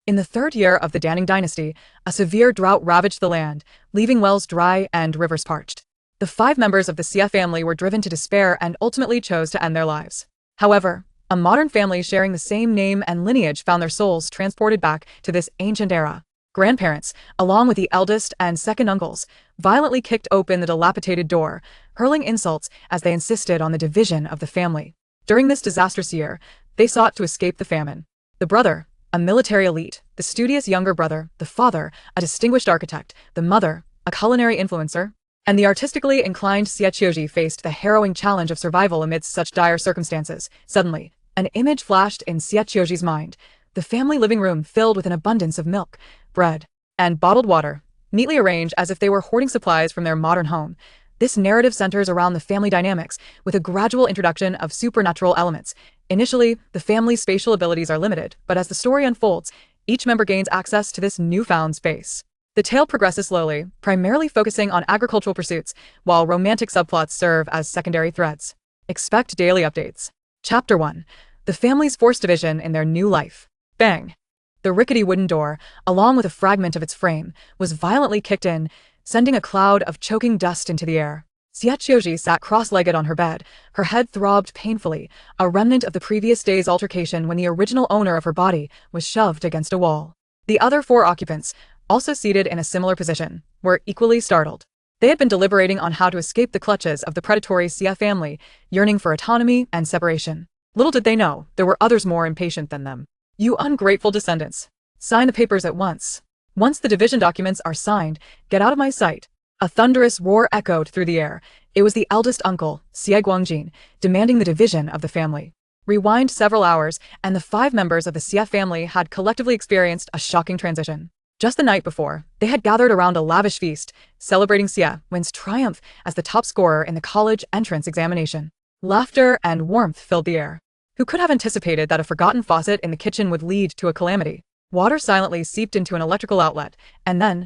In the third year of the Daning Dynasty, a severe drought ravaged the land, leaving wells dry and rivers parched. The 5 members of the Xie family were driven to despair and ultimately chose to end their lives. However, a modern family sharing the same name and lineage found their souls transported back to this ancient era. Grandparents, along with the eldest and second uncles, violently kicked open the dilapidated door, hurling insults as they insisted on the division of the family. During this disastrous year, they sought to escape the famine. The brother, a military elite, the studious younger brother, the father, a distinguished architect, the mother, a culinary influencer, and the artistically inclined Xie Qiu Zhi faced the harrowing challenge of survival amidst such dire circumstances. Suddenly, an image flashed in Xie Qiu Zhi's mind: the family living room filled with an abundance of milk, bread, and bottled water, neatly arranged as if they were hoarding supplies from their modern home. This narrative centers around the family dynamics, with a gradual introduction of supernatural elements. Initially, the family's spatial abilities are limited, but as the story unfolds, each member gains access to this newfound space. The tale progresses slowly, primarily focusing on agricultural pursuits, while romantic subplots serve as secondary threads. Expect daily updates. Chapter 1. The family's forced division in their new life. Bang! The rickety wooden door, along with a fragment of its frame, was violently kicked in, sending a cloud of choking dust into the air. Xie Qiu Zhi sat cross-legged on her bed. Her head throbbed painfully, a remnant of the previous day's altercation when the original owner of her body was shoved against a wall. The other 4 occupants, also seated in a similar position, were equally startled. They had been deliberating on how to escape the clutches of the predatory Xie family, yearning for autonomy and separation. Little did they know, there were others more impatient than them. You ungrateful descendants! Sign the papers at once. Once the division documents are signed, get out of my sight. A thunderous roar echoed through the air. It was the eldest uncle, Xie Guangjin, demanding the division of the family. Rewind several hours, and the 5 members of the Xie family had collectively experienced a shocking transition. Just the night before, they had gathered around a lavish feast, celebrating Xie Wen's triumph as the top scorer in the college entrance examination. Laughter and warmth filled the air. Who could have anticipated that a forgotten faucet in the kitchen would lead to a calamity? Water silently seeped into an electrical outlet, and then,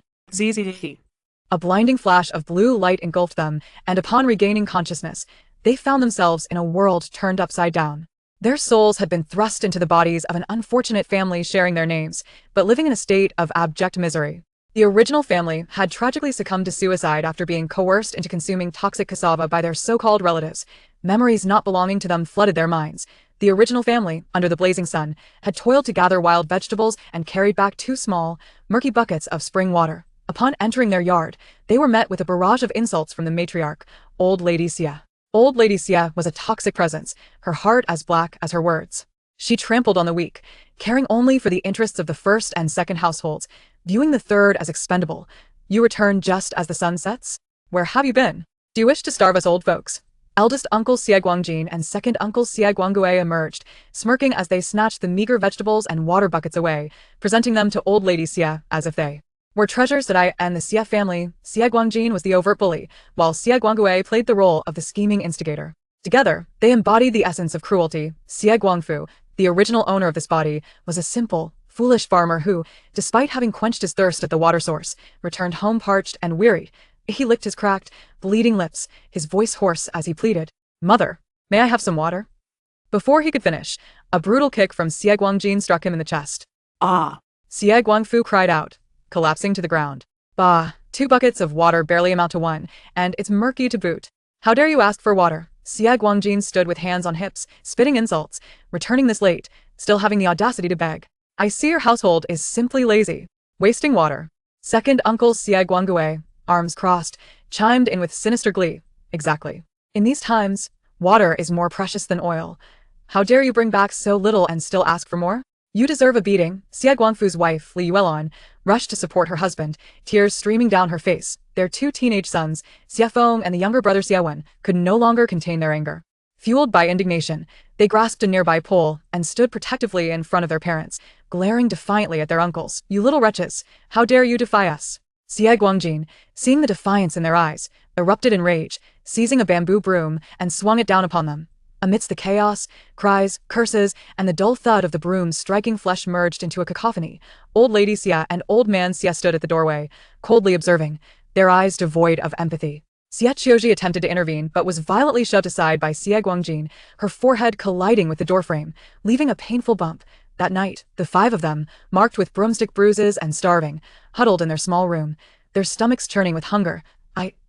a blinding flash of blue light engulfed them, and upon regaining consciousness, they found themselves in a world turned upside down. Their souls had been thrust into the bodies of an unfortunate family sharing their names, but living in a state of abject misery. The original family had tragically succumbed to suicide after being coerced into consuming toxic cassava by their so-called relatives. Memories not belonging to them flooded their minds. The original family, under the blazing sun, had toiled to gather wild vegetables and carried back 2 small, murky buckets of spring water. Upon entering their yard, they were met with a barrage of insults from the matriarch, Old Lady Xie. Old Lady Xie was a toxic presence, her heart as black as her words. She trampled on the weak, caring only for the interests of the first and second households, viewing the third as expendable. You return just as the sun sets? Where have you been? Do you wish to starve us old folks? Eldest Uncle Xie Guangjin and second Uncle Xie Guangui emerged, smirking as they snatched the meager vegetables and water buckets away, presenting them to Old Lady Xie as if they were treasures that I and the Xie family. Xie Guangjin was the overt bully, while Xie Guangui played the role of the scheming instigator. Together, they embodied the essence of cruelty. Xie Guangfu, the original owner of this body, was a simple, foolish farmer who, despite having quenched his thirst at the water source, returned home parched and wearied. He licked his cracked, bleeding lips, his voice hoarse as he pleaded, "Mother, may I have some water?" Before he could finish, a brutal kick from Xie Guangjin struck him in the chest. "Ah!" Xie Guangfu cried out, collapsing to the ground. "Bah, 2 buckets of water barely amount to 1, and it's murky to boot. How dare you ask for water?" Xie Guangjin stood with hands on hips, spitting insults, returning this late, still having the audacity to beg. "I see your household is simply lazy, wasting water." Second Uncle Xie Guangui, arms crossed, chimed in with sinister glee. "Exactly. In these times, water is more precious than oil. How dare you bring back so little and still ask for more? You deserve a beating." Xie Guangfu's wife, Li Yuelon, rushed to support her husband, tears streaming down her face. Their 2 teenage sons, Xie Feng and the younger brother Xie Wen, could no longer contain their anger. Fueled by indignation, they grasped a nearby pole and stood protectively in front of their parents, glaring defiantly at their uncles. "You little wretches, how dare you defy us?" Xie Guangjin, seeing the defiance in their eyes, erupted in rage, seizing a bamboo broom and swung it down upon them. Amidst the chaos, cries, curses, and the dull thud of the broom striking flesh merged into a cacophony. Old Lady Xie and Old Man Xie stood at the doorway, coldly observing, their eyes devoid of empathy. Xie Qiu Zhi attempted to intervene but was violently shoved aside by Xie Guangjin, her forehead colliding with the doorframe, leaving a painful bump. That night, the five of them, marked with broomstick bruises and starving, huddled in their small room, their stomachs churning with hunger.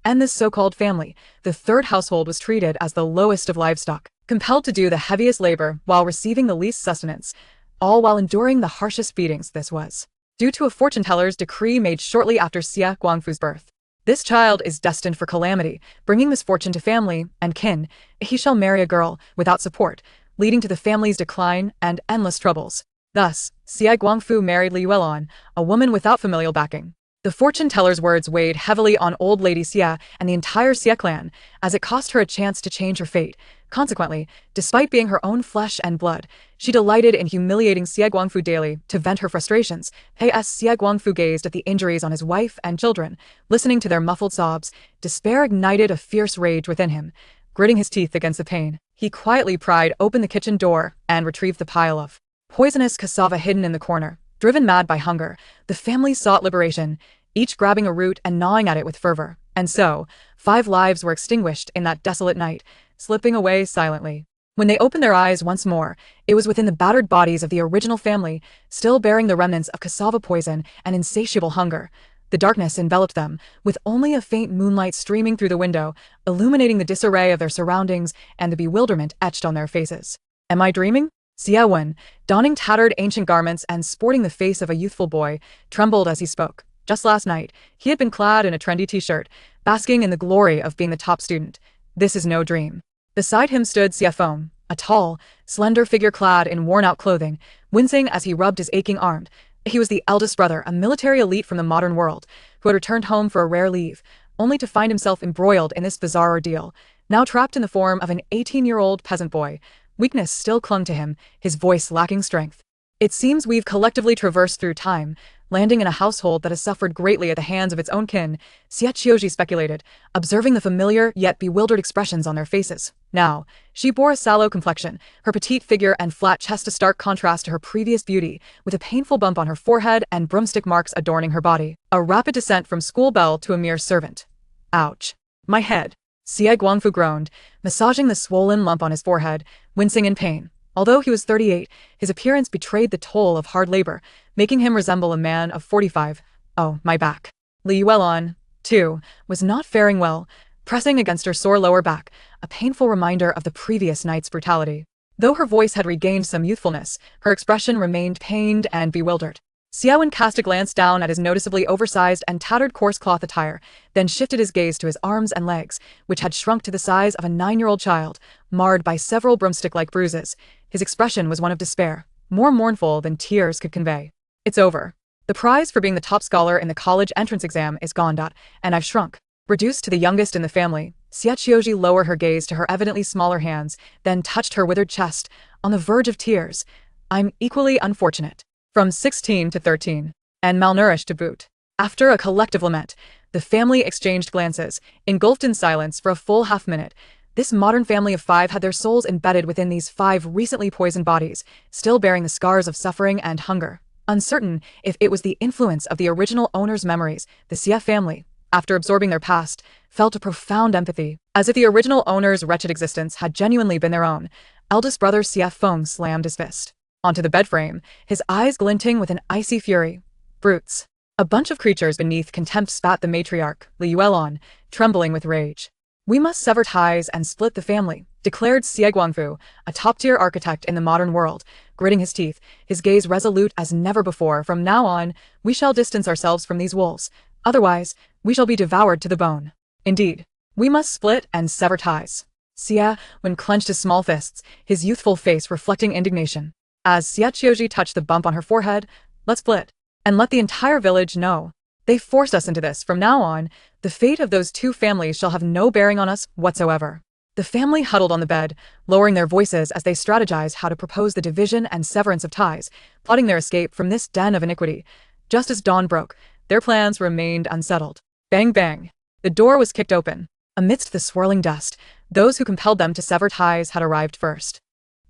And this so-called family, the third household, was treated as the lowest of livestock, compelled to do the heaviest labor while receiving the least sustenance, all while enduring the harshest beatings. This was due to a fortune-teller's decree made shortly after Xie Guangfu's birth. This child is destined for calamity, bringing misfortune to family and kin. He shall marry a girl without support, leading to the family's decline and endless troubles. Thus, Xie Guangfu married Li Yuelon, a woman without familial backing. The fortune-teller's words weighed heavily on old Lady Xie and the entire Xie clan, as it cost her a chance to change her fate. Consequently, despite being her own flesh and blood, she delighted in humiliating Xie Guangfu daily to vent her frustrations. As Xie Guangfu gazed at the injuries on his wife and children, listening to their muffled sobs, despair ignited a fierce rage within him. Gritting his teeth against the pain, he quietly pried open the kitchen door and retrieved the pile of poisonous cassava hidden in the corner. Driven mad by hunger, the family sought liberation, each grabbing a root and gnawing at it with fervor. And so, 5 lives were extinguished in that desolate night, slipping away silently. When they opened their eyes once more, it was within the battered bodies of the original family, still bearing the remnants of cassava poison and insatiable hunger. The darkness enveloped them, with only a faint moonlight streaming through the window, illuminating the disarray of their surroundings and the bewilderment etched on their faces. Am I dreaming? Xie Wen, donning tattered ancient garments and sporting the face of a youthful boy, trembled as he spoke. Just last night, he had been clad in a trendy t-shirt, basking in the glory of being the top student. This is no dream. Beside him stood Xie Feng, a tall, slender figure clad in worn-out clothing, wincing as he rubbed his aching arm. He was the eldest brother, a military elite from the modern world, who had returned home for a rare leave, only to find himself embroiled in this bizarre ordeal, now trapped in the form of an 18-year-old peasant boy. Weakness still clung to him, his voice lacking strength. It seems we've collectively traversed through time, landing in a household that has suffered greatly at the hands of its own kin, Xie Qiu Zhi speculated, observing the familiar yet bewildered expressions on their faces. Now, she bore a sallow complexion, her petite figure and flat chest a stark contrast to her previous beauty, with a painful bump on her forehead and broomstick marks adorning her body. A rapid descent from school belle to a mere servant. Ouch. My head. Xie Guangfu groaned, massaging the swollen lump on his forehead, wincing in pain. Although he was 38, his appearance betrayed the toll of hard labor, making him resemble a man of 45. Oh, my back. Li Yuelon, too, was not faring well, pressing against her sore lower back, a painful reminder of the previous night's brutality. Though her voice had regained some youthfulness, her expression remained pained and bewildered. Xie Wen cast a glance down at his noticeably oversized and tattered coarse cloth attire, then shifted his gaze to his arms and legs, which had shrunk to the size of a 9-year-old child, marred by several broomstick-like bruises. His expression was one of despair, more mournful than tears could convey. It's over. The prize for being the top scholar in the college entrance exam is gone. And I've shrunk. Reduced to the youngest in the family, Xie Qiu Zhi lowered her gaze to her evidently smaller hands, then touched her withered chest, on the verge of tears. I'm equally unfortunate. From 16 to 13, and malnourished to boot. After a collective lament, the family exchanged glances, engulfed in silence for a full half-minute. This modern family of 5 had their souls embedded within these 5 recently poisoned bodies, still bearing the scars of suffering and hunger. Uncertain if it was the influence of the original owner's memories, the Xie family, after absorbing their past, felt a profound empathy, as if the original owner's wretched existence had genuinely been their own. Eldest brother Xie Feng slammed his fist onto the bedframe, his eyes glinting with an icy fury. Brutes. A bunch of creatures beneath contempt spat the matriarch, Li Yuelon, trembling with rage. We must sever ties and split the family, declared Xie Guangfu, a top-tier architect in the modern world, gritting his teeth, his gaze resolute as never before. From now on, we shall distance ourselves from these wolves. Otherwise, we shall be devoured to the bone. Indeed, we must split and sever ties. Xie Wen clenched his small fists, his youthful face reflecting indignation. As Xie Qiu Zhi touched the bump on her forehead, let's split, and let the entire village know. They forced us into this. From now on, the fate of those 2 families shall have no bearing on us whatsoever. The family huddled on the bed, lowering their voices as they strategized how to propose the division and severance of ties, plotting their escape from this den of iniquity. Just as dawn broke, their plans remained unsettled. Bang bang. The door was kicked open. Amidst the swirling dust, those who compelled them to sever ties had arrived first.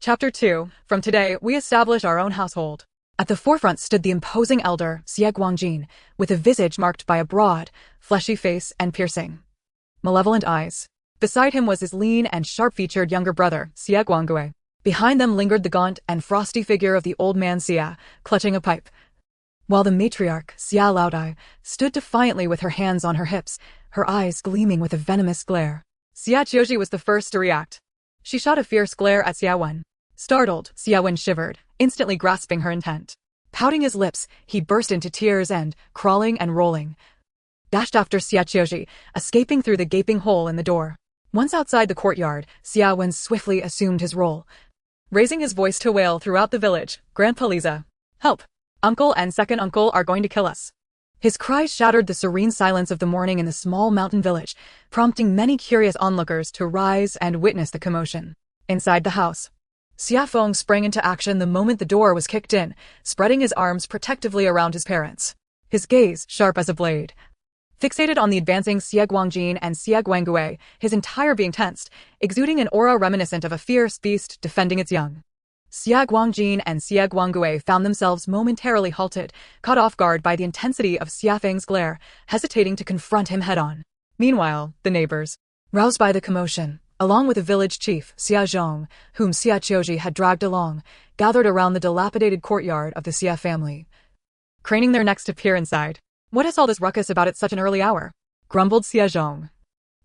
Chapter 2. From today, we establish our own household. At the forefront stood the imposing elder, Xie Guangjin, with a visage marked by a broad, fleshy face and piercing, malevolent eyes. Beside him was his lean and sharp-featured younger brother, Xie Guanggue. Behind them lingered the gaunt and frosty figure of the old man Xie, clutching a pipe. While the matriarch, Xie Laodai, stood defiantly with her hands on her hips, her eyes gleaming with a venomous glare. Xie Qiu Zhi was the first to react. She shot a fierce glare at Xie Wen. Startled, Xie Wen shivered, instantly grasping her intent. Pouting his lips, he burst into tears and, crawling and rolling, dashed after Xie Qiu Zhi, escaping through the gaping hole in the door. Once outside the courtyard, Xie Wen swiftly assumed his role, raising his voice to wail throughout the village, "Grandpa Liza, help! Uncle and second uncle are going to kill us." His cries shattered the serene silence of the morning in the small mountain village, prompting many curious onlookers to rise and witness the commotion. Inside the house, Xia Feng sprang into action the moment the door was kicked in, spreading his arms protectively around his parents. His gaze, sharp as a blade, fixated on the advancing Xie Guangjin and Xie Guangui, his entire being tensed, exuding an aura reminiscent of a fierce beast defending its young. Xie Guangjin and Xie Guangui found themselves momentarily halted, caught off guard by the intensity of Xie Feng's glare, hesitating to confront him head-on. Meanwhile, the neighbors, roused by the commotion, along with the village chief, Xie Zhong, whom Xie Qiu Zhi had dragged along, gathered around the dilapidated courtyard of the Xie family, craning their necks to peer inside. "What is all this ruckus about at such an early hour?" grumbled Xie Zhong,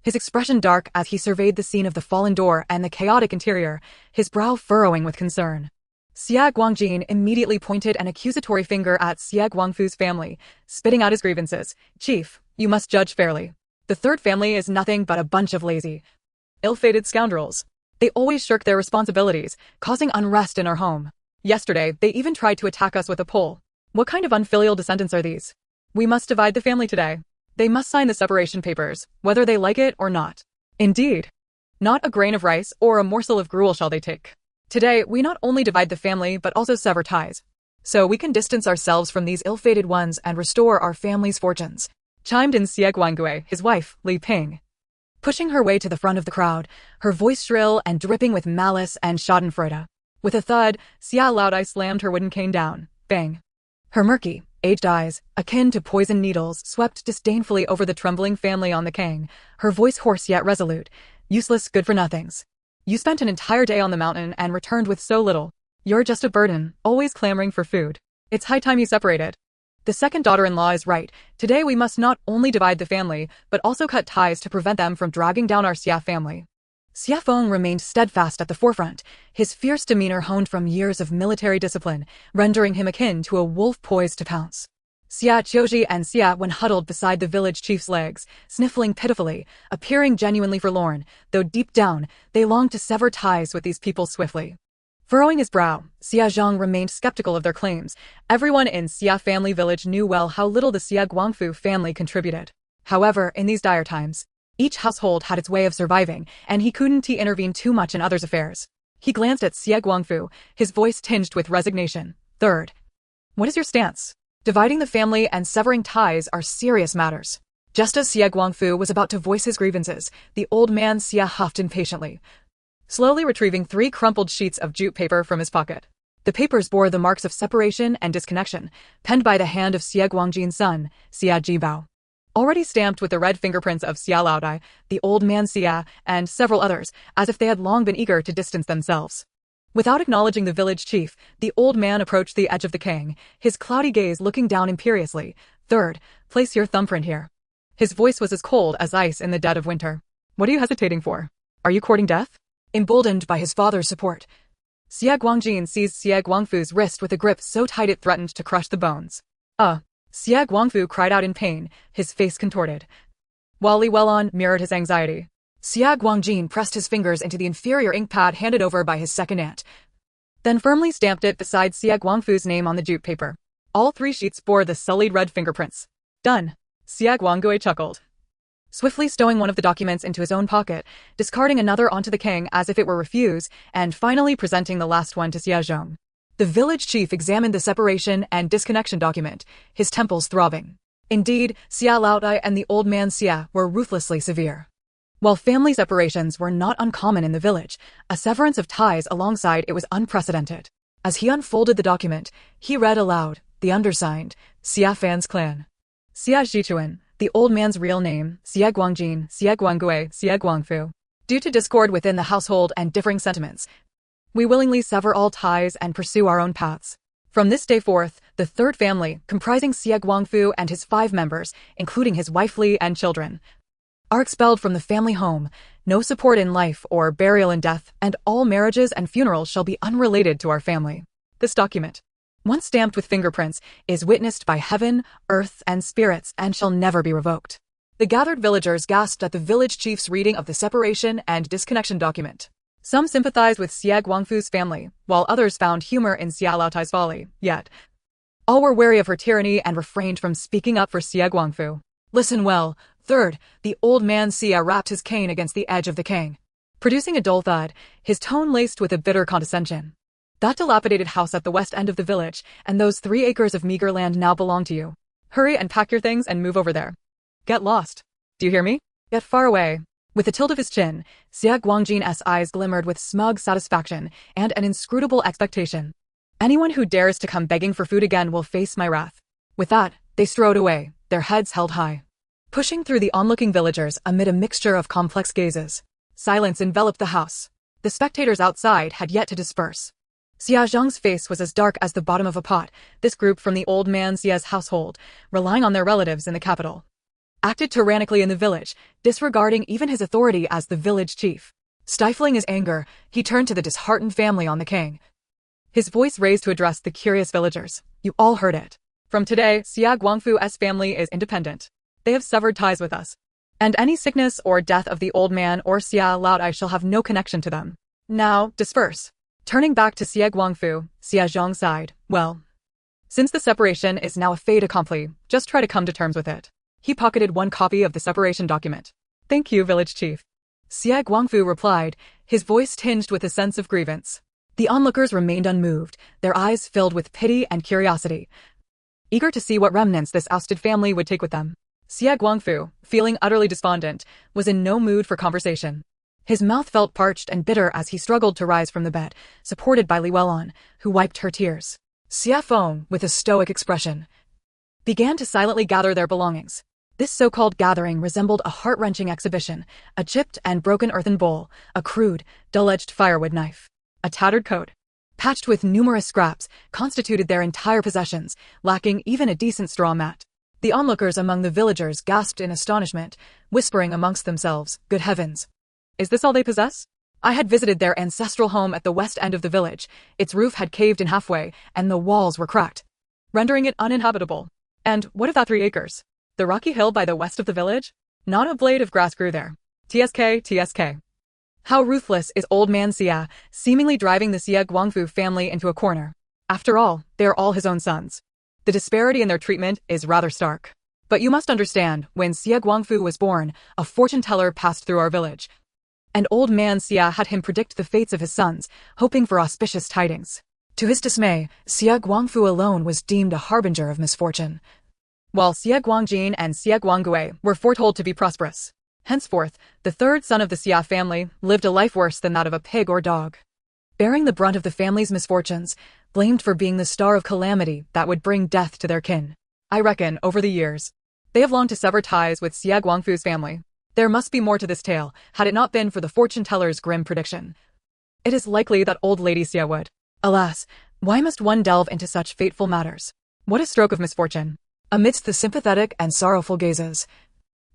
his expression dark as he surveyed the scene of the fallen door and the chaotic interior, his brow furrowing with concern. Xie Guangjin immediately pointed an accusatory finger at Xie Guangfu's family, spitting out his grievances. "Chief, you must judge fairly. The third family is nothing but a bunch of lazy, ill-fated scoundrels. They always shirk their responsibilities, causing unrest in our home. Yesterday, they even tried to attack us with a pole. What kind of unfilial descendants are these? We must divide the family today. They must sign the separation papers, whether they like it or not. Indeed. Not a grain of rice or a morsel of gruel shall they take. Today, we not only divide the family but also sever ties, so we can distance ourselves from these ill-fated ones and restore our family's fortunes," chimed in Xie Guangui, his wife, Li Ping, pushing her way to the front of the crowd, her voice shrill and dripping with malice and schadenfreude. With a thud, Xie Laodai slammed her wooden cane down. Bang. Her murky, aged eyes, akin to poisoned needles, swept disdainfully over the trembling family on the cane, her voice hoarse yet resolute. "Useless good-for-nothings. You spent an entire day on the mountain and returned with so little. You're just a burden, always clamoring for food. It's high time you separated. The second daughter-in-law is right. Today we must not only divide the family, but also cut ties to prevent them from dragging down our Xie family." Xie Feng remained steadfast at the forefront, his fierce demeanor honed from years of military discipline, rendering him akin to a wolf poised to pounce. Xie Qiu Zhi and Xie Wen huddled beside the village chief's legs, sniffling pitifully, appearing genuinely forlorn, though deep down, they longed to sever ties with these people swiftly. Furrowing his brow, Xie Zhong remained skeptical of their claims. Everyone in Xie family village knew well how little the Xie Guangfu family contributed. However, in these dire times, each household had its way of surviving, and he couldn't intervene too much in others' affairs. He glanced at Xie Guangfu, his voice tinged with resignation. "Third, what is your stance? Dividing the family and severing ties are serious matters." Just as Xie Guangfu was about to voice his grievances, the old man Xie huffed impatiently, slowly retrieving 3 crumpled sheets of jute paper from his pocket. The papers bore the marks of separation and disconnection, penned by the hand of Xie Guangjin's son, Xie Jibao. Already stamped with the red fingerprints of Xie Laodai, the old man Xie, and several others, as if they had long been eager to distance themselves. Without acknowledging the village chief, the old man approached the edge of the king, his cloudy gaze looking down imperiously. "Third, place your thumbprint here." His voice was as cold as ice in the dead of winter. "What are you hesitating for? Are you courting death?" Emboldened by his father's support, Xie Guangjin seized Xie Guangfu's wrist with a grip so tight it threatened to crush the bones. Xie Guangfu cried out in pain, his face contorted. While Li Welon mirrored his anxiety, Xie Guangjin pressed his fingers into the inferior ink pad handed over by his second aunt, then firmly stamped it beside Xie Guangfu's name on the jute paper. All 3 sheets bore the sullied red fingerprints. "Done." Xie Guangui chuckled, swiftly stowing one of the documents into his own pocket, discarding another onto the king as if it were refuse, and finally presenting the last one to Xie Zhong. The village chief examined the separation and disconnection document, his temples throbbing. Indeed, Xie Laodai and the old man Xie were ruthlessly severe. While family separations were not uncommon in the village, a severance of ties alongside it was unprecedented. As he unfolded the document, he read aloud, the undersigned, Xie Fan's clan. Xie Zhichuan, the old man's real name, Xie Guangjin, Xie Guangui, Xie Guangfu. Due to discord within the household and differing sentiments, We willingly sever all ties and pursue our own paths. From this day forth, the third family, comprising Xie Guangfu and his 5 members, including his wife Li and children, are expelled from the family home, no support in life or burial in death, and all marriages and funerals shall be unrelated to our family. This document, once stamped with fingerprints, is witnessed by heaven, earth, and spirits and shall never be revoked. The gathered villagers gasped at the village chief's reading of the separation and disconnection document. Some sympathized with Xie Guangfu's family, while others found humor in Xie Laotai's folly, yet all were wary of her tyranny and refrained from speaking up for Xie Guangfu. Listen well. Third, the old man Xie rapped his cane against the edge of the cane, producing a dull thud, his tone laced with a bitter condescension. That dilapidated house at the west end of the village, and those 3 acres of meager land now belong to you. Hurry and pack your things and move over there. Get lost. Do you hear me? Get far away. With a tilt of his chin, Xie Guangjin's eyes glimmered with smug satisfaction and an inscrutable expectation. Anyone who dares to come begging for food again will face my wrath. With that, they strode away, their heads held high, pushing through the onlooking villagers amid a mixture of complex gazes. Silence enveloped the house. The spectators outside had yet to disperse. Xia Zhang's face was as dark as the bottom of a pot. This group from the old man Xie's household, relying on their relatives in the capital, acted tyrannically in the village, disregarding even his authority as the village chief. Stifling his anger, he turned to the disheartened family on the king. His voice raised to address the curious villagers. You all heard it. From today, Xie Guangfu's family is independent. They have severed ties with us. And any sickness or death of the old man or Xie Laotai shall have no connection to them. Now, disperse. Turning back to Xie Guangfu, Xie Zhang sighed. Well, since the separation is now a fait accompli, just try to come to terms with it. He pocketed 1 copy of the separation document. Thank you, village chief. Xie Guangfu replied, his voice tinged with a sense of grievance. The onlookers remained unmoved, their eyes filled with pity and curiosity, eager to see what remnants this ousted family would take with them. Xie Guangfu, feeling utterly despondent, was in no mood for conversation. His mouth felt parched and bitter as he struggled to rise from the bed, supported by Li Welan, who wiped her tears. Xie Feng, with a stoic expression, began to silently gather their belongings. This so-called gathering resembled a heart-wrenching exhibition: a chipped and broken earthen bowl, a crude, dull-edged firewood knife, a tattered coat, patched with numerous scraps, constituted their entire possessions, lacking even a decent straw mat. The onlookers among the villagers gasped in astonishment, whispering amongst themselves, "Good heavens! Is this all they possess?" I had visited their ancestral home at the west end of the village. Its roof had caved in halfway, and the walls were cracked, rendering it uninhabitable. And what of that 3 acres? The rocky hill by the west of the village? Not a blade of grass grew there. TSK. How ruthless is old man Xie, seemingly driving the Xie Guangfu family into a corner. After all, they are all his own sons. The disparity in their treatment is rather stark. But you must understand, when Xie Guangfu was born, a fortune-teller passed through our village. And old man Xie had him predict the fates of his sons, hoping for auspicious tidings. To his dismay, Xie Guangfu alone was deemed a harbinger of misfortune, while Xie Guangjin and Xie Guanggue were foretold to be prosperous. Henceforth, the third son of the Xie family lived a life worse than that of a pig or dog, bearing the brunt of the family's misfortunes, blamed for being the star of calamity that would bring death to their kin. I reckon, over the years, they have longed to sever ties with Xie Guangfu's family. There must be more to this tale, had it not been for the fortune-teller's grim prediction. It is likely that old Lady Xie would. Alas, why must one delve into such fateful matters? What a stroke of misfortune! Amidst the sympathetic and sorrowful gazes,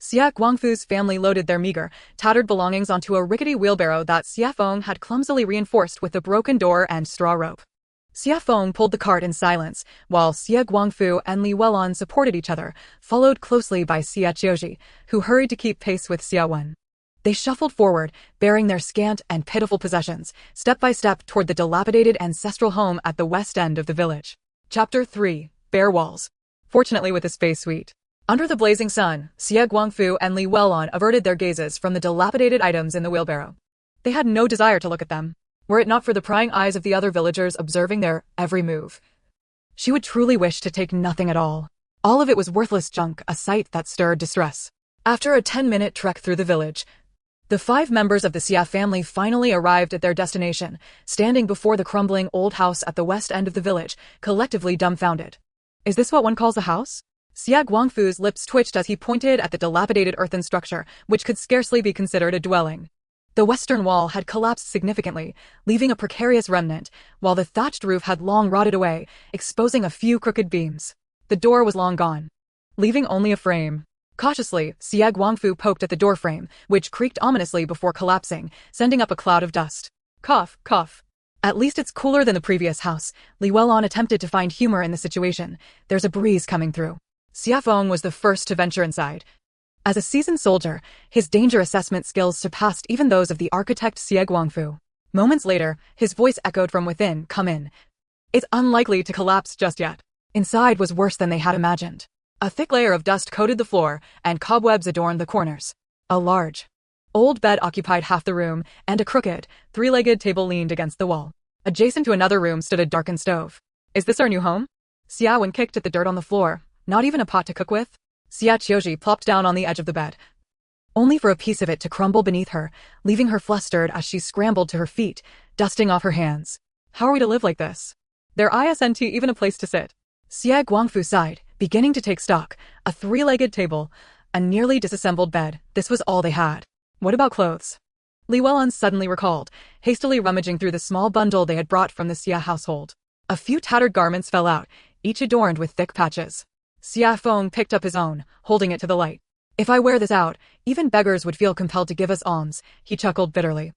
Xie Guangfu's family loaded their meager, tattered belongings onto a rickety wheelbarrow that Xie Feng had clumsily reinforced with a broken door and straw rope. Xie Feng pulled the cart in silence, while Xie Guangfu and Li Welan supported each other, followed closely by Xie Qiu Zhi, who hurried to keep pace with Xie Wen. They shuffled forward, bearing their scant and pitiful possessions, step by step toward the dilapidated ancestral home at the west end of the village. Chapter 3. Bare Walls. Fortunately, with a space suite under the blazing sun, Xie Guangfu and Li Welan averted their gazes from the dilapidated items in the wheelbarrow. They had no desire to look at them, were it not for the prying eyes of the other villagers observing their every move. She would truly wish to take nothing at all. All of it was worthless junk, a sight that stirred distress. After a 10-minute trek through the village, the 5 members of the Xie family finally arrived at their destination, standing before the crumbling old house at the west end of the village, collectively dumbfounded. Is this what one calls a house? Xie Guangfu's lips twitched as he pointed at the dilapidated earthen structure, which could scarcely be considered a dwelling. The western wall had collapsed significantly, leaving a precarious remnant, while the thatched roof had long rotted away, exposing a few crooked beams. The door was long gone, leaving only a frame. Cautiously, Xie Guangfu poked at the doorframe, which creaked ominously before collapsing, sending up a cloud of dust. Cough, cough. At least it's cooler than the previous house. Li Weilong attempted to find humor in the situation. There's a breeze coming through. Xia Feng was the first to venture inside. As a seasoned soldier, his danger assessment skills surpassed even those of the architect Xie Guangfu. Moments later, his voice echoed from within, "Come in." It's unlikely to collapse just yet. Inside was worse than they had imagined. A thick layer of dust coated the floor, and cobwebs adorned the corners. A large, old bed occupied half the room, and a crooked, three-legged table leaned against the wall. Adjacent to another room stood a darkened stove. "Is this our new home?" Xia Wen kicked at the dirt on the floor. "Not even a pot to cook with?" Xie Qiu Zhi plopped down on the edge of the bed, only for a piece of it to crumble beneath her, leaving her flustered as she scrambled to her feet, dusting off her hands. "How are we to live like this? There isn't even a place to sit." Xie Guangfu sighed, beginning to take stock. A three-legged table, a nearly disassembled bed, this was all they had. What about clothes? Li Weilong suddenly recalled, hastily rummaging through the small bundle they had brought from the Xie household. A few tattered garments fell out, each adorned with thick patches. Xie Feng picked up his own, holding it to the light. "If I wear this out, even beggars would feel compelled to give us alms," he chuckled bitterly,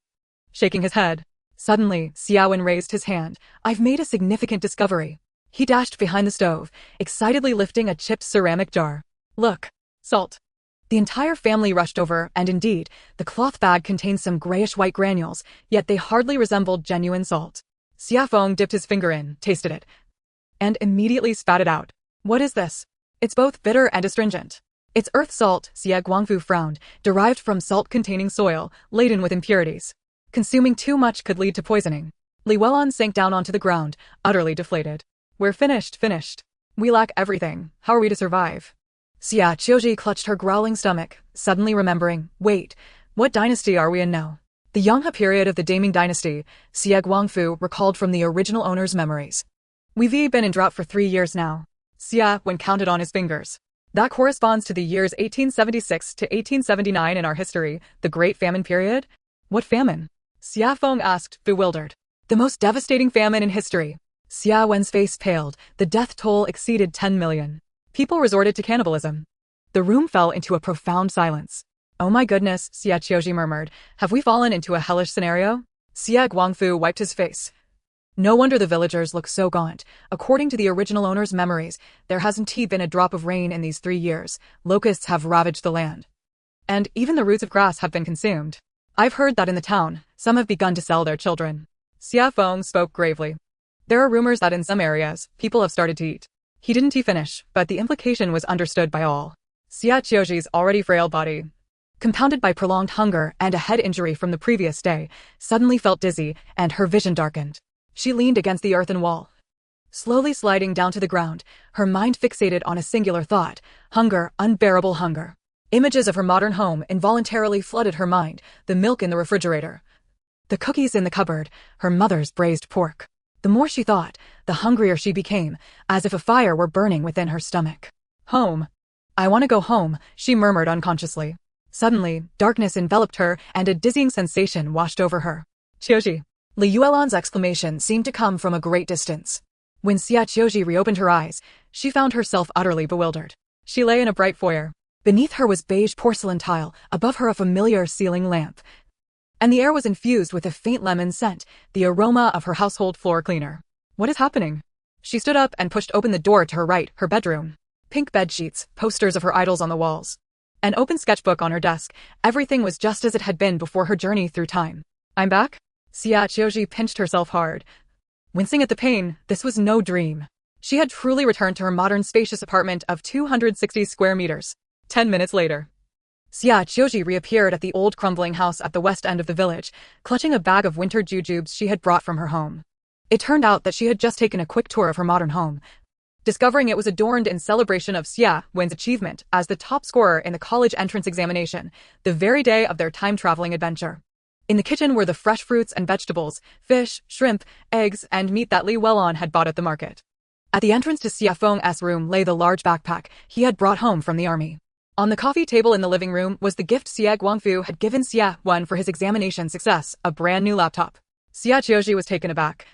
shaking his head. Suddenly, Xia Wen raised his hand. "I've made a significant discovery." He dashed behind the stove, excitedly lifting a chipped ceramic jar. "Look, salt." The entire family rushed over, and indeed, the cloth bag contained some grayish-white granules, yet they hardly resembled genuine salt. Xie Feng dipped his finger in, tasted it, and immediately spat it out. "What is this?" "It's both bitter and astringent." "It's earth salt," Xie Guangfu frowned, "derived from salt-containing soil, laden with impurities. Consuming too much could lead to poisoning." Li Weilong sank down onto the ground, utterly deflated. "We're finished. We lack everything. How are we to survive?" Xie Qiu Zhi clutched her growling stomach, suddenly remembering, "Wait, what dynasty are we in now?" The Donghua period of the Daning Dynasty, Xie Guangfu recalled from the original owner's memories. "We've been in drought for 3 years now." Xie Wen counted on his fingers. "That corresponds to the years 1876 to 1879 in our history, the Great Famine period." "What famine?" Xie Feng asked, bewildered. "The most devastating famine in history." Xie Wen's face paled. The death toll exceeded 10 million. People resorted to cannibalism. The room fell into a profound silence. "Oh my goodness," Xie Qiu Zhi murmured. "Have we fallen into a hellish scenario?" Xie Guangfu wiped his face. "No wonder the villagers look so gaunt. According to the original owner's memories, there hasn't been a drop of rain in these 3 years. Locusts have ravaged the land. And even the roots of grass have been consumed. I've heard that in the town, some have begun to sell their children." Xie Feng spoke gravely. "There are rumors that in some areas, people have started to eat." He didn't finish, but the implication was understood by all. Xie Qiu Zhi's already frail body, compounded by prolonged hunger and a head injury from the previous day, suddenly felt dizzy, and her vision darkened. She leaned against the earthen wall, slowly sliding down to the ground, her mind fixated on a singular thought: hunger, unbearable hunger. Images of her modern home involuntarily flooded her mind: the milk in the refrigerator, the cookies in the cupboard, her mother's braised pork. The more she thought, the hungrier she became, as if a fire were burning within her stomach. "Home. I want to go home," she murmured unconsciously. Suddenly, darkness enveloped her, and a dizzying sensation washed over her. "Qiu Zhi." Li Yuelon's exclamation seemed to come from a great distance. When Xie Qiu Zhi reopened her eyes, she found herself utterly bewildered. She lay in a bright foyer. Beneath her was beige porcelain tile, above her a familiar ceiling lamp, and the air was infused with a faint lemon scent, the aroma of her household floor cleaner. "What is happening?" She stood up and pushed open the door to her right, her bedroom. Pink bed sheets, posters of her idols on the walls, an open sketchbook on her desk. Everything was just as it had been before her journey through time. "I'm back?" Xie Qiu Zhi pinched herself hard, wincing at the pain. This was no dream. She had truly returned to her modern spacious apartment of 260 square meters. 10 minutes later, Xie Qiu Zhi reappeared at the old crumbling house at the west end of the village, clutching a bag of winter jujubes she had brought from her home. It turned out that she had just taken a quick tour of her modern home, discovering it was adorned in celebration of Xie Wen's achievement as the top scorer in the college entrance examination, the very day of their time-traveling adventure. In the kitchen were the fresh fruits and vegetables, fish, shrimp, eggs, and meat that Li Weilong had bought at the market. At the entrance to Xie Feng's room lay the large backpack he had brought home from the army. On the coffee table in the living room was the gift Xie Guangfu had given Xie Wen for his examination success, a brand new laptop. Xie Qiu Zhi was taken aback,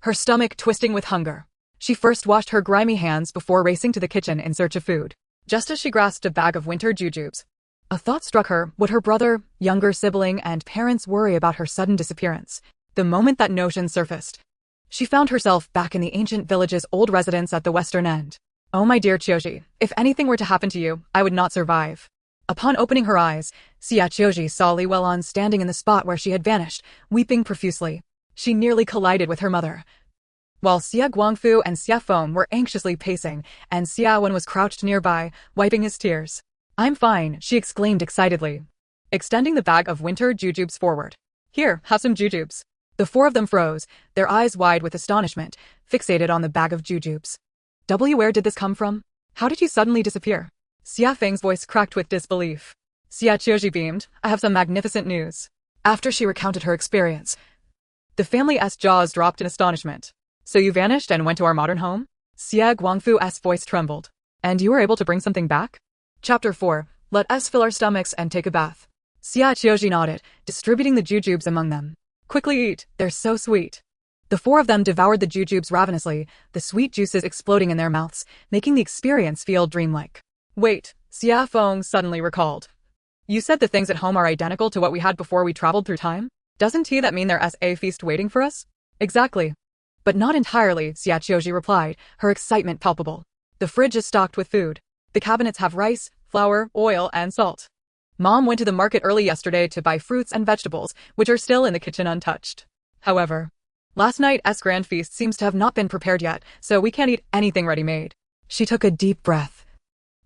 her stomach twisting with hunger. She first washed her grimy hands before racing to the kitchen in search of food. Just as she grasped a bag of winter jujubes, a thought struck her. Would her brother, younger sibling, and parents worry about her sudden disappearance? The moment that notion surfaced, she found herself back in the ancient village's old residence at the western end. Oh my dear Qiu, if anything were to happen to you, I would not survive. Upon opening her eyes, Xie Qiu saw Li Welon standing in the spot where she had vanished, weeping profusely. She nearly collided with her mother, while Xie Guangfu and Xie Feng were anxiously pacing, and Xie Wen was crouched nearby, wiping his tears. I'm fine, she exclaimed excitedly, extending the bag of winter jujubes forward. Here, have some jujubes. The four of them froze, their eyes wide with astonishment, fixated on the bag of jujubes. Where did this come from? How did you suddenly disappear? Xie Feng's voice cracked with disbelief. Xie Qiu beamed. I have some magnificent news. After she recounted her experience, the family's jaws dropped in astonishment. So you vanished and went to our modern home? Xie Guangfu's voice trembled. And you were able to bring something back? Chapter 4. Let us fill our stomachs and take a bath. Xie Qiu nodded, distributing the jujubes among them. Quickly eat, they're so sweet. The four of them devoured the jujubes ravenously, the sweet juices exploding in their mouths, making the experience feel dreamlike. Wait, Xie Feng suddenly recalled. You said the things at home are identical to what we had before we traveled through time? Doesn't that mean there's a feast waiting for us? Exactly. But not entirely, Xie Qiu replied, her excitement palpable. The fridge is stocked with food. The cabinets have rice, flour, oil, and salt. Mom went to the market early yesterday to buy fruits and vegetables, which are still in the kitchen untouched. However, last night's grand feast seems to have not been prepared yet, so we can't eat anything ready-made. She took a deep breath.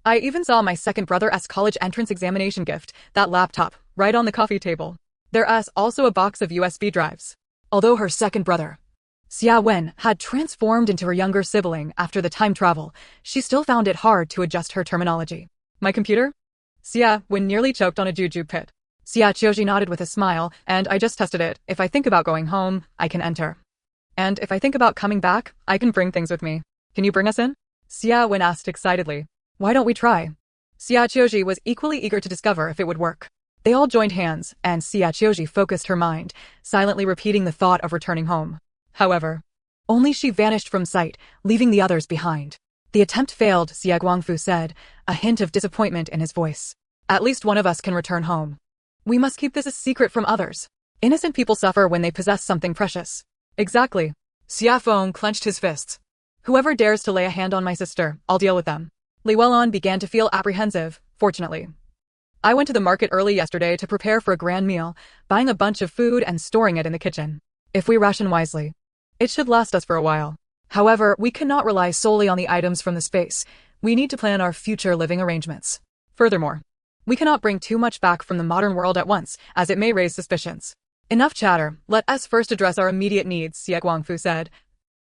I even saw my second brother's college entrance examination gift, that laptop, right on the coffee table. There's also a box of USB drives. Although her second brother, Xie Wen, had transformed into her younger sibling after the time travel, she still found it hard to adjust her terminology. My computer? Xie Wen nearly choked on a jujube pit. Xie Qiu nodded with a smile, and I just tested it. If I think about going home, I can enter. And if I think about coming back, I can bring things with me. Can you bring us in? Xie Wen asked excitedly. Why don't we try? Xie Qiu was equally eager to discover if it would work. They all joined hands, and Xie Qiu focused her mind, silently repeating the thought of returning home. However, only she vanished from sight, leaving the others behind. The attempt failed, Xie Guangfu said, a hint of disappointment in his voice. At least one of us can return home. We must keep this a secret from others. Innocent people suffer when they possess something precious. Exactly. Xie Feng clenched his fists. Whoever dares to lay a hand on my sister, I'll deal with them. Li Welon began to feel apprehensive, fortunately. I went to the market early yesterday to prepare for a grand meal, buying a bunch of food and storing it in the kitchen. If we ration wisely, it should last us for a while. However, we cannot rely solely on the items from the space. We need to plan our future living arrangements. Furthermore, we cannot bring too much back from the modern world at once, as it may raise suspicions. Enough chatter, let us first address our immediate needs, Xie Guangfu said,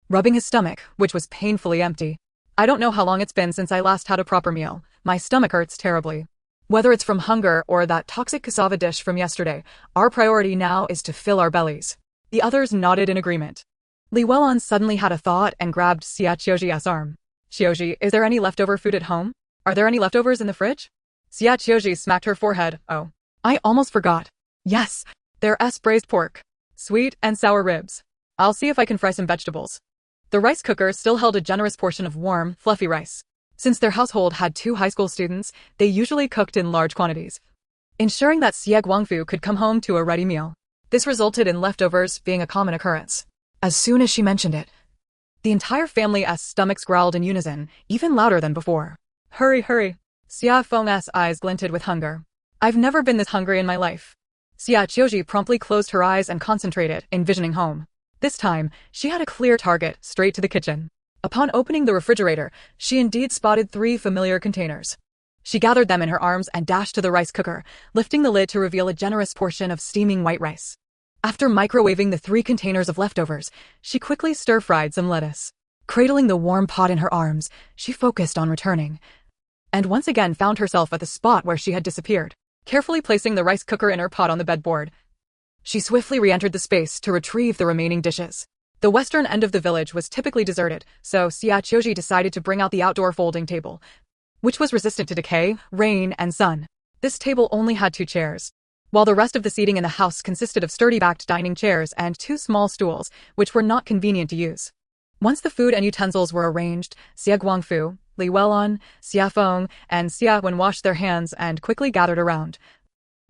rubbing his stomach, which was painfully empty. I don't know how long it's been since I last had a proper meal. My stomach hurts terribly. Whether it's from hunger or that toxic cassava dish from yesterday, our priority now is to fill our bellies. The others nodded in agreement. Li Welon suddenly had a thought and grabbed Xie Qiu's arm. Qiu, is there any leftover food at home? Are there any leftovers in the fridge? Xie Qiu smacked her forehead. Oh, I almost forgot. Yes, there's braised pork, sweet and sour ribs. I'll see if I can fry some vegetables. The rice cooker still held a generous portion of warm, fluffy rice. Since their household had 2 high school students, they usually cooked in large quantities, ensuring that Xie Guangfu could come home to a ready meal. This resulted in leftovers being a common occurrence. As soon as she mentioned it, the entire family's stomachs growled in unison, even louder than before. Hurry, hurry. Xie Feng's eyes glinted with hunger. I've never been this hungry in my life. Xie Qiu promptly closed her eyes and concentrated, envisioning home. This time, she had a clear target, straight to the kitchen. Upon opening the refrigerator, she indeed spotted 3 familiar containers. She gathered them in her arms and dashed to the rice cooker, lifting the lid to reveal a generous portion of steaming white rice. After microwaving the 3 containers of leftovers, she quickly stir-fried some lettuce. Cradling the warm pot in her arms, she focused on returning, and once again found herself at the spot where she had disappeared. Carefully placing the rice cooker in her pot on the bedboard, she swiftly re-entered the space to retrieve the remaining dishes. The western end of the village was typically deserted, so Xie Qiu decided to bring out the outdoor folding table, which was resistant to decay, rain, and sun. This table only had 2 chairs, while the rest of the seating in the house consisted of sturdy-backed dining chairs and 2 small stools, which were not convenient to use. Once the food and utensils were arranged, Xie Guangfu, Li Welan, Xia Feng, and Xia Wen washed their hands and quickly gathered around,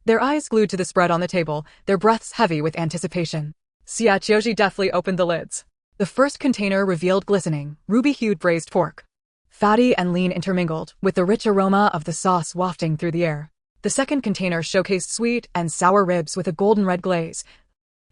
their eyes glued to the spread on the table, their breaths heavy with anticipation. Xie Qiu Zhi deftly opened the lids. The first container revealed glistening, ruby-hued braised pork, fatty and lean intermingled, with the rich aroma of the sauce wafting through the air. The second container showcased sweet and sour ribs with a golden red glaze,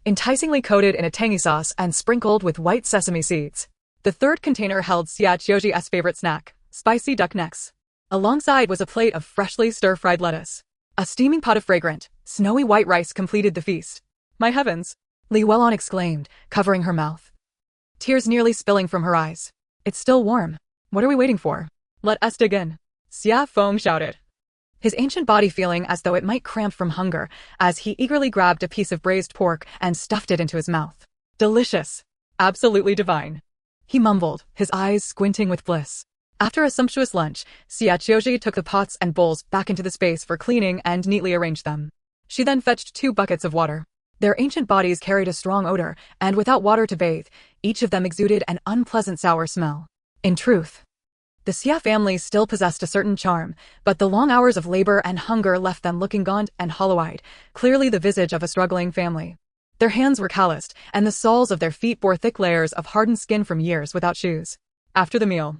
enticingly coated in a tangy sauce and sprinkled with white sesame seeds. The third container held Xie Qiu Zhi's favorite snack, spicy duck necks. Alongside was a plate of freshly stir-fried lettuce. A steaming pot of fragrant, snowy white rice completed the feast. My heavens! Li Welan exclaimed, covering her mouth, tears nearly spilling from her eyes. It's still warm. What are we waiting for? Let us dig in. Xia Feng shouted, his ancient body feeling as though it might cramp from hunger as he eagerly grabbed a piece of braised pork and stuffed it into his mouth. Delicious. Absolutely divine. He mumbled, his eyes squinting with bliss. After a sumptuous lunch, Xie Qiu Zhi took the pots and bowls back into the space for cleaning and neatly arranged them. She then fetched 2 buckets of water. Their ancient bodies carried a strong odor, and without water to bathe, each of them exuded an unpleasant sour smell. In truth, the Xie family still possessed a certain charm, but the long hours of labor and hunger left them looking gaunt and hollow-eyed, clearly the visage of a struggling family. Their hands were calloused, and the soles of their feet bore thick layers of hardened skin from years without shoes. After the meal,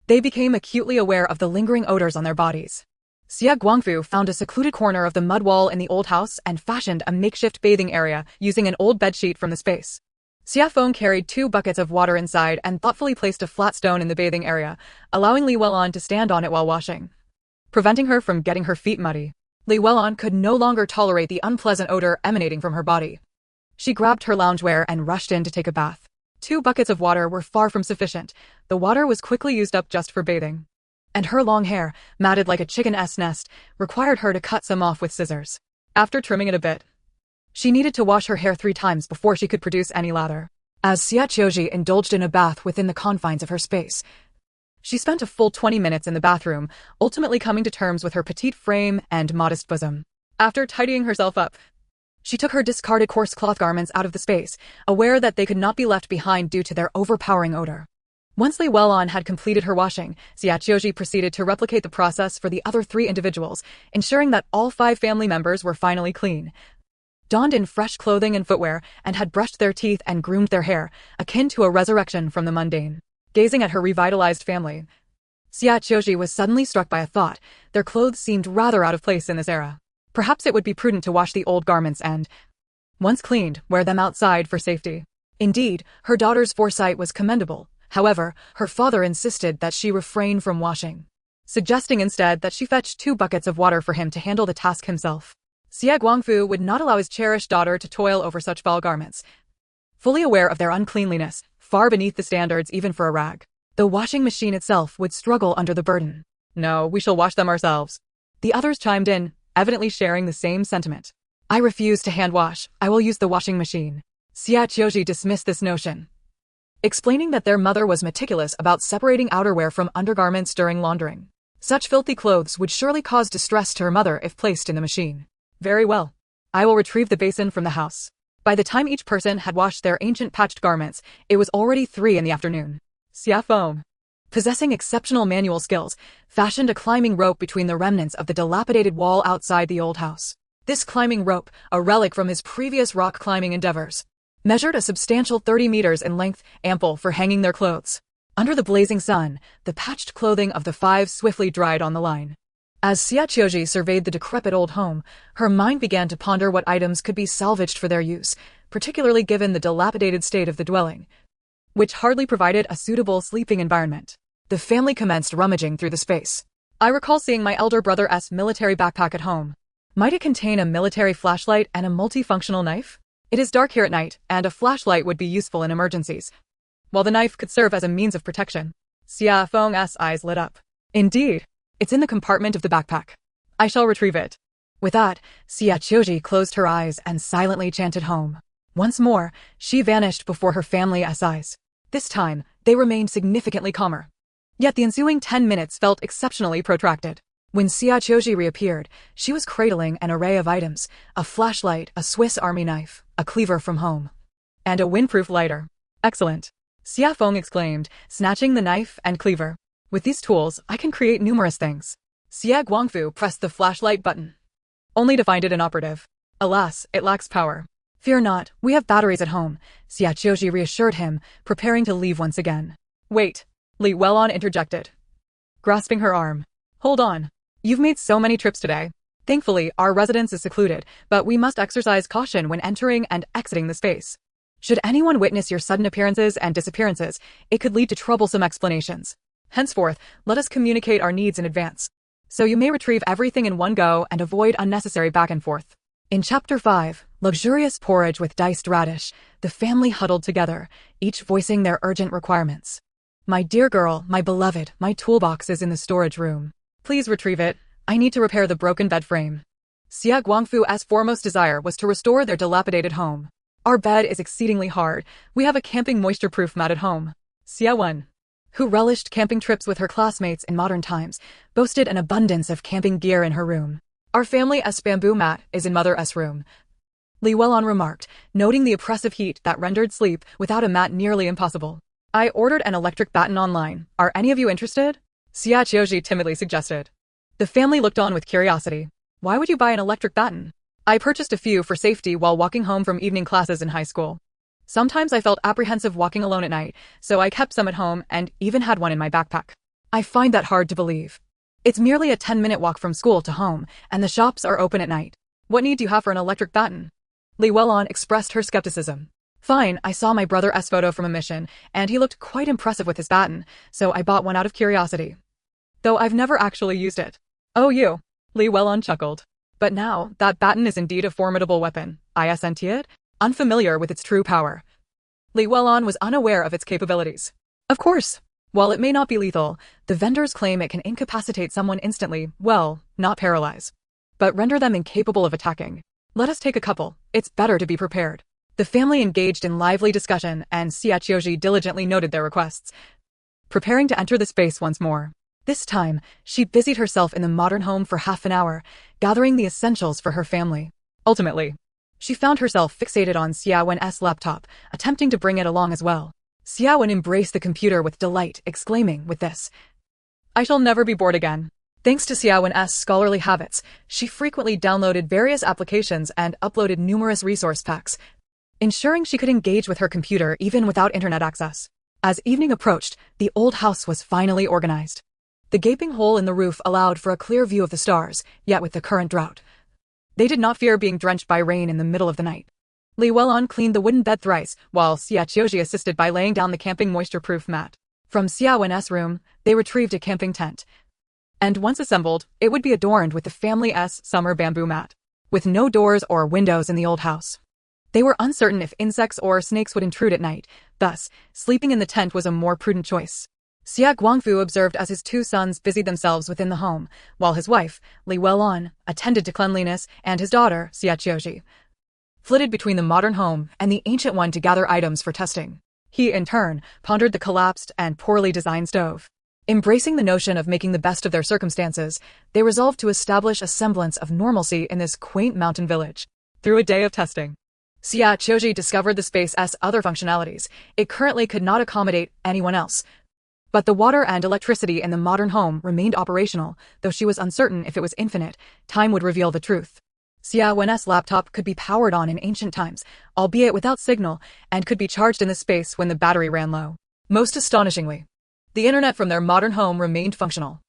they became acutely aware of the lingering odors on their bodies. Xie Guangfu found a secluded corner of the mud wall in the old house and fashioned a makeshift bathing area using an old bedsheet from the space. Xia Feng carried 2 buckets of water inside and thoughtfully placed a flat stone in the bathing area, allowing Li Welan to stand on it while washing, preventing her from getting her feet muddy. Li Welan could no longer tolerate the unpleasant odor emanating from her body. She grabbed her loungewear and rushed in to take a bath. 2 buckets of water were far from sufficient. The water was quickly used up just for bathing, and her long hair, matted like a chicken's nest, required her to cut some off with scissors. After trimming it a bit, she needed to wash her hair 3 times before she could produce any lather. As Xie Qiu Zhi indulged in a bath within the confines of her space, she spent a full 20 minutes in the bathroom, ultimately coming to terms with her petite frame and modest bosom. After tidying herself up, she took her discarded coarse cloth garments out of the space, aware that they could not be left behind due to their overpowering odor. Once Li Welan had completed her washing, Xie Qiu Zhi proceeded to replicate the process for the other 3 individuals, ensuring that all 5 family members were finally clean, donned in fresh clothing and footwear, and had brushed their teeth and groomed their hair, akin to a resurrection from the mundane. Gazing at her revitalized family, Xie Qiu Zhi was suddenly struck by a thought. Their clothes seemed rather out of place in this era. Perhaps it would be prudent to wash the old garments and, once cleaned, wear them outside for safety. Indeed, her daughter's foresight was commendable. However, her father insisted that she refrain from washing, suggesting instead that she fetch 2 buckets of water for him to handle the task himself. Xie Guangfu would not allow his cherished daughter to toil over such foul garments, fully aware of their uncleanliness, far beneath the standards even for a rag. The washing machine itself would struggle under the burden. No, we shall wash them ourselves. The others chimed in, evidently sharing the same sentiment. I refuse to hand wash. I will use the washing machine. Xie Qiu Zhi dismissed this notion, explaining that their mother was meticulous about separating outerwear from undergarments during laundering. Such filthy clothes would surely cause distress to her mother if placed in the machine. Very well. I will retrieve the basin from the house. By the time each person had washed their ancient patched garments, it was already 3 in the afternoon. Xia Feng, possessing exceptional manual skills, fashioned a climbing rope between the remnants of the dilapidated wall outside the old house. This climbing rope, a relic from his previous rock climbing endeavors, measured a substantial 30 meters in length, ample for hanging their clothes. Under the blazing sun, the patched clothing of the 5 swiftly dried on the line. As Xie Qiu Zhi surveyed the decrepit old home, her mind began to ponder what items could be salvaged for their use, particularly given the dilapidated state of the dwelling, which hardly provided a suitable sleeping environment. The family commenced rummaging through the space. I recall seeing my elder brother's military backpack at home. Might it contain a military flashlight and a multifunctional knife? It is dark here at night, and a flashlight would be useful in emergencies, while the knife could serve as a means of protection. Xia Feng's eyes lit up. Indeed, it's in the compartment of the backpack. I shall retrieve it. With that, Xie Qiu Zhi closed her eyes and silently chanted home. Once more, she vanished before her family's eyes. This time, they remained significantly calmer. Yet the ensuing 10 minutes felt exceptionally protracted. When Xie Qiu Zhi reappeared, she was cradling an array of items: a flashlight, a Swiss Army knife, a cleaver from home, and a windproof lighter. Excellent, Xia Feng exclaimed, snatching the knife and cleaver. With these tools, I can create numerous things. Xie Guangfu pressed the flashlight button, only to find it inoperative. Alas, it lacks power. Fear not, we have batteries at home, Xie Qiu Zhi reassured him, preparing to leave once again. Wait, Li Weilon interjected, grasping her arm. Hold on. You've made so many trips today. Thankfully, our residence is secluded, but we must exercise caution when entering and exiting the space. Should anyone witness your sudden appearances and disappearances, it could lead to troublesome explanations. Henceforth, let us communicate our needs in advance, so you may retrieve everything in one go and avoid unnecessary back and forth. In Chapter 5, Luxurious Porridge with Diced Radish, the family huddled together, each voicing their urgent requirements. My dear girl, my beloved, my toolbox is in the storage room. Please retrieve it. I need to repair the broken bed frame. Xie Guangfu's foremost desire was to restore their dilapidated home. Our bed is exceedingly hard. We have a camping moisture-proof mat at home. Xie Wen, who relished camping trips with her classmates in modern times, boasted an abundance of camping gear in her room. Our family's bamboo mat is in Mother's room, Li Weilon remarked, noting the oppressive heat that rendered sleep without a mat nearly impossible. I ordered an electric batten online. Are any of you interested? Xie Qiu Zhi timidly suggested. The family looked on with curiosity. Why would you buy an electric batten? I purchased a few for safety while walking home from evening classes in high school. Sometimes I felt apprehensive walking alone at night, so I kept some at home and even had one in my backpack. I find that hard to believe. It's merely a 10-minute walk from school to home, and the shops are open at night. What need do you have for an electric batten? Li Weilon expressed her skepticism. Fine, I saw my brother's photo from a mission, and he looked quite impressive with his batten, so I bought one out of curiosity. Though I've never actually used it. Oh, you. Li Weilon chuckled. But now, that batten is indeed a formidable weapon, isn't it? Unfamiliar with its true power. Li Weilon was unaware of its capabilities. Of course. While it may not be lethal, the vendors claim it can incapacitate someone instantly, well, not paralyze, but render them incapable of attacking. Let us take a couple. It's better to be prepared. The family engaged in lively discussion, and Xie Qiu Zhi diligently noted their requests, preparing to enter the space once more. This time, she busied herself in the modern home for half an hour, gathering the essentials for her family. Ultimately, she found herself fixated on Xie Wen's laptop, attempting to bring it along as well. Xie Wen embraced the computer with delight, exclaiming, with this, I shall never be bored again. Thanks to Xie Wen's scholarly habits, she frequently downloaded various applications and uploaded numerous resource packs, ensuring she could engage with her computer even without internet access. As evening approached, the old house was finally organized. The gaping hole in the roof allowed for a clear view of the stars, yet with the current drought, they did not fear being drenched by rain in the middle of the night. Li Weilon cleaned the wooden bed thrice, while Xie Qiu Zhi assisted by laying down the camping moisture-proof mat. From Xie Wen's room, they retrieved a camping tent, and once assembled, it would be adorned with the family's summer bamboo mat. With no doors or windows in the old house, they were uncertain if insects or snakes would intrude at night, thus, sleeping in the tent was a more prudent choice. Xie Guangfu observed as his two sons busied themselves within the home, while his wife, Li Weilon, attended to cleanliness, and his daughter, Xie Qiu Zhi, flitted between the modern home and the ancient one to gather items for testing. He, in turn, pondered the collapsed and poorly designed stove. Embracing the notion of making the best of their circumstances, they resolved to establish a semblance of normalcy in this quaint mountain village. Through a day of testing, Xie Qiu Zhi discovered the space's other functionalities. It currently could not accommodate anyone else, but the water and electricity in the modern home remained operational, though she was uncertain if it was infinite. Time would reveal the truth. Xie Wen's laptop could be powered on in ancient times, albeit without signal, and could be charged in the space when the battery ran low. Most astonishingly, the internet from their modern home remained functional.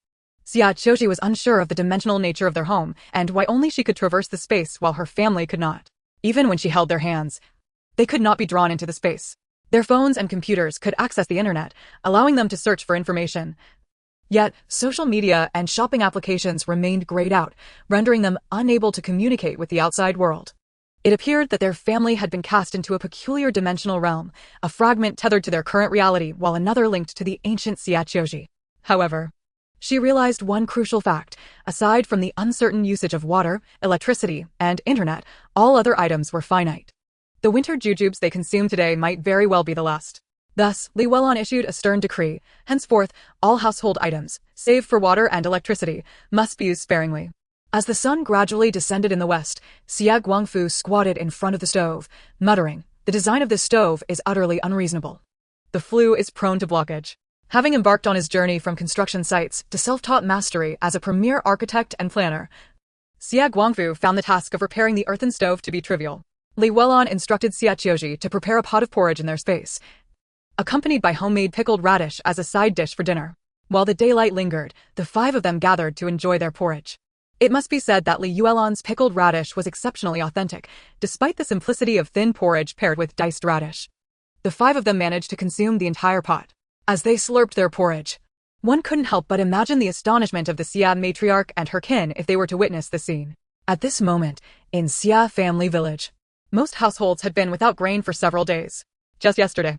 Xie Qiu Zhi was unsure of the dimensional nature of their home and why only she could traverse the space while her family could not. Even when she held their hands, they could not be drawn into the space. Their phones and computers could access the internet, allowing them to search for information. Yet, social media and shopping applications remained grayed out, rendering them unable to communicate with the outside world. It appeared that their family had been cast into a peculiar dimensional realm, a fragment tethered to their current reality while another linked to the ancient Xie Qiu Zhi. However, she realized one crucial fact: aside from the uncertain usage of water, electricity, and internet, all other items were finite. The winter jujubes they consumed today might very well be the last. Thus, Li Welon issued a stern decree. Henceforth, all household items, save for water and electricity, must be used sparingly. As the sun gradually descended in the west, Xie Guangfu squatted in front of the stove, muttering, "The design of this stove is utterly unreasonable. The flue is prone to blockage." Having embarked on his journey from construction sites to self-taught mastery as a premier architect and planner, Xie Guangfu found the task of repairing the earthen stove to be trivial. Li Welon instructed Xie Qiu Zhi to prepare a pot of porridge in their space, accompanied by homemade pickled radish as a side dish for dinner. While the daylight lingered, the five of them gathered to enjoy their porridge. It must be said that Li Welon's pickled radish was exceptionally authentic, despite the simplicity of thin porridge paired with diced radish. The five of them managed to consume the entire pot. As they slurped their porridge, one couldn't help but imagine the astonishment of the Xie matriarch and her kin if they were to witness the scene. At this moment, in Xie family village, most households had been without grain for several days. Just yesterday,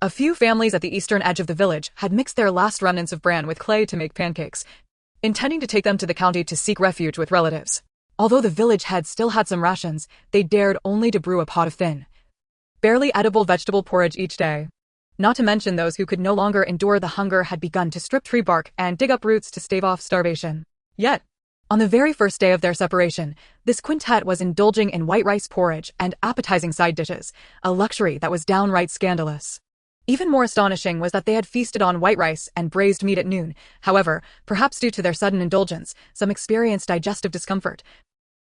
a few families at the eastern edge of the village had mixed their last remnants of bran with clay to make pancakes, intending to take them to the county to seek refuge with relatives. Although the village head still had some rations, they dared only to brew a pot of thin, barely edible vegetable porridge each day. Not to mention those who could no longer endure the hunger had begun to strip tree bark and dig up roots to stave off starvation. Yet, on the very first day of their separation, this quintet was indulging in white rice porridge and appetizing side dishes, a luxury that was downright scandalous. Even more astonishing was that they had feasted on white rice and braised meat at noon. However, perhaps due to their sudden indulgence, some experienced digestive discomfort,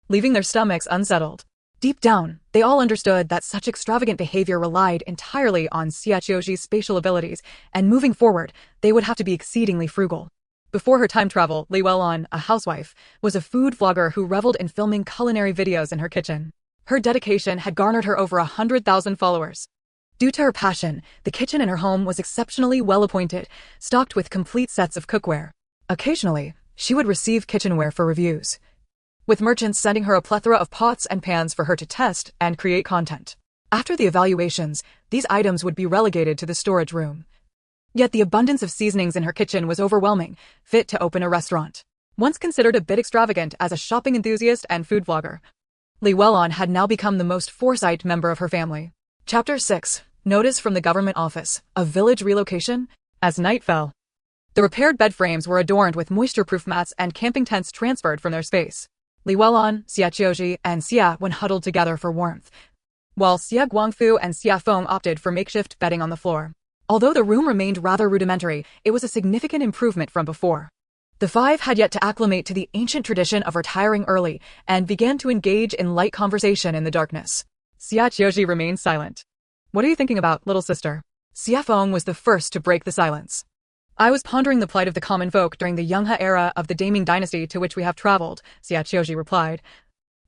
leaving their stomachs unsettled. Deep down, they all understood that such extravagant behavior relied entirely on Xie Qiu Zhi's spatial abilities, and moving forward, they would have to be exceedingly frugal. Before her time travel, Li Welon, a housewife, was a food vlogger who reveled in filming culinary videos in her kitchen. Her dedication had garnered her over 100,000 followers. Due to her passion, the kitchen in her home was exceptionally well-appointed, stocked with complete sets of cookware. Occasionally, she would receive kitchenware for reviews, with merchants sending her a plethora of pots and pans for her to test and create content. After the evaluations, these items would be relegated to the storage room. Yet the abundance of seasonings in her kitchen was overwhelming, fit to open a restaurant. Once considered a bit extravagant as a shopping enthusiast and food vlogger, Li Welon had now become the most foresight member of her family. Chapter 6. Notice from the government office, a village relocation. As night fell, the repaired bed frames were adorned with moisture-proof mats and camping tents transferred from their space. Li Welon, Xie Qiu Zhi, and Xie Wen huddled together for warmth, while Xie Guangfu and Xie Feng opted for makeshift bedding on the floor. Although the room remained rather rudimentary, it was a significant improvement from before. The five had yet to acclimate to the ancient tradition of retiring early and began to engage in light conversation in the darkness. Xie Qiu Zhi remained silent. "What are you thinking about, little sister?" Xie Feng was the first to break the silence. "I was pondering the plight of the common folk during the Donghua era of the Daning Dynasty to which we have traveled," Xie Qiu Zhi replied,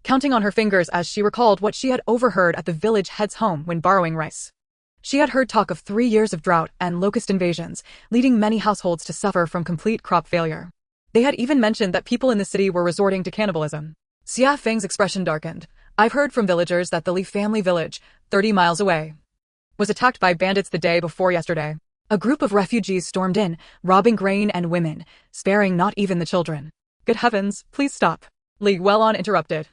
counting on her fingers as she recalled what she had overheard at the village head's home when borrowing rice. She had heard talk of 3 years of drought and locust invasions, leading many households to suffer from complete crop failure. They had even mentioned that people in the city were resorting to cannibalism. Xie Feng's expression darkened. "I've heard from villagers that the Li family village, 30 miles away, was attacked by bandits the day before yesterday. A group of refugees stormed in, robbing grain and women, sparing not even the children." "Good heavens, please stop," Li Welon interrupted,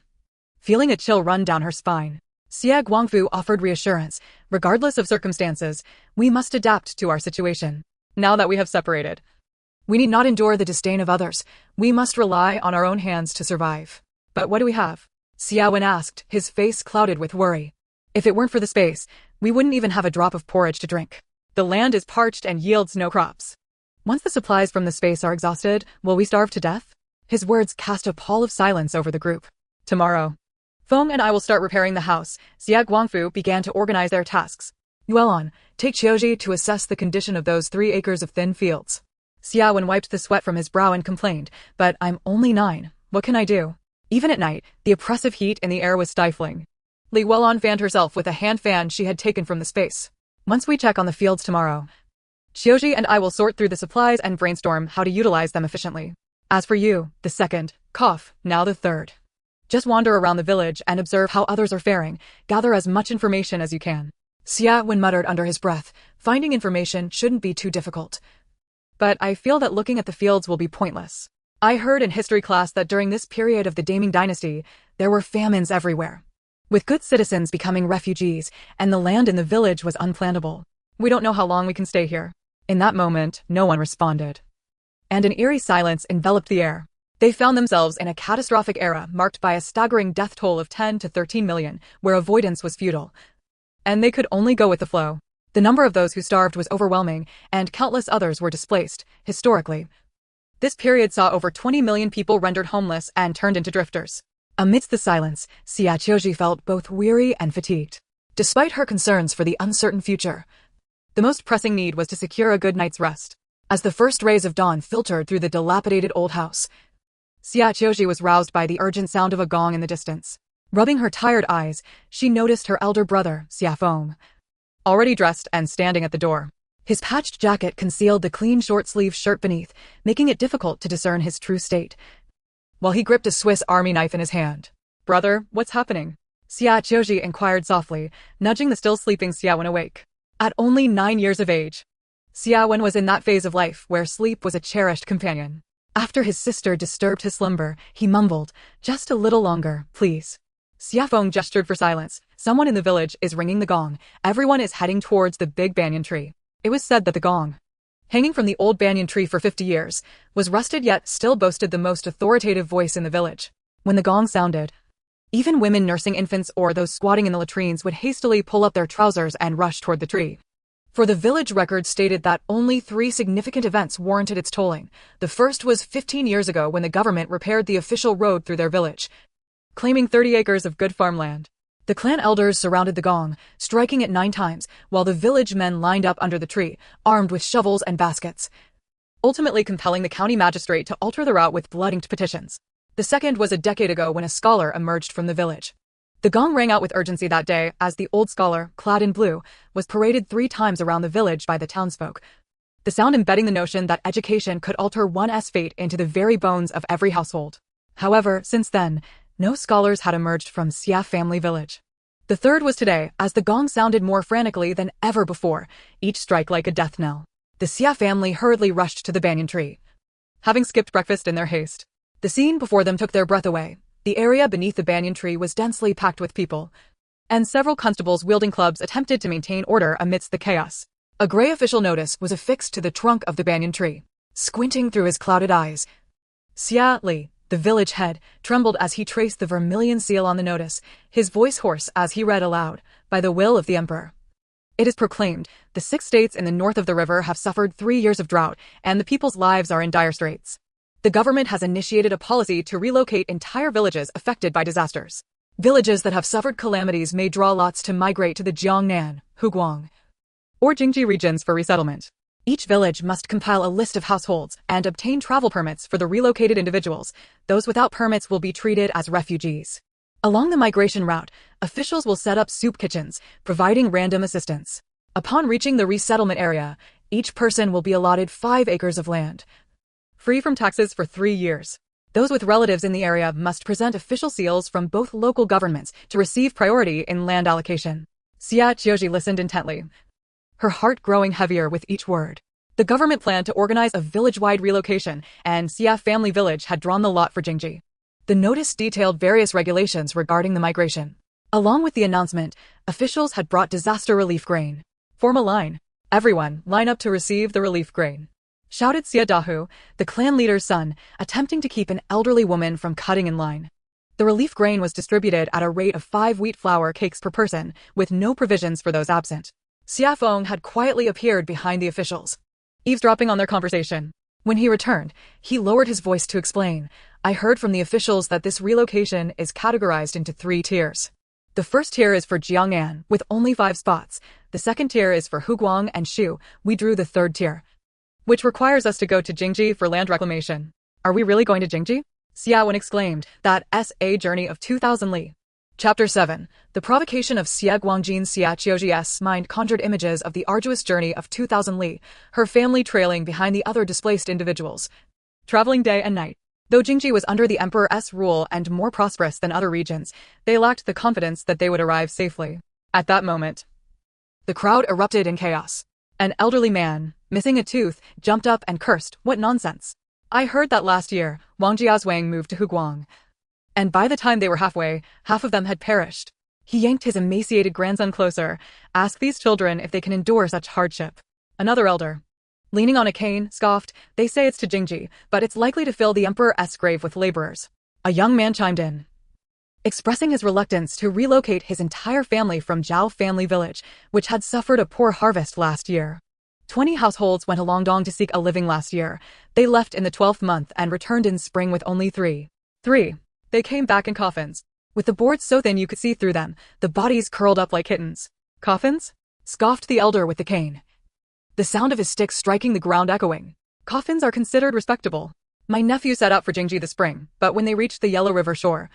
feeling a chill run down her spine. Xie Guangfu offered reassurance. "Regardless of circumstances, we must adapt to our situation. Now that we have separated, we need not endure the disdain of others. We must rely on our own hands to survive." "But what do we have?" Xie Wen asked, his face clouded with worry. "If it weren't for the space, we wouldn't even have a drop of porridge to drink. The land is parched and yields no crops. Once the supplies from the space are exhausted, will we starve to death?" His words cast a pall of silence over the group. "Tomorrow, Feng and I will start repairing the house." Xie Guangfu began to organize their tasks. "Yuelon, take Qiu Zhi to assess the condition of those 3 acres of thin fields." Xie Wen wiped the sweat from his brow and complained, "But I'm only 9. What can I do?" Even at night, the oppressive heat in the air was stifling. Li Welon fanned herself with a hand fan she had taken from the space. "Once we check on the fields tomorrow, Qiu Zhi and I will sort through the supplies and brainstorm how to utilize them efficiently. As for you, the second, cough, now the third. Just wander around the village and observe how others are faring, gather as much information as you can." Xie Wen muttered under his breath, "Finding information shouldn't be too difficult. But I feel that looking at the fields will be pointless. I heard in history class that during this period of the Daning Dynasty, there were famines everywhere, with good citizens becoming refugees, and the land in the village was unplantable. We don't know how long we can stay here. In that moment, no one responded. And an eerie silence enveloped the air. They found themselves in a catastrophic era marked by a staggering death toll of 10 to 13 million, where avoidance was futile. And they could only go with the flow. The number of those who starved was overwhelming, and countless others were displaced, historically. This period saw over 20 million people rendered homeless and turned into drifters. Amidst the silence, Xie Qiu Zhi felt both weary and fatigued. Despite her concerns for the uncertain future, the most pressing need was to secure a good night's rest. As the first rays of dawn filtered through the dilapidated old house, Xie Qiu Zhi was roused by the urgent sound of a gong in the distance. Rubbing her tired eyes, she noticed her elder brother, Xie Feng, already dressed and standing at the door. His patched jacket concealed the clean short-sleeved shirt beneath, making it difficult to discern his true state, while he gripped a Swiss Army knife in his hand. "Brother, what's happening?" Xie Qiu Zhi inquired softly, nudging the still-sleeping Xie Wen awake. At only 9 years of age, Xie Wen was in that phase of life where sleep was a cherished companion. After his sister disturbed his slumber, he mumbled, "Just a little longer, please." Xie Feng gestured for silence. "Someone in the village is ringing the gong. Everyone is heading towards the big banyan tree." It was said that the gong, hanging from the old banyan tree for 50 years, was rusted yet still boasted the most authoritative voice in the village. When the gong sounded, even women nursing infants or those squatting in the latrines would hastily pull up their trousers and rush toward the tree. For the village record stated that only 3 significant events warranted its tolling. The first was 15 years ago when the government repaired the official road through their village, claiming 30 acres of good farmland. The clan elders surrounded the gong, striking it 9 times, while the village men lined up under the tree, armed with shovels and baskets, ultimately compelling the county magistrate to alter the route with blood-inked petitions. The second was a decade ago when a scholar emerged from the village. The gong rang out with urgency that day as the old scholar, clad in blue, was paraded 3 times around the village by the townsfolk, the sound embedding the notion that education could alter one's fate into the very bones of every household. However, since then, no scholars had emerged from Xie family village. The third was today, as the gong sounded more frantically than ever before, each strike like a death knell. The Xie family hurriedly rushed to the banyan tree, having skipped breakfast in their haste. The scene before them took their breath away. The area beneath the banyan tree was densely packed with people, and several constables wielding clubs attempted to maintain order amidst the chaos. A gray official notice was affixed to the trunk of the banyan tree. Squinting through his clouded eyes, Xie Li, the village head, trembled as he traced the vermilion seal on the notice, his voice hoarse as he read aloud, "By the will of the emperor. It is proclaimed, the 6 states in the north of the river have suffered 3 years of drought, and the people's lives are in dire straits. The government has initiated a policy to relocate entire villages affected by disasters. Villages that have suffered calamities may draw lots to migrate to the Jiangnan, Huguang, or Jingji regions for resettlement. Each village must compile a list of households and obtain travel permits for the relocated individuals. Those without permits will be treated as refugees. Along the migration route, officials will set up soup kitchens, providing random assistance. Upon reaching the resettlement area, each person will be allotted 5 acres of land, free from taxes for 3 years. Those with relatives in the area must present official seals from both local governments to receive priority in land allocation." Xie Qiu Zhi listened intently, her heart growing heavier with each word. The government planned to organize a village-wide relocation, and Xie family village had drawn the lot for Jingji. The notice detailed various regulations regarding the migration. Along with the announcement, officials had brought disaster relief grain. "Form a line. Everyone, line up to receive the relief grain," shouted Xie Dahu, the clan leader's son, attempting to keep an elderly woman from cutting in line. The relief grain was distributed at a rate of 5 wheat flour cakes per person, with no provisions for those absent. Xie Feng had quietly appeared behind the officials, eavesdropping on their conversation. When he returned, he lowered his voice to explain, "I heard from the officials that this relocation is categorized into 3 tiers. The first tier is for Jiangnan, with only 5 spots. The second tier is for Huguang and Shu. We drew the third tier, which requires us to go to Jingji for land reclamation." "Are we really going to Jingji?" Xie Wen exclaimed. "That's a journey of 2,000 li. Chapter 7. The provocation of Xie Guangjin's Xie Qiu Zhi's mind conjured images of the arduous journey of 2,000 li, her family trailing behind the other displaced individuals, traveling day and night. Though Jingji was under the emperor's rule and more prosperous than other regions, they lacked the confidence that they would arrive safely. At that moment, the crowd erupted in chaos. An elderly man, missing a tooth, jumped up and cursed, "What nonsense! I heard that last year, Wang Jiazwang moved to Huguang, and by the time they were halfway, half of them had perished." He yanked his emaciated grandson closer. Ask these children if they can endure such hardship. Another elder, leaning on a cane, scoffed. They say it's to Jingji, but it's likely to fill the emperor's grave with laborers. A young man chimed in, expressing his reluctance to relocate his entire family from Zhao family village, which had suffered a poor harvest last year. 20 households went along Dong to seek a living last year. They left in the 12th month and returned in spring with only three. They came back in coffins. With the boards so thin you could see through them, the bodies curled up like kittens. Coffins? Scoffed the elder with the cane, the sound of his stick striking the ground echoing. Coffins are considered respectable. My nephew set out for Jingji this spring, but when they reached the Yellow River shore,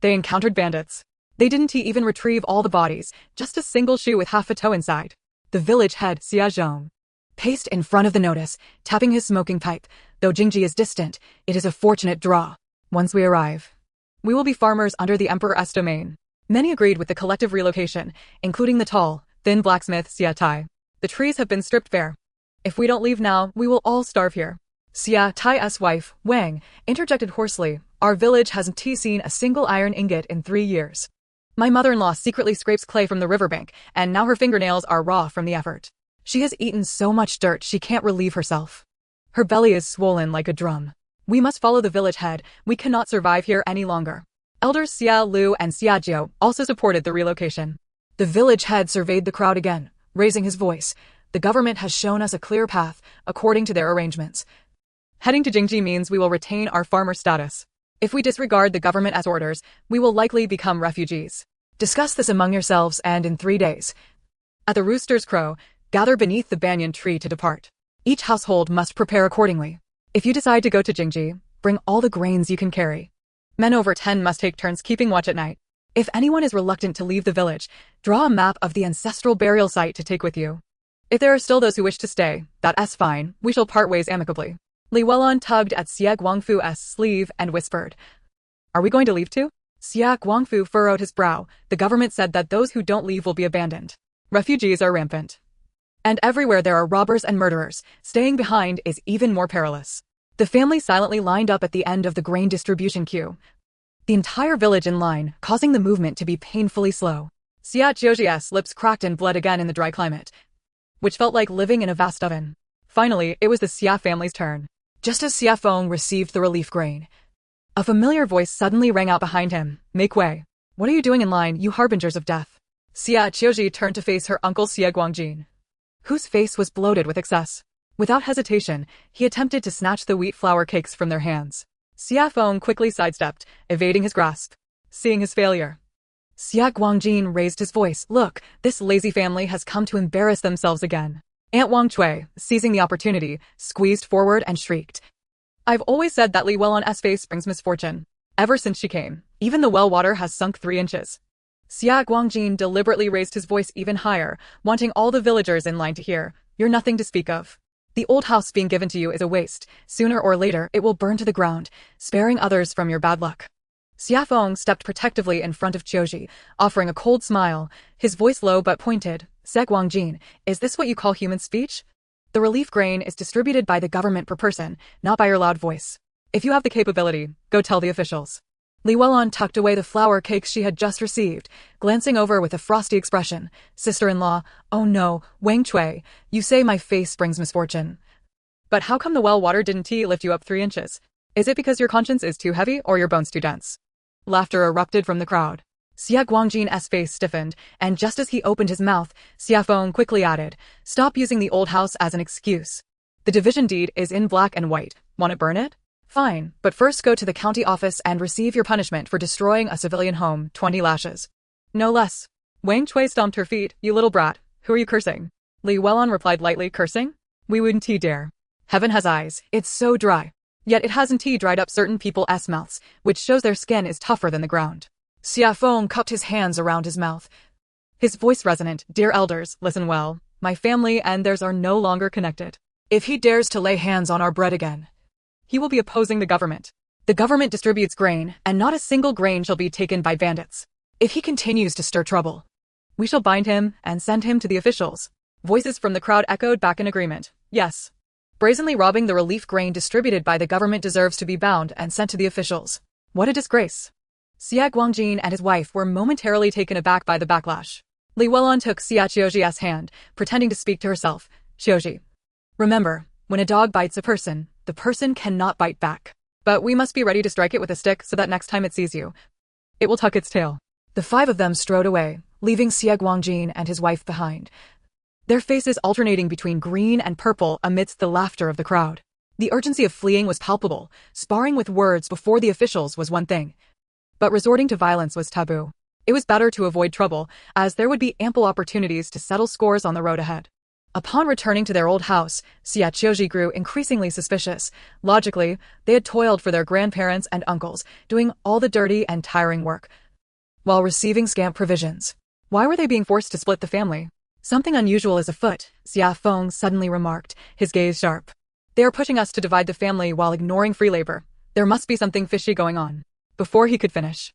they encountered bandits. They didn't even retrieve all the bodies, just a single shoe with half a toe inside. The village head, Xie Zhong, paced in front of the notice, tapping his smoking pipe. Though Jingji is distant, it is a fortunate draw. Once we arrive, we will be farmers under the emperor's domain. Many agreed with the collective relocation, including the tall, thin blacksmith Xie Tai. The trees have been stripped bare. If we don't leave now, we will all starve here. Xie Tai's wife, Wang, interjected hoarsely. Our village hasn't seen a single iron ingot in 3 years. My mother-in-law secretly scrapes clay from the riverbank, and now her fingernails are raw from the effort. She has eaten so much dirt she can't relieve herself. Her belly is swollen like a drum. We must follow the village head. We cannot survive here any longer. Elders Xie Lu and Xie Qiu also supported the relocation. The village head surveyed the crowd again, raising his voice. The government has shown us a clear path, according to their arrangements. Heading to Jingji means we will retain our farmer status. If we disregard the government's orders, we will likely become refugees. Discuss this among yourselves and in 3 days, at the rooster's crow, gather beneath the banyan tree to depart. Each household must prepare accordingly. If you decide to go to Jingji, bring all the grains you can carry. Men over 10 must take turns keeping watch at night. If anyone is reluctant to leave the village, draw a map of the ancestral burial site to take with you. If there are still those who wish to stay, that's fine, we shall part ways amicably. Li Welon tugged at Xie Guangfu's sleeve and whispered, Are we going to leave too? Xie Guangfu furrowed his brow. The government said that those who don't leave will be abandoned. Refugees are rampant. And everywhere there are robbers and murderers. Staying behind is even more perilous. The family silently lined up at the end of the grain distribution queue, the entire village in line, causing the movement to be painfully slow. Xie Qiu Zhi's lips cracked and bled again in the dry climate, which felt like living in a vast oven. Finally, it was the Xie family's turn. Just as Xie Feng received the relief grain, a familiar voice suddenly rang out behind him. Make way. What are you doing in line, you harbingers of death? Xie Qiu Zhi turned to face her uncle Xie Guangjin, whose face was bloated with excess. Without hesitation, he attempted to snatch the wheat flour cakes from their hands. Xie Feng quickly sidestepped, evading his grasp. Seeing his failure, Xie Guangjin raised his voice. Look, this lazy family has come to embarrass themselves again. Aunt Wang Cui, seizing the opportunity, squeezed forward and shrieked. I've always said that Li Welon's face brings misfortune. Ever since she came, even the well water has sunk 3 inches. Xie Guangjin deliberately raised his voice even higher, wanting all the villagers in line to hear. You're nothing to speak of. The old house being given to you is a waste. Sooner or later, it will burn to the ground, sparing others from your bad luck. Xie Feng stepped protectively in front of Qiu, offering a cold smile, his voice low but pointed. Xie Guangjin, is this what you call human speech? The relief grain is distributed by the government per person, not by your loud voice. If you have the capability, go tell the officials. Li Welon tucked away the flour cakes she had just received, glancing over with a frosty expression. Sister-in-law, oh no, Wang Cui, you say my face brings misfortune. But how come the well water didn't lift you up 3 inches? Is it because your conscience is too heavy or your bones too dense? Laughter erupted from the crowd. Xie Guangjin's face stiffened, and just as he opened his mouth, Xie Feng quickly added, Stop using the old house as an excuse. The division deed is in black and white. Want to burn it? Fine, but first go to the county office and receive your punishment for destroying a civilian home, 20 lashes. No less. Wang Cui stomped her feet. You little brat, who are you cursing? Li Welon replied lightly, cursing? We wouldn't dare. Heaven has eyes, it's so dry. Yet it hasn't dried up certain people's mouths, which shows their skin is tougher than the ground. Xie Feng cupped his hands around his mouth, his voice resonant. Dear elders, listen well. My family and theirs are no longer connected. If he dares to lay hands on our bread again, he will be opposing the government. The government distributes grain, and not a single grain shall be taken by bandits. If he continues to stir trouble, we shall bind him and send him to the officials. Voices from the crowd echoed back in agreement. Yes. Brazenly robbing the relief grain distributed by the government deserves to be bound and sent to the officials. What a disgrace. Xie Guangjin and his wife were momentarily taken aback by the backlash. Li Welon took Xie Qiu Zhi's hand, pretending to speak to herself. Qiu Zhi, remember, when a dog bites a person, the person cannot bite back. But we must be ready to strike it with a stick so that next time it sees you, it will tuck its tail. The five of them strode away, leaving Xie Guangjin and his wife behind, their faces alternating between green and purple amidst the laughter of the crowd. The urgency of fleeing was palpable. Sparring with words before the officials was one thing, but resorting to violence was taboo. It was better to avoid trouble, as there would be ample opportunities to settle scores on the road ahead. Upon returning to their old house, Xie Qiu Zhi grew increasingly suspicious. Logically, they had toiled for their grandparents and uncles, doing all the dirty and tiring work, while receiving scant provisions. Why were they being forced to split the family? Something unusual is afoot, Xia Feng suddenly remarked, his gaze sharp. They are pushing us to divide the family while ignoring free labor. There must be something fishy going on. Before he could finish,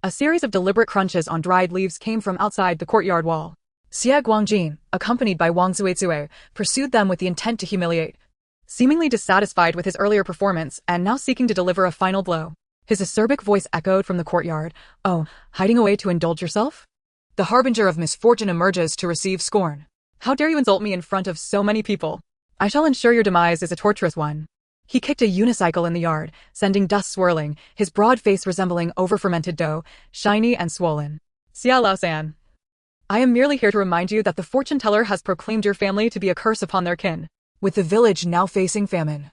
a series of deliberate crunches on dried leaves came from outside the courtyard wall. Xie Guangjin, accompanied by Wang Zuizue, pursued them with the intent to humiliate. Seemingly dissatisfied with his earlier performance and now seeking to deliver a final blow, his acerbic voice echoed from the courtyard. Oh, hiding away to indulge yourself? The harbinger of misfortune emerges to receive scorn. How dare you insult me in front of so many people? I shall ensure your demise is a torturous one. He kicked a unicycle in the yard, sending dust swirling, his broad face resembling over-fermented dough, shiny and swollen. Xia Laosan, I am merely here to remind you that the fortune teller has proclaimed your family to be a curse upon their kin, with the village now facing famine.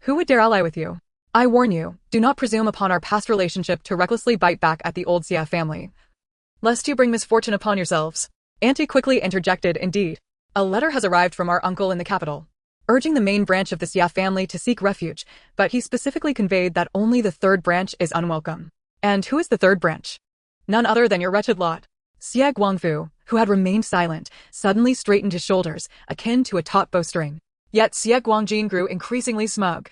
Who would dare ally with you? I warn you, do not presume upon our past relationship to recklessly bite back at the old Xia family, lest you bring misfortune upon yourselves. Auntie quickly interjected. Indeed, a letter has arrived from our uncle in the capital, urging the main branch of the Xia family to seek refuge, but he specifically conveyed that only the third branch is unwelcome. And who is the third branch? None other than your wretched lot. Xie Guangfu, who had remained silent, suddenly straightened his shoulders, akin to a taut bowstring. Yet Xie Guangjin grew increasingly smug.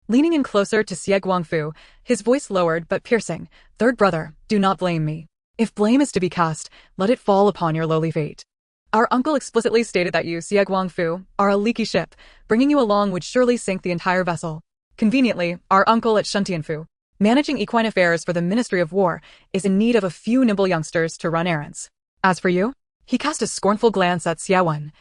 Leaning in closer to Xie Guangfu, his voice lowered but piercing. Third brother, do not blame me. If blame is to be cast, let it fall upon your lowly fate. Our uncle explicitly stated that you, Xie Guangfu, are a leaky ship. Bringing you along would surely sink the entire vessel. Conveniently, our uncle at Shuntianfu, managing equine affairs for the Ministry of War, is in need of a few nimble youngsters to run errands. As for you, he cast a scornful glance at Xie Wen,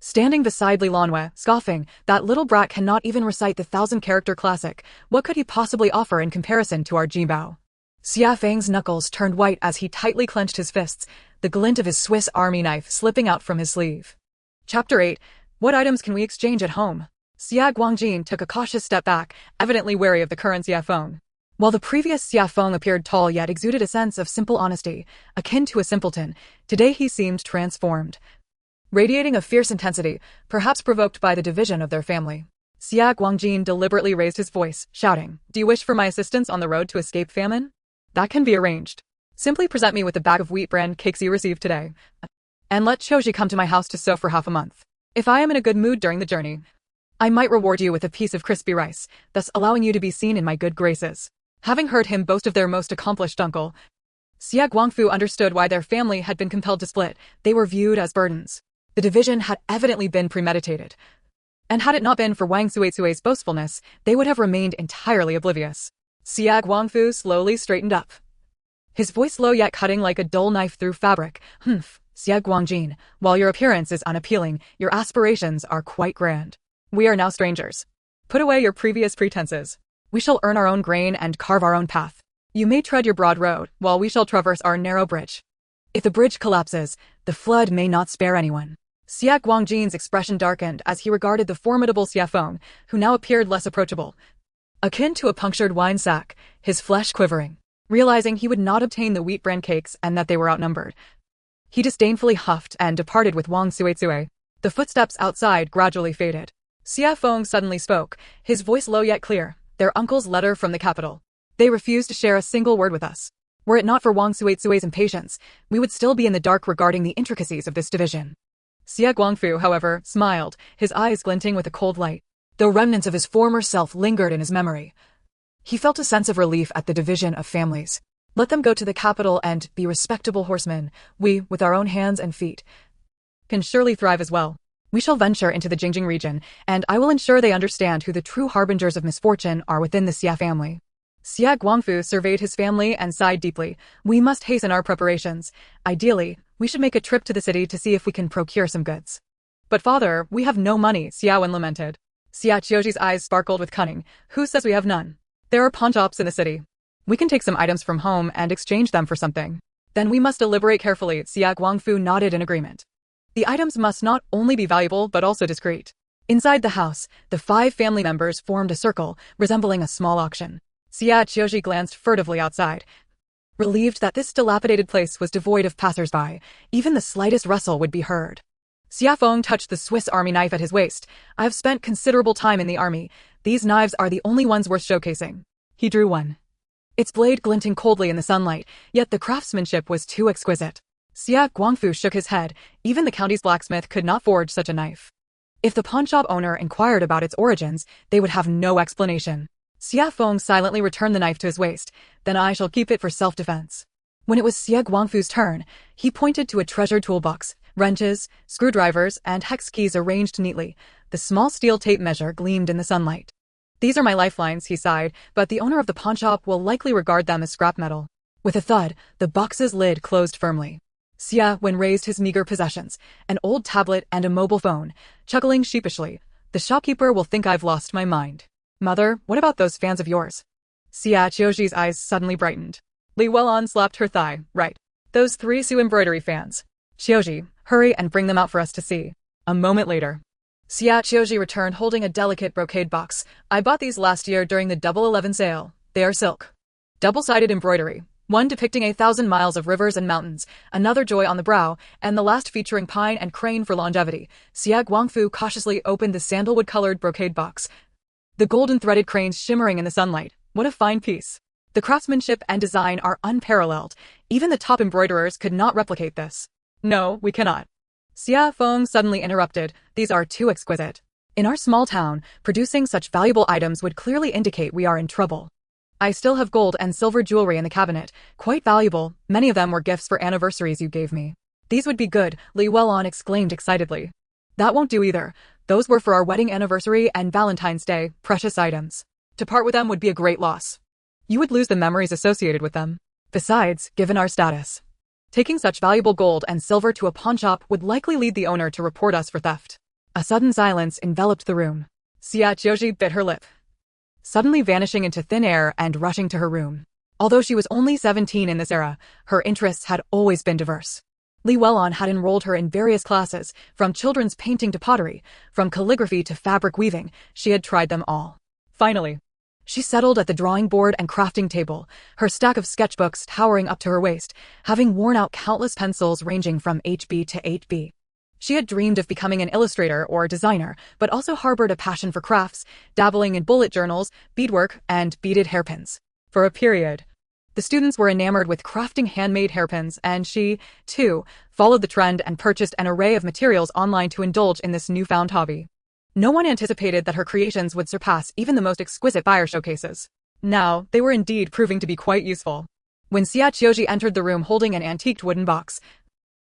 standing beside Li Lanwei, scoffing. That little brat cannot even recite the 1,000-character classic. What could he possibly offer in comparison to our Jibao? Xia Feng's knuckles turned white as he tightly clenched his fists, the glint of his Swiss Army knife slipping out from his sleeve. Chapter 8. What items can we exchange at home? Xia Guangjin took a cautious step back, evidently wary of the current Xia Feng. While the previous Xia Feng appeared tall yet exuded a sense of simple honesty, akin to a simpleton, today he seemed transformed, radiating a fierce intensity, perhaps provoked by the division of their family. Xia Guangjin deliberately raised his voice, shouting, Do you wish for my assistance on the road to escape famine? That can be arranged. Simply present me with the bag of wheat bran cakes you received today, and let Qiu Zhi come to my house to sew for half a month. If I am in a good mood during the journey, I might reward you with a piece of crispy rice, thus allowing you to be seen in my good graces. Having heard him boast of their most accomplished uncle, Xie Guangfu understood why their family had been compelled to split. They were viewed as burdens. The division had evidently been premeditated, and had it not been for Wang Zuizue's boastfulness, they would have remained entirely oblivious. Xie Guangfu slowly straightened up, his voice low yet cutting like a dull knife through fabric. Xie Guangjin, while your appearance is unappealing, your aspirations are quite grand. We are now strangers. Put away your previous pretenses. We shall earn our own grain and carve our own path. You may tread your broad road, while we shall traverse our narrow bridge. If the bridge collapses, the flood may not spare anyone. Xie Guangjin's expression darkened as he regarded the formidable Xie Feng, who now appeared less approachable, akin to a punctured wine sack, his flesh quivering. Realizing he would not obtain the wheat bran cakes and that they were outnumbered, he disdainfully huffed and departed with Wang Zuizue. The footsteps outside gradually faded. Xie Feng suddenly spoke, his voice low yet clear. Their uncle's letter from the capital. They refused to share a single word with us. Were it not for Wang Zuizue's impatience, we would still be in the dark regarding the intricacies of this division. Xie Guangfu, however, smiled, his eyes glinting with a cold light. Though remnants of his former self lingered in his memory, he felt a sense of relief at the division of families. Let them go to the capital and be respectable horsemen. We, with our own hands and feet, can surely thrive as well. We shall venture into the Jingjing region, and I will ensure they understand who the true harbingers of misfortune are within the Xia family. Xie Guangfu surveyed his family and sighed deeply. We must hasten our preparations. Ideally, we should make a trip to the city to see if we can procure some goods. But father, we have no money, Xiaowen lamented. Xie Qiu Zhi's eyes sparkled with cunning. Who says we have none? There are pawn shops in the city. We can take some items from home and exchange them for something. Then we must deliberate carefully. Xie Guangfu nodded in agreement. The items must not only be valuable but also discreet. Inside the house, the 5 family members formed a circle, resembling a small auction. Xie Qiu Zhi glanced furtively outside. Relieved that this dilapidated place was devoid of passers-by, even the slightest rustle would be heard. Xia Feng touched the Swiss army knife at his waist. I have spent considerable time in the army. These knives are the only ones worth showcasing. He drew one. Its blade glinting coldly in the sunlight, yet the craftsmanship was too exquisite. Xie Guangfu shook his head. Even the county's blacksmith could not forge such a knife. If the pawnshop owner inquired about its origins, they would have no explanation. Xia Feng silently returned the knife to his waist. Then I shall keep it for self-defense. When it was Xie Guangfu's turn, he pointed to a treasured toolbox. Wrenches, screwdrivers, and hex keys arranged neatly. The small steel tape measure gleamed in the sunlight. These are my lifelines, he sighed, but the owner of the pawnshop will likely regard them as scrap metal. With a thud, the box's lid closed firmly. Xie Wen raised his meager possessions, an old tablet and a mobile phone, chuckling sheepishly. The shopkeeper will think I've lost my mind. Mother, what about those fans of yours? Xie Qiu Zhi's eyes suddenly brightened. Li Welon slapped her thigh. Right. Those 3 Su embroidery fans. Qiu Zhi, hurry and bring them out for us to see. A moment later. Xie Qiu Zhi returned holding a delicate brocade box. I bought these last year during the Double 11 sale. They are silk. Double-sided embroidery. One depicting 1,000 miles of rivers and mountains, another joy on the brow, and the last featuring pine and crane for longevity. Xie Guangfu cautiously opened the sandalwood-colored brocade box. The golden threaded cranes shimmering in the sunlight. What a fine piece. The craftsmanship and design are unparalleled. Even the top embroiderers could not replicate this. No, we cannot. Xia Feng suddenly interrupted. These are too exquisite. In our small town, producing such valuable items would clearly indicate we are in trouble. I still have gold and silver jewelry in the cabinet, quite valuable. Many of them were gifts for anniversaries you gave me. These would be good, Li Welon exclaimed excitedly. That won't do either. Those were for our wedding anniversary and Valentine's Day, precious items. To part with them would be a great loss. You would lose the memories associated with them. Besides, given our status, taking such valuable gold and silver to a pawnshop would likely lead the owner to report us for theft. A sudden silence enveloped the room. Xie Qiu Zhi bit her lip, suddenly vanishing into thin air and rushing to her room. Although she was only 17 in this era, her interests had always been diverse. Li Welon had enrolled her in various classes, from children's painting to pottery, from calligraphy to fabric weaving. She had tried them all. Finally, she settled at the drawing board and crafting table, her stack of sketchbooks towering up to her waist, having worn out countless pencils ranging from HB to 8B. She had dreamed of becoming an illustrator or designer, but also harbored a passion for crafts, dabbling in bullet journals, beadwork, and beaded hairpins. For a period, the students were enamored with crafting handmade hairpins, and she, too, followed the trend and purchased an array of materials online to indulge in this newfound hobby. No one anticipated that her creations would surpass even the most exquisite fire showcases. Now, they were indeed proving to be quite useful. When Xie Qiu Zhi entered the room holding an antiqued wooden box,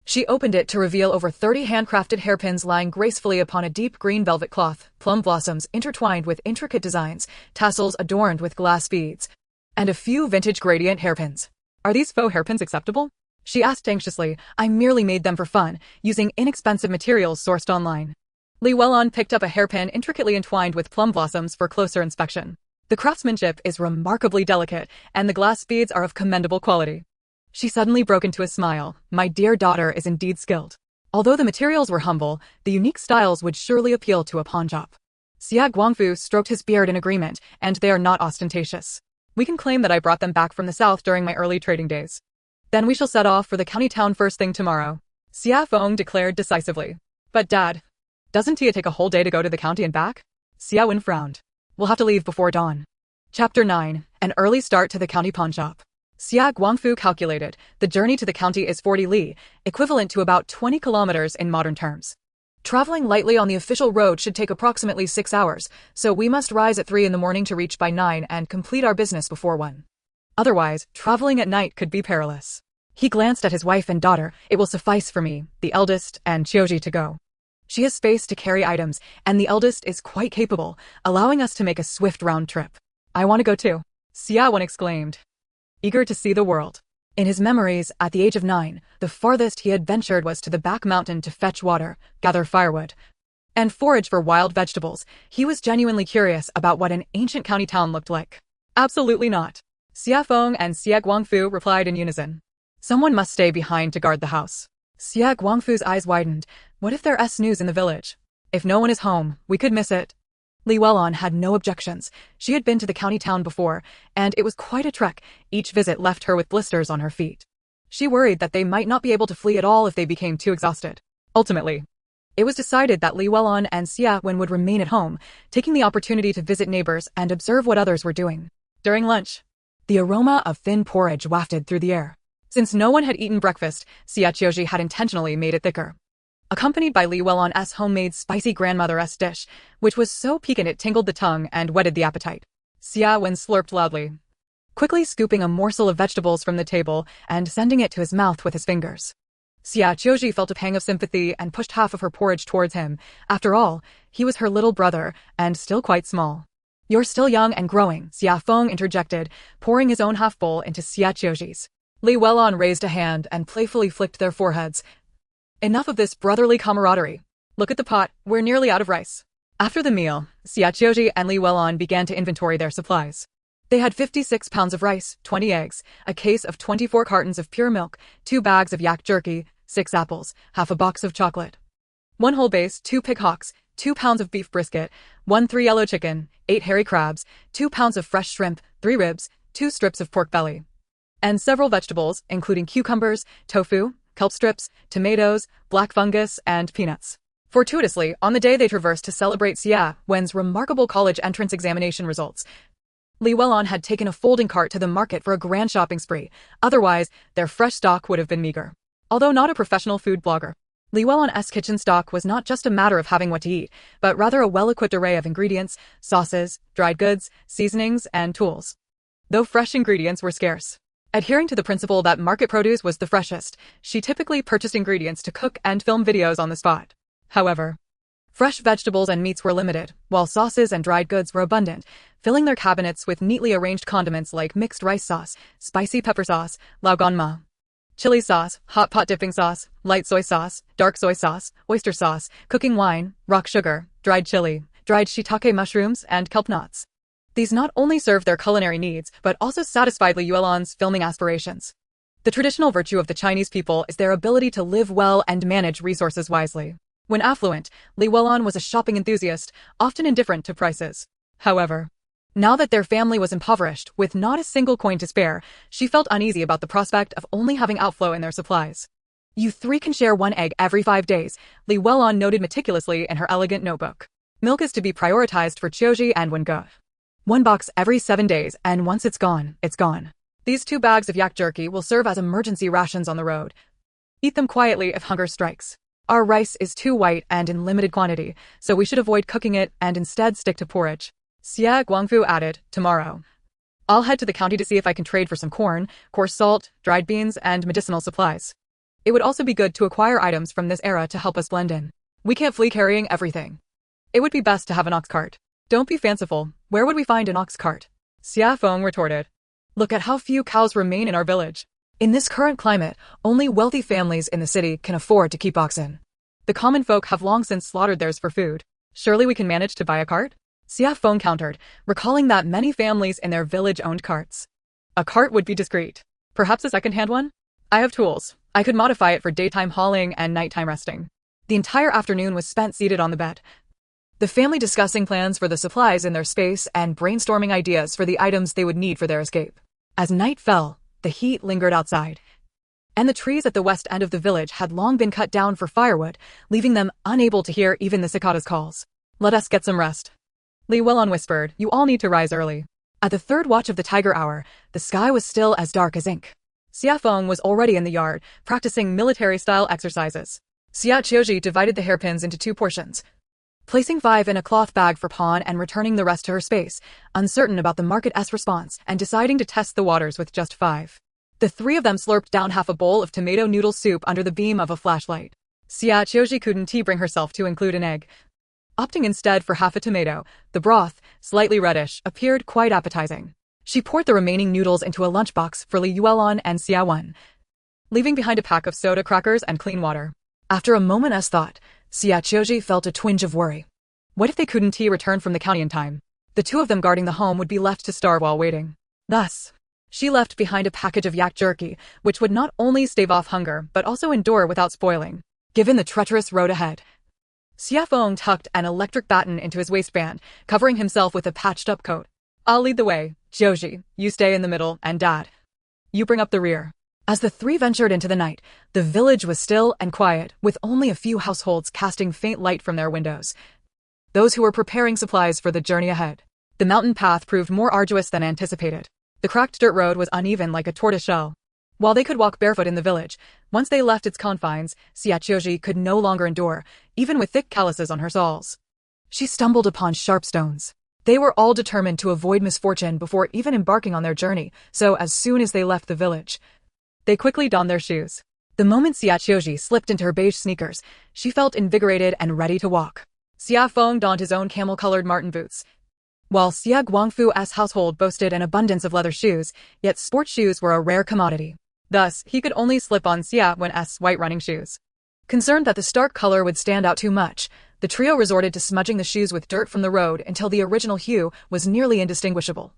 she opened it to reveal over 30 handcrafted hairpins lying gracefully upon a deep green velvet cloth, plum blossoms intertwined with intricate designs, tassels adorned with glass beads, and a few vintage gradient hairpins. Are these faux hairpins acceptable? She asked anxiously. I merely made them for fun, using inexpensive materials sourced online. Li Welon picked up a hairpin intricately entwined with plum blossoms for closer inspection. The craftsmanship is remarkably delicate, and the glass beads are of commendable quality. She suddenly broke into a smile. My dear daughter is indeed skilled. Although the materials were humble, the unique styles would surely appeal to a pawnshop. Xie Guangfu stroked his beard in agreement, and they are not ostentatious. We can claim that I brought them back from the south during my early trading days. Then we shall set off for the county town first thing tomorrow, Xia Feng declared decisively. But Dad, doesn't Tia take a whole day to go to the county and back? Xia Wen frowned. We'll have to leave before dawn. Chapter 9. An early start to the county pawnshop. Xie Guangfu calculated, the journey to the county is 40 li, equivalent to about 20 kilometers in modern terms. Traveling lightly on the official road should take approximately 6 hours, so we must rise at 3 in the morning to reach by 9 and complete our business before 1. Otherwise, traveling at night could be perilous. He glanced at his wife and daughter. It will suffice for me, the eldest, and Qiu Zhi to go. She has space to carry items, and the eldest is quite capable, allowing us to make a swift round trip. I want to go too. Xie exclaimed, eager to see the world. In his memories, at the age of 9, the farthest he had ventured was to the back mountain to fetch water, gather firewood, and forage for wild vegetables. He was genuinely curious about what an ancient county town looked like. Absolutely not. Xie Feng and Xie Guangfu replied in unison. Someone must stay behind to guard the house. Xie Guangfu's eyes widened. What if there's news in the village? If no one is home, we could miss it. Li Welan had no objections. She had been to the county town before, and it was quite a trek. Each visit left her with blisters on her feet. She worried that they might not be able to flee at all if they became too exhausted. Ultimately, it was decided that Li Welan and Xie Wen would remain at home, taking the opportunity to visit neighbors and observe what others were doing. During lunch, the aroma of thin porridge wafted through the air. Since no one had eaten breakfast, Xie Qiu Zhi had intentionally made it thicker. Accompanied by Li Welan's homemade spicy grandmother's dish, which was so piquant it tingled the tongue and whetted the appetite. Xie Wen slurped loudly, quickly scooping a morsel of vegetables from the table and sending it to his mouth with his fingers. Xie Qiu Zhi felt a pang of sympathy and pushed half of her porridge towards him. After all, he was her little brother, and still quite small. You're still young and growing, Xie Feng interjected, pouring his own half-bowl into Xie Qiu Zhi's. Li Welan raised a hand and playfully flicked their foreheads. Enough of this brotherly camaraderie. Look at the pot, we're nearly out of rice. After the meal, Xie Qiu Zhi and Li Welan began to inventory their supplies. They had 56 pounds of rice, 20 eggs, a case of 24 cartons of pure milk, 2 bags of yak jerky, 6 apples, half a box of chocolate, 1 whole base, 2 pig hocks, 2 pounds of beef brisket, 1 3-yellow chicken, 8 hairy crabs, 2 pounds of fresh shrimp, 3 ribs, 2 strips of pork belly, and several vegetables, including cucumbers, tofu, kelp strips, tomatoes, black fungus, and peanuts. Fortuitously, on the day they traversed to celebrate Xie Wen's remarkable college entrance examination results, Li Welan had taken a folding cart to the market for a grand shopping spree. Otherwise, their fresh stock would have been meager. Although not a professional food blogger, Li Welan's kitchen stock was not just a matter of having what to eat, but rather a well-equipped array of ingredients, sauces, dried goods, seasonings, and tools. Though fresh ingredients were scarce, adhering to the principle that market produce was the freshest, she typically purchased ingredients to cook and film videos on the spot. However, fresh vegetables and meats were limited, while sauces and dried goods were abundant, filling their cabinets with neatly arranged condiments like mixed rice sauce, spicy pepper sauce, laoganma, chili sauce, hot pot dipping sauce, light soy sauce, dark soy sauce, oyster sauce, cooking wine, rock sugar, dried chili, dried shiitake mushrooms, and kelp nuts. These not only served their culinary needs, but also satisfied Li Welan's filming aspirations. The traditional virtue of the Chinese people is their ability to live well and manage resources wisely. When affluent, Li Welan was a shopping enthusiast, often indifferent to prices. However, now that their family was impoverished, with not a single coin to spare, she felt uneasy about the prospect of only having outflow in their supplies. You 3 can share 1 egg every 5 days, Li Welan noted meticulously in her elegant notebook. Milk is to be prioritized for Qiu Zhi and Wenge. 1 box every 7 days, and once it's gone, it's gone. These 2 bags of yak jerky will serve as emergency rations on the road. Eat them quietly if hunger strikes. Our rice is too white and in limited quantity, so we should avoid cooking it and instead stick to porridge. Xie Guangfu added, tomorrow, I'll head to the county to see if I can trade for some corn, coarse salt, dried beans, and medicinal supplies. It would also be good to acquire items from this era to help us blend in. We can't flee carrying everything. It would be best to have an ox cart. Don't be fanciful. Where would we find an ox cart? Xie Feng retorted. Look at how few cows remain in our village. In this current climate, only wealthy families in the city can afford to keep oxen. The common folk have long since slaughtered theirs for food. Surely we can manage to buy a cart? Xie Feng countered, recalling that many families in their village owned carts. A cart would be discreet. Perhaps a second-hand one? I have tools. I could modify it for daytime hauling and nighttime resting. The entire afternoon was spent seated on the bed, the family discussing plans for the supplies in their space and brainstorming ideas for the items they would need for their escape. As night fell, the heat lingered outside, and the trees at the west end of the village had long been cut down for firewood, leaving them unable to hear even the cicada's calls. Let us get some rest, Li Welan whispered. You all need to rise early. At the 3rd watch of the tiger hour, the sky was still as dark as ink. Xie Feng was already in the yard, practicing military-style exercises. Xie Qiu Zhi divided the hairpins into 2 portions, placing 5 in a cloth bag for pawn and returning the rest to her space, uncertain about the market's response and deciding to test the waters with just 5. The 3 of them slurped down half a bowl of tomato noodle soup under the beam of a flashlight. Xie Qiu Zhi couldn't bring herself to include an egg, opting instead for half a tomato. The broth, slightly reddish, appeared quite appetizing. She poured the remaining noodles into a lunchbox for Li Yuelon and Xia Wen, leaving behind a pack of soda crackers and clean water. After a moment's thought, Xie Qiu Zhi felt a twinge of worry. What if they couldn't return from the county in time? The two of them guarding the home would be left to starve while waiting. Thus, she left behind a package of yak jerky, which would not only stave off hunger but also endure without spoiling. Given the treacherous road ahead, Xia Feng tucked an electric baton into his waistband, covering himself with a patched-up coat. I'll lead the way, Jiuzhi, you stay in the middle, and Dad, you bring up the rear. As the three ventured into the night, the village was still and quiet, with only a few households casting faint light from their windows. Those who were preparing supplies for the journey ahead. The mountain path proved more arduous than anticipated. The cracked dirt road was uneven like a tortoise shell. While they could walk barefoot in the village, once they left its confines, Xie Qiu Zhi could no longer endure, even with thick calluses on her soles. She stumbled upon sharp stones. They were all determined to avoid misfortune before even embarking on their journey, so as soon as they left the village, they quickly donned their shoes. The moment Xie Qiu Zhi slipped into her beige sneakers, she felt invigorated and ready to walk. Xia Feng donned his own camel-colored marten boots. While Xie Guangfu's household boasted an abundance of leather shoes, yet sports shoes were a rare commodity. Thus, he could only slip on Xia Wen's white running shoes. Concerned that the stark color would stand out too much, the trio resorted to smudging the shoes with dirt from the road until the original hue was nearly indistinguishable,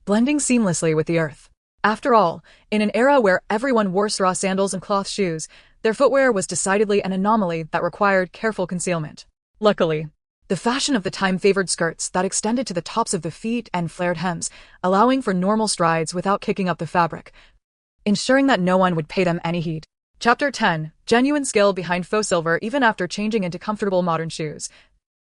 blending seamlessly with the earth. After all, in an era where everyone wore straw sandals and cloth shoes, their footwear was decidedly an anomaly that required careful concealment. Luckily, the fashion of the time favored skirts that extended to the tops of the feet and flared hems, allowing for normal strides without kicking up the fabric, ensuring that no one would pay them any heed. Chapter 10. Genuine skill behind faux silver even after changing into comfortable modern shoes.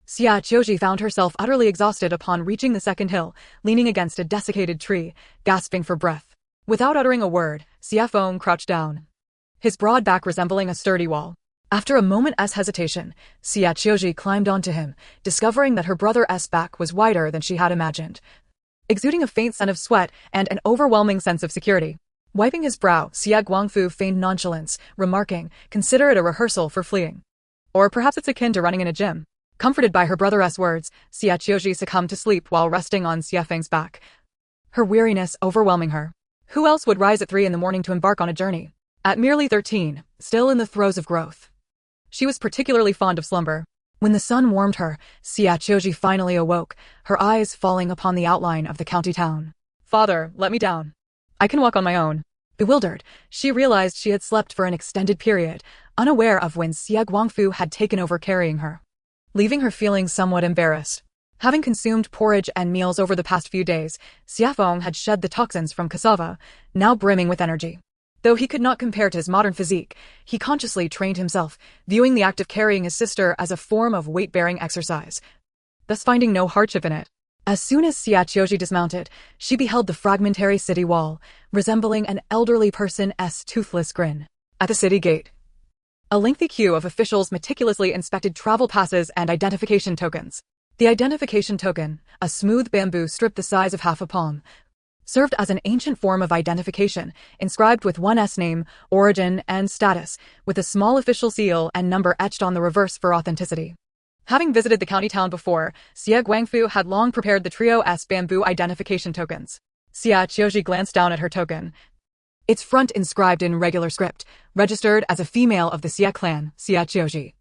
Xie Qiu Zhi found herself utterly exhausted upon reaching the second hill, leaning against a desiccated tree, gasping for breath. Without uttering a word, Xie Feng crouched down, his broad back resembling a sturdy wall. After a moment's hesitation, Xie Qiu Zhi climbed onto him, discovering that her brother's back was wider than she had imagined, exuding a faint scent of sweat and an overwhelming sense of security. Wiping his brow, Xie Guangfu feigned nonchalance, remarking, "Consider it a rehearsal for fleeing. Or perhaps it's akin to running in a gym." Comforted by her brother's words, Xie Qiu Zhi succumbed to sleep while resting on Xie Feng's back, her weariness overwhelming her. Who else would rise at 3 in the morning to embark on a journey? At merely 13, still in the throes of growth, she was particularly fond of slumber. When the sun warmed her, Xie Qiu Zhi finally awoke, her eyes falling upon the outline of the county town. "Father, let me down. I can walk on my own." Bewildered, she realized she had slept for an extended period, unaware of when Xie Guangfu had taken over carrying her, leaving her feeling somewhat embarrassed. Having consumed porridge and meals over the past few days, Xie Feng had shed the toxins from cassava, now brimming with energy. Though he could not compare to his modern physique, he consciously trained himself, viewing the act of carrying his sister as a form of weight-bearing exercise, thus finding no hardship in it. As soon as Xie Qiu Zhi dismounted, she beheld the fragmentary city wall, resembling an elderly person's toothless grin. At the city gate, a lengthy queue of officials meticulously inspected travel passes and identification tokens. The identification token, a smooth bamboo strip the size of half a palm, served as an ancient form of identification, inscribed with one's name, origin, and status, with a small official seal and number etched on the reverse for authenticity. Having visited the county town before, Xie Guangfu had long prepared the trio's bamboo identification tokens. Xie Qiu Zhi glanced down at her token, its front inscribed in regular script, registered as a female of the Xie clan, Xie Qiu Zhi.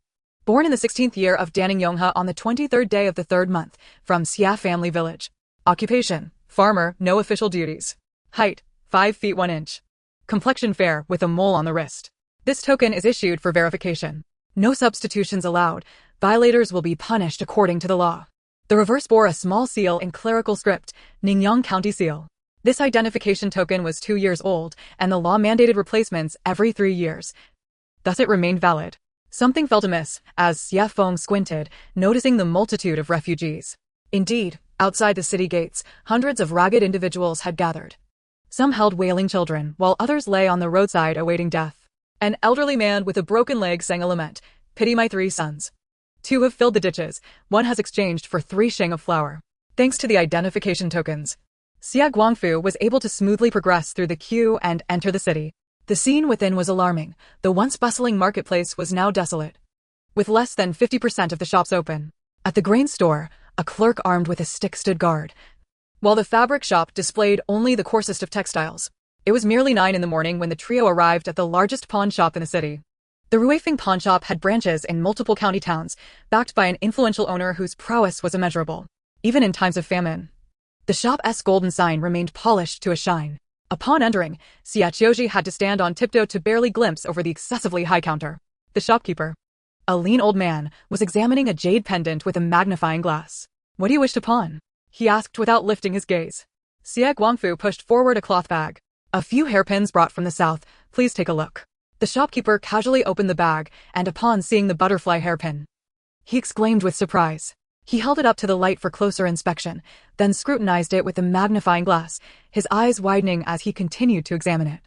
Born in the 16th year of Daning Dynasty on the 23rd day of the 3rd month, from Xie family village. Occupation: farmer, no official duties. Height: 5 feet 1 inch. Complexion fair, with a mole on the wrist. This token is issued for verification. No substitutions allowed. Violators will be punished according to the law. The reverse bore a small seal in clerical script, Ningyang County Seal. This identification token was 2 years old, and the law mandated replacements every 3 years. Thus it remained valid. Something felt amiss, as Xie Feng squinted, noticing the multitude of refugees. Indeed, outside the city gates, hundreds of ragged individuals had gathered. Some held wailing children, while others lay on the roadside awaiting death. An elderly man with a broken leg sang a lament, "Pity my 3 sons. 2 have filled the ditches, 1 has exchanged for 3 sheng of flour." Thanks to the identification tokens, Xie Guangfu was able to smoothly progress through the queue and enter the city. The scene within was alarming. The once bustling marketplace was now desolate, with less than 50% of the shops open. At the grain store, a clerk armed with a stick stood guard, while the fabric shop displayed only the coarsest of textiles. It was merely 9 in the morning when the trio arrived at the largest pawn shop in the city. The Ruifeng pawn shop had branches in multiple county towns, backed by an influential owner whose prowess was immeasurable, even in times of famine. The shop's golden sign remained polished to a shine. Upon entering, Xie Qiu Zhi had to stand on tiptoe to barely glimpse over the excessively high counter. The shopkeeper, a lean old man, was examining a jade pendant with a magnifying glass. "What do you wish to pawn?" he asked without lifting his gaze. Xie Guangfu pushed forward a cloth bag. "A few hairpins brought from the south, please take a look." The shopkeeper casually opened the bag, and upon seeing the butterfly hairpin, he exclaimed with surprise. He held it up to the light for closer inspection, then scrutinized it with a magnifying glass, his eyes widening as he continued to examine it.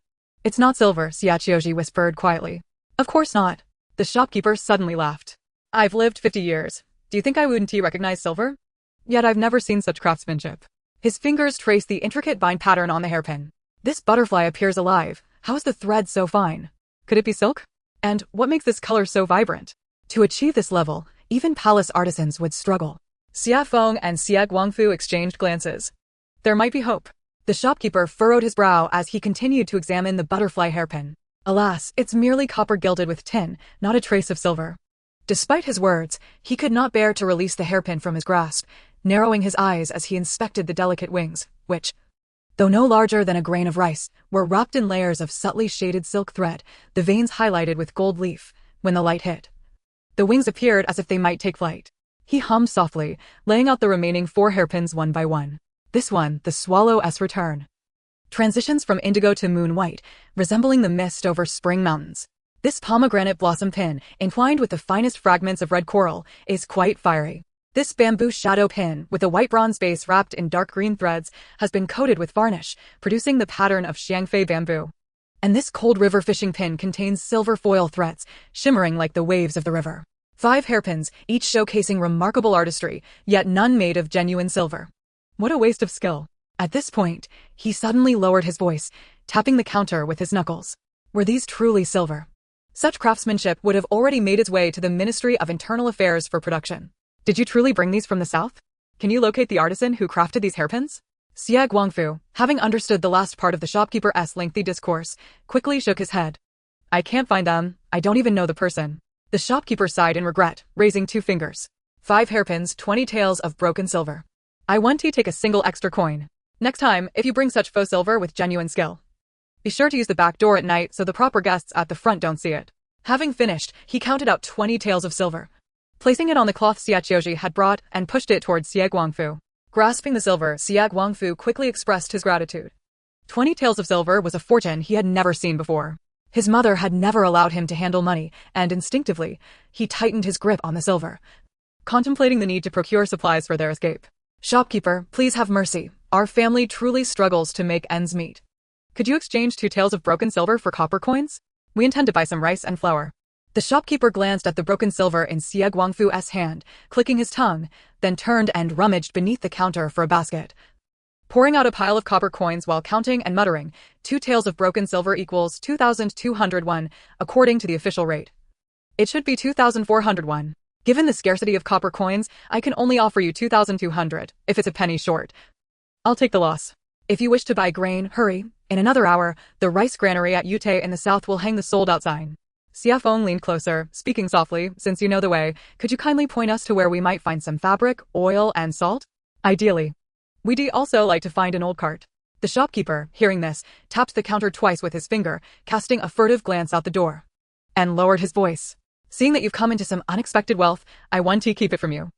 "It's not silver," Xie Qiu Zhi whispered quietly. "Of course not." The shopkeeper suddenly laughed. "I've lived 50 years. Do you think I wouldn't recognize silver? Yet I've never seen such craftsmanship." His fingers traced the intricate vine pattern on the hairpin. "This butterfly appears alive. How is the thread so fine? Could it be silk? And what makes this color so vibrant?" To achieve this level, even palace artisans would struggle. Xie Feng and Xie Guangfu exchanged glances. There might be hope. The shopkeeper furrowed his brow as he continued to examine the butterfly hairpin. "Alas, it's merely copper gilded with tin, not a trace of silver." Despite his words, he could not bear to release the hairpin from his grasp, narrowing his eyes as he inspected the delicate wings, which, though no larger than a grain of rice, were wrapped in layers of subtly shaded silk thread, the veins highlighted with gold leaf. When the light hit, the wings appeared as if they might take flight. He hummed softly, laying out the remaining 4 hairpins one by one. This one, the swallow's return, transitions from indigo to moon white, resembling the mist over spring mountains. This pomegranate blossom pin, entwined with the finest fragments of red coral, is quite fiery. This bamboo shadow pin, with a white bronze base wrapped in dark green threads, has been coated with varnish, producing the pattern of Xiangfei bamboo. And this cold river fishing pin contains silver foil threads, shimmering like the waves of the river. 5 hairpins, each showcasing remarkable artistry, yet none made of genuine silver. What a waste of skill. At this point, he suddenly lowered his voice, tapping the counter with his knuckles. Were these truly silver? Such craftsmanship would have already made its way to the Ministry of Internal Affairs for production. "Did you truly bring these from the south? Can you locate the artisan who crafted these hairpins?" Xie Guangfu, having understood the last part of the shopkeeper's lengthy discourse, quickly shook his head. "I can't find them. I don't even know the person." The shopkeeper sighed in regret, raising 2 fingers. 5 hairpins, 20 taels of broken silver. "I want to take a single extra coin. Next time, if you bring such faux silver with genuine skill, be sure to use the back door at night so the proper guests at the front don't see it." Having finished, he counted out 20 taels of silver, placing it on the cloth Xie Qiu Zhi had brought and pushed it towards Xie Guangfu. Grasping the silver, Xie Guangfu quickly expressed his gratitude. 20 taels of silver was a fortune he had never seen before. His mother had never allowed him to handle money, and instinctively, he tightened his grip on the silver, contemplating the need to procure supplies for their escape. "Shopkeeper, please have mercy. Our family truly struggles to make ends meet. Could you exchange 2 taels of broken silver for copper coins? We intend to buy some rice and flour." The shopkeeper glanced at the broken silver in Xie Guangfu's hand, clicking his tongue, then turned and rummaged beneath the counter for a basket, pouring out a pile of copper coins while counting and muttering, 2 taels of broken silver equals 2,201, according to the official rate. It should be 2,401. Given the scarcity of copper coins, I can only offer you 2,200, if it's a penny short. I'll take the loss. If you wish to buy grain, hurry. In another hour, the rice granary at Yute in the south will hang the sold-out sign. Xie Feng leaned closer, speaking softly. "Since you know the way, could you kindly point us to where we might find some fabric, oil, and salt? Ideally, we'd also like to find an old cart." The shopkeeper, hearing this, tapped the counter twice with his finger, casting a furtive glance out the door, and lowered his voice. "Seeing that you've come into some unexpected wealth, I want to keep it from you.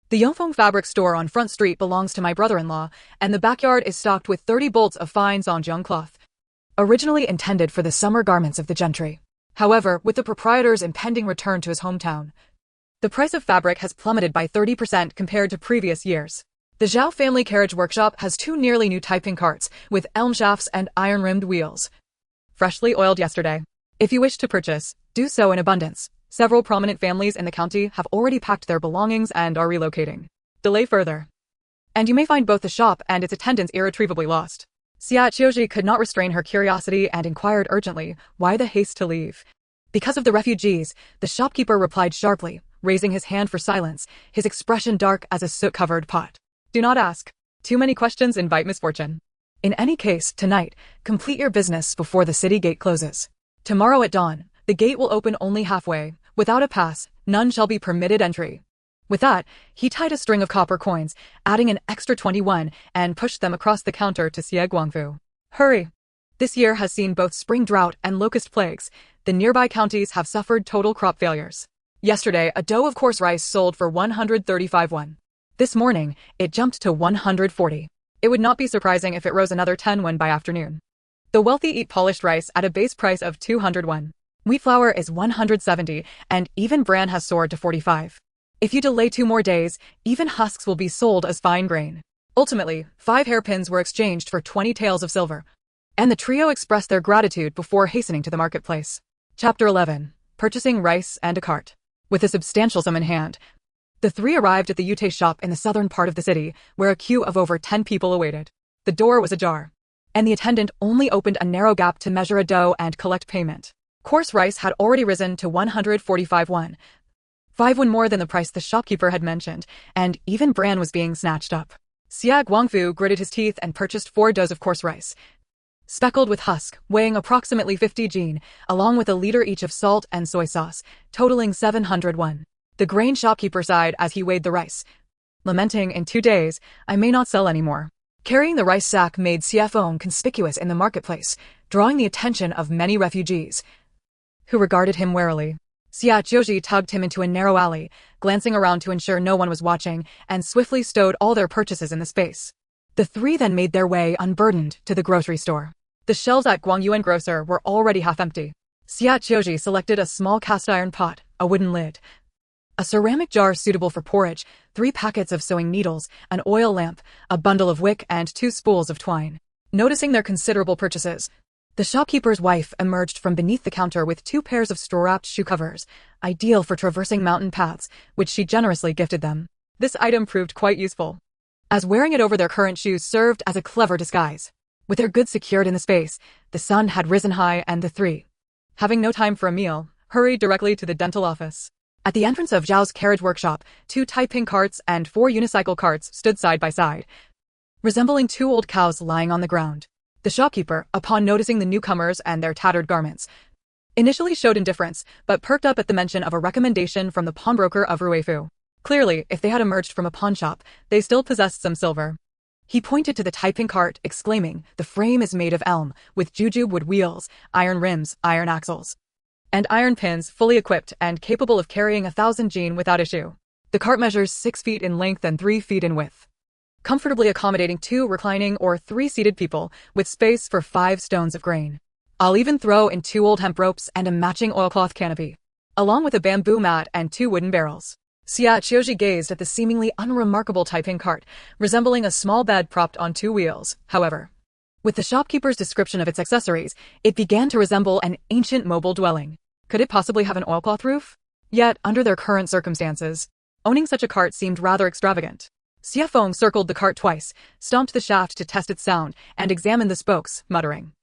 The Yongfeng fabric store on Front Street belongs to my brother-in-law, and the backyard is stocked with 30 bolts of fine Zhangjiang cloth, originally intended for the summer garments of the gentry. However, with the proprietor's impending return to his hometown, the price of fabric has plummeted by 30% compared to previous years. The Zhao family carriage workshop has 2 nearly new typing carts with elm shafts and iron-rimmed wheels, freshly oiled yesterday. If you wish to purchase, do so in abundance. Several prominent families in the county have already packed their belongings and are relocating. Delay further, and you may find both the shop and its attendants irretrievably lost." Xie Qiu Zhi could not restrain her curiosity and inquired urgently, "Why the haste to leave?" "Because of the refugees," the shopkeeper replied sharply, raising his hand for silence, his expression dark as a soot-covered pot. "Do not ask. Too many questions invite misfortune. In any case, tonight, complete your business before the city gate closes. Tomorrow at dawn, the gate will open only halfway. Without a pass, none shall be permitted entry. With that, he tied a string of copper coins, adding an extra 21, and pushed them across the counter to Xie Guangfu. Hurry! This year has seen both spring drought and locust plagues. The nearby counties have suffered total crop failures. Yesterday, a dough of coarse rice sold for 135 won. This morning, it jumped to 140. It would not be surprising if it rose another 10 won by afternoon. The wealthy eat polished rice at a base price of 200 won. Wheat flour is 170, and even bran has soared to 45. If you delay 2 more days, even husks will be sold as fine grain. Ultimately, 5 hairpins were exchanged for 20 taels of silver, and the trio expressed their gratitude before hastening to the marketplace. Chapter 11. Purchasing rice and a cart. With a substantial sum in hand, the 3 arrived at the Yute shop in the southern part of the city, where a queue of over 10 people awaited. The door was ajar, and the attendant only opened a narrow gap to measure a dough and collect payment. Coarse rice had already risen to 145 won, 5 won more than the price the shopkeeper had mentioned, and even bran was being snatched up. Xie Guangfu gritted his teeth and purchased 4 doughs of coarse rice, speckled with husk, weighing approximately 50 jin, along with a liter each of salt and soy sauce, totaling 700 won. The grain shopkeeper sighed as he weighed the rice, lamenting, "In 2 days, I may not sell any more." Carrying the rice sack made Xie Feng conspicuous in the marketplace, drawing the attention of many refugees, who regarded him warily. Xie Qiu Zhi tugged him into a narrow alley, glancing around to ensure no one was watching, and swiftly stowed all their purchases in the space. The 3 then made their way unburdened to the grocery store. The shelves at Guangyuan Grocer were already half empty. Xie Qiu Zhi selected a small cast-iron pot, a wooden lid, a ceramic jar suitable for porridge, 3 packets of sewing needles, an oil lamp, a bundle of wick, and 2 spools of twine. Noticing their considerable purchases, the shopkeeper's wife emerged from beneath the counter with 2 pairs of straw-wrapped shoe covers, ideal for traversing mountain paths, which she generously gifted them. This item proved quite useful, as wearing it over their current shoes served as a clever disguise. With their goods secured in the space, the sun had risen high and the 3, having no time for a meal, hurried directly to the dental office. At the entrance of Zhao's carriage workshop, 2 Taiping carts and 4 unicycle carts stood side by side, resembling 2 old cows lying on the ground. The shopkeeper, upon noticing the newcomers and their tattered garments, initially showed indifference, but perked up at the mention of a recommendation from the pawnbroker of Ruifu. Clearly, if they had emerged from a pawn shop, they still possessed some silver. He pointed to the Taiping cart, exclaiming, "The frame is made of elm, with jujube wood wheels, iron rims, iron axles, and iron pins, fully equipped and capable of carrying 1,000 jin without issue. The cart measures 6 feet in length and 3 feet in width, comfortably accommodating 2 reclining or 3 seated people, with space for 5 stones of grain. I'll even throw in 2 old hemp ropes and a matching oilcloth canopy, along with a bamboo mat and 2 wooden barrels." Xie Qiu Zhi gazed at the seemingly unremarkable Taiping cart, resembling a small bed propped on 2 wheels. However, with the shopkeeper's description of its accessories, it began to resemble an ancient mobile dwelling. Could it possibly have an oilcloth roof? Yet, under their current circumstances, owning such a cart seemed rather extravagant. Xie Feng circled the cart twice, stomped the shaft to test its sound, and examined the spokes, muttering,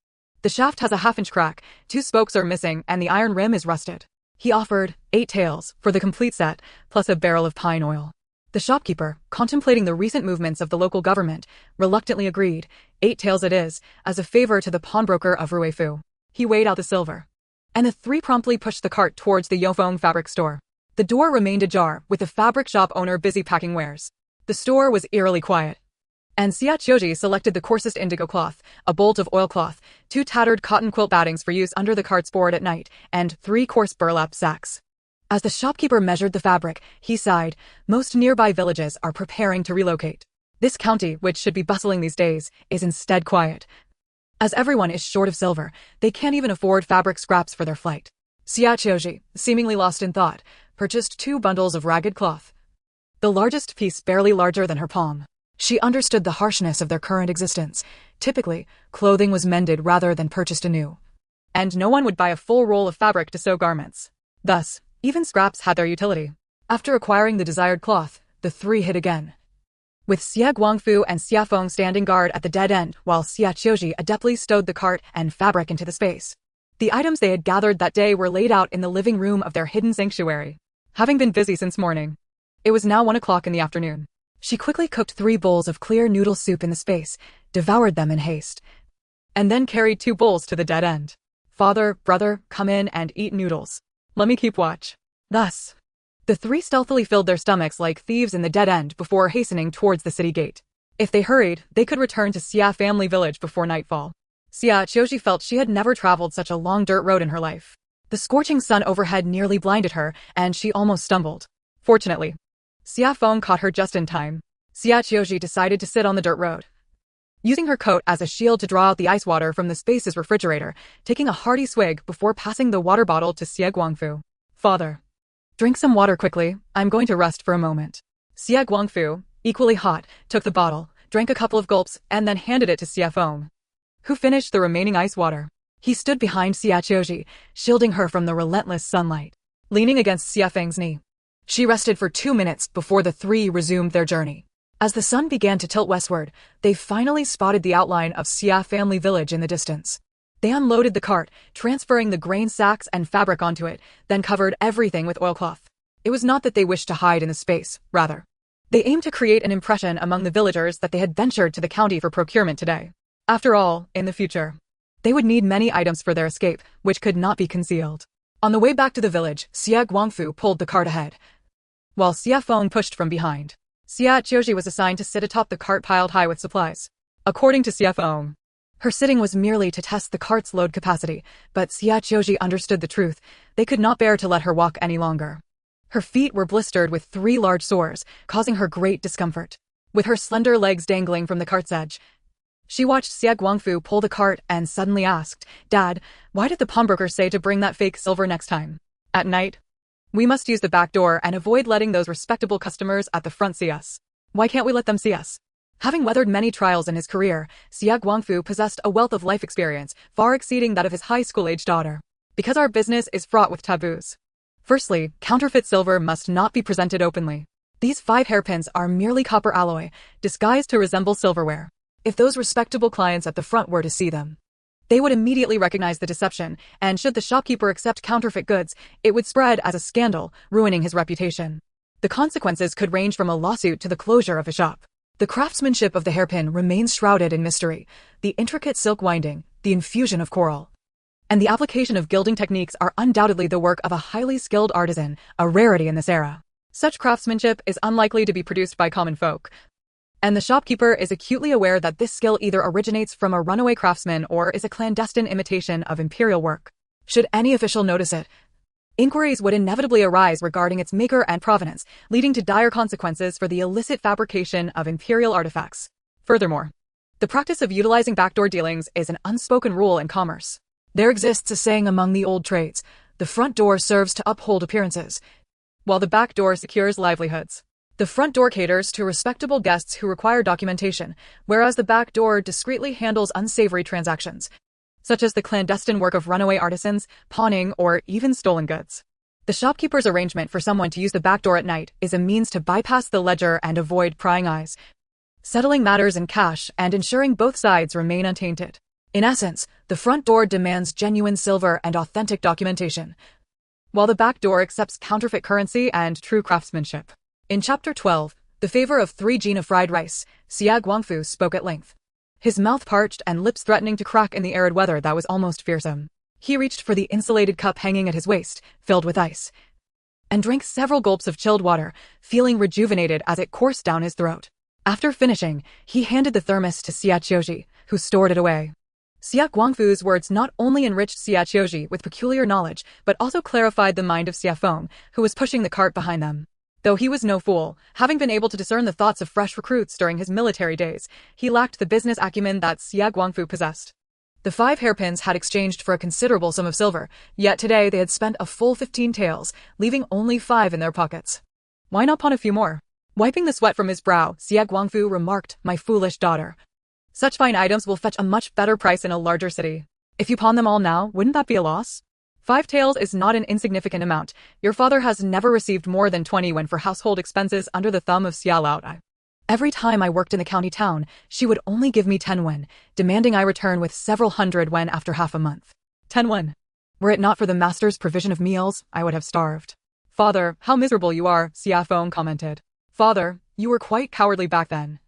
"The shaft has a half-inch crack, 2 spokes are missing, and the iron rim is rusted." He offered 8 taels for the complete set, plus a barrel of pine oil. The shopkeeper, contemplating the recent movements of the local government, reluctantly agreed. 8 taels it is, as a favor to the pawnbroker of Ruifu. He weighed out the silver, and the 3 promptly pushed the cart towards the Yofeng fabric store. The door remained ajar, with the fabric shop owner busy packing wares. The store was eerily quiet, and Xie Qiu Zhi selected the coarsest indigo cloth, a bolt of oilcloth, 2 tattered cotton quilt battings for use under the cart's board at night, and 3 coarse burlap sacks. As the shopkeeper measured the fabric, he sighed. Most nearby villages are preparing to relocate. This county, which should be bustling these days, is instead quiet. As everyone is short of silver, they can't even afford fabric scraps for their flight. Xie Qiu Zhi, seemingly lost in thought, purchased 2 bundles of ragged cloth, the largest piece barely larger than her palm. She understood the harshness of their current existence. Typically, clothing was mended rather than purchased anew, and no one would buy a full roll of fabric to sew garments. Thus, even scraps had their utility. After acquiring the desired cloth, the 3 hid again, with Xie Guangfu and Xie Feng standing guard at the dead end while Xie Qiu Zhi adeptly stowed the cart and fabric into the space. The items they had gathered that day were laid out in the living room of their hidden sanctuary. Having been busy since morning, it was now 1 o'clock in the afternoon. She quickly cooked 3 bowls of clear noodle soup in the space, devoured them in haste, and then carried 2 bowls to the dead end. Father, brother, come in and eat noodles. Let me keep watch. Thus, the 3 stealthily filled their stomachs like thieves in the dead end before hastening towards the city gate. If they hurried, they could return to Xie family village before nightfall. Xie Qiu Zhi felt she had never traveled such a long dirt road in her life. The scorching sun overhead nearly blinded her, and she almost stumbled. Fortunately, Xie Feng caught her just in time. Xie Qiu Zhi decided to sit on the dirt road, using her coat as a shield to draw out the ice water from the space's refrigerator, taking a hearty swig before passing the water bottle to Xie Guangfu. Father, drink some water quickly, I'm going to rest for a moment. Xie Guangfu, equally hot, took the bottle, drank a couple of gulps, and then handed it to Xie Feng, who finished the remaining ice water. He stood behind Xie Qiu Zhi, shielding her from the relentless sunlight. Leaning against Xie Feng's knee, she rested for 2 minutes before the 3 resumed their journey. As the sun began to tilt westward, they finally spotted the outline of Xie family village in the distance. They unloaded the cart, transferring the grain sacks and fabric onto it, then covered everything with oilcloth. It was not that they wished to hide in the space, rather, they aimed to create an impression among the villagers that they had ventured to the county for procurement today. After all, in the future, they would need many items for their escape, which could not be concealed. On the way back to the village, Xie Guangfu pulled the cart ahead, while Xie Feng pushed from behind. Xie Qiu Zhi was assigned to sit atop the cart piled high with supplies. According to Xie Feng, her sitting was merely to test the cart's load capacity, but Xie Qiu Zhi understood the truth. They could not bear to let her walk any longer. Her feet were blistered with 3 large sores, causing her great discomfort. With her slender legs dangling from the cart's edge, she watched Xie Guangfu pull the cart and suddenly asked, Dad, why did the pawnbroker say to bring that fake silver next time? At night, we must use the back door and avoid letting those respectable customers at the front see us. Why can't we let them see us? Having weathered many trials in his career, Xie Guangfu possessed a wealth of life experience, far exceeding that of his high school-age daughter. Because our business is fraught with taboos. Firstly, counterfeit silver must not be presented openly. These 5 hairpins are merely copper alloy, disguised to resemble silverware. If those respectable clients at the front were to see them, they would immediately recognize the deception, and should the shopkeeper accept counterfeit goods, it would spread as a scandal, ruining his reputation. The consequences could range from a lawsuit to the closure of a shop. The craftsmanship of the hairpin remains shrouded in mystery. The intricate silk winding, the infusion of coral, and the application of gilding techniques are undoubtedly the work of a highly skilled artisan, a rarity in this era. Such craftsmanship is unlikely to be produced by common folk, and the shopkeeper is acutely aware that this skill either originates from a runaway craftsman or is a clandestine imitation of imperial work. Should any official notice it, inquiries would inevitably arise regarding its maker and provenance, leading to dire consequences for the illicit fabrication of imperial artifacts. Furthermore, the practice of utilizing backdoor dealings is an unspoken rule in commerce. There exists a saying among the old trades, the front door serves to uphold appearances, while the back door secures livelihoods. The front door caters to respectable guests who require documentation, whereas the back door discreetly handles unsavory transactions, such as the clandestine work of runaway artisans, pawning, or even stolen goods. The shopkeeper's arrangement for someone to use the back door at night is a means to bypass the ledger and avoid prying eyes, settling matters in cash and ensuring both sides remain untainted. In essence, the front door demands genuine silver and authentic documentation, while the back door accepts counterfeit currency and true craftsmanship. In Chapter 12, The Favor of 3 Gina Fried Rice, Xie Guangfu spoke at length, his mouth parched and lips threatening to crack in the arid weather that was almost fearsome. He reached for the insulated cup hanging at his waist, filled with ice, and drank several gulps of chilled water, feeling rejuvenated as it coursed down his throat. After finishing, he handed the thermos to Xie Qiu Zhi, who stored it away. Xie Guangfu's words not only enriched Xie Qiu Zhi with peculiar knowledge, but also clarified the mind of Xie Feng, who was pushing the cart behind them. Though he was no fool, having been able to discern the thoughts of fresh recruits during his military days, he lacked the business acumen that Xie Guangfu possessed. The 5 hairpins had exchanged for a considerable sum of silver, yet today they had spent a full 15 taels, leaving only 5 in their pockets. Why not pawn a few more? Wiping the sweat from his brow, Xie Guangfu remarked, My foolish daughter. Such fine items will fetch a much better price in a larger city. If you pawn them all now, wouldn't that be a loss? 5 taels is not an insignificant amount. Your father has never received more than 20 when for household expenses under the thumb of Xia Lao. Every time I worked in the county town, she would only give me 10 wen, demanding I return with several hundred wen after half a month. 10 wen. Were it not for the master's provision of meals, I would have starved. Father, how miserable you are, Xie Feng commented. Father, you were quite cowardly back then.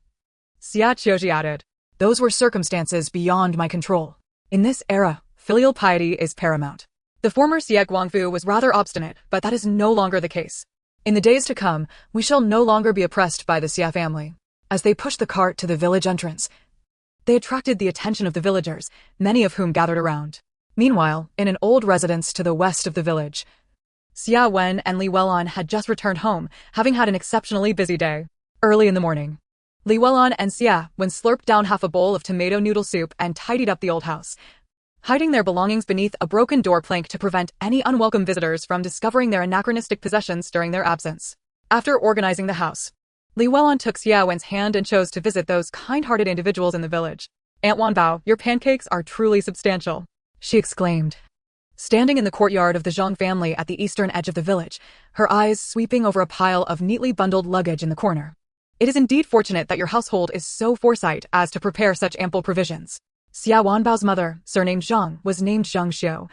Xie Qiu Zhi added. Those were circumstances beyond my control. In this era, filial piety is paramount. The former Xie Guangfu was rather obstinate, but that is no longer the case. In the days to come, we shall no longer be oppressed by the Xie family. As they pushed the cart to the village entrance, they attracted the attention of the villagers, many of whom gathered around. Meanwhile, in an old residence to the west of the village, Xia Wen and Li Welan had just returned home, having had an exceptionally busy day. Early in the morning, Li Welan and Xia Wen slurped down half a bowl of tomato noodle soup and tidied up the old house, hiding their belongings beneath a broken door plank to prevent any unwelcome visitors from discovering their anachronistic possessions during their absence. After organizing the house, Li Welan took Xia Wen's hand and chose to visit those kind-hearted individuals in the village. Aunt Wanbao, your pancakes are truly substantial, she exclaimed. Standing in the courtyard of the Zhang family at the eastern edge of the village, her eyes sweeping over a pile of neatly bundled luggage in the corner. It is indeed fortunate that your household is so foresight as to prepare such ample provisions. Xia Wanbao's mother, surnamed Zhang, was named Zhang Xiu,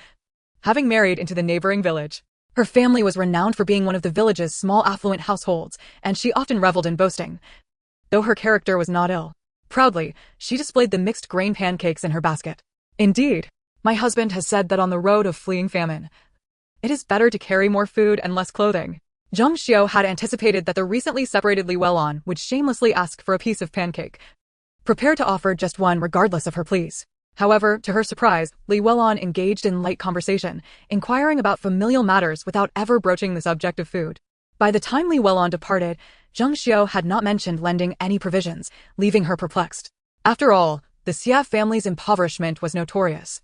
having married into the neighboring village. Her family was renowned for being one of the village's small affluent households, and she often reveled in boasting. Though her character was not ill, proudly, she displayed the mixed grain pancakes in her basket. Indeed, my husband has said that on the road of fleeing famine, it is better to carry more food and less clothing. Zhang Xiu had anticipated that the recently separated Li Welan would shamelessly ask for a piece of pancake, prepared to offer just one regardless of her pleas. However, to her surprise, Li Welan engaged in light conversation, inquiring about familial matters without ever broaching the subject of food. By the time Li Welan departed, Zhang Xiu had not mentioned lending any provisions, leaving her perplexed. After all, the Xie family's impoverishment was notorious,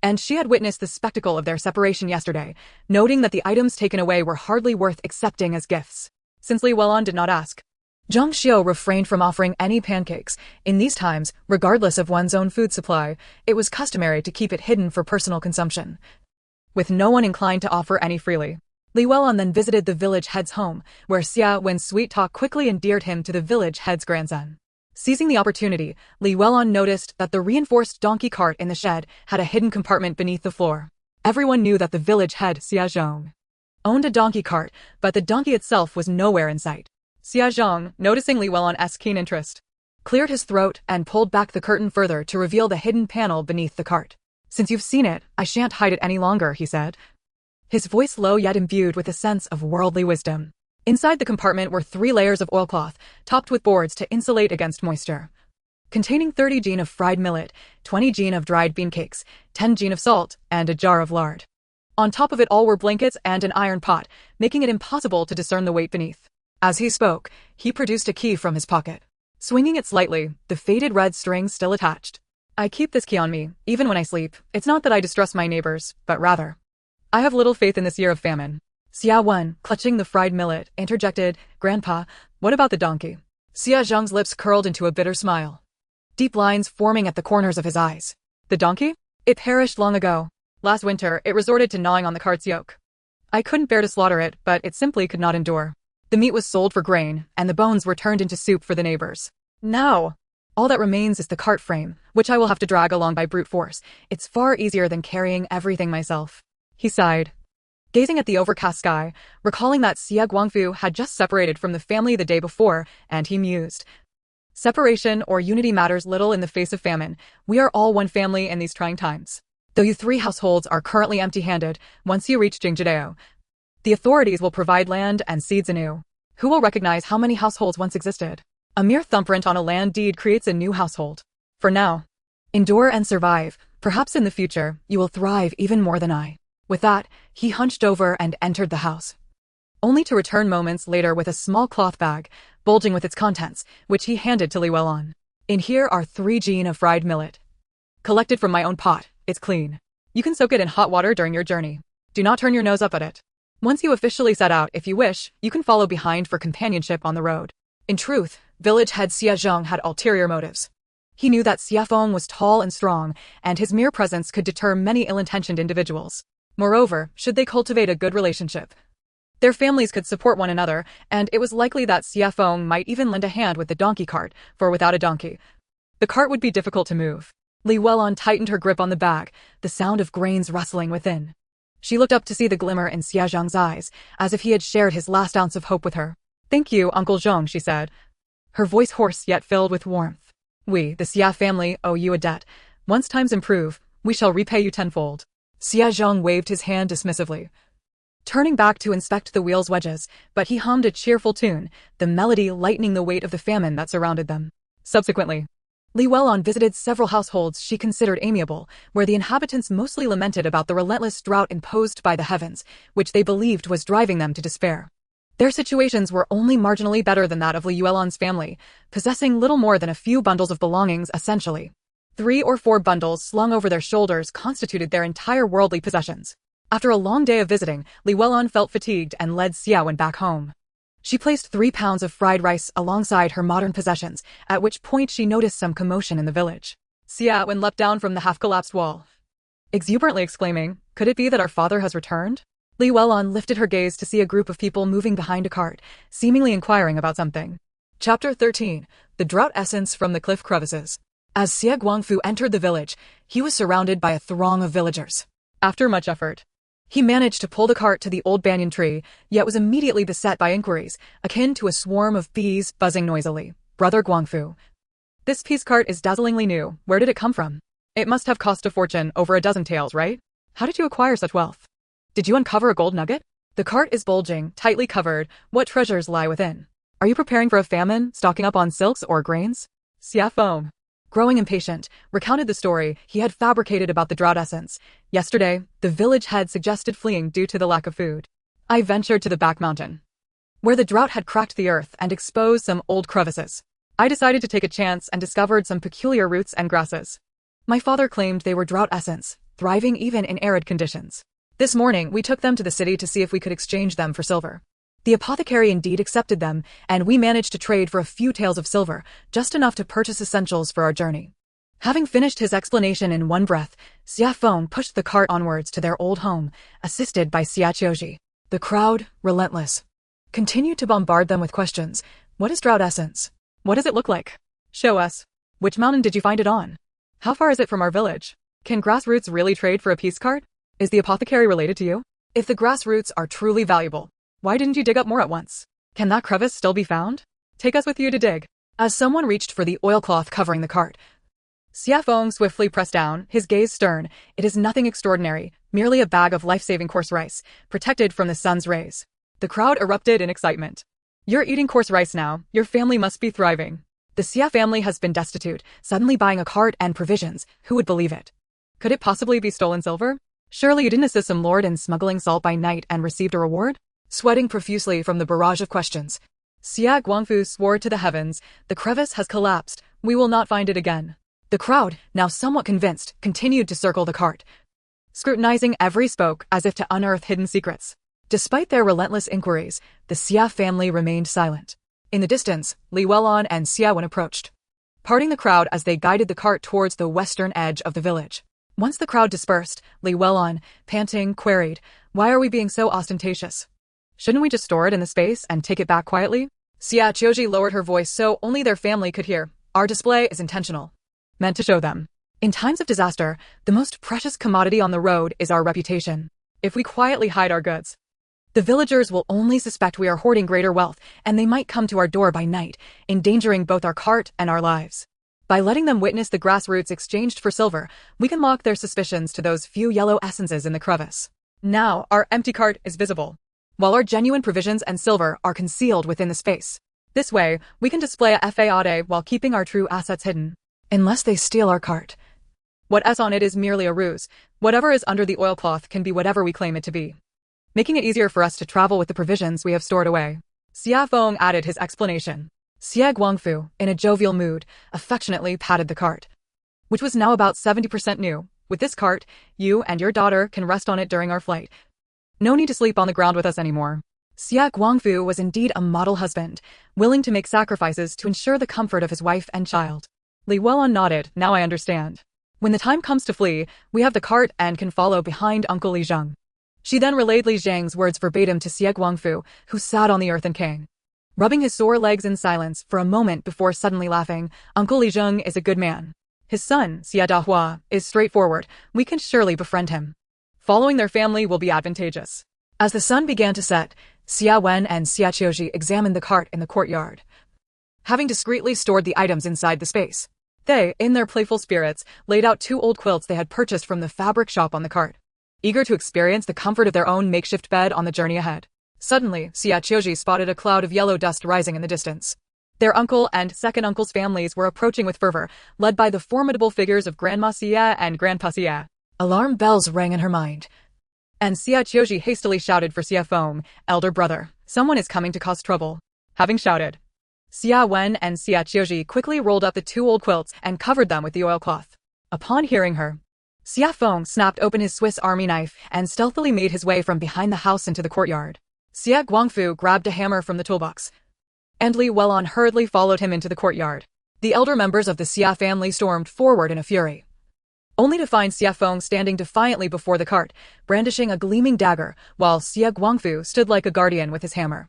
and she had witnessed the spectacle of their separation yesterday, noting that the items taken away were hardly worth accepting as gifts. Since Li Welan did not ask, Zhang Xiu refrained from offering any pancakes. In these times, regardless of one's own food supply, it was customary to keep it hidden for personal consumption, with no one inclined to offer any freely. Li Welan then visited the village head's home, where Xia Wen's sweet talk quickly endeared him to the village head's grandson. Seizing the opportunity, Li Welan noticed that the reinforced donkey cart in the shed had a hidden compartment beneath the floor. Everyone knew that the village head, Xia Zhong, owned a donkey cart, but the donkey itself was nowhere in sight. Xia Zhong, noticing Li Welan's keen interest, cleared his throat and pulled back the curtain further to reveal the hidden panel beneath the cart. Since you've seen it, I shan't hide it any longer, he said, his voice low yet imbued with a sense of worldly wisdom. Inside the compartment were 3 layers of oilcloth, topped with boards to insulate against moisture, containing 30 jin of fried millet, 20 jin of dried bean cakes, 10 jin of salt, and a jar of lard. On top of it all were blankets and an iron pot, making it impossible to discern the weight beneath. As he spoke, he produced a key from his pocket, swinging it slightly, the faded red string still attached. I keep this key on me, even when I sleep. It's not that I distrust my neighbors, but rather, I have little faith in this year of famine. Xia Wen, clutching the fried millet, interjected, Grandpa, what about the donkey? Xia Zhang's lips curled into a bitter smile, deep lines forming at the corners of his eyes. The donkey? It perished long ago. Last winter, it resorted to gnawing on the cart's yoke. I couldn't bear to slaughter it, but it simply could not endure. The meat was sold for grain, and the bones were turned into soup for the neighbors. Now, all that remains is the cart frame, which I will have to drag along by brute force. It's far easier than carrying everything myself. He sighed, gazing at the overcast sky, recalling that Xie Guangfu had just separated from the family the day before, and he mused. Separation or unity matters little in the face of famine. We are all one family in these trying times. Though you 3 households are currently empty-handed, once you reach Jingjidao, the authorities will provide land and seeds anew. Who will recognize how many households once existed? A mere thumbprint on a land deed creates a new household. For now, endure and survive. Perhaps in the future, you will thrive even more than I. With that, he hunched over and entered the house, only to return moments later with a small cloth bag, bulging with its contents, which he handed to Li Welan. In here are 3 jin of fried millet, collected from my own pot. It's clean. You can soak it in hot water during your journey. Do not turn your nose up at it. Once you officially set out, if you wish, you can follow behind for companionship on the road. In truth, village head Xie Zhong had ulterior motives. He knew that Xie Feng was tall and strong, and his mere presence could deter many ill-intentioned individuals. Moreover, should they cultivate a good relationship, their families could support one another, and it was likely that Xie Feng might even lend a hand with the donkey cart, for without a donkey, the cart would be difficult to move. Li Welan tightened her grip on the bag, the sound of grains rustling within. She looked up to see the glimmer in Xie Zhang's eyes, as if he had shared his last ounce of hope with her. Thank you, Uncle Zhong, she said, her voice hoarse yet filled with warmth. We, the Xie family, owe you a debt. Once times improve, we shall repay you tenfold. Xie Zhong waved his hand dismissively, turning back to inspect the wheel's wedges, but he hummed a cheerful tune, the melody lightening the weight of the famine that surrounded them. Subsequently, Li Weilon visited several households she considered amiable, where the inhabitants mostly lamented about the relentless drought imposed by the heavens, which they believed was driving them to despair. Their situations were only marginally better than that of Li Weilon's family, possessing little more than a few bundles of belongings essentially. 3 or 4 bundles slung over their shoulders constituted their entire worldly possessions. After a long day of visiting, Li Weilon felt fatigued and led Xiaowen back home. She placed 3 pounds of fried rice alongside her modern possessions, at which point she noticed some commotion in the village. Xiaowen leapt down from the half-collapsed wall, exuberantly exclaiming, "Could it be that our father has returned?" Li Weilon lifted her gaze to see a group of people moving behind a cart, seemingly inquiring about something. Chapter 13. The Drought Essence from the Cliff Crevices. As Xie Guangfu entered the village, he was surrounded by a throng of villagers. After much effort, he managed to pull the cart to the old banyan tree, yet was immediately beset by inquiries, akin to a swarm of bees buzzing noisily. "Brother Guangfu, this piece cart is dazzlingly new. Where did it come from? It must have cost a fortune, over a dozen taels, right? How did you acquire such wealth? Did you uncover a gold nugget? The cart is bulging, tightly covered. What treasures lie within? Are you preparing for a famine, stocking up on silks or grains?" Xie Feng, growing impatient, recounted the story he had fabricated about the drought essence. Yesterday, the village had suggested fleeing due to the lack of food. I ventured to the back mountain, where the drought had cracked the earth and exposed some old crevices. I decided to take a chance and discovered some peculiar roots and grasses. My father claimed they were drought essence, thriving even in arid conditions. This morning, we took them to the city to see if we could exchange them for silver. The apothecary indeed accepted them, and we managed to trade for a few taels of silver, just enough to purchase essentials for our journey. Having finished his explanation in one breath, Xie Feng pushed the cart onwards to their old home, assisted by Xie Qiu Zhi. The crowd, relentless, continued to bombard them with questions. What is drought essence? What does it look like? Show us. Which mountain did you find it on? How far is it from our village? Can grass roots really trade for a piece cart? Is the apothecary related to you? If the grass roots are truly valuable, why didn't you dig up more at once? Can that crevice still be found? Take us with you to dig. As someone reached for the oilcloth covering the cart, Xie Feng swiftly pressed down, his gaze stern. It is nothing extraordinary, merely a bag of life-saving coarse rice, protected from the sun's rays. The crowd erupted in excitement. You're eating coarse rice now, your family must be thriving. The Xie family has been destitute, suddenly buying a cart and provisions, who would believe it? Could it possibly be stolen silver? Surely you didn't assist some lord in smuggling salt by night and received a reward? Sweating profusely from the barrage of questions, Xie Guangfu swore to the heavens, "The crevice has collapsed, we will not find it again." The crowd, now somewhat convinced, continued to circle the cart, scrutinizing every spoke as if to unearth hidden secrets. Despite their relentless inquiries, the Xie family remained silent. In the distance, Li Weilon and Xiaowen approached, parting the crowd as they guided the cart towards the western edge of the village. Once the crowd dispersed, Li Weilon, panting, queried, "Why are we being so ostentatious? Shouldn't we just store it in the space and take it back quietly?" Xie Qiu Zhi lowered her voice so only their family could hear. "Our display is intentional, meant to show them. In times of disaster, the most precious commodity on the road is our reputation. If we quietly hide our goods, the villagers will only suspect we are hoarding greater wealth, and they might come to our door by night, endangering both our cart and our lives. By letting them witness the grass roots exchanged for silver, we can lock their suspicions to those few yellow essences in the crevice. Now, our empty cart is visible, while our genuine provisions and silver are concealed within the space. This way, we can display a fade while keeping our true assets hidden. Unless they steal our cart, what's on it is merely a ruse. Whatever is under the oilcloth can be whatever we claim it to be, making it easier for us to travel with the provisions we have stored away." Xie Feng added his explanation. Xie Guangfu, in a jovial mood, affectionately patted the cart, which was now about 70% new. "With this cart, you and your daughter can rest on it during our flight. No need to sleep on the ground with us anymore." Xie Guangfu was indeed a model husband, willing to make sacrifices to ensure the comfort of his wife and child. Li Weilon nodded. "Now I understand. When the time comes to flee, we have the cart and can follow behind Uncle Li Zheng." She then relayed Li Zhang's words verbatim to Xie Guangfu, who sat on the earthen cane, rubbing his sore legs in silence for a moment before suddenly laughing. "Uncle Li Zheng is a good man. His son, Xie Donghua, is straightforward. We can surely befriend him. Following their family will be advantageous." As the sun began to set, Xia Wen and Xie Qiu Zhi examined the cart in the courtyard, having discreetly stored the items inside the space. They, in their playful spirits, laid out 2 old quilts they had purchased from the fabric shop on the cart, eager to experience the comfort of their own makeshift bed on the journey ahead. Suddenly, Xie Qiu Zhi spotted a cloud of yellow dust rising in the distance. Their uncle and second uncle's families were approaching with fervor, led by the formidable figures of Grandma Xie and Grandpa Xie. Alarm bells rang in her mind, and Xie Qiu Zhi hastily shouted for Xie Feng, elder brother, someone is coming to cause trouble. Having shouted, Xia Wen and Xie Qiu Zhi quickly rolled up the 2 old quilts and covered them with the oilcloth. Upon hearing her, Xie Feng snapped open his Swiss Army knife and stealthily made his way from behind the house into the courtyard. Xie Guangfu grabbed a hammer from the toolbox, and Li Welon hurriedly followed him into the courtyard. The elder members of the Xie family stormed forward in a fury, only to find Xie Feng standing defiantly before the cart, brandishing a gleaming dagger, while Xie Guangfu stood like a guardian with his hammer,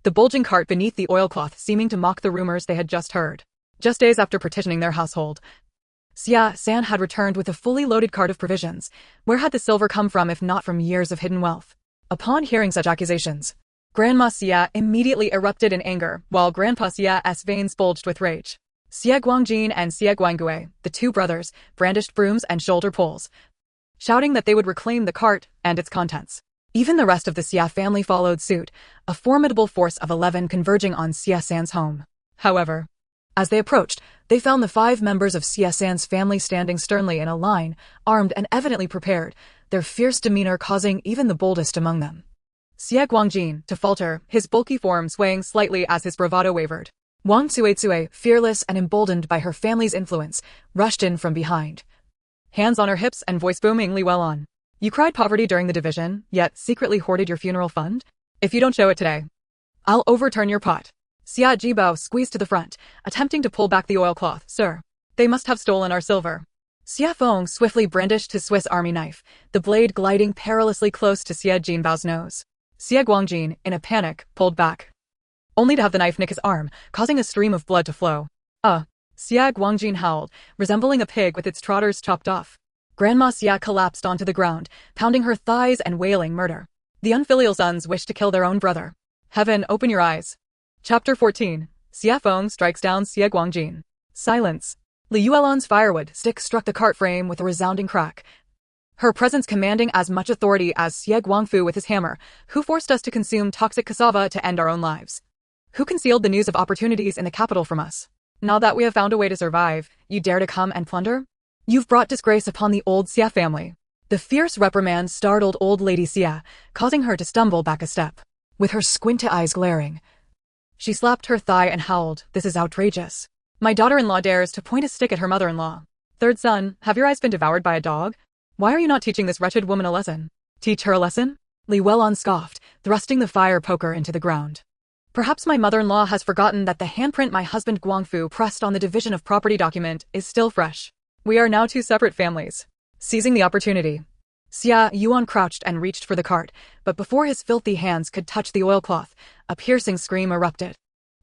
the bulging cart beneath the oilcloth seeming to mock the rumors they had just heard. Just days after partitioning their household, Xia San had returned with a fully loaded cart of provisions. Where had the silver come from if not from years of hidden wealth? Upon hearing such accusations, Grandma Xie immediately erupted in anger, while Grandpa Xie's veins bulged with rage. Xie Guangjin and Xie Guangui, the 2 brothers, brandished brooms and shoulder poles, shouting that they would reclaim the cart and its contents. Even the rest of the Xie family followed suit, a formidable force of 11 converging on Xie San's home. However, as they approached, they found the 5 members of Xie San's family standing sternly in a line, armed and evidently prepared, their fierce demeanor causing even the boldest among them, Xie Guangjin, to falter, his bulky form swaying slightly as his bravado wavered. Wang Cuizue, fearless and emboldened by her family's influence, rushed in from behind, hands on her hips and voice booming Li Welon. You cried poverty during the division, yet secretly hoarded your funeral fund? If you don't show it today, I'll overturn your pot. Xia Jibao squeezed to the front, attempting to pull back the oilcloth. Sir, they must have stolen our silver. Xie Feng swiftly brandished his Swiss Army knife, the blade gliding perilously close to Xie Jinbao's nose. Xie Guangjin, in a panic, pulled back, only to have the knife nick his arm, causing a stream of blood to flow. Xie Guangjin howled, resembling a pig with its trotters chopped off. Grandma Xie collapsed onto the ground, pounding her thighs and wailing murder. The unfilial sons wished to kill their own brother. Heaven, open your eyes. Chapter 14. Xie Feng strikes down Xie Guangjin. Silence. Li Yuelon's firewood stick struck the cart frame with a resounding crack, her presence commanding as much authority as Xie Guangfu with his hammer. Who forced us to consume toxic cassava to end our own lives? Who concealed the news of opportunities in the capital from us? Now that we have found a way to survive, you dare to come and plunder? You've brought disgrace upon the old Xie family. The fierce reprimand startled old Lady Xie, causing her to stumble back a step. With her squinty eyes glaring, she slapped her thigh and howled, "This is outrageous. My daughter-in-law dares to point a stick at her mother-in-law. Third son, have your eyes been devoured by a dog? Why are you not teaching this wretched woman a lesson?" Teach her a lesson? Li Welon scoffed, thrusting the fire poker into the ground. Perhaps my mother-in-law has forgotten that the handprint my husband Guangfu pressed on the division of property document is still fresh. We are now 2 separate families. Seizing the opportunity, Xia Yuan crouched and reached for the cart, but before his filthy hands could touch the oilcloth, a piercing scream erupted.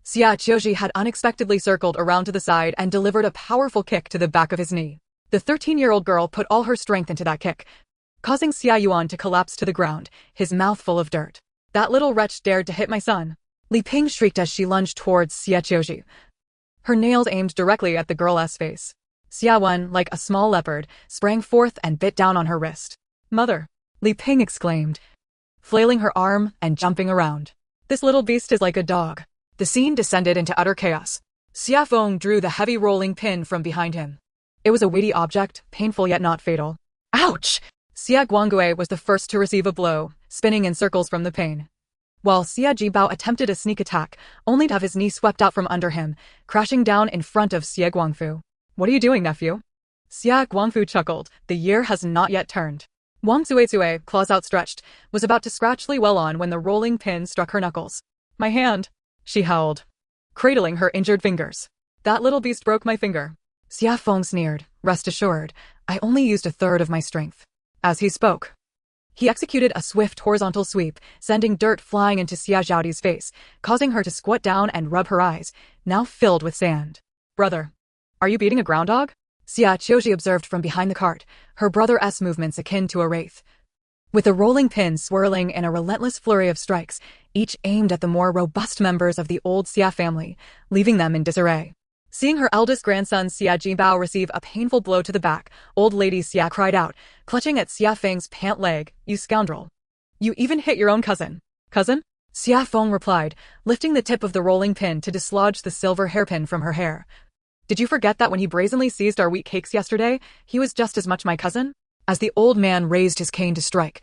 Xie Qiu Zhi had unexpectedly circled around to the side and delivered a powerful kick to the back of his knee. The 13-year-old girl put all her strength into that kick, causing Xia Yuan to collapse to the ground, his mouth full of dirt. That little wretch dared to hit my son. Li Ping shrieked as she lunged towards Xie Qiu Zhi, her nails aimed directly at the girl's face. Xia Wen, like a small leopard, sprang forth and bit down on her wrist. "Mother!" Li Ping exclaimed, flailing her arm and jumping around. "This little beast is like a dog." The scene descended into utter chaos. Xie Feng drew the heavy rolling pin from behind him. It was a weighty object, painful yet not fatal. Ouch! Xie Guangui was the first to receive a blow, spinning in circles from the pain, while Xie Jibao attempted a sneak attack, only to have his knee swept out from under him, crashing down in front of Xie Guangfu. "What are you doing, nephew?" Xie Guangfu chuckled. The year has not yet turned. Wang Cuizue, claws outstretched, was about to scratch Li Welon when the rolling pin struck her knuckles. "My hand!" she howled, cradling her injured fingers. "That little beast broke my finger." Xie Feng sneered. "Rest assured, I only used 1/3 of my strength." As he spoke, he executed a swift horizontal sweep, sending dirt flying into Xie Zhaodi's face, causing her to squat down and rub her eyes, now filled with sand. "Brother, are you beating a groundhog?" Xie Qiu Zhi observed from behind the cart, her brother's movements akin to a wraith. with a rolling pin swirling in a relentless flurry of strikes, each aimed at the more robust members of the old Xie family, leaving them in disarray. Seeing her eldest grandson Xie Jinbao receive a painful blow to the back, old lady Xie cried out, clutching at Xie Feng's pant leg, "You scoundrel! You even hit your own cousin." "Cousin?" Xie Feng replied, lifting the tip of the rolling pin to dislodge the silver hairpin from her hair. "Did you forget that when he brazenly seized our wheat cakes yesterday, he was just as much my cousin?" As the old man raised his cane to strike,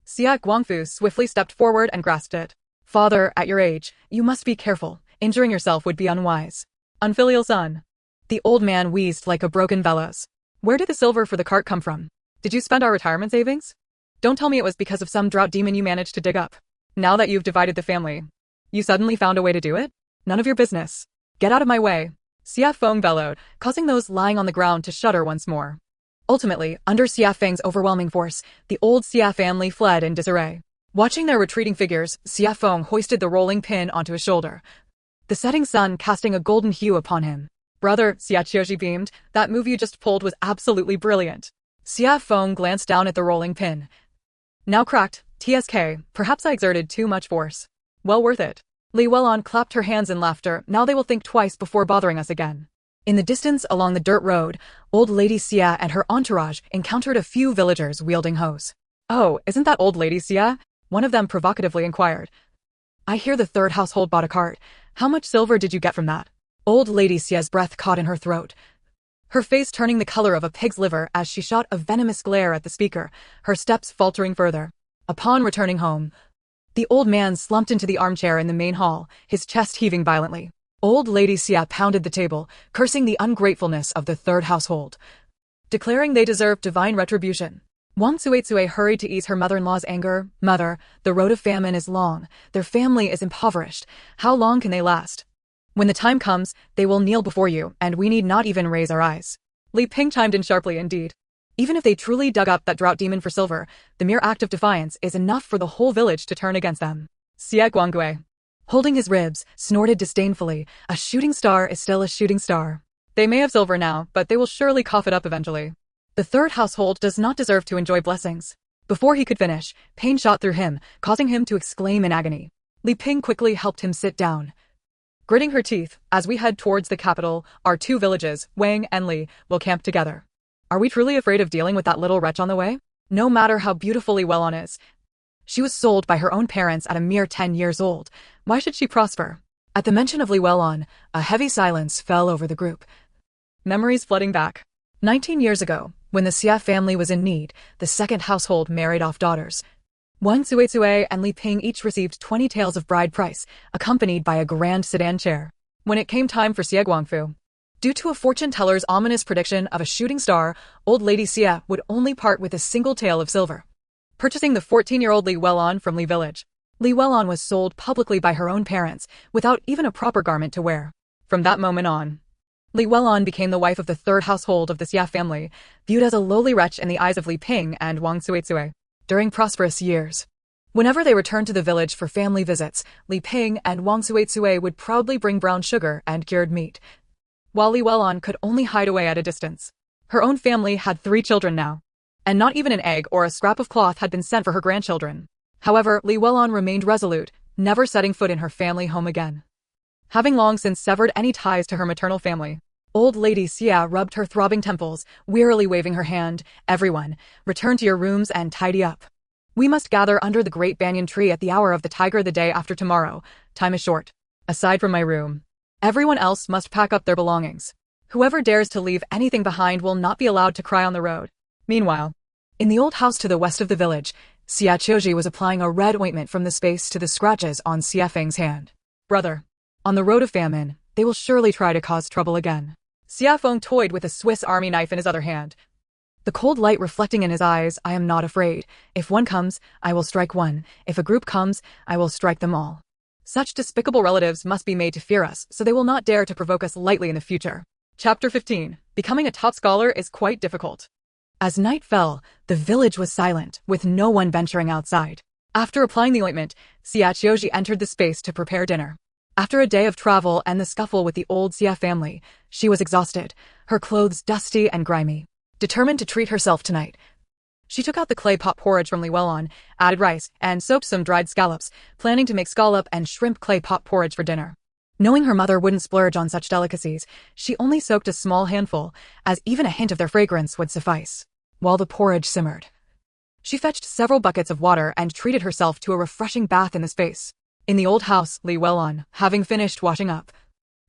Xie Guangfu swiftly stepped forward and grasped it. "Father, at your age, you must be careful. Injuring yourself would be unwise." "Unfilial son." The old man wheezed like a broken bellows. "Where did the silver for the cart come from? Did you spend our retirement savings? Don't tell me it was because of some drought demon you managed to dig up. Now that you've divided the family, you suddenly found a way to do it? None of your business. Get out of my way." Xie Feng bellowed, causing those lying on the ground to shudder once more. Ultimately, under Xie Feng's overwhelming force, the old Xie family fled in disarray. Watching their retreating figures, Xie Feng hoisted the rolling pin onto his shoulder, the setting sun casting a golden hue upon him. "Brother," Xie Qiu Zhi beamed, "that move you just pulled was absolutely brilliant." Xie Feng glanced down at the rolling pin. "Now cracked, TSK, perhaps I exerted too much force. Well worth it." Li Welon clapped her hands in laughter. "Now they will think twice before bothering us again." In the distance along the dirt road, old lady Xie and her entourage encountered a few villagers wielding hoes. "Oh, isn't that old lady Xie?" one of them provocatively inquired. "I hear the third household bought a cart. How much silver did you get from that?" Old lady Xie's breath caught in her throat, her face turning the color of a pig's liver as she shot a venomous glare at the speaker, her steps faltering further. Upon returning home, the old man slumped into the armchair in the main hall, his chest heaving violently. Old lady Xie pounded the table, cursing the ungratefulness of the third household, declaring they deserved divine retribution. Wang Suizue hurried to ease her mother-in-law's anger. "Mother, the road of famine is long. Their family is impoverished. How long can they last? When the time comes, they will kneel before you, and we need not even raise our eyes." Li Ping chimed in sharply. "Indeed. Even if they truly dug up that drought demon for silver, the mere act of defiance is enough for the whole village to turn against them." Xie Guangui, holding his ribs, snorted disdainfully. "A shooting star is still a shooting star. They may have silver now, but they will surely cough it up eventually. The third household does not deserve to enjoy blessings." Before he could finish, pain shot through him, causing him to exclaim in agony. Li Ping quickly helped him sit down. Gritting her teeth, "As we head towards the capital, our two villages, Wang and Li, will camp together. Are we truly afraid of dealing with that little wretch on the way? No matter how beautiful Li Welon is, she was sold by her own parents at a mere 10 years old. Why should she prosper?" At the mention of Li Welon, a heavy silence fell over the group. Memories flooding back. 19 years ago, when the Xie family was in need, the second household married off daughters. Wang Suizue and Li Ping each received 20 taels of bride price, accompanied by a grand sedan chair. When it came time for Xie Guangfu, due to a fortune-teller's ominous prediction of a shooting star, old lady Xie would only part with a single tael of silver, purchasing the 14-year-old Li Welon from Li Village. Li Welon was sold publicly by her own parents, without even a proper garment to wear. From that moment on, Li Welon became the wife of the third household of the Xie family, viewed as a lowly wretch in the eyes of Li Ping and Wang Suizue. During prosperous years, whenever they returned to the village for family visits, Li Ping and Wang Suizue would proudly bring brown sugar and cured meat, while Li Welon could only hide away at a distance. Her own family had 3 children now, and not even an egg or a scrap of cloth had been sent for her grandchildren. However, Li Welon remained resolute, never setting foot in her family home again. Having long since severed any ties to her maternal family, old lady Xie rubbed her throbbing temples, wearily waving her hand. "Everyone, return to your rooms and tidy up. We must gather under the great banyan tree at the hour of the tiger the day after tomorrow. Time is short. Aside from my room, everyone else must pack up their belongings. Whoever dares to leave anything behind will not be allowed to cry on the road." Meanwhile, in the old house to the west of the village, Xie Qiu Zhi was applying a red ointment from the space to the scratches on Xie Feng's hand. "Brother, on the road of famine, they will surely try to cause trouble again." Xie Feng toyed with a Swiss Army knife in his other hand, the cold light reflecting in his eyes. "I am not afraid. If one comes, I will strike one. If a group comes, I will strike them all. Such despicable relatives must be made to fear us, so they will not dare to provoke us lightly in the future." Chapter 15. Becoming a top scholar is quite difficult. As night fell, the village was silent, with no one venturing outside. After applying the ointment, Xie Qiu Zhi entered the space to prepare dinner. After a day of travel and the scuffle with the old Xie family, she was exhausted, her clothes dusty and grimy. Determined to treat herself tonight, She took out the clay pot porridge from Li Welon, added rice, and soaked some dried scallops, planning to make scallop and shrimp clay pot porridge for dinner. Knowing her mother wouldn't splurge on such delicacies, she only soaked a small handful, as even a hint of their fragrance would suffice. While the porridge simmered, she fetched several buckets of water and treated herself to a refreshing bath in the space. In the old house, Li Welon, having finished washing up,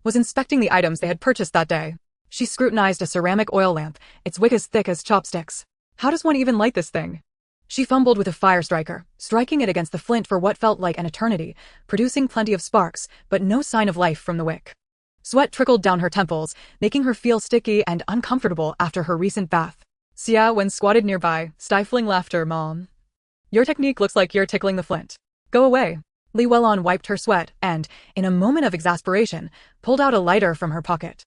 was inspecting the items they had purchased that day. She scrutinized a ceramic oil lamp, its wick as thick as chopsticks. How does one even light this thing? She fumbled with a fire striker, striking it against the flint for what felt like an eternity, producing plenty of sparks, but no sign of life from the wick. Sweat trickled down her temples, making her feel sticky and uncomfortable after her recent bath. Xie Wen squatted nearby, stifling laughter. Mom, your technique looks like you're tickling the flint. Go away. Li Welon wiped her sweat and, in a moment of exasperation, pulled out a lighter from her pocket.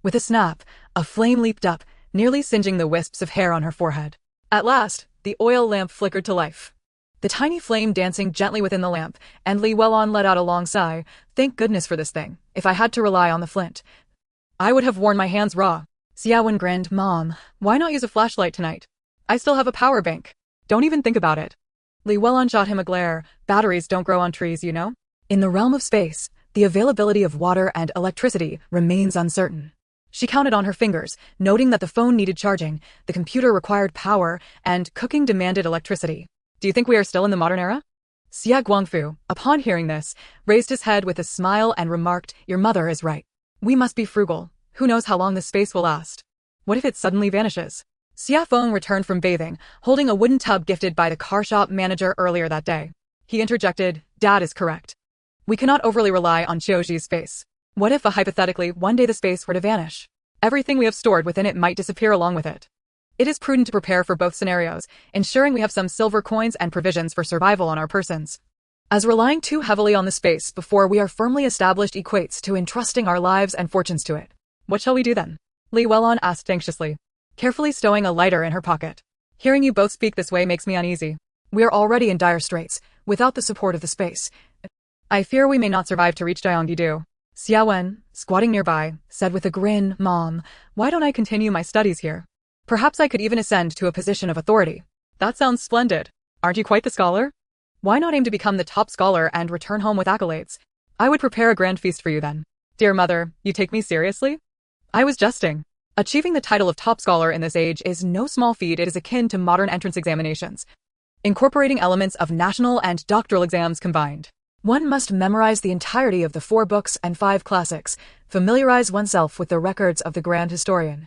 With a snap, a flame leaped up, nearly singeing the wisps of hair on her forehead. At last, the oil lamp flickered to life, the tiny flame dancing gently within the lamp, and Li Welon let out a long sigh. Thank goodness for this thing. If I had to rely on the flint, I would have worn my hands raw. Xie Wen grinned. Mom, why not use a flashlight tonight? I still have a power bank. Don't even think about it. Li Welon shot him a glare. Batteries don't grow on trees, you know? In the realm of space, the availability of water and electricity remains uncertain. She counted on her fingers, noting that the phone needed charging, the computer required power, and cooking demanded electricity. Do you think we are still in the modern era? Xie Guangfu, upon hearing this, raised his head with a smile and remarked, Your mother is right. We must be frugal. Who knows how long this space will last? What if it suddenly vanishes? Xie Feng returned from bathing, holding a wooden tub gifted by the car shop manager earlier that day. He interjected, Dad is correct. We cannot overly rely on Qiuji's space. What if, hypothetically, one day the space were to vanish? Everything we have stored within it might disappear along with it. It is prudent to prepare for both scenarios, ensuring we have some silver coins and provisions for survival on our persons. As relying too heavily on the space before we are firmly established equates to entrusting our lives and fortunes to it. What shall we do then? Li Welon asked anxiously, carefully stowing a lighter in her pocket. Hearing you both speak this way makes me uneasy. We are already in dire straits, without the support of the space. I fear we may not survive to reach Gyeonggi-do. Xie Wen, squatting nearby, said with a grin, Mom, why don't I continue my studies here? Perhaps I could even ascend to a position of authority. That sounds splendid. Aren't you quite the scholar? Why not aim to become the top scholar and return home with accolades? I would prepare a grand feast for you then. Dear mother, you take me seriously? I was jesting. Achieving the title of top scholar in this age is no small feat. It is akin to modern entrance examinations, incorporating elements of national and doctoral exams combined. One must memorize the entirety of the 4 books and 5 classics, familiarize oneself with the records of the grand historian,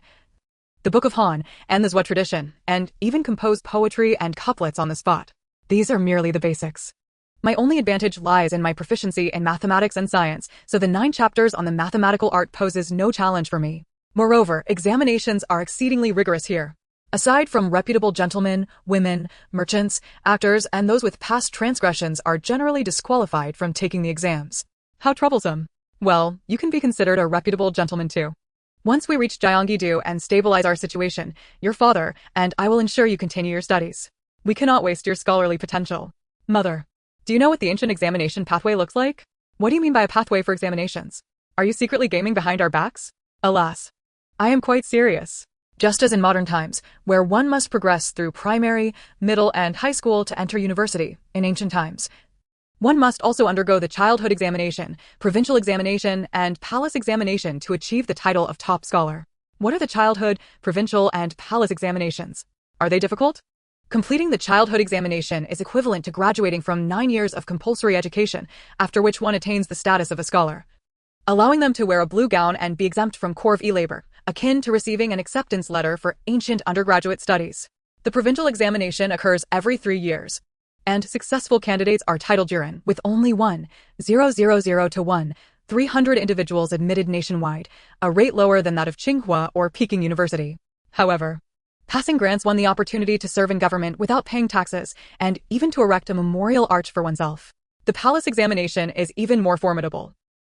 the Book of Han, and the Zhua tradition, and even compose poetry and couplets on the spot. These are merely the basics. My only advantage lies in my proficiency in mathematics and science, so the 9 chapters on the mathematical art poses no challenge for me. Moreover, examinations are exceedingly rigorous here. Aside from reputable gentlemen, women, merchants, actors, and those with past transgressions are generally disqualified from taking the exams. How troublesome. Well, you can be considered a reputable gentleman too. Once we reach Gyeonggi-do and stabilize our situation, your father and I will ensure you continue your studies. We cannot waste your scholarly potential. Mother, do you know what the ancient examination pathway looks like? What do you mean by a pathway for examinations? Are you secretly gaming behind our backs? Alas, I am quite serious. Just as in modern times, where one must progress through primary, middle, and high school to enter university, in ancient times, one must also undergo the childhood examination, provincial examination, and palace examination to achieve the title of top scholar. What are the childhood, provincial, and palace examinations? Are they difficult? Completing the childhood examination is equivalent to graduating from 9 years of compulsory education, after which one attains the status of a scholar, allowing them to wear a blue gown and be exempt from corvée labor, akin to receiving an acceptance letter for ancient undergraduate studies. The provincial examination occurs every 3 years, and successful candidates are titled juryen, with only 1,000 to 1,300 individuals admitted nationwide, a rate lower than that of Tsinghua or Peking University. However, passing grants one the opportunity to serve in government without paying taxes, and even to erect a memorial arch for oneself. The palace examination is even more formidable.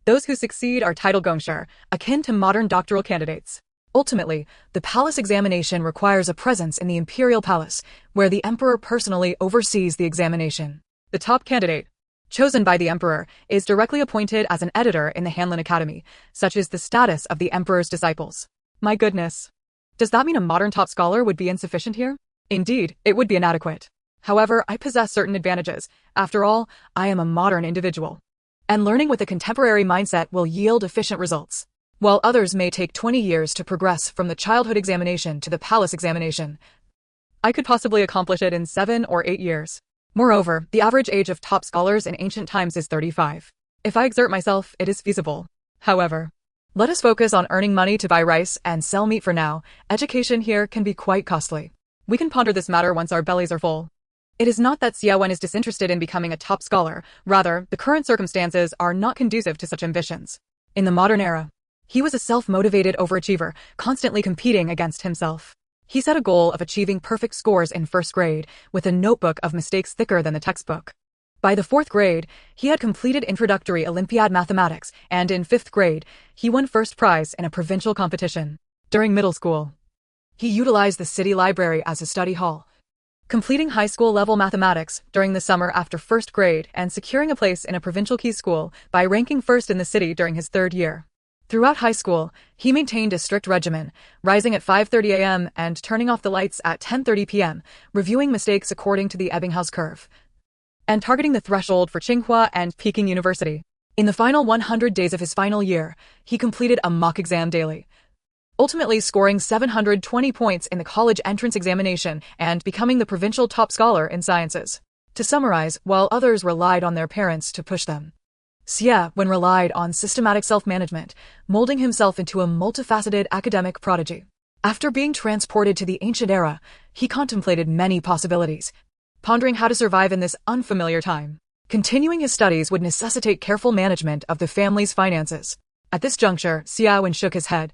Those who succeed are titled gongshi, akin to modern doctoral candidates. Ultimately, the palace examination requires a presence in the imperial palace, where the emperor personally oversees the examination. The top candidate, chosen by the emperor, is directly appointed as an editor in the Hanlin Academy, such is the status of the emperor's disciples. My goodness. Does that mean a modern top scholar would be insufficient here? Indeed, it would be inadequate. However, I possess certain advantages. After all, I am a modern individual. And learning with a contemporary mindset will yield efficient results. While others may take 20 years to progress from the childhood examination to the palace examination, I could possibly accomplish it in 7 or 8 years. Moreover, the average age of top scholars in ancient times is 35. If I exert myself, it is feasible. However, let us focus on earning money to buy rice and sell meat for now. Education here can be quite costly. We can ponder this matter once our bellies are full. It is not that Xie Wen is disinterested in becoming a top scholar. Rather, the current circumstances are not conducive to such ambitions. In the modern era, he was a self-motivated overachiever, constantly competing against himself. He set a goal of achieving perfect scores in first grade, with a notebook of mistakes thicker than the textbook. By the 4th grade, he had completed introductory Olympiad mathematics, and in 5th grade, he won first prize in a provincial competition. During middle school, he utilized the city library as a study hall, completing high school level mathematics during the summer after 1st grade and securing a place in a provincial key school by ranking first in the city during his 3rd year. Throughout high school, he maintained a strict regimen, rising at 5:30 a.m. and turning off the lights at 10:30 p.m., reviewing mistakes according to the Ebbinghaus curve, and targeting the threshold for Tsinghua and Peking University. In the final 100 days of his final year, he completed a mock exam daily, ultimately scoring 720 points in the college entrance examination and becoming the provincial top scholar in sciences. To summarize, while others relied on their parents to push them, Xie Wen relied on systematic self-management, molding himself into a multifaceted academic prodigy. After being transported to the ancient era, he contemplated many possibilities, pondering how to survive in this unfamiliar time. Continuing his studies would necessitate careful management of the family's finances. At this juncture, Xie Wen shook his head.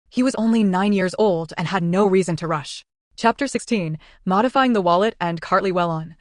He was only 9 years old and had no reason to rush. Chapter 16, Modifying the Wallet and Cartly Wellon.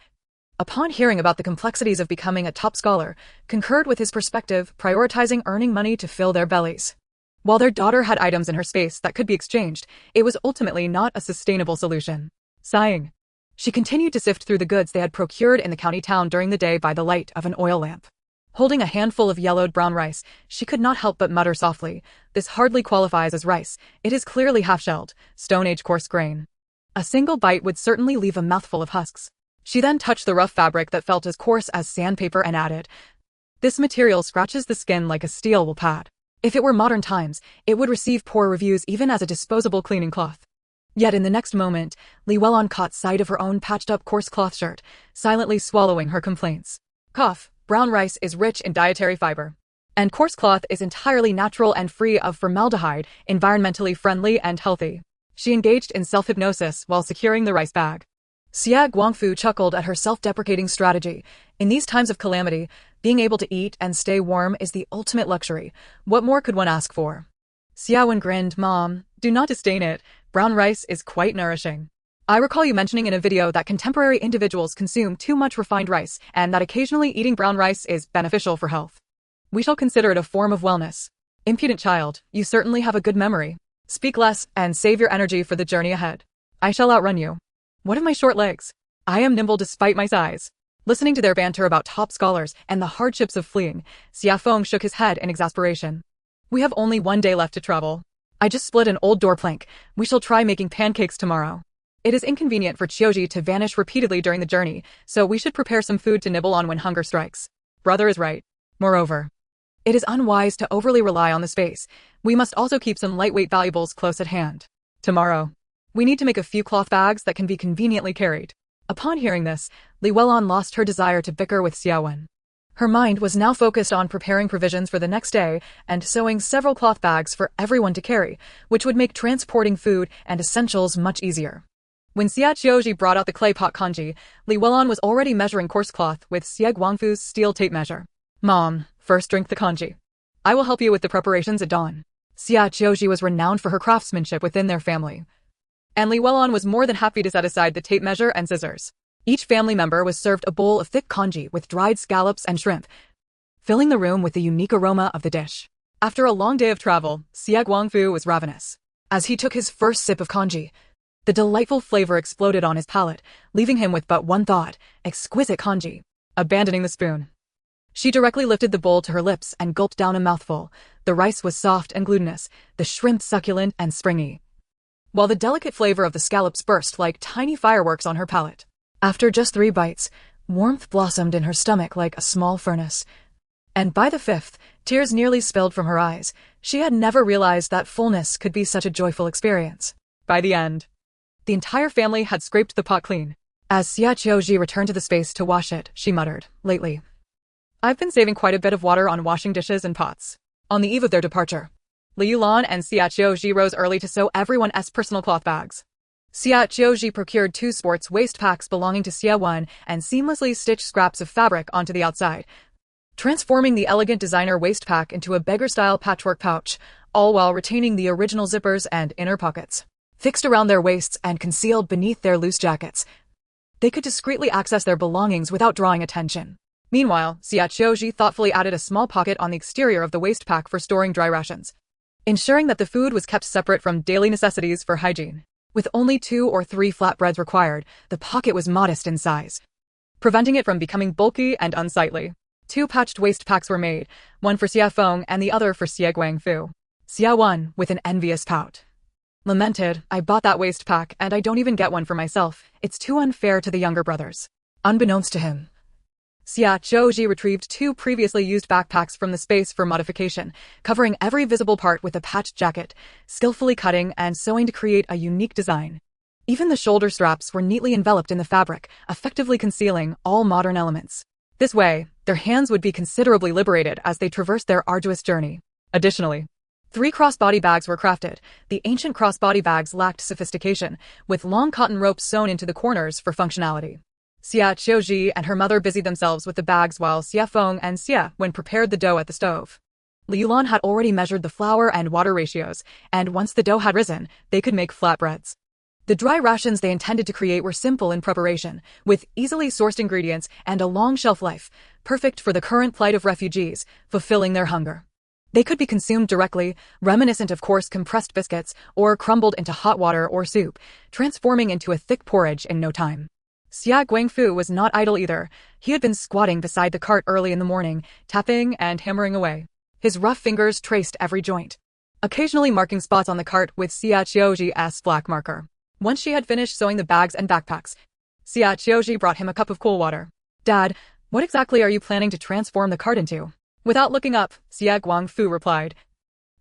Upon hearing about the complexities of becoming a top scholar, concurred with his perspective, prioritizing earning money to fill their bellies. While their daughter had items in her space that could be exchanged, it was ultimately not a sustainable solution. Sighing, she continued to sift through the goods they had procured in the county town during the day by the light of an oil lamp. Holding a handful of yellowed brown rice, she could not help but mutter softly, "This hardly qualifies as rice. It is clearly half-shelled, Stone-Age coarse grain. A single bite would certainly leave a mouthful of husks." She then touched the rough fabric that felt as coarse as sandpaper and added, "This material scratches the skin like a steel wool pad. If it were modern times, it would receive poor reviews even as a disposable cleaning cloth." Yet in the next moment, Li Wellon caught sight of her own patched-up coarse cloth shirt, silently swallowing her complaints. Cough, brown rice is rich in dietary fiber, and coarse cloth is entirely natural and free of formaldehyde, environmentally friendly and healthy. She engaged in self-hypnosis while securing the rice bag. Xie Guangfu chuckled at her self-deprecating strategy. In these times of calamity, being able to eat and stay warm is the ultimate luxury. What more could one ask for? Xie Wen grinned. "Mom, do not disdain it. Brown rice is quite nourishing. I recall you mentioning in a video that contemporary individuals consume too much refined rice and that occasionally eating brown rice is beneficial for health. We shall consider it a form of wellness." Impudent child, you certainly have a good memory. Speak less and save your energy for the journey ahead. I shall outrun you. What of my short legs? I am nimble despite my size. Listening to their banter about top scholars and the hardships of fleeing, Xia Feng shook his head in exasperation. "We have only 1 day left to travel. I just split an old door plank. We shall try making pancakes tomorrow. It is inconvenient for Qiu Zhi to vanish repeatedly during the journey, so we should prepare some food to nibble on when hunger strikes." Brother is right. Moreover, it is unwise to overly rely on the space. We must also keep some lightweight valuables close at hand. Tomorrow, we need to make a few cloth bags that can be conveniently carried. Upon hearing this, Li Wellon lost her desire to bicker with Xie Wen. Her mind was now focused on preparing provisions for the next day and sewing several cloth bags for everyone to carry, which would make transporting food and essentials much easier. When Xie Qiu Zhi brought out the clay pot kanji, Li Wellon was already measuring coarse cloth with Xie Guangfu's steel tape measure. "Mom, first drink the kanji. I will help you with the preparations at dawn." Xie Qiu Zhi was renowned for her craftsmanship within their family, and Li Wellon was more than happy to set aside the tape measure and scissors. Each family member was served a bowl of thick congee with dried scallops and shrimp, filling the room with the unique aroma of the dish. After a long day of travel, Xie Guangfu was ravenous. As he took his first sip of congee, the delightful flavor exploded on his palate, leaving him with but one thought: exquisite congee. Abandoning the spoon, she directly lifted the bowl to her lips and gulped down a mouthful. The rice was soft and glutinous, the shrimp succulent and springy, while the delicate flavor of the scallops burst like tiny fireworks on her palate. After just 3 bites, warmth blossomed in her stomach like a small furnace. And by the 5th, tears nearly spilled from her eyes. She had never realized that fullness could be such a joyful experience. By the end, the entire family had scraped the pot clean. As Xie Qiu Zhi returned to the space to wash it, she muttered, "Lately, I've been saving quite a bit of water on washing dishes and pots." On the eve of their departure, Li Yulan and Xie Qiu Zhi rose early to sew everyone's personal cloth bags. Xie Qiu Zhi procured 2 sports waist packs belonging to Xie Wen and seamlessly stitched scraps of fabric onto the outside, transforming the elegant designer waist pack into a beggar-style patchwork pouch, all while retaining the original zippers and inner pockets. Fixed around their waists and concealed beneath their loose jackets, they could discreetly access their belongings without drawing attention. Meanwhile, Xie Qiu Zhi thoughtfully added a small pocket on the exterior of the waist pack for storing dry rations, ensuring that the food was kept separate from daily necessities for hygiene. With only 2 or 3 flatbreads required, the pocket was modest in size, preventing it from becoming bulky and unsightly. 2 patched waist packs were made, one for Xie Feng and the other for Xie Guangfu. Xie Wen, with an envious pout, lamented, "I bought that waist pack and I don't even get one for myself. It's too unfair to the younger brothers." Unbeknownst to him, Xie Qiu Zhi retrieved 2 previously used backpacks from the space for modification, covering every visible part with a patched jacket, skillfully cutting and sewing to create a unique design. Even the shoulder straps were neatly enveloped in the fabric, effectively concealing all modern elements. This way, their hands would be considerably liberated as they traversed their arduous journey. Additionally, 3 crossbody bags were crafted. The ancient crossbody bags lacked sophistication, with long cotton ropes sewn into the corners for functionality. Xie Qiu Zhi and her mother busied themselves with the bags while Xie Feng and Xie Wen prepared the dough at the stove. Li Yulan had already measured the flour and water ratios, and once the dough had risen, they could make flatbreads. The dry rations they intended to create were simple in preparation, with easily sourced ingredients and a long shelf life, perfect for the current plight of refugees, fulfilling their hunger. They could be consumed directly, reminiscent of coarse compressed biscuits, or crumbled into hot water or soup, transforming into a thick porridge in no time. Xie Guangfu was not idle either. He had been squatting beside the cart early in the morning, tapping and hammering away. His rough fingers traced every joint, occasionally marking spots on the cart with Xie Qiu Zhi's black marker. Once she had finished sewing the bags and backpacks, Xie Qiu Zhi brought him a cup of cool water. "Dad, what exactly are you planning to transform the cart into?" Without looking up, Xie Guangfu replied,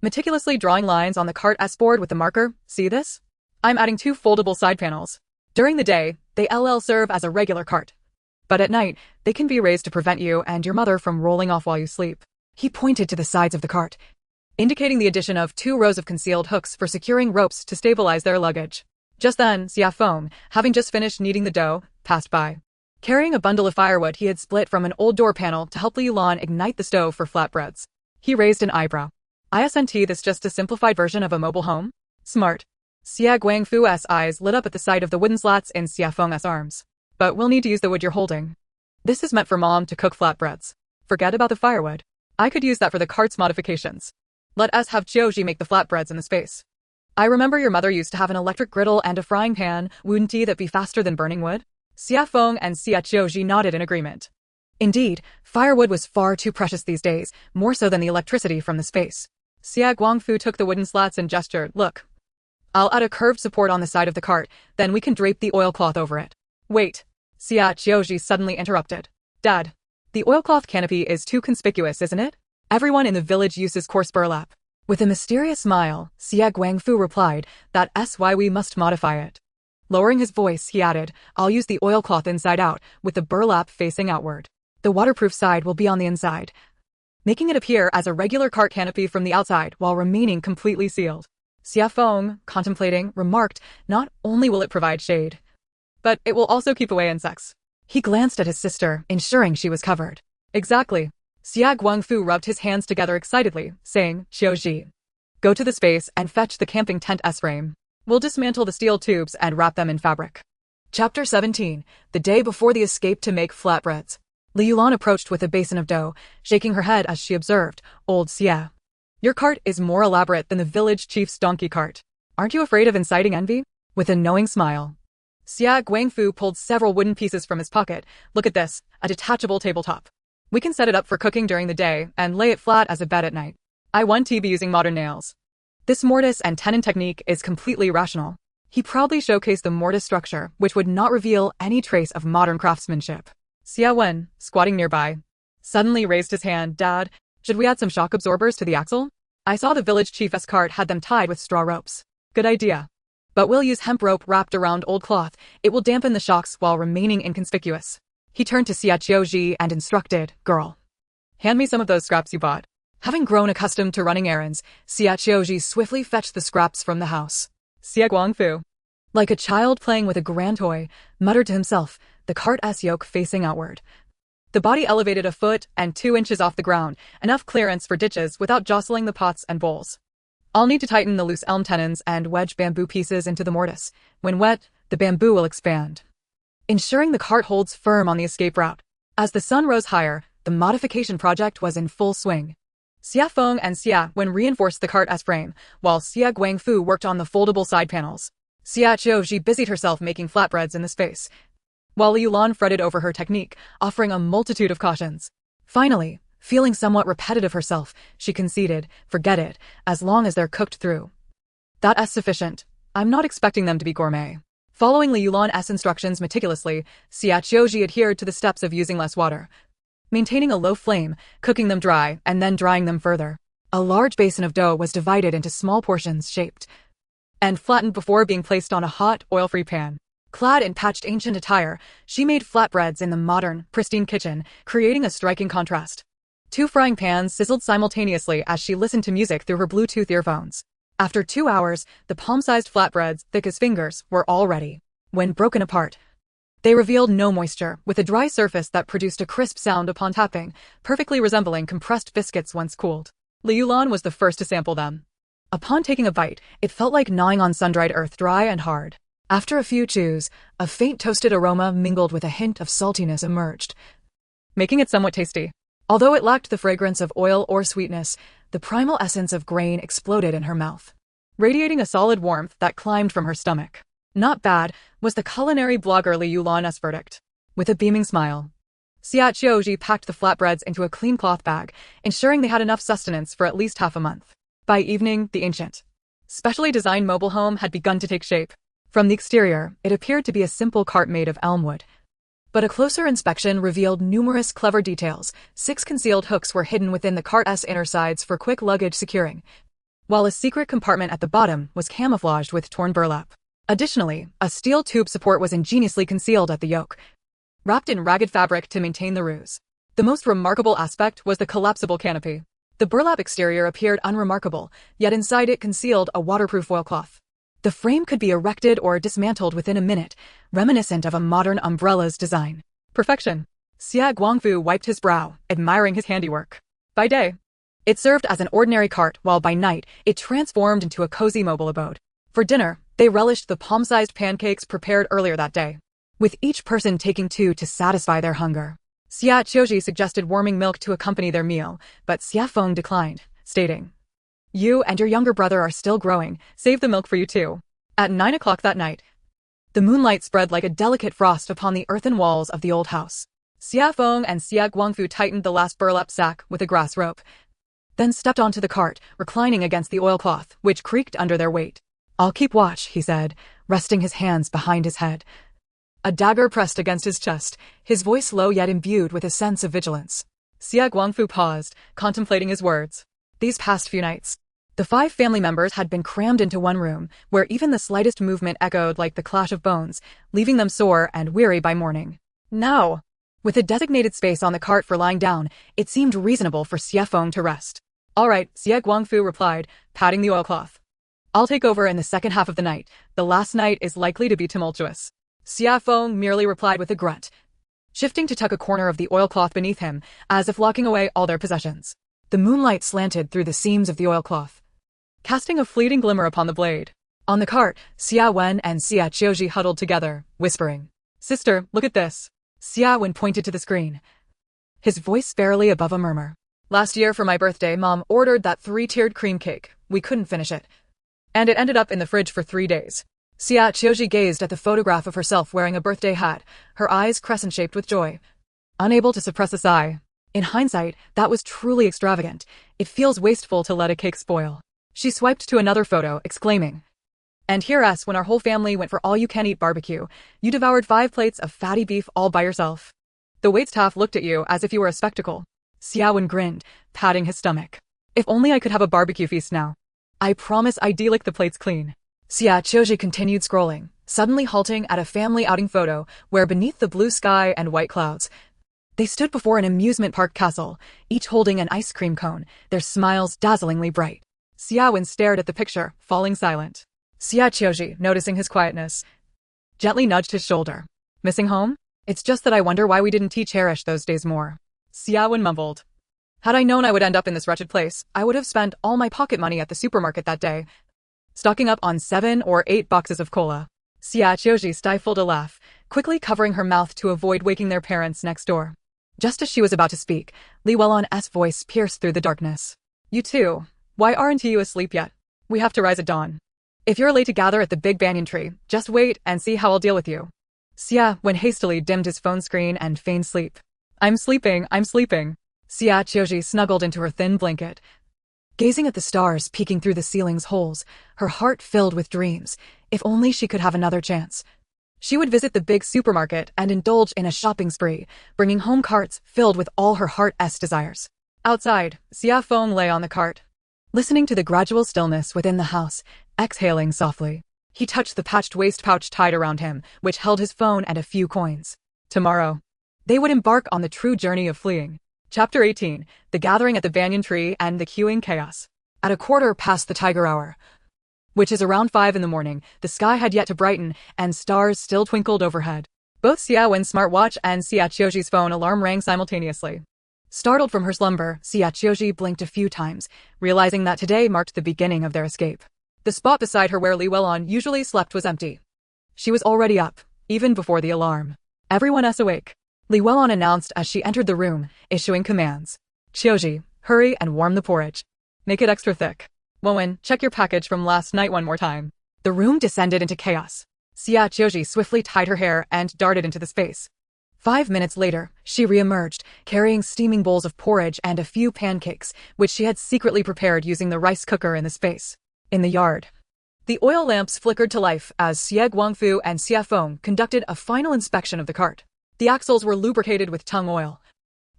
meticulously drawing lines on the cart S-board with the marker. "See this? I'm adding 2 foldable side panels. During the day, they serve as a regular cart. But at night, they can be raised to prevent you and your mother from rolling off while you sleep." He pointed to the sides of the cart, indicating the addition of 2 rows of concealed hooks for securing ropes to stabilize their luggage. Just then, Xie Feng, having just finished kneading the dough, passed by. Carrying a bundle of firewood he had split from an old door panel to help Li Yulan ignite the stove for flatbreads. He raised an eyebrow. "Isn't this just a simplified version of a mobile home?" "Smart." Xie Guangfu's eyes lit up at the sight of the wooden slats in Xie Feng's arms. "But we'll need to use the wood you're holding. This is meant for Mom to cook flatbreads. Forget about the firewood. I could use that for the cart's modifications. Let us have Qiu Zhi make the flatbreads in the space. I remember your mother used to have an electric griddle and a frying pan. Wouldn't that be faster than burning wood?" Xie Feng and Xie Qiu Zhi nodded in agreement. Indeed, firewood was far too precious these days, more so than the electricity from the space. Xie Guangfu took the wooden slats and gestured, "Look. I'll add a curved support on the side of the cart, then we can drape the oilcloth over it." "Wait," Xie Qiu Zhi suddenly interrupted. "Dad, the oilcloth canopy is too conspicuous, isn't it? Everyone in the village uses coarse burlap." With a mysterious smile, Xie Guangfu replied, "That's why we must modify it." Lowering his voice, he added, "I'll use the oilcloth inside out, with the burlap facing outward. The waterproof side will be on the inside, making it appear as a regular cart canopy from the outside while remaining completely sealed." Xie Feng, contemplating, remarked, "Not only will it provide shade, but it will also keep away insects." He glanced at his sister, ensuring she was covered. "Exactly." Xie Guangfu rubbed his hands together excitedly, saying, "Qiu Zhi, go to the space and fetch the camping tent S-frame. We'll dismantle the steel tubes and wrap them in fabric." Chapter 17. The day before the escape to make flatbreads. Li Yulan approached with a basin of dough, shaking her head as she observed, "Old Xie, your cart is more elaborate than the village chief's donkey cart. Aren't you afraid of inciting envy?" With a knowing smile, Xie Guangfu pulled several wooden pieces from his pocket. "Look at this, a detachable tabletop. We can set it up for cooking during the day and lay it flat as a bed at night. I want to be using modern nails. This mortise and tenon technique is completely rational." He proudly showcased the mortise structure, which would not reveal any trace of modern craftsmanship. Xie Wen, squatting nearby, suddenly raised his hand. Dad, should we add some shock absorbers to the axle? I saw the village chief's cart had them tied with straw ropes. Good idea. But we'll use hemp rope wrapped around old cloth. It will dampen the shocks while remaining inconspicuous. He turned to Xie Qiu Zhi and instructed, Girl, hand me some of those scraps you bought. Having grown accustomed to running errands, Xie Qiu Zhi swiftly fetched the scraps from the house. Xie Guangfu, like a child playing with a grand toy, muttered to himself, the cart's yoke facing outward. The body elevated a foot and 2 inches off the ground, enough clearance for ditches without jostling the pots and bowls. I'll need to tighten the loose elm tenons and wedge bamboo pieces into the mortise. When wet, the bamboo will expand, ensuring the cart holds firm on the escape route. As the sun rose higher, the modification project was in full swing. Xia Feng and Xia Wen reinforced the cart's frame, while Xie Guangfu worked on the foldable side panels. Xie Qiu Zhi busied herself making flatbreads in the space, while Li Yulan fretted over her technique, offering a multitude of cautions. Finally, feeling somewhat repetitive herself, she conceded, forget it, as long as they're cooked through. That's sufficient. I'm not expecting them to be gourmet. Following Li Yulan's instructions meticulously, Xie Qiu Zhi adhered to the steps of using less water, maintaining a low flame, cooking them dry, and then drying them further. A large basin of dough was divided into small portions shaped and flattened before being placed on a hot, oil-free pan. Clad in patched ancient attire, she made flatbreads in the modern, pristine kitchen, creating a striking contrast. 2 frying pans sizzled simultaneously as she listened to music through her Bluetooth earphones. After 2 hours, the palm-sized flatbreads, thick as fingers, were all ready. When broken apart, they revealed no moisture, with a dry surface that produced a crisp sound upon tapping, perfectly resembling compressed biscuits once cooled. Li Yulan was the first to sample them. Upon taking a bite, it felt like gnawing on sun-dried earth, dry and hard. After a few chews, a faint toasted aroma mingled with a hint of saltiness emerged, making it somewhat tasty. Although it lacked the fragrance of oil or sweetness, the primal essence of grain exploded in her mouth, radiating a solid warmth that climbed from her stomach. Not bad, was the culinary blogger Li Yulan's verdict. With a beaming smile, Xie Qiu Zhi packed the flatbreads into a clean cloth bag, ensuring they had enough sustenance for at least half a month. By evening, the ancient, specially designed mobile home had begun to take shape. From the exterior, it appeared to be a simple cart made of elm wood. But a closer inspection revealed numerous clever details. 6 concealed hooks were hidden within the cart's inner sides for quick luggage securing, while a secret compartment at the bottom was camouflaged with torn burlap. Additionally, a steel tube support was ingeniously concealed at the yoke, wrapped in ragged fabric to maintain the ruse. The most remarkable aspect was the collapsible canopy. The burlap exterior appeared unremarkable, yet inside it concealed a waterproof oilcloth. The frame could be erected or dismantled within a minute, reminiscent of a modern umbrella's design. Perfection. Xie Guangfu wiped his brow, admiring his handiwork. By day, it served as an ordinary cart, while by night, it transformed into a cozy mobile abode. For dinner, they relished the palm-sized pancakes prepared earlier that day, with each person taking 2 to satisfy their hunger. Xie Qiu Zhi suggested warming milk to accompany their meal, but Xie Feng declined, stating, You and your younger brother are still growing, save the milk for you too. At 9 o'clock that night, the moonlight spread like a delicate frost upon the earthen walls of the old house. Xie Feng and Xie Guangfu tightened the last burlap sack with a grass rope, then stepped onto the cart, reclining against the oilcloth, which creaked under their weight. I'll keep watch, he said, resting his hands behind his head. A dagger pressed against his chest, his voice low yet imbued with a sense of vigilance. Xie Guangfu paused, contemplating his words. These past few nights, the 5 family members had been crammed into one room, where even the slightest movement echoed like the clash of bones, leaving them sore and weary by morning. Now, with a designated space on the cart for lying down, it seemed reasonable for Xie Feng to rest. All right, Xie Guangfu replied, patting the oilcloth. I'll take over in the second half of the night. The last night is likely to be tumultuous. Xie Feng merely replied with a grunt, shifting to tuck a corner of the oilcloth beneath him, as if locking away all their possessions. The moonlight slanted through the seams of the oilcloth, casting a fleeting glimmer upon the blade. On the cart, Xie Wen and Xie Qiu Zhi huddled together, whispering, Sister, look at this. Xie Wen pointed to the screen, his voice barely above a murmur. Last year for my birthday, Mom ordered that 3-tiered cream cake. We couldn't finish it, and it ended up in the fridge for 3 days. Xie Qiu Zhi gazed at the photograph of herself wearing a birthday hat, her eyes crescent-shaped with joy, unable to suppress a sigh. In hindsight, that was truly extravagant. It feels wasteful to let a cake spoil. She swiped to another photo, exclaiming, And here's when our whole family went for all-you-can-eat barbecue. You devoured 5 plates of fatty beef all by yourself. The waitstaff looked at you as if you were a spectacle. Xiaowen grinned, patting his stomach. If only I could have a barbecue feast now. I promise I'd delick the plates clean. Xie Qiu Zhi continued scrolling, suddenly halting at a family outing photo where beneath the blue sky and white clouds, they stood before an amusement park castle, each holding an ice cream cone, their smiles dazzlingly bright. Xiaowen stared at the picture, falling silent. Xie Qiu Zhi, noticing his quietness, gently nudged his shoulder. Missing home? It's just that I wonder why we didn't cherish those days more. Xiaowen mumbled. Had I known I would end up in this wretched place, I would have spent all my pocket money at the supermarket that day, stocking up on 7 or 8 boxes of cola. Xie Qiu Zhi stifled a laugh, quickly covering her mouth to avoid waking their parents next door. Just as she was about to speak, Li Weilon's voice pierced through the darkness. You too. Why aren't you asleep yet? We have to rise at dawn. If you're late to gather at the big banyan tree, just wait and see how I'll deal with you. Xie hastily dimmed his phone screen and feigned sleep. I'm sleeping. Xie Qiu Zhi snuggled into her thin blanket, gazing at the stars peeking through the ceiling's holes, her heart filled with dreams. If only she could have another chance. She would visit the big supermarket and indulge in a shopping spree, bringing home carts filled with all her heart's desires. Outside, Xie Feng lay on the cart, listening to the gradual stillness within the house, exhaling softly. He touched the patched waist pouch tied around him, which held his phone and a few coins. Tomorrow, they would embark on the true journey of fleeing. Chapter 18, The Gathering at the Banyan Tree and the Queuing Chaos. At a quarter past the tiger hour, which is around 5 in the morning, the sky had yet to brighten, and stars still twinkled overhead. Both Xiaowen's smartwatch and Xie Qiu Zhi's phone alarm rang simultaneously. Startled from her slumber, Xie Qiu Zhi blinked a few times, realizing that today marked the beginning of their escape. The spot beside her where Li Weilon usually slept was empty. She was already up, even before the alarm. Everyone's awake, Li Weilon announced as she entered the room, issuing commands. Qiu Zhi, hurry and warm the porridge. Make it extra thick. Wen, check your package from last night one more time. The room descended into chaos. Xie Qiu Zhi swiftly tied her hair and darted into the space. 5 minutes later, she re-emerged, carrying steaming bowls of porridge and a few pancakes, which she had secretly prepared using the rice cooker in the space. In the yard, the oil lamps flickered to life as Xie Guangfu and Xie Feng conducted a final inspection of the cart. The axles were lubricated with tung oil,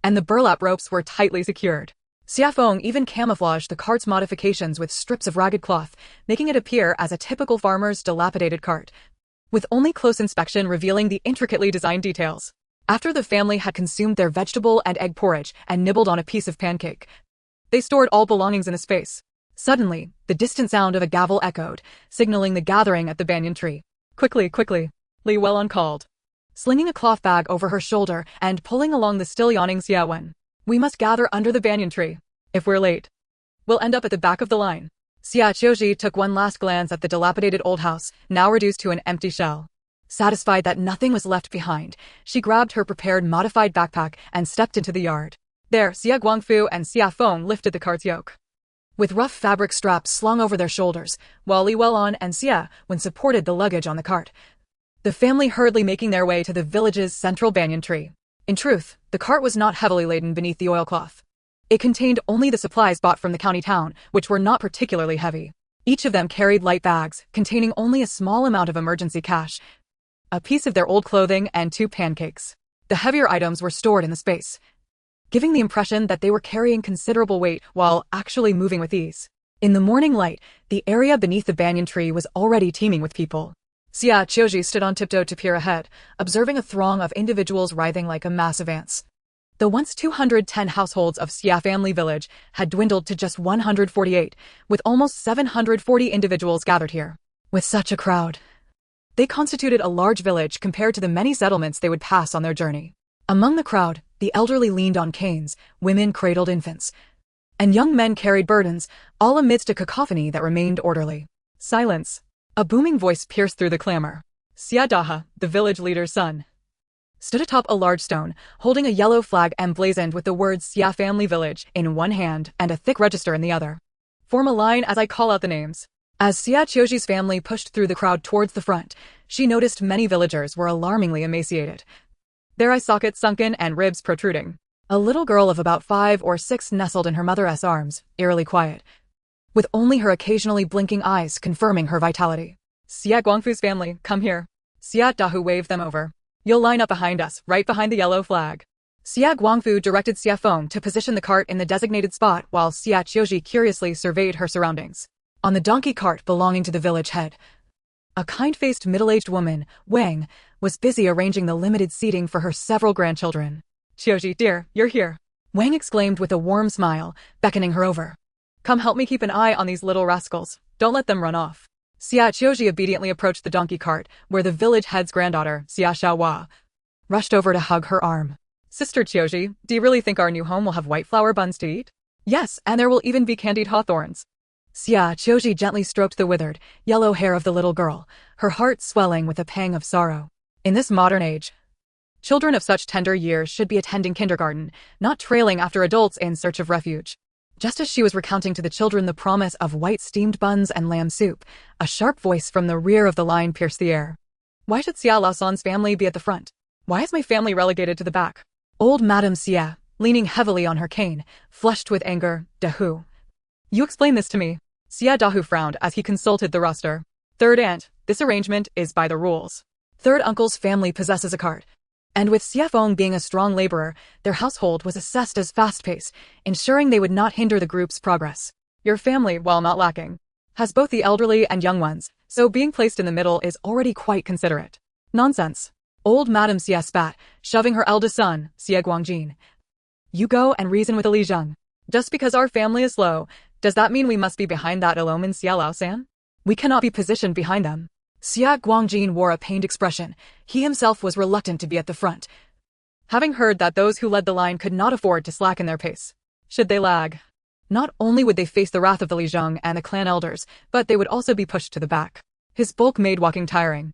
and the burlap ropes were tightly secured. Xie Feng even camouflaged the cart's modifications with strips of ragged cloth, making it appear as a typical farmer's dilapidated cart, with only close inspection revealing the intricately designed details. After the family had consumed their vegetable and egg porridge and nibbled on a piece of pancake, they stored all belongings in a space. Suddenly, the distant sound of a gavel echoed, signaling the gathering at the banyan tree. Quickly, Li Weilon called, slinging a cloth bag over her shoulder and pulling along the still yawning Xiaowen. We must gather under the banyan tree. If we're late, we'll end up at the back of the line. Xie Qiu Zhi took one last glance at the dilapidated old house, now reduced to an empty shell. Satisfied that nothing was left behind, she grabbed her prepared modified backpack and stepped into the yard. There, Xie Guangfu and Xie Feng lifted the cart's yoke, with rough fabric straps slung over their shoulders, while Li Weilon and Xie supported the luggage on the cart, the family hurriedly making their way to the village's central banyan tree. In truth, the cart was not heavily laden beneath the oilcloth. It contained only the supplies bought from the county town, which were not particularly heavy. Each of them carried light bags, containing only a small amount of emergency cash, a piece of their old clothing, and 2 pancakes. The heavier items were stored in the space, giving the impression that they were carrying considerable weight while actually moving with ease. In the morning light, the area beneath the banyan tree was already teeming with people. Xie Qiu Zhi stood on tiptoe to peer ahead, observing a throng of individuals writhing like a mass of ants. The once 210 households of Xie family village had dwindled to just 148, with almost 740 individuals gathered here. With such a crowd, they constituted a large village compared to the many settlements they would pass on their journey. Among the crowd, the elderly leaned on canes, women cradled infants, and young men carried burdens, all amidst a cacophony that remained orderly. Silence. A booming voice pierced through the clamor. Xie Daha, the village leader's son, stood atop a large stone, holding a yellow flag emblazoned with the words Xie Family Village in one hand and a thick register in the other. Form a line as I call out the names. As Xie Qiu Zhi's family pushed through the crowd towards the front, she noticed many villagers were alarmingly emaciated, their eye sockets sunken and ribs protruding. A little girl of about 5 or 6 nestled in her mother's arms, eerily quiet, with only her occasionally blinking eyes confirming her vitality. Xie Guangfu's family, come here. Xie Dahu waved them over. You'll line up behind us, right behind the yellow flag. Xie Guangfu directed Xie Feng to position the cart in the designated spot while Xie Qiu Zhi curiously surveyed her surroundings. On the donkey cart belonging to the village head, a kind-faced middle-aged woman, Wang, was busy arranging the limited seating for her several grandchildren. Qiu Zhi, dear, you're here. Wang exclaimed with a warm smile, beckoning her over. Come help me keep an eye on these little rascals. Don't let them run off. Xie Qiu Zhi obediently approached the donkey cart, where the village head's granddaughter, Xie Xiaohua, rushed over to hug her arm. Sister Qiu Zhi, do you really think our new home will have white flower buns to eat? Yes, and there will even be candied hawthorns. Xie Qiu Zhi gently stroked the withered, yellow hair of the little girl, her heart swelling with a pang of sorrow. In this modern age, children of such tender years should be attending kindergarten, not trailing after adults in search of refuge. Just as she was recounting to the children the promise of white steamed buns and lamb soup, a sharp voice from the rear of the line pierced the air. Why should Xie Laosan's family be at the front? Why is my family relegated to the back? Old Madame Xie, leaning heavily on her cane, flushed with anger, Dahu. You explain this to me. Xie Dahu frowned as he consulted the roster. Third aunt, this arrangement is by the rules. Third uncle's family possesses a cart. And with Xie Feng being a strong laborer, their household was assessed as fast-paced, ensuring they would not hinder the group's progress. Your family, while not lacking, has both the elderly and young ones, so being placed in the middle is already quite considerate. Nonsense. Old Madame Xie spat, shoving her eldest son, Xie Guangjin. You go and reason with Li Zheng. Just because our family is low, does that mean we must be behind that Eloman Xie Laosan? We cannot be positioned behind them. Xie Guangjin wore a pained expression. He himself was reluctant to be at the front, having heard that those who led the line could not afford to slacken their pace. Should they lag, not only would they face the wrath of the Li Zheng and the clan elders, but they would also be pushed to the back. His bulk made walking tiring,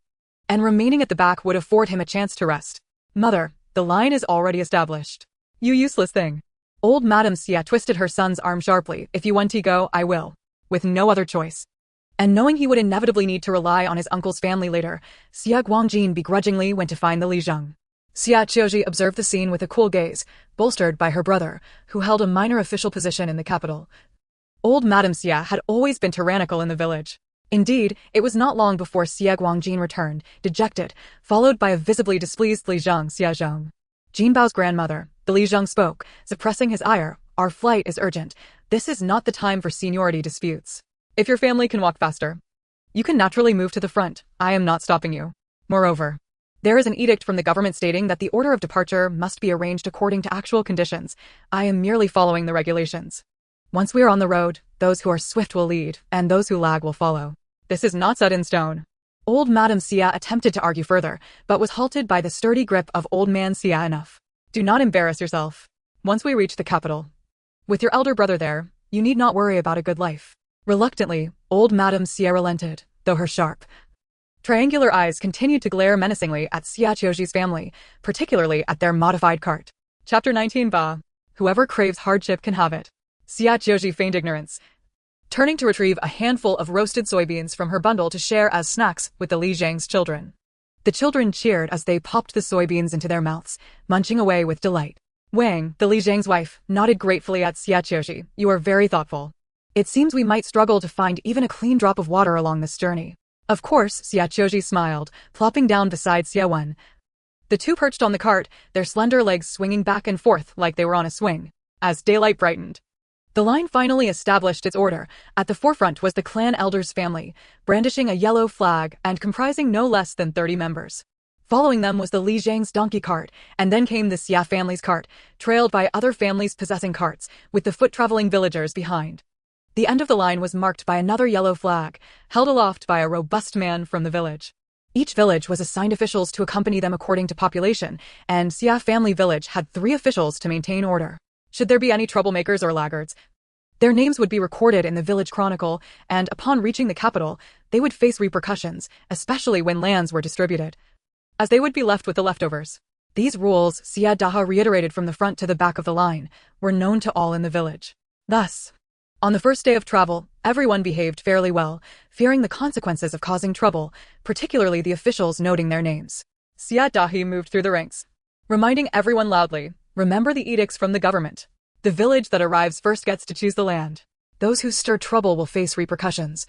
and remaining at the back would afford him a chance to rest. Mother, the line is already established. You useless thing. Old Madame Xie twisted her son's arm sharply. If you want to go, I will. With no other choice. And knowing he would inevitably need to rely on his uncle's family later, Xie Guangjin begrudgingly went to find the Li Zheng. Xie Qiu Zhi observed the scene with a cool gaze, bolstered by her brother, who held a minor official position in the capital. Old Madame Xie had always been tyrannical in the village. Indeed, it was not long before Xie Guangjin returned, dejected, followed by a visibly displeased Li Zheng Xie Zheng. Jinbao's grandmother, the Li Zheng spoke, suppressing his ire. Our flight is urgent. This is not the time for seniority disputes. If your family can walk faster, you can naturally move to the front. I am not stopping you. Moreover, there is an edict from the government stating that the order of departure must be arranged according to actual conditions. I am merely following the regulations. Once we are on the road, those who are swift will lead, and those who lag will follow. This is not set in stone. Old Madame Xie attempted to argue further, but was halted by the sturdy grip of Old Man Xie. Enough. Do not embarrass yourself. Once we reach the capital, with your elder brother there, you need not worry about a good life. Reluctantly, Old Madame Xie relented, though her sharp, triangular eyes continued to glare menacingly at Xie Qiu Zhi's family, particularly at their modified cart. Chapter 19 Ba. Whoever craves hardship can have it. Xie Qiu Zhi feigned ignorance, turning to retrieve a handful of roasted soybeans from her bundle to share as snacks with the Li Zheng's children. The children cheered as they popped the soybeans into their mouths, munching away with delight. Wang, the Li Zheng's wife, nodded gratefully at Xie Qiu Zhi. You are very thoughtful. It seems we might struggle to find even a clean drop of water along this journey. Of course, Xie Qiu Zhi smiled, plopping down beside Xie Wen. The two perched on the cart, their slender legs swinging back and forth like they were on a swing. As daylight brightened, the line finally established its order. At the forefront was the clan elder's family, brandishing a yellow flag and comprising no less than 30 members. Following them was the Li Zheng's donkey cart, and then came the Xie family's cart, trailed by other families possessing carts, with the foot-traveling villagers behind. The end of the line was marked by another yellow flag, held aloft by a robust man from the village. Each village was assigned officials to accompany them according to population, and Xie family village had 3 officials to maintain order. Should there be any troublemakers or laggards, their names would be recorded in the village chronicle, and upon reaching the capital, they would face repercussions, especially when lands were distributed, as they would be left with the leftovers. These rules, Xie Daha reiterated from the front to the back of the line, were known to all in the village. Thus, on the first day of travel, everyone behaved fairly well, fearing the consequences of causing trouble, particularly the officials noting their names. Xie Dahi moved through the ranks, reminding everyone loudly, remember the edicts from the government. The village that arrives first gets to choose the land. Those who stir trouble will face repercussions.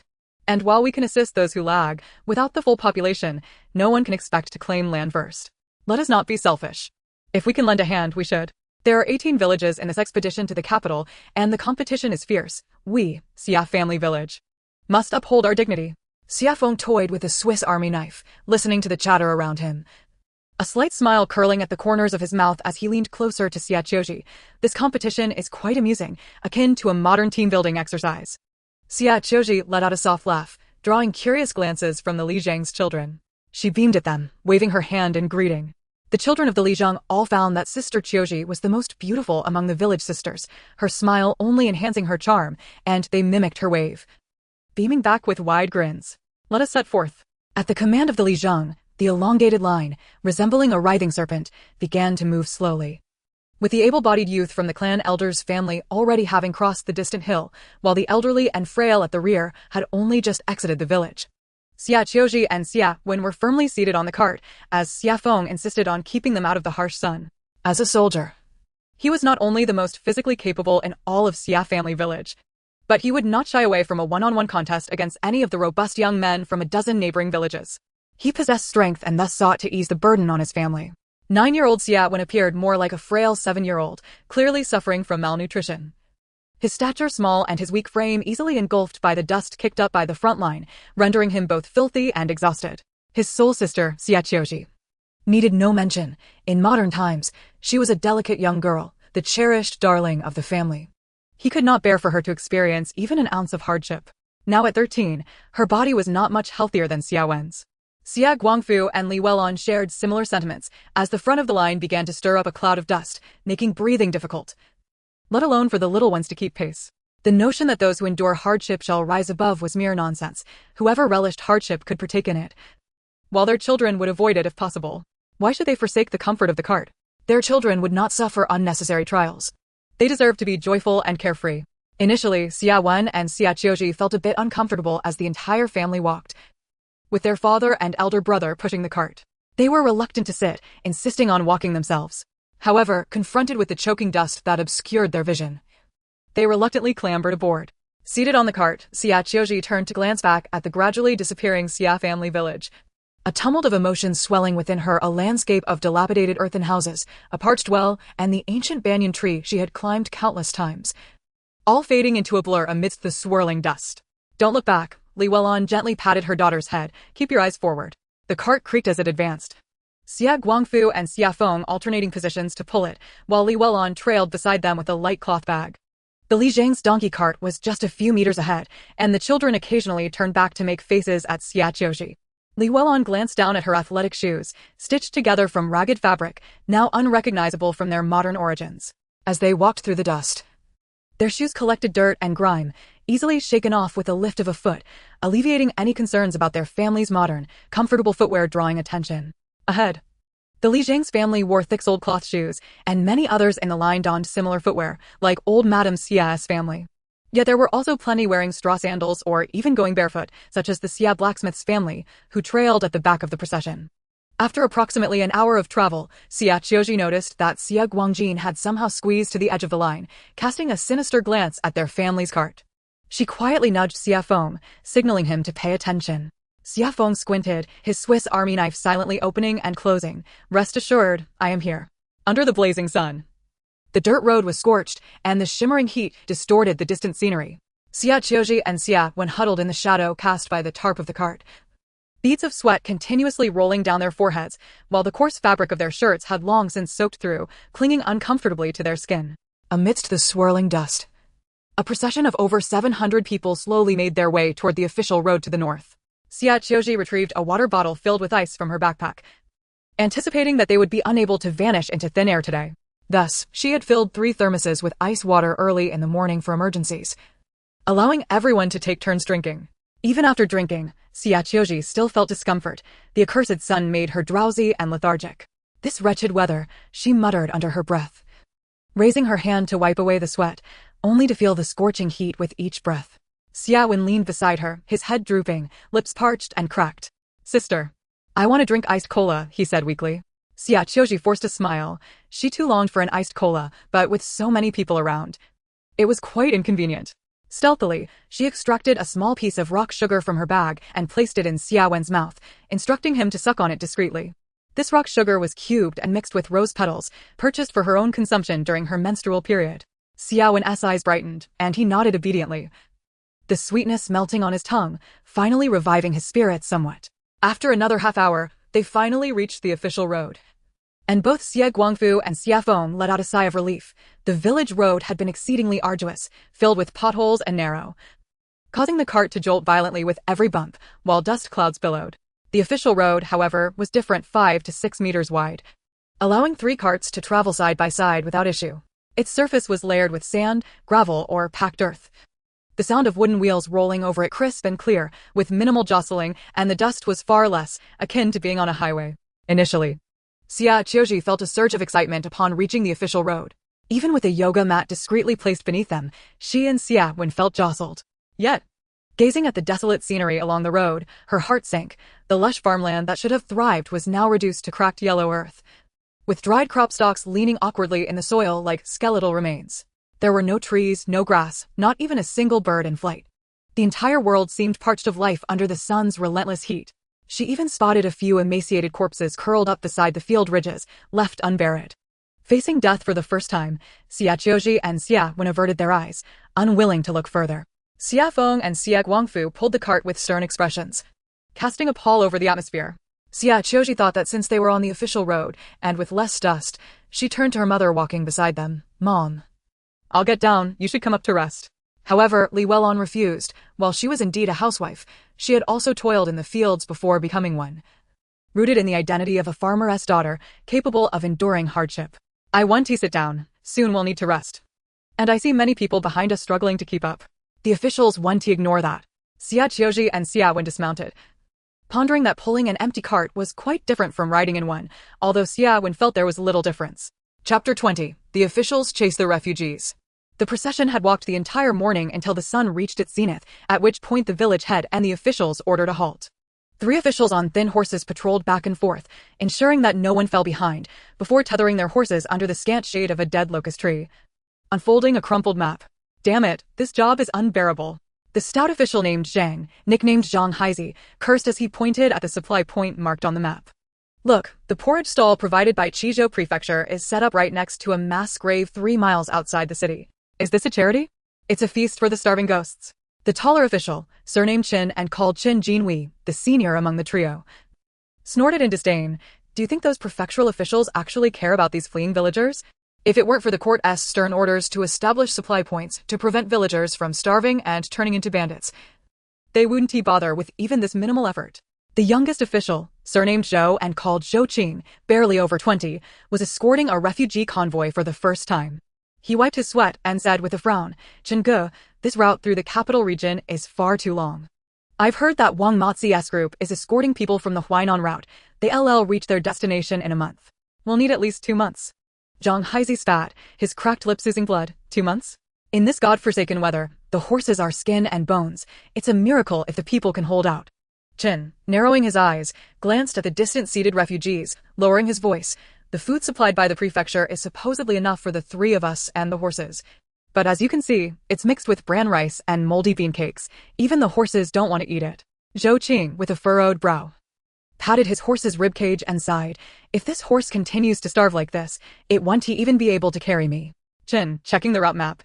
And while we can assist those who lag, without the full population, no one can expect to claim land first. Let us not be selfish. If we can lend a hand, we should. There are 18 villages in this expedition to the capital, and the competition is fierce. We, Xie family village, must uphold our dignity. Xie Feng toyed with a Swiss army knife, listening to the chatter around him, a slight smile curling at the corners of his mouth as he leaned closer to Xie Qiu Zhi. This competition is quite amusing, akin to a modern team-building exercise. Xie Qiu Zhi let out a soft laugh, drawing curious glances from the Li Zhang's children. She beamed at them, waving her hand in greeting. The children of the Li Zhang all found that Sister Qiu Zhi was the most beautiful among the village sisters, her smile only enhancing her charm, and they mimicked her wave, beaming back with wide grins. Let us set forth. At the command of the Li Zhang, the elongated line, resembling a writhing serpent, began to move slowly. With the able-bodied youth from the clan elder's family already having crossed the distant hill, while the elderly and frail at the rear had only just exited the village. Xie Qiu Zhi and Xie Wen were firmly seated on the cart, as Xie Feng insisted on keeping them out of the harsh sun. As a soldier, he was not only the most physically capable in all of Xie family village, but he would not shy away from a one-on-one contest against any of the robust young men from a dozen neighboring villages. He possessed strength and thus sought to ease the burden on his family. 9-year-old Xie Wen appeared more like a frail 7-year-old, clearly suffering from malnutrition. His stature small and his weak frame easily engulfed by the dust kicked up by the front line, rendering him both filthy and exhausted. His sole sister, Xie Qiu Zhi, needed no mention. In modern times, she was a delicate young girl, the cherished darling of the family. He could not bear for her to experience even an ounce of hardship. Now at 13, her body was not much healthier than Xie Wen's. Xie Guangfu and Li Welon shared similar sentiments, as the front of the line began to stir up a cloud of dust, making breathing difficult, let alone for the little ones to keep pace. The notion that those who endure hardship shall rise above was mere nonsense. Whoever relished hardship could partake in it, while their children would avoid it if possible. Why should they forsake the comfort of the cart? Their children would not suffer unnecessary trials. They deserved to be joyful and carefree. Initially, Xie Wen and Xie Qiu Zhi felt a bit uncomfortable as the entire family walked, with their father and elder brother pushing the cart. They were reluctant to sit, insisting on walking themselves. However, confronted with the choking dust that obscured their vision, they reluctantly clambered aboard. Seated on the cart, Xie Qiu Zhi turned to glance back at the gradually disappearing Xie family village. A tumult of emotions swelling within her, a landscape of dilapidated earthen houses, a parched well, and the ancient banyan tree she had climbed countless times, all fading into a blur amidst the swirling dust. Don't look back. Li Welon gently patted her daughter's head. Keep your eyes forward. The cart creaked as it advanced, Xie Guangfu and Xie Feng alternating positions to pull it, while Li Welon trailed beside them with a light cloth bag. The Li Zhang's donkey cart was just a few meters ahead, and the children occasionally turned back to make faces at Xie Qiu Zhi. Li Welon glanced down at her athletic shoes, stitched together from ragged fabric, now unrecognizable from their modern origins. As they walked through the dust, their shoes collected dirt and grime, easily shaken off with a lift of a foot, alleviating any concerns about their family's modern, comfortable footwear drawing attention. Ahead, the Li Zhang's family wore thick-soled cloth shoes, and many others in the line donned similar footwear, like old Madame Xie's family. Yet there were also plenty wearing straw sandals or even going barefoot, such as the Xie blacksmith's family, who trailed at the back of the procession. After approximately an hour of travel, Xie Qiu Zhi noticed that Xie Guangjin had somehow squeezed to the edge of the line, casting a sinister glance at their family's cart. She quietly nudged Xie Feng, signaling him to pay attention. Xie Feng squinted, his Swiss army knife silently opening and closing. Rest assured, I am here. Under the blazing sun, the dirt road was scorched, and the shimmering heat distorted the distant scenery. Xie Qiu Zhi and Xie Wen huddled in the shadow cast by the tarp of the cart, beads of sweat continuously rolling down their foreheads, while the coarse fabric of their shirts had long since soaked through, clinging uncomfortably to their skin. Amidst the swirling dust, a procession of over 700 people slowly made their way toward the official road to the north. Xie Qiu Zhi retrieved a water bottle filled with ice from her backpack, anticipating that they would be unable to vanish into thin air today. Thus, she had filled 3 thermoses with ice water early in the morning for emergencies, allowing everyone to take turns drinking. Even after drinking, Xie Qiu Zhi still felt discomfort. The accursed sun made her drowsy and lethargic. This wretched weather, she muttered under her breath, raising her hand to wipe away the sweat, only to feel the scorching heat with each breath. Xie Wen leaned beside her, his head drooping, lips parched and cracked. Sister, I want to drink iced cola, he said weakly. Xie Qiu Zhi forced a smile. She too longed for an iced cola, but with so many people around, it was quite inconvenient. Stealthily, she extracted a small piece of rock sugar from her bag and placed it in Xie Wen's mouth, instructing him to suck on it discreetly. This rock sugar was cubed and mixed with rose petals, purchased for her own consumption during her menstrual period. Xie Wen's eyes brightened, and he nodded obediently, the sweetness melting on his tongue, finally reviving his spirits somewhat. After another half-hour, they finally reached the official road. And both Xie Guangfu and Xie Feng let out a sigh of relief. The village road had been exceedingly arduous, filled with potholes and narrow, causing the cart to jolt violently with every bump, while dust clouds billowed. The official road, however, was different, 5 to 6 meters wide, allowing 3 carts to travel side by side without issue. Its surface was layered with sand, gravel, or packed earth. The sound of wooden wheels rolling over it crisp and clear, with minimal jostling, and the dust was far less, akin to being on a highway. Initially, Xie Qiu Zhi felt a surge of excitement upon reaching the official road. Even with a yoga mat discreetly placed beneath them, she and Xie Wen felt jostled. Yet, gazing at the desolate scenery along the road, her heart sank. The lush farmland that should have thrived was now reduced to cracked yellow earth, with dried crop stalks leaning awkwardly in the soil like skeletal remains. There were no trees, no grass, not even a single bird in flight. The entire world seemed parched of life under the sun's relentless heat. She even spotted a few emaciated corpses curled up beside the field ridges, left unburied. Facing death for the first time, Xie Qiu Zhi and Xie Wen averted their eyes, unwilling to look further. Xie Feng and Xie Guangfu pulled the cart with stern expressions, casting a pall over the atmosphere. Xie Qiu Zhi thought that since they were on the official road, and with less dust, she turned to her mother walking beside them. Mom, I'll get down, you should come up to rest. However, Li Weilong refused. While she was indeed a housewife, she had also toiled in the fields before becoming one, rooted in the identity of a farmeress daughter, capable of enduring hardship. I want to sit down, soon we'll need to rest. And I see many people behind us struggling to keep up. The officials want to ignore that. Xie Qiu Zhi and Xie Wen dismounted, pondering that pulling an empty cart was quite different from riding in one, although Xie Wen felt there was little difference. Chapter 20. The officials chase the refugees. The procession had walked the entire morning until the sun reached its zenith, at which point the village head and the officials ordered a halt. 3 officials on thin horses patrolled back and forth, ensuring that no one fell behind, before tethering their horses under the scant shade of a dead locust tree, unfolding a crumpled map. Damn it, this job is unbearable. The stout official named Zhang, nicknamed Zhang Haizi, cursed as he pointed at the supply point marked on the map. Look, the porridge stall provided by Qizhou Prefecture is set up right next to a mass grave 3 miles outside the city. Is this a charity? It's a feast for the starving ghosts. The taller official, surnamed Qin and called Qin Jinhui, the senior among the trio, snorted in disdain. Do you think those prefectural officials actually care about these fleeing villagers? If it weren't for the court's stern orders to establish supply points to prevent villagers from starving and turning into bandits, they wouldn't bother with even this minimal effort. The youngest official, surnamed Zhou and called Zhou Qing, barely over 20, was escorting a refugee convoy for the first time. He wiped his sweat and said with a frown, Chengge, this route through the capital region is far too long. I've heard that Wang Mozi's group is escorting people from the Huainan route. They'll reach their destination in a month. We'll need at least 2 months. Zhang Haizi spat, his cracked lips oozing blood. 2 months? In this godforsaken weather, the horses are skin and bones. It's a miracle if the people can hold out. Qin, narrowing his eyes, glanced at the distant-seated refugees, lowering his voice. The food supplied by the prefecture is supposedly enough for the 3 of us and the horses. But as you can see, it's mixed with bran rice and moldy bean cakes. Even the horses don't want to eat it. Zhou Qing, with a furrowed brow, patted his horse's ribcage and sighed. If this horse continues to starve like this, it won't even be able to carry me. Qin, checking the route map,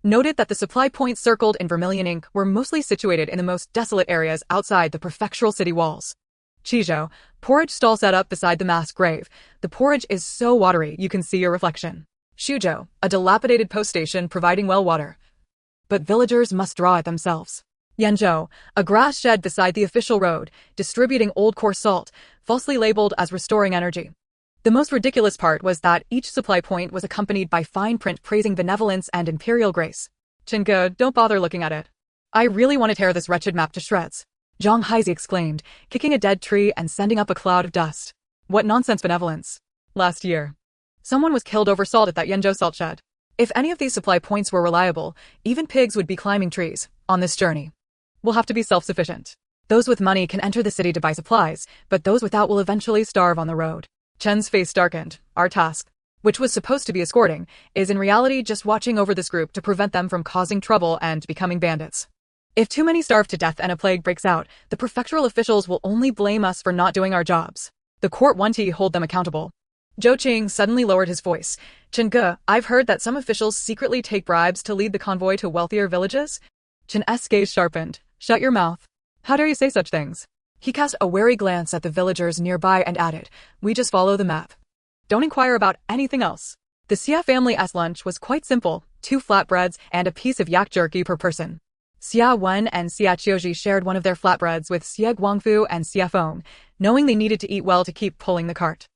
noted that the supply points circled in vermilion ink were mostly situated in the most desolate areas outside the prefectural city walls. Qizhou, porridge stall set up beside the mass grave. The porridge is so watery you can see your reflection. Xuzhou, a dilapidated post station providing well water, but villagers must draw it themselves. Yanzhou, a grass shed beside the official road, distributing old coarse salt, falsely labeled as restoring energy. The most ridiculous part was that each supply point was accompanied by fine print praising benevolence and imperial grace. Chengge, don't bother looking at it. I really want to tear this wretched map to shreds. Zhang Haizi exclaimed, kicking a dead tree and sending up a cloud of dust. What nonsense benevolence. Last year, someone was killed over salt at that Yanzhou salt shed. If any of these supply points were reliable, even pigs would be climbing trees. On this journey, we'll have to be self-sufficient. Those with money can enter the city to buy supplies, but those without will eventually starve on the road. Chen's face darkened. Our task. which was supposed to be escorting, is in reality just watching over this group to prevent them from causing trouble and becoming bandits. If too many starve to death and a plague breaks out, the prefectural officials will only blame us for not doing our jobs. The court want to hold them accountable. Zhou Qing suddenly lowered his voice. Chen Ge, I've heard that some officials secretly take bribes to lead the convoy to wealthier villages? Chen's gaze sharpened. Shut your mouth. How dare you say such things? He cast a wary glance at the villagers nearby and added, we just follow the map. Don't inquire about anything else. The Xie family's lunch was quite simple, 2 flatbreads and a piece of yak jerky per person. Xie Wen and Xie Qiu Zhi shared one of their flatbreads with Xie Guangfu and Xie Feng, knowing they needed to eat well to keep pulling the cart.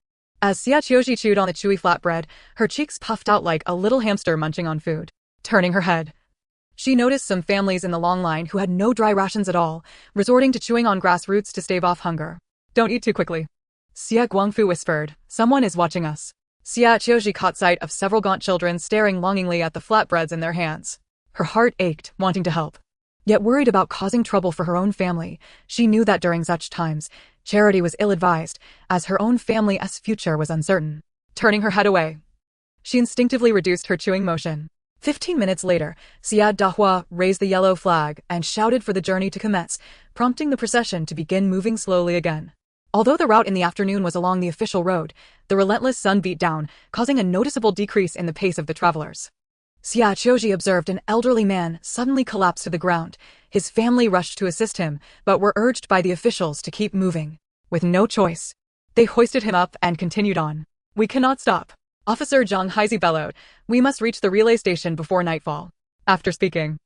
As Xie Qiu Zhi chewed on the chewy flatbread, her cheeks puffed out like a little hamster munching on food. Turning her head, she noticed some families in the long line who had no dry rations at all, resorting to chewing on grass roots to stave off hunger. Don't eat too quickly. Xie Guangfu whispered, someone is watching us. Xie Qiu Zhi caught sight of several gaunt children staring longingly at the flatbreads in their hands. Her heart ached, wanting to help. Yet worried about causing trouble for her own family, she knew that during such times, charity was ill-advised, as her own family's future was uncertain. Turning her head away, she instinctively reduced her chewing motion. 15 minutes later, Xie Donghua raised the yellow flag and shouted for the journey to commence, prompting the procession to begin moving slowly again. Although the route in the afternoon was along the official road, the relentless sun beat down, causing a noticeable decrease in the pace of the travelers. Xie Qiu Zhi observed an elderly man suddenly collapse to the ground. His family rushed to assist him, but were urged by the officials to keep moving. With no choice, they hoisted him up and continued on. We cannot stop. Officer Zhang Haizi bellowed. We must reach the relay station before nightfall. After speaking,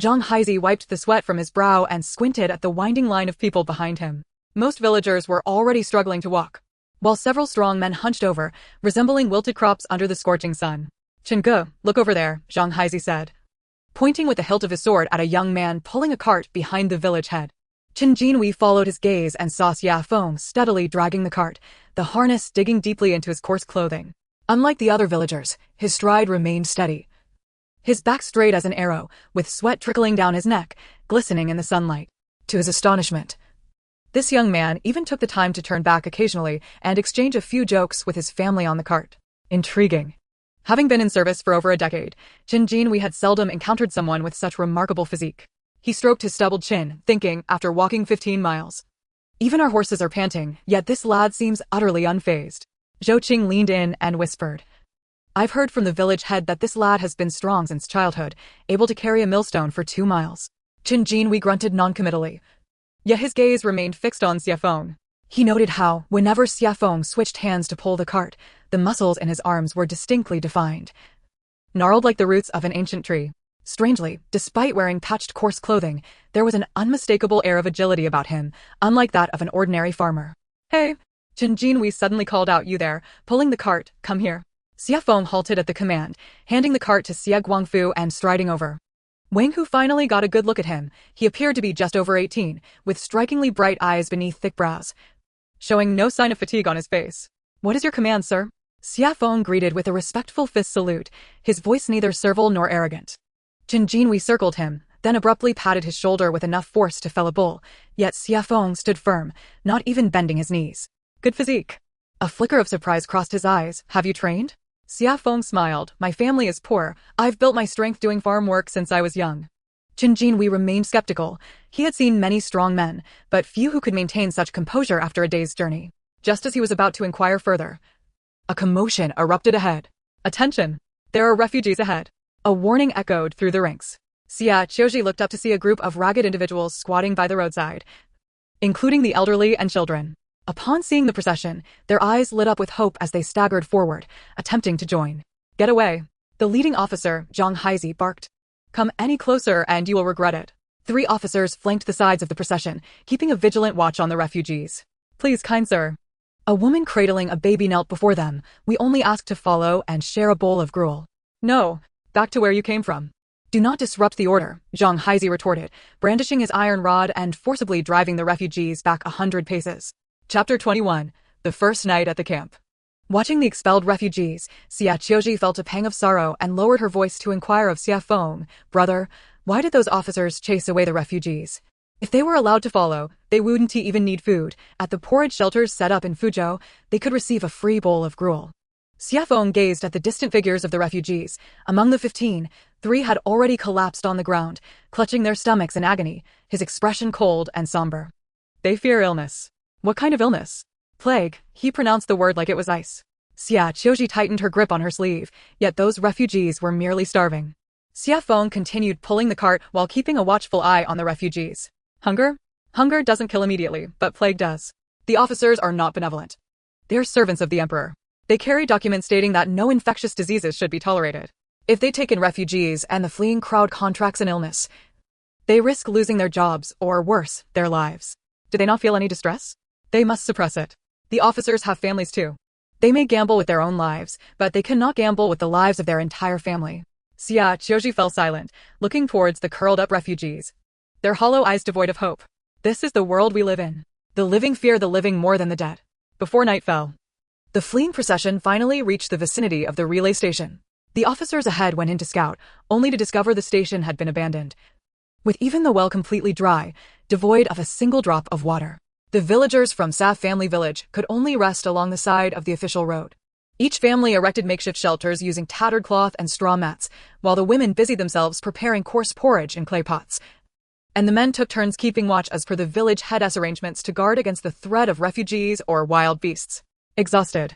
Zhang Haizi wiped the sweat from his brow and squinted at the winding line of people behind him. Most villagers were already struggling to walk, while several strong men hunched over, resembling wilted crops under the scorching sun. Chen Ge, look over there, Zhang Haizi said, pointing with the hilt of his sword at a young man pulling a cart behind the village head. Chen Jinwei followed his gaze and saw Xie Feng steadily dragging the cart, the harness digging deeply into his coarse clothing. Unlike the other villagers, his stride remained steady. His back straight as an arrow, with sweat trickling down his neck, glistening in the sunlight. To his astonishment, this young man even took the time to turn back occasionally and exchange a few jokes with his family on the cart. Intriguing. Having been in service for over a decade, Chen Jinwei had seldom encountered someone with such remarkable physique. He stroked his stubbled chin, thinking, after walking 15 miles. Even our horses are panting, yet this lad seems utterly unfazed. Zhou Qing leaned in and whispered, I've heard from the village head that this lad has been strong since childhood, able to carry a millstone for 2 miles. Chen Jinwei grunted noncommittally. Yet his gaze remained fixed on Xie Feng. He noted how, whenever Xie Feng switched hands to pull the cart, the muscles in his arms were distinctly defined, gnarled like the roots of an ancient tree. Strangely, despite wearing patched coarse clothing, there was an unmistakable air of agility about him, unlike that of an ordinary farmer. Hey! Chen Jinwei suddenly called out, you there, pulling the cart, come here. Xie Feng halted at the command, handing the cart to Xie Guangfu and striding over. Wang Hu finally got a good look at him. He appeared to be just over 18, with strikingly bright eyes beneath thick brows, showing no sign of fatigue on his face. What is your command, sir? Xie Feng greeted with a respectful fist salute, his voice neither servile nor arrogant. Chen Jinwei circled him, then abruptly patted his shoulder with enough force to fell a bull, yet Xie Feng stood firm, not even bending his knees. Good physique. A flicker of surprise crossed his eyes. Have you trained? Xie Feng smiled. My family is poor. I've built my strength doing farm work since I was young. Chen Jinwei remained skeptical. He had seen many strong men, but few who could maintain such composure after a day's journey. Just as he was about to inquire further, a commotion erupted ahead. Attention! There are refugees ahead. A warning echoed through the ranks. Xie Qiu Zhi looked up to see a group of ragged individuals squatting by the roadside, including the elderly and children. Upon seeing the procession, their eyes lit up with hope as they staggered forward, attempting to join. Get away! The leading officer, Zhang Haizi, barked. Come any closer and you will regret it. 3 officers flanked the sides of the procession, keeping a vigilant watch on the refugees. Please, kind sir. A woman cradling a baby knelt before them. We only ask to follow and share a bowl of gruel. No, back to where you came from. Do not disrupt the order, Zhang Haizi retorted, brandishing his iron rod and forcibly driving the refugees back 100 paces. Chapter 21. The First Night at the Camp. Watching the expelled refugees, Xie Qiu Zhi felt a pang of sorrow and lowered her voice to inquire of Xie Feng, Brother, why did those officers chase away the refugees? If they were allowed to follow, they wouldn't even need food. At the porridge shelters set up in Fuzhou, they could receive a free bowl of gruel. Xie Feng gazed at the distant figures of the refugees. Among the 15, 3 had already collapsed on the ground, clutching their stomachs in agony, his expression cold and somber. They fear illness. What kind of illness? Plague, he pronounced the word like it was ice. Xie Qiu Zhi tightened her grip on her sleeve, yet those refugees were merely starving. Xie Feng continued pulling the cart while keeping a watchful eye on the refugees. Hunger? Hunger doesn't kill immediately, but plague does. The officers are not benevolent. They're servants of the emperor. They carry documents stating that no infectious diseases should be tolerated. If they take in refugees and the fleeing crowd contracts an illness, they risk losing their jobs, or worse, their lives. Do they not feel any distress? They must suppress it. The officers have families too. They may gamble with their own lives, but they cannot gamble with the lives of their entire family. Xie Qiu Zhi fell silent, looking towards the curled-up refugees. Their hollow eyes devoid of hope. This is the world we live in. The living fear the living more than the dead. Before night fell, the fleeing procession finally reached the vicinity of the relay station. The officers ahead went in to scout, only to discover the station had been abandoned, with even the well completely dry, devoid of a single drop of water. The villagers from Xie family village could only rest along the side of the official road. Each family erected makeshift shelters using tattered cloth and straw mats, while the women busied themselves preparing coarse porridge in clay pots. And the men took turns keeping watch as per the village head's arrangements to guard against the threat of refugees or wild beasts. Exhausted,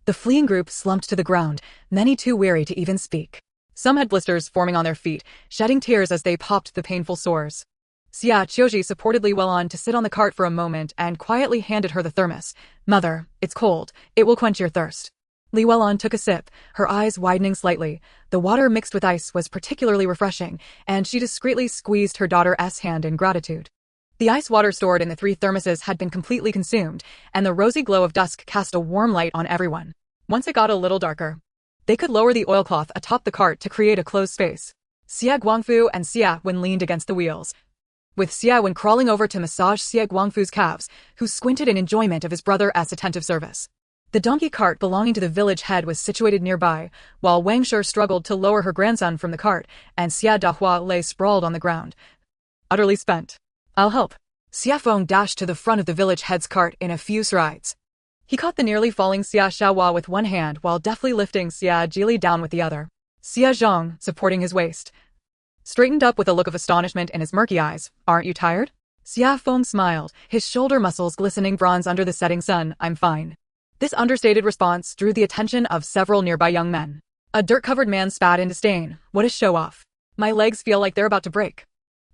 the fleeing group slumped to the ground, many too weary to even speak. Some had blisters forming on their feet, shedding tears as they popped the painful sores. Xie Qiu Zhi supported Li Weilun to sit on the cart for a moment and quietly handed her the thermos. "Mother, it's cold. It will quench your thirst." Li Weilun took a sip, her eyes widening slightly. The water mixed with ice was particularly refreshing, and she discreetly squeezed her daughter's hand in gratitude. The ice water stored in the 3 thermoses had been completely consumed, and the rosy glow of dusk cast a warm light on everyone. Once it got a little darker, they could lower the oilcloth atop the cart to create a closed space. Xie Guangfu and Xie Wen leaned against the wheels, with Xie Wen crawling over to massage Xie Guangfu's calves, who squinted in enjoyment of his brother's attentive service. The donkey cart belonging to the village head was situated nearby, while Wang Shi struggled to lower her grandson from the cart, and Xie Dahua lay sprawled on the ground, utterly spent. "I'll help." Xie Feng dashed to the front of the village head's cart in a few strides. He caught the nearly falling Xie Xiaohua with one hand while deftly lifting Xie Jili down with the other. Xie Zhang, supporting his waist, straightened up with a look of astonishment in his murky eyes. "Aren't you tired?" Xie Feng smiled, his shoulder muscles glistening bronze under the setting sun. "I'm fine." This understated response drew the attention of several nearby young men. A dirt-covered man spat in disdain. "What a show-off. My legs feel like they're about to break."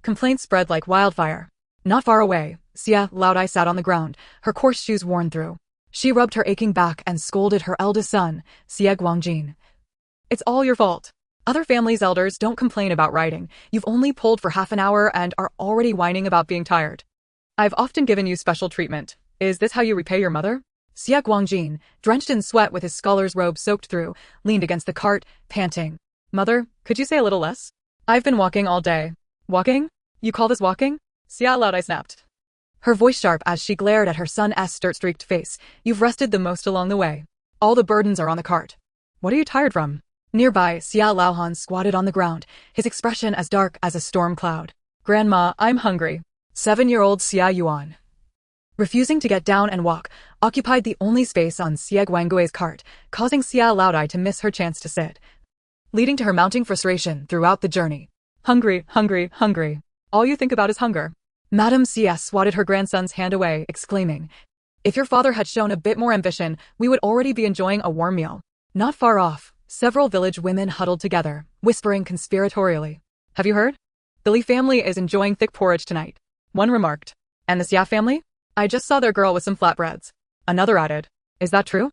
Complaints spread like wildfire. Not far away, Xie Loudeye sat on the ground, her coarse shoes worn through. She rubbed her aching back and scolded her eldest son, Xie Guangjin. "It's all your fault. Other families' elders don't complain about riding. You've only pulled for half an hour and are already whining about being tired. I've often given you special treatment. Is this how you repay your mother?" Xie Guangjin, drenched in sweat with his scholar's robe soaked through, leaned against the cart, panting. "Mother, could you say a little less? I've been walking all day." "Walking? You call this walking?" Xie Loudeye snapped, her voice sharp as she glared at her son's dirt-streaked face. "You've rested the most along the way. All the burdens are on the cart. What are you tired from?" Nearby, Xie Laohan squatted on the ground, his expression as dark as a storm cloud. "Grandma, I'm hungry." 7-year-old Xie Yuan, refusing to get down and walk, occupied the only space on Xie Guangui's cart, causing Xie Loudeye to miss her chance to sit, leading to her mounting frustration throughout the journey. "Hungry, hungry, hungry. All you think about is hunger." Madame Xie swatted her grandson's hand away, exclaiming, "If your father had shown a bit more ambition, we would already be enjoying a warm meal." Not far off, several village women huddled together, whispering conspiratorially. "Have you heard? The Li family is enjoying thick porridge tonight," one remarked. "And the Xie family? I just saw their girl with some flatbreads." Another added, "Is that true?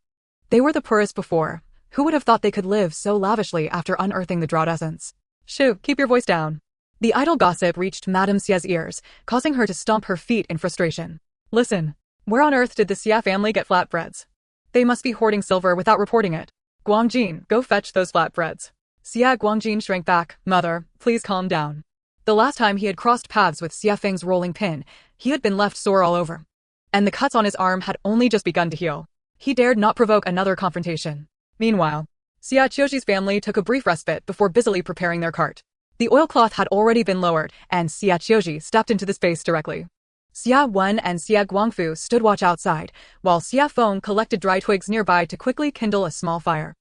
They were the poorest before. Who would have thought they could live so lavishly after unearthing the drought essence?" "Shoo, keep your voice down." The idle gossip reached Madame Xie's ears, causing her to stomp her feet in frustration. "Listen, where on earth did the Xie family get flatbreads? They must be hoarding silver without reporting it. Guangjin, go fetch those flatbreads." Xie Guangjin shrank back. "Mother, please calm down." The last time he had crossed paths with Xie Feng's rolling pin, he had been left sore all over, and the cuts on his arm had only just begun to heal. He dared not provoke another confrontation. Meanwhile, Xie Qiu Zhi's family took a brief respite before busily preparing their cart. The oilcloth had already been lowered, and Xie Qiu Zhi stepped into the space directly. Xia Wen and Xie Guangfu stood watch outside, while Xia Feng collected dry twigs nearby to quickly kindle a small fire.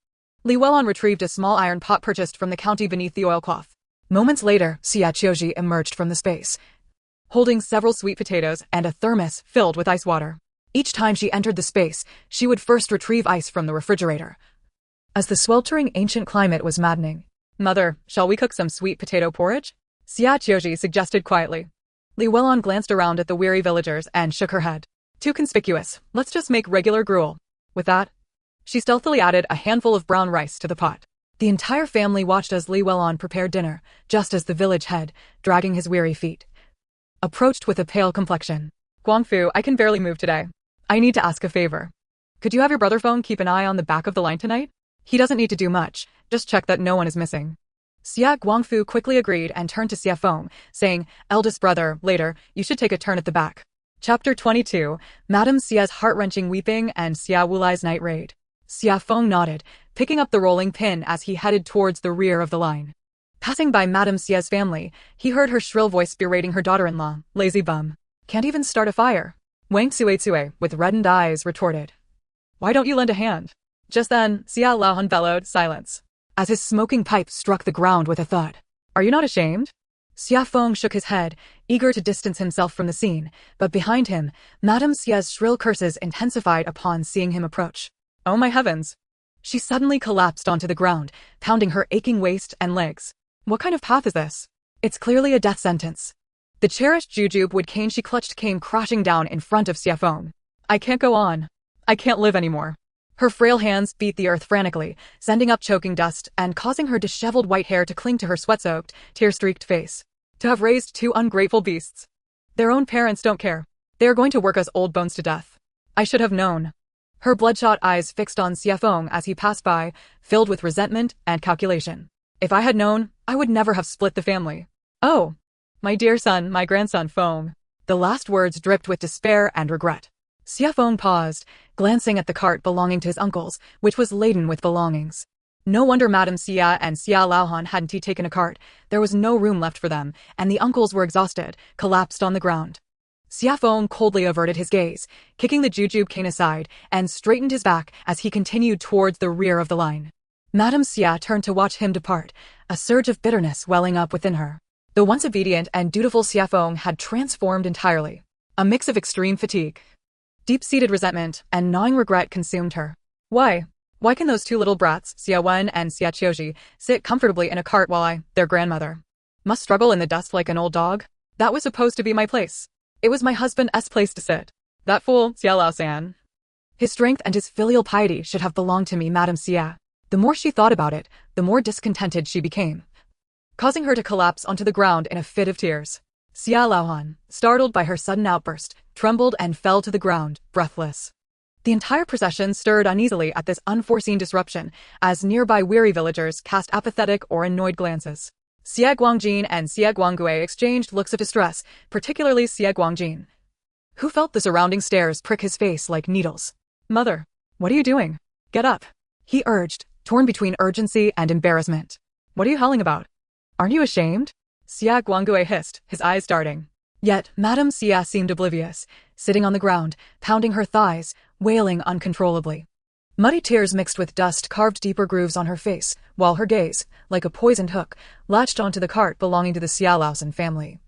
Li Welon retrieved a small iron pot purchased from the county beneath the oilcloth. Moments later, Xie Qiu Zhi emerged from the space, holding several sweet potatoes and a thermos filled with ice water. Each time she entered the space, she would first retrieve ice from the refrigerator, as the sweltering ancient climate was maddening. "Mother, shall we cook some sweet potato porridge?" Xie Qiu Zhi suggested quietly. Li Welon glanced around at the weary villagers and shook her head. "Too conspicuous. Let's just make regular gruel." With that, she stealthily added a handful of brown rice to the pot. The entire family watched as Li Welon prepared dinner, just as the village head, dragging his weary feet, approached with a pale complexion. "Guangfu, I can barely move today. I need to ask a favor. Could you have your brother Feng keep an eye on the back of the line tonight? He doesn't need to do much, just check that no one is missing." Xie Guangfu quickly agreed and turned to Xie Feng, saying, "Eldest brother, later, you should take a turn at the back." Chapter 22, Madame Xia's heart-wrenching weeping and Xia Wulai's night raid. Xie Feng nodded, picking up the rolling pin as he headed towards the rear of the line. Passing by Madame Xia's family, he heard her shrill voice berating her daughter-in-law, "Lazy bum. Can't even start a fire." Wang Tsue, with reddened eyes, retorted, "Why don't you lend a hand?" Just then, Xia Laohan bellowed, "Silence," as his smoking pipe struck the ground with a thud. "Are you not ashamed?" Xie Feng shook his head, eager to distance himself from the scene, but behind him, Madame Xia's shrill curses intensified upon seeing him approach. "Oh my heavens!" She suddenly collapsed onto the ground, pounding her aching waist and legs. "What kind of path is this? It's clearly a death sentence." The cherished jujube wood cane she clutched came crashing down in front of Xie Feng. "I can't go on. I can't live anymore." Her frail hands beat the earth frantically, sending up choking dust and causing her disheveled white hair to cling to her sweat-soaked, tear-streaked face. To have raised two ungrateful beasts. Their own parents don't care. They are going to work us old bones to death. I should have known. Her bloodshot eyes fixed on Xie Feng as he passed by, filled with resentment and calculation. "If I had known, I would never have split the family." "Oh, my dear son, my grandson Feng." The last words dripped with despair and regret. Xie Feng paused, glancing at the cart belonging to his uncles, which was laden with belongings. No wonder Madame Xia and Xia Laohan hadn't taken a cart. There was no room left for them, and the uncles were exhausted, collapsed on the ground. Xie Feng coldly averted his gaze, kicking the jujube cane aside, and straightened his back as he continued towards the rear of the line. Madame Xia turned to watch him depart, a surge of bitterness welling up within her. The once obedient and dutiful Xie Feng had transformed entirely. A mix of extreme fatigue, deep-seated resentment, and gnawing regret consumed her. Why can those two little brats, Xie Wen and Xie Qiu Zhi, sit comfortably in a cart while I, their grandmother, must struggle in the dust like an old dog? That was supposed to be my place. It was my husband's place to sit. That fool, Xie Laosan. His strength and his filial piety should have belonged to me, Madame Xia. The more she thought about it, the more discontented she became, causing her to collapse onto the ground in a fit of tears. Xia Laohan, startled by her sudden outburst, trembled and fell to the ground, breathless. The entire procession stirred uneasily at this unforeseen disruption, as nearby weary villagers cast apathetic or annoyed glances. Xie Guangjin and Xie Guanggui exchanged looks of distress, particularly Xie Guangjin, who felt the surrounding stares prick his face like needles. "Mother, what are you doing? Get up," he urged, torn between urgency and embarrassment. "What are you howling about? Aren't you ashamed?" Xie Guanggui hissed, his eyes darting. Yet Madame Xia seemed oblivious, sitting on the ground, pounding her thighs, wailing uncontrollably. Muddy tears mixed with dust carved deeper grooves on her face, while her gaze, like a poisoned hook, latched onto the cart belonging to the Xia Laosan family.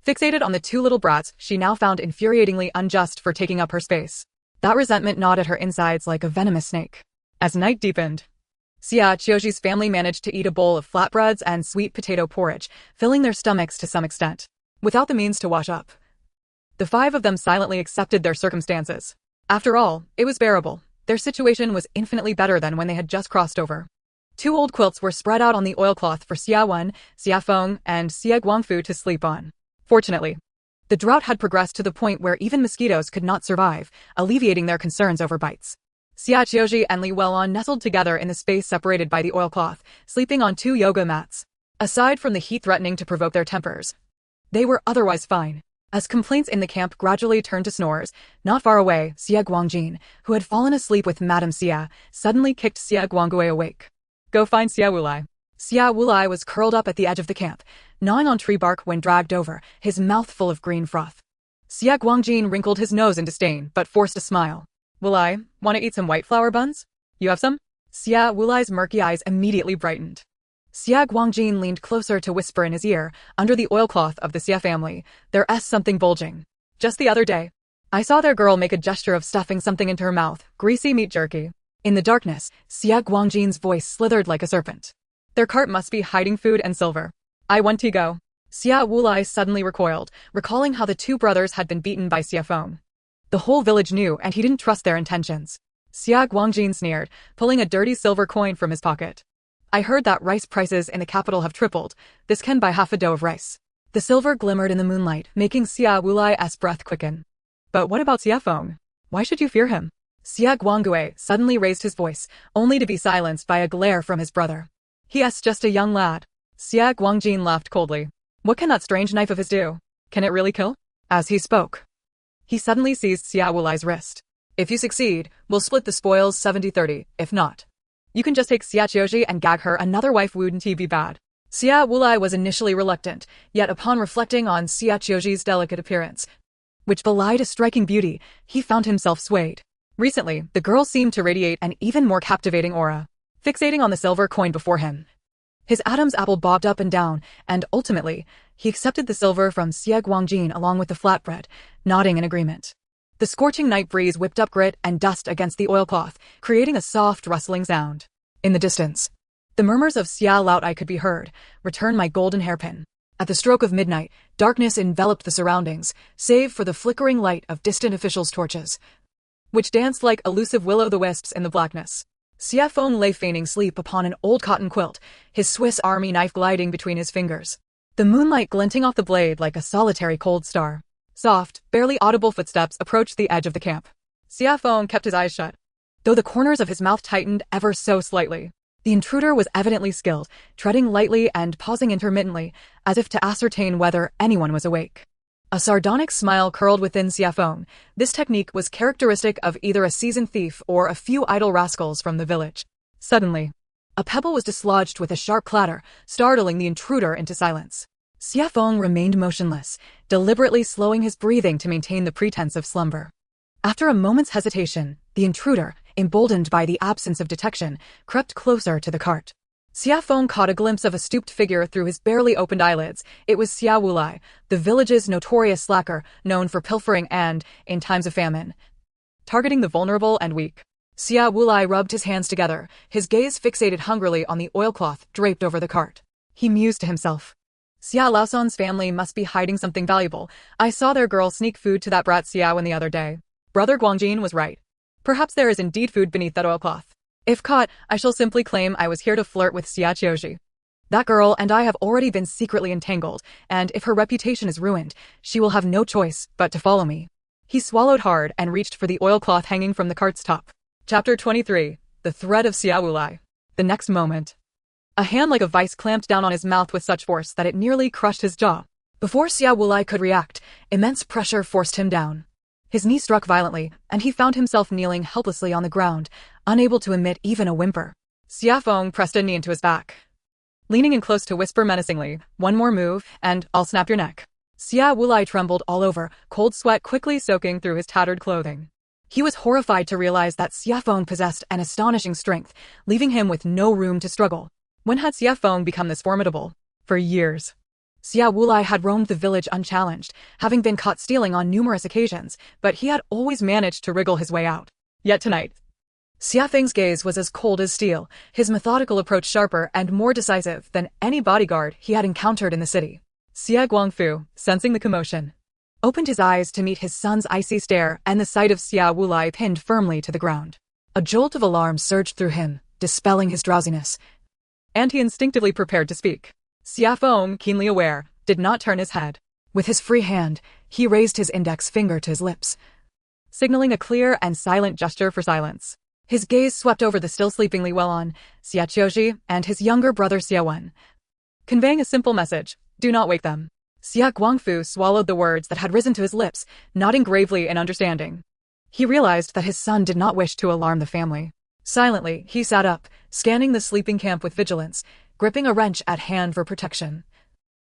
Fixated on the two little brats, she now found infuriatingly unjust for taking up her space. That resentment gnawed at her insides like a venomous snake. As night deepened, Xie Qiu Zhi's family managed to eat a bowl of flatbreads and sweet potato porridge, filling their stomachs to some extent. Without the means to wash up, the five of them silently accepted their circumstances. After all, it was bearable. Their situation was infinitely better than when they had just crossed over. Two old quilts were spread out on the oilcloth for Xie Wen, Xie Feng, and Xie Guangfu to sleep on. Fortunately, the drought had progressed to the point where even mosquitoes could not survive, alleviating their concerns over bites. Xie Qiu Zhi and Li Welon nestled together in the space separated by the oilcloth, sleeping on two yoga mats. Aside from the heat threatening to provoke their tempers, they were otherwise fine. As complaints in the camp gradually turned to snores, not far away, Xie Guangjin, who had fallen asleep with Madame Xia, suddenly kicked Xie Guanggui awake. "Go find Xie Wulai." Xie Wulai was curled up at the edge of the camp, gnawing on tree bark when dragged over, his mouth full of green froth. Xie Guangjin wrinkled his nose in disdain, but forced a smile. Will I want to eat some white flour buns? You have some? Xie Wulai's murky eyes immediately brightened. Xie Guangjin leaned closer to whisper in his ear, under the oilcloth of the Xie family, there's something bulging. Just the other day, I saw their girl make a gesture of stuffing something into her mouth, greasy meat jerky. In the darkness, Xie Guangjin's voice slithered like a serpent. Their cart must be hiding food and silver. I want to go. Xie Wulai suddenly recoiled, recalling how the two brothers had been beaten by Xie Feng. The whole village knew, and he didn't trust their intentions. Xie Guangjin sneered, pulling a dirty silver coin from his pocket. I heard that rice prices in the capital have tripled. This can buy half a dough of rice. The silver glimmered in the moonlight, making Xie Wulai's breath quicken. But what about Xie Feng? Why should you fear him? Xie Guangue suddenly raised his voice, only to be silenced by a glare from his brother. He's just a young lad. Xie Guangjin laughed coldly. What can that strange knife of his do? Can it really kill? As he spoke, he suddenly seized Xie Wulai's wrist. If you succeed, we'll split the spoils 70-30. If not, you can just take Xie Qiu Zhi and gag her. Another wife wouldn't be bad. Xie Wulai was initially reluctant, yet upon reflecting on Xie Qiu Zhi's delicate appearance, which belied a striking beauty, he found himself swayed. Recently, the girl seemed to radiate an even more captivating aura. Fixating on the silver coin before him, his Adam's apple bobbed up and down, and ultimately, he accepted the silver from Xie Guangjin along with the flatbread, nodding in agreement. The scorching night breeze whipped up grit and dust against the oilcloth, creating a soft, rustling sound. In the distance, the murmurs of Xia Laotai could be heard. Return my golden hairpin. At the stroke of midnight, darkness enveloped the surroundings, save for the flickering light of distant officials' torches, which danced like elusive will-o'-the-wisps in the blackness. Xie Feng lay feigning sleep upon an old cotton quilt, his Swiss Army knife gliding between his fingers, the moonlight glinting off the blade like a solitary cold star. Soft, barely audible footsteps approached the edge of the camp. Xie Feng kept his eyes shut, though the corners of his mouth tightened ever so slightly. The intruder was evidently skilled, treading lightly and pausing intermittently, as if to ascertain whether anyone was awake. A sardonic smile curled within Xie Feng. This technique was characteristic of either a seasoned thief or a few idle rascals from the village. Suddenly, a pebble was dislodged with a sharp clatter, startling the intruder into silence. Xie Feng remained motionless, deliberately slowing his breathing to maintain the pretense of slumber. After a moment's hesitation, the intruder, emboldened by the absence of detection, crept closer to the cart. Xie Feng caught a glimpse of a stooped figure through his barely opened eyelids. It was Xie Wulai, the village's notorious slacker, known for pilfering and, in times of famine, targeting the vulnerable and weak. Xie Wulai rubbed his hands together, his gaze fixated hungrily on the oilcloth draped over the cart. He mused to himself. Xie Laoson's family must be hiding something valuable. I saw their girl sneak food to that brat Xiaowen the other day. Brother Guangjin was right. Perhaps there is indeed food beneath that oilcloth. If caught, I shall simply claim I was here to flirt with Xie Qiu Zhi. That girl and I have already been secretly entangled, and if her reputation is ruined, she will have no choice but to follow me. He swallowed hard and reached for the oilcloth hanging from the cart's top. Chapter 23. The Thread of Xie Wulai. The next moment, a hand like a vice clamped down on his mouth with such force that it nearly crushed his jaw. Before Xie Wulai could react, immense pressure forced him down. His knee struck violently, and he found himself kneeling helplessly on the ground, unable to emit even a whimper. Xie Feng pressed a knee into his back, leaning in close to whisper menacingly, "One more move, and I'll snap your neck." Xie Wulai trembled all over, cold sweat quickly soaking through his tattered clothing. He was horrified to realize that Xie Feng possessed an astonishing strength, leaving him with no room to struggle. When had Xie Feng become this formidable? For years, Xie Wulai had roamed the village unchallenged, having been caught stealing on numerous occasions, but he had always managed to wriggle his way out. Yet tonight, Xie Feng's gaze was as cold as steel, his methodical approach sharper and more decisive than any bodyguard he had encountered in the city. Xie Guangfu, sensing the commotion, opened his eyes to meet his son's icy stare and the sight of Xie Wulai pinned firmly to the ground. A jolt of alarm surged through him, dispelling his drowsiness, and he instinctively prepared to speak. Xie Feng, keenly aware, did not turn his head. With his free hand, he raised his index finger to his lips, signaling a clear and silent gesture for silence. His gaze swept over the still sleepingly well-on Xie Qiu Zhi and his younger brother Xie Wen, conveying a simple message: do not wake them. Xie Guangfu swallowed the words that had risen to his lips, nodding gravely in understanding. He realized that his son did not wish to alarm the family. Silently, he sat up, scanning the sleeping camp with vigilance, gripping a wrench at hand for protection,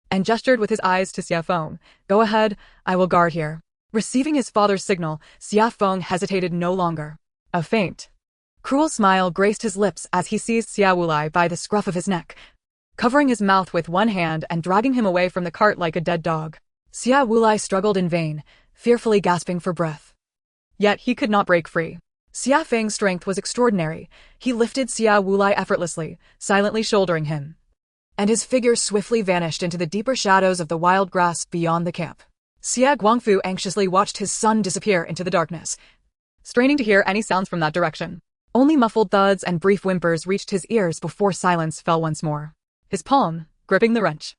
and gestured with his eyes to Xie Feng. "Go ahead, I will guard here." Receiving his father's signal, Xia Feng hesitated no longer. A faint, cruel smile graced his lips as he seized Xia Wulai by the scruff of his neck, covering his mouth with one hand and dragging him away from the cart like a dead dog. Xia Wulai struggled in vain, fearfully gasping for breath. Yet he could not break free. Xia Feng's strength was extraordinary. He lifted Xia Wulai effortlessly, silently shouldering him, and his figure swiftly vanished into the deeper shadows of the wild grass beyond the camp. Xie Guangfu anxiously watched his son disappear into the darkness, straining to hear any sounds from that direction. Only muffled thuds and brief whimpers reached his ears before silence fell once more. His palm, gripping the wrench,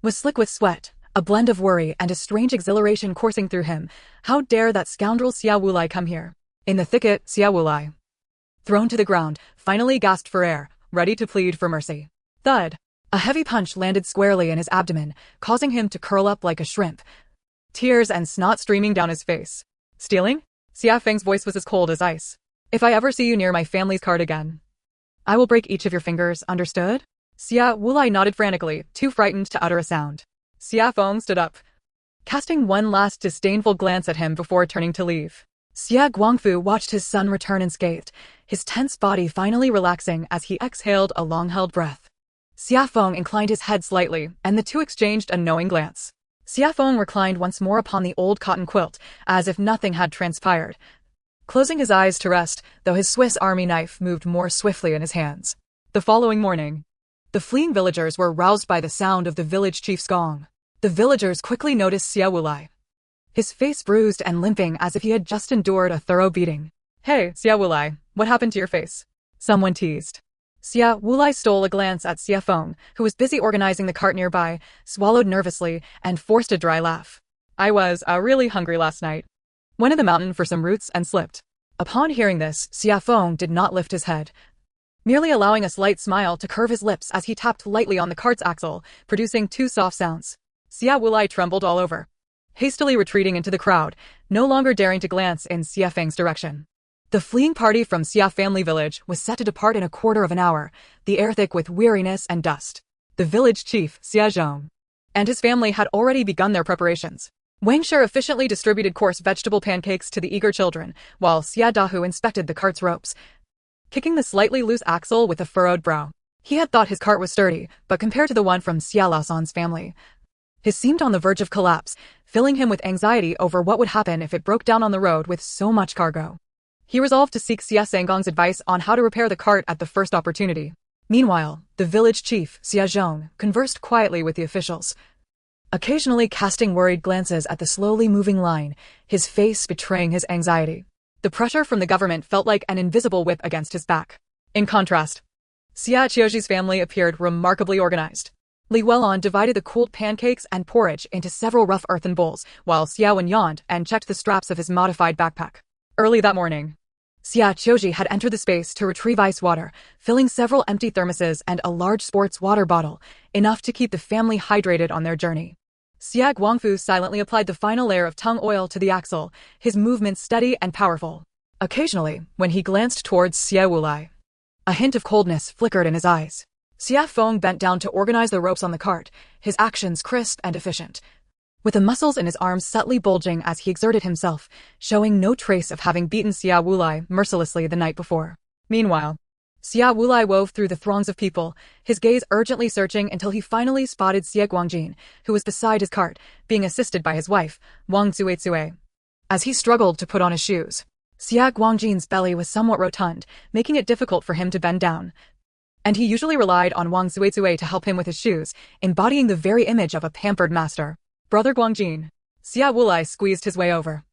was slick with sweat, a blend of worry and a strange exhilaration coursing through him. How dare that scoundrel Xia Wulai come here? In the thicket, Xia Wulai, thrown to the ground, finally gasped for air, ready to plead for mercy. Thud! A heavy punch landed squarely in his abdomen, causing him to curl up like a shrimp, tears and snot streaming down his face. Stealing? Xia Feng's voice was as cold as ice. If I ever see you near my family's cart again, I will break each of your fingers, understood? Xia Wulai nodded frantically, too frightened to utter a sound. Xia Feng stood up, casting one last disdainful glance at him before turning to leave. Xie Guangfu watched his son return unscathed, his tense body finally relaxing as he exhaled a long-held breath. Xia Feng inclined his head slightly, and the two exchanged a knowing glance. Xia Feng reclined once more upon the old cotton quilt, as if nothing had transpired, closing his eyes to rest, though his Swiss army knife moved more swiftly in his hands. The following morning, the fleeing villagers were roused by the sound of the village chief's gong. The villagers quickly noticed Xia Wulai, his face bruised and limping as if he had just endured a thorough beating. Hey, Xia Wulai, what happened to your face? Someone teased. Xia Wulai stole a glance at Xia Feng, who was busy organizing the cart nearby, swallowed nervously, and forced a dry laugh. I was really hungry last night. Went to the mountain for some roots and slipped. Upon hearing this, Xia Feng did not lift his head, merely allowing a slight smile to curve his lips as he tapped lightly on the cart's axle, producing two soft sounds. Xia Wulai trembled all over, hastily retreating into the crowd, no longer daring to glance in Xia Feng's direction. The fleeing party from Xia family village was set to depart in a quarter of an hour, the air thick with weariness and dust. The village chief, Xie Zhong, and his family had already begun their preparations. Wang Shi efficiently distributed coarse vegetable pancakes to the eager children, while Xia Dahu inspected the cart's ropes, kicking the slightly loose axle with a furrowed brow. He had thought his cart was sturdy, but compared to the one from Xia Laosan's family, his seemed on the verge of collapse, filling him with anxiety over what would happen if it broke down on the road with so much cargo. He resolved to seek Xia Sangong's advice on how to repair the cart at the first opportunity. Meanwhile, the village chief, Xie Zhong, conversed quietly with the officials, occasionally casting worried glances at the slowly moving line, his face betraying his anxiety. The pressure from the government felt like an invisible whip against his back. In contrast, Xie Qiu Zhi's family appeared remarkably organized. Li Weilon divided the cooled pancakes and porridge into several rough earthen bowls, while Xiao Wen yawned and checked the straps of his modified backpack. Early that morning, Xie Qiu Zhi had entered the space to retrieve ice water, filling several empty thermoses and a large sports water bottle, enough to keep the family hydrated on their journey. Xie Guangfu silently applied the final layer of tung oil to the axle, his movements steady and powerful. Occasionally, when he glanced towards Xia Wulai, a hint of coldness flickered in his eyes. Xia Feng bent down to organize the ropes on the cart, his actions crisp and efficient, with the muscles in his arms subtly bulging as he exerted himself, showing no trace of having beaten Xia Wulai mercilessly the night before. Meanwhile, Xia Wulai wove through the throngs of people, his gaze urgently searching until he finally spotted Xie Guangjin, who was beside his cart, being assisted by his wife, Wang Zuizue. As he struggled to put on his shoes, Xie Guangjin's belly was somewhat rotund, making it difficult for him to bend down, and he usually relied on Wang Zuizue to help him with his shoes, embodying the very image of a pampered master. Brother Guangjin. Xia Wulai squeezed his way over,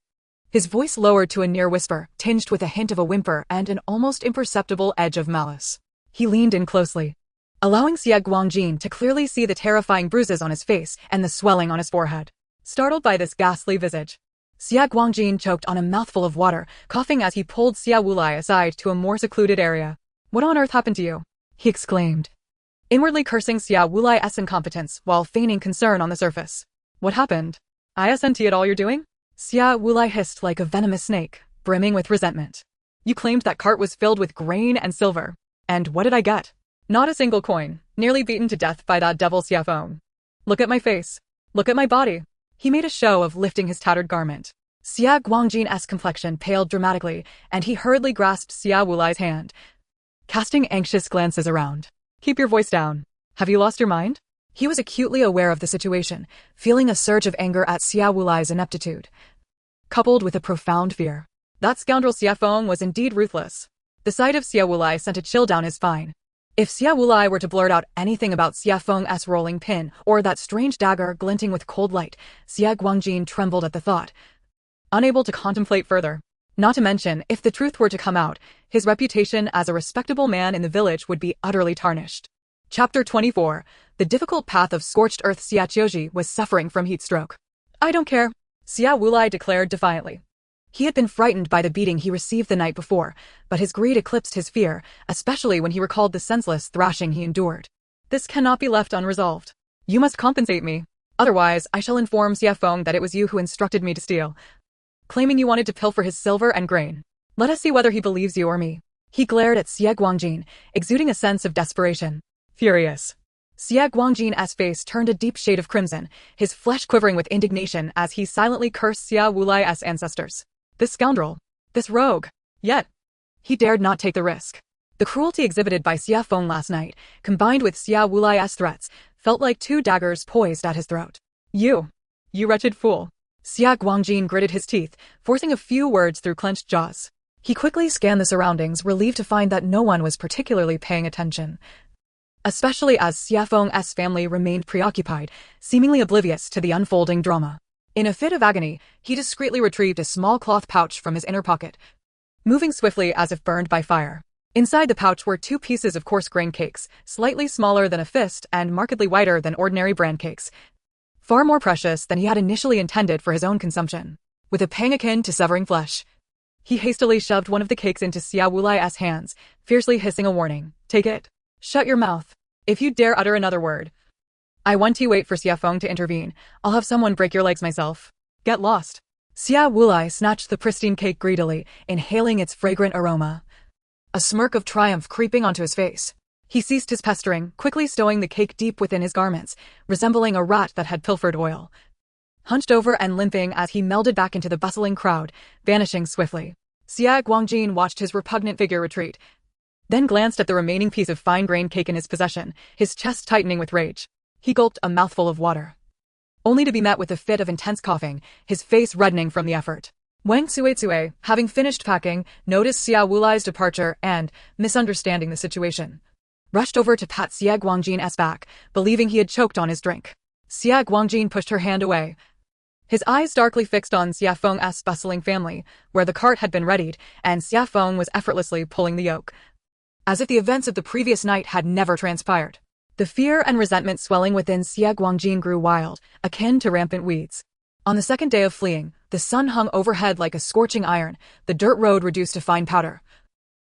his voice lowered to a near whisper, tinged with a hint of a whimper and an almost imperceptible edge of malice. He leaned in closely, allowing Xie Guangjin to clearly see the terrifying bruises on his face and the swelling on his forehead. Startled by this ghastly visage, Xie Guangjin choked on a mouthful of water, coughing as he pulled Xia Wulai aside to a more secluded area. What on earth happened to you? He exclaimed, inwardly cursing Xia Wulai's incompetence while feigning concern on the surface. What happened? Isn't it all you're doing? Xia Wulai hissed like a venomous snake, brimming with resentment. You claimed that cart was filled with grain and silver. And what did I get? Not a single coin, nearly beaten to death by that devil Xia Feng. Look at my face. Look at my body. He made a show of lifting his tattered garment. Xie Guangjin's complexion paled dramatically, and he hurriedly grasped Xia Wulai's hand, casting anxious glances around. Keep your voice down. Have you lost your mind? He was acutely aware of the situation, feeling a surge of anger at Xia Wulai's ineptitude, coupled with a profound fear. That scoundrel Xie Feng was indeed ruthless. The sight of Xie Wulai sent a chill down his spine. If Xie Wulai were to blurt out anything about Xie Feng's rolling pin or that strange dagger glinting with cold light, Xie Guangjin trembled at the thought, unable to contemplate further. Not to mention, if the truth were to come out, his reputation as a respectable man in the village would be utterly tarnished. Chapter 24. The difficult path of scorched earth. Xie Qiu Zhi was suffering from heat stroke. I don't care, Xie Wulai declared defiantly. He had been frightened by the beating he received the night before, but his greed eclipsed his fear, especially when he recalled the senseless thrashing he endured. This cannot be left unresolved. You must compensate me. Otherwise, I shall inform Xie Feng that it was you who instructed me to steal, claiming you wanted to pilfer his silver and grain. Let us see whether he believes you or me. He glared at Xie Guangjin, exuding a sense of desperation. Furious. Xie Guangjin's face turned a deep shade of crimson, his flesh quivering with indignation as he silently cursed Xie Wulai's ancestors. This scoundrel. This rogue. Yet, he dared not take the risk. The cruelty exhibited by Xie Feng last night, combined with Xie Wulai's threats, felt like two daggers poised at his throat. You wretched fool. Xie Guangjin gritted his teeth, forcing a few words through clenched jaws. He quickly scanned the surroundings, relieved to find that no one was particularly paying attention, especially as Xie Feng's family remained preoccupied, seemingly oblivious to the unfolding drama. In a fit of agony, he discreetly retrieved a small cloth pouch from his inner pocket, moving swiftly as if burned by fire. Inside the pouch were 2 pieces of coarse grain cakes, slightly smaller than a fist and markedly whiter than ordinary bran cakes, far more precious than he had initially intended for his own consumption. With a pang akin to severing flesh, he hastily shoved one of the cakes into Xie Wulai's hands, fiercely hissing a warning. Take it. Shut your mouth. If you dare utter another word, I want to wait for Xie Feng to intervene. I'll have someone break your legs myself. Get lost. Xie Wulai snatched the pristine cake greedily, inhaling its fragrant aroma, a smirk of triumph creeping onto his face. He ceased his pestering, quickly stowing the cake deep within his garments, resembling a rat that had pilfered oil, hunched over and limping as he melded back into the bustling crowd, vanishing swiftly. Xie Guangjin watched his repugnant figure retreat, then glanced at the remaining piece of fine-grained cake in his possession, his chest tightening with rage. He gulped a mouthful of water, only to be met with a fit of intense coughing, his face reddening from the effort. Wang Tsue, having finished packing, noticed Xie Wulai's departure and, misunderstanding the situation, rushed over to pat Xie Guangjin's back, believing he had choked on his drink. Xie Guangjin pushed her hand away, his eyes darkly fixed on Xie Feng's bustling family, where the cart had been readied, and Xie Feng was effortlessly pulling the yoke, as if the events of the previous night had never transpired. The fear and resentment swelling within Xie Guangjin grew wild, akin to rampant weeds. On the second day of fleeing, the sun hung overhead like a scorching iron, the dirt road reduced to fine powder,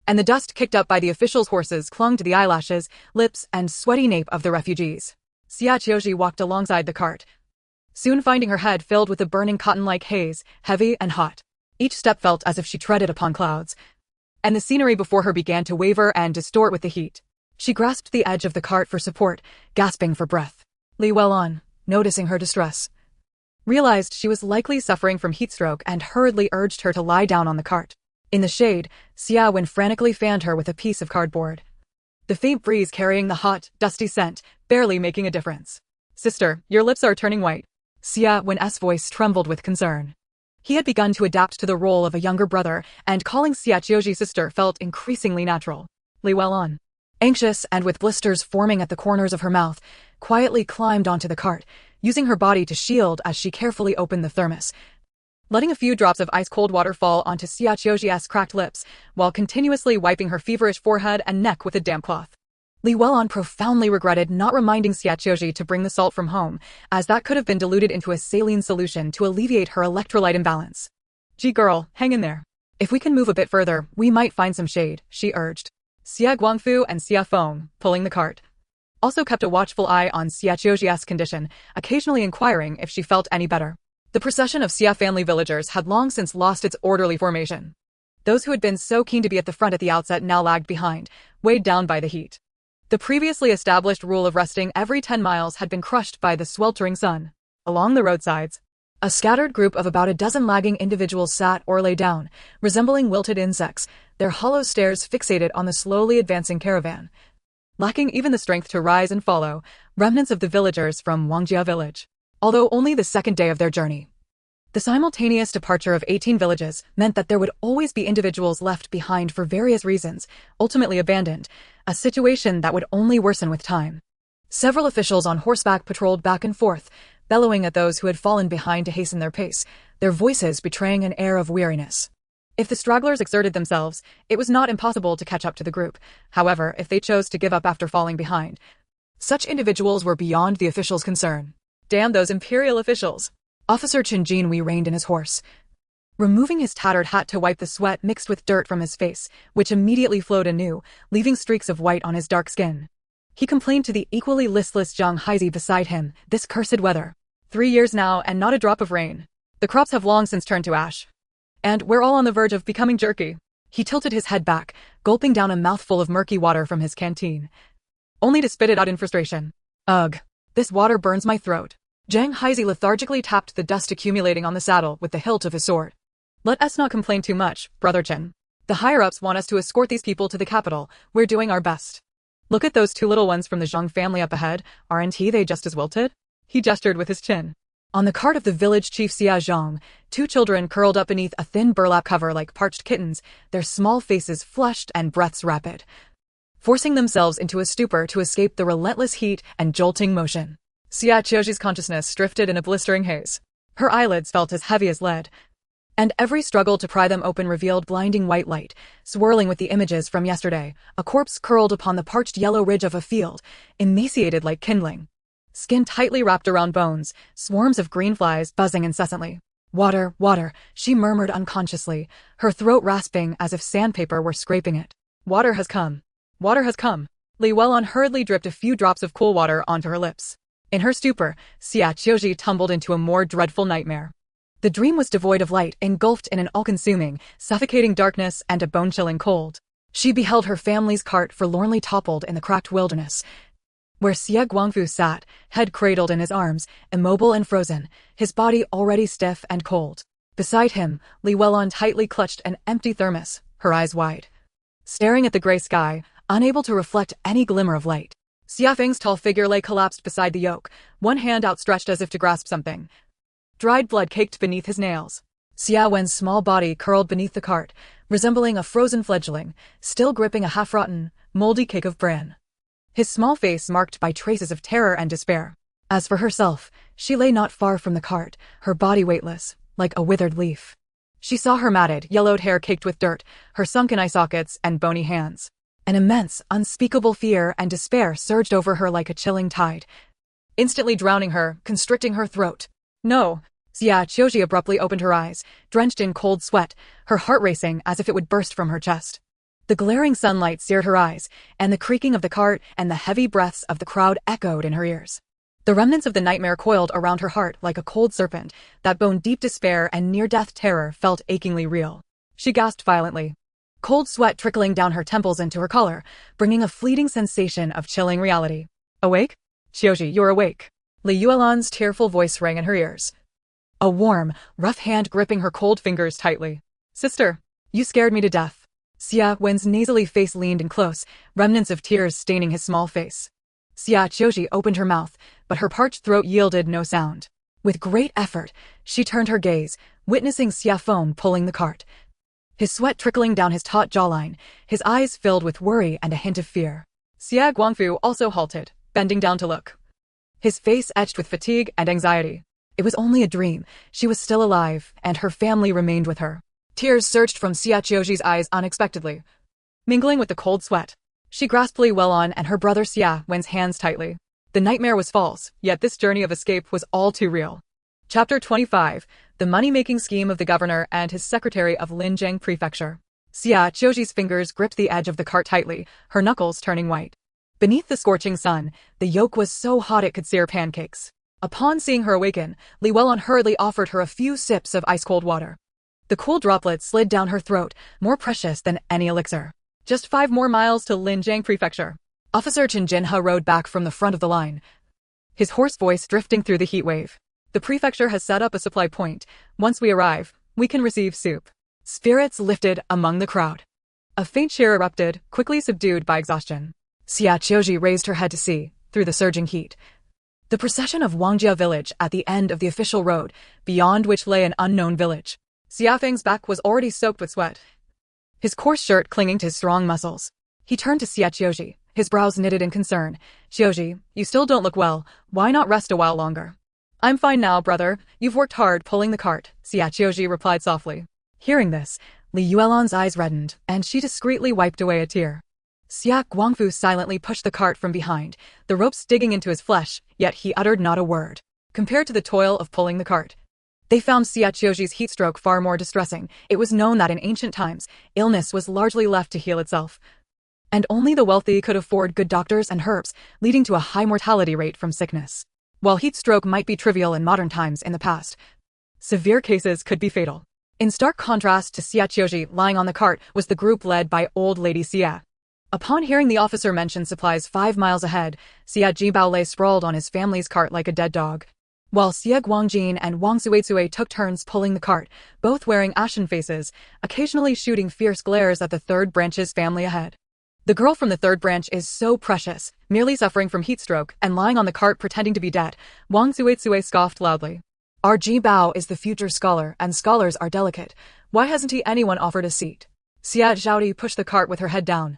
and the dust kicked up by the officials' horses clung to the eyelashes, lips, and sweaty nape of the refugees. Xie Qiu Zhi walked alongside the cart, soon finding her head filled with a burning cotton-like haze, heavy and hot. Each step felt as if she treaded upon clouds, and the scenery before her began to waver and distort with the heat. She grasped the edge of the cart for support, gasping for breath. Li Weilun, noticing her distress, realized she was likely suffering from heat stroke and hurriedly urged her to lie down on the cart. In the shade, Xia Wen frantically fanned her with a piece of cardboard, the faint breeze carrying the hot, dusty scent, barely making a difference. Sister, your lips are turning white. Xia Wen's voice trembled with concern. He had begun to adapt to the role of a younger brother, and calling Xie Qiu Zhi sister felt increasingly natural. Li Weilun, anxious and with blisters forming at the corners of her mouth, quietly climbed onto the cart, using her body to shield as she carefully opened the thermos, letting a few drops of ice-cold water fall onto Xie Qiu Zhi's cracked lips, while continuously wiping her feverish forehead and neck with a damp cloth. Li Weilun profoundly regretted not reminding Xie Qiu Zhi to bring the salt from home, as that could have been diluted into a saline solution to alleviate her electrolyte imbalance. Gee girl, hang in there. If we can move a bit further, we might find some shade, she urged. Xie Guangfu and Xie Feng, pulling the cart, also kept a watchful eye on Xie Qiu Zhi's condition, occasionally inquiring if she felt any better. The procession of Xie family villagers had long since lost its orderly formation. Those who had been so keen to be at the front at the outset now lagged behind, weighed down by the heat. The previously established rule of resting every 10 miles had been crushed by the sweltering sun. Along the roadsides, A scattered group of about a dozen lagging individuals sat or lay down, resembling wilted insects, their hollow stares fixated on the slowly advancing caravan. Lacking even the strength to rise and follow, remnants of the villagers from Wangjia village. Although only the second day of their journey. The simultaneous departure of 18 villages meant that there would always be individuals left behind for various reasons, ultimately abandoned, a situation that would only worsen with time. Several officials on horseback patrolled back and forth, bellowing at those who had fallen behind to hasten their pace, their voices betraying an air of weariness. If the stragglers exerted themselves, it was not impossible to catch up to the group. However, if they chose to give up after falling behind, such individuals were beyond the officials' concern. Damn those imperial officials! Officer Chen Jinhui reined in his horse, removing his tattered hat to wipe the sweat mixed with dirt from his face, which immediately flowed anew, leaving streaks of white on his dark skin. He complained to the equally listless Zhang Haizi beside him, this cursed weather. 3 years now and not a drop of rain. The crops have long since turned to ash. And we're all on the verge of becoming jerky. He tilted his head back, gulping down a mouthful of murky water from his canteen, only to spit it out in frustration. Ugh, this water burns my throat. Zhang Haizi lethargically tapped the dust accumulating on the saddle with the hilt of his sword. Let us not complain too much, Brother Chen. The higher-ups want us to escort these people to the capital. We're doing our best. Look at those 2 little ones from the Zhang family up ahead. Aren't they just as wilted? He gestured with his chin. On the cart of the village chief Xie Zhang, 2 children curled up beneath a thin burlap cover like parched kittens, their small faces flushed and breaths rapid, forcing themselves into a stupor to escape the relentless heat and jolting motion. Xie Qiu Zhi's consciousness drifted in a blistering haze. Her eyelids felt as heavy as lead, and every struggle to pry them open revealed blinding white light, swirling with the images from yesterday, a corpse curled upon the parched yellow ridge of a field, emaciated like kindling. Skin tightly wrapped around bones, swarms of green flies buzzing incessantly. Water, water, she murmured unconsciously, her throat rasping as if sandpaper were scraping it. Water has come. Water has come. Li Weilun hurriedly dripped a few drops of cool water onto her lips. In her stupor, Xie Qiu Zhi tumbled into a more dreadful nightmare. The dream was devoid of light, engulfed in an all-consuming, suffocating darkness and a bone-chilling cold. She beheld her family's cart forlornly toppled in the cracked wilderness, where Xie Guangfu sat, head cradled in his arms, immobile and frozen, his body already stiff and cold. Beside him, Li Weilun tightly clutched an empty thermos, her eyes wide, staring at the gray sky, unable to reflect any glimmer of light. Xia Feng's tall figure lay collapsed beside the yoke, one hand outstretched as if to grasp something. Dried blood caked beneath his nails. Xia Wen's small body curled beneath the cart, resembling a frozen fledgling, still gripping a half-rotten, moldy cake of bran. His small face marked by traces of terror and despair. As for herself, she lay not far from the cart, her body weightless, like a withered leaf. She saw her matted, yellowed hair caked with dirt, her sunken eye sockets and bony hands. An immense, unspeakable fear and despair surged over her like a chilling tide, instantly drowning her, constricting her throat. No! Xie Qiu Zhi abruptly opened her eyes, drenched in cold sweat, her heart racing as if it would burst from her chest. The glaring sunlight seared her eyes, and the creaking of the cart and the heavy breaths of the crowd echoed in her ears. The remnants of the nightmare coiled around her heart like a cold serpent, that bone-deep despair and near-death terror felt achingly real. She gasped violently, cold sweat trickling down her temples into her collar, bringing a fleeting sensation of chilling reality. Awake? Qiu Zhi, you're awake. Li Yuelun's tearful voice rang in her ears, a warm, rough hand gripping her cold fingers tightly. Sister, you scared me to death. Xie Wen's nasally face leaned in close, remnants of tears staining his small face. Xie Qiu Zhi opened her mouth, but her parched throat yielded no sound. With great effort, she turned her gaze, witnessing Xie Feng pulling the cart, his sweat trickling down his taut jawline, his eyes filled with worry and a hint of fear. Xie Guangfu also halted, bending down to look, his face etched with fatigue and anxiety. It was only a dream. She was still alive, and her family remained with her. Tears surged from Xie Qiu Zhi's eyes unexpectedly, mingling with the cold sweat. She grasped Li Weilun and her brother Xie Wen's hands tightly. The nightmare was false, yet this journey of escape was all too real. Chapter 25, The Money-Making Scheme of the Governor and His Secretary of Linjiang Prefecture. Xie Qiu Zhi's fingers gripped the edge of the cart tightly, her knuckles turning white. Beneath the scorching sun, the yoke was so hot it could sear pancakes. Upon seeing her awaken, Li Weilun hurriedly offered her a few sips of ice-cold water. The cool droplets slid down her throat, more precious than any elixir. Just 5 more miles to Linjiang Prefecture. Officer Chen Jinhe rode back from the front of the line, his hoarse voice drifting through the heat wave. The prefecture has set up a supply point. Once we arrive, we can receive soup. Spirits lifted among the crowd. A faint cheer erupted, quickly subdued by exhaustion. Xie Qiu Zhi raised her head to see, through the surging heat, the procession of Wangjia village at the end of the official road, beyond which lay an unknown village. Xia Feng's back was already soaked with sweat, his coarse shirt clinging to his strong muscles. He turned to Xie Qiu Zhi, his brows knitted in concern. Qiu Zhi, you still don't look well. Why not rest a while longer? I'm fine now, brother. You've worked hard pulling the cart, Xie Qiu Zhi replied softly. Hearing this, Li Yuelan's eyes reddened, and she discreetly wiped away a tear. Xia Guangfu silently pushed the cart from behind, the ropes digging into his flesh, yet he uttered not a word. Compared to the toil of pulling the cart, they found Xie Qiu Zhi's heatstroke far more distressing. It was known that in ancient times, illness was largely left to heal itself, and only the wealthy could afford good doctors and herbs, leading to a high mortality rate from sickness. While heatstroke might be trivial in modern times in the past, severe cases could be fatal. In stark contrast to Xie Qiu Zhi lying on the cart was the group led by old lady Xie. Upon hearing the officer mention supplies 5 miles ahead, Xie Jibao lay sprawled on his family's cart like a dead dog, while Xie Guangjin and Wang Suizue took turns pulling the cart, both wearing ashen faces, occasionally shooting fierce glares at the third branch's family ahead. The girl from the third branch is so precious, merely suffering from heatstroke and lying on the cart pretending to be dead, Wang Suizue scoffed loudly. Our Jibao is the future scholar, and scholars are delicate. Why hasn't anyone offered a seat? Xie Zhaodi pushed the cart with her head down,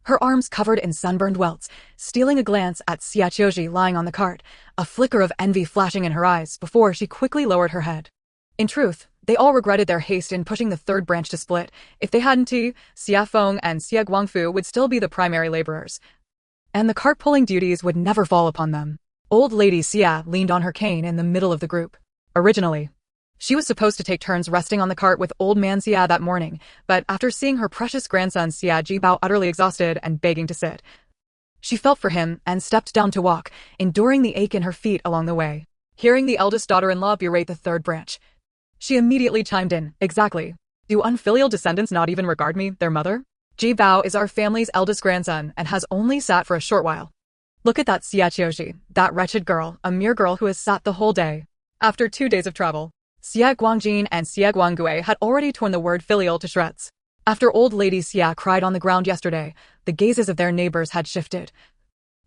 her arms covered in sunburned welts, stealing a glance at Xie Qiu Zhi lying on the cart, a flicker of envy flashing in her eyes before she quickly lowered her head. In truth, they all regretted their haste in pushing the third branch to split. If they hadn't, Xie Feng and Xie Guangfu would still be the primary laborers, and the cart-pulling duties would never fall upon them. Old lady Xie leaned on her cane in the middle of the group. Originally, she was supposed to take turns resting on the cart with old man Xie that morning, but after seeing her precious grandson Xie Jibao utterly exhausted and begging to sit, she felt for him and stepped down to walk, enduring the ache in her feet along the way. Hearing the eldest daughter-in-law berate the third branch, she immediately chimed in. Exactly. Do unfilial descendants not even regard me, their mother? Jibao is our family's eldest grandson and has only sat for a short while. Look at that Xie Qiu Zhi, that wretched girl, a mere girl who has sat the whole day. After 2 days of travel, Xie Guangjin and Xie Guangue had already torn the word filial to shreds. After old lady Xie cried on the ground yesterday, the gazes of their neighbors had shifted,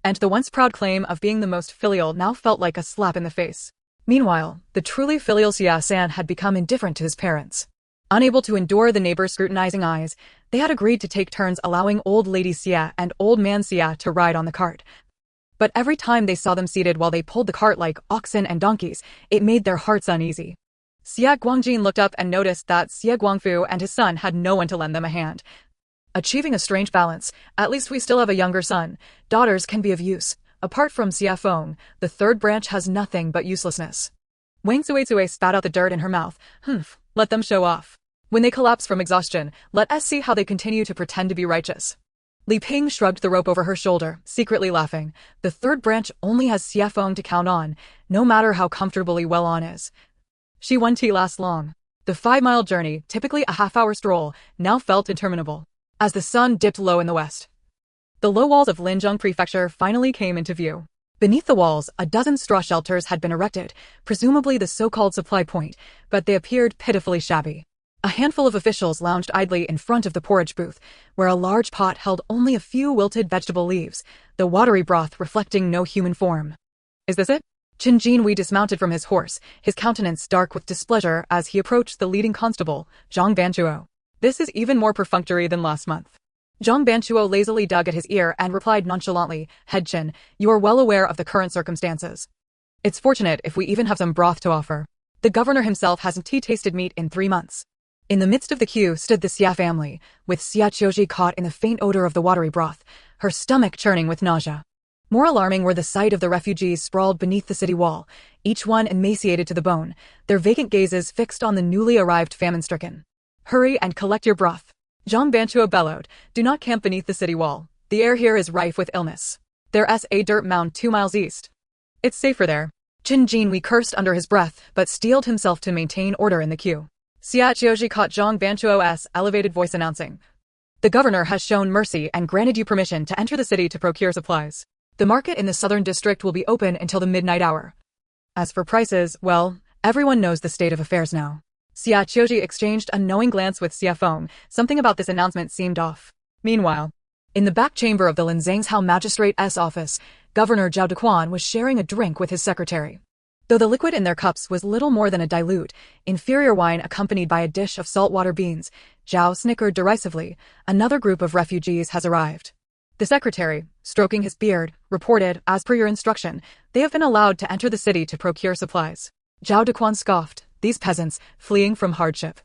and the once proud claim of being the most filial now felt like a slap in the face. Meanwhile, the truly filial Xie San had become indifferent to his parents. Unable to endure the neighbors' scrutinizing eyes, they had agreed to take turns allowing old lady Xie and old man Xie to ride on the cart. But every time they saw them seated while they pulled the cart like oxen and donkeys, it made their hearts uneasy. Xie Guangjin looked up and noticed that Xie Guangfu and his son had no one to lend them a hand. Achieving a strange balance, at least we still have a younger son. Daughters can be of use. Apart from Xie Feng, the third branch has nothing but uselessness. Wang Suizue spat out the dirt in her mouth. Let them show off. When they collapse from exhaustion, let us see how they continue to pretend to be righteous. Li Ping shrugged the rope over her shoulder, secretly laughing. The third branch only has Xie Feng to count on, no matter how comfortably well on is. She won tea last long. The 5-mile journey, typically a half-hour stroll, now felt interminable. As the sun dipped low in the west, the low walls of Linzheng Prefecture finally came into view. Beneath the walls, a dozen straw shelters had been erected, presumably the so-called supply point, but they appeared pitifully shabby. A handful of officials lounged idly in front of the porridge booth, where a large pot held only a few wilted vegetable leaves, the watery broth reflecting no human form. Is this it? Qin Jinhui dismounted from his horse, his countenance dark with displeasure as he approached the leading constable, Zhang Banchuo. This is even more perfunctory than last month. Zhang Banchuo lazily dug at his ear and replied nonchalantly, Head Qin, you are well aware of the current circumstances. It's fortunate if we even have some broth to offer. The governor himself hasn't tasted meat in 3 months. In the midst of the queue stood the Xie family, with Xie Qiu Zhi caught in the faint odor of the watery broth, her stomach churning with nausea. More alarming were the sight of the refugees sprawled beneath the city wall, each one emaciated to the bone, their vacant gazes fixed on the newly arrived famine-stricken. Hurry and collect your broth. Zhang Banchuo bellowed, do not camp beneath the city wall. The air here is rife with illness. There's a dirt mound 2 miles east. It's safer there. Qin Jinhui cursed under his breath, but steeled himself to maintain order in the queue. Xie Qiu Zhi caught Zhang Banchuo's elevated voice announcing, the governor has shown mercy and granted you permission to enter the city to procure supplies. The market in the southern district will be open until the midnight hour. As for prices, well, everyone knows the state of affairs now. Xie Qiu Zhi exchanged a knowing glance with Xie Feng. Something about this announcement seemed off. Meanwhile, in the back chamber of the Linzangshao Magistrate's office, Governor Zhao Dequan was sharing a drink with his secretary. Though the liquid in their cups was little more than a dilute, inferior wine accompanied by a dish of saltwater beans, Zhao snickered derisively. Another group of refugees has arrived. The secretary, stroking his beard, reported, as per your instruction, they have been allowed to enter the city to procure supplies. Zhao Dequan scoffed. These peasants, fleeing from hardship,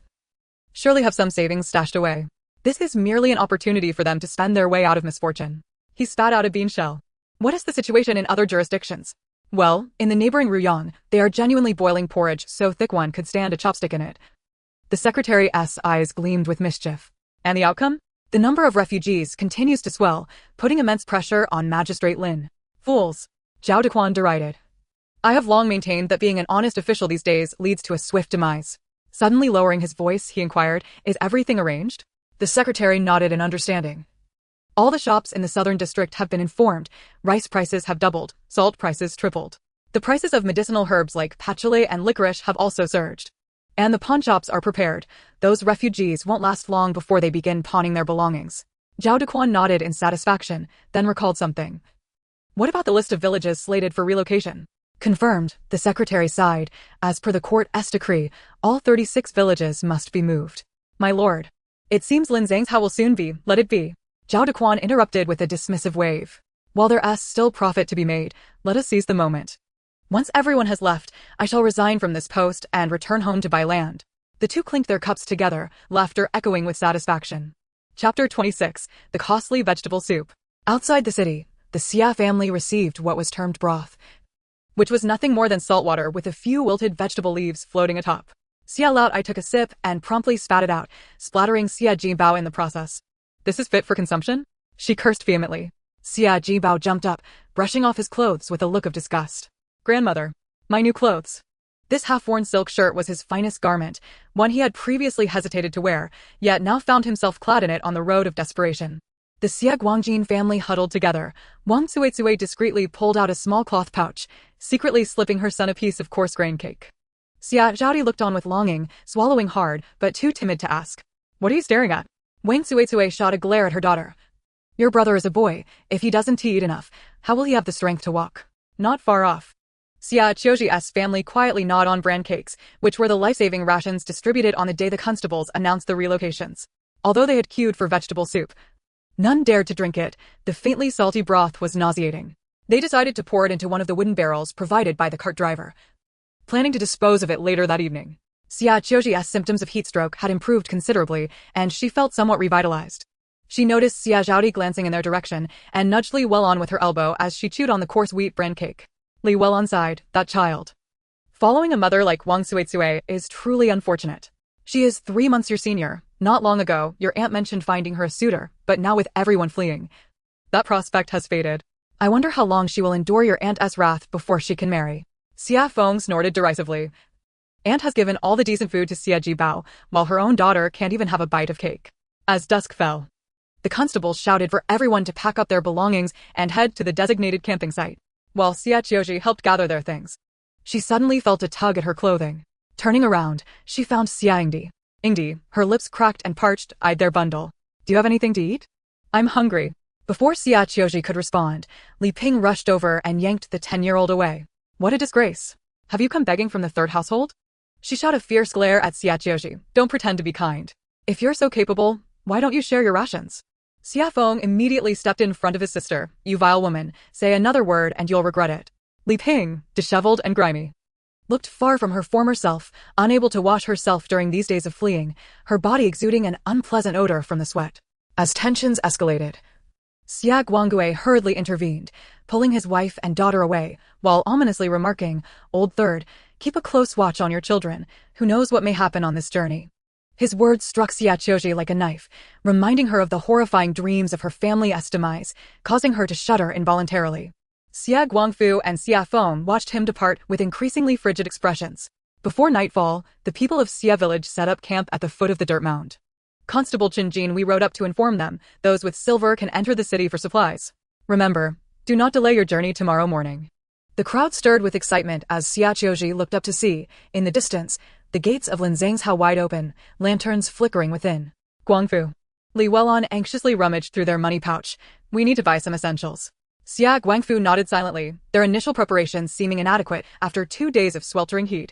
surely have some savings stashed away. This is merely an opportunity for them to spend their way out of misfortune. He spat out a bean shell. What is the situation in other jurisdictions? Well, in the neighboring Ruyang, they are genuinely boiling porridge so thick one could stand a chopstick in it. The secretary's eyes gleamed with mischief. And the outcome? The number of refugees continues to swell, putting immense pressure on Magistrate Lin. Fools! Zhao Dequan derided. I have long maintained that being an honest official these days leads to a swift demise. Suddenly lowering his voice, he inquired, is everything arranged? The secretary nodded in understanding. All the shops in the southern district have been informed. Rice prices have doubled, salt prices tripled. The prices of medicinal herbs like patchouli and licorice have also surged. And the pawn shops are prepared. Those refugees won't last long before they begin pawning their belongings. Zhao Dequan nodded in satisfaction, then recalled something. What about the list of villages slated for relocation? Confirmed, the secretary sighed. As per the court's decree, all 36 villages must be moved. My lord. It seems Linzangshao will soon be, let it be. Zhao Dequan interrupted with a dismissive wave. While there's still profit to be made, let us seize the moment. Once everyone has left, I shall resign from this post and return home to buy land. The two clinked their cups together, laughter echoing with satisfaction. Chapter 26, The Costly Vegetable Soup. Outside the city, the Xie family received what was termed broth, which was nothing more than salt water with a few wilted vegetable leaves floating atop. Xie Lao took a sip and promptly spat it out, splattering Xie Jibao in the process. This is fit for consumption? She cursed vehemently. Xie Jibao jumped up, brushing off his clothes with a look of disgust. Grandmother, my new clothes. This half-worn silk shirt was his finest garment, one he had previously hesitated to wear, yet now found himself clad in it on the road of desperation. The Xie Guangjin family huddled together. Wang Cuicui discreetly pulled out a small cloth pouch, secretly slipping her son a piece of coarse grain cake. Xie Zhaodi looked on with longing, swallowing hard, but too timid to ask. What are you staring at? Wang Cuicui shot a glare at her daughter. Your brother is a boy. If he doesn't eat enough, how will he have the strength to walk? Not far off. Xie Qiu Zhi's family quietly gnawed on bran cakes, which were the life-saving rations distributed on the day the constables announced the relocations. Although they had queued for vegetable soup, none dared to drink it. The faintly salty broth was nauseating. They decided to pour it into one of the wooden barrels provided by the cart driver, planning to dispose of it later that evening. Xie Qiu Zhi's symptoms of heat stroke had improved considerably, and she felt somewhat revitalized. She noticed Xie Zhaodi glancing in their direction, and nudged Li Well with her elbow as she chewed on the coarse wheat bran cake. Li Well sighed, that child. Following a mother like Wang Cuicui is truly unfortunate. She is 3 months your senior. Not long ago, your aunt mentioned finding her a suitor, but now with everyone fleeing, that prospect has faded. I wonder how long she will endure your aunt's wrath before she can marry. Xie Feng snorted derisively. Aunt has given all the decent food to Xie Jibao, while her own daughter can't even have a bite of cake. As dusk fell, the constables shouted for everyone to pack up their belongings and head to the designated camping site, while Xie Qiu Zhi helped gather their things. She suddenly felt a tug at her clothing. Turning around, she found Xie Yingdi, her lips cracked and parched, eyed their bundle. Do you have anything to eat? I'm hungry. Before Xie Qiu Zhi could respond, Li Ping rushed over and yanked the 10-year-old away. What a disgrace. Have you come begging from the third household? She shot a fierce glare at Xie Qiu Zhi. Don't pretend to be kind. If you're so capable, why don't you share your rations? Xie Feng immediately stepped in front of his sister. You vile woman, say another word and you'll regret it. Li Ping, disheveled and grimy, looked far from her former self, unable to wash herself during these days of fleeing, her body exuding an unpleasant odor from the sweat. As tensions escalated, Xie Guangui hurriedly intervened, pulling his wife and daughter away, while ominously remarking, Old Third, keep a close watch on your children, who knows what may happen on this journey. His words struck Xie Qiu Zhi like a knife, reminding her of the horrifying dreams of her family's demise, causing her to shudder involuntarily. Xie Guangfu and Xie Feng watched him depart with increasingly frigid expressions. Before nightfall, the people of Xie village set up camp at the foot of the dirt mound. Constable Qinjin, we rode up to inform them, those with silver can enter the city for supplies. Remember, do not delay your journey tomorrow morning. The crowd stirred with excitement as Xie Qiu Zhi looked up to see, in the distance, the gates of Linzang's house wide open, lanterns flickering within. Guangfu. Li Welon anxiously rummaged through their money pouch. We need to buy some essentials. Xia Guangfu nodded silently, their initial preparations seeming inadequate after 2 days of sweltering heat.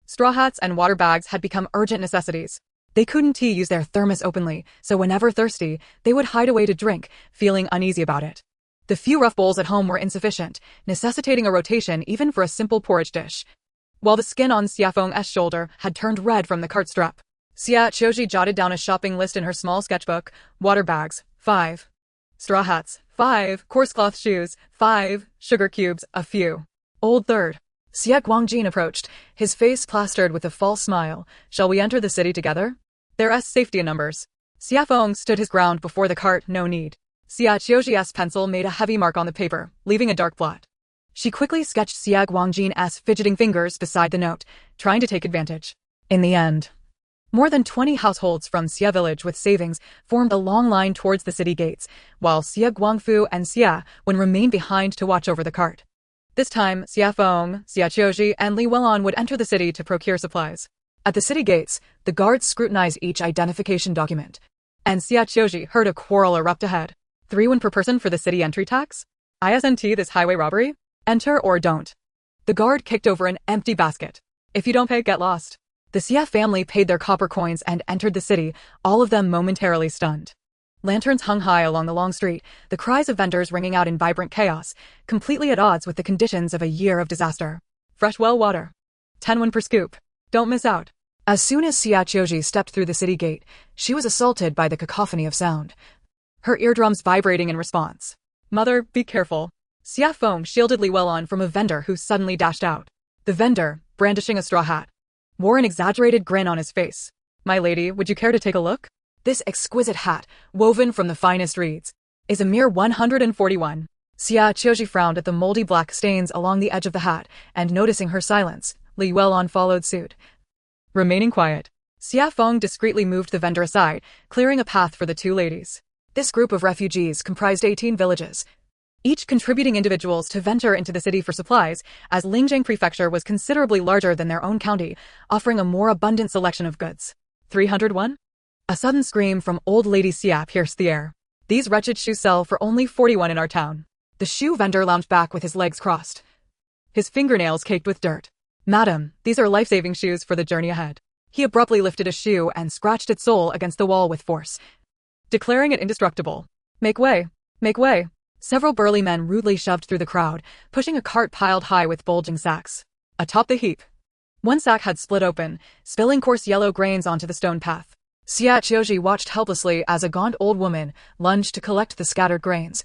Straw hats and water bags had become urgent necessities. They couldn't use their thermos openly, so whenever thirsty, they would hide away to drink, feeling uneasy about it. The few rough bowls at home were insufficient, necessitating a rotation even for a simple porridge dish. While the skin on Xia Feng's shoulder had turned red from the cart strap, Xie Qiu Zhi jotted down a shopping list in her small sketchbook. Water bags, 5. Straw hats, 5. Coarse cloth shoes, 5. Sugar cubes, a few. Old third. Xie Guangjin approached, his face plastered with a false smile. Shall we enter the city together? There's safety in numbers. Xia Feng stood his ground before the cart, no need. Xie Qiu Zhi's pencil made a heavy mark on the paper, leaving a dark blot. She quickly sketched Xie Guangjin's fidgeting fingers beside the note, trying to take advantage. In the end, more than 20 households from Xie village with savings formed a long line towards the city gates, while Xie Guangfu and Xie Wen remained behind to watch over the cart. This time, Xie Feng, Xie Qiu Zhi, and Li Welon would enter the city to procure supplies. At the city gates, the guards scrutinized each identification document, and Xie Qiu Zhi heard a quarrel erupt ahead. 3 won per person for the city entry tax? Isn't this highway robbery? Enter or don't. The guard kicked over an empty basket. If you don't pay, get lost. The Xie family paid their copper coins and entered the city, all of them momentarily stunned. Lanterns hung high along the long street, the cries of vendors ringing out in vibrant chaos, completely at odds with the conditions of a year of disaster. Fresh well water. 10 won per scoop. Don't miss out. As soon as Xie Qiu Zhi stepped through the city gate, she was assaulted by the cacophony of sound, her eardrums vibrating in response. Mother, be careful. Xie Feng shielded Li Welon from a vendor who suddenly dashed out. The vendor, brandishing a straw hat, wore an exaggerated grin on his face. My lady, would you care to take a look? This exquisite hat, woven from the finest reeds, is a mere 141. Xie Qiu Zhi frowned at the moldy black stains along the edge of the hat, and noticing her silence, Li Welon followed suit. Remaining quiet, Xie Feng discreetly moved the vendor aside, clearing a path for the 2 ladies. This group of refugees comprised 18 villages, each contributing individuals to venture into the city for supplies, as Linzang Prefecture was considerably larger than their own county, offering a more abundant selection of goods. 301? A sudden scream from old lady Xia pierced the air. These wretched shoes sell for only 41 in our town. The shoe vendor lounged back with his legs crossed, his fingernails caked with dirt. Madam, these are life-saving shoes for the journey ahead. He abruptly lifted a shoe and scratched its sole against the wall with force, declaring it indestructible. Make way! Make way! Several burly men rudely shoved through the crowd, pushing a cart piled high with bulging sacks. Atop the heap, one sack had split open, spilling coarse yellow grains onto the stone path. Xie Qiu Zhi watched helplessly as a gaunt old woman lunged to collect the scattered grains,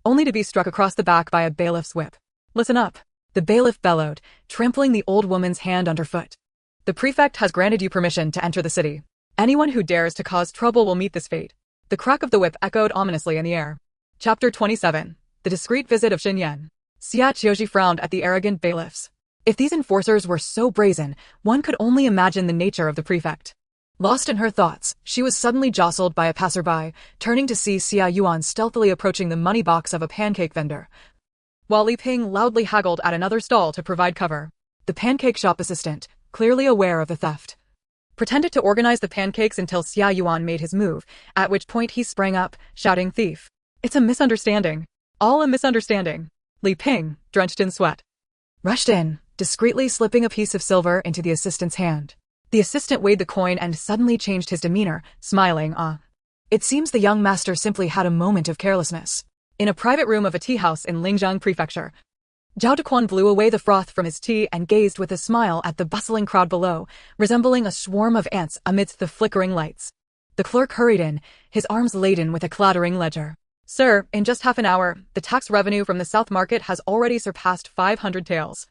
only to be struck across the back by a bailiff's whip. Listen up! The bailiff bellowed, trampling the old woman's hand underfoot. The prefect has granted you permission to enter the city. Anyone who dares to cause trouble will meet this fate. The crack of the whip echoed ominously in the air. Chapter 27. The Discreet Visit of Xin Yan. Xie Qiu Zhi frowned at the arrogant bailiffs. If these enforcers were so brazen, one could only imagine the nature of the prefect. Lost in her thoughts, she was suddenly jostled by a passerby, turning to see Xia Yuan stealthily approaching the money box of a pancake vendor, while Li Ping loudly haggled at another stall to provide cover. The pancake shop assistant, clearly aware of the theft, pretended to organize the pancakes until Xia Yuan made his move, at which point he sprang up, shouting, "Thief! It's a misunderstanding. All a misunderstanding." Li Ping, drenched in sweat, rushed in, discreetly slipping a piece of silver into the assistant's hand. The assistant weighed the coin and suddenly changed his demeanor, smiling, It seems the young master simply had a moment of carelessness. In a private room of a tea house in Linzhang Prefecture, Zhao Dequan blew away the froth from his tea and gazed with a smile at the bustling crowd below, resembling a swarm of ants amidst the flickering lights. The clerk hurried in, his arms laden with a clattering ledger. Sir, in just half an hour, the tax revenue from the South Market has already surpassed 500 taels.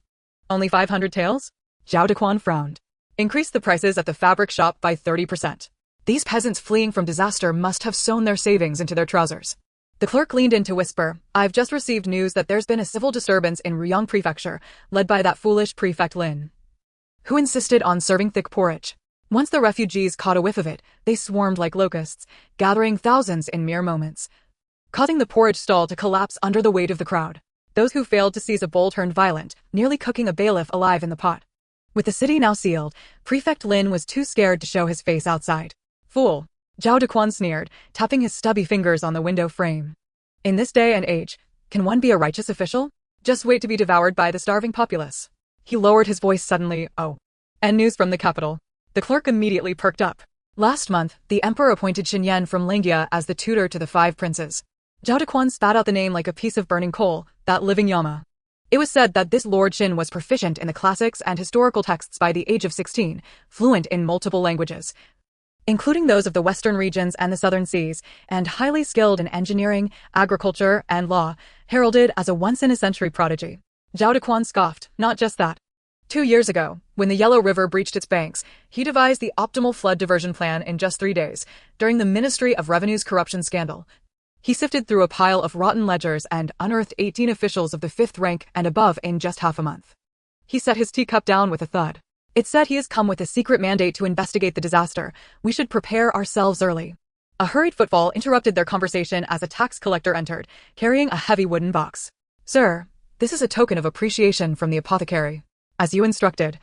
Only 500 taels? Zhao Dequan frowned. Increase the prices at the fabric shop by 30%. These peasants fleeing from disaster must have sewn their savings into their trousers. The clerk leaned in to whisper, I've just received news that there's been a civil disturbance in Ruyang Prefecture, led by that foolish prefect Lin, who insisted on serving thick porridge. Once the refugees caught a whiff of it, they swarmed like locusts, gathering thousands in mere moments, causing the porridge stall to collapse under the weight of the crowd. Those who failed to seize a bowl turned violent, nearly cooking a bailiff alive in the pot. With the city now sealed, Prefect Lin was too scared to show his face outside. Fool! Zhao Dequan sneered, tapping his stubby fingers on the window frame. In this day and age, can one be a righteous official? Just wait to be devoured by the starving populace. He lowered his voice suddenly. Oh. And news from the capital. The clerk immediately perked up. Last month, the emperor appointed Xin Yan from Lingia as the tutor to the 5 princes. Zhao Dequan spat out the name like a piece of burning coal, that living Yama. It was said that this Lord Xin was proficient in the classics and historical texts by the age of 16, fluent in multiple languages, including those of the western regions and the southern seas, and highly skilled in engineering, agriculture, and law, heralded as a once-in-a-century prodigy. Zhao Dequan scoffed. Not just that. 2 years ago, when the Yellow River breached its banks, he devised the optimal flood diversion plan in just 3 days, during the Ministry of Revenue's corruption scandal. He sifted through a pile of rotten ledgers and unearthed 18 officials of the 5th rank and above in just half a month. He set his teacup down with a thud. It said he has come with a secret mandate to investigate the disaster. We should prepare ourselves early. A hurried footfall interrupted their conversation as a tax collector entered, carrying a heavy wooden box. Sir, this is a token of appreciation from the apothecary. As you instructed.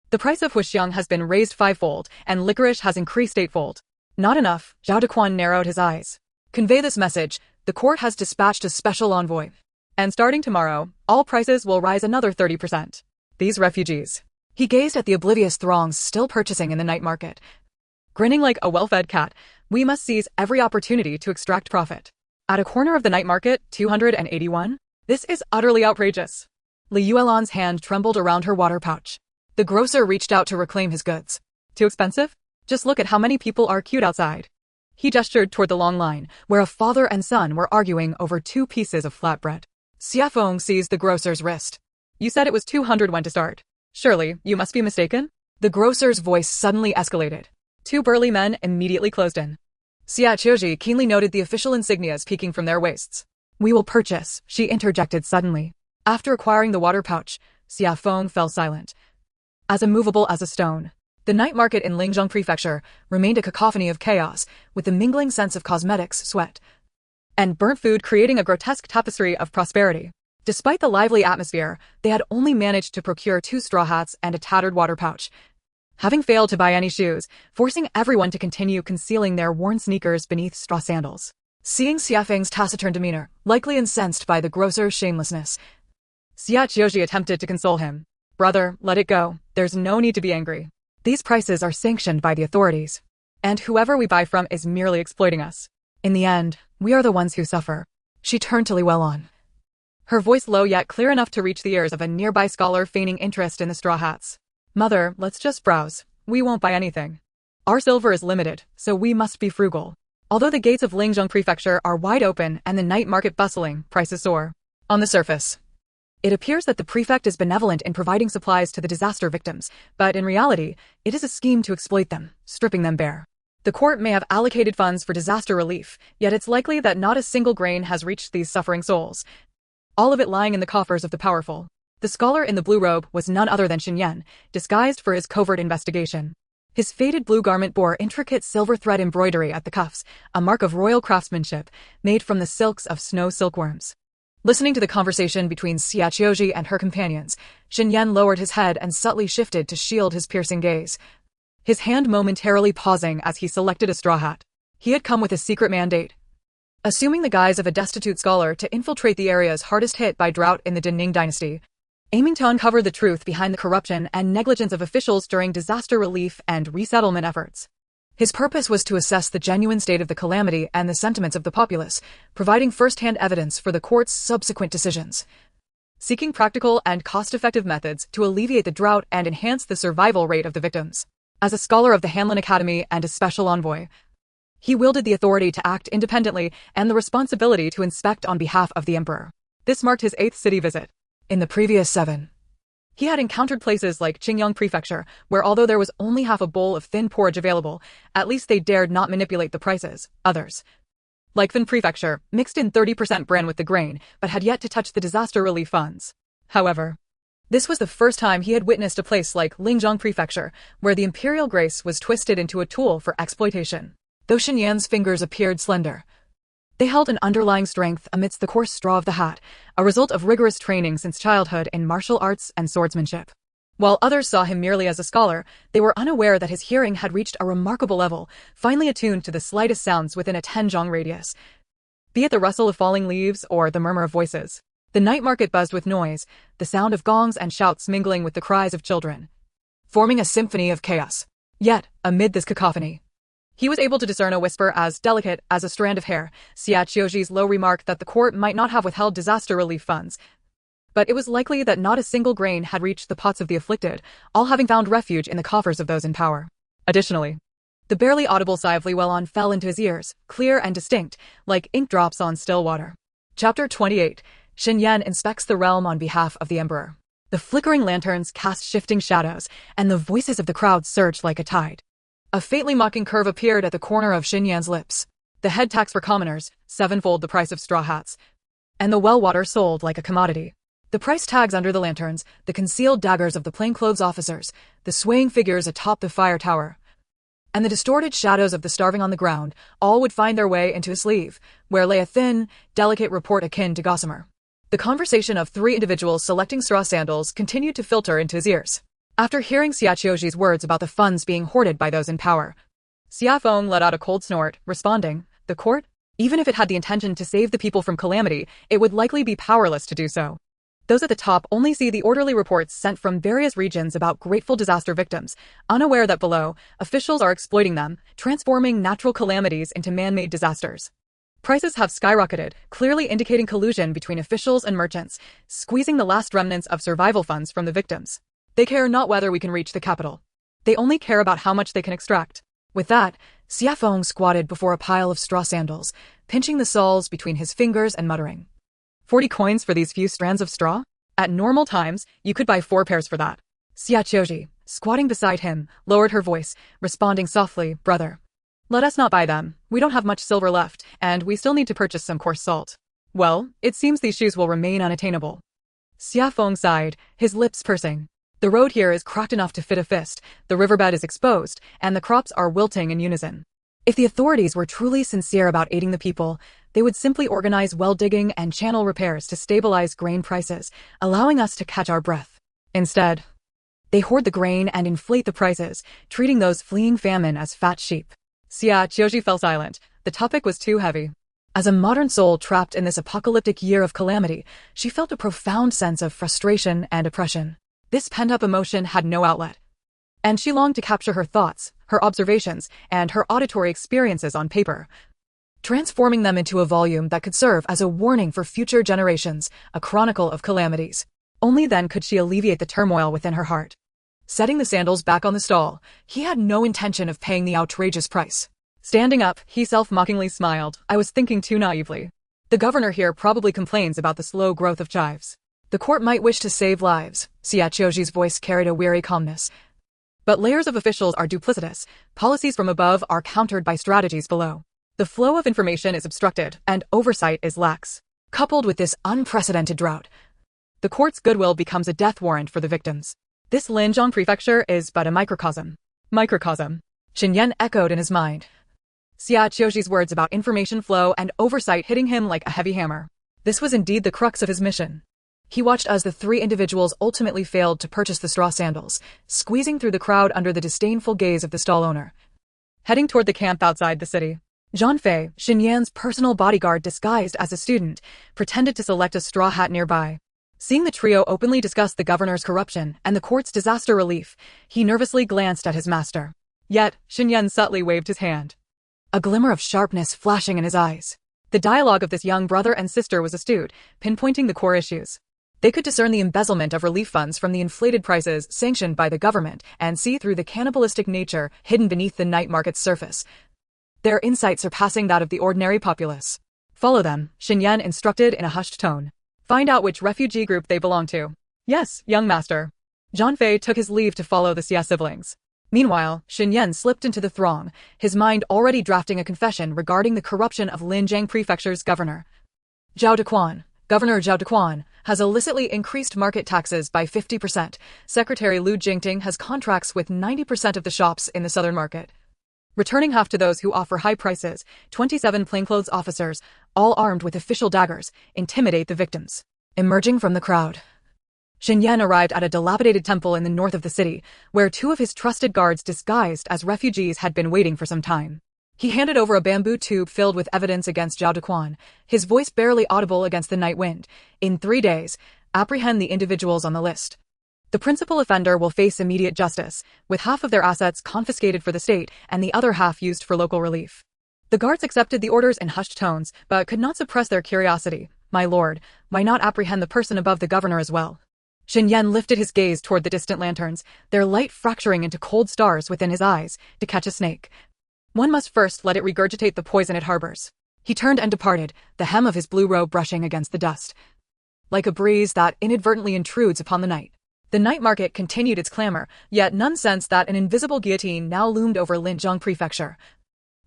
The price of Huxiang has been raised 5-fold, and licorice has increased 8-fold. Not enough, Zhao Dequan narrowed his eyes. Convey this message. The court has dispatched a special envoy. And starting tomorrow, all prices will rise another 30%. These refugees. He gazed at the oblivious throngs still purchasing in the night market. Grinning like a well-fed cat, we must seize every opportunity to extract profit. At a corner of the night market, 281? This is utterly outrageous. Li Yuelan's hand trembled around her water pouch. The grocer reached out to reclaim his goods. Too expensive? Just look at how many people are queued outside. He gestured toward the long line, where a father and son were arguing over 2 pieces of flatbread. Xie Feng seized the grocer's wrist. You said it was 200 when to start. Surely, you must be mistaken? The grocer's voice suddenly escalated. 2 burly men immediately closed in. Xie Qiu Zhi keenly noted the official insignias peeking from their waists. We will purchase, she interjected suddenly. After acquiring the water pouch, Xie Feng fell silent. As immovable as a stone. The night market in Lingzhong Prefecture remained a cacophony of chaos, with the mingling scents of cosmetics, sweat, and burnt food creating a grotesque tapestry of prosperity. Despite the lively atmosphere, they had only managed to procure 2 straw hats and a tattered water pouch, having failed to buy any shoes, forcing everyone to continue concealing their worn sneakers beneath straw sandals. Seeing Xie Feng's taciturn demeanor, likely incensed by the grocer's shamelessness, Xie Qiu Zhi attempted to console him. Brother, let it go. There's no need to be angry. These prices are sanctioned by the authorities. And whoever we buy from is merely exploiting us. In the end, we are the ones who suffer. She turned to Li Yuelan. Her voice low yet clear enough to reach the ears of a nearby scholar feigning interest in the straw hats. Mother, let's just browse. We won't buy anything. Our silver is limited, so we must be frugal. Although the gates of Lingzhong Prefecture are wide open and the night market bustling, prices soar. On the surface, it appears that the prefect is benevolent in providing supplies to the disaster victims, but in reality, it is a scheme to exploit them, stripping them bare. The court may have allocated funds for disaster relief, yet it's likely that not a single grain has reached these suffering souls. All of it lying in the coffers of the powerful. The scholar in the blue robe was none other than Xin Yan, disguised for his covert investigation. His faded blue garment bore intricate silver thread embroidery at the cuffs, a mark of royal craftsmanship, made from the silks of snow silkworms. Listening to the conversation between Xie Qiu Zhi and her companions, Xin Yan lowered his head and subtly shifted to shield his piercing gaze, his hand momentarily pausing as he selected a straw hat. He had come with a secret mandate, assuming the guise of a destitute scholar to infiltrate the areas hardest hit by drought in the Daning Dynasty, aiming to uncover the truth behind the corruption and negligence of officials during disaster relief and resettlement efforts. His purpose was to assess the genuine state of the calamity and the sentiments of the populace, providing first-hand evidence for the court's subsequent decisions. Seeking practical and cost-effective methods to alleviate the drought and enhance the survival rate of the victims. As a scholar of the Hanlin Academy and a special envoy, he wielded the authority to act independently and the responsibility to inspect on behalf of the emperor. This marked his 8th city visit. In the previous 7, he had encountered places like Qingyang Prefecture, where although there was only half a bowl of thin porridge available, at least they dared not manipulate the prices. Others, like Fin Prefecture, mixed in 30% bran with the grain, but had yet to touch the disaster relief funds. However, this was the first time he had witnessed a place like Lingzhong Prefecture, where the imperial grace was twisted into a tool for exploitation. Though Xin Yan's fingers appeared slender, They held an underlying strength amidst the coarse straw of the hat, a result of rigorous training since childhood in martial arts and swordsmanship. While others saw him merely as a scholar, they were unaware that his hearing had reached a remarkable level, finely attuned to the slightest sounds within a 10-zhang radius, be it the rustle of falling leaves or the murmur of voices. The night market buzzed with noise, the sound of gongs and shouts mingling with the cries of children, forming a symphony of chaos. Yet, amid this cacophony, he was able to discern a whisper as delicate as a strand of hair, Xie Qiu Zhi's low remark that the court might not have withheld disaster relief funds, but it was likely that not a single grain had reached the pots of the afflicted, all having found refuge in the coffers of those in power. Additionally, the barely audible sigh of Li Weilun fell into his ears, clear and distinct, like ink drops on still water. Chapter 28. Xin Yan inspects the realm on behalf of the emperor. The flickering lanterns cast shifting shadows, and the voices of the crowd surged like a tide. A faintly mocking curve appeared at the corner of Xin Yan's lips. The head tax for commoners, sevenfold the price of straw hats, and the well water sold like a commodity. The price tags under the lanterns, the concealed daggers of the plainclothes officers, the swaying figures atop the fire tower, and the distorted shadows of the starving on the ground, all would find their way into a sleeve, where lay a thin, delicate report akin to gossamer. The conversation of three individuals selecting straw sandals continued to filter into his ears. After hearing Xie Qiu Zhi's words about the funds being hoarded by those in power, Xia Feng let out a cold snort, responding, "The court? Even if it had the intention to save the people from calamity, it would likely be powerless to do so. Those at the top only see the orderly reports sent from various regions about grateful disaster victims, unaware that below, officials are exploiting them, transforming natural calamities into man-made disasters. Prices have skyrocketed, clearly indicating collusion between officials and merchants, squeezing the last remnants of survival funds from the victims. They care not whether we can reach the capital. They only care about how much they can extract." With that, Xia Feng squatted before a pile of straw sandals, pinching the soles between his fingers and muttering, 40 coins for these few strands of straw? At normal times, you could buy 4 pairs for that." Xie Qiu Zhi, squatting beside him, lowered her voice, responding softly, "Brother, let us not buy them. We don't have much silver left, and we still need to purchase some coarse salt." "Well, it seems these shoes will remain unattainable." Xia Feng sighed, his lips pursing. "The road here is cracked enough to fit a fist, the riverbed is exposed, and the crops are wilting in unison. If the authorities were truly sincere about aiding the people, they would simply organize well digging and channel repairs to stabilize grain prices, allowing us to catch our breath. Instead, they hoard the grain and inflate the prices, treating those fleeing famine as fat sheep." Xie Qiu Zhi fell silent. The topic was too heavy. As a modern soul trapped in this apocalyptic year of calamity, she felt a profound sense of frustration and oppression. This pent-up emotion had no outlet, and she longed to capture her thoughts, her observations, and her auditory experiences on paper, transforming them into a volume that could serve as a warning for future generations, a chronicle of calamities. Only then could she alleviate the turmoil within her heart. Setting the sandals back on the stall, he had no intention of paying the outrageous price. Standing up, he self-mockingly smiled. "I was thinking too naively. The governor here probably complains about the slow growth of chives. The court might wish to save lives." Xie Qiu Zhi's voice carried a weary calmness. "But layers of officials are duplicitous. Policies from above are countered by strategies below. The flow of information is obstructed, and oversight is lax. Coupled with this unprecedented drought, the court's goodwill becomes a death warrant for the victims. This Linzhong prefecture is but a microcosm." Microcosm. Xin Yan echoed in his mind, Xie Qiu Zhi's words about information flow and oversight hitting him like a heavy hammer. This was indeed the crux of his mission. He watched as the three individuals ultimately failed to purchase the straw sandals, squeezing through the crowd under the disdainful gaze of the stall owner. Heading toward the camp outside the city, Zhang Fei, Xin Yan's personal bodyguard disguised as a student, pretended to select a straw hat nearby. Seeing the trio openly discuss the governor's corruption and the court's disaster relief, he nervously glanced at his master. Yet, Xin Yan subtly waved his hand, a glimmer of sharpness flashing in his eyes. The dialogue of this young brother and sister was astute, pinpointing the core issues. They could discern the embezzlement of relief funds from the inflated prices sanctioned by the government and see through the cannibalistic nature hidden beneath the night market's surface, their insight surpassing that of the ordinary populace. "Follow them," Xin Yan instructed in a hushed tone. "Find out which refugee group they belong to." "Yes, young master." Zhang Fei took his leave to follow the Xie siblings. Meanwhile, Xin Yan slipped into the throng, his mind already drafting a confession regarding the corruption of Linjiang Prefecture's governor. Governor Zhao Dequan has illicitly increased market taxes by 50%. Secretary Lu Jingting has contracts with 90% of the shops in the southern market. returning half to those who offer high prices. 27 plainclothes officers, all armed with official daggers, intimidate the victims. Emerging from the crowd, Xinyan arrived at a dilapidated temple in the north of the city, where two of his trusted guards disguised as refugees had been waiting for some time. He handed over a bamboo tube filled with evidence against Zhao Dequan, his voice barely audible against the night wind. In 3 days, apprehend the individuals on the list. The principal offender will face immediate justice, with half of their assets confiscated for the state and the other half used for local relief. The guards accepted the orders in hushed tones, but could not suppress their curiosity. My lord, why not apprehend the person above the governor as well? Xinyan lifted his gaze toward the distant lanterns, their light fracturing into cold stars within his eyes. To catch a snake, one must first let it regurgitate the poison it harbors. He turned and departed, the hem of his blue robe brushing against the dust, like a breeze that inadvertently intrudes upon the night. The night market continued its clamor, yet none sensed that an invisible guillotine now loomed over Linzhong Prefecture,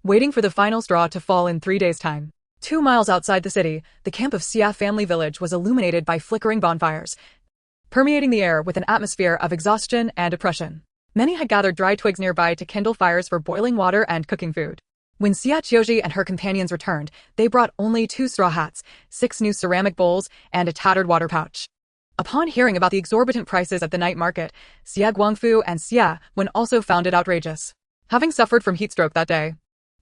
waiting for the final straw to fall in 3 days' time. 2 miles outside the city, the camp of Xie family village was illuminated by flickering bonfires, permeating the air with an atmosphere of exhaustion and oppression. Many had gathered dry twigs nearby to kindle fires for boiling water and cooking food. When Xie Qiu Zhi and her companions returned, they brought only 2 straw hats, 6 new ceramic bowls, and a tattered water pouch. Upon hearing about the exorbitant prices at the night market, Xie Guangfu and Xie Wen also found it outrageous. Having suffered from heatstroke that day,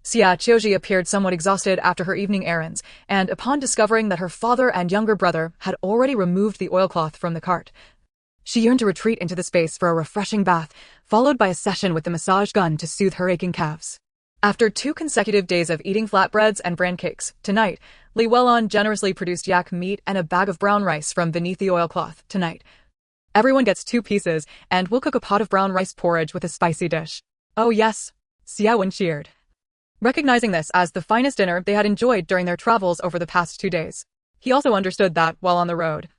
Xie Qiu Zhi appeared somewhat exhausted after her evening errands, and upon discovering that her father and younger brother had already removed the oilcloth from the cart, she yearned to retreat into the space for a refreshing bath, followed by a session with the massage gun to soothe her aching calves. After 2 consecutive days of eating flatbreads and bran cakes, tonight, Li Weilon generously produced yak meat and a bag of brown rice from beneath the oilcloth. Tonight, everyone gets 2 pieces, and we'll cook a pot of brown rice porridge with a spicy dish. Oh yes, Xie Wen cheered, recognizing this as the finest dinner they had enjoyed during their travels over the past 2 days. He also understood that, while on the road,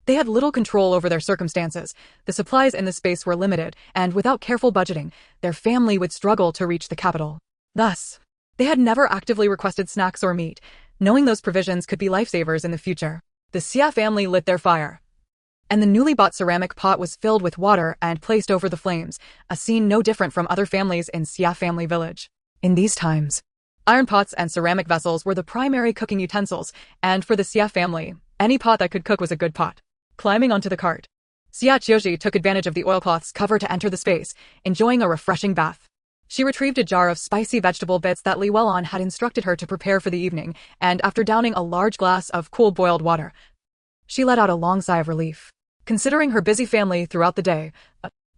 they had little control over their circumstances. The supplies in the space were limited, and without careful budgeting, their family would struggle to reach the capital. Thus, they had never actively requested snacks or meat, knowing those provisions could be lifesavers in the future. The Xie family lit their fire, and the newly bought ceramic pot was filled with water and placed over the flames, a scene no different from other families in Xie family village. In these times, iron pots and ceramic vessels were the primary cooking utensils, and for the Xie family, any pot that could cook was a good pot. Climbing onto the cart, Xie Qiu Zhi took advantage of the oilcloth's cover to enter the space, enjoying a refreshing bath. She retrieved a jar of spicy vegetable bits that Li Weilon had instructed her to prepare for the evening, and after downing a large glass of cool boiled water, she let out a long sigh of relief. Considering her busy family throughout the day,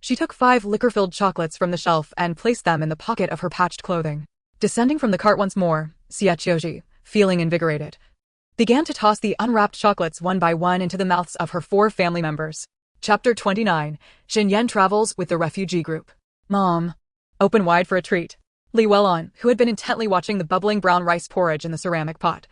she took 5 liquor-filled chocolates from the shelf and placed them in the pocket of her patched clothing. Descending from the cart once more, Xie Qiu Zhi, feeling invigorated, began to toss the unwrapped chocolates one by one into the mouths of her 4 family members. Chapter 29. Xinyan travels with the refugee group. Mom, open wide for a treat. Li Weilon, who had been intently watching the bubbling brown rice porridge in the ceramic pot,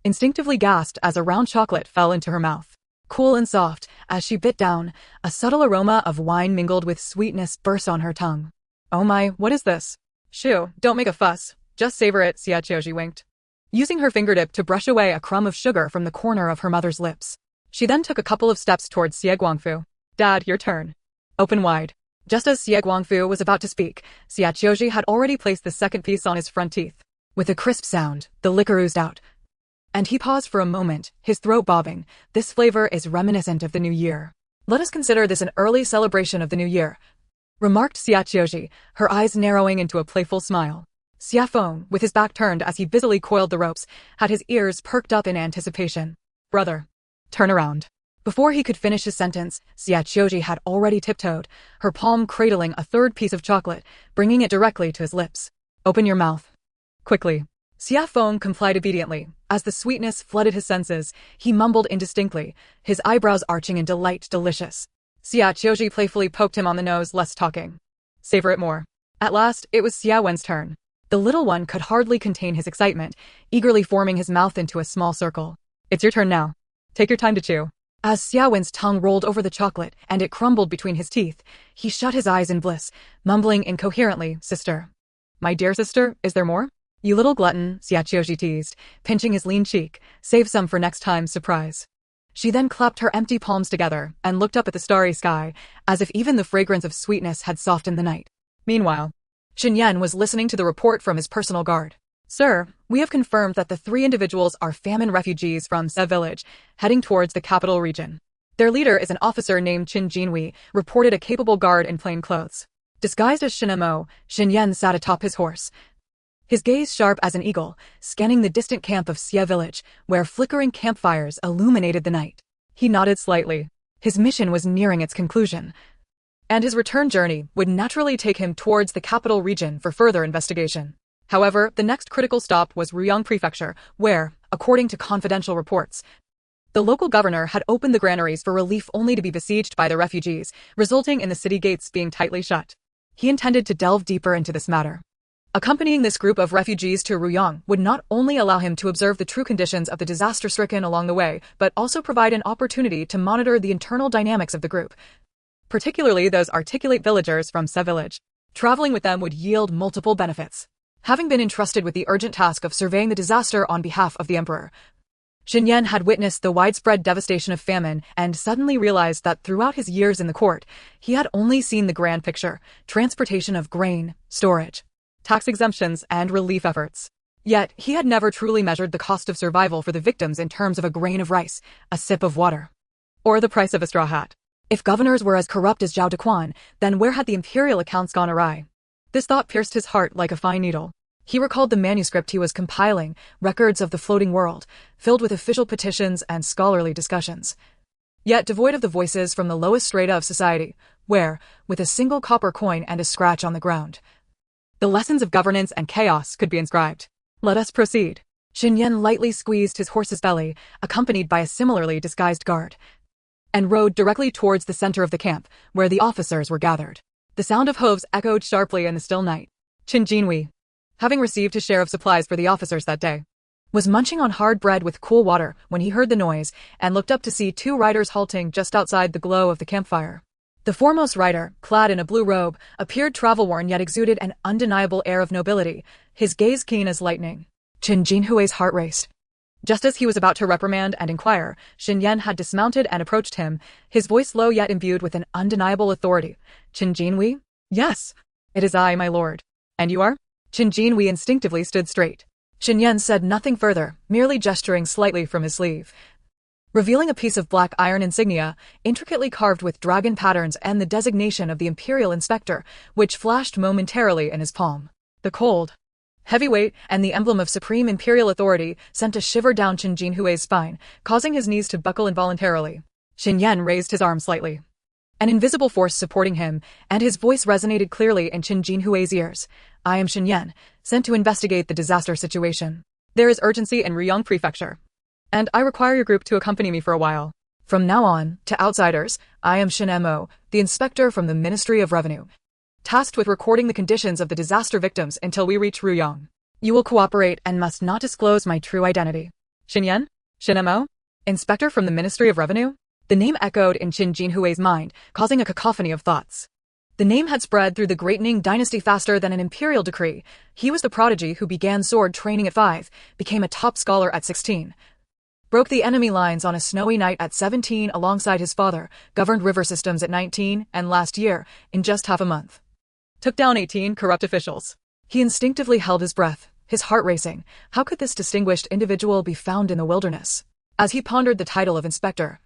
instinctively gasped as a round chocolate fell into her mouth. Cool and soft, as she bit down, a subtle aroma of wine mingled with sweetness burst on her tongue. Oh my, what is this? Shoo, don't make a fuss. Just savor it, Xie Qiu Zhi winked, using her fingertip to brush away a crumb of sugar from the corner of her mother's lips. She then took a couple of steps towards Xie Guangfu. Dad, your turn. Open wide. Just as Xie Guangfu was about to speak, Xie Qiu Zhi had already placed the second piece on his front teeth. With a crisp sound, the liquor oozed out, and he paused for a moment, his throat bobbing. This flavor is reminiscent of the new year. Let us consider this an early celebration of the new year, remarked Xie Qiu Zhi, her eyes narrowing into a playful smile. Xie Feng, with his back turned as he busily coiled the ropes, had his ears perked up in anticipation. Brother, turn around. Before he could finish his sentence, Xie Qiu Zhi had already tiptoed, her palm cradling a 3rd piece of chocolate, bringing it directly to his lips. Open your mouth. Quickly. Xie Feng complied obediently. As the sweetness flooded his senses, he mumbled indistinctly, his eyebrows arching in delight. Delicious. Xie Qiu Zhi playfully poked him on the nose. Less talking. Savor it more. At last, it was Xie Wen's turn. The little one could hardly contain his excitement, eagerly forming his mouth into a small circle. It's your turn now. Take your time to chew. As Xie Wen's tongue rolled over the chocolate and it crumbled between his teeth, he shut his eyes in bliss, mumbling incoherently, Sister. My dear sister, is there more? You little glutton, Xie Qiu Zhi teased, pinching his lean cheek. Save some for next time's surprise. She then clapped her empty palms together and looked up at the starry sky, as if even the fragrance of sweetness had softened the night. Meanwhile, Xin Yan was listening to the report from his personal guard. Sir, we have confirmed that the 3 individuals are famine refugees from Xie village, heading towards the capital region. Their leader is an officer named Qin Jinhui, reported a capable guard in plain clothes. Disguised as Shinemo, Xin Yan sat atop his horse, his gaze sharp as an eagle, scanning the distant camp of Xie village, where flickering campfires illuminated the night. He nodded slightly. His mission was nearing its conclusion, and his return journey would naturally take him towards the capital region for further investigation. However, the next critical stop was Ruyang Prefecture, where, according to confidential reports, the local governor had opened the granaries for relief only to be besieged by the refugees, resulting in the city gates being tightly shut. He intended to delve deeper into this matter. Accompanying this group of refugees to Ruyang would not only allow him to observe the true conditions of the disaster-stricken along the way, but also provide an opportunity to monitor the internal dynamics of the group, particularly those articulate villagers from Xie village. Traveling with them would yield multiple benefits. Having been entrusted with the urgent task of surveying the disaster on behalf of the emperor, Xin Yan had witnessed the widespread devastation of famine and suddenly realized that throughout his years in the court, he had only seen the grand picture: transportation of grain, storage, tax exemptions, and relief efforts. Yet, he had never truly measured the cost of survival for the victims in terms of a grain of rice, a sip of water, or the price of a straw hat. If governors were as corrupt as Zhao Dequan, then where had the imperial accounts gone awry? This thought pierced his heart like a fine needle. He recalled the manuscript he was compiling, records of the floating world, filled with official petitions and scholarly discussions, yet devoid of the voices from the lowest strata of society, where, with a single copper coin and a scratch on the ground, the lessons of governance and chaos could be inscribed. Let us proceed. Xin Yan lightly squeezed his horse's belly, accompanied by a similarly disguised guard, and rode directly towards the center of the camp, where the officers were gathered. The sound of hooves echoed sharply in the still night. Qin Jinhui, having received his share of supplies for the officers that day, was munching on hard bread with cool water when he heard the noise and looked up to see 2 riders halting just outside the glow of the campfire. The foremost rider, clad in a blue robe, appeared travel-worn yet exuded an undeniable air of nobility, his gaze keen as lightning. Qin Jinhui's heart raced. Just as he was about to reprimand and inquire, Xin Yan had dismounted and approached him, his voice low yet imbued with an undeniable authority. Qin Jinhui? Yes. It is I, my lord. And you are? Qin Jinhui instinctively stood straight. Xin Yan said nothing further, merely gesturing slightly from his sleeve, revealing a piece of black iron insignia, intricately carved with dragon patterns and the designation of the Imperial Inspector, which flashed momentarily in his palm. The cold, heavy weight and the emblem of supreme imperial authority sent a shiver down Qin Jinhui's spine, causing his knees to buckle involuntarily. Xin Yan raised his arm slightly, an invisible force supporting him, and his voice resonated clearly in Qin Jinhui's ears. I am Xin Yan, sent to investigate the disaster situation. There is urgency in Ruyang Prefecture, and I require your group to accompany me for a while. From now on, to outsiders, I am Shinemo, the inspector from the Ministry of Revenue, tasked with recording the conditions of the disaster victims until we reach Ruyang. You will cooperate and must not disclose my true identity. Xinyan? Shinemo? Inspector from the Ministry of Revenue? The name echoed in Qin Jinhui's mind, causing a cacophony of thoughts. The name had spread through the Daning Dynasty faster than an imperial decree. He was the prodigy who began sword training at 5, became a top scholar at 16, broke the enemy lines on a snowy night at 17 alongside his father, governed river systems at 19, and last year, in just half a month, took down 18 corrupt officials. He instinctively held his breath, his heart racing. How could this distinguished individual be found in the wilderness? As he pondered the title of inspector,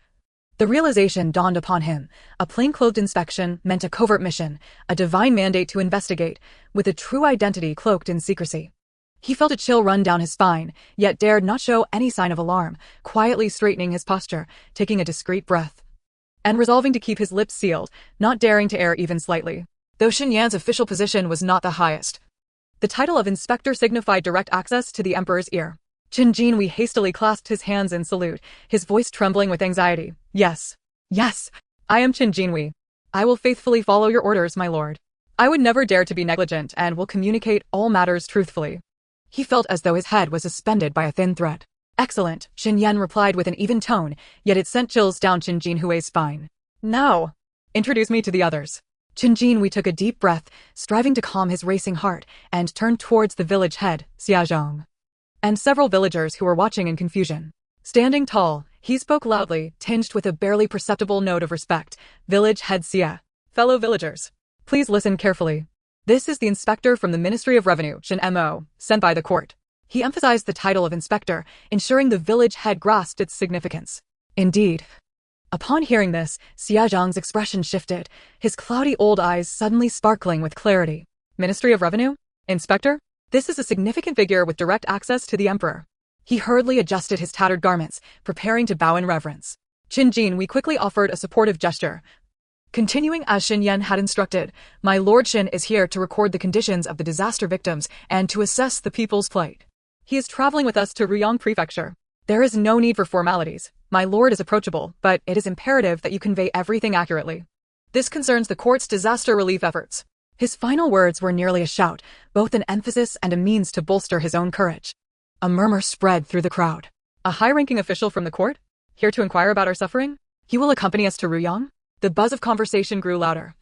the realization dawned upon him. A plain-clothed inspection meant a covert mission, a divine mandate to investigate, with a true identity cloaked in secrecy. He felt a chill run down his spine, yet dared not show any sign of alarm, quietly straightening his posture, taking a discreet breath, and resolving to keep his lips sealed, not daring to err even slightly. Though Xin Yan's official position was not the highest, the title of inspector signified direct access to the emperor's ear. Qin Jinhui hastily clasped his hands in salute, his voice trembling with anxiety. Yes. Yes. I am Qin Jinhui. I will faithfully follow your orders, my lord. I would never dare to be negligent and will communicate all matters truthfully. He felt as though his head was suspended by a thin thread. Excellent, Xin Yan replied with an even tone, yet it sent chills down Qin Jinhui's spine. Now, introduce me to the others. Qin Jinhui took a deep breath, striving to calm his racing heart, and turned towards the village head, Xiazhong, and several villagers who were watching in confusion. Standing tall, he spoke loudly, tinged with a barely perceptible note of respect. Village head Xie. Fellow villagers, please listen carefully. This is the inspector from the Ministry of Revenue, Xie Mo, sent by the court. He emphasized the title of inspector, ensuring the village head grasped its significance. Indeed. Upon hearing this, Xie Zhang's expression shifted, his cloudy old eyes suddenly sparkling with clarity. Ministry of Revenue? Inspector? This is a significant figure with direct access to the emperor. He hurriedly adjusted his tattered garments, preparing to bow in reverence. Qin Jin, we quickly offered a supportive gesture. Continuing as Xin Yan had instructed, my lord Xin is here to record the conditions of the disaster victims and to assess the people's plight. He is traveling with us to Ruyang Prefecture. There is no need for formalities. My lord is approachable, but it is imperative that you convey everything accurately. This concerns the court's disaster relief efforts. His final words were nearly a shout, both an emphasis and a means to bolster his own courage. A murmur spread through the crowd. A high-ranking official from the court? Here to inquire about our suffering? He will accompany us to Ruyang? The buzz of conversation grew louder.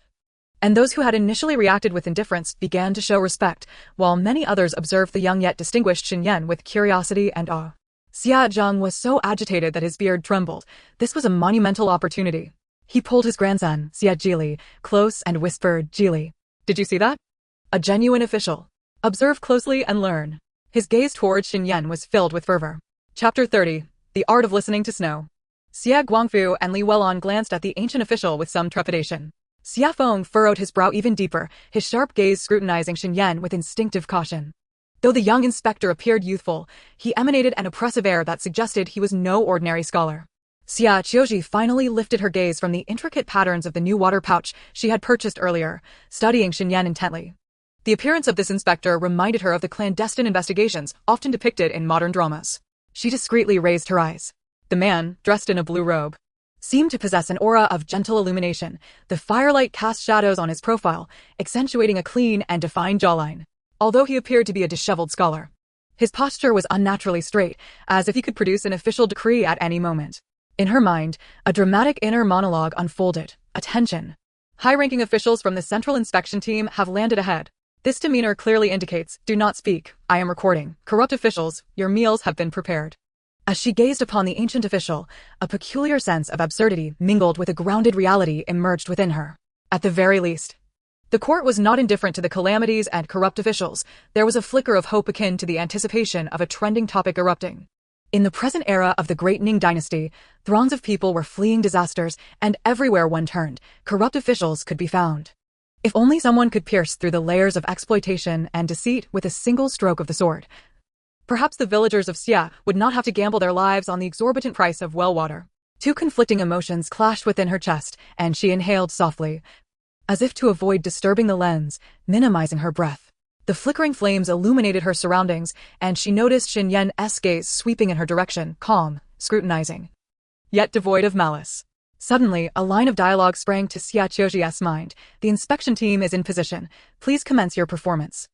And those who had initially reacted with indifference began to show respect, while many others observed the young yet distinguished Xin Yan with curiosity and awe. Xie Zhang was so agitated that his beard trembled. This was a monumental opportunity. He pulled his grandson, Xie Jili, close and whispered, Jili, did you see that? A genuine official. Observe closely and learn. His gaze towards Xin Yan was filled with fervor. Chapter 30. The Art of Listening to Snow. Xie Guangfu and Li Welan glanced at the ancient official with some trepidation. Xie Feng furrowed his brow even deeper, his sharp gaze scrutinizing Xin Yan with instinctive caution. Though the young inspector appeared youthful, he emanated an oppressive air that suggested he was no ordinary scholar. Xie Qiu Zhi finally lifted her gaze from the intricate patterns of the new water pouch she had purchased earlier, studying Xin Yan intently. The appearance of this inspector reminded her of the clandestine investigations often depicted in modern dramas. She discreetly raised her eyes. The man, dressed in a blue robe, seemed to possess an aura of gentle illumination. The firelight cast shadows on his profile, accentuating a clean and defined jawline. Although he appeared to be a disheveled scholar, his posture was unnaturally straight, as if he could produce an official decree at any moment. In her mind, a dramatic inner monologue unfolded. Attention! High-ranking officials from the Central Inspection Team have landed ahead. This demeanor clearly indicates, do not speak, I am recording. Corrupt officials, your meals have been prepared. As she gazed upon the ancient official, a peculiar sense of absurdity mingled with a grounded reality emerged within her. At the very least, the court was not indifferent to the calamities and corrupt officials. There was a flicker of hope akin to the anticipation of a trending topic erupting. In the present era of the great Daning Dynasty, throngs of people were fleeing disasters, and everywhere one turned, corrupt officials could be found. If only someone could pierce through the layers of exploitation and deceit with a single stroke of the sword. Perhaps the villagers of Xie would not have to gamble their lives on the exorbitant price of well water. Two conflicting emotions clashed within her chest, and she inhaled softly, as if to avoid disturbing the lens, minimizing her breath. The flickering flames illuminated her surroundings, and she noticed Xin Yan's gaze sweeping in her direction, calm, scrutinizing, yet devoid of malice. Suddenly, a line of dialogue sprang to Xie Qiu Zhi's mind. The inspection team is in position. Please commence your performance.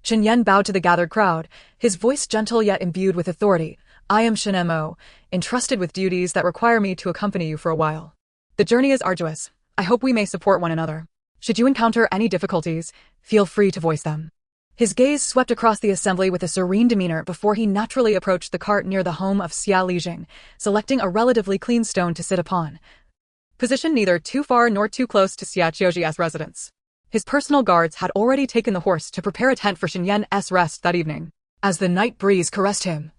Xin Yan bowed to the gathered crowd, his voice gentle yet imbued with authority. I am Xie Mo, entrusted with duties that require me to accompany you for a while. The journey is arduous. I hope we may support one another. Should you encounter any difficulties, feel free to voice them. His gaze swept across the assembly with a serene demeanor before he naturally approached the cart near the home of Xie Lijing, selecting a relatively clean stone to sit upon. Positioned neither too far nor too close to Xie Qiu Zhi's residence. His personal guards had already taken the horse to prepare a tent for Xin Yan's rest that evening. As the night breeze caressed him,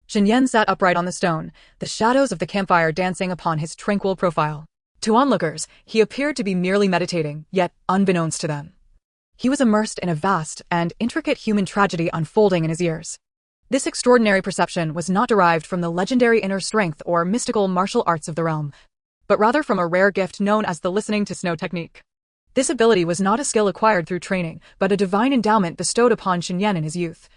Xin Yan sat upright on the stone, the shadows of the campfire dancing upon his tranquil profile. To onlookers, he appeared to be merely meditating, yet unbeknownst to them, he was immersed in a vast and intricate human tragedy unfolding in his ears. This extraordinary perception was not derived from the legendary inner strength or mystical martial arts of the realm, but rather from a rare gift known as the listening to snow technique. This ability was not a skill acquired through training, but a divine endowment bestowed upon Xin Yan in his youth,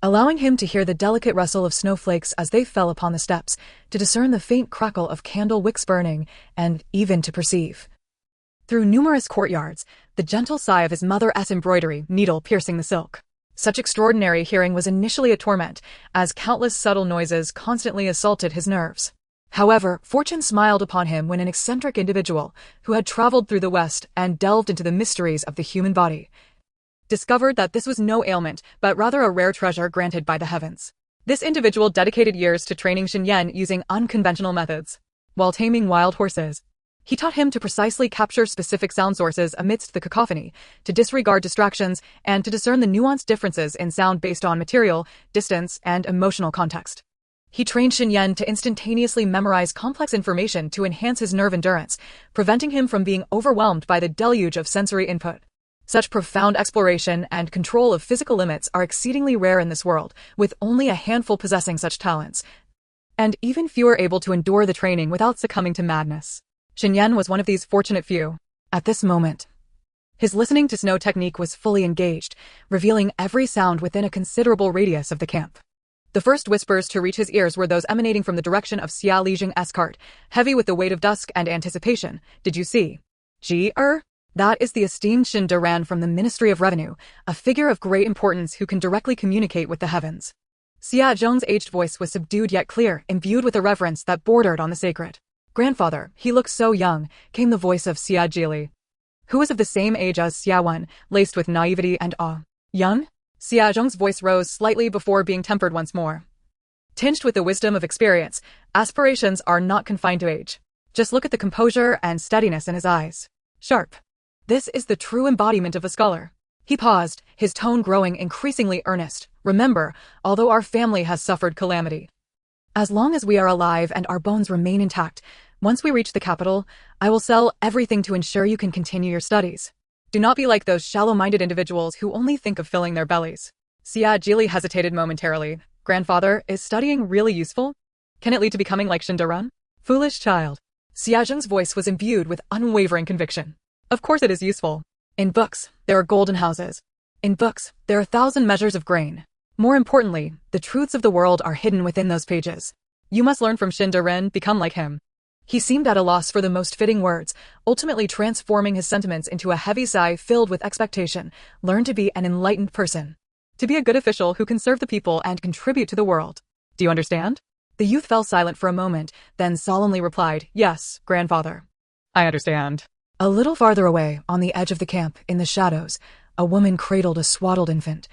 allowing him to hear the delicate rustle of snowflakes as they fell upon the steps, to discern the faint crackle of candle wicks burning, and even to perceive, through numerous courtyards, the gentle sigh of his mother's embroidery needle piercing the silk. Such extraordinary hearing was initially a torment, as countless subtle noises constantly assaulted his nerves. However, fortune smiled upon him when an eccentric individual, who had traveled through the West and delved into the mysteries of the human body, discovered that this was no ailment, but rather a rare treasure granted by the heavens. This individual dedicated years to training Xin Yan using unconventional methods. While taming wild horses, He taught him to precisely capture specific sound sources amidst the cacophony, to disregard distractions, and to discern the nuanced differences in sound based on material, distance, and emotional context. He trained Xin Yan to instantaneously memorize complex information to enhance his nerve endurance, preventing him from being overwhelmed by the deluge of sensory input. Such profound exploration and control of physical limits are exceedingly rare in this world, with only a handful possessing such talents, and even fewer able to endure the training without succumbing to madness. Xin Yan was one of these fortunate few. At this moment, his listening to snow technique was fully engaged, revealing every sound within a considerable radius of the camp. The first whispers to reach his ears were those emanating from the direction of Xia Lijing's cart, heavy with the weight of dusk and anticipation. Did you see? Ji? That is the esteemed Xin Duran from the Ministry of Revenue, a figure of great importance who can directly communicate with the heavens. Xia Zheng's aged voice was subdued yet clear, imbued with a reverence that bordered on the sacred. Grandfather, he looks so young, came the voice of Xie Jili, who was of the same age as Xia Wen, laced with naivety and awe. Young? Xia Zheng's voice rose slightly before being tempered once more. Tinged with the wisdom of experience, aspirations are not confined to age. Just look at the composure and steadiness in his eyes. Sharp. This is the true embodiment of a scholar. He paused, his tone growing increasingly earnest. Remember, although our family has suffered calamity, as long as we are alive and our bones remain intact, once we reach the capital, I will sell everything to ensure you can continue your studies. Do not be like those shallow-minded individuals who only think of filling their bellies. Xia Jili hesitated momentarily. Grandfather, is studying really useful? Can it lead to becoming like Xin Duran? Foolish child. Xia Zheng's voice was imbued with unwavering conviction. Of course it is useful. In books, there are golden houses. In books, there are 1,000 measures of grain. More importantly, the truths of the world are hidden within those pages. You must learn from Xin Duran, become like him. He seemed at a loss for the most fitting words, ultimately transforming his sentiments into a heavy sigh filled with expectation. Learn to be an enlightened person. To be a good official who can serve the people and contribute to the world. Do you understand? The youth fell silent for a moment, then solemnly replied, Yes, grandfather. I understand. A little farther away, on the edge of the camp, in the shadows, a woman cradled a swaddled infant.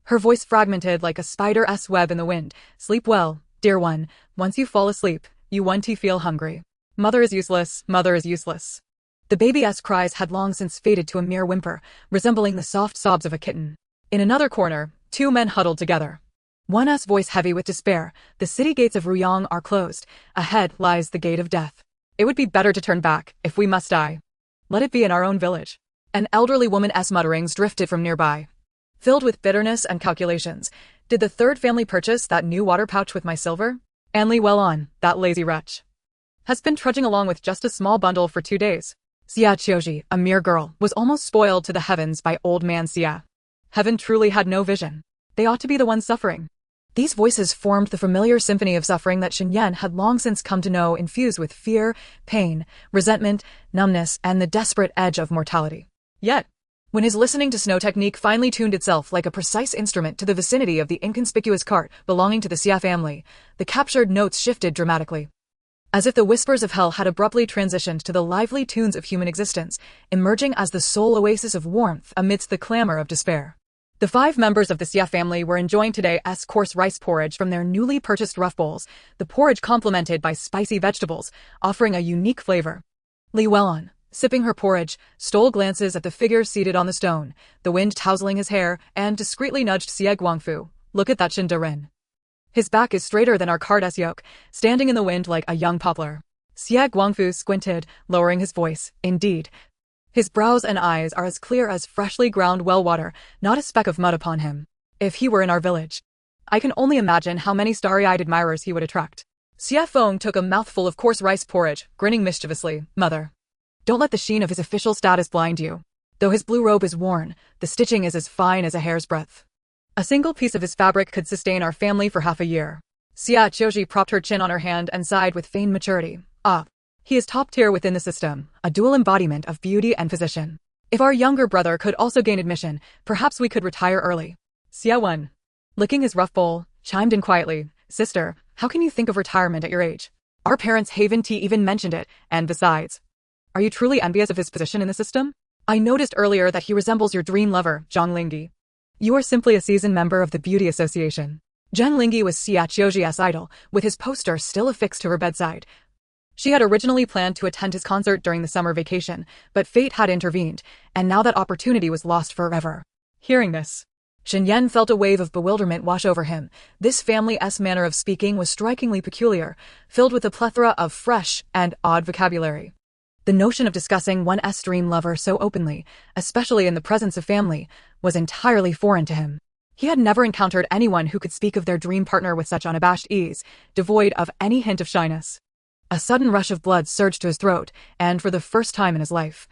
Her voice fragmented like a spider's web in the wind. Sleep well, dear one. Once you fall asleep, you won't feel hungry. Mother is useless, mother is useless. The baby's cries had long since faded to a mere whimper, resembling the soft sobs of a kitten. In another corner, two men huddled together. One's voice heavy with despair. The city gates of Ruyang are closed. Ahead lies the gate of death. It would be better to turn back, if we must die. Let it be in our own village. An elderly woman's mutterings drifted from nearby. Filled with bitterness and calculations, did the third family purchase that new water pouch with my silver? Anli well on, that lazy wretch has been trudging along with just a small bundle for 2 days. Xie Qiu Zhi, a mere girl, was almost spoiled to the heavens by old man Xie. Heaven truly had no vision. They ought to be the ones suffering. These voices formed the familiar symphony of suffering that Xin Yan had long since come to know, infused with fear, pain, resentment, numbness, and the desperate edge of mortality. Yet, when his listening to snow technique finally tuned itself like a precise instrument to the vicinity of the inconspicuous cart belonging to the Xie family, the captured notes shifted dramatically. As if the whispers of hell had abruptly transitioned to the lively tunes of human existence, emerging as the sole oasis of warmth amidst the clamor of despair. The 5 members of the Xie family were enjoying today's coarse rice porridge from their newly purchased rough bowls, the porridge complemented by spicy vegetables, offering a unique flavor. Li Weilun, sipping her porridge, stole glances at the figure seated on the stone, the wind tousling his hair, and discreetly nudged Xie Guangfu. Look at that Xin Duran. His back is straighter than our cart's yoke, standing in the wind like a young poplar. Xie Guangfu squinted, lowering his voice. Indeed, his brows and eyes are as clear as freshly ground well water, not a speck of mud upon him. If he were in our village, I can only imagine how many starry-eyed admirers he would attract. Xie Feng took a mouthful of coarse rice porridge, grinning mischievously. Mother, don't let the sheen of his official status blind you. Though his blue robe is worn, the stitching is as fine as a hair's breadth. A single piece of his fabric could sustain our family for half a year. Xie Qiu Zhi propped her chin on her hand and sighed with feigned maturity. Ah, he is top tier within the system, a dual embodiment of beauty and physician. If our younger brother could also gain admission, perhaps we could retire early. Xie Wen, licking his rough bowl, chimed in quietly. Sister, how can you think of retirement at your age? Our parents haven't even mentioned it, and besides, are you truly envious of his position in the system? I noticed earlier that he resembles your dream lover, Zhang Lingyi. You are simply a seasoned member of the Beauty Association. Zhang Lingyi was Xie Qiu Zhi's idol, with his poster still affixed to her bedside. She had originally planned to attend his concert during the summer vacation, but fate had intervened, and now that opportunity was lost forever. Hearing this, Xie Qiu felt a wave of bewilderment wash over him. This family's manner of speaking was strikingly peculiar, filled with a plethora of fresh and odd vocabulary. The notion of discussing one's dream lover so openly, especially in the presence of family, was entirely foreign to him. He had never encountered anyone who could speak of their dream partner with such unabashed ease, devoid of any hint of shyness. A sudden rush of blood surged to his throat, and for the first time in his life,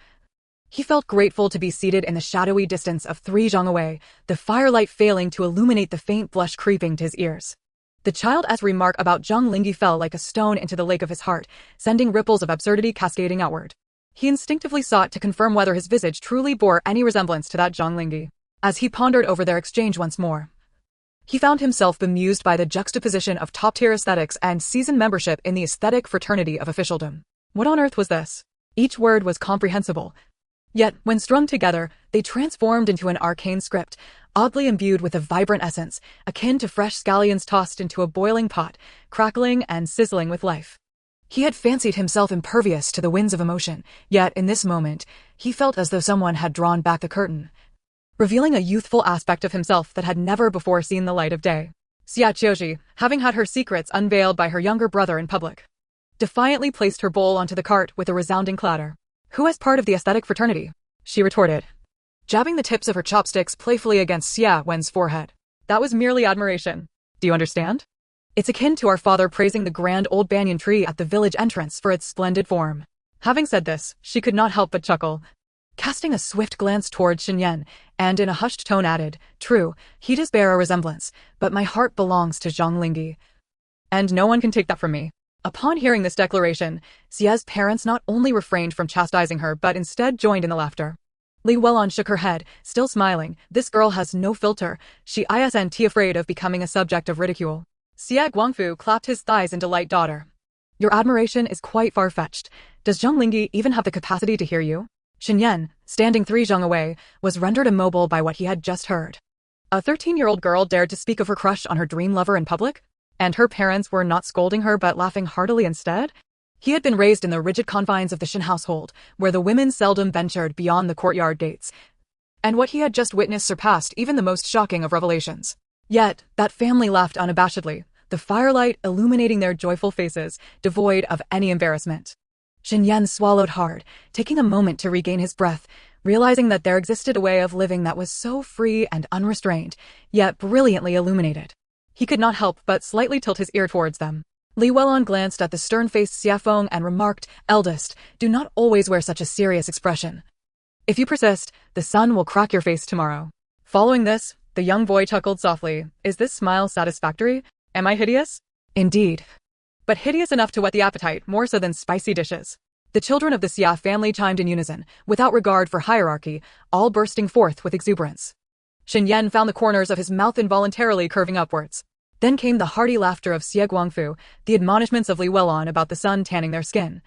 he felt grateful to be seated in the shadowy distance of 3 zhang away, the firelight failing to illuminate the faint blush creeping to his ears. The child's remark about Zhang Lingyi fell like a stone into the lake of his heart, sending ripples of absurdity cascading outward. He instinctively sought to confirm whether his visage truly bore any resemblance to that Zhang Lingyi. As he pondered over their exchange once more, he found himself bemused by the juxtaposition of top-tier aesthetics and seasoned membership in the aesthetic fraternity of officialdom. What on earth was this? Each word was comprehensible. Yet, when strung together, they transformed into an arcane script, oddly imbued with a vibrant essence, akin to fresh scallions tossed into a boiling pot, crackling and sizzling with life. He had fancied himself impervious to the winds of emotion, yet in this moment, he felt as though someone had drawn back the curtain, revealing a youthful aspect of himself that had never before seen the light of day. Xie Qiu Zhi, having had her secrets unveiled by her younger brother in public, defiantly placed her bowl onto the cart with a resounding clatter. "Who is part of the aesthetic fraternity?" she retorted, jabbing the tips of her chopsticks playfully against Xie Wen's forehead. "That was merely admiration. Do you understand? It's akin to our father praising the grand old banyan tree at the village entrance for its splendid form." Having said this, she could not help but chuckle, casting a swift glance towards Xie Qiu, and in a hushed tone added, "True, he does bear a resemblance, but my heart belongs to Zhang Lingyi, and no one can take that from me." Upon hearing this declaration, Xie's parents not only refrained from chastising her but instead joined in the laughter. Li Welan shook her head, still smiling. "This girl has no filter. She isn't afraid of becoming a subject of ridicule." Xie Guangfu clapped his thighs in delight. "Daughter, your admiration is quite far-fetched. Does Zhang Lingyi even have the capacity to hear you?" Xie Qiu, standing 3 zhang away, was rendered immobile by what he had just heard. A 13-year-old girl dared to speak of her crush on her dream lover in public? And her parents were not scolding her but laughing heartily instead? He had been raised in the rigid confines of the Shin household, where the women seldom ventured beyond the courtyard gates, and what he had just witnessed surpassed even the most shocking of revelations. Yet, that family laughed unabashedly, the firelight illuminating their joyful faces, devoid of any embarrassment. Xie Qiu swallowed hard, taking a moment to regain his breath, realizing that there existed a way of living that was so free and unrestrained, yet brilliantly illuminated. He could not help but slightly tilt his ear towards them. Li Welan glanced at the stern-faced Xie Feng and remarked, "Eldest, do not always wear such a serious expression. If you persist, the sun will crack your face tomorrow." Following this, the young boy chuckled softly. "Is this smile satisfactory? Am I hideous?" "Indeed. But hideous enough to whet the appetite, more so than spicy dishes." The children of the Xie family chimed in unison, without regard for hierarchy, all bursting forth with exuberance. Xie Qiu found the corners of his mouth involuntarily curving upwards. Then came the hearty laughter of Xie Guangfu, the admonishments of Li Welan about the sun tanning their skin,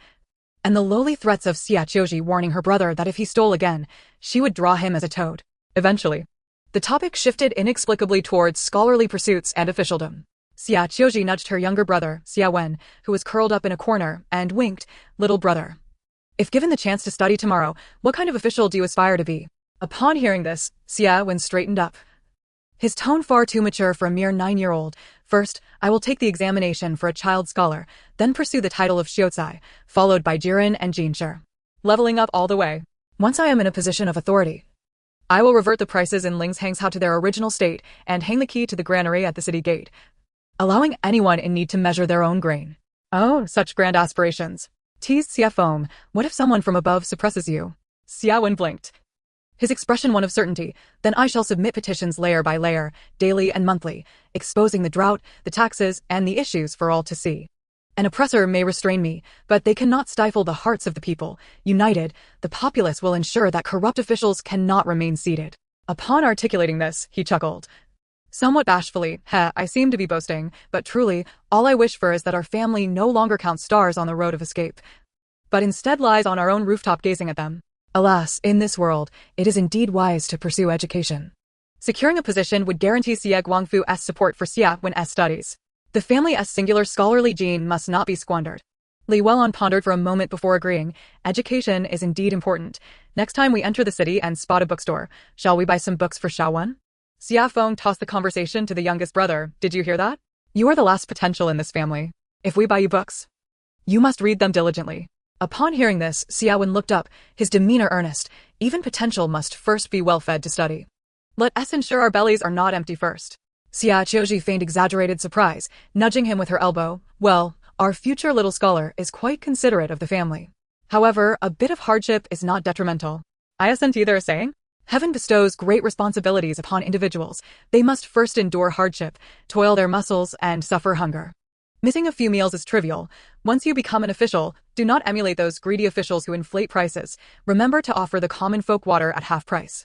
and the lowly threats of Xie Qiu Zhi warning her brother that if he stole again, she would draw him as a toad. Eventually, the topic shifted inexplicably towards scholarly pursuits and officialdom. Xie Qiu Zhi nudged her younger brother, Xie Wen, who was curled up in a corner, and winked, "Little brother, if given the chance to study tomorrow, what kind of official do you aspire to be?" Upon hearing this, Xie Wen straightened up, his tone far too mature for a mere 9-year-old. "First, I will take the examination for a child scholar, then pursue the title of Xiuzai, followed by Jiren and Jinshi, leveling up all the way. Once I am in a position of authority, I will revert the prices in Ling's Hangs Hao to their original state and hang the key to the granary at the city gate, allowing anyone in need to measure their own grain." "Oh, such grand aspirations," teased Xie Feng. "What if someone from above suppresses you?" Xie Wen blinked, his expression one of certainty. "Then I shall submit petitions layer by layer, daily and monthly, exposing the drought, the taxes, and the issues for all to see. An oppressor may restrain me, but they cannot stifle the hearts of the people. United, the populace will ensure that corrupt officials cannot remain seated." Upon articulating this, he chuckled, somewhat bashfully. "I seem to be boasting, but truly, all I wish for is that our family no longer counts stars on the road of escape, but instead lies on our own rooftop gazing at them. Alas, in this world, it is indeed wise to pursue education." Securing a position would guarantee Xie Guangfu's support for Xie Wen's studies. The family's singular scholarly gene must not be squandered. Li Welon pondered for a moment before agreeing. Education is indeed important. Next time we enter the city and spot a bookstore, shall we buy some books for Xiaowen? Xia Feng tossed the conversation to the youngest brother. Did you hear that? You are the last potential in this family. If we buy you books, you must read them diligently. Upon hearing this, Xiaowen looked up, his demeanor earnest. Even potential must first be well fed to study. Let us ensure our bellies are not empty first. Xie Qiu Zhi feigned exaggerated surprise, nudging him with her elbow. Well, our future little scholar is quite considerate of the family. However, a bit of hardship is not detrimental. I assent to their saying. Heaven bestows great responsibilities upon individuals. They must first endure hardship, toil their muscles, and suffer hunger. Missing a few meals is trivial. Once you become an official, do not emulate those greedy officials who inflate prices. Remember to offer the common folk water at half price.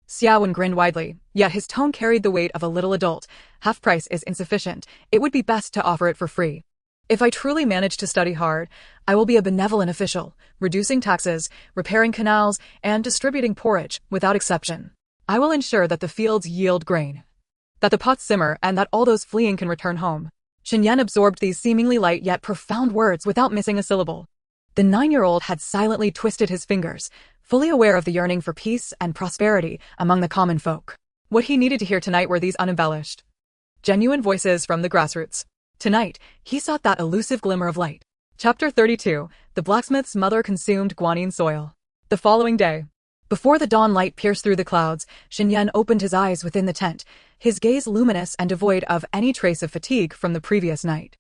Xiaowen grinned widely, yet his tone carried the weight of a little adult. Half price is insufficient. It would be best to offer it for free. If I truly manage to study hard, I will be a benevolent official, reducing taxes, repairing canals, and distributing porridge, without exception. I will ensure that the fields yield grain, that the pots simmer, and that all those fleeing can return home. Xinyan absorbed these seemingly light yet profound words without missing a syllable. The 9-year-old had silently twisted his fingers, fully aware of the yearning for peace and prosperity among the common folk. What he needed to hear tonight were these unembellished, genuine voices from the grassroots. Tonight, he sought that elusive glimmer of light. Chapter 32, The Blacksmith's Mother Consumed Guanyin Soil. The following day, before the dawn light pierced through the clouds, Xinyan opened his eyes within the tent, his gaze luminous and devoid of any trace of fatigue from the previous night.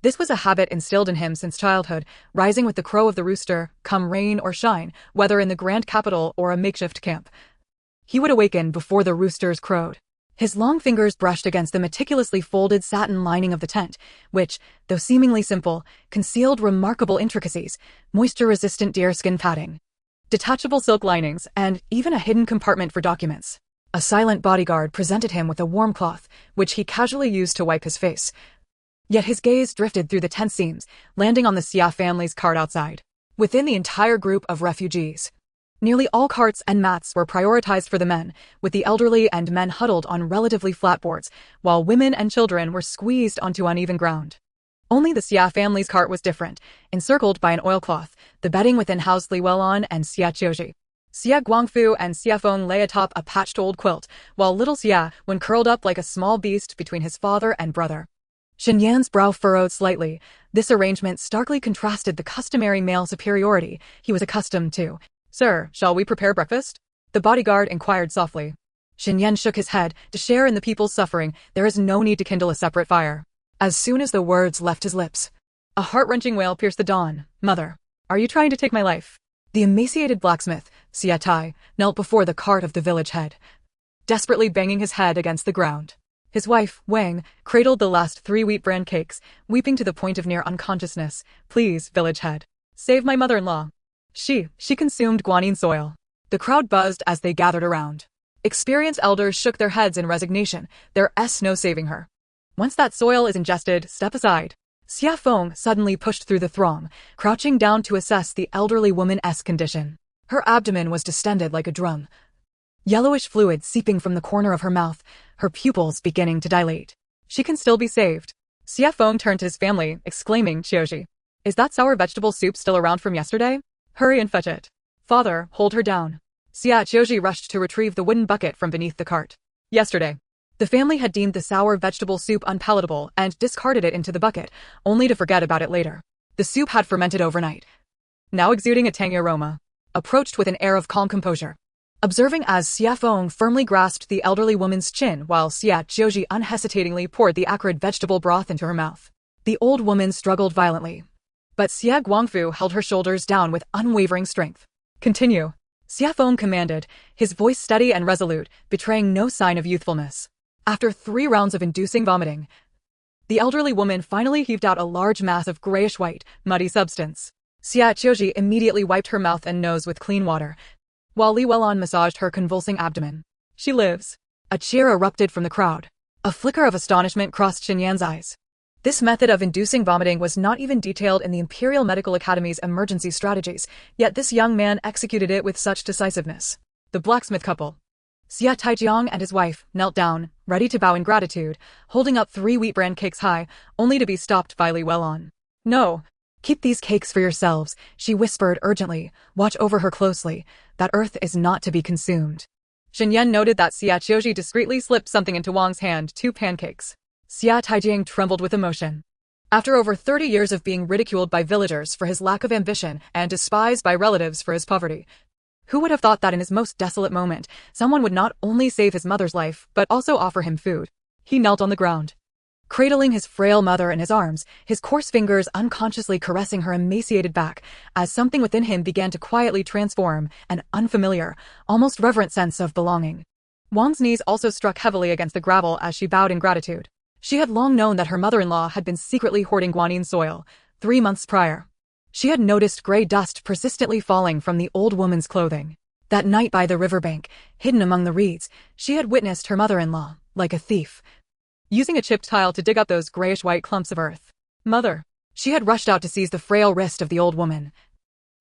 This was a habit instilled in him since childhood, rising with the crow of the rooster, come rain or shine, whether in the grand capital or a makeshift camp. He would awaken before the roosters crowed. His long fingers brushed against the meticulously folded satin lining of the tent, which, though seemingly simple, concealed remarkable intricacies, moisture-resistant deerskin padding, detachable silk linings, and even a hidden compartment for documents. A silent bodyguard presented him with a warm cloth, which he casually used to wipe his face. Yet his gaze drifted through the tent seams, landing on the Xie family's cart outside. Within the entire group of refugees, nearly all carts and mats were prioritized for the men, with the elderly and men huddled on relatively flat boards, while women and children were squeezed onto uneven ground. Only the Xie family's cart was different, encircled by an oilcloth. The bedding within housed Li Welon and Xie Qiu Zhi. Xie Guangfu and Xie Feng lay atop a patched old quilt, while little Xie, when curled up like a small beast between his father and brother. Xinyan's brow furrowed slightly. This arrangement starkly contrasted the customary male superiority he was accustomed to. Sir, shall we prepare breakfast? The bodyguard inquired softly. Xinyan shook his head. To share in the people's suffering, there is no need to kindle a separate fire. As soon as the words left his lips, a heart-wrenching wail pierced the dawn. Mother, are you trying to take my life? The emaciated blacksmith, Xie Tai, knelt before the cart of the village head, desperately banging his head against the ground. His wife, Wang, cradled the last 3 wheat bran cakes, weeping to the point of near unconsciousness. Please, village head, save my mother-in-law. She consumed Guanyin soil. The crowd buzzed as they gathered around. Experienced elders shook their heads in resignation. There's no saving her. Once that soil is ingested, step aside. Xie Feng suddenly pushed through the throng, crouching down to assess the elderly woman's condition. Her abdomen was distended like a drum, yellowish fluid seeping from the corner of her mouth, her pupils beginning to dilate. She can still be saved. Xie Feng turned to his family, exclaiming, Qiu Zhi, is that sour vegetable soup still around from yesterday? Hurry and fetch it. Father, hold her down. Xie Qiu Zhi rushed to retrieve the wooden bucket from beneath the cart. Yesterday, the family had deemed the sour vegetable soup unpalatable and discarded it into the bucket, only to forget about it later. The soup had fermented overnight, now exuding a tangy aroma. Approached with an air of calm composure, observing as Xie Feng firmly grasped the elderly woman's chin while Xie Qiu Zhi unhesitatingly poured the acrid vegetable broth into her mouth. The old woman struggled violently, but Xie Guangfu held her shoulders down with unwavering strength. Continue, Xie Feng commanded, his voice steady and resolute, betraying no sign of youthfulness. After 3 rounds of inducing vomiting, the elderly woman finally heaved out a large mass of grayish-white, muddy substance. Xie Qiu Zhi immediately wiped her mouth and nose with clean water, while Li Welon massaged her convulsing abdomen. She lives. A cheer erupted from the crowd. A flicker of astonishment crossed Xinyan's eyes. This method of inducing vomiting was not even detailed in the Imperial Medical Academy's emergency strategies, yet this young man executed it with such decisiveness. The blacksmith couple, Xie Taijiang and his wife, knelt down, ready to bow in gratitude, holding up 3 wheat bran cakes high, only to be stopped by Li Welon. No, Keep these cakes for yourselves, she whispered urgently. Watch over her closely. That earth is not to be consumed. Xinyan noted that Xie Qiu Zhi discreetly slipped something into Wang's hand, 2 pancakes. Xia Taijiang trembled with emotion. After over 30 years of being ridiculed by villagers for his lack of ambition and despised by relatives for his poverty, who would have thought that in his most desolate moment, someone would not only save his mother's life, but also offer him food? He knelt on the ground, cradling his frail mother in his arms, his coarse fingers unconsciously caressing her emaciated back, as something within him began to quietly transform, an unfamiliar, almost reverent sense of belonging. Wang's knees also struck heavily against the gravel as she bowed in gratitude. She had long known that her mother-in-law had been secretly hoarding guanyin soil. 3 months prior, she had noticed gray dust persistently falling from the old woman's clothing. That night by the riverbank, hidden among the reeds, she had witnessed her mother-in-law, like a thief, using a chipped tile to dig up those grayish-white clumps of earth. Mother! She had rushed out to seize the frail wrist of the old woman,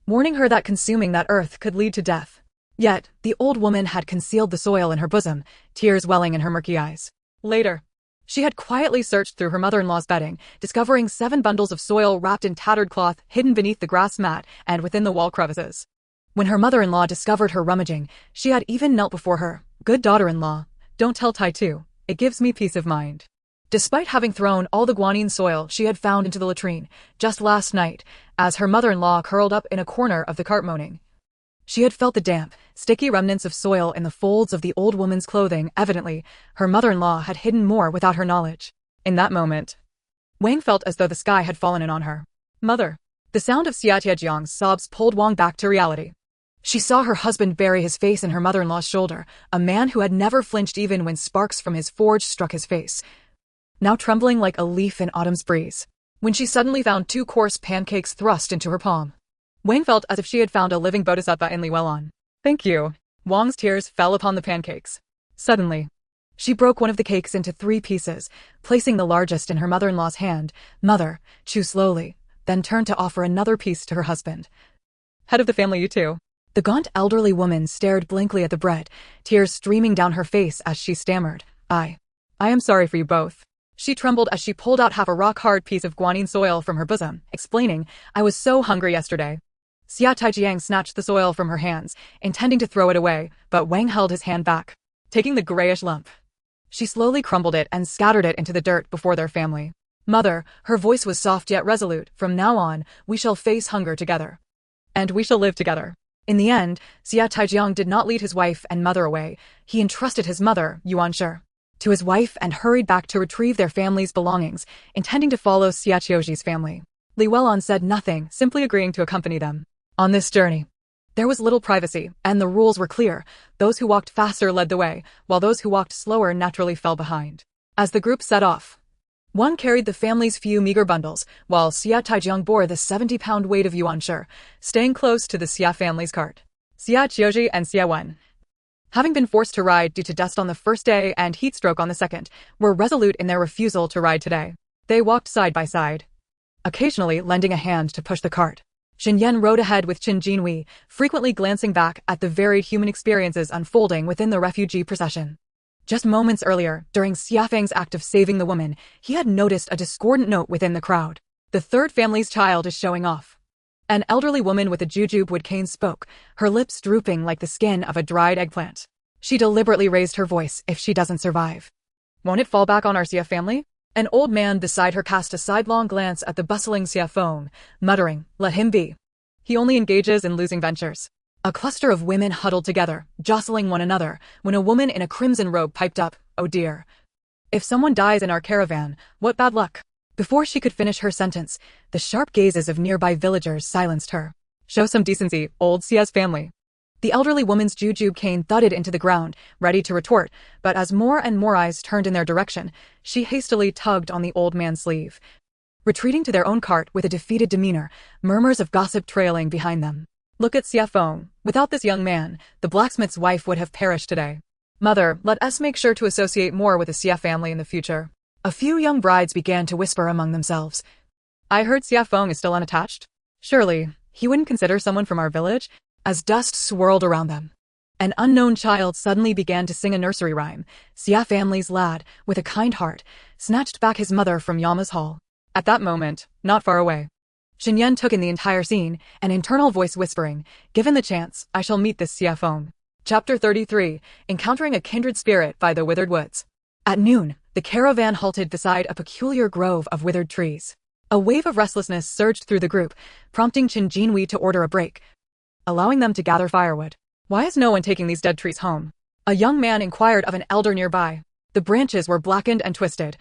warning her that consuming that earth could lead to death. Yet, the old woman had concealed the soil in her bosom, tears welling in her murky eyes. Later, she had quietly searched through her mother-in-law's bedding, discovering 7 bundles of soil wrapped in tattered cloth hidden beneath the grass mat and within the wall crevices. When her mother-in-law discovered her rummaging, she had even knelt before her. Good daughter-in-law, don't tell Tai Tu. It gives me peace of mind. Despite having thrown all the guanyin soil she had found into the latrine just last night, as her mother-in-law curled up in a corner of the cart moaning, she had felt the damp, sticky remnants of soil in the folds of the old woman's clothing. Evidently, her mother-in-law had hidden more without her knowledge. In that moment, Wang felt as though the sky had fallen in on her. Mother! The sound of Xie Qiu sobs pulled Wang back to reality. She saw her husband bury his face in her mother-in-law's shoulder, a man who had never flinched even when sparks from his forge struck his face, now trembling like a leaf in autumn's breeze. When she suddenly found 2 coarse pancakes thrust into her palm, Wang felt as if she had found a living bodhisattva in Li Weilon. Thank you. Wang's tears fell upon the pancakes. Suddenly, she broke one of the cakes into 3 pieces, placing the largest in her mother-in-law's hand. Mother, chew slowly, then turned to offer another piece to her husband. Head of the family, you too. The gaunt elderly woman stared blankly at the bread, tears streaming down her face as she stammered, I am sorry for you both. She trembled as she pulled out half a rock-hard piece of guanyin soil from her bosom, explaining, I was so hungry yesterday. Xia Taijiang snatched the soil from her hands, intending to throw it away, but Wang held his hand back. Taking the grayish lump, she slowly crumbled it and scattered it into the dirt before their family. Mother, her voice was soft yet resolute, from now on, we shall face hunger together. And we shall live together. In the end, Xie Taijiang did not lead his wife and mother away. He entrusted his mother, Yuan Shi, to his wife and hurried back to retrieve their family's belongings, intending to follow Xie Qiu Zhi's family. Li Weilon said nothing, simply agreeing to accompany them. On this journey, there was little privacy, and the rules were clear. Those who walked faster led the way, while those who walked slower naturally fell behind. As the group set off, one carried the family's few meager bundles, while Xie Taijiang bore the 70-pound weight of Yuan Shi, staying close to the Xie family's cart. Xie Qiu Zhi and Xie Wen, having been forced to ride due to dust on the first day and heat stroke on the second, were resolute in their refusal to ride today. They walked side by side, occasionally lending a hand to push the cart. Xinyan rode ahead with Qin Jinhui, frequently glancing back at the varied human experiences unfolding within the refugee procession. Just moments earlier, during Xia Fang's act of saving the woman, he had noticed a discordant note within the crowd. The third family's child is showing off. An elderly woman with a jujube wood cane spoke, her lips drooping like the skin of a dried eggplant. She deliberately raised her voice. If she doesn't survive, won't it fall back on our Xia family? An old man beside her cast a sidelong glance at the bustling Xia Feng, muttering, let him be. He only engages in losing ventures. A cluster of women huddled together, jostling one another, when a woman in a crimson robe piped up, oh dear. If someone dies in our caravan, what bad luck. Before she could finish her sentence, the sharp gazes of nearby villagers silenced her. Show some decency, old Xia's family. The elderly woman's jujube cane thudded into the ground, ready to retort, but as more and more eyes turned in their direction, she hastily tugged on the old man's sleeve. Retreating to their own cart with a defeated demeanor, murmurs of gossip trailing behind them. Look at Xie Feng. Without this young man, the blacksmith's wife would have perished today. Mother, let us make sure to associate more with the Xie family in the future. A few young brides began to whisper among themselves. I heard Xie Feng is still unattached. Surely, he wouldn't consider someone from our village? As dust swirled around them, an unknown child suddenly began to sing a nursery rhyme. Xie family's lad, with a kind heart, snatched back his mother from Yama's hall. At that moment, not far away, Yan took in the entire scene, an internal voice whispering, "Given the chance, I shall meet this Xie Feng." Chapter 33, Encountering a Kindred Spirit by the Withered Woods. At noon, the caravan halted beside a peculiar grove of withered trees. A wave of restlessness surged through the group, prompting Qin Jinhui to order a break, allowing them to gather firewood. "Why is no one taking these dead trees home?" a young man inquired of an elder nearby. The branches were blackened and twisted,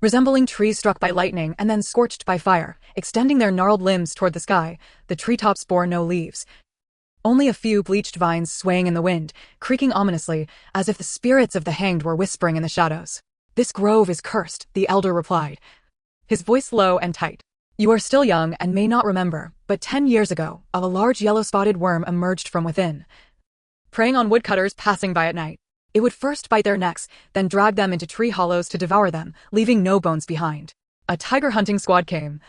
resembling trees struck by lightning and then scorched by fire, extending their gnarled limbs toward the sky. The treetops bore no leaves, only a few bleached vines swaying in the wind, creaking ominously, as if the spirits of the hanged were whispering in the shadows. "This grove is cursed," the elder replied, his voice low and tight. "You are still young and may not remember, but 10 years ago, a large yellow-spotted worm emerged from within, preying on woodcutters passing by at night. It would first bite their necks, then drag them into tree hollows to devour them, leaving no bones behind. A tiger hunting squad came,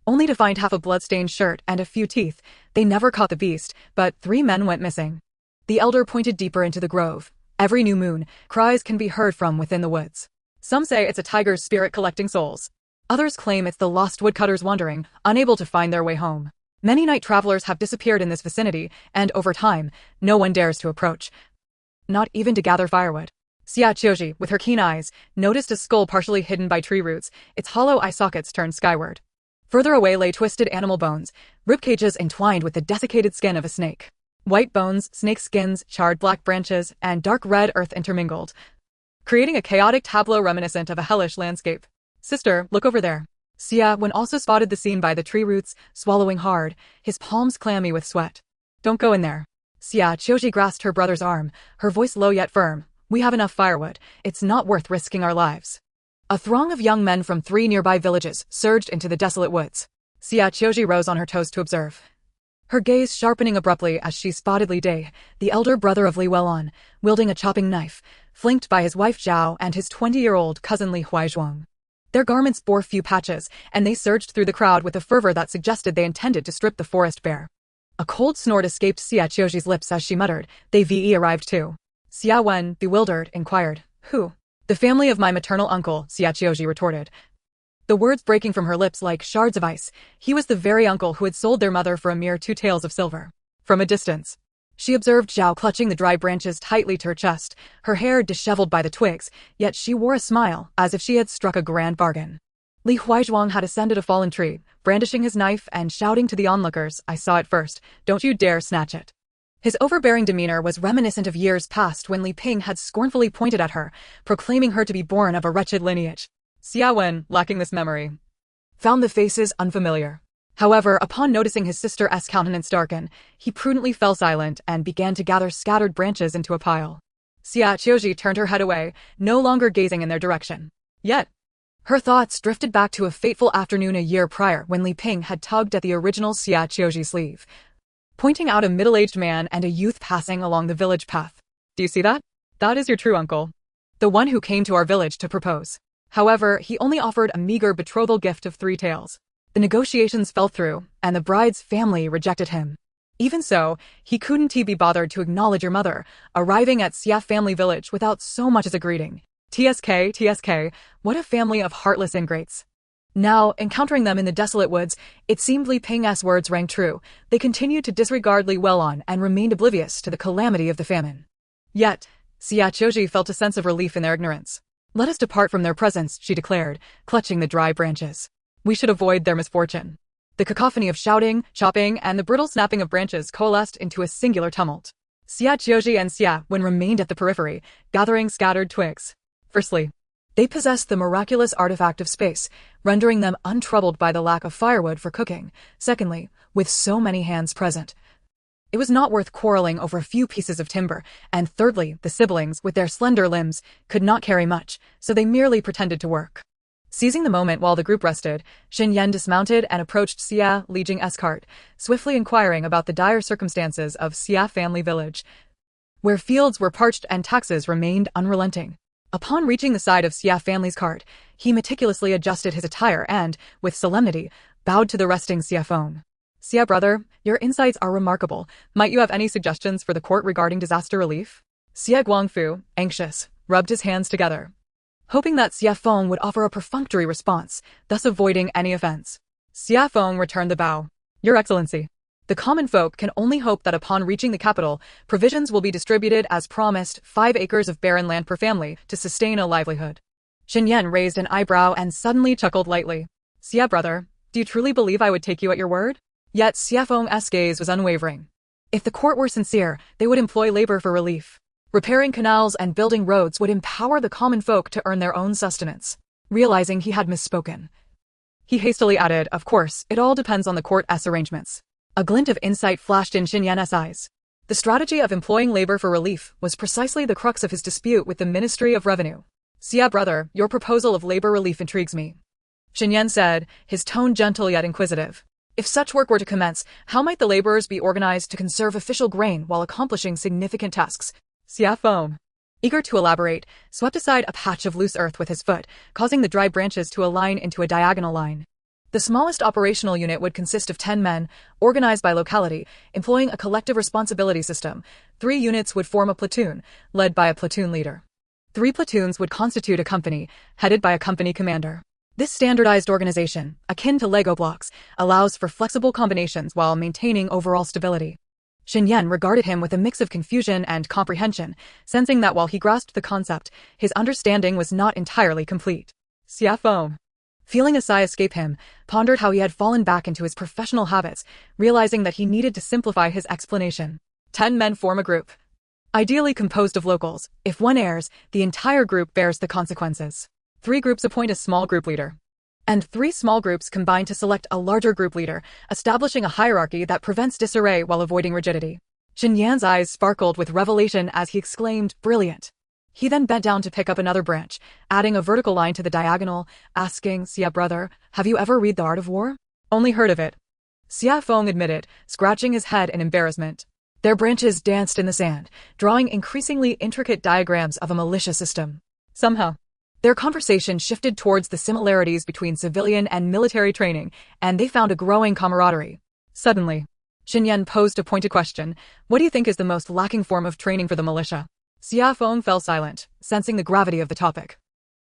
only to find half a blood-stained shirt and a few teeth. They never caught the beast, but 3 men went missing." The elder pointed deeper into the grove. "Every new moon, cries can be heard from within the woods. Some say it's a tiger's spirit collecting souls. Others claim it's the lost woodcutters wandering, unable to find their way home. Many night travelers have disappeared in this vicinity, and over time, no one dares to approach, not even to gather firewood." Xie Qiu Zhi, with her keen eyes, noticed a skull partially hidden by tree roots, its hollow eye sockets turned skyward. Further away lay twisted animal bones, ribcages entwined with the desiccated skin of a snake. White bones, snake skins, charred black branches, and dark red earth intermingled, creating a chaotic tableau reminiscent of a hellish landscape. "Sister, look over there." Xie Wen also spotted the scene by the tree roots, swallowing hard, his palms clammy with sweat. "Don't go in there." Xie Qiu Zhi grasped her brother's arm, her voice low yet firm. "We have enough firewood. It's not worth risking our lives." A throng of young men from 3 nearby villages surged into the desolate woods. Xie Qiu Zhi rose on her toes to observe, her gaze sharpening abruptly as she spotted Li Dai, the elder brother of Li Welan, wielding a chopping knife, flanked by his wife Zhao and his 20-year-old cousin Li Huaizhuang. Their garments bore few patches, and they surged through the crowd with a fervor that suggested they intended to strip the forest bare. A cold snort escaped Xie Qiu Zhi's lips as she muttered, "They ve arrived too." Xie Wen, bewildered, inquired, "Who?" "The family of my maternal uncle," Xie Qiu Zhi retorted, the words breaking from her lips like shards of ice. He was the very uncle who had sold their mother for a mere 2 taels of silver. From a distance, she observed Zhao clutching the dry branches tightly to her chest, her hair disheveled by the twigs, yet she wore a smile, as if she had struck a grand bargain. Li Huaizhuang had ascended a fallen tree, brandishing his knife and shouting to the onlookers, "I saw it first, don't you dare snatch it." His overbearing demeanor was reminiscent of years past when Li Ping had scornfully pointed at her, proclaiming her to be born of a wretched lineage. Xie Wen, lacking this memory, found the faces unfamiliar. However, upon noticing his sister's countenance darken, he prudently fell silent and began to gather scattered branches into a pile. Xie Qiu Zhi turned her head away, no longer gazing in their direction. Yet, her thoughts drifted back to a fateful afternoon a year prior when Li Ping had tugged at the original Xie Qiu Zhi sleeve, pointing out a middle-aged man and a youth passing along the village path. "Do you see that? That is your true uncle. The one who came to our village to propose. However, he only offered a meager betrothal gift of 3 taels. The negotiations fell through, and the bride's family rejected him. Even so, he couldn't be bothered to acknowledge your mother, arriving at Xie family village without so much as a greeting. TSK, what a family of heartless ingrates." Now, encountering them in the desolate woods, it seemed Li Ping's words rang true. They continued to disregard Li Welan and remained oblivious to the calamity of the famine. Yet, Xie Qiu Zhi felt a sense of relief in their ignorance. "Let us depart from their presence," she declared, clutching the dry branches. "We should avoid their misfortune." The cacophony of shouting, chopping, and the brittle snapping of branches coalesced into a singular tumult. Xie Qiu Zhi and Xie Wen remained at the periphery, gathering scattered twigs. Firstly, they possessed the miraculous artifact of space, rendering them untroubled by the lack of firewood for cooking. Secondly, with so many hands present, it was not worth quarreling over a few pieces of timber. And thirdly, the siblings, with their slender limbs, could not carry much, so they merely pretended to work. Seizing the moment while the group rested, Xin Yan dismounted and approached Xie Li Jing's cart, swiftly inquiring about the dire circumstances of Xie family village, where fields were parched and taxes remained unrelenting. Upon reaching the side of Xie family's cart, he meticulously adjusted his attire and, with solemnity, bowed to the resting Xie Feng. "Xie brother, your insights are remarkable. Might you have any suggestions for the court regarding disaster relief?" Xie Guangfu, anxious, rubbed his hands together, hoping that Xie Feng would offer a perfunctory response, thus avoiding any offense. Xie Feng returned the bow. Your Excellency. The common folk can only hope that upon reaching the capital, provisions will be distributed as promised, 5 acres of barren land per family, to sustain a livelihood. Xin Yan raised an eyebrow and suddenly chuckled lightly. Xie brother, do you truly believe I would take you at your word? Yet Xie Feng's gaze was unwavering. If the court were sincere, they would employ labor for relief. Repairing canals and building roads would empower the common folk to earn their own sustenance. Realizing he had misspoken, he hastily added, of course, it all depends on the court's arrangements. A glint of insight flashed in Xin Yan's eyes. The strategy of employing labor for relief was precisely the crux of his dispute with the Ministry of Revenue. Xie brother, your proposal of labor relief intrigues me. Xin Yan said, his tone gentle yet inquisitive. If such work were to commence, how might the laborers be organized to conserve official grain while accomplishing significant tasks? Xie Feng, eager to elaborate, swept aside a patch of loose earth with his foot, causing the dry branches to align into a diagonal line. The smallest operational unit would consist of 10 men, organized by locality, employing a collective responsibility system. 3 units would form a platoon, led by a platoon leader. 3 platoons would constitute a company, headed by a company commander. This standardized organization, akin to Lego blocks, allows for flexible combinations while maintaining overall stability. Xin Yan regarded him with a mix of confusion and comprehension, sensing that while he grasped the concept, his understanding was not entirely complete. Xie Feng, feeling a sigh escape him, pondered how he had fallen back into his professional habits, realizing that he needed to simplify his explanation. 10 men form a group, ideally composed of locals. If one errs, the entire group bears the consequences. 3 groups appoint a small group leader, and 3 small groups combine to select a larger group leader, establishing a hierarchy that prevents disarray while avoiding rigidity. Xin Yan's eyes sparkled with revelation as he exclaimed, brilliant. He then bent down to pick up another branch, adding a vertical line to the diagonal, asking, Xie brother, have you ever read The Art of War? Only heard of it. Xie Feng admitted, scratching his head in embarrassment. Their branches danced in the sand, drawing increasingly intricate diagrams of a militia system. Somehow, their conversation shifted towards the similarities between civilian and military training, and they found a growing camaraderie. Suddenly, Xin Yan posed a pointed question, what do you think is the most lacking form of training for the militia? Xie Feng fell silent, sensing the gravity of the topic.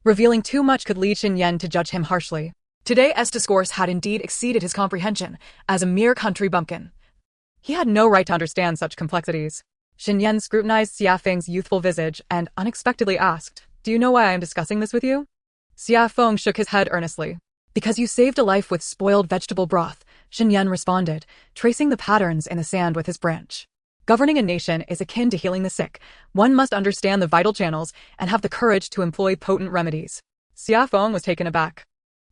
Revealing too much could lead Xin Yan to judge him harshly. Today's discourse had indeed exceeded his comprehension, as a mere country bumpkin. He had no right to understand such complexities. Xin Yan scrutinized Xie Feng's youthful visage and unexpectedly asked, do you know why I am discussing this with you? Xie Feng shook his head earnestly. Because you saved a life with spoiled vegetable broth, Xin Yan responded, tracing the patterns in the sand with his branch. Governing a nation is akin to healing the sick. One must understand the vital channels and have the courage to employ potent remedies. Xie Feng was taken aback.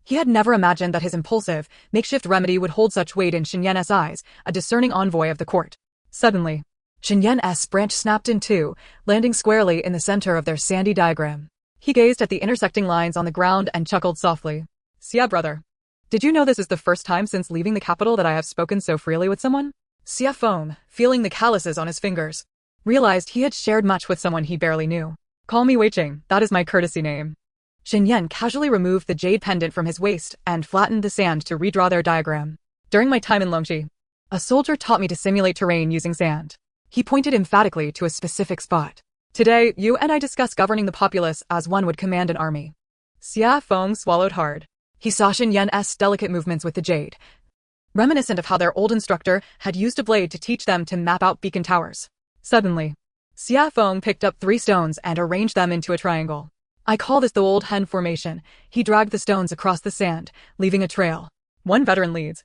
He had never imagined that his impulsive, makeshift remedy would hold such weight in Xin Yan's eyes, a discerning envoy of the court. Suddenly, Xin Yan's branch snapped in 2, landing squarely in the center of their sandy diagram. He gazed at the intersecting lines on the ground and chuckled softly. Xie brother, did you know this is the first time since leaving the capital that I have spoken so freely with someone? Xie Feng, feeling the calluses on his fingers, realized he had shared much with someone he barely knew. Call me Wei Qing, that is my courtesy name. Xin Yan casually removed the jade pendant from his waist and flattened the sand to redraw their diagram. During my time in Longxi, a soldier taught me to simulate terrain using sand. He pointed emphatically to a specific spot. Today, you and I discuss governing the populace as one would command an army. Xie Feng swallowed hard. He saw Xin Yan's delicate movements with the jade, reminiscent of how their old instructor had used a blade to teach them to map out beacon towers. Suddenly, Xie Feng picked up 3 stones and arranged them into a triangle. I call this the old hen formation. He dragged the stones across the sand, leaving a trail. 1 veteran leads,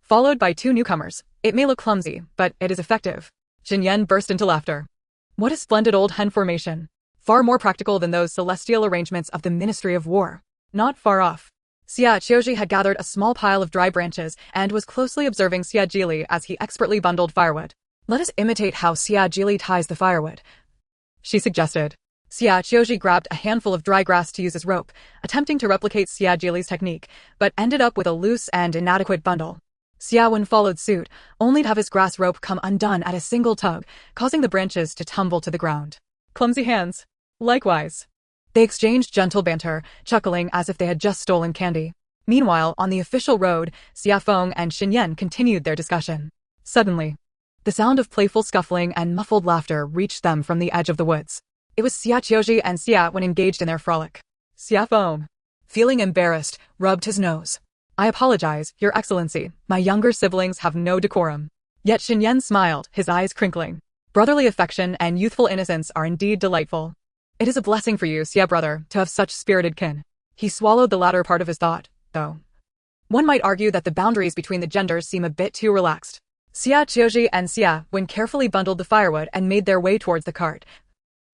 followed by 2 newcomers. It may look clumsy, but it is effective. Xin Yan burst into laughter. What a splendid old hen formation. Far more practical than those celestial arrangements of the Ministry of War. Not far off, Xie Qiu Zhi had gathered a small pile of dry branches and was closely observing Xie Jili as he expertly bundled firewood. Let us imitate how Xie Jili ties the firewood, she suggested. Xie Qiu Zhi grabbed a handful of dry grass to use as rope, attempting to replicate Xie Jili's technique, but ended up with a loose and inadequate bundle. Xie Wen followed suit, only to have his grass rope come undone at a single tug, causing the branches to tumble to the ground. Clumsy hands. Likewise. They exchanged gentle banter, chuckling as if they had just stolen candy. Meanwhile, on the official road, Xie Feng and Xin Yan continued their discussion. Suddenly, the sound of playful scuffling and muffled laughter reached them from the edge of the woods. It was Xie Qiu Zhi and Xie when engaged in their frolic. Xie Feng, feeling embarrassed, rubbed his nose. I apologize, Your Excellency. My younger siblings have no decorum. Yet Xinyan smiled, his eyes crinkling. Brotherly affection and youthful innocence are indeed delightful. It is a blessing for you, Xie brother, to have such spirited kin. He swallowed the latter part of his thought, though. One might argue that the boundaries between the genders seem a bit too relaxed. Xie Qiu Zhi and Xie Wen carefully bundled the firewood and made their way towards the cart,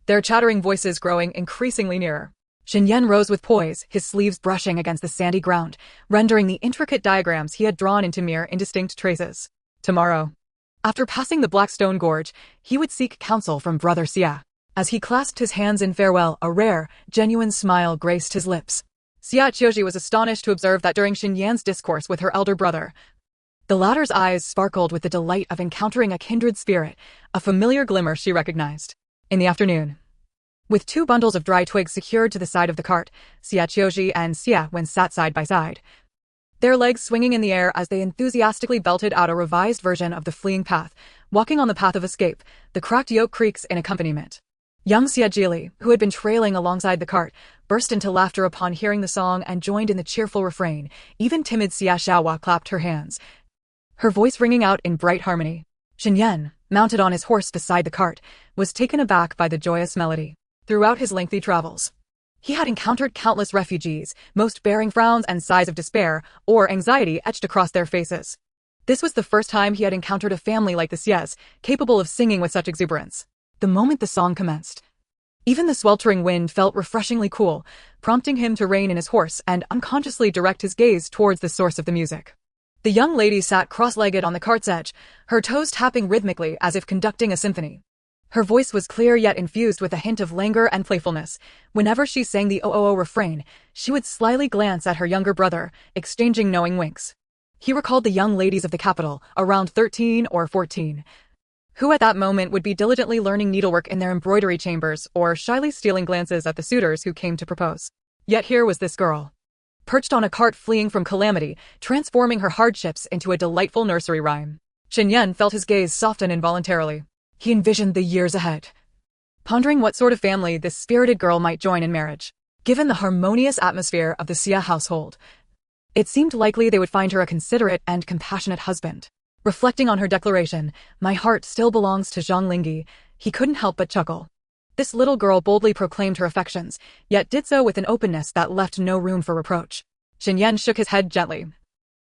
their chattering voices growing increasingly nearer. Xinyan rose with poise, his sleeves brushing against the sandy ground, rendering the intricate diagrams he had drawn into mere indistinct traces. Tomorrow, after passing the Blackstone Gorge, he would seek counsel from Brother Xie. As he clasped his hands in farewell, a rare, genuine smile graced his lips. Xie Qiu Zhi was astonished to observe that during Xinyan's discourse with her elder brother, the latter's eyes sparkled with the delight of encountering a kindred spirit, a familiar glimmer she recognized. In the afternoon, with 2 bundles of dry twigs secured to the side of the cart, Xie Qiu Zhi and Xie Wen sat side by side, their legs swinging in the air as they enthusiastically belted out a revised version of the fleeing path, walking on the path of escape, the cracked yoke creaks in accompaniment. Young Xie Jili, who had been trailing alongside the cart, burst into laughter upon hearing the song and joined in the cheerful refrain. Even timid Xie Xiaohua clapped her hands, her voice ringing out in bright harmony. Xinyan, mounted on his horse beside the cart, was taken aback by the joyous melody. Throughout his lengthy travels, he had encountered countless refugees, most bearing frowns and sighs of despair or anxiety etched across their faces. This was the first time he had encountered a family like the Xies, capable of singing with such exuberance. The moment the song commenced, even the sweltering wind felt refreshingly cool, prompting him to rein in his horse and unconsciously direct his gaze towards the source of the music. The young lady sat cross-legged on the cart's edge, her toes tapping rhythmically as if conducting a symphony. Her voice was clear yet infused with a hint of languor and playfulness. Whenever she sang the "oh-oh-oh" refrain, she would slyly glance at her younger brother, exchanging knowing winks. He recalled the young ladies of the capital, around 13 or 14, who at that moment would be diligently learning needlework in their embroidery chambers or shyly stealing glances at the suitors who came to propose. Yet here was this girl, perched on a cart fleeing from calamity, transforming her hardships into a delightful nursery rhyme. Xinyan felt his gaze soften involuntarily. He envisioned the years ahead, pondering what sort of family this spirited girl might join in marriage. Given the harmonious atmosphere of the Xie household, it seemed likely they would find her a considerate and compassionate husband. Reflecting on her declaration, "My heart still belongs to Zhang Lingyi," he couldn't help but chuckle. This little girl boldly proclaimed her affections, yet did so with an openness that left no room for reproach. Xinyan shook his head gently,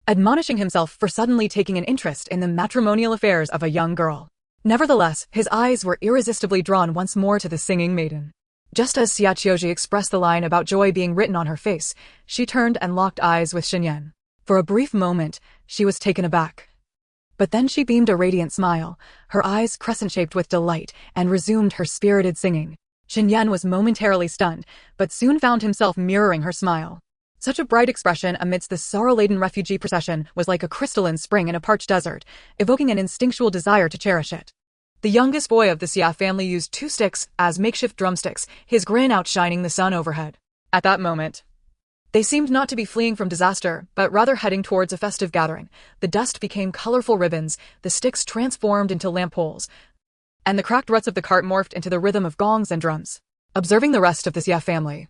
admonishing himself for suddenly taking an interest in the matrimonial affairs of a young girl. Nevertheless, his eyes were irresistibly drawn once more to the singing maiden. Just as Xie Qiu Zhi expressed the line about joy being written on her face, she turned and locked eyes with Xinyan. For a brief moment, she was taken aback. But then she beamed a radiant smile, her eyes crescent-shaped with delight, and resumed her spirited singing. Xinyan was momentarily stunned, but soon found himself mirroring her smile. Such a bright expression amidst the sorrow-laden refugee procession was like a crystalline spring in a parched desert, evoking an instinctual desire to cherish it. The youngest boy of the Xie family used 2 sticks as makeshift drumsticks, his grin outshining the sun overhead. At that moment, they seemed not to be fleeing from disaster, but rather heading towards a festive gathering. The dust became colorful ribbons, the sticks transformed into lamp poles, and the cracked ruts of the cart morphed into the rhythm of gongs and drums. Observing the rest of the Xie family,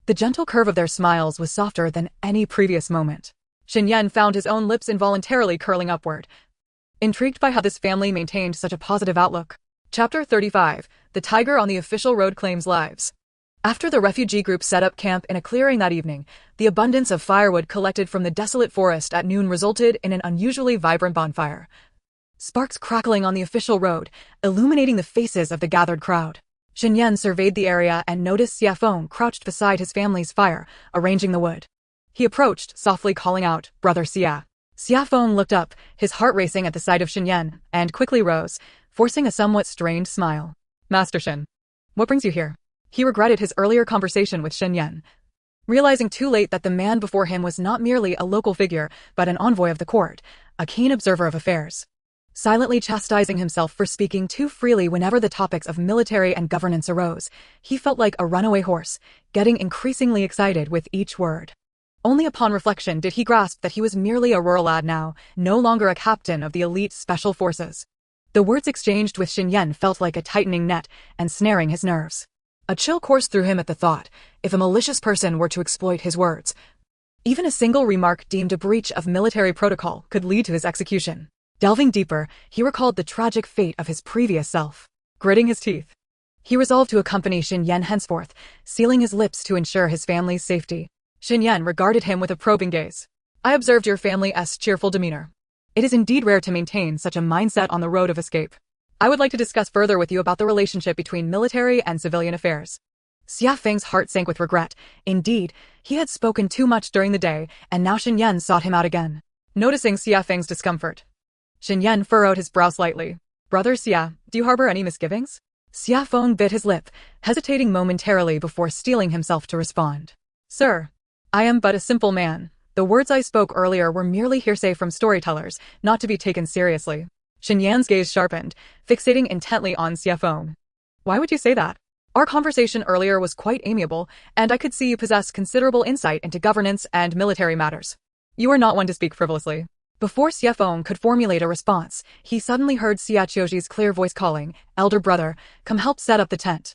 the gentle curve of their smiles was softer than any previous moment. Xinyan found his own lips involuntarily curling upward, intrigued by how this family maintained such a positive outlook. Chapter 35. The Tiger on the Official Road Claims Lives. After the refugee group set up camp in a clearing that evening, the abundance of firewood collected from the desolate forest at noon resulted in an unusually vibrant bonfire. Sparks crackling on the official road, illuminating the faces of the gathered crowd. Xinyan surveyed the area and noticed Xie Feng crouched beside his family's fire, arranging the wood. He approached, softly calling out, "Brother Xie." Xie Feng looked up, his heart racing at the sight of Xinyan, and quickly rose, forcing a somewhat strained smile. "Master Xin, what brings you here?" He regretted his earlier conversation with Xinyan, realizing too late that the man before him was not merely a local figure, but an envoy of the court, a keen observer of affairs. Silently chastising himself for speaking too freely whenever the topics of military and governance arose, he felt like a runaway horse, getting increasingly excited with each word. Only upon reflection did he grasp that he was merely a rural lad now, no longer a captain of the elite special forces. The words exchanged with Xinyan felt like a tightening net, ensnaring his nerves. A chill coursed through him at the thought, if a malicious person were to exploit his words, Even a single remark deemed a breach of military protocol could lead to his execution. Delving deeper, he recalled the tragic fate of his previous self. Gritting his teeth, he resolved to accompany Xin Yan henceforth, sealing his lips to ensure his family's safety. Xin Yan regarded him with a probing gaze. I observed your family's cheerful demeanor. It is indeed rare to maintain such a mindset on the road of escape. I would like to discuss further with you about the relationship between military and civilian affairs. Xia Feng's heart sank with regret. Indeed, he had spoken too much during the day, and now Xin Yan sought him out again. Noticing Xia Feng's discomfort, Xin Yan furrowed his brow slightly. Brother Xia, do you harbor any misgivings? Xia Feng bit his lip, hesitating momentarily before steeling himself to respond. Sir, I am but a simple man. The words I spoke earlier were merely hearsay from storytellers, not to be taken seriously. Xin Yan's gaze sharpened, fixating intently on Xia Feng. Why would you say that? Our conversation earlier was quite amiable, and I could see you possess considerable insight into governance and military matters. You are not one to speak frivolously. Before Xia Feng could formulate a response, he suddenly heard Xie Qiu Zhi's clear voice calling, Elder brother, come help set up the tent.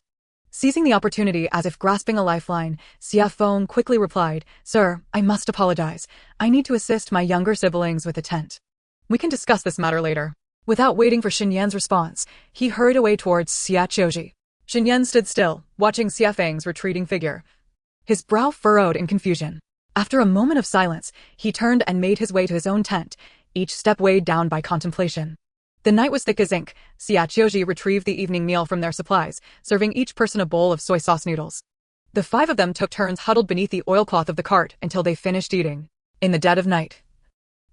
Seizing the opportunity as if grasping a lifeline, Xia Feng quickly replied, Sir, I must apologize. I need to assist my younger siblings with the tent. We can discuss this matter later. Without waiting for Xin Yan's response, he hurried away towards Xie Qiu Zhi. Xin Yan stood still, watching Xia Feng's retreating figure. His brow furrowed in confusion. After a moment of silence, he turned and made his way to his own tent, each step weighed down by contemplation. The night was thick as ink. Xie Qiu Zhi retrieved the evening meal from their supplies, serving each person a bowl of soy sauce noodles. The five of them took turns huddled beneath the oilcloth of the cart until they finished eating. In the dead of night,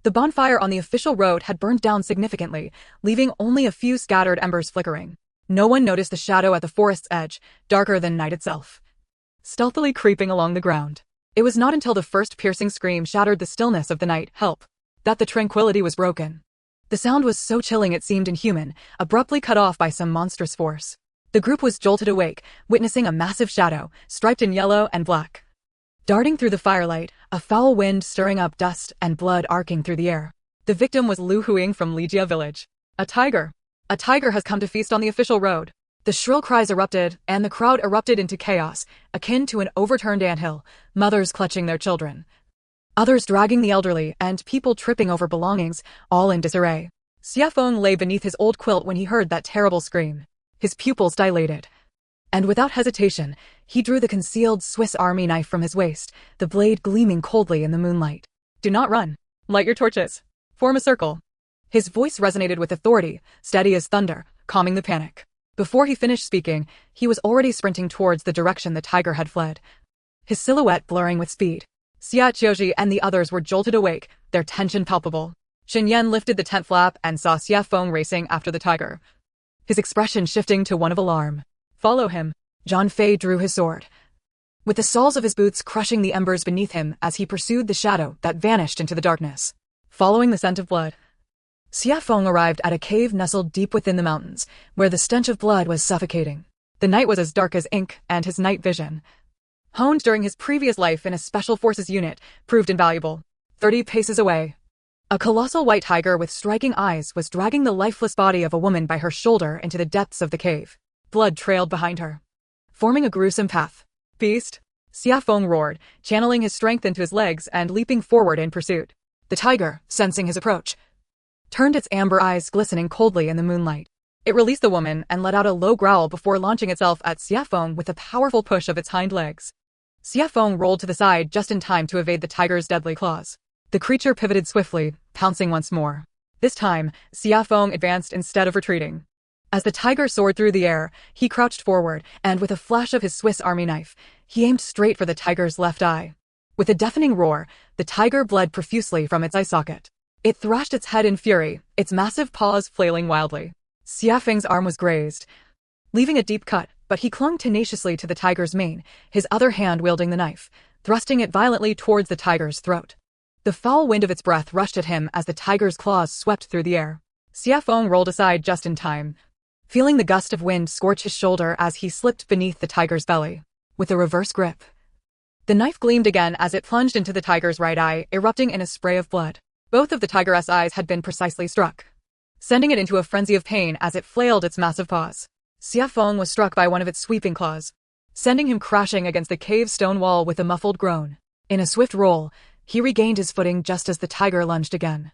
the bonfire on the official road had burned down significantly, leaving only a few scattered embers flickering. No one noticed the shadow at the forest's edge, darker than night itself, stealthily creeping along the ground. It was not until the first piercing scream shattered the stillness of the night, help, that the tranquility was broken. The sound was so chilling it seemed inhuman, abruptly cut off by some monstrous force. The group was jolted awake, witnessing a massive shadow, striped in yellow and black, darting through the firelight, a foul wind stirring up dust and blood arcing through the air. The victim was Lu Huing from Lijia village. A tiger! A tiger has come to feast on the official road. The shrill cries erupted, and the crowd erupted into chaos, akin to an overturned anthill, mothers clutching their children, others dragging the elderly, and people tripping over belongings, all in disarray. Xia Feng lay beneath his old quilt when he heard that terrible scream. His pupils dilated, and without hesitation, he drew the concealed Swiss Army knife from his waist, the blade gleaming coldly in the moonlight. Do not run. Light your torches. Form a circle. His voice resonated with authority, steady as thunder, calming the panic. Before he finished speaking, he was already sprinting towards the direction the tiger had fled, his silhouette blurring with speed. Xie Qiu Zhi and the others were jolted awake, their tension palpable. Xin Yan lifted the tent flap and saw Xia Feng racing after the tiger, his expression shifting to one of alarm. Follow him. Zhang Fei drew his sword, with the soles of his boots crushing the embers beneath him as he pursued the shadow that vanished into the darkness. Following the scent of blood, Xia Feng arrived at a cave nestled deep within the mountains, where the stench of blood was suffocating. The night was as dark as ink, and his night vision, honed during his previous life in a special forces unit, proved invaluable. 30 paces away, a colossal white tiger with striking eyes was dragging the lifeless body of a woman by her shoulder into the depths of the cave. Blood trailed behind her, forming a gruesome path. Beast! Xia Feng roared, channeling his strength into his legs and leaping forward in pursuit. The tiger, sensing his approach, turned its amber eyes glistening coldly in the moonlight. It released the woman and let out a low growl before launching itself at Xia Feng with a powerful push of its hind legs. Xia Feng rolled to the side just in time to evade the tiger's deadly claws. The creature pivoted swiftly, pouncing once more. This time, Xia Feng advanced instead of retreating. As the tiger soared through the air, he crouched forward, and with a flash of his Swiss Army knife, he aimed straight for the tiger's left eye. With a deafening roar, the tiger bled profusely from its eye socket. It thrashed its head in fury, its massive paws flailing wildly. Xia Feng's arm was grazed, leaving a deep cut, but he clung tenaciously to the tiger's mane, his other hand wielding the knife, thrusting it violently towards the tiger's throat. The foul wind of its breath rushed at him as the tiger's claws swept through the air. Xia Feng rolled aside just in time, feeling the gust of wind scorch his shoulder as he slipped beneath the tiger's belly. With a reverse grip, the knife gleamed again as it plunged into the tiger's right eye, erupting in a spray of blood. Both of the tiger's eyes had been precisely struck, sending it into a frenzy of pain as it flailed its massive paws. Xia Feng was struck by one of its sweeping claws, sending him crashing against the cave stone wall with a muffled groan. In a swift roll, He regained his footing just as the tiger lunged again.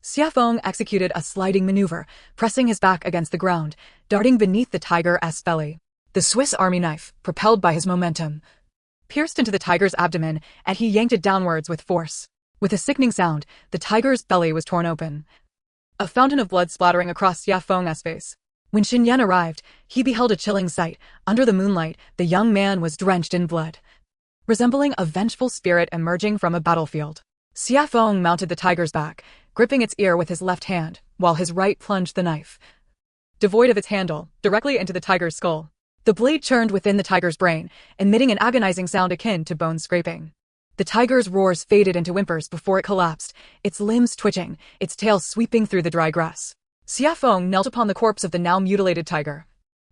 Xie Feng executed a sliding maneuver, pressing his back against the ground, darting beneath the tiger's belly. The Swiss Army knife, propelled by his momentum, pierced into the tiger's abdomen, and he yanked it downwards with force. With a sickening sound, the tiger's belly was torn open, a fountain of blood splattering across Xie Feng's face. When Xin Yan arrived, he beheld a chilling sight. Under the moonlight, the young man was drenched in blood, resembling a vengeful spirit emerging from a battlefield. Xie Feng mounted the tiger's back, gripping its ear with his left hand, while his right plunged the knife, devoid of its handle, directly into the tiger's skull. The blade churned within the tiger's brain, emitting an agonizing sound akin to bone scraping. The tiger's roars faded into whimpers before it collapsed, its limbs twitching, its tail sweeping through the dry grass. Xie Feng knelt upon the corpse of the now mutilated tiger,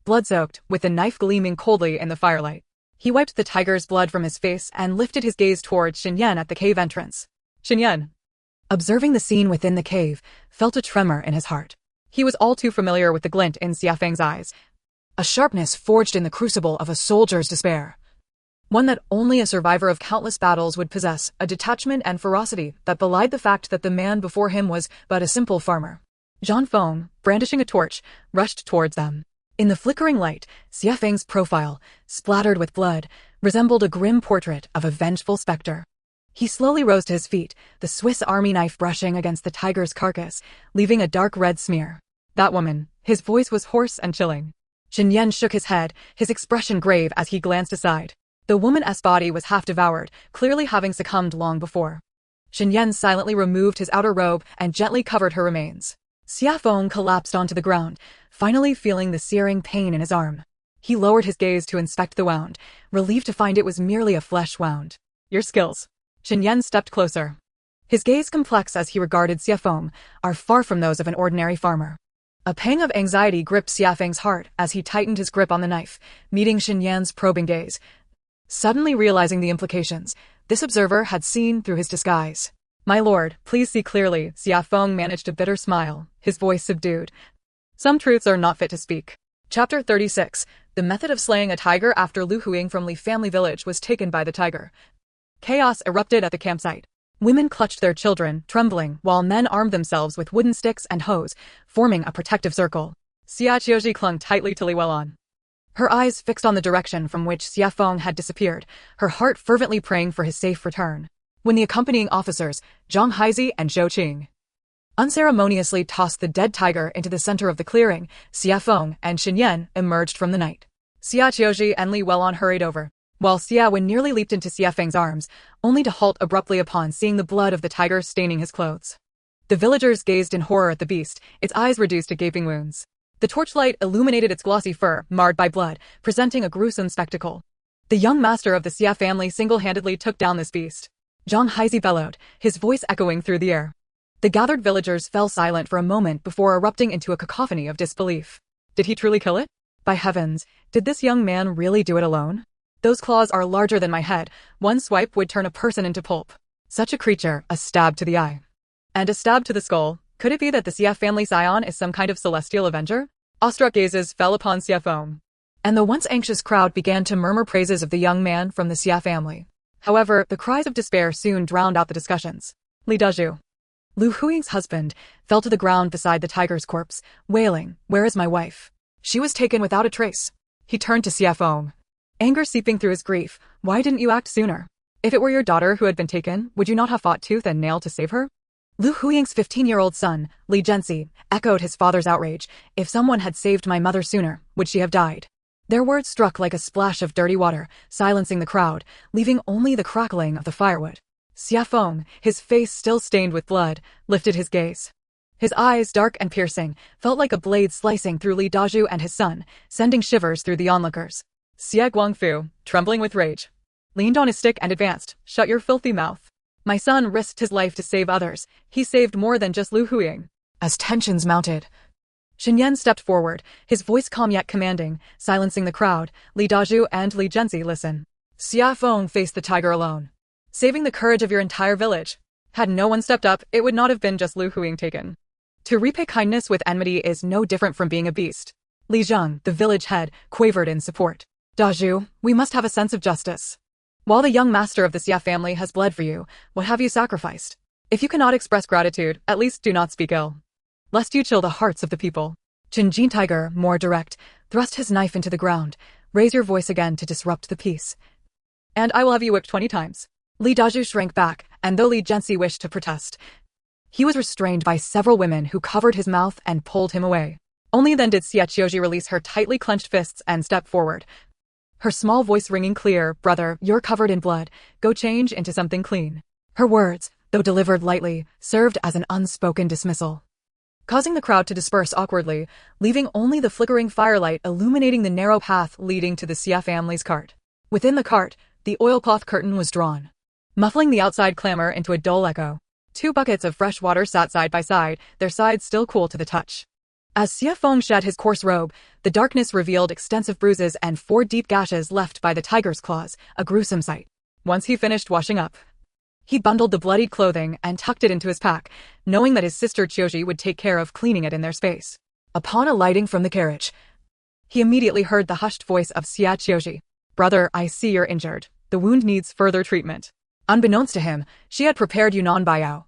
blood-soaked, with the knife gleaming coldly in the firelight. He wiped the tiger's blood from his face and lifted his gaze towards Xin Yan at the cave entrance. Xin Yan, observing the scene within the cave, felt a tremor in his heart. He was all too familiar with the glint in Xie Feng's eyes, a sharpness forged in the crucible of a soldier's despair, one that only a survivor of countless battles would possess, a detachment and ferocity that belied the fact that the man before him was but a simple farmer. Zhang Feng, brandishing a torch, rushed towards them. In the flickering light, Xie Feng's profile, splattered with blood, resembled a grim portrait of a vengeful specter. He slowly rose to his feet, the Swiss Army knife brushing against the tiger's carcass, leaving a dark red smear. That woman, his voice was hoarse and chilling. Xin Yan shook his head, his expression grave as he glanced aside. The woman's body was half devoured, clearly having succumbed long before. Xin Yan silently removed his outer robe and gently covered her remains. Xie Feng collapsed onto the ground, finally feeling the searing pain in his arm. He lowered his gaze to inspect the wound, relieved to find it was merely a flesh wound. Your skills. Xin Yan stepped closer. His gaze, complex as he regarded Xie Feng, are far from those of an ordinary farmer. A pang of anxiety gripped Xie Feng's heart as he tightened his grip on the knife, meeting Xin Yan's probing gaze. Suddenly realizing the implications, this observer had seen through his disguise. My lord, please see clearly. Xie Feng managed a bitter smile, his voice subdued. Some truths are not fit to speak. Chapter 36. The method of slaying a tiger after Lu Huing from Li family village was taken by the tiger. Chaos erupted at the campsite. Women clutched their children, trembling, while men armed themselves with wooden sticks and hoes, forming a protective circle. Xie Qiu Zhi clung tightly to Li Welon, her eyes fixed on the direction from which Xie Feng had disappeared, her heart fervently praying for his safe return. When the accompanying officers, Zhang Haizi and Zhou Qing, unceremoniously tossed the dead tiger into the center of the clearing, Xie Feng and Xin Yan emerged from the night. Xie Qiu Zhi and Li Welon hurried over, while Xie Wen nearly leaped into Xie Feng's arms, only to halt abruptly upon seeing the blood of the tiger staining his clothes. The villagers gazed in horror at the beast, its eyes reduced to gaping wounds. The torchlight illuminated its glossy fur, marred by blood, presenting a gruesome spectacle. The young master of the Xie family single-handedly took down this beast. Zhang Haizi bellowed, his voice echoing through the air. The gathered villagers fell silent for a moment before erupting into a cacophony of disbelief. Did he truly kill it? By heavens, did this young man really do it alone? Those claws are larger than my head. One swipe would turn a person into pulp. Such a creature, a stab to the eye. And a stab to the skull. Could it be that the Xie family scion is some kind of celestial avenger? Awestruck gazes fell upon Xie Feng, and the once anxious crowd began to murmur praises of the young man from the Xie family. However, the cries of despair soon drowned out the discussions. Li Dazhu, Lu Huing's husband, fell to the ground beside the tiger's corpse, wailing, "Where is my wife? She was taken without a trace." He turned to Xie Feng, anger seeping through his grief. "Why didn't you act sooner? If it were your daughter who had been taken, would you not have fought tooth and nail to save her?" Lu Huing's 15-year-old son, Li Zhenxi, echoed his father's outrage. "If someone had saved my mother sooner, would she have died?" Their words struck like a splash of dirty water, silencing the crowd, leaving only the crackling of the firewood. Xie Feng, his face still stained with blood, lifted his gaze. His eyes, dark and piercing, felt like a blade slicing through Li Dazhu and his son, sending shivers through the onlookers. Xie Guangfu, trembling with rage, leaned on his stick and advanced. "Shut your filthy mouth. My son risked his life to save others. He saved more than just Lu Huing." As tensions mounted, Xin Yan stepped forward, his voice calm yet commanding, silencing the crowd. "Li Dazhu and Li Zhenxi, listen. Xie Feng faced the tiger alone, saving the courage of your entire village. Had no one stepped up, it would not have been just Lu Huing taken. To repay kindness with enmity is no different from being a beast." Li Zheng, the village head, quavered in support. "Dazhu, we must have a sense of justice. While the young master of the Xie family has bled for you, what have you sacrificed? If you cannot express gratitude, at least do not speak ill, lest you chill the hearts of the people. Jinjin Tiger, more direct, thrust his knife into the ground. Raise your voice again to disrupt the peace, and I will have you whipped 20 times. Li Dazhu shrank back, and though Li Jianxi wished to protest, he was restrained by several women who covered his mouth and pulled him away. Only then did Xie Qiu Zhi release her tightly clenched fists and step forward, her small voice ringing clear. Brother, you're covered in blood. Go change into something clean. Her words, though delivered lightly, served as an unspoken dismissal, causing the crowd to disperse awkwardly, leaving only the flickering firelight illuminating the narrow path leading to the Xie family's cart. Within the cart, the oilcloth curtain was drawn, muffling the outside clamor into a dull echo. 2 buckets of fresh water sat side by side, their sides still cool to the touch. As Xie Feng shed his coarse robe, the darkness revealed extensive bruises and 4 deep gashes left by the tiger's claws, a gruesome sight. Once he finished washing up, he bundled the bloodied clothing and tucked it into his pack, knowing that his sister Qiu would take care of cleaning it in their space. Upon alighting from the carriage, he immediately heard the hushed voice of Xie Qiu Zhi. Brother, I see you're injured. The wound needs further treatment. Unbeknownst to him, she had prepared Yunnan Baiyao,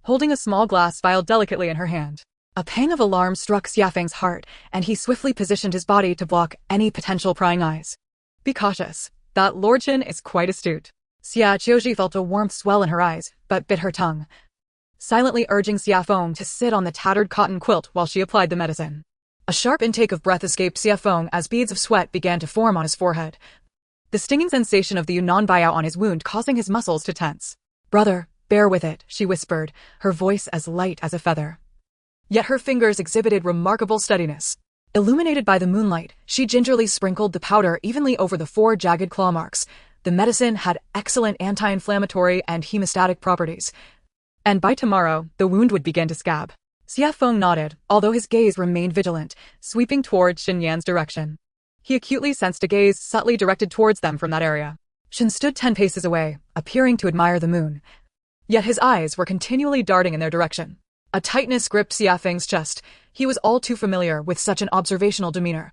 holding a small glass vial delicately in her hand. A pang of alarm struck Xie Feng's heart, and he swiftly positioned his body to block any potential prying eyes. Be cautious. That Lord Qin is quite astute. Xie Qiu Zhi felt a warmth swell in her eyes, but bit her tongue, silently urging Xie Feng to sit on the tattered cotton quilt while she applied the medicine. A sharp intake of breath escaped Xie Feng as beads of sweat began to form on his forehead, the stinging sensation of the Yunnan Baiyao on his wound causing his muscles to tense. Brother, bear with it, she whispered, her voice as light as a feather. Yet her fingers exhibited remarkable steadiness. Illuminated by the moonlight, she gingerly sprinkled the powder evenly over the 4 jagged claw marks. The medicine had excellent anti-inflammatory and hemostatic properties, and by tomorrow, the wound would begin to scab. Xie Feng nodded, although his gaze remained vigilant, sweeping toward Xin Yan's direction. He acutely sensed a gaze subtly directed towards them from that area. Xin stood 10 paces away, appearing to admire the moon, yet his eyes were continually darting in their direction. A tightness gripped Xie Feng's chest. He was all too familiar with such an observational demeanor,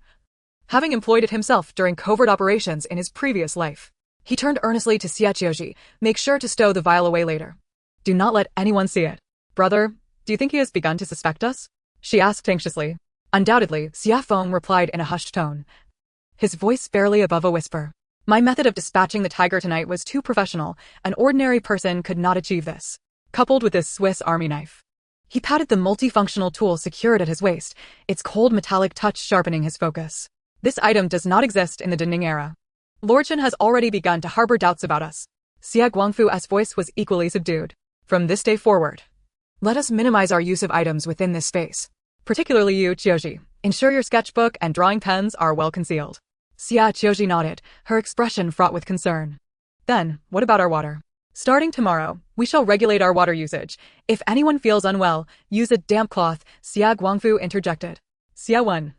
having employed it himself during covert operations in his previous life. He turned earnestly to Xie Qiu Zhi. Make sure to stow the vial away later. Do not let anyone see it. Brother, do you think he has begun to suspect us? She asked anxiously. Undoubtedly, Xie Feng replied in a hushed tone, his voice barely above a whisper. My method of dispatching the tiger tonight was too professional. An ordinary person could not achieve this. Coupled with this Swiss Army knife. He patted the multifunctional tool secured at his waist, its cold metallic touch sharpening his focus. This item does not exist in the Daning era. Lord Qin has already begun to harbor doubts about us. Xie Guangfu's voice was equally subdued. From this day forward, let us minimize our use of items within this space. Particularly you, Qiu Zhi. Ensure your sketchbook and drawing pens are well concealed. Xie Qiu Zhi nodded, her expression fraught with concern. Then, what about our water? Starting tomorrow, we shall regulate our water usage. If anyone feels unwell, use a damp cloth, Xie Guangfu interjected. Xie Wen,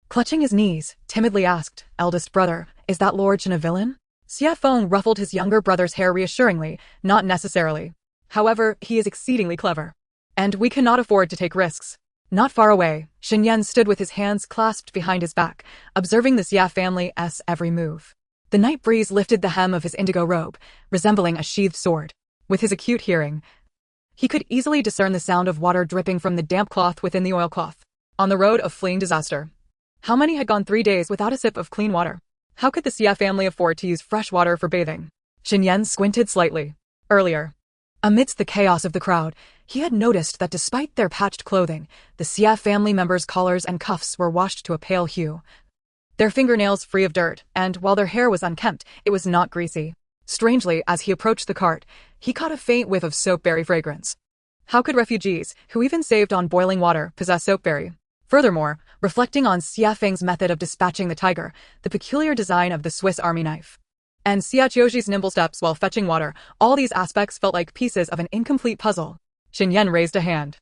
clutching his knees, timidly asked, eldest brother, is that Lord Qin a villain? Xie Feng ruffled his younger brother's hair reassuringly, not necessarily. However, he is exceedingly clever. And we cannot afford to take risks. Not far away, Xin Yan stood with his hands clasped behind his back, observing the Xie family's every move. The night breeze lifted the hem of his indigo robe, resembling a sheathed sword. With his acute hearing, he could easily discern the sound of water dripping from the damp cloth within the oilcloth. On the road of fleeing disaster, how many had gone 3 days without a sip of clean water? How could the Xie family afford to use fresh water for bathing? Xin Yan squinted slightly. Earlier, amidst the chaos of the crowd, he had noticed that despite their patched clothing, the Xie family members' collars and cuffs were washed to a pale hue, their fingernails free of dirt, and while their hair was unkempt, it was not greasy. Strangely, as he approached the cart, he caught a faint whiff of soapberry fragrance. How could refugees, who even saved on boiling water, possess soapberry? Furthermore, reflecting on Xie Feng's method of dispatching the tiger, the peculiar design of the Swiss Army knife, and Xie Qiu Zhi's nimble steps while fetching water, all these aspects felt like pieces of an incomplete puzzle. Xin Yan raised a hand,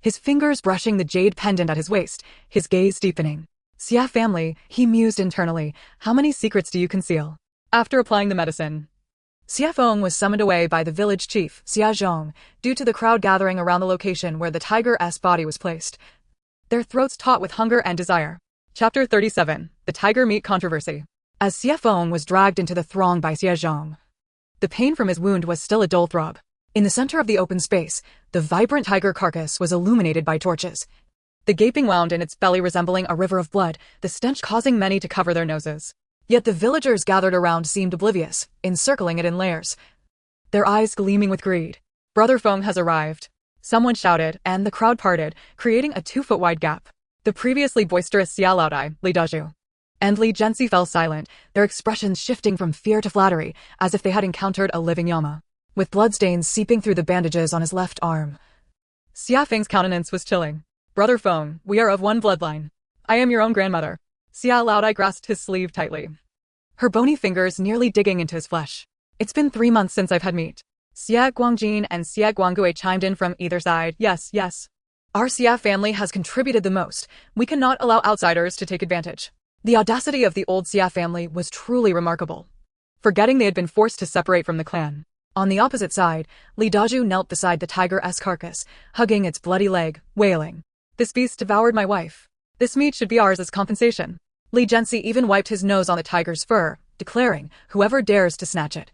his fingers brushing the jade pendant at his waist, his gaze deepening. Xie family, he mused internally, how many secrets do you conceal? After applying the medicine, Xie Feng was summoned away by the village chief, Xie Zhong, due to the crowd gathering around the location where the tiger's body was placed, their throats taut with hunger and desire. Chapter 37, The Tiger Meat Controversy. As Xie Feng was dragged into the throng by Xie Zhong, The pain from his wound was still a dull throb. In the center of the open space, the vibrant tiger carcass was illuminated by torches. The gaping wound in its belly resembling a river of blood, the stench causing many to cover their noses. Yet the villagers gathered around seemed oblivious, encircling it in layers, their eyes gleaming with greed. Brother Feng has arrived. Someone shouted, and the crowd parted, creating a 2-foot-wide gap. The previously boisterous Xia Laodai, Li Dazhu, and Li Jianxi fell silent, their expressions shifting from fear to flattery, as if they had encountered a living Yama. With bloodstains seeping through the bandages on his left arm, Xia Feng's countenance was chilling. Brother Feng, we are of one bloodline. I am your own grandmother. Xia Laodai grasped his sleeve tightly, her bony fingers nearly digging into his flesh. It's been 3 months since I've had meat. Xie Guangjin and Xie Guangui chimed in from either side. Yes, yes. Our Xie family has contributed the most. We cannot allow outsiders to take advantage. The audacity of the old Xie family was truly remarkable, forgetting they had been forced to separate from the clan. On the opposite side, Li Dazhu knelt beside the tiger-esque carcass, hugging its bloody leg, wailing. This beast devoured my wife. This meat should be ours as compensation. Li Jianxi even wiped his nose on the tiger's fur, declaring, whoever dares to snatch it,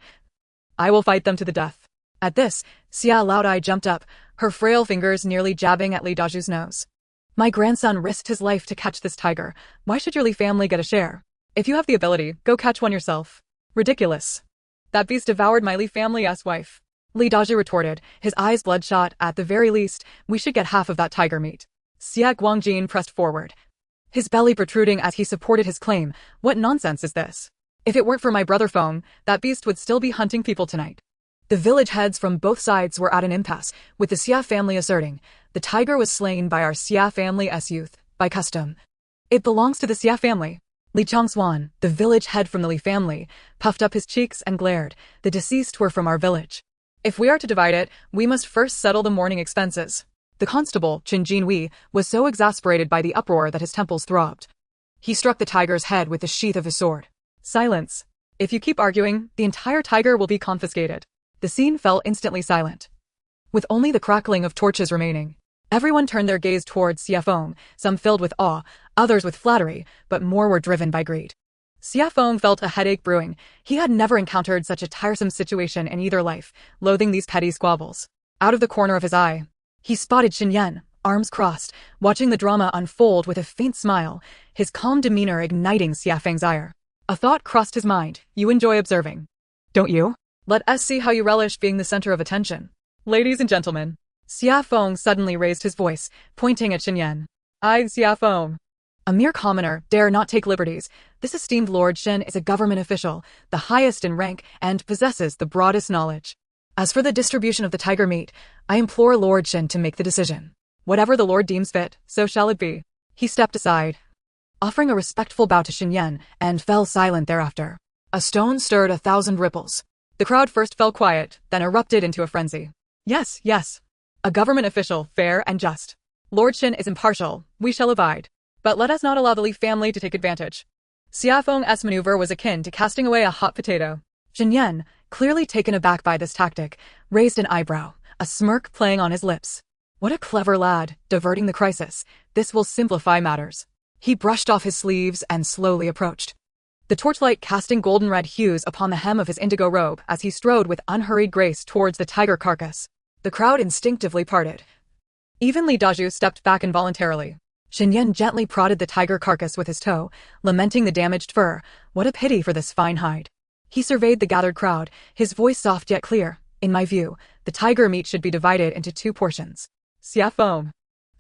I will fight them to the death. At this, Xia Laodai jumped up, her frail fingers nearly jabbing at Li Dazhu's nose. My grandson risked his life to catch this tiger. Why should your Li family get a share? If you have the ability, go catch one yourself. Ridiculous. That beast devoured my Li family's wife. Li Dazhu retorted, his eyes bloodshot. At the very least, we should get half of that tiger meat. Xie Guangjin pressed forward, his belly protruding as he supported his claim. What nonsense is this? If it weren't for my brother Feng, that beast would still be hunting people tonight. The village heads from both sides were at an impasse, with the Xie family asserting, the tiger was slain by our Xie family's youth, by custom. It belongs to the Xie family. Li Changswan, the village head from the Li family, puffed up his cheeks and glared, the deceased were from our village. If we are to divide it, we must first settle the mourning expenses. The constable, Qin Jinwei, was so exasperated by the uproar that his temples throbbed. He struck the tiger's head with the sheath of his sword. Silence. If you keep arguing, the entire tiger will be confiscated. The scene fell instantly silent, with only the crackling of torches remaining. Everyone turned their gaze towards Xie Feng, some filled with awe, others with flattery, but more were driven by greed. Xie Feng felt a headache brewing. He had never encountered such a tiresome situation in either life, loathing these petty squabbles. Out of the corner of his eye, he spotted Xin Yan, arms crossed, watching the drama unfold with a faint smile, his calm demeanor igniting Xie Feng's ire. A thought crossed his mind. You enjoy observing, don't you? Let us see how you relish being the center of attention. Ladies and gentlemen. Xie Feng suddenly raised his voice, pointing at Xin Yan. I, Xie Feng, a mere commoner, dare not take liberties. This esteemed Lord Xin is a government official, the highest in rank, and possesses the broadest knowledge. As for the distribution of the tiger meat, I implore Lord Xin to make the decision. Whatever the Lord deems fit, so shall it be. He stepped aside, offering a respectful bow to Xin Yan, and fell silent thereafter. A stone stirred 1,000 ripples. The crowd first fell quiet, then erupted into a frenzy. Yes, yes. A government official, fair and just. Lord Xin is impartial, we shall abide. But let us not allow the Li family to take advantage. Xie Feng's maneuver was akin to casting away a hot potato. Xin Yan, clearly taken aback by this tactic, raised an eyebrow, a smirk playing on his lips. What a clever lad, diverting the crisis. This will simplify matters. He brushed off his sleeves and slowly approached, the torchlight casting golden-red hues upon the hem of his indigo robe as he strode with unhurried grace towards the tiger carcass. The crowd instinctively parted. Even Li Dazhu stepped back involuntarily. Xin Yan gently prodded the tiger carcass with his toe, lamenting the damaged fur. What a pity for this fine hide. He surveyed the gathered crowd, his voice soft yet clear. In my view, the tiger meat should be divided into 2 portions. Xie Feng,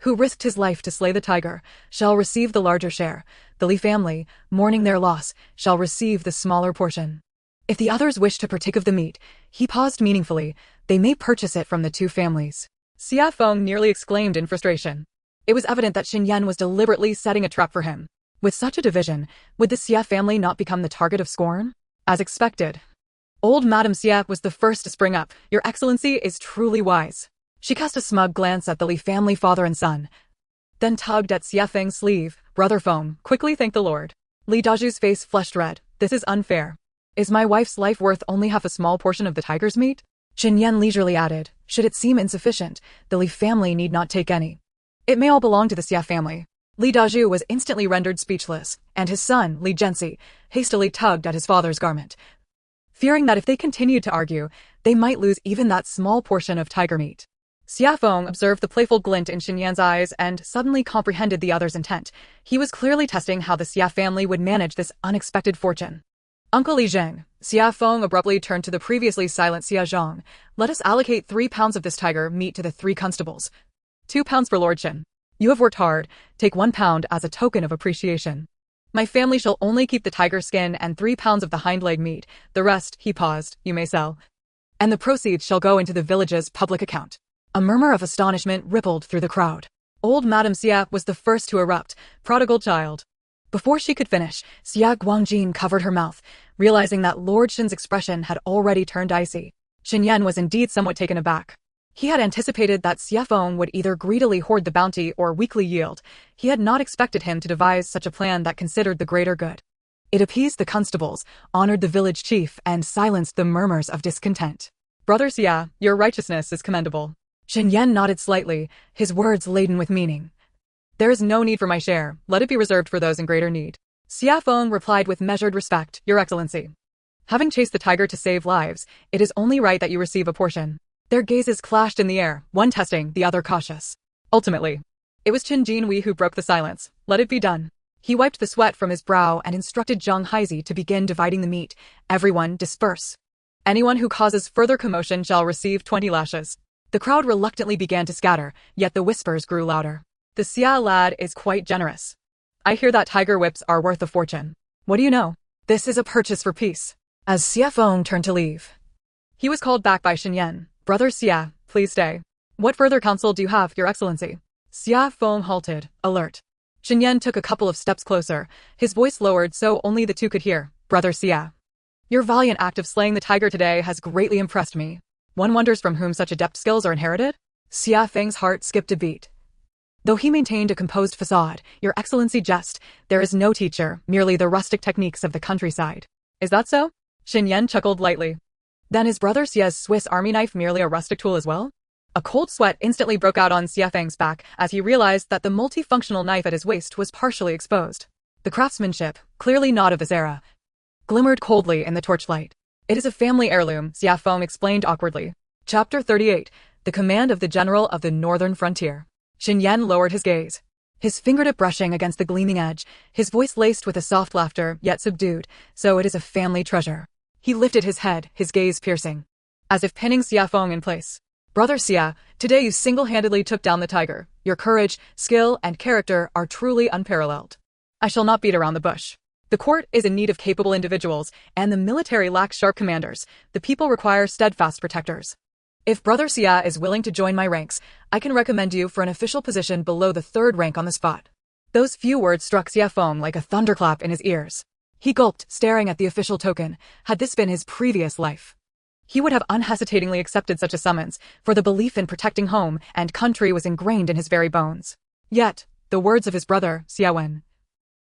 who risked his life to slay the tiger, shall receive the larger share. The Li family, mourning their loss, shall receive the smaller portion. If the others wish to partake of the meat, he paused meaningfully, they may purchase it from the 2 families. Xie Feng nearly exclaimed in frustration. It was evident that Xin Yan was deliberately setting a trap for him. With such a division, would the Xie family not become the target of scorn? As expected, old Madame Xie was the first to spring up. Your Excellency is truly wise. She cast a smug glance at the Li family father and son, then tugged at Xie Feng's sleeve. Brother Feng, quickly thank the Lord. Li Dazhu's face flushed red. This is unfair. Is my wife's life worth only half a small portion of the tiger's meat? Xin Yan leisurely added, should it seem insufficient, the Li family need not take any. It may all belong to the Xie family. Li Dazhu was instantly rendered speechless, and his son, Li Jianxi, hastily tugged at his father's garment. fearing that if they continued to argue, they might lose even that small portion of tiger meat. Xie Feng observed the playful glint in Xin Yan's eyes and suddenly comprehended the other's intent. He was clearly testing how the Xie family would manage this unexpected fortune. Uncle Li Zheng, Xie Feng abruptly turned to the previously silent Xie Zhang. Let us allocate 3 pounds of this tiger meat to the 3 constables. 2 pounds for Lord Qin. You have worked hard. Take 1 pound as a token of appreciation. My family shall only keep the tiger skin and 3 pounds of the hind leg meat. The rest, he paused, you may sell. And the proceeds shall go into the village's public account. A murmur of astonishment rippled through the crowd. Old Madame Xie was the first to erupt, prodigal child. Before she could finish, Xie Guangjin covered her mouth, realizing that Lord Qin's expression had already turned icy. Xin Yan was indeed somewhat taken aback. He had anticipated that Xie Feng would either greedily hoard the bounty or weakly yield. He had not expected him to devise such a plan that considered the greater good. It appeased the constables, honored the village chief, and silenced the murmurs of discontent. Brother Xie, your righteousness is commendable. Xin Yan nodded slightly, his words laden with meaning. There is no need for my share, let it be reserved for those in greater need. Xie Feng replied with measured respect, Your Excellency. Having chased the tiger to save lives, it is only right that you receive a portion. Their gazes clashed in the air, one testing, the other cautious. Ultimately, it was Qin Jinhui who broke the silence. Let it be done. He wiped the sweat from his brow and instructed Zhang Haizi to begin dividing the meat. Everyone disperse. Anyone who causes further commotion shall receive 20 lashes. The crowd reluctantly began to scatter, yet the whispers grew louder. The Xie lad is quite generous. I hear that tiger whips are worth a fortune. What do you know? This is a purchase for peace. As Xie Feng turned to leave, he was called back by Xin Yan. Brother Xie, please stay. What further counsel do you have, Your Excellency? Xie Feng halted, alert. Xin Yan took a couple of steps closer, his voice lowered so only the two could hear. Brother Xie, your valiant act of slaying the tiger today has greatly impressed me. One wonders from whom such adept skills are inherited? Xie Feng's heart skipped a beat. Though he maintained a composed facade, Your Excellency jest, there is no teacher, merely the rustic techniques of the countryside. Is that so? Xin Yan chuckled lightly. Then is Brother Xie's Swiss army knife merely a rustic tool as well? A cold sweat instantly broke out on Xie Feng's back as he realized that the multifunctional knife at his waist was partially exposed. The craftsmanship, clearly not of this era, glimmered coldly in the torchlight. It is a family heirloom, Xie Feng explained awkwardly. Chapter 38, The Command of the General of the Northern Frontier. Xin Yan lowered his gaze, his fingertip brushing against the gleaming edge, his voice laced with a soft laughter, yet subdued, so it is a family treasure. He lifted his head, his gaze piercing, as if pinning Xie Feng in place. Brother Xie, today you single-handedly took down the tiger. Your courage, skill, and character are truly unparalleled. I shall not beat around the bush. The court is in need of capable individuals, and the military lacks sharp commanders. The people require steadfast protectors. If Brother Xie is willing to join my ranks, I can recommend you for an official position below the 3rd rank on the spot. Those few words struck Xie Feng like a thunderclap in his ears. He gulped, staring at the official token. Had this been his previous life, he would have unhesitatingly accepted such a summons, for the belief in protecting home and country was ingrained in his very bones. Yet, the words of his brother, Xie Wen,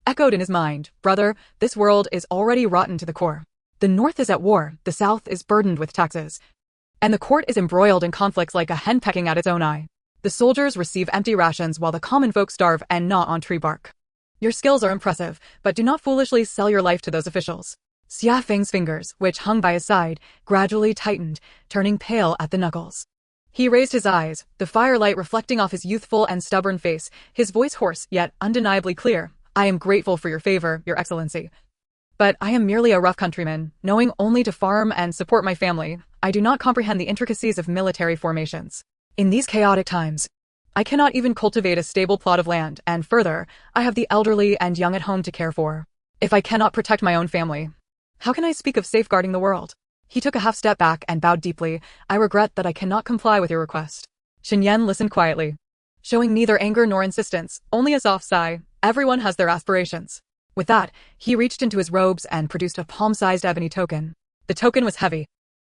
echoed in his mind. Brother, this world is already rotten to the core. The North is at war, the South is burdened with taxes, and the court is embroiled in conflicts like a hen pecking at its own eye. The soldiers receive empty rations while the common folk starve and gnaw on tree bark. Your skills are impressive, but do not foolishly sell your life to those officials. Xie Feng's fingers, which hung by his side, gradually tightened, turning pale at the knuckles. He raised his eyes, the firelight reflecting off his youthful and stubborn face, his voice hoarse yet undeniably clear. I am grateful for your favor, Your Excellency. But I am merely a rough countryman, knowing only to farm and support my family. I do not comprehend the intricacies of military formations. In these chaotic times, I cannot even cultivate a stable plot of land, and further, I have the elderly and young at home to care for. If I cannot protect my own family, how can I speak of safeguarding the world? He took a half step back and bowed deeply. I regret that I cannot comply with your request. Xin Yan listened quietly, showing neither anger nor insistence, only a soft sigh. Everyone has their aspirations. With that, he reached into his robes and produced a palm-sized ebony token. The token was heavy,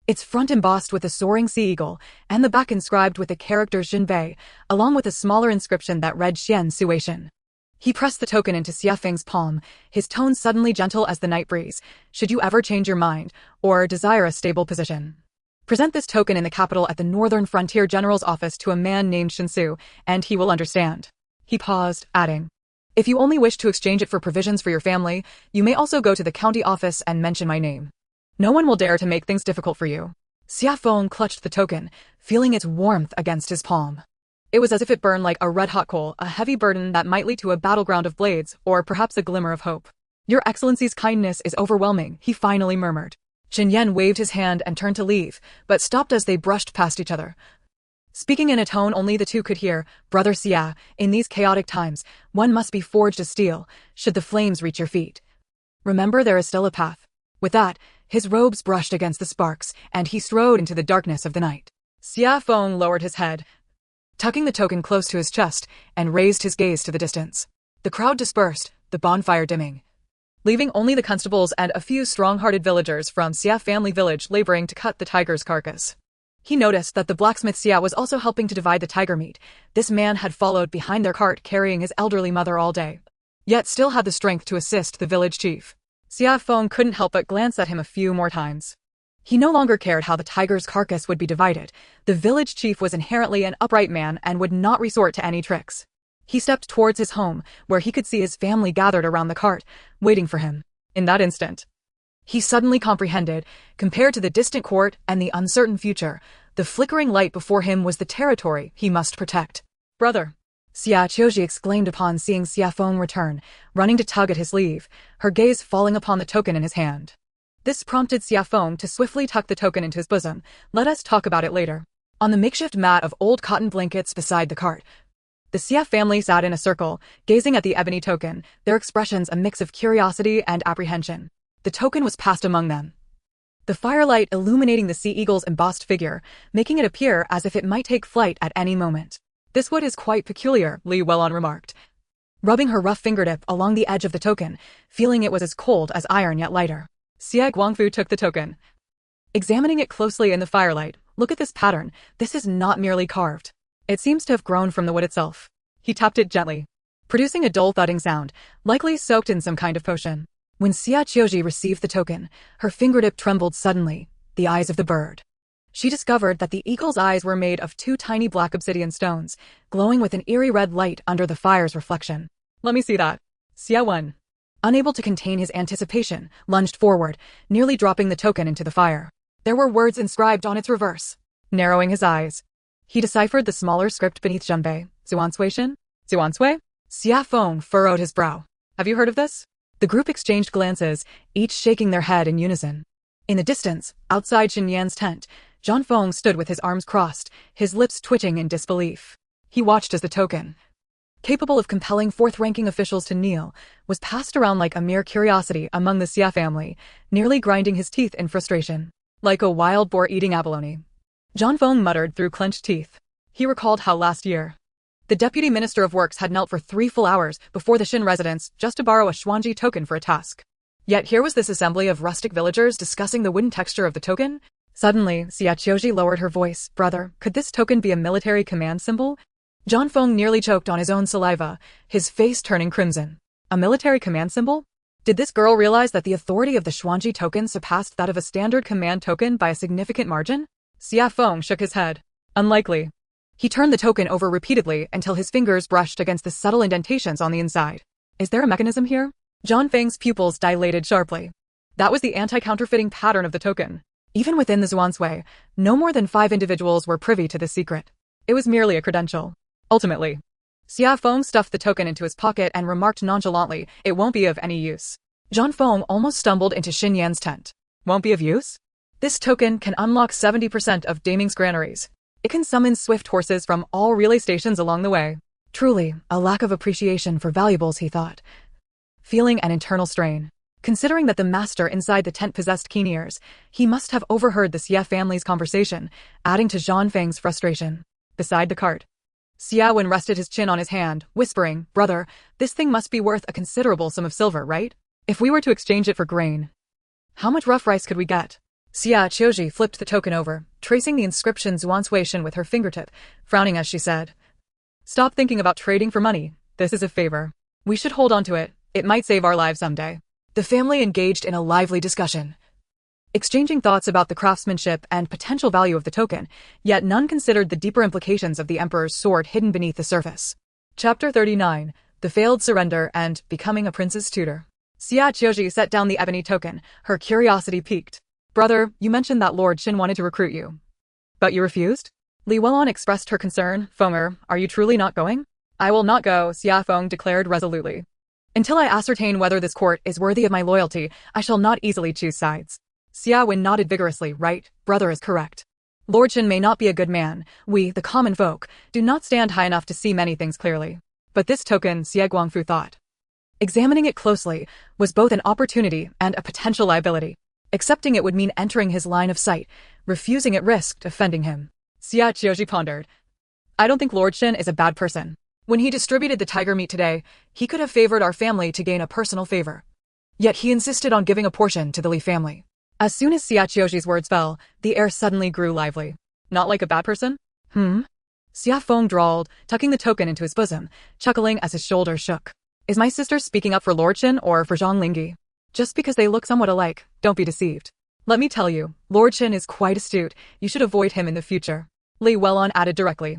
its front embossed with a soaring sea eagle, and the back inscribed with the character Xinbei, along with a smaller inscription that read Xian Suation. He pressed the token into Xie Feng's palm, his tone suddenly gentle as the night breeze. Should you ever change your mind, or desire a stable position, present this token in the capital at the Northern Frontier General's office to a man named Shinsu, and he will understand. He paused, adding, if you only wish to exchange it for provisions for your family, you may also go to the county office and mention my name. No one will dare to make things difficult for you. Xie Feng clutched the token, feeling its warmth against his palm. It was as if it burned like a red-hot coal, a heavy burden that might lead to a battleground of blades, or perhaps a glimmer of hope. Your Excellency's kindness is overwhelming, he finally murmured. Xin Yan waved his hand and turned to leave, but stopped as they brushed past each other. Speaking in a tone only the two could hear, Brother Xie, in these chaotic times, one must be forged of steel, should the flames reach your feet. Remember, there is still a path. With that, his robes brushed against the sparks, and he strode into the darkness of the night. Xie Feng lowered his head, tucking the token close to his chest, and raised his gaze to the distance. The crowd dispersed, the bonfire dimming, leaving only the constables and a few strong-hearted villagers from Xie family village laboring to cut the tiger's carcass. He noticed that the blacksmith Xie was also helping to divide the tiger meat. This man had followed behind their cart carrying his elderly mother all day, yet still had the strength to assist the village chief. Xie Feng couldn't help but glance at him a few more times. He no longer cared how the tiger's carcass would be divided. The village chief was inherently an upright man and would not resort to any tricks. He stepped towards his home, where he could see his family gathered around the cart, waiting for him. In that instant, he suddenly comprehended, compared to the distant court and the uncertain future, the flickering light before him was the territory he must protect. Brother! Xie Qiu Zhi exclaimed upon seeing Xie Feng return, running to tug at his sleeve, her gaze falling upon the token in his hand. This prompted Xie Feng to swiftly tuck the token into his bosom. Let us talk about it later. On the makeshift mat of old cotton blankets beside the cart, the Xie family sat in a circle, gazing at the ebony token, their expressions a mix of curiosity and apprehension. The token was passed among them, the firelight illuminating the sea eagle's embossed figure, making it appear as if it might take flight at any moment. This wood is quite peculiar, Li Wellon remarked, rubbing her rough fingertip along the edge of the token, feeling it was as cold as iron yet lighter. Xie Guangfu took the token, examining it closely in the firelight. Look at this pattern. This is not merely carved. It seems to have grown from the wood itself. He tapped it gently, producing a dull thudding sound, likely soaked in some kind of potion. When Xie Qiu Zhi received the token, her fingertip trembled suddenly, the eyes of the bird. She discovered that the eagle's eyes were made of two tiny black obsidian stones, glowing with an eerie red light under the fire's reflection. Let me see that. Xie Wen, unable to contain his anticipation, lunged forward, nearly dropping the token into the fire. There were words inscribed on its reverse. Narrowing his eyes, he deciphered the smaller script beneath Zhenbei. Zuansui? Zuansui? Xie Feng furrowed his brow. Have you heard of this? The group exchanged glances, each shaking their head in unison. In the distance, outside Xin Yan's tent, Zhang Feng stood with his arms crossed, his lips twitching in disbelief. He watched as the token, capable of compelling fourth-ranking officials to kneel, was passed around like a mere curiosity among the Xie family, nearly grinding his teeth in frustration. Like a wild boar eating abalone, Zhang Feng muttered through clenched teeth. He recalled how last year, the Deputy Minister of Works had knelt for 3 full hours before the Xin residence just to borrow a Xuanji token for a task. Yet here was this assembly of rustic villagers discussing the wooden texture of the token. Suddenly, Xie Qiu Zhi lowered her voice. Brother, could this token be a military command symbol? Zhang Feng nearly choked on his own saliva, his face turning crimson. A military command symbol? Did this girl realize that the authority of the Xuanji token surpassed that of a standard command token by a significant margin? Xie Feng shook his head. Unlikely. He turned the token over repeatedly until his fingers brushed against the subtle indentations on the inside. Is there a mechanism here? Zhang Feng's pupils dilated sharply. That was the anti-counterfeiting pattern of the token. Even within the Zhuansui, no more than 5 individuals were privy to this secret. It was merely a credential. Ultimately, Xie Feng stuffed the token into his pocket and remarked nonchalantly, it won't be of any use. Zhang Feng almost stumbled into Xin Yan's tent. Won't be of use? This token can unlock 70% of Daming's granaries. It can summon swift horses from all relay stations along the way. Truly, a lack of appreciation for valuables, he thought, feeling an internal strain. Considering that the master inside the tent possessed keen ears, he must have overheard the Xie family's conversation, adding to Zhang Feng's frustration. Beside the cart, Xie Wen rested his chin on his hand, whispering, Brother, this thing must be worth a considerable sum of silver, right? If we were to exchange it for grain, how much rough rice could we get? Xie Qiu Zhi flipped the token over, tracing the inscription Zuansui with her fingertip, frowning as she said, Stop thinking about trading for money. This is a favor. We should hold on to it. It might save our lives someday. The family engaged in a lively discussion, exchanging thoughts about the craftsmanship and potential value of the token, yet none considered the deeper implications of the emperor's sword hidden beneath the surface. Chapter 39, The Failed Surrender and Becoming a Prince's Tutor. Xie Qiu Zhi set down the ebony token, her curiosity piqued. Brother, you mentioned that Lord Xin wanted to recruit you. But you refused? Li Welon expressed her concern. Fenger, are you truly not going? I will not go, Xia Feng declared resolutely. Until I ascertain whether this court is worthy of my loyalty, I shall not easily choose sides. Xia Wen nodded vigorously. Right, brother is correct. Lord Xin may not be a good man. We, the common folk, do not stand high enough to see many things clearly. But this token, Xie Guangfu thought, examining it closely, was both an opportunity and a potential liability. Accepting it would mean entering his line of sight. Refusing it risked offending him. Xie Qiu Zhi pondered. I don't think Lord Xin is a bad person. When he distributed the tiger meat today, he could have favored our family to gain a personal favor. Yet he insisted on giving a portion to the Li family. As soon as Xie Qiu Zhi's words fell, the air suddenly grew lively. Not like a bad person? Xia Feng drawled, tucking the token into his bosom, chuckling as his shoulders shook. Is my sister speaking up for Lord Xin or for Zhang Lingyi? Just because they look somewhat alike, don't be deceived. Let me tell you, Lord Xin is quite astute. You should avoid him in the future. Li Welon added directly.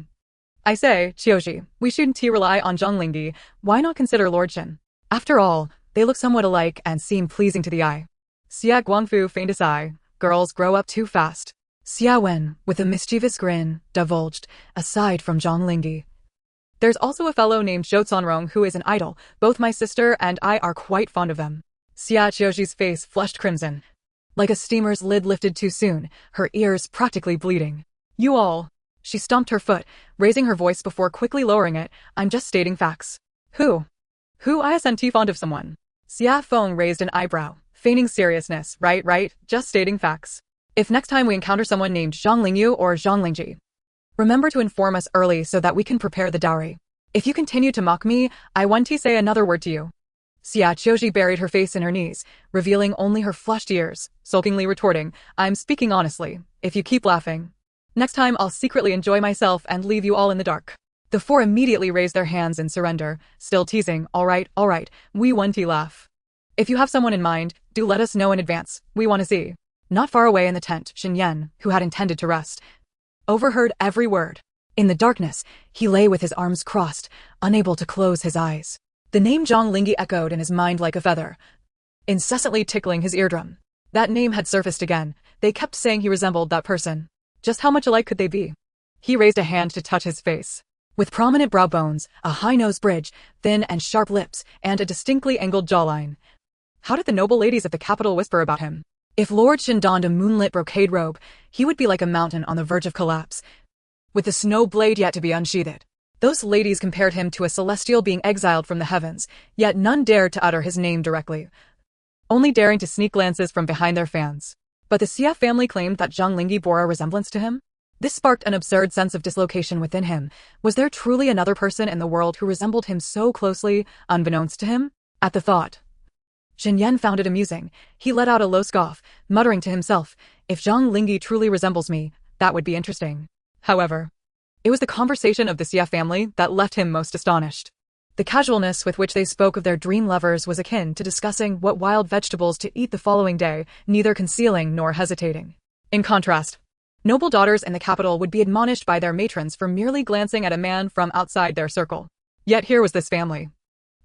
I say, Qiuzhi, we shouldn't rely on Zhang Lingyi. Why not consider Lord Xin? After all, they look somewhat alike and seem pleasing to the eye. Xie Guangfu feigned a sigh. Girls grow up too fast. Xia Wen, with a mischievous grin, divulged, aside from Zhang Lingyi. There's also a fellow named Zhou Canrong who is an idol. Both my sister and I are quite fond of them. Xia Qiuzhi's face flushed crimson. Like a steamer's lid lifted too soon, her ears practically bleeding. You all. She stomped her foot, raising her voice before quickly lowering it. I'm just stating facts. Who isn't fond of someone? Xia Feng raised an eyebrow, feigning seriousness. Right, just stating facts. If next time we encounter someone named Zhang Lingyu or Zhang Lingji, remember to inform us early so that we can prepare the dowry. If you continue to mock me, I want to say another word to you. Xie Qiu Zhi buried her face in her knees, revealing only her flushed ears, sulkingly retorting, I'm speaking honestly. If you keep laughing, next time I'll secretly enjoy myself and leave you all in the dark. The four immediately raised their hands in surrender, still teasing, all right, we want to laugh. If you have someone in mind, do let us know in advance, we want to see. Not far away in the tent, Xin Yan, who had intended to rest, overheard every word. In the darkness, he lay with his arms crossed, unable to close his eyes. The name Zhang Lingyi echoed in his mind like a feather, incessantly tickling his eardrum. That name had surfaced again. They kept saying he resembled that person. Just how much alike could they be? He raised a hand to touch his face. With prominent brow bones, a high nose bridge, thin and sharp lips, and a distinctly angled jawline. How did the noble ladies of the capital whisper about him? If Lord Xin donned a moonlit brocade robe, he would be like a mountain on the verge of collapse, with the snow blade yet to be unsheathed. Those ladies compared him to a celestial being exiled from the heavens, yet none dared to utter his name directly, only daring to sneak glances from behind their fans. But the Xie family claimed that Zhang Lingyi bore a resemblance to him. This sparked an absurd sense of dislocation within him. Was there truly another person in the world who resembled him so closely, unbeknownst to him? At the thought, Xin Yan found it amusing. He let out a low scoff, muttering to himself, if Zhang Lingyi truly resembles me, that would be interesting. However, it was the conversation of the Xie family that left him most astonished. The casualness with which they spoke of their dream lovers was akin to discussing what wild vegetables to eat the following day, neither concealing nor hesitating. In contrast, noble daughters in the capital would be admonished by their matrons for merely glancing at a man from outside their circle. Yet here was this family,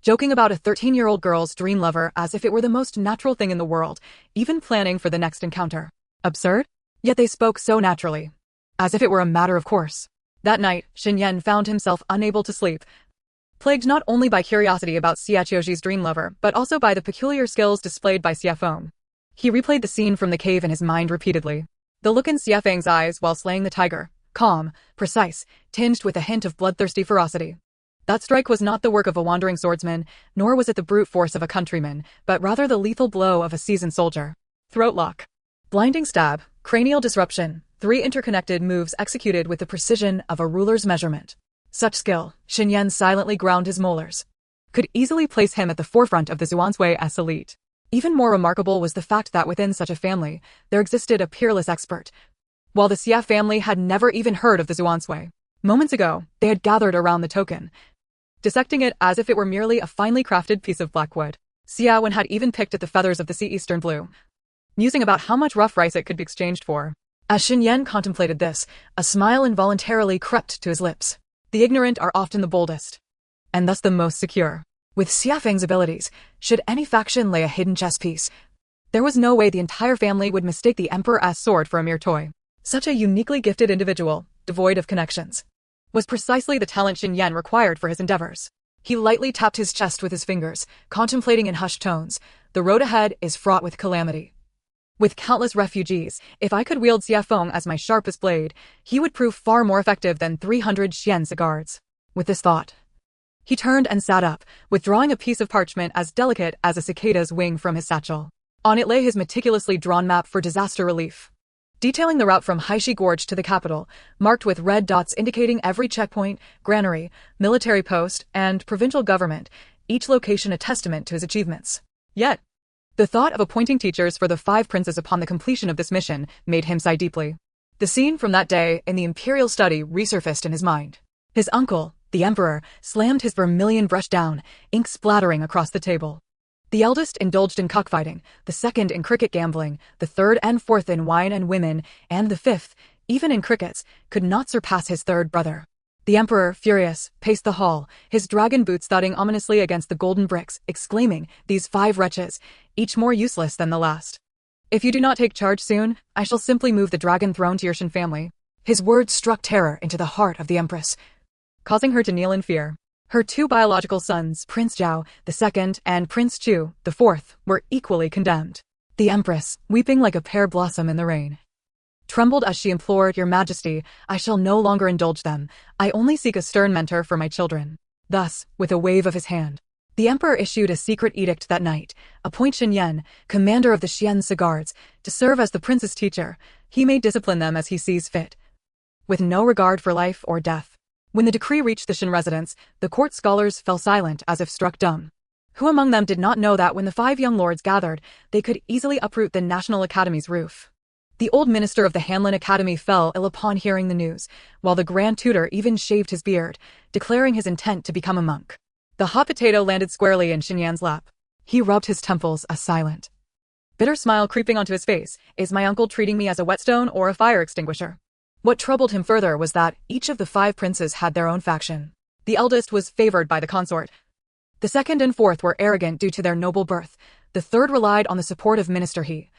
joking about a 13-year-old girl's dream lover as if it were the most natural thing in the world, even planning for the next encounter. Absurd? Yet they spoke so naturally, as if it were a matter of course. That night, Xin Yan found himself unable to sleep, plagued not only by curiosity about Xie Qiu Zhi's dream lover, but also by the peculiar skills displayed by Xie Feng. He replayed the scene from the cave in his mind repeatedly. The look in Xie Feng's eyes while slaying the tiger, calm, precise, tinged with a hint of bloodthirsty ferocity. That strike was not the work of a wandering swordsman, nor was it the brute force of a countryman, but rather the lethal blow of a seasoned soldier. Throat lock, blinding stab, cranial disruption, 3 interconnected moves executed with the precision of a ruler's measurement. Such skill, Xin Yan silently ground his molars, could easily place him at the forefront of the Zhuansui as elite. Even more remarkable was the fact that within such a family, there existed a peerless expert. While the Xie family had never even heard of the Zhuansui, moments ago, they had gathered around the token, dissecting it as if it were merely a finely crafted piece of black wood. Xia Wen had even picked at the feathers of the sea eastern blue, musing about how much rough rice it could be exchanged for. As Xin Yan contemplated this, a smile involuntarily crept to his lips. The ignorant are often the boldest, and thus the most secure. With Xie Feng's abilities, should any faction lay a hidden chess piece, There was no way the entire family would mistake the emperor's sword for a mere toy. Such a uniquely gifted individual, devoid of connections, was precisely the talent Xin Yan required for his endeavors. He lightly tapped his chest with his fingers, contemplating in hushed tones. The road ahead is fraught with calamity. With countless refugees, if I could wield Xie Feng as my sharpest blade, he would prove far more effective than 300 Xianzi guards. With this thought, he turned and sat up, withdrawing a piece of parchment as delicate as a cicada's wing from his satchel. On it lay his meticulously drawn map for disaster relief, detailing the route from Haishi Gorge to the capital, marked with red dots indicating every checkpoint, granary, military post, and provincial government, each location a testament to his achievements. Yet, the thought of appointing teachers for the 5 princes upon the completion of this mission made him sigh deeply. The scene from that day in the imperial study resurfaced in his mind. His uncle, the emperor, slammed his vermilion brush down, ink splattering across the table. The eldest indulged in cockfighting, the second in cricket gambling, the third and fourth in wine and women, and the fifth, even in crickets, could not surpass his third brother. The emperor, furious, paced the hall, his dragon boots thudding ominously against the golden bricks, exclaiming, "These 5 wretches, each more useless than the last. If you do not take charge soon, I shall simply move the dragon throne to your Xin family." His words struck terror into the heart of the empress, causing her to kneel in fear. Her 2 biological sons, Prince Zhao, the second, and Prince Chu, the fourth, were equally condemned. The empress, weeping like a pear blossom in the rain, trembled as she implored, "Your Majesty, I shall no longer indulge them. I only seek a stern mentor for my children." Thus, with a wave of his hand, the emperor issued a secret edict that night: appoint Xin Yan, commander of the Xianzi guards, to serve as the prince's teacher. He may discipline them as he sees fit, with no regard for life or death. When the decree reached the Xin residence, the court scholars fell silent as if struck dumb. Who among them did not know that when the 5 young lords gathered, they could easily uproot the National Academy's roof? The old minister of the Hanlin Academy fell ill upon hearing the news, while the grand tutor even shaved his beard, declaring his intent to become a monk. The hot potato landed squarely in Xin Yan's lap. He rubbed his temples, a silent, bitter smile creeping onto his face. Is my uncle treating me as a whetstone or a fire extinguisher? What troubled him further was that each of the 5 princes had their own faction. The eldest was favored by the consort. The second and fourth were arrogant due to their noble birth. The third relied on the support of Minister He.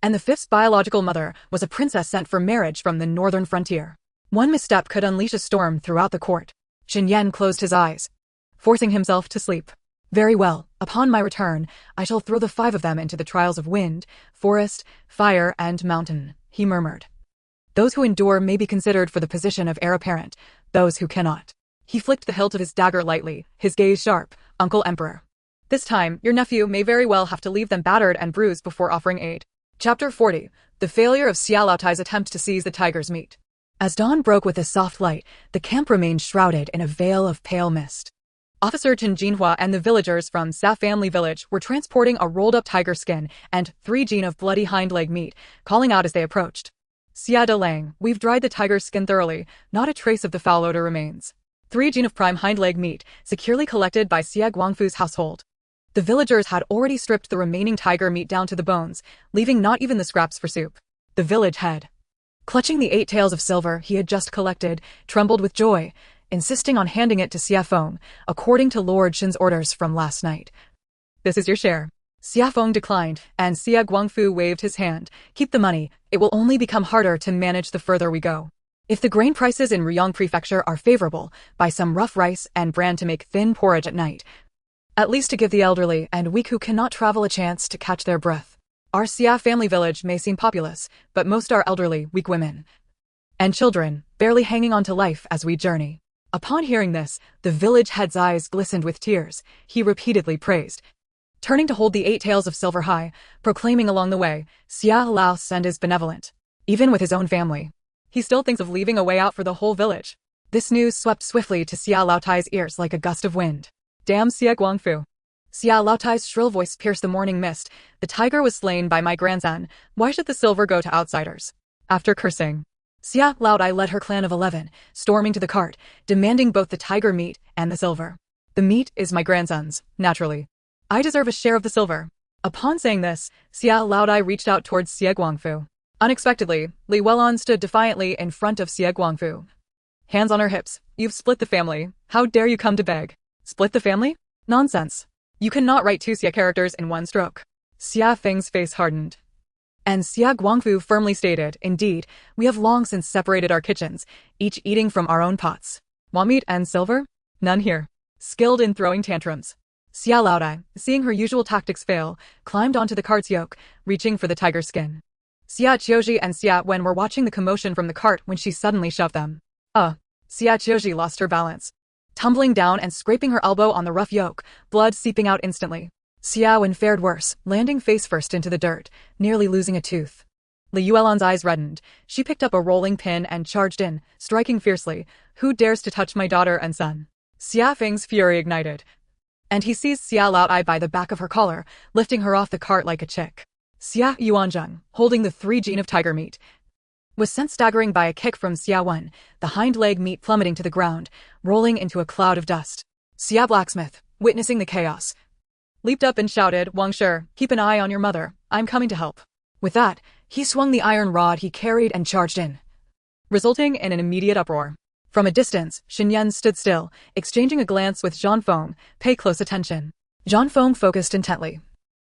And the fifth's biological mother was a princess sent for marriage from the northern frontier. One misstep could unleash a storm throughout the court. Xin Yan closed his eyes, forcing himself to sleep. Very well, upon my return, I shall throw the 5 of them into the trials of wind, forest, fire, and mountain, he murmured. Those who endure may be considered for the position of heir apparent, those who cannot. He flicked the hilt of his dagger lightly, his gaze sharp. Uncle Emperor, this time, your nephew may very well have to leave them battered and bruised before offering aid. Chapter 40. The failure of Xia Laotai's attempt to seize the tiger's meat. As dawn broke with a soft light, the camp remained shrouded in a veil of pale mist. Officer Chen Jinhua and the villagers from Xia family village were transporting a rolled-up tiger skin and 3 jin of bloody hind leg meat, calling out as they approached. "Xia de Lang, we've dried the tiger's skin thoroughly, not a trace of the foul odor remains." 3 jin of prime hind leg meat, securely collected by Xie Guangfu's household. The villagers had already stripped the remaining tiger meat down to the bones, leaving not even the scraps for soup. The village head, clutching the 8 taels of silver he had just collected, trembled with joy, insisting on handing it to Xie Feng, according to Lord Shen's orders from last night. "This is your share." Xie Feng declined, and Xie Guangfu waved his hand. "Keep the money, it will only become harder to manage the further we go. If the grain prices in Ruyang Prefecture are favorable, buy some rough rice and bran to make thin porridge at night, at least to give the elderly and weak who cannot travel a chance to catch their breath. Our Xia family village may seem populous, but most are elderly, weak women and children, barely hanging on to life as we journey." Upon hearing this, the village head's eyes glistened with tears. He repeatedly praised, turning to hold the 8 taels of silver high, proclaiming along the way, "Xia Laos and is benevolent. Even with his own family, he still thinks of leaving a way out for the whole village." This news swept swiftly to Xia Laotai's ears like a gust of wind. "Damn Xie Guangfu." Xia Laotai's shrill voice pierced the morning mist. "The tiger was slain by my grandson. Why should the silver go to outsiders?" After cursing, Xia Laotai led her clan of 11, storming to the cart, demanding both the tiger meat and the silver. "The meat is my grandson's, naturally. I deserve a share of the silver." Upon saying this, Xia Laotai reached out towards Xie Guangfu. Unexpectedly, Li Weilun stood defiantly in front of Xie Guangfu. Hands on her hips. "You've split the family. How dare you come to beg?" "Split the family? Nonsense. You cannot write 2 Xie characters in one stroke." Xia Feng's face hardened. And Xia Guangfu firmly stated, indeed, we have long since separated our kitchens, each eating from our own pots. Want meat and silver? None here. Skilled in throwing tantrums. Xia Laodai, seeing her usual tactics fail, climbed onto the cart's yoke, reaching for the tiger skin. Xie Qiu Zhi and Xia Wen were watching the commotion from the cart when she suddenly shoved them. Xie Qiu Zhi lost her balance, tumbling down and scraping her elbow on the rough yoke, blood seeping out instantly. Xia Wen fared worse, landing face first into the dirt, nearly losing a tooth. Li Yuelan's eyes reddened. She picked up a rolling pin and charged in, striking fiercely. Who dares to touch my daughter and son? Xia Feng's fury ignited, and he seized Xia Laodai by the back of her collar, lifting her off the cart like a chick. Xia Yuanzheng, holding the 3 gene of tiger meat, was sent staggering by a kick from Xia Wen, the hind leg meat plummeting to the ground, rolling into a cloud of dust. Xia Blacksmith, witnessing the chaos, leaped up and shouted, Wang Shi, keep an eye on your mother, I'm coming to help. With that, he swung the iron rod he carried and charged in, resulting in an immediate uproar. From a distance, Xinyan stood still, exchanging a glance with Zhang Feng. Pay close attention. Zhang Feng focused intently,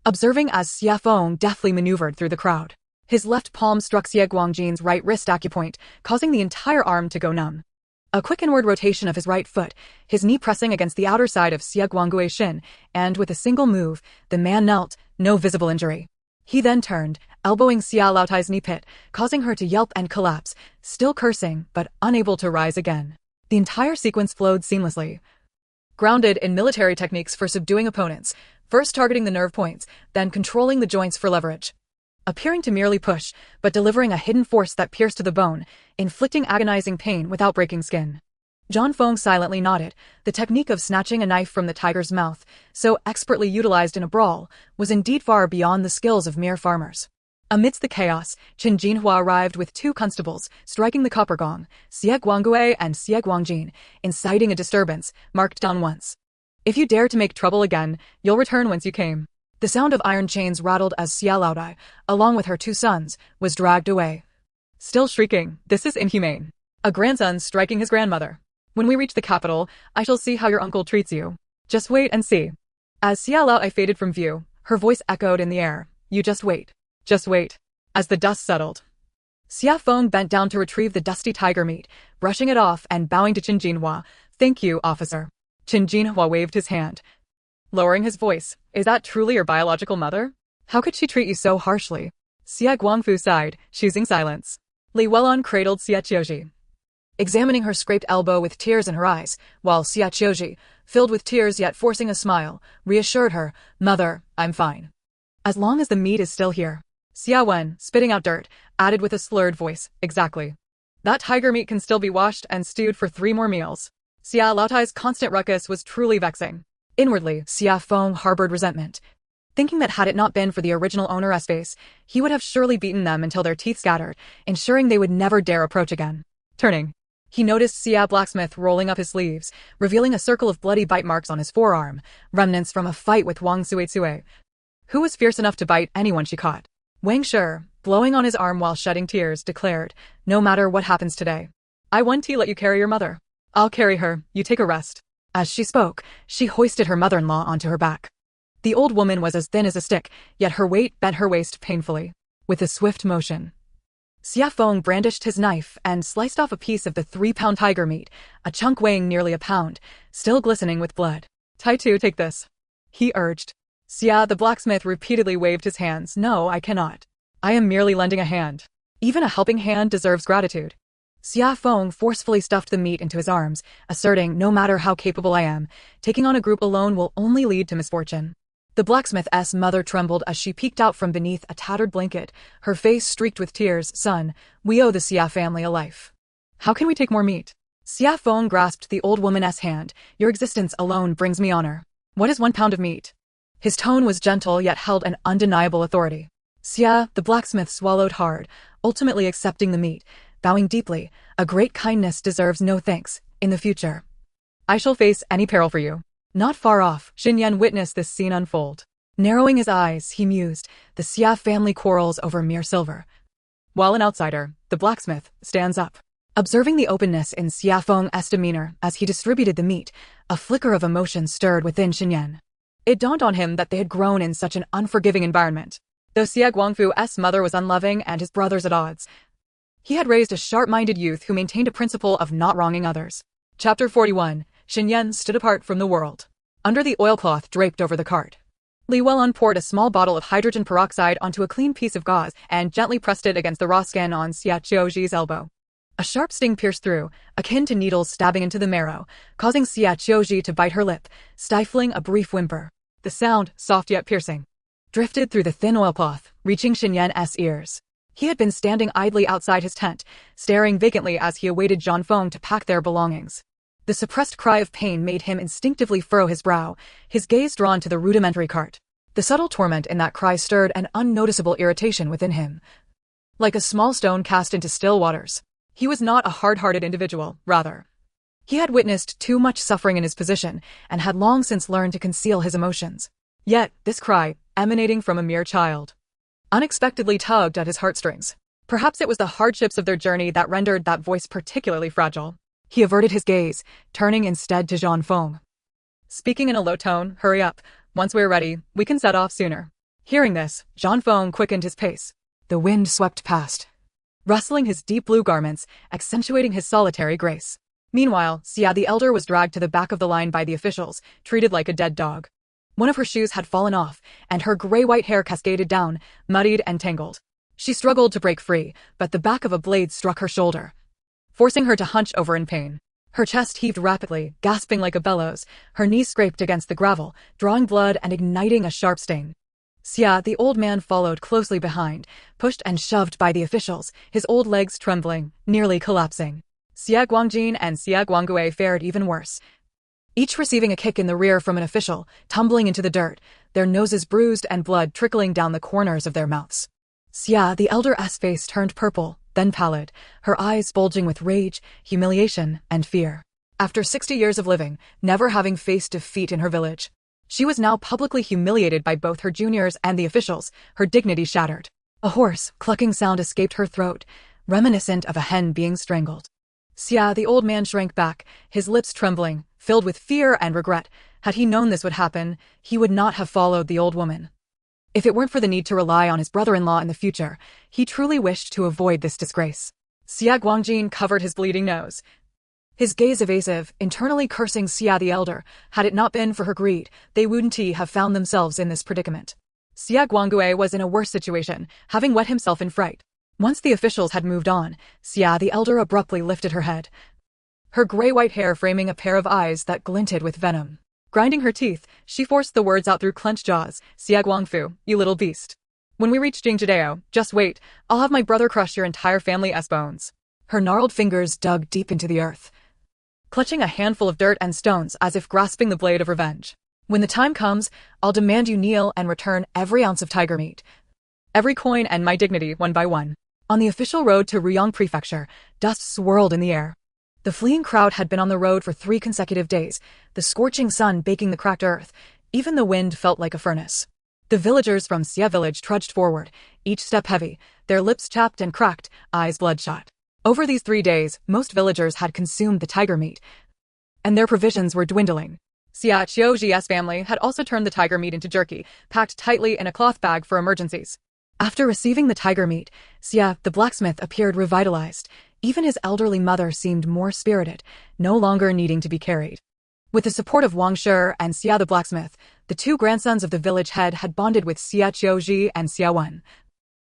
observing as Xia Feng deftly maneuvered through the crowd. His left palm struck Xie Guangjin's right wrist acupoint, causing the entire arm to go numb. A quick inward rotation of his right foot, his knee pressing against the outer side of Xie Guanggui's shin, and with a single move, the man knelt, no visible injury. He then turned, elbowing Xia Laotai's knee pit, causing her to yelp and collapse, still cursing but unable to rise again. The entire sequence flowed seamlessly, grounded in military techniques for subduing opponents, first targeting the nerve points, then controlling the joints for leverage. Appearing to merely push, but delivering a hidden force that pierced to the bone, inflicting agonizing pain without breaking skin. Zhang Feng silently nodded. The technique of snatching a knife from the tiger's mouth, so expertly utilized in a brawl, was indeed far beyond the skills of mere farmers. Amidst the chaos, Qin Jinhua arrived with 2 constables, striking the copper gong. Xie Guanggui and Xie Guangjin, inciting a disturbance, marked down once. If you dare to make trouble again, you'll return whence you came. The sound of iron chains rattled as Xia Laodai, along with her 2 sons, was dragged away. Still shrieking, this is inhumane. A grandson striking his grandmother. When we reach the capital, I shall see how your uncle treats you. Just wait and see. As Xia Laodai faded from view, her voice echoed in the air. You just wait. Just wait. As the dust settled, Xia Feng bent down to retrieve the dusty tiger meat, brushing it off and bowing to Qin Jinhua. Thank you, officer. Qin Jinhua waved his hand, lowering his voice. Is that truly your biological mother? How could she treat you so harshly? Xie Guangfu sighed, choosing silence. Li Welon cradled Xie Qiu Zhi, examining her scraped elbow with tears in her eyes, while Xie Qiu Zhi, filled with tears yet forcing a smile, reassured her, Mother, I'm fine. As long as the meat is still here. Xia Wen, spitting out dirt, added with a slurred voice, exactly. That tiger meat can still be washed and stewed for 3 more meals. Xia Laotai's constant ruckus was truly vexing. Inwardly, Xia Feng harbored resentment, thinking that had it not been for the original owner's face, he would have surely beaten them until their teeth scattered, ensuring they would never dare approach again. Turning, he noticed Xia Blacksmith rolling up his sleeves, revealing a circle of bloody bite marks on his forearm, remnants from a fight with Wang Suitsue, who was fierce enough to bite anyone she caught. Wang Shi, blowing on his arm while shedding tears, declared, No matter what happens today, I won't let you carry your mother. I'll carry her, you take a rest. As she spoke, she hoisted her mother-in-law onto her back. The old woman was as thin as a stick, yet her weight bent her waist painfully. With a swift motion, Xia Feng brandished his knife and sliced off a piece of the 3-pound tiger meat, a chunk weighing nearly a pound, still glistening with blood. Tai Tu, take this, he urged. Xia the blacksmith repeatedly waved his hands. No, I cannot. I am merely lending a hand. Even a helping hand deserves gratitude. Xia Feng forcefully stuffed the meat into his arms, asserting, no matter how capable I am, taking on a group alone will only lead to misfortune. The blacksmith's mother trembled as she peeked out from beneath a tattered blanket, her face streaked with tears. Son, we owe the Xia family a life. How can we take more meat? Xia Feng grasped the old woman's hand. Your existence alone brings me honor. What is 1 pound of meat? His tone was gentle yet held an undeniable authority. Xia, the blacksmith, swallowed hard, ultimately accepting the meat, bowing deeply. A great kindness deserves no thanks. In the future, I shall face any peril for you. Not far off, Xinyan witnessed this scene unfold. Narrowing his eyes, he mused, the Xia family quarrels over mere silver. While an outsider, the blacksmith, stands up. Observing the openness in Xia Feng's demeanor as he distributed the meat, a flicker of emotion stirred within Xinyan. It dawned on him that they had grown in such an unforgiving environment. Though Xie Guangfu's mother was unloving and his brothers at odds, he had raised a sharp-minded youth who maintained a principle of not wronging others. Chapter 41. Xinyan stood apart from the world. Under the oilcloth draped over the cart, Li Weilun poured a small bottle of hydrogen peroxide onto a clean piece of gauze and gently pressed it against the raw skin on Xie Qiu Zhi's elbow. A sharp sting pierced through, akin to needles stabbing into the marrow, causing Xie Qiu Zhi to bite her lip, stifling a brief whimper. The sound, soft yet piercing, drifted through the thin oilcloth, reaching Xinyan's ears. He had been standing idly outside his tent, staring vacantly as he awaited Zhang Feng to pack their belongings. The suppressed cry of pain made him instinctively furrow his brow, his gaze drawn to the rudimentary cart. The subtle torment in that cry stirred an unnoticeable irritation within him, like a small stone cast into still waters. He was not a hard-hearted individual, rather. He had witnessed too much suffering in his position and had long since learned to conceal his emotions. Yet, this cry, emanating from a mere child, unexpectedly tugged at his heartstrings. Perhaps it was the hardships of their journey that rendered that voice particularly fragile. He averted his gaze, turning instead to Zhang Feng, speaking in a low tone. "Hurry up. Once we're ready, we can set off sooner." Hearing this, Zhang Feng quickened his pace. The wind swept past, rustling his deep blue garments, accentuating his solitary grace. Meanwhile, Xia the elder was dragged to the back of the line by the officials, treated like a dead dog. One of her shoes had fallen off, and her gray-white hair cascaded down, muddied and tangled. She struggled to break free, but the back of a blade struck her shoulder, forcing her to hunch over in pain. Her chest heaved rapidly, gasping like a bellows. Her knees scraped against the gravel, drawing blood and igniting a sharp sting. Xia, the old man, followed closely behind, pushed and shoved by the officials, his old legs trembling, nearly collapsing. Xie Guangjin and Xie Guanggue fared even worse, each receiving a kick in the rear from an official, tumbling into the dirt, their noses bruised and blood trickling down the corners of their mouths. Xia, the elder's face turned purple, then pallid, her eyes bulging with rage, humiliation, and fear. After 60 years of living, never having faced defeat in her village, she was now publicly humiliated by both her juniors and the officials, her dignity shattered. A hoarse, clucking sound escaped her throat, reminiscent of a hen being strangled. Xia, the old man, shrank back, his lips trembling, filled with fear and regret. Had he known this would happen, he would not have followed the old woman. If it weren't for the need to rely on his brother-in-law in the future, he truly wished to avoid this disgrace. Xie Guangjin covered his bleeding nose, his gaze evasive, internally cursing Xia the elder. Had it not been for her greed, they wouldn't have found themselves in this predicament. Xie Guanggue was in a worse situation, having wet himself in fright. Once the officials had moved on, Xia the elder abruptly lifted her head, her gray-white hair framing a pair of eyes that glinted with venom. Grinding her teeth, she forced the words out through clenched jaws. "Xie Guangfu, you little beast. When we reach Jingjidao, just wait, I'll have my brother crush your entire family's bones." Her gnarled fingers dug deep into the earth, clutching a handful of dirt and stones as if grasping the blade of revenge. "When the time comes, I'll demand you kneel and return every ounce of tiger meat, every coin and my dignity one by one." On the official road to Ruyang Prefecture, dust swirled in the air. The fleeing crowd had been on the road for 3 consecutive days, the scorching sun baking the cracked earth. Even the wind felt like a furnace. The villagers from Xie village trudged forward, each step heavy, their lips chapped and cracked, eyes bloodshot. Over these 3 days, most villagers had consumed the tiger meat, and their provisions were dwindling. Xie Qiu Zhi's family had also turned the tiger meat into jerky, packed tightly in a cloth bag for emergencies. After receiving the tiger meat, Xie, the blacksmith, appeared revitalized. Even his elderly mother seemed more spirited, no longer needing to be carried. With the support of Wang Shi and Xie the blacksmith, the 2 grandsons of the village head had bonded with Xie Qiu Zhi and Xie Wen,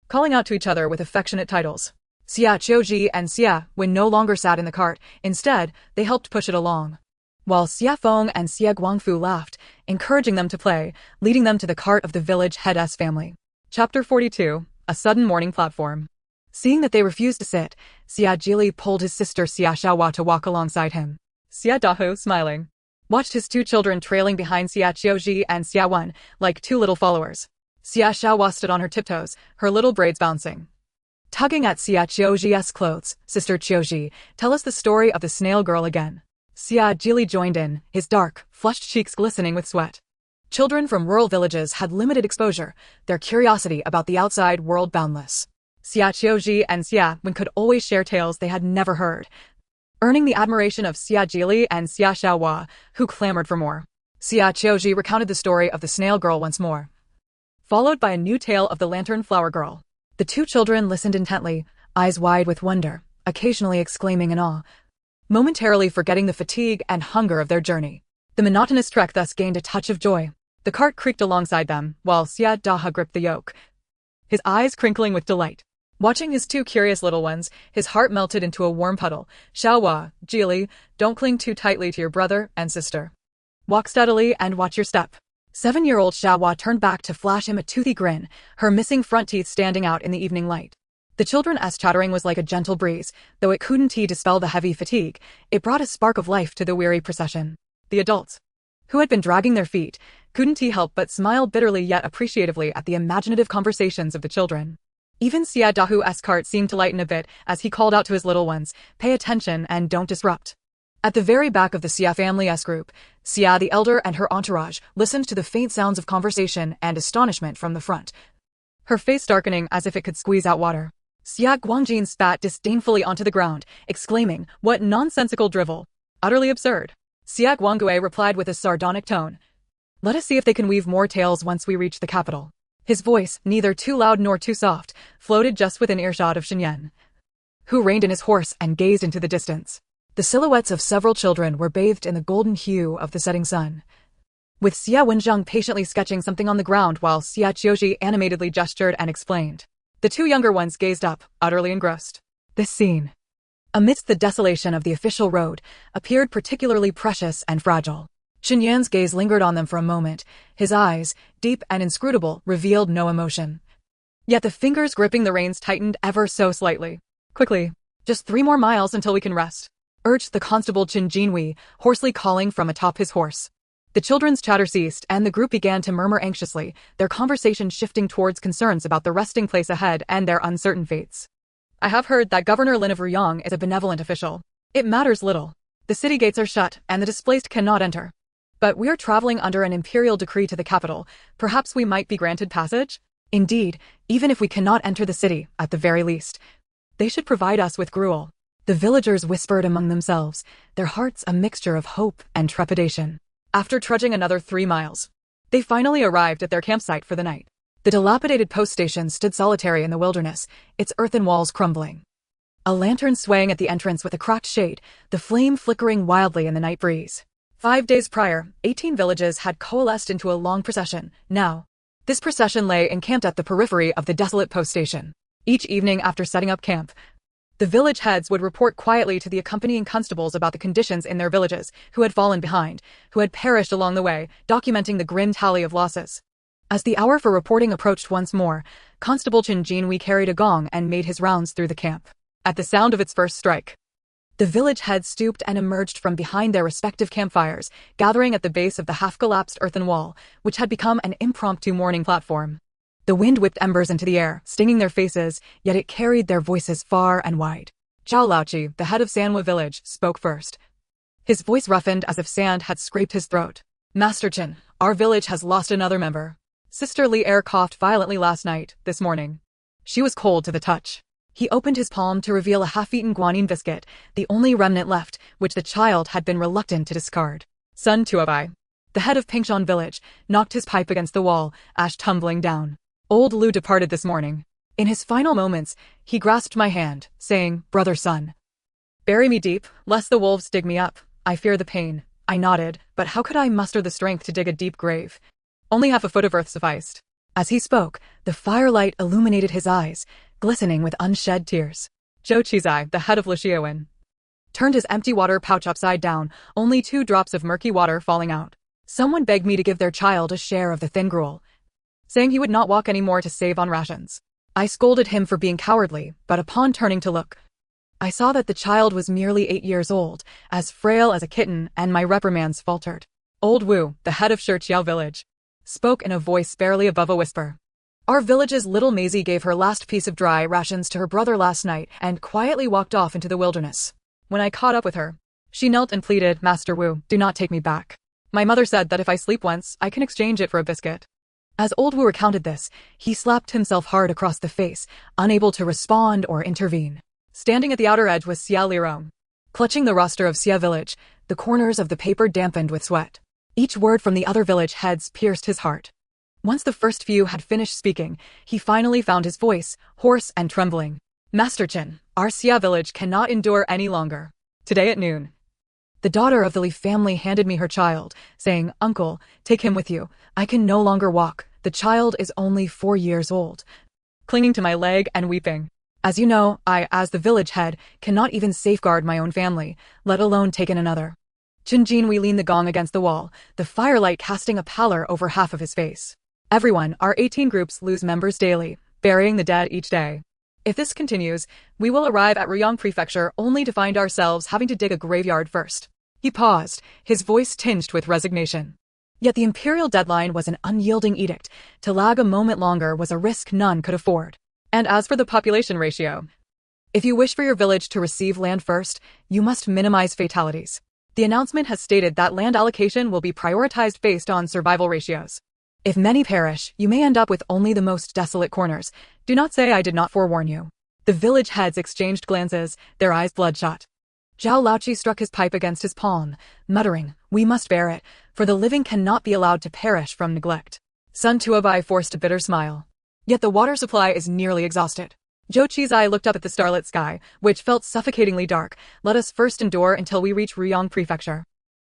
calling out to each other with affectionate titles. Xie Qiu Zhi and Xie Wen no longer sat in the cart, instead, they helped push it along, while Xie Feng and Xie Guangfu laughed, encouraging them to play, leading them to the cart of the village head's family. Chapter 42. A sudden morning platform. Seeing that they refused to sit, Xie Jili pulled his sister Xie Xiaohua to walk alongside him. Xie Dahu, smiling, watched his 2 children trailing behind Xie Qiu Zhi and Xie Wen, like 2 little followers. Xie Xiaohua stood on her tiptoes, her little braids bouncing. Tugging at Xie Qiu Zhi's clothes, "Sister Qiu Zhi, tell us the story of the snail girl again." Xie Jili joined in, his dark, flushed cheeks glistening with sweat. Children from rural villages had limited exposure, their curiosity about the outside world boundless. Xie Qiu Zhi and Xie Wen could always share tales they had never heard, earning the admiration of Xie Jili and Xie Xiaohua, who clamored for more. Xie Qiu Zhi recounted the story of the snail girl once more, followed by a new tale of the lantern flower girl. The two children listened intently, eyes wide with wonder, occasionally exclaiming in awe, momentarily forgetting the fatigue and hunger of their journey. The monotonous trek thus gained a touch of joy. The cart creaked alongside them, while Xie Daha gripped the yoke, his eyes crinkling with delight. Watching his two curious little ones, his heart melted into a warm puddle. Xiaohua, Jili, don't cling too tightly to your brother and sister. Walk steadily and watch your step. 7-year-old Xiaohua turned back to flash him a toothy grin, her missing front teeth standing out in the evening light. The children's chattering was like a gentle breeze, though it couldn't dispel the heavy fatigue. It brought a spark of life to the weary procession. The adults, who had been dragging their feet, couldn't help but smile bitterly yet appreciatively at the imaginative conversations of the children. Even Xie Dahu's cart seemed to lighten a bit as he called out to his little ones, pay attention and don't disrupt. At the very back of the Xie family's group, Xie the elder and her entourage listened to the faint sounds of conversation and astonishment from the front, her face darkening as if it could squeeze out water. Xie Guangjin spat disdainfully onto the ground, exclaiming, "What nonsensical drivel! Utterly absurd." Xie Guangue replied with a sardonic tone, "Let us see if they can weave more tales once we reach the capital." His voice, neither too loud nor too soft, floated just within earshot of Xinyan, who reined in his horse and gazed into the distance. The silhouettes of several children were bathed in the golden hue of the setting sun, with Xie Wenzheng patiently sketching something on the ground while Xie Qiu Zhi animatedly gestured and explained. The two younger ones gazed up, utterly engrossed. This scene, amidst the desolation of the official road, appeared particularly precious and fragile. Xinyan's gaze lingered on them for a moment. His eyes, deep and inscrutable, revealed no emotion. Yet the fingers gripping the reins tightened ever so slightly. "Quickly, just 3 more miles until we can rest," urged the constable Qin Jinhui, hoarsely calling from atop his horse. The children's chatter ceased and the group began to murmur anxiously, their conversation shifting towards concerns about the resting place ahead and their uncertain fates. "I have heard that Governor Lin of Ruyang is a benevolent official. It matters little. The city gates are shut and the displaced cannot enter. But we are traveling under an imperial decree to the capital. Perhaps we might be granted passage? Indeed, even if we cannot enter the city, at the very least, they should provide us with gruel." The villagers whispered among themselves, their hearts a mixture of hope and trepidation. After trudging another 3 miles, they finally arrived at their campsite for the night. The dilapidated post station stood solitary in the wilderness, its earthen walls crumbling. A lantern swaying at the entrance with a cracked shade, the flame flickering wildly in the night breeze. 5 days prior, 18 villages had coalesced into a long procession. Now, this procession lay encamped at the periphery of the desolate post station. Each evening after setting up camp, the village heads would report quietly to the accompanying constables about the conditions in their villages, who had fallen behind, who had perished along the way, documenting the grim tally of losses. As the hour for reporting approached once more, Constable Qin Jinhui carried a gong and made his rounds through the camp. At the sound of its first strike, the village heads stooped and emerged from behind their respective campfires, gathering at the base of the half-collapsed earthen wall, which had become an impromptu mourning platform. The wind whipped embers into the air, stinging their faces, yet it carried their voices far and wide. Zhao Laoqi, the head of Sanwa village, spoke first. His voice roughened as if sand had scraped his throat. "Master Qin, our village has lost another member. Sister Li Er coughed violently last night, this morning. She was cold to the touch." He opened his palm to reveal a half-eaten guanine biscuit, the only remnant left, which the child had been reluctant to discard. Sun Tuobai, the head of Pingshan village, knocked his pipe against the wall, ash tumbling down. "Old Lu departed this morning. In his final moments, he grasped my hand, saying, 'Brother son, bury me deep, lest the wolves dig me up. I fear the pain.' I nodded, but how could I muster the strength to dig a deep grave? Only half a foot of earth sufficed." As he spoke, the firelight illuminated his eyes, glistening with unshed tears. Zhou Qizai, the head of Luxiawen, turned his empty water pouch upside down, only 2 drops of murky water falling out. "Someone begged me to give their child a share of the thin gruel, saying he would not walk any more to save on rations. I scolded him for being cowardly, but upon turning to look, I saw that the child was merely 8 years old, as frail as a kitten, and my reprimands faltered." Old Wu, the head of Shiqiao village, spoke in a voice barely above a whisper. "Our village's little Maisie gave her last piece of dry rations to her brother last night and quietly walked off into the wilderness. When I caught up with her, she knelt and pleaded, 'Master Wu, do not take me back. My mother said that if I sleep once, I can exchange it for a biscuit.'" As Old Wu recounted this, he slapped himself hard across the face, unable to respond or intervene. Standing at the outer edge was Xie Lirong, clutching the roster of Xie village, the corners of the paper dampened with sweat. Each word from the other village heads pierced his heart. Once the first few had finished speaking, he finally found his voice, hoarse and trembling. Master Qin, our Xie village cannot endure any longer. Today at noon, the daughter of the Li family handed me her child, saying, "Uncle, take him with you. I can no longer walk. The child is only 4 years old." Clinging to my leg and weeping. As you know, I, as the village head, cannot even safeguard my own family, let alone take in another. Qinjin we leaned the gong against the wall, the firelight casting a pallor over half of his face. Everyone, our 18 groups lose members daily, burying the dead each day. If this continues, we will arrive at Ruyang Prefecture only to find ourselves having to dig a graveyard first. He paused, his voice tinged with resignation. Yet the imperial deadline was an unyielding edict. To lag a moment longer was a risk none could afford. And as for the population ratio, if you wish for your village to receive land first, you must minimize fatalities. The announcement has stated that land allocation will be prioritized based on survival ratios. If many perish, you may end up with only the most desolate corners. Do not say I did not forewarn you. The village heads exchanged glances, their eyes bloodshot. Zhao Laoqi struck his pipe against his palm, muttering, "We must bear it, for the living cannot be allowed to perish from neglect." Sun Tuobai forced a bitter smile. Yet the water supply is nearly exhausted. Zhou Qizai looked up at the starlit sky, which felt suffocatingly dark. Let us first endure until we reach Ruyang Prefecture.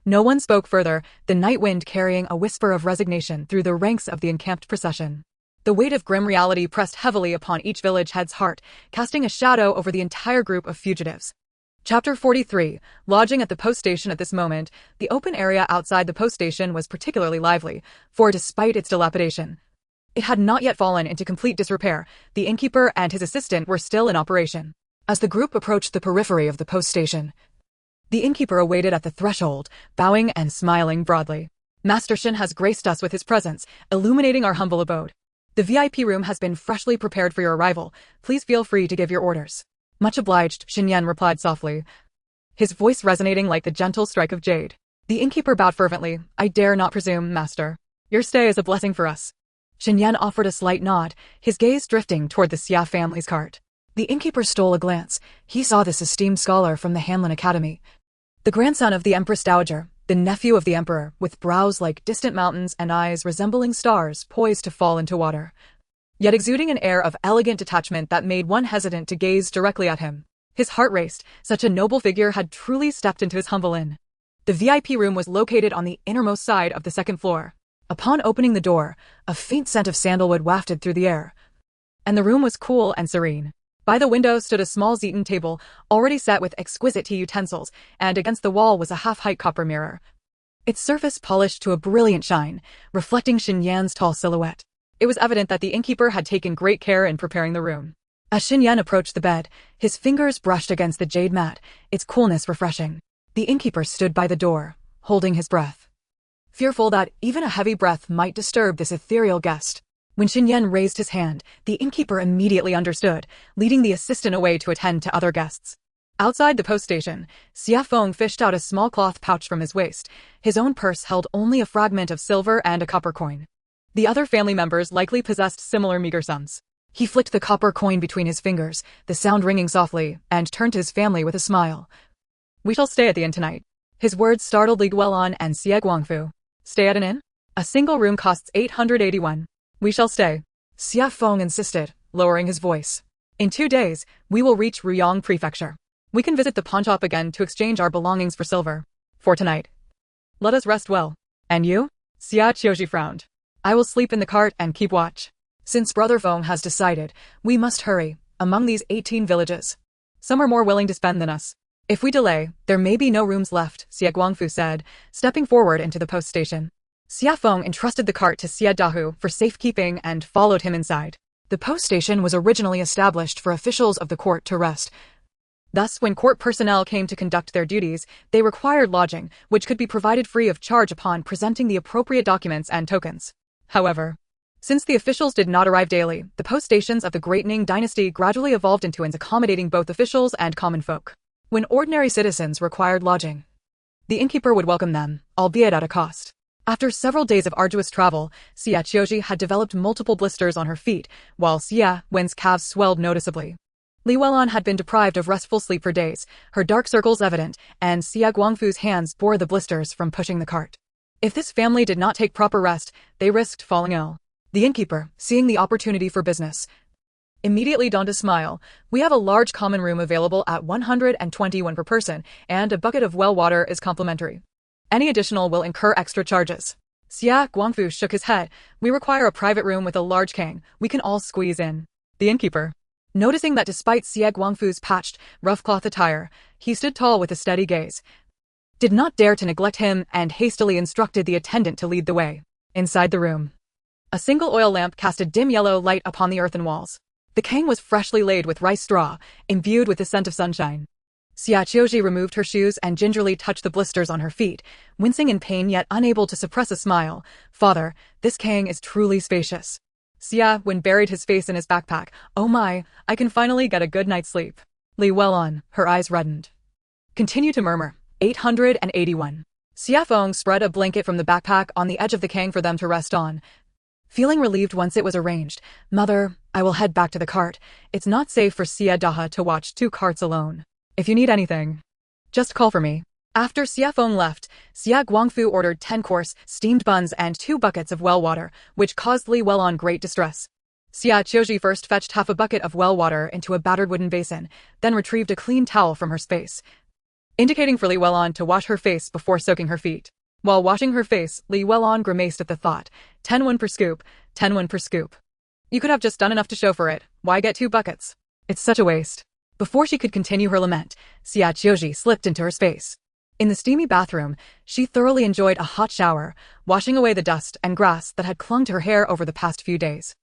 No one spoke further, the night wind carrying a whisper of resignation through the ranks of the encamped procession. The weight of grim reality pressed heavily upon each village head's heart, casting a shadow over the entire group of fugitives. Chapter 43, lodging at the post station. At this moment, the open area outside the post station was particularly lively, for despite its dilapidation, it had not yet fallen into complete disrepair. The innkeeper and his assistant were still in operation. As the group approached the periphery of the post station, the innkeeper awaited at the threshold, bowing and smiling broadly. Master Shin has graced us with his presence, illuminating our humble abode. The VIP room has been freshly prepared for your arrival. Please feel free to give your orders. Much obliged, Xinyan replied softly, his voice resonating like the gentle strike of jade. The innkeeper bowed fervently. I dare not presume, master. Your stay is a blessing for us. Xinyan offered a slight nod, his gaze drifting toward the Xie family's cart. The innkeeper stole a glance. He saw this esteemed scholar from the Hanlin Academy, the grandson of the Empress Dowager, the nephew of the emperor, with brows like distant mountains and eyes resembling stars poised to fall into water, yet exuding an air of elegant detachment that made one hesitant to gaze directly at him. His heart raced. Such a noble figure had truly stepped into his humble inn. The VIP room was located on the innermost side of the second floor. Upon opening the door, a faint scent of sandalwood wafted through the air, and the room was cool and serene. By the window stood a small Zeton table, already set with exquisite tea utensils, and against the wall was a half-height copper mirror, its surface polished to a brilliant shine, reflecting Xinyan's tall silhouette. It was evident that the innkeeper had taken great care in preparing the room. As Xinyan approached the bed, his fingers brushed against the jade mat, its coolness refreshing. The innkeeper stood by the door, holding his breath, fearful that even a heavy breath might disturb this ethereal guest. When Xinyan raised his hand, the innkeeper immediately understood, leading the assistant away to attend to other guests. Outside the post station, Xie Feng fished out a small cloth pouch from his waist. His own purse held only a fragment of silver and a copper coin. The other family members likely possessed similar meager sums. He flicked the copper coin between his fingers, the sound ringing softly, and turned to his family with a smile. We shall stay at the inn tonight. His words startled Li Guolan and Xie Guangfu. Stay at an inn? A single room costs 881. We shall stay. Xie Feng insisted, lowering his voice. In 2 days, we will reach Ruyang Prefecture. We can visit the pawnshop again to exchange our belongings for silver. For tonight, let us rest well. And you? Xie Qiu Zhi frowned. I will sleep in the cart and keep watch. Since Brother Feng has decided, we must hurry. Among these 18 villages, some are more willing to spend than us. If we delay, there may be no rooms left, Xie Guangfu said, stepping forward into the post station. Xie Feng entrusted the cart to Xie Dahu for safekeeping and followed him inside. The post station was originally established for officials of the court to rest. Thus, when court personnel came to conduct their duties, they required lodging, which could be provided free of charge upon presenting the appropriate documents and tokens. However, since the officials did not arrive daily, the post stations of the Great Daning Dynasty gradually evolved into accommodating both officials and common folk. When ordinary citizens required lodging, the innkeeper would welcome them, albeit at a cost. After several days of arduous travel, Xie Qiu Zhi had developed multiple blisters on her feet, while Xie Wen's calves swelled noticeably. Li Welan had been deprived of restful sleep for days, her dark circles evident, and Xie Guangfu's hands bore the blisters from pushing the cart. If this family did not take proper rest, they risked falling ill. The innkeeper, seeing the opportunity for business, immediately donned a smile. We have a large common room available at 121 per person, and a bucket of well water is complimentary. Any additional will incur extra charges. Xie Guangfu shook his head. We require a private room with a large king. We can all squeeze in. The innkeeper, noticing that despite Xie Guangfu's patched, rough cloth attire, he stood tall with a steady gaze, did not dare to neglect him and hastily instructed the attendant to lead the way. Inside the room, a single oil lamp cast a dim yellow light upon the earthen walls. The king was freshly laid with rice straw, imbued with the scent of sunshine. Xie Qiu Zhi removed her shoes and gingerly touched the blisters on her feet, wincing in pain yet unable to suppress a smile. Father, this king is truly spacious. Xie Wen buried his face in his backpack. Oh my, I can finally get a good night's sleep. Li Welon, her eyes reddened, continue to murmur. 881. Xie Feng spread a blanket from the backpack on the edge of the kang for them to rest on, feeling relieved once it was arranged. Mother, I will head back to the cart. It's not safe for Xie Daha to watch 2 carts alone. If you need anything, just call for me. After Xie Feng left, Xie Guangfu ordered 10-course steamed buns and 2 buckets of well water, which caused Li Welon great distress. Xie Qiu Zhi first fetched half a bucket of well water into a battered wooden basin, then retrieved a clean towel from her space, indicating for Li Welon to wash her face before soaking her feet. While washing her face, Li Welon grimaced at the thought. 10 per scoop, 10 per scoop. You could have just done enough to show for it. Why get 2 buckets? It's such a waste. Before she could continue her lament, Xie Qiu Zhi slipped into her space. In the steamy bathroom, she thoroughly enjoyed a hot shower, washing away the dust and grass that had clung to her hair over the past few days.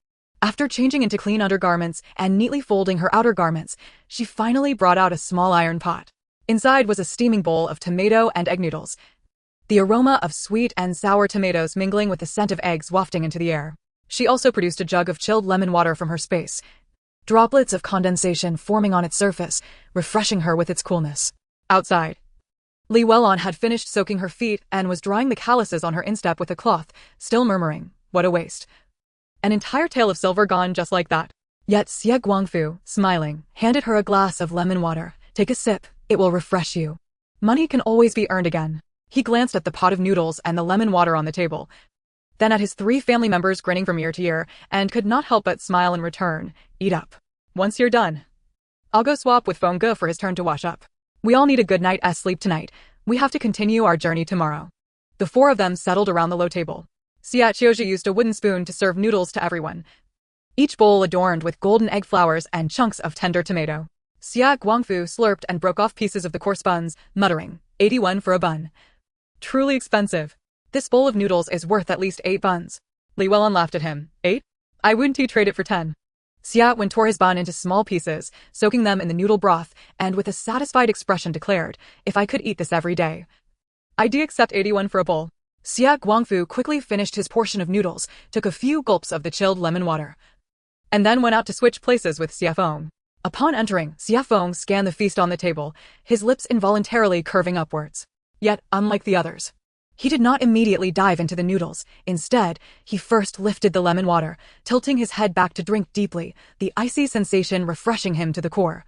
After changing into clean undergarments and neatly folding her outer garments, she finally brought out a small iron pot. Inside was a steaming bowl of tomato and egg noodles, the aroma of sweet and sour tomatoes mingling with the scent of eggs wafting into the air. She also produced a jug of chilled lemon water from her space, droplets of condensation forming on its surface, refreshing her with its coolness. Outside, Li Welon had finished soaking her feet and was drying the calluses on her instep with a cloth, still murmuring, what a waste. An entire tail of silver gone just like that. Yet Xie Guangfu, smiling, handed her a glass of lemon water. Take a sip, it will refresh you. Money can always be earned again. He glanced at the pot of noodles and the lemon water on the table, then at his 3 family members grinning from ear to ear, and could not help but smile in return. Eat up. Once you're done, I'll go swap with Feng Ge for his turn to wash up. We all need a good night's sleep tonight. We have to continue our journey tomorrow. The 4 of them settled around the low table. Xie Qiu Zhi used a wooden spoon to serve noodles to everyone, each bowl adorned with golden egg flowers and chunks of tender tomato. Xie Guangfu slurped and broke off pieces of the coarse buns, muttering, 81 for a bun. Truly expensive. This bowl of noodles is worth at least 8 buns. Li Welon laughed at him. 8? I wouldn't trade it for 10. Xie Wen tore his bun into small pieces, soaking them in the noodle broth, and with a satisfied expression declared, if I could eat this every day, I'd accept 81 for a bowl. Xie Guangfu quickly finished his portion of noodles, took a few gulps of the chilled lemon water, and then went out to switch places with Xie Feng. Upon entering, Xie Feng scanned the feast on the table, his lips involuntarily curving upwards. Yet, unlike the others, he did not immediately dive into the noodles. Instead, he first lifted the lemon water, tilting his head back to drink deeply, the icy sensation refreshing him to the core,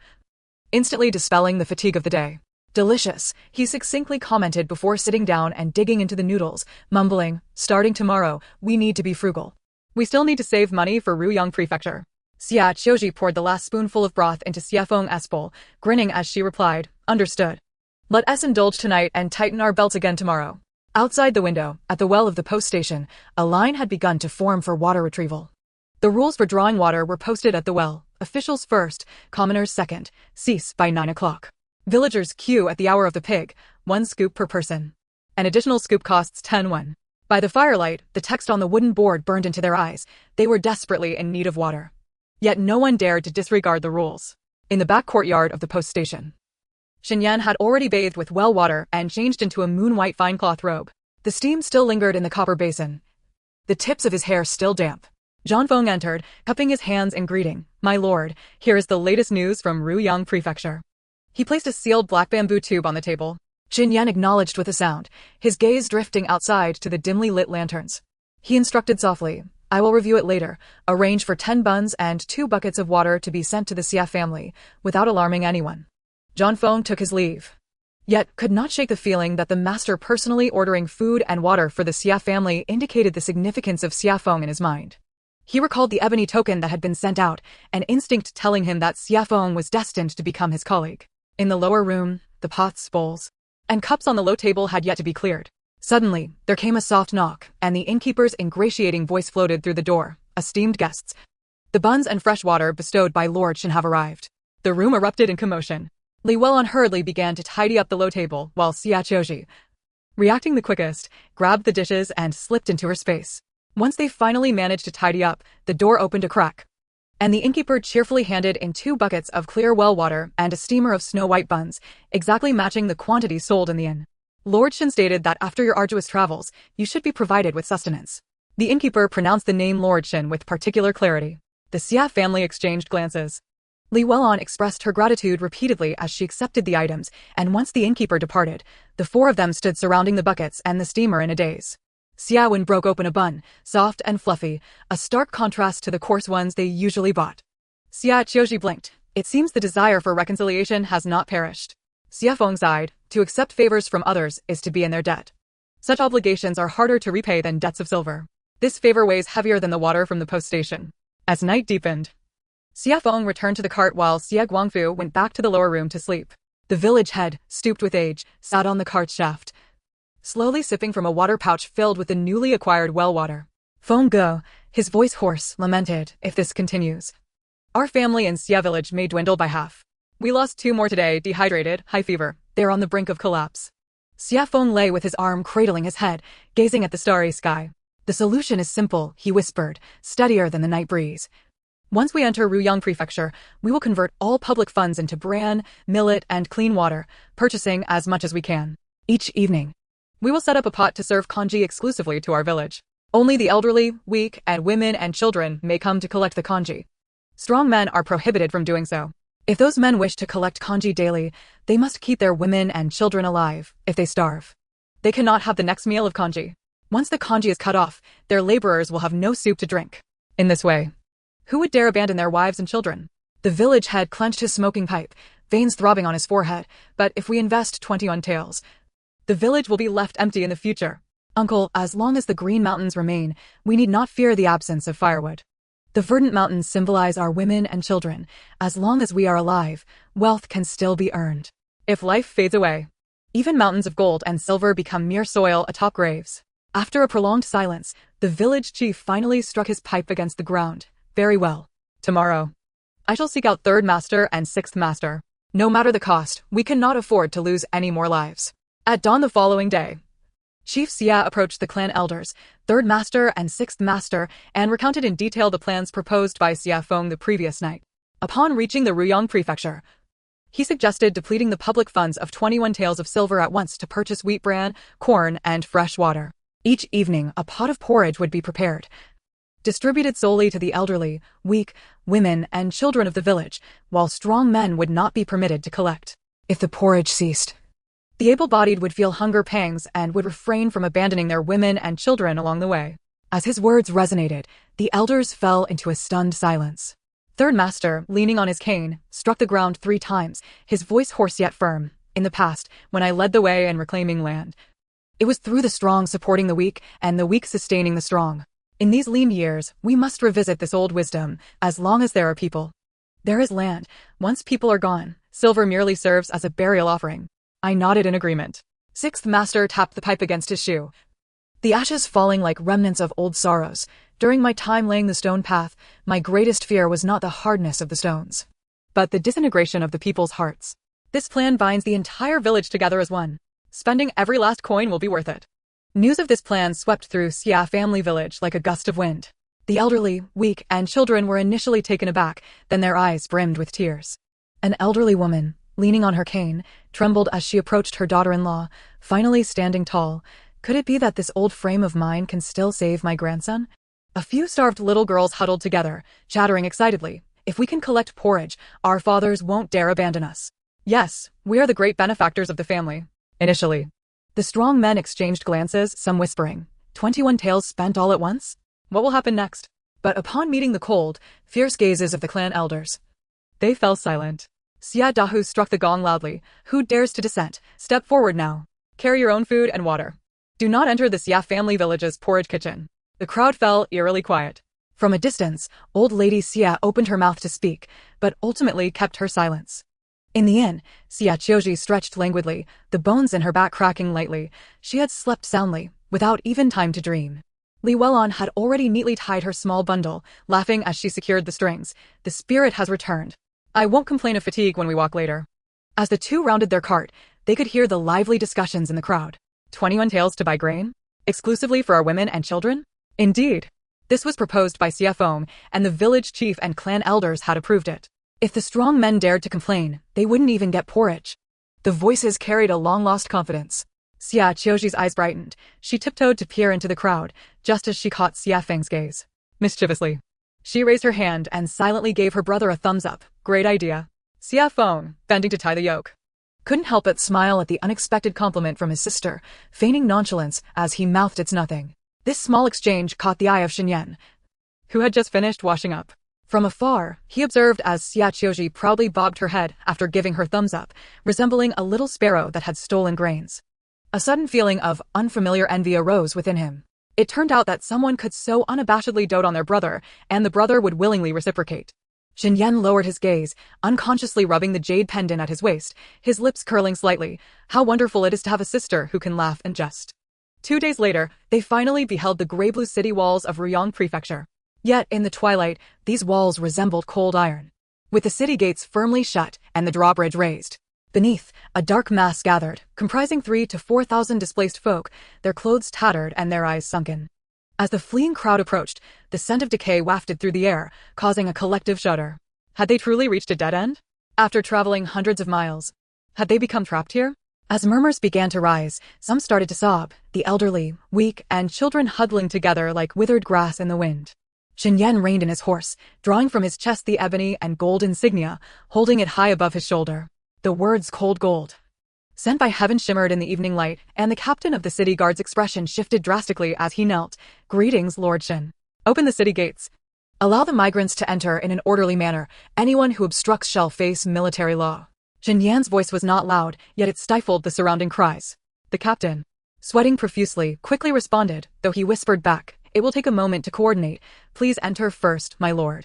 instantly dispelling the fatigue of the day. Delicious, he succinctly commented before sitting down and digging into the noodles, mumbling, starting tomorrow, we need to be frugal. We still need to save money for Ruyang Prefecture. Xie Qiu Zhi poured the last spoonful of broth into Xie Feng's bowl, grinning as she replied, understood. Let us indulge tonight and tighten our belts again tomorrow. Outside the window, at the well of the post station, a line had begun to form for water retrieval. The rules for drawing water were posted at the well. Officials first, commoners second, cease by 9 o'clock. Villagers queue at the hour of the pig, 1 scoop per person. An additional scoop costs 10 won. By the firelight, the text on the wooden board burned into their eyes. They were desperately in need of water. Yet no one dared to disregard the rules. In the back courtyard of the post station, Xinyan had already bathed with well water and changed into a moon-white fine cloth robe. The steam still lingered in the copper basin, the tips of his hair still damp. Zhang Feng entered, cupping his hands in greeting. My lord, here is the latest news from Ruyang Prefecture. He placed a sealed black bamboo tube on the table. Xinyan acknowledged with a sound, his gaze drifting outside to the dimly lit lanterns. He instructed softly, I will review it later. Arrange for 10 buns and 2 buckets of water to be sent to the Xie family, without alarming anyone. Zhang Feng took his leave. yet could not shake the feeling that the master personally ordering food and water for the Xie family indicated the significance of Xiafeng in his mind. He recalled the ebony token that had been sent out, an instinct telling him that Xiafeng was destined to become his colleague. In the lower room, the pots, bowls, and cups on the low table had yet to be cleared. Suddenly, there came a soft knock, and the innkeeper's ingratiating voice floated through the door. Esteemed guests, the buns and fresh water bestowed by Lord Shen have arrived. The room erupted in commotion. Li Welon hurriedly began to tidy up the low table, while Xie Qiu Zhi, reacting the quickest, grabbed the dishes and slipped into her space. Once they finally managed to tidy up, the door opened a crack, and the innkeeper cheerfully handed in 2 buckets of clear well water and a steamer of snow-white buns, exactly matching the quantity sold in the inn. Lord Shen stated that after your arduous travels, you should be provided with sustenance. The innkeeper pronounced the name Lord Shen with particular clarity. The Xie family exchanged glances. Li Welon expressed her gratitude repeatedly as she accepted the items, and once the innkeeper departed, the 4 of them stood surrounding the buckets and the steamer in a daze. Xie Wen broke open a bun, soft and fluffy, a stark contrast to the coarse ones they usually bought. Xie Qiu Zhi blinked. It seems the desire for reconciliation has not perished. Xiafeng sighed. To accept favors from others is to be in their debt. Such obligations are harder to repay than debts of silver. This favor weighs heavier than the water from the post station. As night deepened, Xiafeng returned to the cart while Xie Guangfu went back to the lower room to sleep. The village head, stooped with age, sat on the cart shaft, slowly sipping from a water pouch filled with the newly acquired well water. Feng Ge, his voice hoarse, lamented, if this continues, our family in Xie village may dwindle by half. We lost 2 more today, dehydrated, high fever. They're on the brink of collapse. Xiafeng lay with his arm cradling his head, gazing at the starry sky. The solution is simple, he whispered, steadier than the night breeze. Once we enter Ruyang Prefecture, we will convert all public funds into bran, millet, and clean water, purchasing as much as we can. Each evening, we will set up a pot to serve congee exclusively to our village. Only the elderly, weak, and women and children may come to collect the congee. Strong men are prohibited from doing so. If those men wish to collect congee daily, they must keep their women and children alive. If they starve, they cannot have the next meal of congee. Once the congee is cut off, their laborers will have no soup to drink. In this way, who would dare abandon their wives and children? The village head clenched his smoking pipe, veins throbbing on his forehead. But if we invest 21 taels, the village will be left empty in the future. Uncle, as long as the Green Mountains remain, we need not fear the absence of firewood. The verdant mountains symbolize our women and children. As long as we are alive, wealth can still be earned. If life fades away, even mountains of gold and silver become mere soil atop graves. After a prolonged silence, the village chief finally struck his pipe against the ground. Very well. Tomorrow, I shall seek out 3rd master and 6th master. No matter the cost, we cannot afford to lose any more lives. At dawn the following day, Chief Xie approached the clan elders, 3rd master and 6th master, and recounted in detail the plans proposed by Xiafeng the previous night. Upon reaching the Ruyang Prefecture, he suggested depleting the public funds of 21 taels of silver at once to purchase wheat bran, corn, and fresh water. Each evening, a pot of porridge would be prepared, distributed solely to the elderly, weak, women, and children of the village, while strong men would not be permitted to collect. If the porridge ceased, the able-bodied would feel hunger pangs and would refrain from abandoning their women and children along the way. As his words resonated, the elders fell into a stunned silence. 3rd master, leaning on his cane, struck the ground 3 times, his voice hoarse yet firm. In the past, when I led the way in reclaiming land, it was through the strong supporting the weak and the weak sustaining the strong. In these lean years, we must revisit this old wisdom. As long as there are people, there is land. Once people are gone, silver merely serves as a burial offering. I nodded in agreement. 6th master tapped the pipe against his shoe, the ashes falling like remnants of old sorrows. During my time laying the stone path, my greatest fear was not the hardness of the stones, but the disintegration of the people's hearts. This plan binds the entire village together as one. Spending every last coin will be worth it. News of this plan swept through Xie family village like a gust of wind. The elderly, weak, and children were initially taken aback, then their eyes brimmed with tears. An elderly woman, leaning on her cane, trembled as she approached her daughter-in-law, finally standing tall. Could it be that this old frame of mine can still save my grandson? A few starved little girls huddled together, chattering excitedly. If we can collect porridge, our fathers won't dare abandon us. Yes, we are the great benefactors of the family. Initially, the strong men exchanged glances, some whispering, 21 taels spent all at once? What will happen next? But upon meeting the cold, fierce gazes of the clan elders, they fell silent. Xie Dahu struck the gong loudly. Who dares to dissent? Step forward now. Carry your own food and water. Do not enter the Xie family village's porridge kitchen. The crowd fell eerily quiet. From a distance, old lady Xie opened her mouth to speak, but ultimately kept her silence. In the inn, Xie Qiu Zhi stretched languidly, the bones in her back cracking lightly. She had slept soundly, without even time to dream. Li Weilon had already neatly tied her small bundle, laughing as she secured the strings. The spirit has returned. I won't complain of fatigue when we walk later. As the two rounded their cart, they could hear the lively discussions in the crowd. 21 taels to buy grain? Exclusively for our women and children? Indeed. This was proposed by Xie Feng, and the village chief and clan elders had approved it. If the strong men dared to complain, they wouldn't even get porridge. The voices carried a long-lost confidence. Xie Qiu Zhi's eyes brightened. She tiptoed to peer into the crowd, just as she caught Xie Feng's gaze. Mischievously, she raised her hand and silently gave her brother a thumbs up. Great idea. Xie Feng, bending to tie the yoke, couldn't help but smile at the unexpected compliment from his sister, feigning nonchalance as he mouthed it's nothing. This small exchange caught the eye of Xinyan, who had just finished washing up. From afar, he observed as Xie Qiu Zhi proudly bobbed her head after giving her thumbs up, resembling a little sparrow that had stolen grains. A sudden feeling of unfamiliar envy arose within him. It turned out that someone could so unabashedly dote on their brother, and the brother would willingly reciprocate. Xinyan lowered his gaze, unconsciously rubbing the jade pendant at his waist, his lips curling slightly. How wonderful it is to have a sister who can laugh and jest. 2 days later, they finally beheld the gray-blue city walls of Ruyang Prefecture. Yet, in the twilight, these walls resembled cold iron. With the city gates firmly shut and the drawbridge raised. Beneath, a dark mass gathered, comprising 3,000 to 4,000 displaced folk, their clothes tattered and their eyes sunken. As the fleeing crowd approached, the scent of decay wafted through the air, causing a collective shudder. Had they truly reached a dead end? After traveling hundreds of miles, had they become trapped here? As murmurs began to rise, some started to sob, the elderly, weak, and children huddling together like withered grass in the wind. Xinyan reined in his horse, drawing from his chest the ebony and gold insignia, holding it high above his shoulder. The words "cold gold" sent by heaven shimmered in the evening light, and the captain of the city guard's expression shifted drastically as he knelt. Greetings, Lord Xin. Open the city gates. Allow the migrants to enter in an orderly manner. Anyone who obstructs shall face military law. Xinyan's voice was not loud, yet it stifled the surrounding cries. The captain, sweating profusely, quickly responded, though he whispered back, "It will take a moment to coordinate. Please enter first, my lord."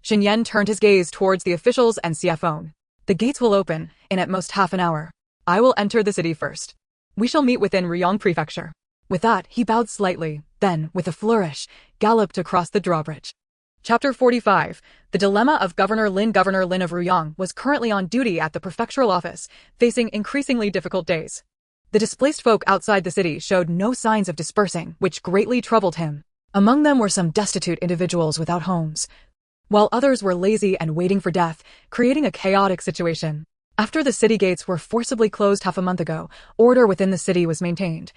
Xinyan turned his gaze towards the officials and Xie Feng. The gates will open, in at most half an hour. I will enter the city first. We shall meet within Ruyang Prefecture. With that, he bowed slightly, then, with a flourish, galloped across the drawbridge. Chapter 45. The dilemma of Governor Lin. Governor Lin of Ruyang was currently on duty at the prefectural office, facing increasingly difficult days. The displaced folk outside the city showed no signs of dispersing, which greatly troubled him. Among them were some destitute individuals without homes, while others were lazy and waiting for death, creating a chaotic situation. After the city gates were forcibly closed half a month ago, order within the city was maintained.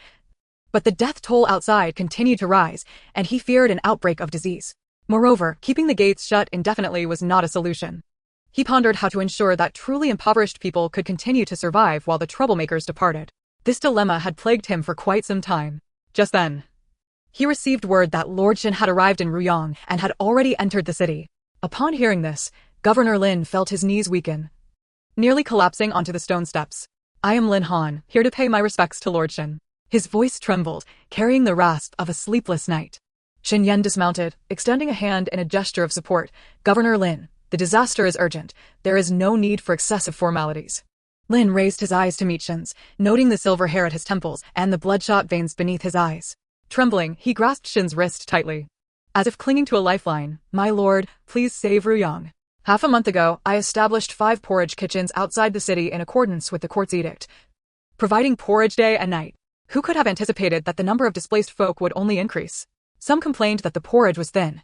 But the death toll outside continued to rise, and he feared an outbreak of disease. Moreover, keeping the gates shut indefinitely was not a solution. He pondered how to ensure that truly impoverished people could continue to survive while the troublemakers departed. This dilemma had plagued him for quite some time. Just then, he received word that Lord Xin had arrived in Ruyang and had already entered the city. Upon hearing this, Governor Lin felt his knees weaken, nearly collapsing onto the stone steps. "I am Lin Han, here to pay my respects to Lord Xin." His voice trembled, carrying the rasp of a sleepless night. Xinyan dismounted, extending a hand in a gesture of support. "Governor Lin, the disaster is urgent. There is no need for excessive formalities." Lin raised his eyes to meet Xin's, noting the silver hair at his temples and the bloodshot veins beneath his eyes. Trembling, he grasped Xin's wrist tightly, as if clinging to a lifeline. "My lord, please save Ruyang. Half a month ago, I established 5 porridge kitchens outside the city in accordance with the court's edict, providing porridge day and night. Who could have anticipated that the number of displaced folk would only increase? Some complained that the porridge was thin,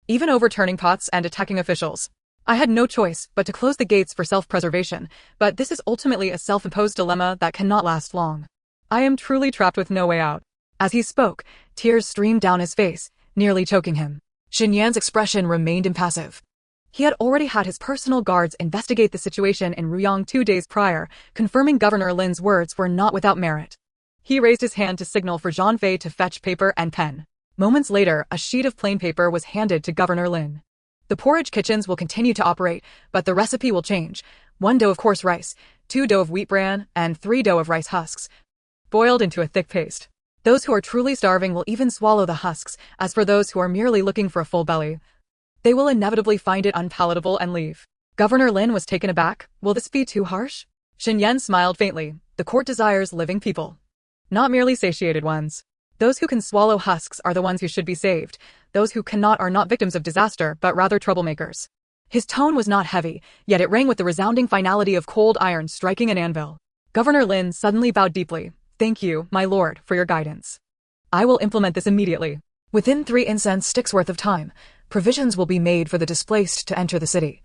even overturning pots and attacking officials. I had no choice but to close the gates for self-preservation, but this is ultimately a self-imposed dilemma that cannot last long. I am truly trapped with no way out." As he spoke, tears streamed down his face, nearly choking him. Xinyan's expression remained impassive. He had already had his personal guards investigate the situation in Ruyang 2 days prior, confirming Governor Lin's words were not without merit. He raised his hand to signal for Zhang Fei to fetch paper and pen. Moments later, a sheet of plain paper was handed to Governor Lin. "The porridge kitchens will continue to operate, but the recipe will change. 1 dough of coarse rice, 2 dough of wheat bran, and 3 dough of rice husks, boiled into a thick paste. Those who are truly starving will even swallow the husks. As for those who are merely looking for a full belly, they will inevitably find it unpalatable and leave. Governor Lin was taken aback. Will this be too harsh? Xin Yan smiled faintly. The court desires living people, not merely satiated ones. Those who can swallow husks are the ones who should be saved. Those who cannot are not victims of disaster, but rather troublemakers. His tone was not heavy, yet it rang with the resounding finality of cold iron striking an anvil. Governor Lin suddenly bowed deeply. Thank you, my lord, for your guidance. I will implement this immediately. Within 3 incense sticks worth of time, provisions will be made for the displaced to enter the city.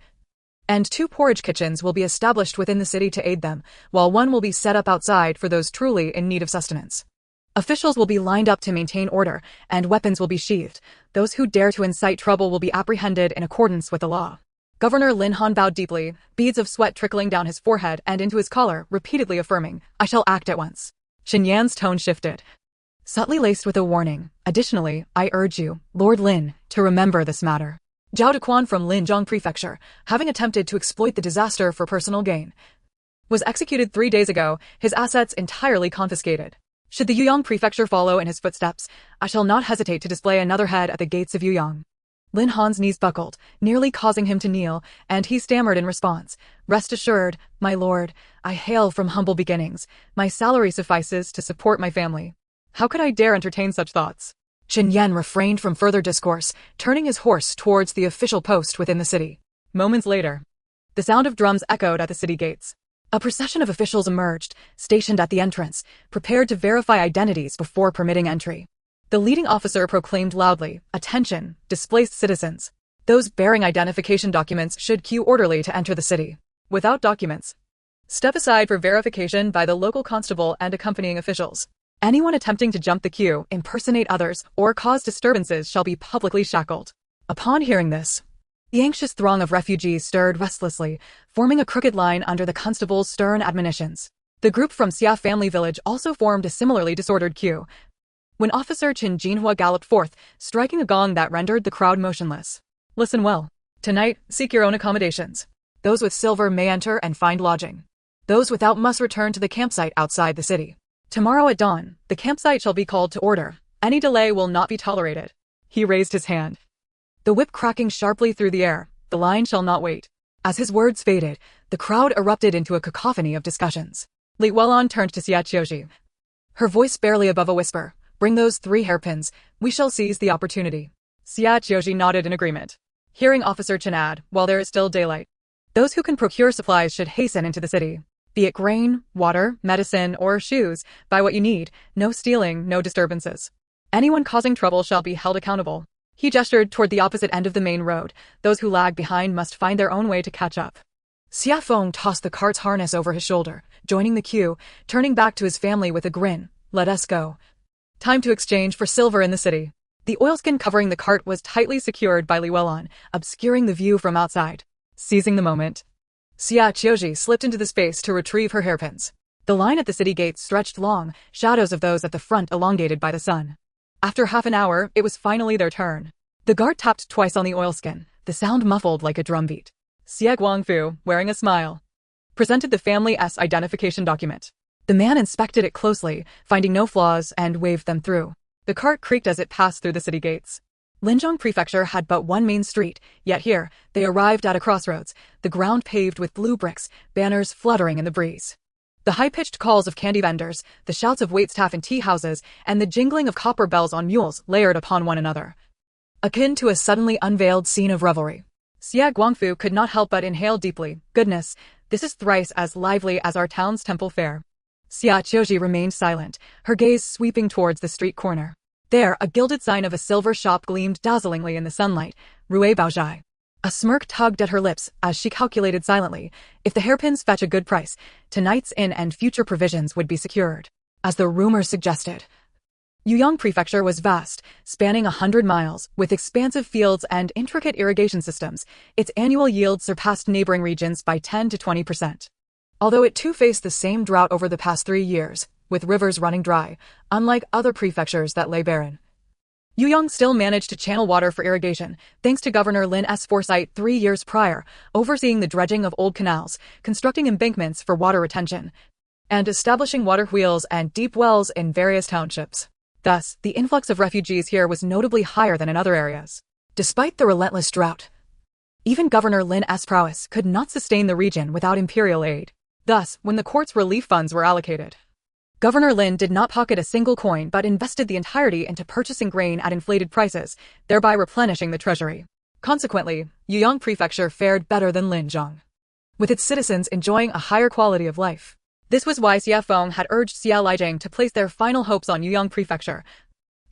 And 2 porridge kitchens will be established within the city to aid them, while 1 will be set up outside for those truly in need of sustenance. Officials will be lined up to maintain order, and weapons will be sheathed. Those who dare to incite trouble will be apprehended in accordance with the law. Governor Lin Han bowed deeply, beads of sweat trickling down his forehead and into his collar, repeatedly affirming, I shall act at once. Xin Yan's tone shifted, subtly laced with a warning. Additionally, I urge you, Lord Lin, to remember this matter. Zhao Dequan from Linzhong Prefecture, having attempted to exploit the disaster for personal gain, was executed 3 days ago, his assets entirely confiscated. Should the Yuyang Prefecture follow in his footsteps, I shall not hesitate to display another head at the gates of Yuyang. Lin Han's knees buckled, nearly causing him to kneel, and he stammered in response. Rest assured, my lord, I hail from humble beginnings. My salary suffices to support my family. How could I dare entertain such thoughts? Xin Yan refrained from further discourse, turning his horse towards the official post within the city. Moments later, the sound of drums echoed at the city gates. A procession of officials emerged, stationed at the entrance, prepared to verify identities before permitting entry. The leading officer proclaimed loudly, Attention, displaced citizens. Those bearing identification documents should queue orderly to enter the city. Without documents, step aside for verification by the local constable and accompanying officials. Anyone attempting to jump the queue, impersonate others, or cause disturbances shall be publicly shackled. Upon hearing this, the anxious throng of refugees stirred restlessly, forming a crooked line under the constable's stern admonitions. The group from Xie family village also formed a similarly disordered queue, when Officer Qin Jinhua galloped forth, striking a gong that rendered the crowd motionless. Listen well. Tonight, seek your own accommodations. Those with silver may enter and find lodging. Those without must return to the campsite outside the city. Tomorrow at dawn, the campsite shall be called to order. Any delay will not be tolerated. He raised his hand, the whip cracking sharply through the air. The line shall not wait. As his words faded, the crowd erupted into a cacophony of discussions. Li Weilon turned to Xie Qiu Zhi, her voice barely above a whisper. Bring those 3 hairpins. We shall seize the opportunity. Xie Qiu Zhi nodded in agreement. Hearing Officer Chen add, while there is still daylight, those who can procure supplies should hasten into the city. Be it grain, water, medicine, or shoes, buy what you need. No stealing, no disturbances. Anyone causing trouble shall be held accountable. He gestured toward the opposite end of the main road. Those who lag behind must find their own way to catch up. Xia Feng tossed the cart's harness over his shoulder, joining the queue, turning back to his family with a grin. Let us go. Time to exchange for silver in the city. The oilskin covering the cart was tightly secured by Li Weilon, obscuring the view from outside. Seizing the moment, Xie Qiu Zhi slipped into the space to retrieve her hairpins. The line at the city gates stretched long, shadows of those at the front elongated by the sun. After half an hour, it was finally their turn. The guard tapped twice on the oilskin, the sound muffled like a drumbeat. Xie Guangfu, wearing a smile, presented the family's identification document. The man inspected it closely, finding no flaws, and waved them through. The cart creaked as it passed through the city gates. Linzhong Prefecture had but one main street, yet here, they arrived at a crossroads, the ground paved with blue bricks, banners fluttering in the breeze. The high-pitched calls of candy vendors, the shouts of waitstaff in tea houses, and the jingling of copper bells on mules layered upon one another, akin to a suddenly unveiled scene of revelry. Xie Guangfu could not help but inhale deeply. Goodness, this is thrice as lively as our town's temple fair. Xie Qiu Zhi remained silent, her gaze sweeping towards the street corner. There, a gilded sign of a silver shop gleamed dazzlingly in the sunlight. Rui Baozhai. A smirk tugged at her lips as she calculated silently. If the hairpins fetch a good price, tonight's inn and future provisions would be secured. As the rumor suggested, Yuyang Prefecture was vast, spanning 100 miles, with expansive fields and intricate irrigation systems. Its annual yield surpassed neighboring regions by 10 to 20%. Although it too faced the same drought over the past 3 years, with rivers running dry, unlike other prefectures that lay barren. Yuyang still managed to channel water for irrigation, thanks to Governor Lin S. foresight 3 years prior, overseeing the dredging of old canals, constructing embankments for water retention, and establishing water wheels and deep wells in various townships. Thus, the influx of refugees here was notably higher than in other areas. Despite the relentless drought, even Governor Lin S. prowess could not sustain the region without imperial aid. Thus, when the court's relief funds were allocated, Governor Lin did not pocket a single coin but invested the entirety into purchasing grain at inflated prices, thereby replenishing the treasury. Consequently, Yuyang Prefecture fared better than Linzhong, with its citizens enjoying a higher quality of life. This was why Xie Feng had urged Xia Lijing to place their final hopes on Yuyang Prefecture,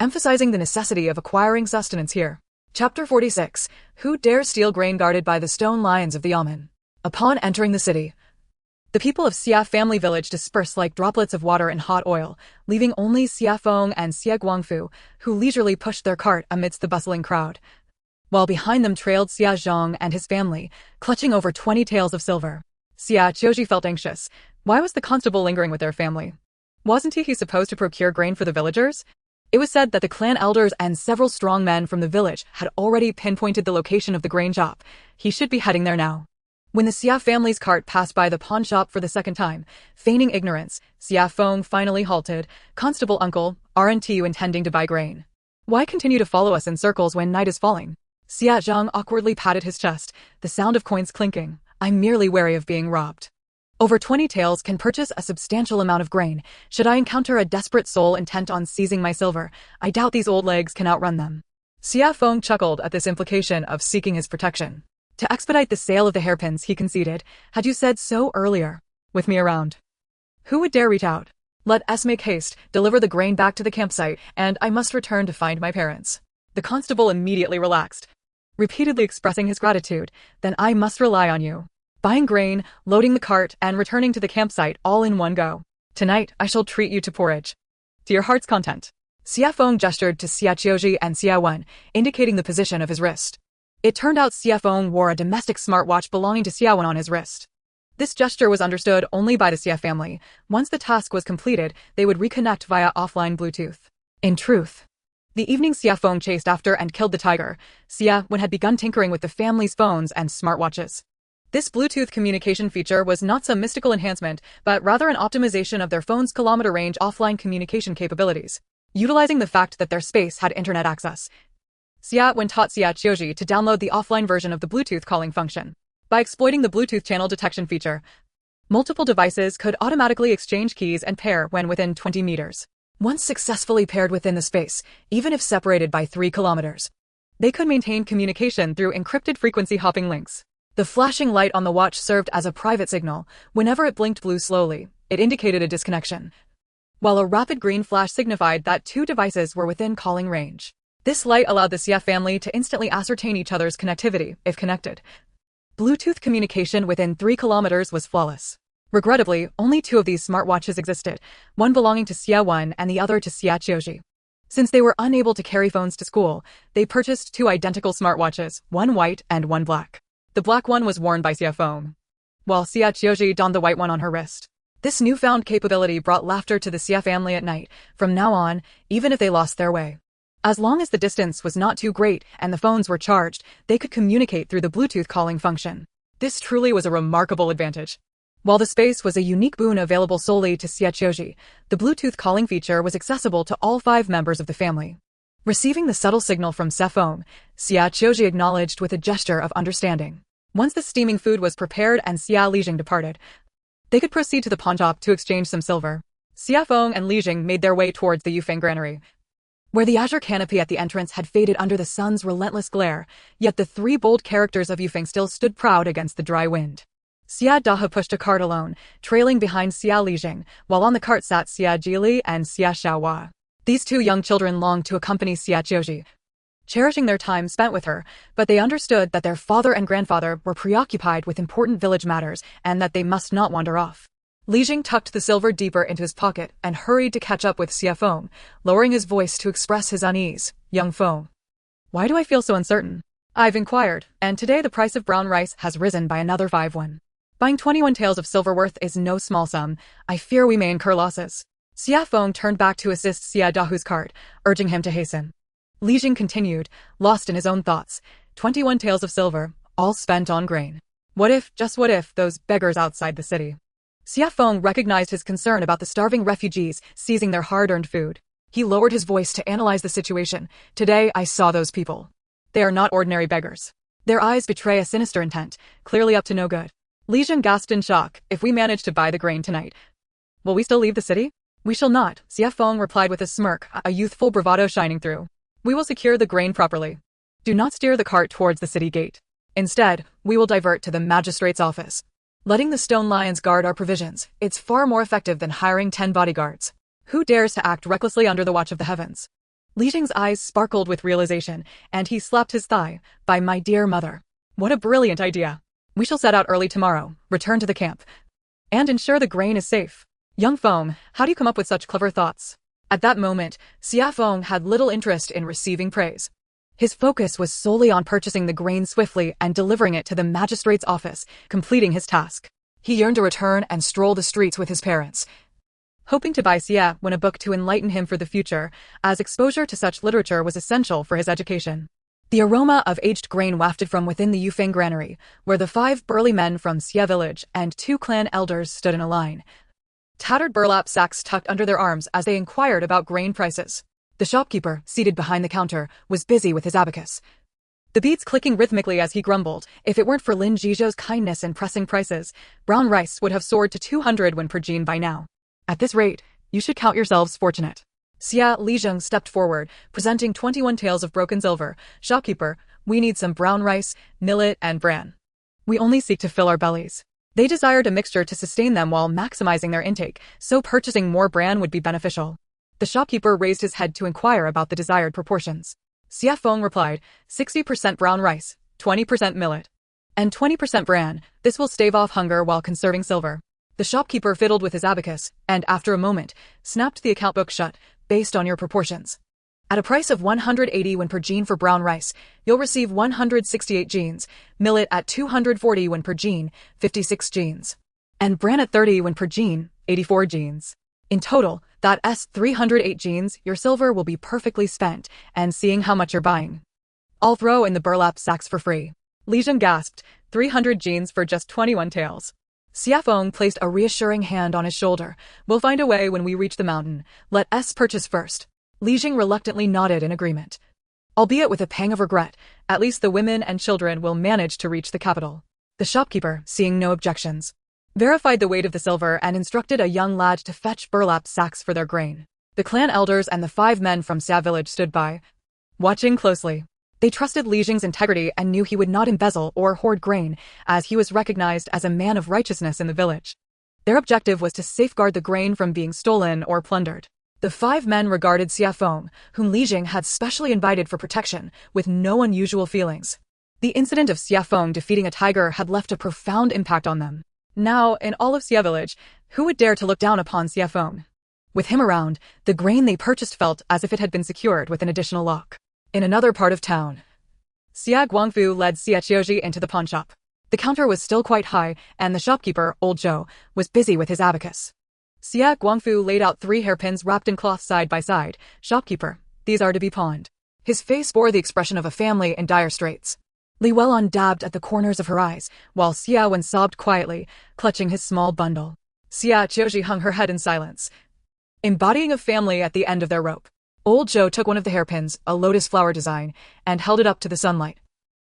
emphasizing the necessity of acquiring sustenance here. Chapter 46. Who dares steal grain guarded by the stone lions of the Yamen? Upon entering the city, the people of Xia family village dispersed like droplets of water in hot oil, leaving only Xia Feng and Xie Guangfu, who leisurely pushed their cart amidst the bustling crowd, while behind them trailed Xia Zhang and his family, clutching over 20 taels of silver. Xie Qiu Zhi felt anxious. Why was the constable lingering with their family? Wasn't he supposed to procure grain for the villagers? It was said that the clan elders and several strong men from the village had already pinpointed the location of the grain shop. He should be heading there now. When the Xia family's cart passed by the pawn shop for the second time, feigning ignorance, Xia Feng finally halted. Constable uncle, aren't you intending to buy grain? Why continue to follow us in circles when night is falling? Xia Zhang awkwardly patted his chest, the sound of coins clinking. I'm merely wary of being robbed. Over 20 taels can purchase a substantial amount of grain. Should I encounter a desperate soul intent on seizing my silver, I doubt these old legs can outrun them. Xia Feng chuckled at this implication of seeking his protection. To expedite the sale of the hairpins, he conceded, had you said so earlier. With me around, who would dare reach out? Let us make haste, deliver the grain back to the campsite, and I must return to find my parents. The constable immediately relaxed, repeatedly expressing his gratitude. Then I must rely on you. Buying grain, loading the cart, and returning to the campsite all in one go. Tonight, I shall treat you to porridge. To your heart's content. Xie Feng gestured to Xie Qiu Zhi and Xie Wen, indicating the position of his wrist. It turned out Xie Feng wore a domestic smartwatch belonging to Xie Wen on his wrist. This gesture was understood only by the Xie family. Once the task was completed, they would reconnect via offline Bluetooth. In truth, the evening Xie Feng chased after and killed the tiger, Xie Wen had begun tinkering with the family's phones and smartwatches. This Bluetooth communication feature was not some mystical enhancement, but rather an optimization of their phone's kilometer-range offline communication capabilities. Utilizing the fact that their space had internet access, Xie Wen taught Xie Qiu Zhi to download the offline version of the Bluetooth calling function. By exploiting the Bluetooth channel detection feature, multiple devices could automatically exchange keys and pair when within 20 meters. Once successfully paired within the space, even if separated by 3 kilometers, they could maintain communication through encrypted frequency hopping links. The flashing light on the watch served as a private signal. Whenever it blinked blue slowly, it indicated a disconnection, while a rapid green flash signified that 2 devices were within calling range. This light allowed the Xie family to instantly ascertain each other's connectivity, if connected. Bluetooth communication within 3 kilometers was flawless. Regrettably, only 2 of these smartwatches existed, one belonging to Xie Wen and the other to Xie Qiu Zhi. Since they were unable to carry phones to school, they purchased 2 identical smartwatches, one white and one black. The black one was worn by Xie Feng, while Xie Qiu Zhi donned the white one on her wrist. This newfound capability brought laughter to the Xie family at night. From now on, even if they lost their way, as long as the distance was not too great and the phones were charged, they could communicate through the Bluetooth calling function. This truly was a remarkable advantage. While the space was a unique boon available solely to Xie Qiu Zhi, the Bluetooth calling feature was accessible to all 5 members of the family. Receiving the subtle signal from Xie Feng, Xie Qiu Zhi acknowledged with a gesture of understanding. Once the steaming food was prepared and Xia Lijing departed, they could proceed to the pawn shop to exchange some silver. Xie Feng and Lijing made their way towards the Yufeng granary, where the azure canopy at the entrance had faded under the sun's relentless glare, yet the 3 bold characters of Yufeng still stood proud against the dry wind. Xia Daha pushed a cart alone, trailing behind Xia Lijing, while on the cart sat Xia Jili and Xia Xiaohua. These 2 young children longed to accompany Xie Qiu Zhi, cherishing their time spent with her, but they understood that their father and grandfather were preoccupied with important village matters and that they must not wander off. Lijing tucked the silver deeper into his pocket and hurried to catch up with Xie Feng, lowering his voice to express his unease. Young Feng, why do I feel so uncertain? I've inquired, and today the price of brown rice has risen by another 5 won. Buying 21 taels of silver worth is no small sum. I fear we may incur losses. Xie Feng turned back to assist Xie Dahu's cart, urging him to hasten. Li Jing continued, lost in his own thoughts. 21 taels of silver, all spent on grain. What if, just what if, those beggars outside the city? Xie Feng recognized his concern about the starving refugees seizing their hard-earned food. He lowered his voice to analyze the situation. Today, I saw those people. They are not ordinary beggars. Their eyes betray a sinister intent, clearly up to no good. Li Jing gasped in shock. If we manage to buy the grain tonight, will we still leave the city? We shall not, Xie Feng replied with a smirk, a youthful bravado shining through. We will secure the grain properly. Do not steer the cart towards the city gate. Instead, we will divert to the magistrate's office. Letting the stone lions guard our provisions, it's far more effective than hiring 10 bodyguards. Who dares to act recklessly under the watch of the heavens? Li Jing's eyes sparkled with realization, and he slapped his thigh. By my dear mother. What a brilliant idea. We shall set out early tomorrow, return to the camp, and ensure the grain is safe. Young Feng, how do you come up with such clever thoughts? At that moment, Xie Feng had little interest in receiving praise. His focus was solely on purchasing the grain swiftly and delivering it to the magistrate's office, completing his task. He yearned to return and stroll the streets with his parents, hoping to buy Xie Wen a book to enlighten him for the future, as exposure to such literature was essential for his education. The aroma of aged grain wafted from within the Yufeng granary, where the 5 burly men from Xie village and 2 clan elders stood in a line, tattered burlap sacks tucked under their arms as they inquired about grain prices. The shopkeeper, seated behind the counter, was busy with his abacus, the beads clicking rhythmically as he grumbled. If it weren't for Lin Jizhou's kindness in pressing prices, brown rice would have soared to 200 Wen per jean by now. At this rate, you should count yourselves fortunate. Xie Li Jing stepped forward, presenting 21 taels of broken silver. Shopkeeper, we need some brown rice, millet, and bran. We only seek to fill our bellies. They desired a mixture to sustain them while maximizing their intake, so purchasing more bran would be beneficial. The shopkeeper raised his head to inquire about the desired proportions. Xie Feng replied, 60% brown rice, 20% millet, and 20% bran. This will stave off hunger while conserving silver. The shopkeeper fiddled with his abacus, and after a moment, snapped the account book shut. Based on your proportions, at a price of 180 Wen per jean for brown rice, you'll receive 168 jeans, millet at 240 Wen per jean, 56 jeans, and bran at 30 Wen per jean, 84 jeans. In total, that's 308 jeans. Your silver will be perfectly spent, and seeing how much you're buying, I'll throw in the burlap sacks for free. Li Jing gasped, 300 jeans for just 21 taels. Xie Feng placed a reassuring hand on his shoulder. We'll find a way when we reach the mountain. Let us purchase first. Li Jing reluctantly nodded in agreement. Albeit with a pang of regret, at least the women and children will manage to reach the capital. The shopkeeper, seeing no objections, verified the weight of the silver and instructed a young lad to fetch burlap sacks for their grain. The clan elders and the 5 men from Xie village stood by, watching closely. They trusted Li Jing's integrity and knew he would not embezzle or hoard grain, as he was recognized as a man of righteousness in the village. Their objective was to safeguard the grain from being stolen or plundered. The 5 men regarded Xie Feng, whom Li Jing had specially invited for protection, with no unusual feelings. The incident of Xie Feng defeating a tiger had left a profound impact on them. Now, in all of Xie village, who would dare to look down upon Xie Feng? With him around, the grain they purchased felt as if it had been secured with an additional lock. In another part of town, Xie Guangfu led Xie Qiu Zhi into the pawnshop. The counter was still quite high, and the shopkeeper, Old Zhou, was busy with his abacus. Xie Guangfu laid out 3 hairpins wrapped in cloth side by side. Shopkeeper, these are to be pawned. His face bore the expression of a family in dire straits. Li Welon dabbed at the corners of her eyes, while Xie Wen sobbed quietly, clutching his small bundle. Xie Qiu Zhi hung her head in silence, embodying a family at the end of their rope. Old Zhou took one of the hairpins, a lotus flower design, and held it up to the sunlight.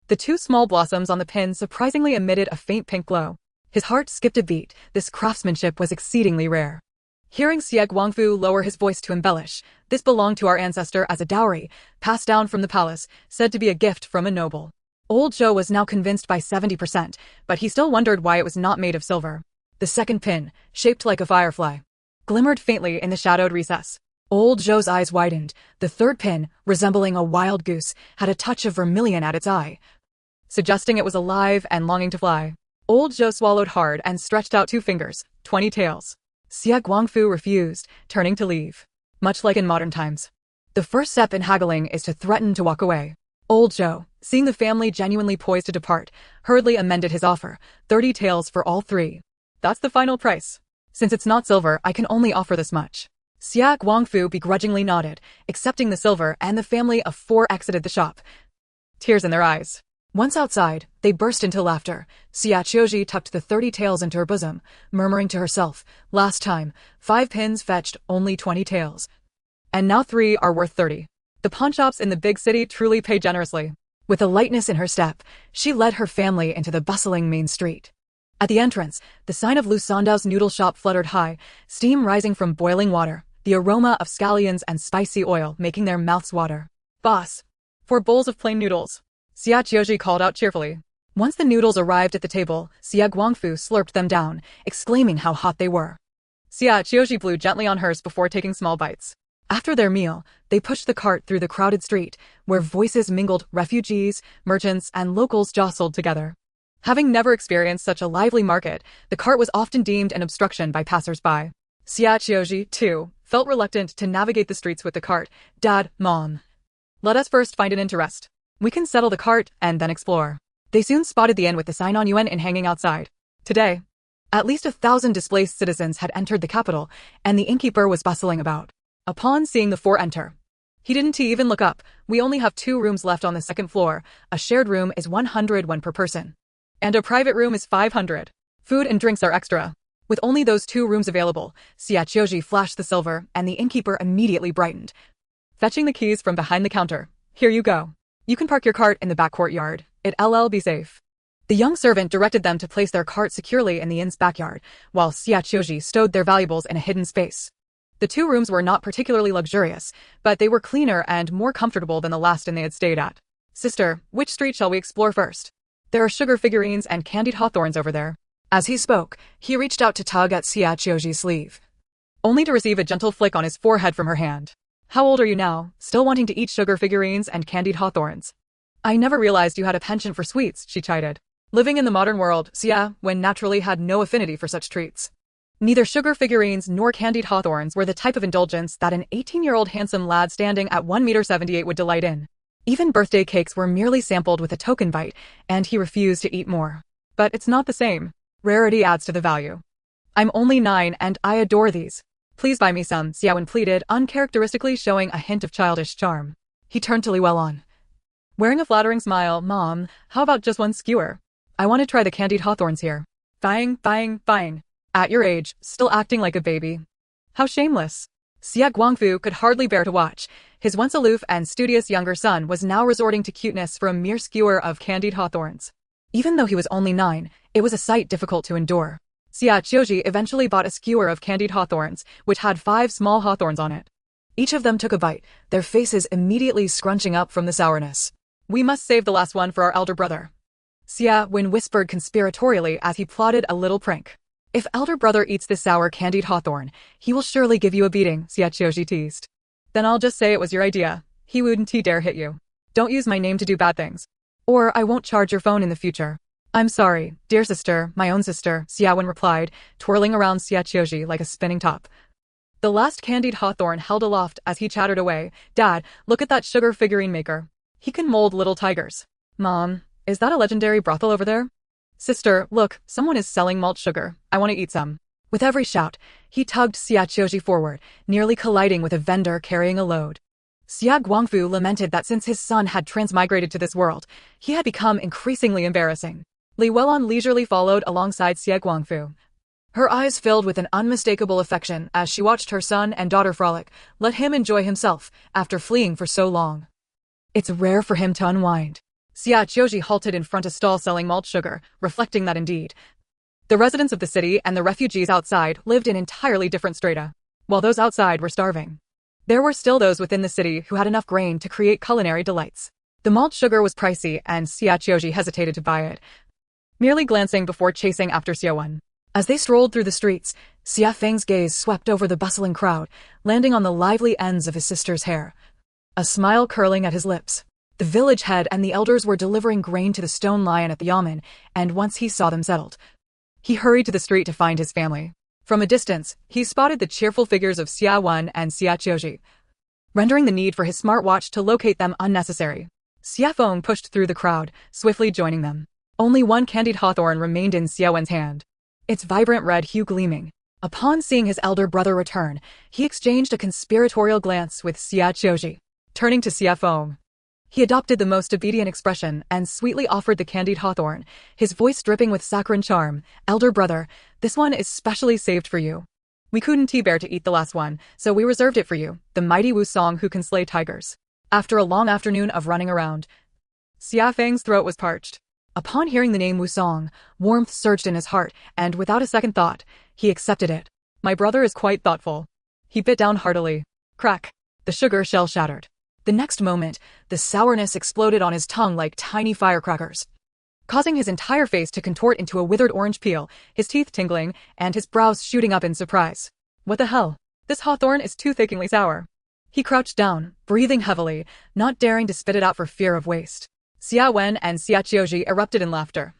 The 2 small blossoms on the pin surprisingly emitted a faint pink glow. His heart skipped a beat. This craftsmanship was exceedingly rare. Hearing Xie Guangfu lower his voice to embellish, this belonged to our ancestor as a dowry, passed down from the palace, said to be a gift from a noble. Old Zhou was now convinced by 70%, but he still wondered why it was not made of silver. The second pin, shaped like a firefly, glimmered faintly in the shadowed recess. Old Zhou's eyes widened. The third pin, resembling a wild goose, had a touch of vermilion at its eye, suggesting it was alive and longing to fly. Old Zhou swallowed hard and stretched out 2 fingers, 20 taels. Xie Guangfu refused, turning to leave. Much like in modern times, the first step in haggling is to threaten to walk away. Old Zhou, seeing the family genuinely poised to depart, hurriedly amended his offer, 30 taels for all 3. That's the final price. Since it's not silver, I can only offer this much. Xie Guangfu begrudgingly nodded, accepting the silver, and the family of four exited the shop, tears in their eyes. Once outside, they burst into laughter. Xie Qiu Zhi tucked the 30 taels into her bosom, murmuring to herself, "Last time, 5 pins fetched only 20 taels. And now 3 are worth 30. The pawnshops in the big city truly pay generously." With a lightness in her step, she led her family into the bustling main street. At the entrance, the sign of Lu Sandao's noodle shop fluttered high, steam rising from boiling water, the aroma of scallions and spicy oil making their mouths water. "Boss, 4 bowls of plain noodles," Xie Qiu Zhi called out cheerfully. Once the noodles arrived at the table, Xie Guangfu slurped them down, exclaiming how hot they were. Xie Qiu Zhi blew gently on hers before taking small bites. After their meal, they pushed the cart through the crowded street, where voices mingled, refugees, merchants, and locals jostled together. Having never experienced such a lively market, the cart was often deemed an obstruction by passers-by. Xie Qiu Zhi, too, felt reluctant to navigate the streets with the cart. "Dad, Mom, let us first find an interest. We can settle the cart and then explore." They soon spotted the inn with the sign on Yuan Inn hanging outside. Today, at least 1,000 displaced citizens had entered the capital, and the innkeeper was bustling about. Upon seeing the 4 enter, he didn't even look up. "We only have 2 rooms left on the 2nd floor. A shared room is 100 won per person, and a private room is 500. Food and drinks are extra." With only those 2 rooms available, Xie Qiu Zhi flashed the silver, and the innkeeper immediately brightened. Fetching the keys from behind the counter, "Here you go. You can park your cart in the back courtyard. It'll be safe." The young servant directed them to place their cart securely in the inn's backyard, while Xie Qiu Zhi stowed their valuables in a hidden space. The 2 rooms were not particularly luxurious, but they were cleaner and more comfortable than the last inn they had stayed at. "Sister, which street shall we explore first? There are sugar figurines and candied hawthorns over there." As he spoke, he reached out to tug at Xie Qiu Zhi's sleeve, only to receive a gentle flick on his forehead from her hand. "How old are you now, still wanting to eat sugar figurines and candied hawthorns? I never realized you had a penchant for sweets," she chided. Living in the modern world, Xie Wen naturally had no affinity for such treats. Neither sugar figurines nor candied hawthorns were the type of indulgence that an 18-year-old handsome lad standing at 1.78 m would delight in. Even birthday cakes were merely sampled with a token bite, and he refused to eat more. But it's not the same. Rarity adds to the value. "I'm only 9 and I adore these. Please buy me some," Xie Wen pleaded, uncharacteristically showing a hint of childish charm. He turned to Li Weilon. Wearing a flattering smile, "Mom, how about just 1 skewer? I want to try the candied hawthorns here." "Fine, fine, fine. At your age, still acting like a baby. How shameless." Xie Guangfu could hardly bear to watch. His once aloof and studious younger son was now resorting to cuteness for a mere skewer of candied hawthorns. Even though he was only 9, it was a sight difficult to endure. Xie Qiu Zhi eventually bought a skewer of candied hawthorns, which had 5 small hawthorns on it. Each of them took a bite, their faces immediately scrunching up from the sourness. "We must save the last one for our elder brother," Xie Wen whispered conspiratorially as he plotted a little prank. "If elder brother eats this sour candied hawthorn, he will surely give you a beating," Xie Qiu Zhi teased. "Then I'll just say it was your idea. He wouldn't dare hit you. Don't use my name to do bad things, or I won't charge your phone in the future." "I'm sorry, dear sister, my own sister," Xie Wen replied, twirling around Xie Qiu Zhi like a spinning top. The last candied hawthorn held aloft as he chattered away. "Dad, look at that sugar figurine maker. He can mold little tigers." "Mom, is that a legendary brothel over there?" "Sister, look, someone is selling malt sugar. I want to eat some." With every shout, he tugged Xie Qiu Zhi forward, nearly colliding with a vendor carrying a load. Xie Guangfu lamented that since his son had transmigrated to this world, he had become increasingly embarrassing. Li Weilon leisurely followed alongside Xie Guangfu. Her eyes filled with an unmistakable affection as she watched her son and daughter frolic, let him enjoy himself after fleeing for so long. It's rare for him to unwind. Xie Qiu Zhi halted in front of a stall selling malt sugar, reflecting that indeed, the residents of the city and the refugees outside lived in entirely different strata. While those outside were starving, there were still those within the city who had enough grain to create culinary delights. The malt sugar was pricey and Xie Qiu Zhi hesitated to buy it, merely glancing before chasing after Xie Wen. As they strolled through the streets, Xie Feng's gaze swept over the bustling crowd, landing on the lively ends of his sister's hair, a smile curling at his lips. The village head and the elders were delivering grain to the stone lion at the yamen, and once he saw them settled, he hurried to the street to find his family. From a distance, he spotted the cheerful figures of Xie Wen and Xie Qiu Zhi, rendering the need for his smartwatch to locate them unnecessary. Xie Feng pushed through the crowd, swiftly joining them. Only 1 candied hawthorn remained in Xie Wen's hand, its vibrant red hue gleaming. Upon seeing his elder brother return, he exchanged a conspiratorial glance with Xie Qiu Zhi. Turning to Xie Feng, he adopted the most obedient expression and sweetly offered the candied hawthorn, his voice dripping with saccharine charm. Elder brother, this one is specially saved for you. We couldn't bear to eat the last one, so we reserved it for you, the mighty Wu Song who can slay tigers. After a long afternoon of running around, Xie Feng's throat was parched. Upon hearing the name Wu Song, warmth surged in his heart, and without a second thought, he accepted it. My brother is quite thoughtful. He bit down heartily. Crack. The sugar shell shattered. The next moment, the sourness exploded on his tongue like tiny firecrackers, causing his entire face to contort into a withered orange peel, his teeth tingling, and his brows shooting up in surprise. What the hell? This hawthorn is too thickly sour. He crouched down, breathing heavily, not daring to spit it out for fear of waste. Xia Wen and Xie Qiu Zhi erupted in laughter,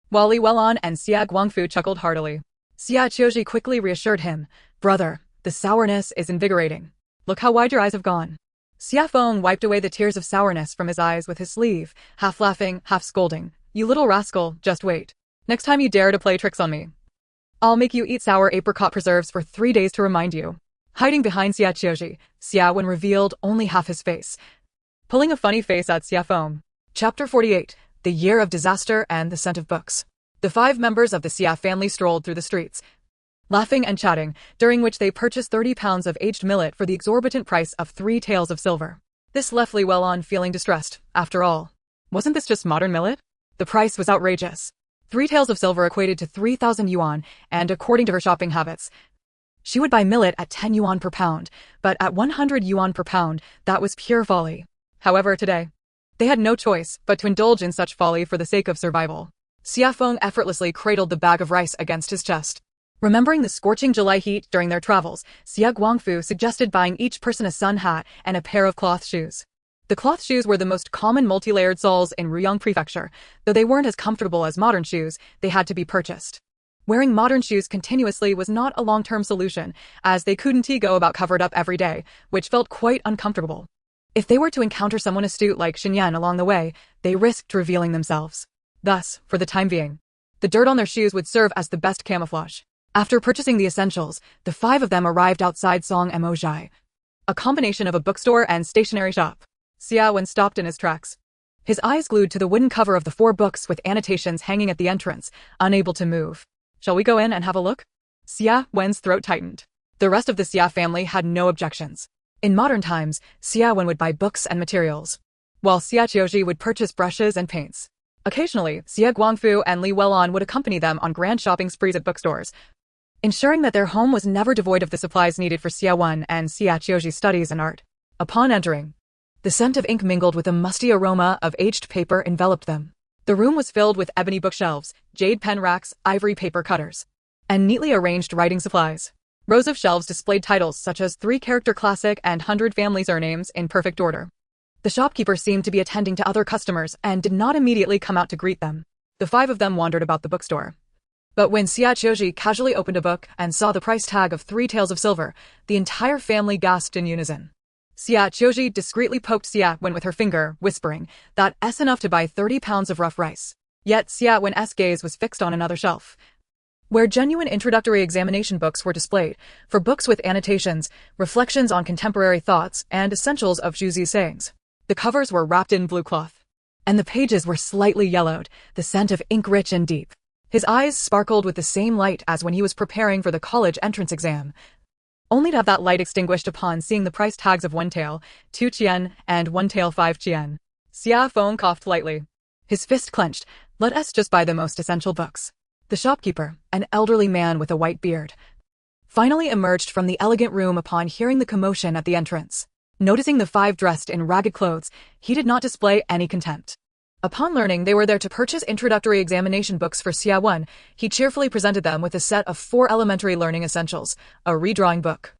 while Li Welan and Xie Guangfu chuckled heartily. Xie Qiu Zhi quickly reassured him, Brother, the sourness is invigorating. Look how wide your eyes have gone. Xie Feng wiped away the tears of sourness from his eyes with his sleeve, half laughing, half scolding. You little rascal, just wait. Next time you dare to play tricks on me, I'll make you eat sour apricot preserves for 3 days to remind you. Hiding behind Xie Qiu Zhi, Xie Wen revealed only half his face, pulling a funny face at Xie Feng. Chapter 48, The Year of Disaster and the Scent of Books. The 5 members of the Xie family strolled through the streets, laughing and chatting, during which they purchased 30 pounds of aged millet for the exorbitant price of 3 taels of silver. This left Li Welan feeling distressed. After all, wasn't this just modern millet? The price was outrageous. 3 taels of silver equated to 3,000 yuan, and according to her shopping habits, she would buy millet at 10 yuan per pound, but at 100 yuan per pound, that was pure folly. However, today, they had no choice but to indulge in such folly for the sake of survival. Xie Feng effortlessly cradled the bag of rice against his chest. Remembering the scorching July heat during their travels, Xie Guangfu suggested buying each person a sun hat and a pair of cloth shoes. The cloth shoes were the most common multi-layered soles in Ruyang Prefecture. Though they weren't as comfortable as modern shoes, they had to be purchased. Wearing modern shoes continuously was not a long-term solution, as they couldn't go about covered up every day, which felt quite uncomfortable. If they were to encounter someone astute like Xinyan along the way, they risked revealing themselves. Thus, for the time being, the dirt on their shoes would serve as the best camouflage. After purchasing the essentials, the 5 of them arrived outside Song Mozhai, a combination of a bookstore and stationery shop. Xie Wen stopped in his tracks, his eyes glued to the wooden cover of the 4 books with annotations hanging at the entrance, unable to move. Shall we go in and have a look? Xie Wen's throat tightened. The rest of the Xie family had no objections. In modern times, Xie Wen would buy books and materials, while Xie Qiu Zhi would purchase brushes and paints. Occasionally, Xie Guangfu and Li Welan would accompany them on grand shopping sprees at bookstores, ensuring that their home was never devoid of the supplies needed for Xie Wen and Xie Qiu Zhi's studies and art. Upon entering, the scent of ink mingled with the musty aroma of aged paper enveloped them. The room was filled with ebony bookshelves, jade pen racks, ivory paper cutters, and neatly arranged writing supplies. Rows of shelves displayed titles such as 3-character classic and 100 family surnames in perfect order. The shopkeeper seemed to be attending to other customers and did not immediately come out to greet them. The 5 of them wandered about the bookstore. But when Xie Qiu Zhi casually opened a book and saw the price tag of 3 taels of silver, the entire family gasped in unison. Xie Qiu Zhi discreetly poked Xie Wen with her finger, whispering, "That's enough to buy 30 pounds of rough rice." Yet Xie Wen's gaze was fixed on another shelf, where genuine introductory examination books were displayed, for books with annotations, reflections on contemporary thoughts, and essentials of Zhu Zi's sayings. The covers were wrapped in blue cloth, and the pages were slightly yellowed, the scent of ink rich and deep. His eyes sparkled with the same light as when he was preparing for the college entrance exam, only to have that light extinguished upon seeing the price tags of 1 tael, 2 chien, and 1 tael 5 chien. Xie Feng coughed lightly. His fist clenched. Let us just buy the most essential books. The shopkeeper, an elderly man with a white beard, finally emerged from the elegant room upon hearing the commotion at the entrance. Noticing the 5 dressed in ragged clothes, he did not display any contempt. Upon learning they were there to purchase introductory examination books for Xie Wen, he cheerfully presented them with a set of 4 elementary learning essentials, a redrawing book,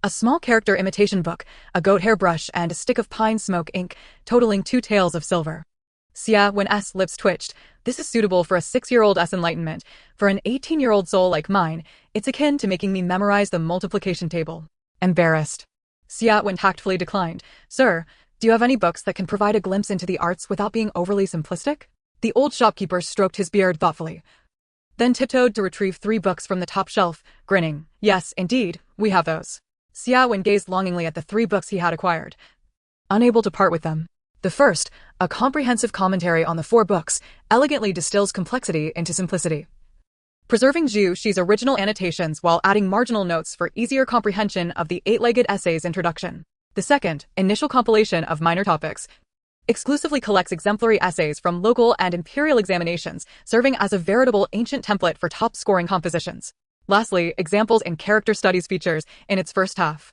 a small character imitation book, a goat hair brush, and a stick of pine smoke ink, totaling 2 taels of silver. Xie Wen's lips twitched. This is suitable for a 6-year-old's enlightenment. For an 18-year-old soul like mine, it's akin to making me memorize the multiplication table. Embarrassed, Xie Wen tactfully declined. Sir, do you have any books that can provide a glimpse into the arts without being overly simplistic? The old shopkeeper stroked his beard thoughtfully. then tiptoed to retrieve 3 books from the top shelf, grinning. Yes, indeed, we have those. Xie Qiu gazed longingly at the 3 books he had acquired, unable to part with them. The first, a comprehensive commentary on the 4 books, elegantly distills complexity into simplicity, preserving Xu Shi's original annotations while adding marginal notes for easier comprehension of the 8-legged essays introduction. The second, initial compilation of minor topics, exclusively collects exemplary essays from local and imperial examinations, serving as a veritable ancient template for top-scoring compositions. Lastly, examples in character studies features in its first half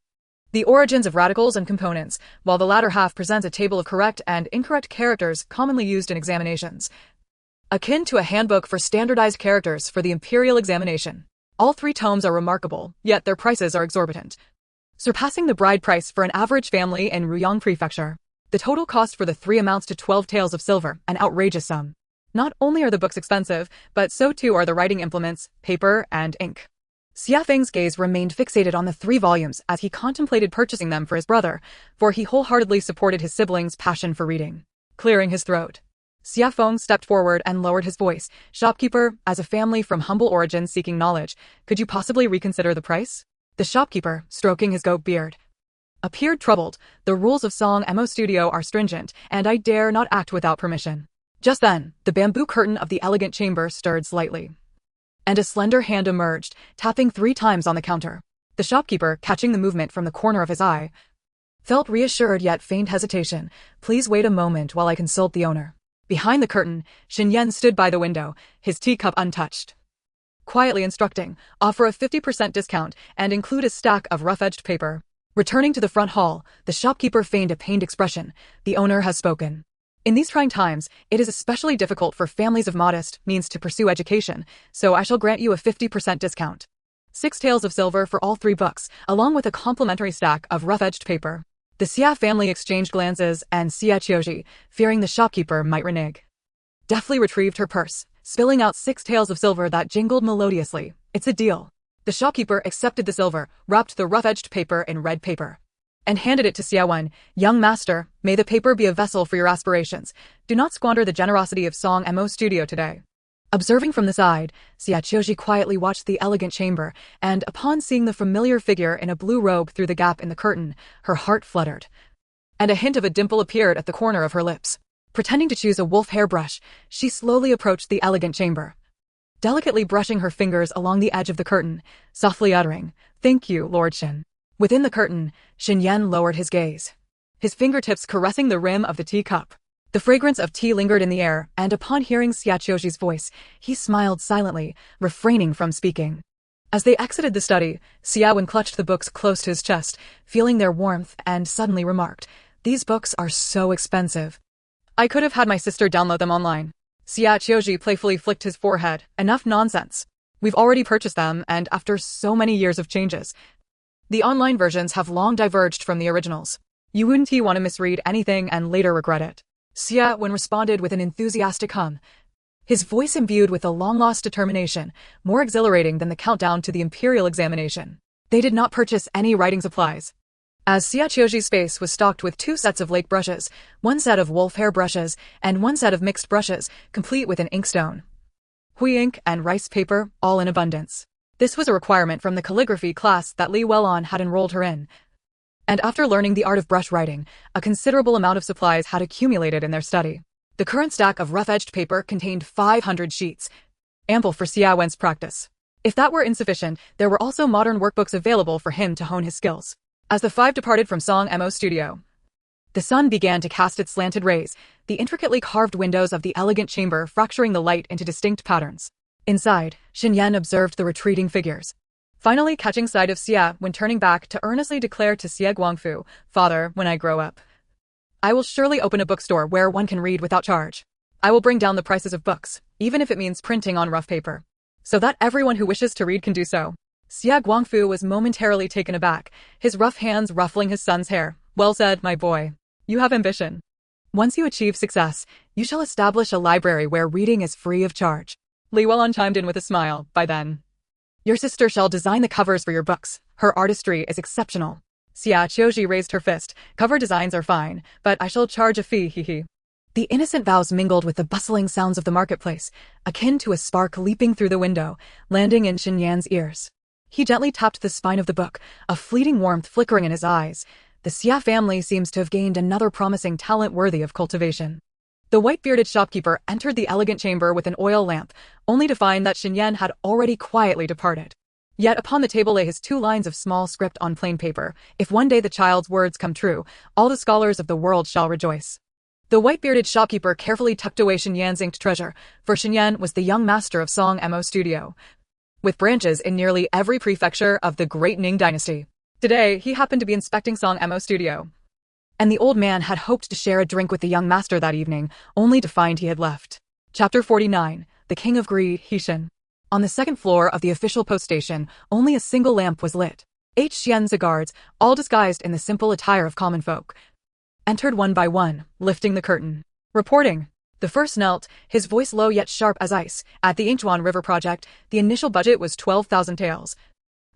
the origins of radicals and components, while the latter half presents a table of correct and incorrect characters commonly used in examinations, akin to a handbook for standardized characters for the imperial examination. All 3 tomes are remarkable, yet their prices are exorbitant, surpassing the bride price for an average family in Ruyang Prefecture. The total cost for the 3 amounts to 12 taels of silver, an outrageous sum. Not only are the books expensive, but so too are the writing implements, paper, and ink. Xie Feng's gaze remained fixated on the 3 volumes as he contemplated purchasing them for his brother, for he wholeheartedly supported his siblings' passion for reading. Clearing his throat, Xie Feng stepped forward and lowered his voice. Shopkeeper, as a family from humble origins seeking knowledge, could you possibly reconsider the price? The shopkeeper, stroking his goat beard, appeared troubled. The rules of Song Mo Studio are stringent, and I dare not act without permission. Just then, the bamboo curtain of the elegant chamber stirred slightly, and a slender hand emerged, tapping 3 times on the counter. The shopkeeper, catching the movement from the corner of his eye, felt reassured yet feigned hesitation. Please wait a moment while I consult the owner. Behind the curtain, Xin Yan stood by the window, his teacup untouched, quietly instructing, offer a 50% discount and include a stack of rough-edged paper. Returning to the front hall, the shopkeeper feigned a pained expression. The owner has spoken. In these trying times, it is especially difficult for families of modest means to pursue education, so I shall grant you a 50% discount. 6 taels of silver for all 3 books, along with a complimentary stack of rough-edged paper. The Xie family exchanged glances, and Xie Qiu Zhi, fearing the shopkeeper might renege, deftly retrieved her purse, spilling out 6 taels of silver that jingled melodiously. It's a deal. The shopkeeper accepted the silver, wrapped the rough-edged paper in red paper, and handed it to Xie Qiu. Young master, may the paper be a vessel for your aspirations. Do not squander the generosity of Song Mo Studio today. Observing from the side, Xie Qiu Zhi quietly watched the elegant chamber, and upon seeing the familiar figure in a blue robe through the gap in the curtain, her heart fluttered, and a hint of a dimple appeared at the corner of her lips. Pretending to choose a wolf hair brush, she slowly approached the elegant chamber, delicately brushing her fingers along the edge of the curtain, softly uttering, "Thank you, Lord Shen." Within the curtain, Xin Yan lowered his gaze, his fingertips caressing the rim of the teacup. The fragrance of tea lingered in the air, and upon hearing Xie Qiu Zhi's voice, he smiled silently, refraining from speaking. As they exited the study, Xie Qiu clutched the books close to his chest, feeling their warmth, and suddenly remarked, "These books are so expensive. I could have had my sister download them online." Xie Qiu Zhi playfully flicked his forehead. Enough nonsense. We've already purchased them, and after so many years of changes, the online versions have long diverged from the originals. You wouldn't want to misread anything and later regret it. Xie Qiu responded with an enthusiastic hum, his voice imbued with a long-lost determination, more exhilarating than the countdown to the imperial examination. They did not purchase any writing supplies, as Xie Qiu Zhi's space was stocked with 2 sets of lake brushes, 1 set of wolf hair brushes, and 1 set of mixed brushes, complete with an inkstone, hui ink, and rice paper, all in abundance. This was a requirement from the calligraphy class that Li Welan had enrolled her in, and after learning the art of brush writing, a considerable amount of supplies had accumulated in their study. The current stack of rough-edged paper contained 500 sheets, ample for Xie Qiu's practice. If that were insufficient, there were also modern workbooks available for him to hone his skills. As the 5 departed from Song Mo Studio, the sun began to cast its slanted rays, the intricately carved windows of the elegant chamber fracturing the light into distinct patterns. Inside, Xin Yan observed the retreating figures, finally catching sight of Xie when turning back to earnestly declare to Xie Guangfu, "Father, when I grow up, I will surely open a bookstore where one can read without charge. I will bring down the prices of books, even if it means printing on rough paper, so that everyone who wishes to read can do so." Xie Guangfu was momentarily taken aback, his rough hands ruffling his son's hair. "Well said, my boy. You have ambition. Once you achieve success, you shall establish a library where reading is free of charge." Li Welan chimed in with a smile. "By then, your sister shall design the covers for your books. Her artistry is exceptional." Xie Qiu Zhi raised her fist. "Cover designs are fine, but I shall charge a fee, hee hee." The innocent vows mingled with the bustling sounds of the marketplace, akin to a spark leaping through the window, landing in Xie Yan's ears. He gently tapped the spine of the book, a fleeting warmth flickering in his eyes. The Xie family seems to have gained another promising talent worthy of cultivation. The white-bearded shopkeeper entered the elegant chamber with an oil lamp, only to find that Xie Yan had already quietly departed. Yet upon the table lay his 2 lines of small script on plain paper. If one day the child's words come true, all the scholars of the world shall rejoice. The white-bearded shopkeeper carefully tucked away Xie Yan's inked treasure, for Xie Yan was the young master of Song Mo Studio, with branches in nearly every prefecture of the great Ning Dynasty. Today, he happened to be inspecting Song Mo Studio, and the old man had hoped to share a drink with the young master that evening, only to find he had left. Chapter 49. The King of Greed, Xie. On the second floor of the official post station, only a single lamp was lit. 8 Xianzi guards, all disguised in the simple attire of common folk, entered one by one, lifting the curtain. Reporting. The first knelt, his voice low yet sharp as ice. At the Inkjuan River project, the initial budget was 12,000 taels.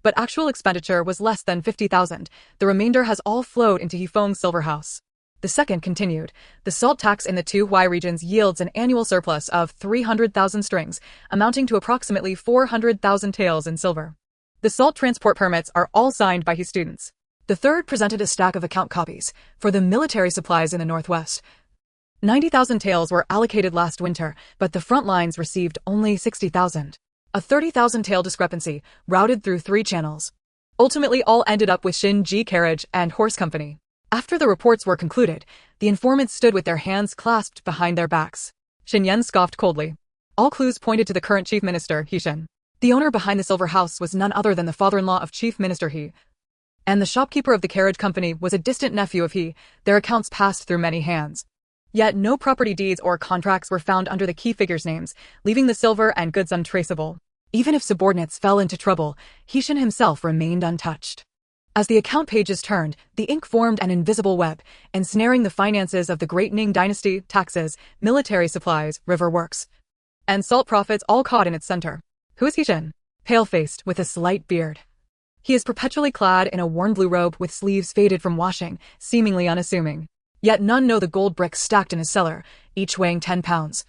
But actual expenditure was less than 50,000. The remainder has all flowed into Hefeng's silver house. The second continued. The salt tax in the 2 Huai regions yields an annual surplus of 300,000 strings, amounting to approximately 400,000 taels in silver. The salt transport permits are all signed by his students. The third presented a stack of account copies for the military supplies in the northwest. 90,000 taels were allocated last winter, but the front lines received only 60,000. A 30,000 tael discrepancy, routed through 3 channels. Ultimately all ended up with Xinji Carriage and Horse Company. After the reports were concluded, the informants stood with their hands clasped behind their backs. Xie Yan scoffed coldly. All clues pointed to the current chief minister, Xie. The owner behind the silver house was none other than the father-in-law of Chief Minister He, and the shopkeeper of the carriage company was a distant nephew of He. Their accounts passed through many hands. Yet no property deeds or contracts were found under the key figures' names, leaving the silver and goods untraceable. Even if subordinates fell into trouble, Xie himself remained untouched. As the account pages turned, the ink formed an invisible web, ensnaring the finances of the great Ning Dynasty, taxes, military supplies, river works, and salt profits all caught in its center. Who is Xie? Pale-faced, with a slight beard. He is perpetually clad in a worn blue robe with sleeves faded from washing, seemingly unassuming. Yet none know the gold bricks stacked in his cellar, each weighing 10 pounds.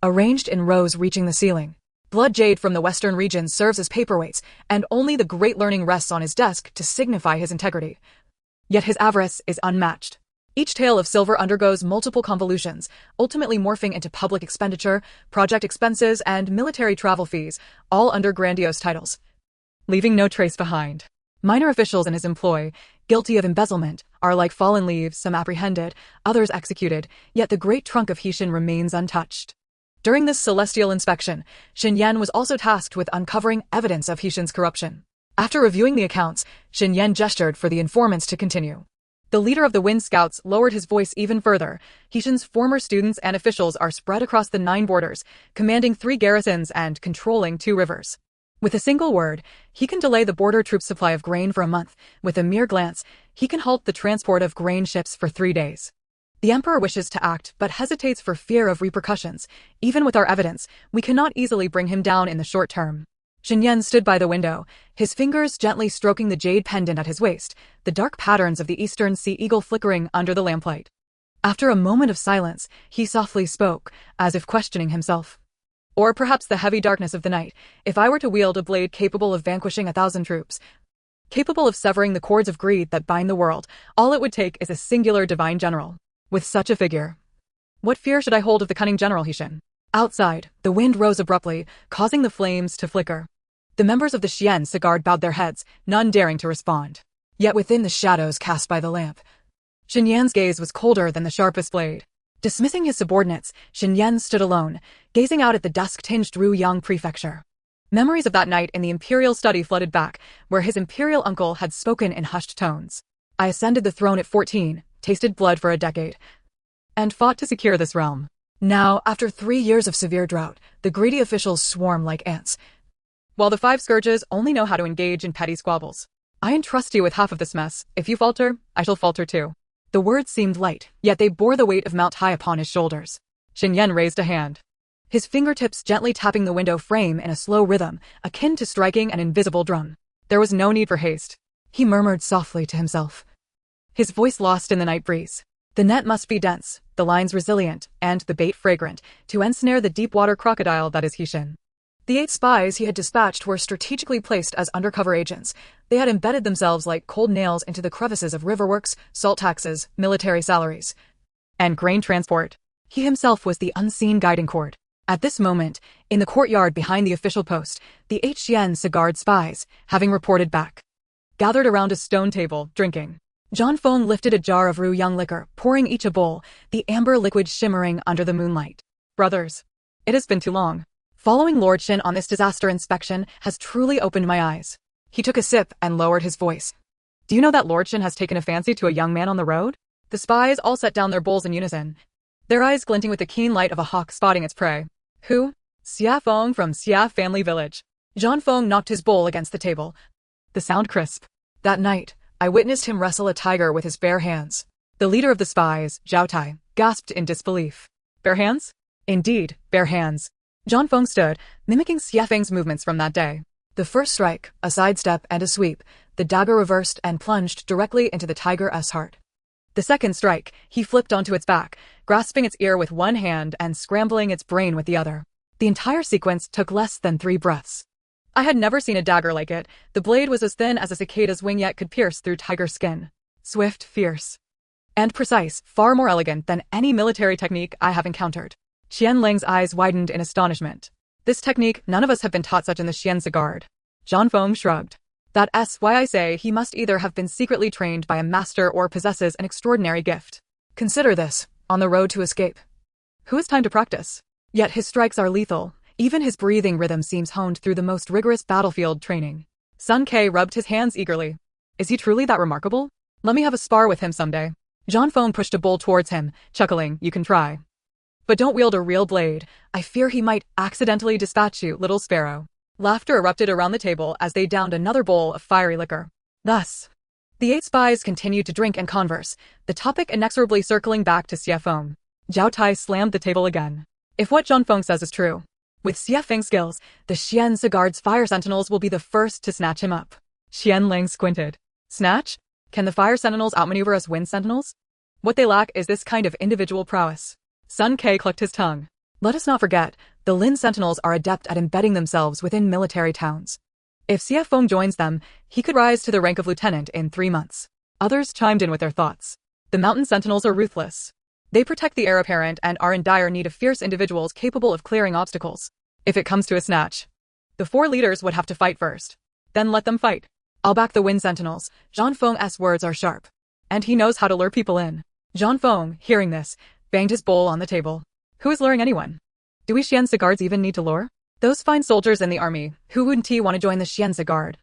Arranged in rows reaching the ceiling. Blood jade from the western region serves as paperweights, and only the great learning rests on his desk to signify his integrity. Yet his avarice is unmatched. Each tale of silver undergoes multiple convolutions, ultimately morphing into public expenditure, project expenses, and military travel fees, all under grandiose titles, leaving no trace behind. Minor officials in his employ, guilty of embezzlement, are like fallen leaves, some apprehended, others executed, yet the great trunk of Xie remains untouched. During this celestial inspection, Xie Yan was also tasked with uncovering evidence of Xie's corruption. After reviewing the accounts, Xie Yan gestured for the informants to continue. The leader of the Wind Scouts lowered his voice even further. Xie's former students and officials are spread across the 9 borders, commanding 3 garrisons and controlling 2 rivers. With a single word, he can delay the border troops' supply of grain for a month. With a mere glance, he can halt the transport of grain ships for 3 days. The emperor wishes to act, but hesitates for fear of repercussions. Even with our evidence, we cannot easily bring him down in the short term. Xie Yan stood by the window, his fingers gently stroking the jade pendant at his waist, the dark patterns of the eastern sea eagle flickering under the lamplight. After a moment of silence, he softly spoke, as if questioning himself. Or perhaps the heavy darkness of the night. If I were to wield a blade capable of vanquishing 1,000 troops, capable of severing the cords of greed that bind the world, all it would take is a singular divine general. With such a figure, what fear should I hold of the cunning general Xie? Outside, the wind rose abruptly, causing the flames to flicker. The members of the Xianzi Guard bowed their heads, none daring to respond. Yet within the shadows cast by the lamp, Xie Yan's gaze was colder than the sharpest blade. Dismissing his subordinates, Xie Yan stood alone, gazing out at the dusk-tinged Ruyang prefecture. Memories of that night in the imperial study flooded back, where his imperial uncle had spoken in hushed tones. I ascended the throne at 14, tasted blood for a decade, and fought to secure this realm. Now, after 3 years of severe drought, the greedy officials swarm like ants, while the 5 scourges only know how to engage in petty squabbles. I entrust you with half of this mess. If you falter, I shall falter too. The words seemed light, yet they bore the weight of Mount High upon his shoulders. Xie Yan raised a hand, his fingertips gently tapping the window frame in a slow rhythm, akin to striking an invisible drum. There was no need for haste. He murmured softly to himself, his voice lost in the night breeze. The net must be dense, the lines resilient, and the bait fragrant, to ensnare the deep-water crocodile that is Xie. The 8 spies he had dispatched were strategically placed as undercover agents. They had embedded themselves like cold nails into the crevices of riverworks, salt taxes, military salaries, and grain transport. He himself was the unseen guiding cord. At this moment, in the courtyard behind the official post, the 8 Xian Guard spies, having reported back, gathered around a stone table, drinking. Zhang Feng lifted a jar of Ruyang liquor, pouring each a bowl, the amber liquid shimmering under the moonlight. Brothers, it has been too long. Following Lord Xin on this disaster inspection has truly opened my eyes. He took a sip and lowered his voice. Do you know that Lord Xin has taken a fancy to a young man on the road? The spies all set down their bowls in unison, their eyes glinting with the keen light of a hawk spotting its prey. Who? Xie Feng from Xie family village. Zhang Feng knocked his bowl against the table, the sound crisp. That night, I witnessed him wrestle a tiger with his bare hands. The leader of the spies, Zhao Tai, gasped in disbelief. Bare hands? Indeed, bare hands. Zhang Feng stood, mimicking Xie Feng's movements from that day. The first strike, a sidestep and a sweep, the dagger reversed and plunged directly into the tiger's heart. The second strike, he flipped onto its back, grasping its ear with one hand and scrambling its brain with the other. The entire sequence took less than 3 breaths. I had never seen a dagger like it. The blade was as thin as a cicada's wing yet could pierce through tiger skin. Swift, fierce, and precise, far more elegant than any military technique I have encountered. Qian Ling's eyes widened in astonishment. This technique, none of us have been taught such in the Xian Guard. Zhang Feng shrugged. That's why I say he must either have been secretly trained by a master or possesses an extraordinary gift. Consider this, on the road to escape. Who has time to practice? Yet his strikes are lethal. Even his breathing rhythm seems honed through the most rigorous battlefield training. Sun Ke rubbed his hands eagerly. Is he truly that remarkable? Let me have a spar with him someday. Zhang Feng pushed a bowl towards him, chuckling, you can try. But don't wield a real blade. I fear he might accidentally dispatch you, little sparrow. Laughter erupted around the table as they downed another bowl of fiery liquor. Thus, the 8 spies continued to drink and converse, the topic inexorably circling back to Xie Feng. Zhao Tai slammed the table again. If what Zhang Feng says is true, with Xie Feng's skills, the Xian Guard's fire sentinels will be the first to snatch him up. Qian Ling squinted. Snatch? Can the fire sentinels outmaneuver us wind sentinels? What they lack is this kind of individual prowess. Sun Ke clucked his tongue. Let us not forget, the Lin sentinels are adept at embedding themselves within military towns. If Xie Feng joins them, he could rise to the rank of lieutenant in 3 months. Others chimed in with their thoughts. The mountain sentinels are ruthless. They protect the heir apparent and are in dire need of fierce individuals capable of clearing obstacles. If it comes to a snatch, the 4 leaders would have to fight first. Then let them fight. I'll back the wind sentinels. Zhang Feng's words are sharp. And he knows how to lure people in. Zhang Feng, hearing this, banged his bowl on the table. Who is luring anyone? Do we Xian Guards even need to lure? Those fine soldiers in the army, who wouldn't want to join the Xian Guard?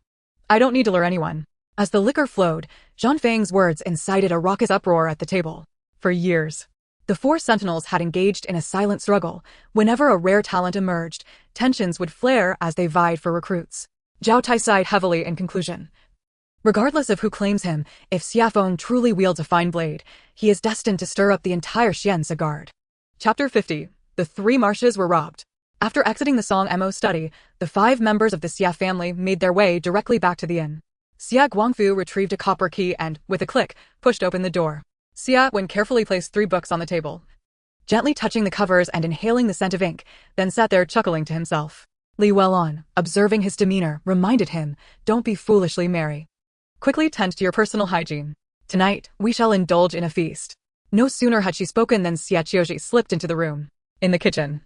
I don't need to lure anyone. As the liquor flowed, Zhang Feng's words incited a raucous uproar at the table. For years, the 4 sentinels had engaged in a silent struggle. Whenever a rare talent emerged, tensions would flare as they vied for recruits. Zhao Tai sighed heavily in conclusion. Regardless of who claims him, if Xie Feng truly wields a fine blade, he is destined to stir up the entire Xian Guard. Chapter 50. The 3 marshes were robbed. After exiting the Song Mo study, the 5 members of the Xie family made their way directly back to the inn. Xie Guangfu retrieved a copper key and, with a click, pushed open the door. Xie Wen carefully placed 3 books on the table, gently touching the covers and inhaling the scent of ink, then sat there chuckling to himself. Li Weilon, observing his demeanor, reminded him, don't be foolishly merry. Quickly tend to your personal hygiene. Tonight, we shall indulge in a feast. No sooner had she spoken than Xie Qiu Zhi slipped into the room. In the kitchen,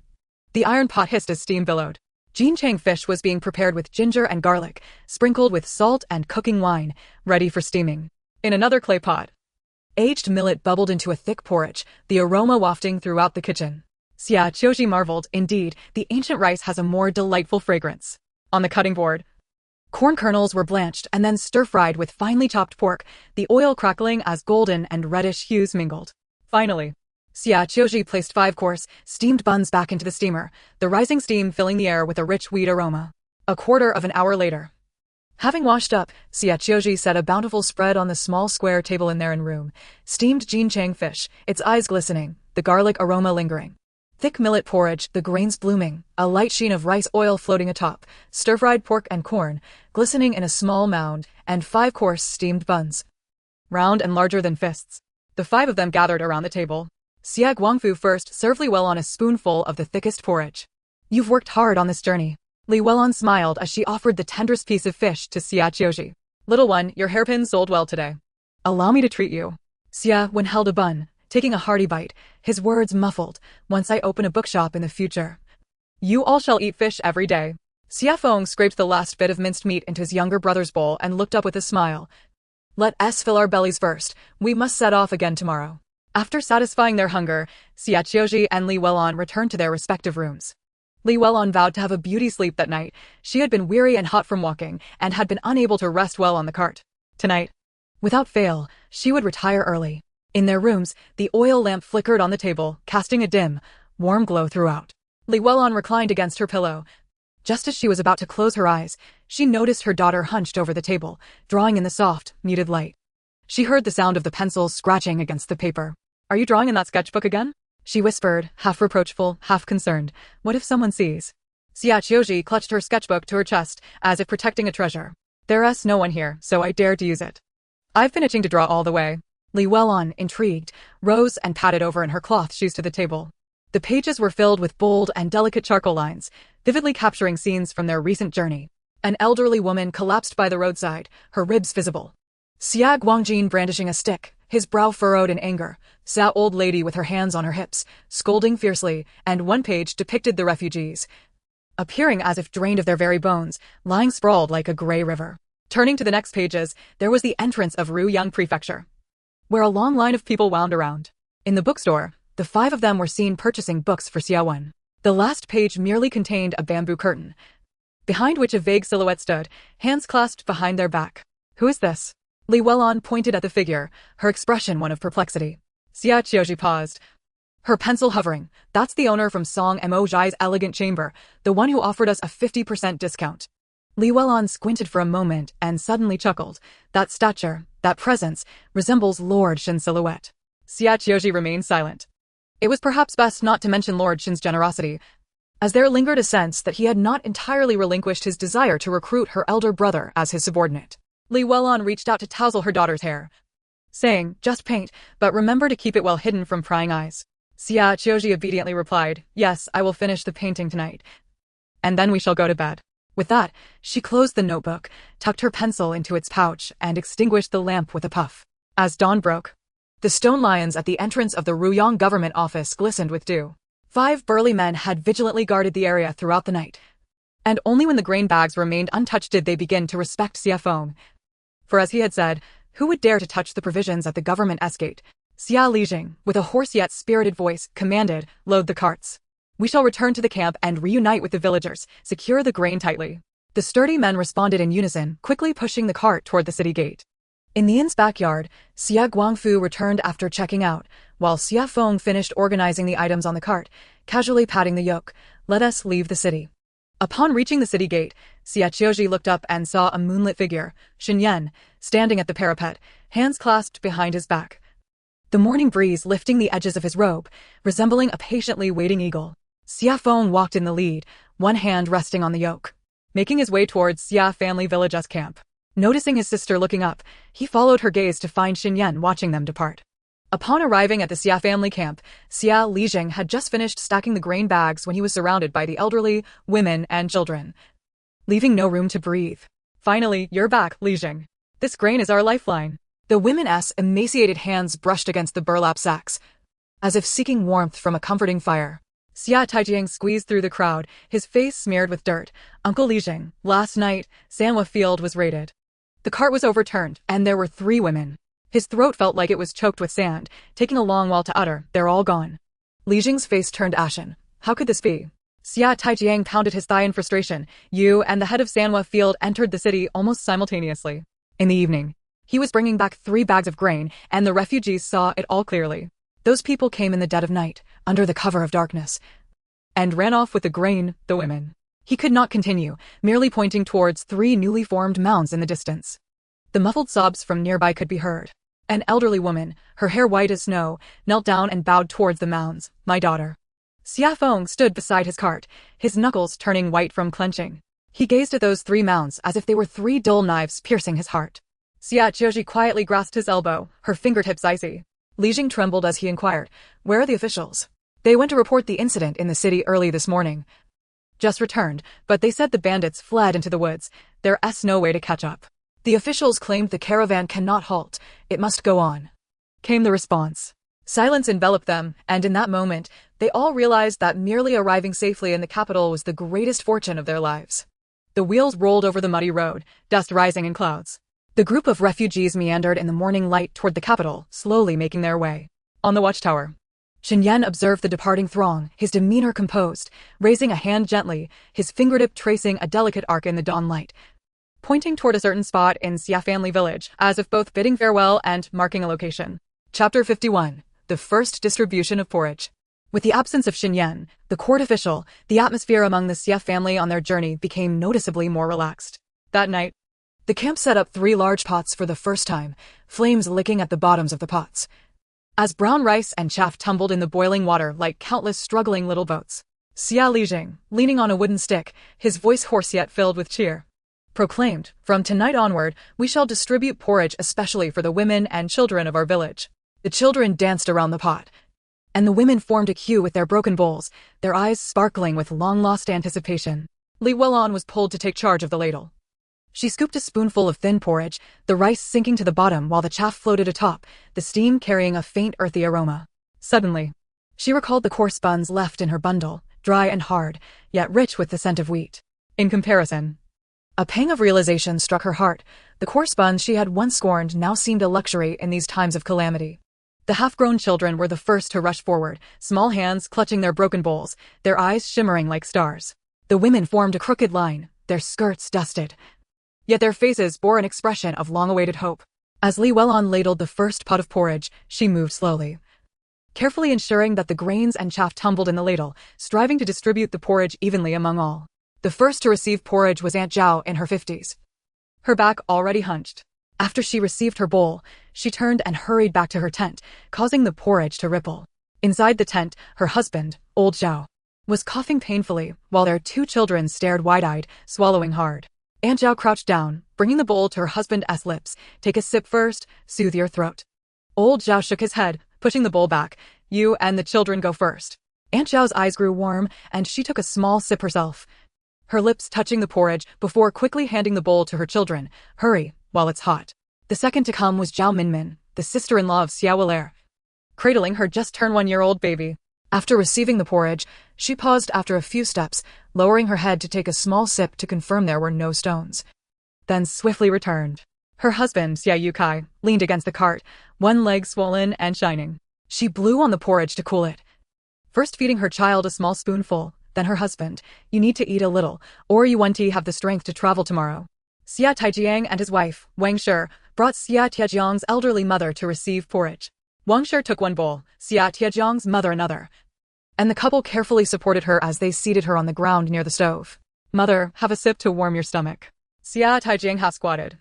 the iron pot hissed as steam billowed. Jinchang fish was being prepared with ginger and garlic, sprinkled with salt and cooking wine, ready for steaming. In another clay pot, aged millet bubbled into a thick porridge, the aroma wafting throughout the kitchen. Xie Qiu Zhi marveled, indeed, the ancient rice has a more delightful fragrance. On the cutting board, corn kernels were blanched and then stir-fried with finely chopped pork, the oil crackling as golden and reddish hues mingled. Finally, Xie Qiu Zhi placed 5-course, steamed buns back into the steamer, the rising steam filling the air with a rich wheat aroma. A quarter of an hour later, having washed up, Xie Qiu Zhi set a bountiful spread on the small square table in their own room. Steamed jinchang fish, its eyes glistening, the garlic aroma lingering. Thick millet porridge, the grains blooming, a light sheen of rice oil floating atop, stir-fried pork and corn, glistening in a small mound, and 5-course steamed buns, round and larger than fists. The five of them gathered around the table. Xie Guangfu first served Li Welon a spoonful of the thickest porridge. You've worked hard on this journey. Li Welon smiled as she offered the tenderest piece of fish to Xie Qiu Zhi. Little one, your hairpin sold well today. Allow me to treat you. Xie Wen held a bun, taking a hearty bite, his words muffled. Once I open a bookshop in the future, you all shall eat fish every day. Xie Feng scraped the last bit of minced meat into his younger brother's bowl and looked up with a smile. Let us fill our bellies first. We must set off again tomorrow. After satisfying their hunger, Xie Qiu Zhi and Li Welon returned to their respective rooms. Li Welon vowed to have a beauty sleep that night. She had been weary and hot from walking, and had been unable to rest well on the cart. Tonight, without fail, she would retire early. In their rooms, the oil lamp flickered on the table, casting a dim, warm glow throughout. Li Welon reclined against her pillow. Just as she was about to close her eyes, she noticed her daughter hunched over the table, drawing in the soft, muted light. She heard the sound of the pencils scratching against the paper. Are you drawing in that sketchbook again? She whispered, half reproachful, half concerned. What if someone sees? Xie Qiu Zhi clutched her sketchbook to her chest, as if protecting a treasure. There's no one here, so I dare to use it. I've been itching to draw all the way. Li Welon, intrigued, rose and padded over in her cloth shoes to the table. The pages were filled with bold and delicate charcoal lines, vividly capturing scenes from their recent journey. An elderly woman collapsed by the roadside, her ribs visible. Xie Guangjin brandishing a stick, his brow furrowed in anger. Xia old lady with her hands on her hips, scolding fiercely, and one page depicted the refugees, appearing as if drained of their very bones, lying sprawled like a gray river. Turning to the next pages, there was the entrance of Ruyang Prefecture, where a long line of people wound around. In the bookstore, the five of them were seen purchasing books for Xie Wen. The last page merely contained a bamboo curtain, behind which a vague silhouette stood, hands clasped behind their back. Who is this? Li Welon pointed at the figure, her expression one of perplexity. Xie Qiu Zhi paused, her pencil hovering. That's the owner from Song Mo Zhai's elegant chamber, the one who offered us a 50% discount. Li Welon squinted for a moment and suddenly chuckled. That stature, that presence, resembles Lord Shin's silhouette. Xie Qiu Zhi remained silent. It was perhaps best not to mention Lord Shin's generosity, as there lingered a sense that he had not entirely relinquished his desire to recruit her elder brother as his subordinate. Li Welon reached out to tousle her daughter's hair, saying, just paint, but remember to keep it well hidden from prying eyes. Xie Qiu Zhi obediently replied, yes, I will finish the painting tonight, and then we shall go to bed. With that, she closed the notebook, tucked her pencil into its pouch, and extinguished the lamp with a puff. As dawn broke, the stone lions at the entrance of the Ruyang government office glistened with dew. 5 burly men had vigilantly guarded the area throughout the night, and only when the grain bags remained untouched did they begin to respect Xie Feng. For as he had said, who would dare to touch the provisions at the government estate? Xia Lijing, with a hoarse yet spirited voice, commanded, load the carts. We shall return to the camp and reunite with the villagers, secure the grain tightly. The sturdy men responded in unison, quickly pushing the cart toward the city gate. In the inn's backyard, Xie Guangfu returned after checking out, while Xie Feng finished organizing the items on the cart, casually patting the yoke. Let us leave the city. Upon reaching the city gate, Xie Qiu Zhi looked up and saw a moonlit figure, Xin Yan, standing at the parapet, hands clasped behind his back, the morning breeze lifting the edges of his robe, resembling a patiently waiting eagle. Xie Feng walked in the lead, one hand resting on the yoke, making his way towards Xie family village's camp. Noticing his sister looking up, he followed her gaze to find Xin Yan watching them depart. Upon arriving at the Xie family camp, Xie Lijing had just finished stacking the grain bags when he was surrounded by the elderly, women, and children, leaving no room to breathe. Finally, you're back, Lijing. This grain is our lifeline. The women's emaciated hands brushed against the burlap sacks, as if seeking warmth from a comforting fire. Xia Taijiang squeezed through the crowd, his face smeared with dirt. Uncle Lijing, last night, Sanhua Field was raided. The cart was overturned, and there were 3 women. His throat felt like it was choked with sand, taking a long while to utter, they're all gone. Lijing's face turned ashen. How could this be? Xia Taijiang pounded his thigh in frustration. You and the head of Sanhua Field entered the city almost simultaneously. In the evening, he was bringing back 3 bags of grain, and the refugees saw it all clearly. Those people came in the dead of night, under the cover of darkness, and ran off with the grain, the women. He could not continue, merely pointing towards 3 newly formed mounds in the distance. The muffled sobs from nearby could be heard. An elderly woman, her hair white as snow, knelt down and bowed towards the mounds. My daughter. Xie Feng stood beside his cart, his knuckles turning white from clenching. He gazed at those 3 mounds as if they were 3 dull knives piercing his heart. Xie Qiu Zhi quietly grasped his elbow, her fingertips icy. Li Jing trembled as he inquired, "Where are the officials?" "They went to report the incident in the city early this morning. Just returned, but they said the bandits fled into the woods. There's no way to catch up. The officials claimed the caravan cannot halt. It must go on," came the response. Silence enveloped them, and in that moment, they all realized that merely arriving safely in the capital was the greatest fortune of their lives. The wheels rolled over the muddy road, dust rising in clouds. The group of refugees meandered in the morning light toward the capital, slowly making their way. On the watchtower, Shen Yan observed the departing throng, his demeanor composed, raising a hand gently, his fingertip tracing a delicate arc in the dawn light, pointing toward a certain spot in Xie family village, as if both bidding farewell and marking a location. Chapter 51. The First Distribution of Porridge. With the absence of Shen Yan, the court official, the atmosphere among the Xie family on their journey became noticeably more relaxed. That night, the camp set up 3 large pots for the first time, flames licking at the bottoms of the pots, as brown rice and chaff tumbled in the boiling water like countless struggling little boats. Xie Li Jing, leaning on a wooden stick, his voice hoarse yet filled with cheer, proclaimed, "From tonight onward, we shall distribute porridge especially for the women and children of our village." The children danced around the pot, and the women formed a queue with their broken bowls, their eyes sparkling with long-lost anticipation. Li Welon was pulled to take charge of the ladle. She scooped a spoonful of thin porridge, the rice sinking to the bottom while the chaff floated atop, the steam carrying a faint earthy aroma. Suddenly, she recalled the coarse buns left in her bundle, dry and hard, yet rich with the scent of wheat. In comparison, a pang of realization struck her heart. The coarse buns she had once scorned now seemed a luxury in these times of calamity. The half-grown children were the first to rush forward, small hands clutching their broken bowls, their eyes shimmering like stars. The women formed a crooked line, their skirts dusted, yet their faces bore an expression of long-awaited hope. As Li Welon ladled the first pot of porridge, she moved slowly, carefully ensuring that the grains and chaff tumbled in the ladle, striving to distribute the porridge evenly among all. The first to receive porridge was Aunt Zhao in her 50s, her back already hunched. After she received her bowl, she turned and hurried back to her tent, causing the porridge to ripple. Inside the tent, her husband, old Zhao, was coughing painfully, while their 2 children stared wide-eyed, swallowing hard. Aunt Zhao crouched down, bringing the bowl to her husband's lips. "Take a sip first, soothe your throat." Old Zhao shook his head, pushing the bowl back. "You and the children go first." Aunt Zhao's eyes grew warm, and she took a small sip herself, her lips touching the porridge before quickly handing the bowl to her children. "Hurry, while it's hot." The second to come was Zhao Minmin, the sister-in-law of Xie Wuler, cradling her just-turned-1-year-old baby. After receiving the porridge, she paused after a few steps, lowering her head to take a small sip to confirm there were no stones, then swiftly returned. Her husband, Xie Yukai, leaned against the cart, one leg swollen and shining. She blew on the porridge to cool it, first feeding her child a small spoonful, then her husband. "You need to eat a little, or you won't have the strength to travel tomorrow." Xie Taijiang and his wife, Wang Shi, brought Xie Tiajiang's elderly mother to receive porridge. Wang Shi took one bowl, Xie Tiajiang's mother another, and the couple carefully supported her as they seated her on the ground near the stove. "Mother, have a sip to warm your stomach." Xie Taijiang half squatted,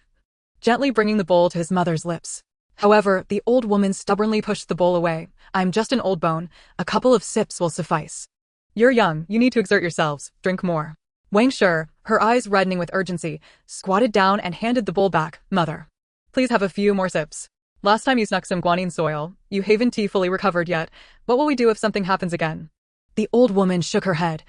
gently bringing the bowl to his mother's lips. However, the old woman stubbornly pushed the bowl away. "I'm just an old bone. A couple of sips will suffice." "You're young, you need to exert yourselves. Drink more." Wang Shi, her eyes reddening with urgency, squatted down and handed the bowl back. "Mother, please have a few more sips. Last time you snuck some guanyin soil. You haven't fully recovered yet. What will we do if something happens again?" The old woman shook her head,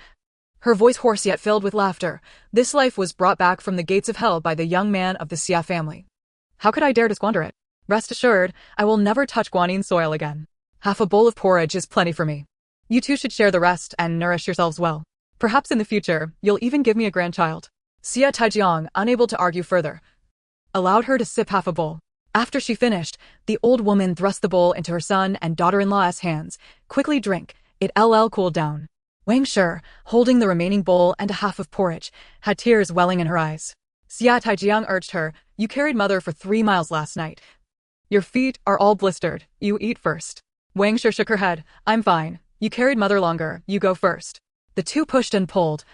her voice hoarse yet filled with laughter. "This life was brought back from the gates of hell by the young man of the Xie family. How could I dare to squander it? Rest assured, I will never touch guanyin soil again. Half a bowl of porridge is plenty for me. You two should share the rest and nourish yourselves well. Perhaps in the future, you'll even give me a grandchild." Xie Taijiang, unable to argue further, allowed her to sip half a bowl. After she finished, the old woman thrust the bowl into her son and daughter-in-law's hands. "Quickly drink, it'll cool down." Wang Shi, holding the remaining bowl and a half of porridge, had tears welling in her eyes. Xie Taijiang urged her, "You carried mother for 3 miles last night. Your feet are all blistered. You eat first." Wang Shi shook her head. "I'm fine. You carried mother longer. You go first." The two pushed and pulled,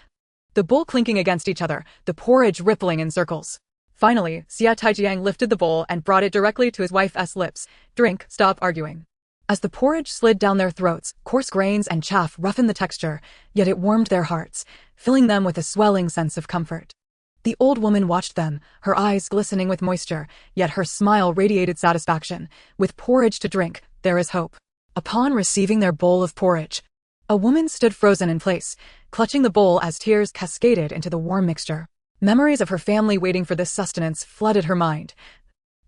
the bowl clinking against each other, the porridge rippling in circles. Finally, Xie Taijiang lifted the bowl and brought it directly to his wife's lips. "Drink, stop arguing." As the porridge slid down their throats, coarse grains and chaff roughened the texture, yet it warmed their hearts, filling them with a swelling sense of comfort. The old woman watched them, her eyes glistening with moisture, yet her smile radiated satisfaction. With porridge to drink, There is hope. Upon receiving their bowl of porridge, a woman stood frozen in place, clutching the bowl as tears cascaded into the warm mixture. Memories of her family waiting for this sustenance flooded her mind,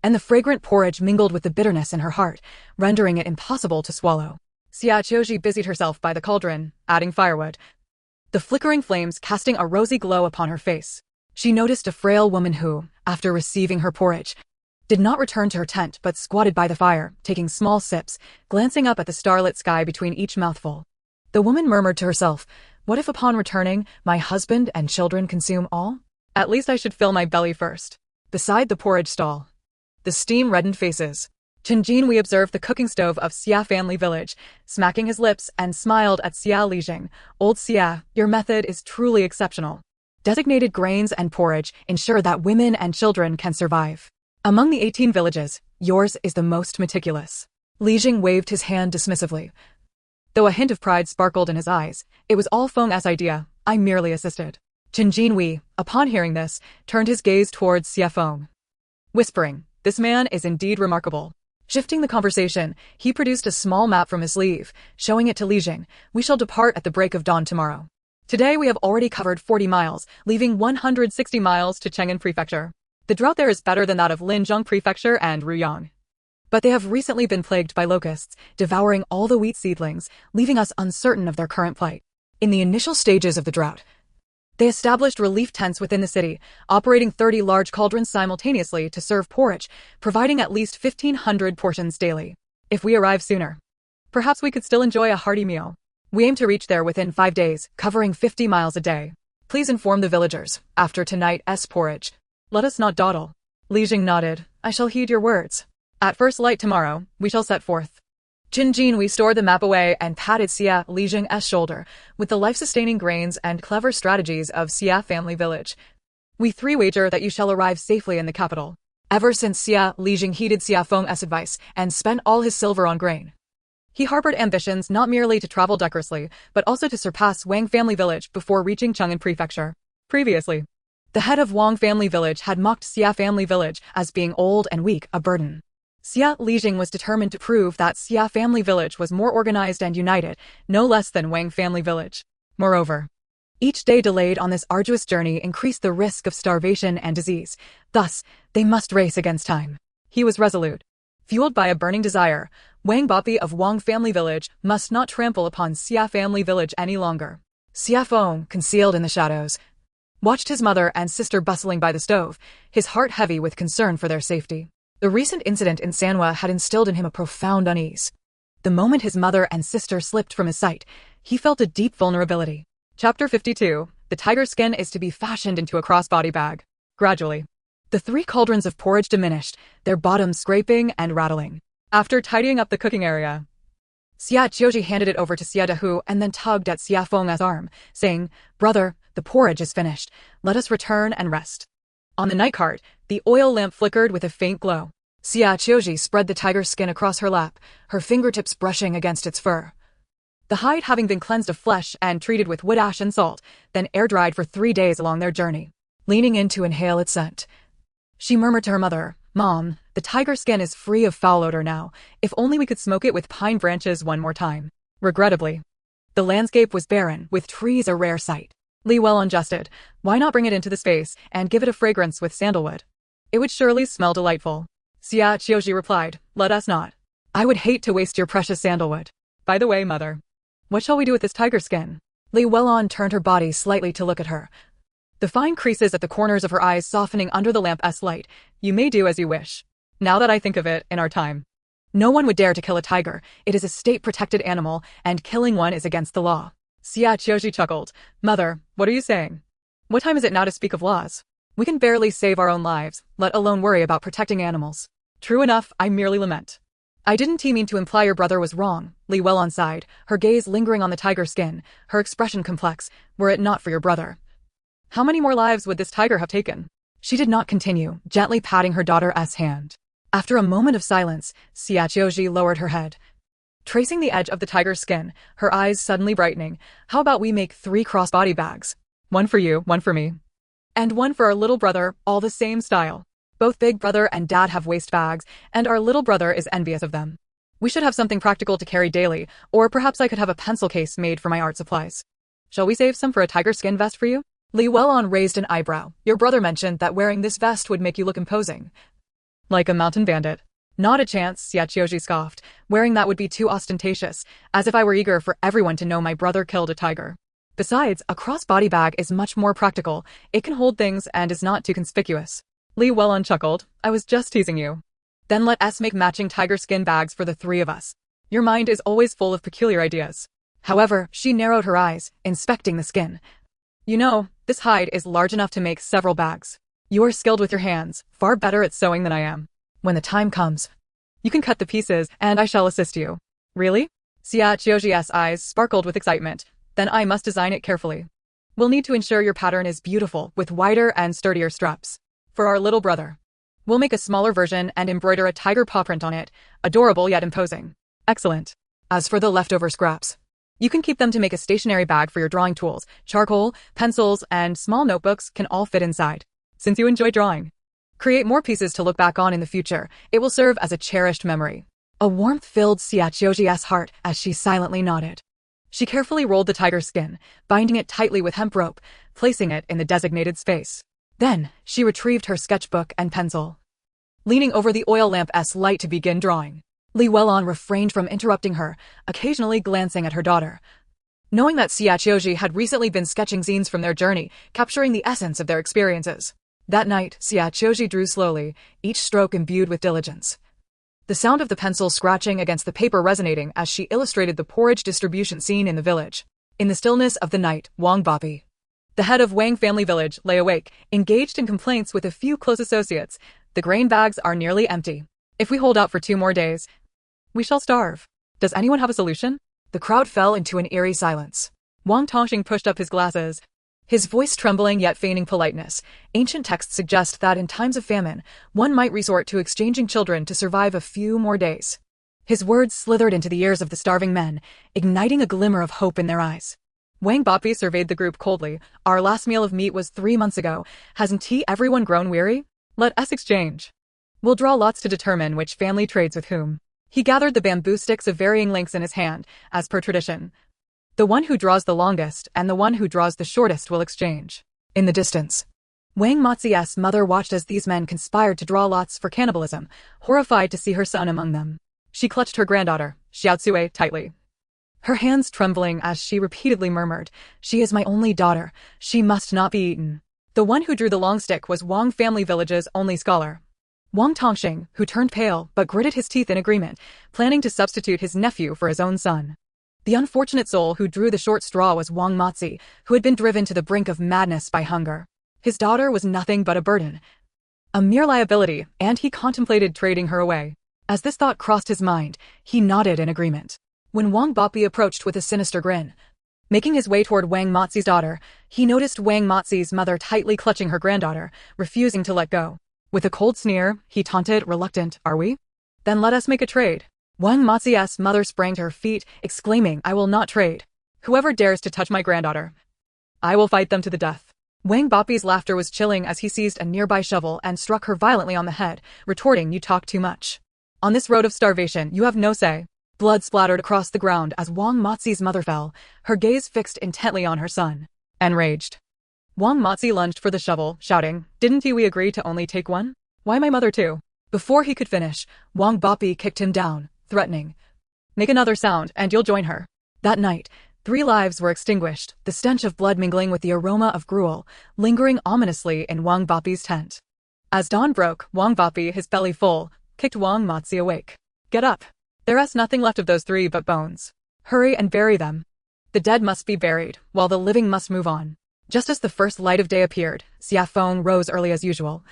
and the fragrant porridge mingled with the bitterness in her heart, rendering it impossible to swallow. Xie Qiu Zhi busied herself by the cauldron, adding firewood, the flickering flames casting a rosy glow upon her face. She noticed a frail woman who, after receiving her porridge, did not return to her tent but squatted by the fire, taking small sips, glancing up at the starlit sky between each mouthful. The woman murmured to herself, "What if upon returning, my husband and children consume all? At least I should fill my belly first." Beside the porridge stall, the steam-reddened faces. Qin we observed the cooking stove of Xie family village, smacking his lips and smiled at Xie Lijing. "Old Xie, your method is truly exceptional. Designated grains and porridge ensure that women and children can survive. Among the 18 villages, yours is the most meticulous." Lijing waved his hand dismissively. Though a hint of pride sparkled in his eyes, it was all Feng's idea. I merely assisted. Qin Wei, upon hearing this, turned his gaze towards Xie Feng, whispering, "This man is indeed remarkable." Shifting the conversation, he produced a small map from his sleeve, showing it to Lijing. "We shall depart at the break of dawn tomorrow. Today we have already covered 40 miles, leaving 160 miles to Cheng'an Prefecture. The drought there is better than that of Linzhong Prefecture and Ruyang. But they have recently been plagued by locusts, devouring all the wheat seedlings, leaving us uncertain of their current plight. In the initial stages of the drought, they established relief tents within the city, operating 30 large cauldrons simultaneously to serve porridge, providing at least 1,500 portions daily. If we arrive sooner, perhaps we could still enjoy a hearty meal. We aim to reach there within 5 days, covering 50 miles a day. Please inform the villagers, after tonight's porridge. Let us not dawdle." Lijing nodded. "I shall heed your words. At first light tomorrow, we shall set forth." Qin we stored the map away and patted Xie Lijing's shoulder with the life-sustaining grains and clever strategies of Xie family village. "We three wager that you shall arrive safely in the capital." Ever since Xie Lijing heeded Xie Feng's advice and spent all his silver on grain, he harbored ambitions not merely to travel decorously, but also to surpass Wang family village before reaching Cheng'an Prefecture. Previously, the head of Wang family village had mocked Xie family village as being old and weak, a burden. Xie Lijing was determined to prove that Xie family village was more organized and united, no less than Wang family village. Moreover, each day delayed on this arduous journey increased the risk of starvation and disease. Thus, they must race against time. He was resolute. Fueled by a burning desire, Wang Bapi of Wang family village must not trample upon Xie family village any longer. Xie Feng, concealed in the shadows, watched his mother and sister bustling by the stove, his heart heavy with concern for their safety. The recent incident in Sanhua had instilled in him a profound unease. The moment his mother and sister slipped from his sight, he felt a deep vulnerability. Chapter 52. The tiger skin is to be fashioned into a crossbody bag. Gradually, the 3 cauldrons of porridge diminished, their bottoms scraping and rattling. After tidying up the cooking area, Xie Qiu Zhi handed it over to Xie Dehu and then tugged at Xie Feng's arm, saying, "Brother, the porridge is finished. Let us return and rest." On the night cart, the oil lamp flickered with a faint glow. Xie Qiu Zhi spread the tiger skin across her lap, her fingertips brushing against its fur. The hide having been cleansed of flesh and treated with wood ash and salt, then air-dried for 3 days along their journey. Leaning in to inhale its scent, she murmured to her mother, "Mom, the tiger skin is free of foul odor now. If only we could smoke it with pine branches one more time." Regrettably, the landscape was barren, with trees a rare sight. Li Welon jested, "Why not bring it into the space and give it a fragrance with sandalwood? It would surely smell delightful." Xie Qiu Zhi replied, "Let us not. I would hate to waste your precious sandalwood. By the way, mother, what shall we do with this tiger skin?" Li Welon turned her body slightly to look at her, the fine creases at the corners of her eyes softening under the lamp's light. "You may do as you wish. Now that I think of it, in our time, no one would dare to kill a tiger. It is a state-protected animal, and killing one is against the law." Xie Qiu Zhi chuckled. "Mother, what are you saying? What time is it now to speak of laws? We can barely save our own lives, let alone worry about protecting animals." "True enough, I merely lament. I didn't mean to imply your brother was wrong." Li Welon sighed, her gaze lingering on the tiger skin, her expression complex. "Were it not for your brother, how many more lives would this tiger have taken?" She did not continue, gently patting her daughter's hand. After a moment of silence, Xie Qiu Zhi lowered her head, tracing the edge of the tiger's skin, her eyes suddenly brightening. "How about we make 3 crossbody bags? One for you, one for me, and one for our little brother, all the same style. Both big brother and dad have waste bags, and our little brother is envious of them. We should have something practical to carry daily, or perhaps I could have a pencil case made for my art supplies. Shall we save some for a tiger skin vest for you? Li Welon raised an eyebrow. Your brother mentioned that wearing this vest would make you look imposing. Like a mountain bandit. Not a chance, Xie Qiu Zhi scoffed. Wearing that would be too ostentatious, as if I were eager for everyone to know my brother killed a tiger. Besides, a crossbody bag is much more practical. It can hold things and is not too conspicuous. Li Welon chuckled. I was just teasing you. Then let us make matching tiger skin bags for the three of us. Your mind is always full of peculiar ideas. However, she narrowed her eyes, inspecting the skin. You know, this hide is large enough to make several bags. You are skilled with your hands, far better at sewing than I am. When the time comes, you can cut the pieces, and I shall assist you. Really? Xie Qiu Zhi's eyes sparkled with excitement. Then I must design it carefully. We'll need to ensure your pattern is beautiful, with wider and sturdier straps. For our little brother, we'll make a smaller version and embroider a tiger paw print on it, adorable yet imposing. Excellent. As for the leftover scraps, you can keep them to make a stationary bag for your drawing tools. Charcoal, pencils, and small notebooks can all fit inside. Since you enjoy drawing, create more pieces to look back on in the future. It will serve as a cherished memory. A warmth filled Xie Qiu Zhi's heart as she silently nodded. She carefully rolled the tiger skin, binding it tightly with hemp rope, placing it in the designated space. Then, she retrieved her sketchbook and pencil, leaning over the oil lamp's light to begin drawing. Li Welon refrained from interrupting her, occasionally glancing at her daughter. Knowing that Xie Qiu Zhi had recently been sketching scenes from their journey, capturing the essence of their experiences. That night, Xie Qiu Zhi drew slowly, each stroke imbued with diligence. The sound of the pencil scratching against the paper resonating as she illustrated the porridge distribution scene in the village. In the stillness of the night, Wang Bapi, the head of Wang family village, lay awake, engaged in complaints with a few close associates. The grain bags are nearly empty. If we hold out for 2 more days, we shall starve. Does anyone have a solution? The crowd fell into an eerie silence. Wang Tongxing pushed up his glasses, his voice trembling yet feigning politeness. Ancient texts suggest that in times of famine, one might resort to exchanging children to survive a few more days. His words slithered into the ears of the starving men, igniting a glimmer of hope in their eyes. Wang Bapi surveyed the group coldly. Our last meal of meat was 3 months ago. Hasn't everyone grown weary? Let us exchange. We'll draw lots to determine which family trades with whom. He gathered the bamboo sticks of varying lengths in his hand, as per tradition. The one who draws the longest and the one who draws the shortest will exchange. In the distance, Wang Mozi's mother watched as these men conspired to draw lots for cannibalism, horrified to see her son among them. She clutched her granddaughter, Xiaotsue, tightly, her hands trembling as she repeatedly murmured, "She is my only daughter. She must not be eaten." The one who drew the long stick was Wang family village's only scholar, Wang Tongxing, who turned pale but gritted his teeth in agreement, planning to substitute his nephew for his own son. The unfortunate soul who drew the short straw was Wang Mozi, who had been driven to the brink of madness by hunger. His daughter was nothing but a burden, a mere liability, and he contemplated trading her away. As this thought crossed his mind, he nodded in agreement. When Wang Bapi approached with a sinister grin, making his way toward Wang Mozi's daughter, he noticed Wang Mozi's mother tightly clutching her granddaughter, refusing to let go. With a cold sneer, he taunted, "Reluctant, are we? Then let us make a trade." Wang Mozi's mother sprang to her feet, exclaiming, "I will not trade. Whoever dares to touch my granddaughter, I will fight them to the death." Wang Bapi's laughter was chilling as he seized a nearby shovel and struck her violently on the head, retorting, "You talk too much. On this road of starvation, you have no say." Blood splattered across the ground as Wang Mozi's mother fell, her gaze fixed intently on her son. Enraged, Wang Mozi lunged for the shovel, shouting, "Didn't we agree to only take one? Why my mother too?" Before he could finish, Wang Bapi kicked him down, threatening, "Make another sound and you'll join her." That night, 3 lives were extinguished, the stench of blood mingling with the aroma of gruel, lingering ominously in Wang Bapi's tent. As dawn broke, Wang Bapi, his belly full, kicked Wang Mozi awake. "Get up. There's nothing left of those 3 but bones. Hurry and bury them. The dead must be buried, while the living must move on." Just as the first light of day appeared, Xie Feng rose early as usual,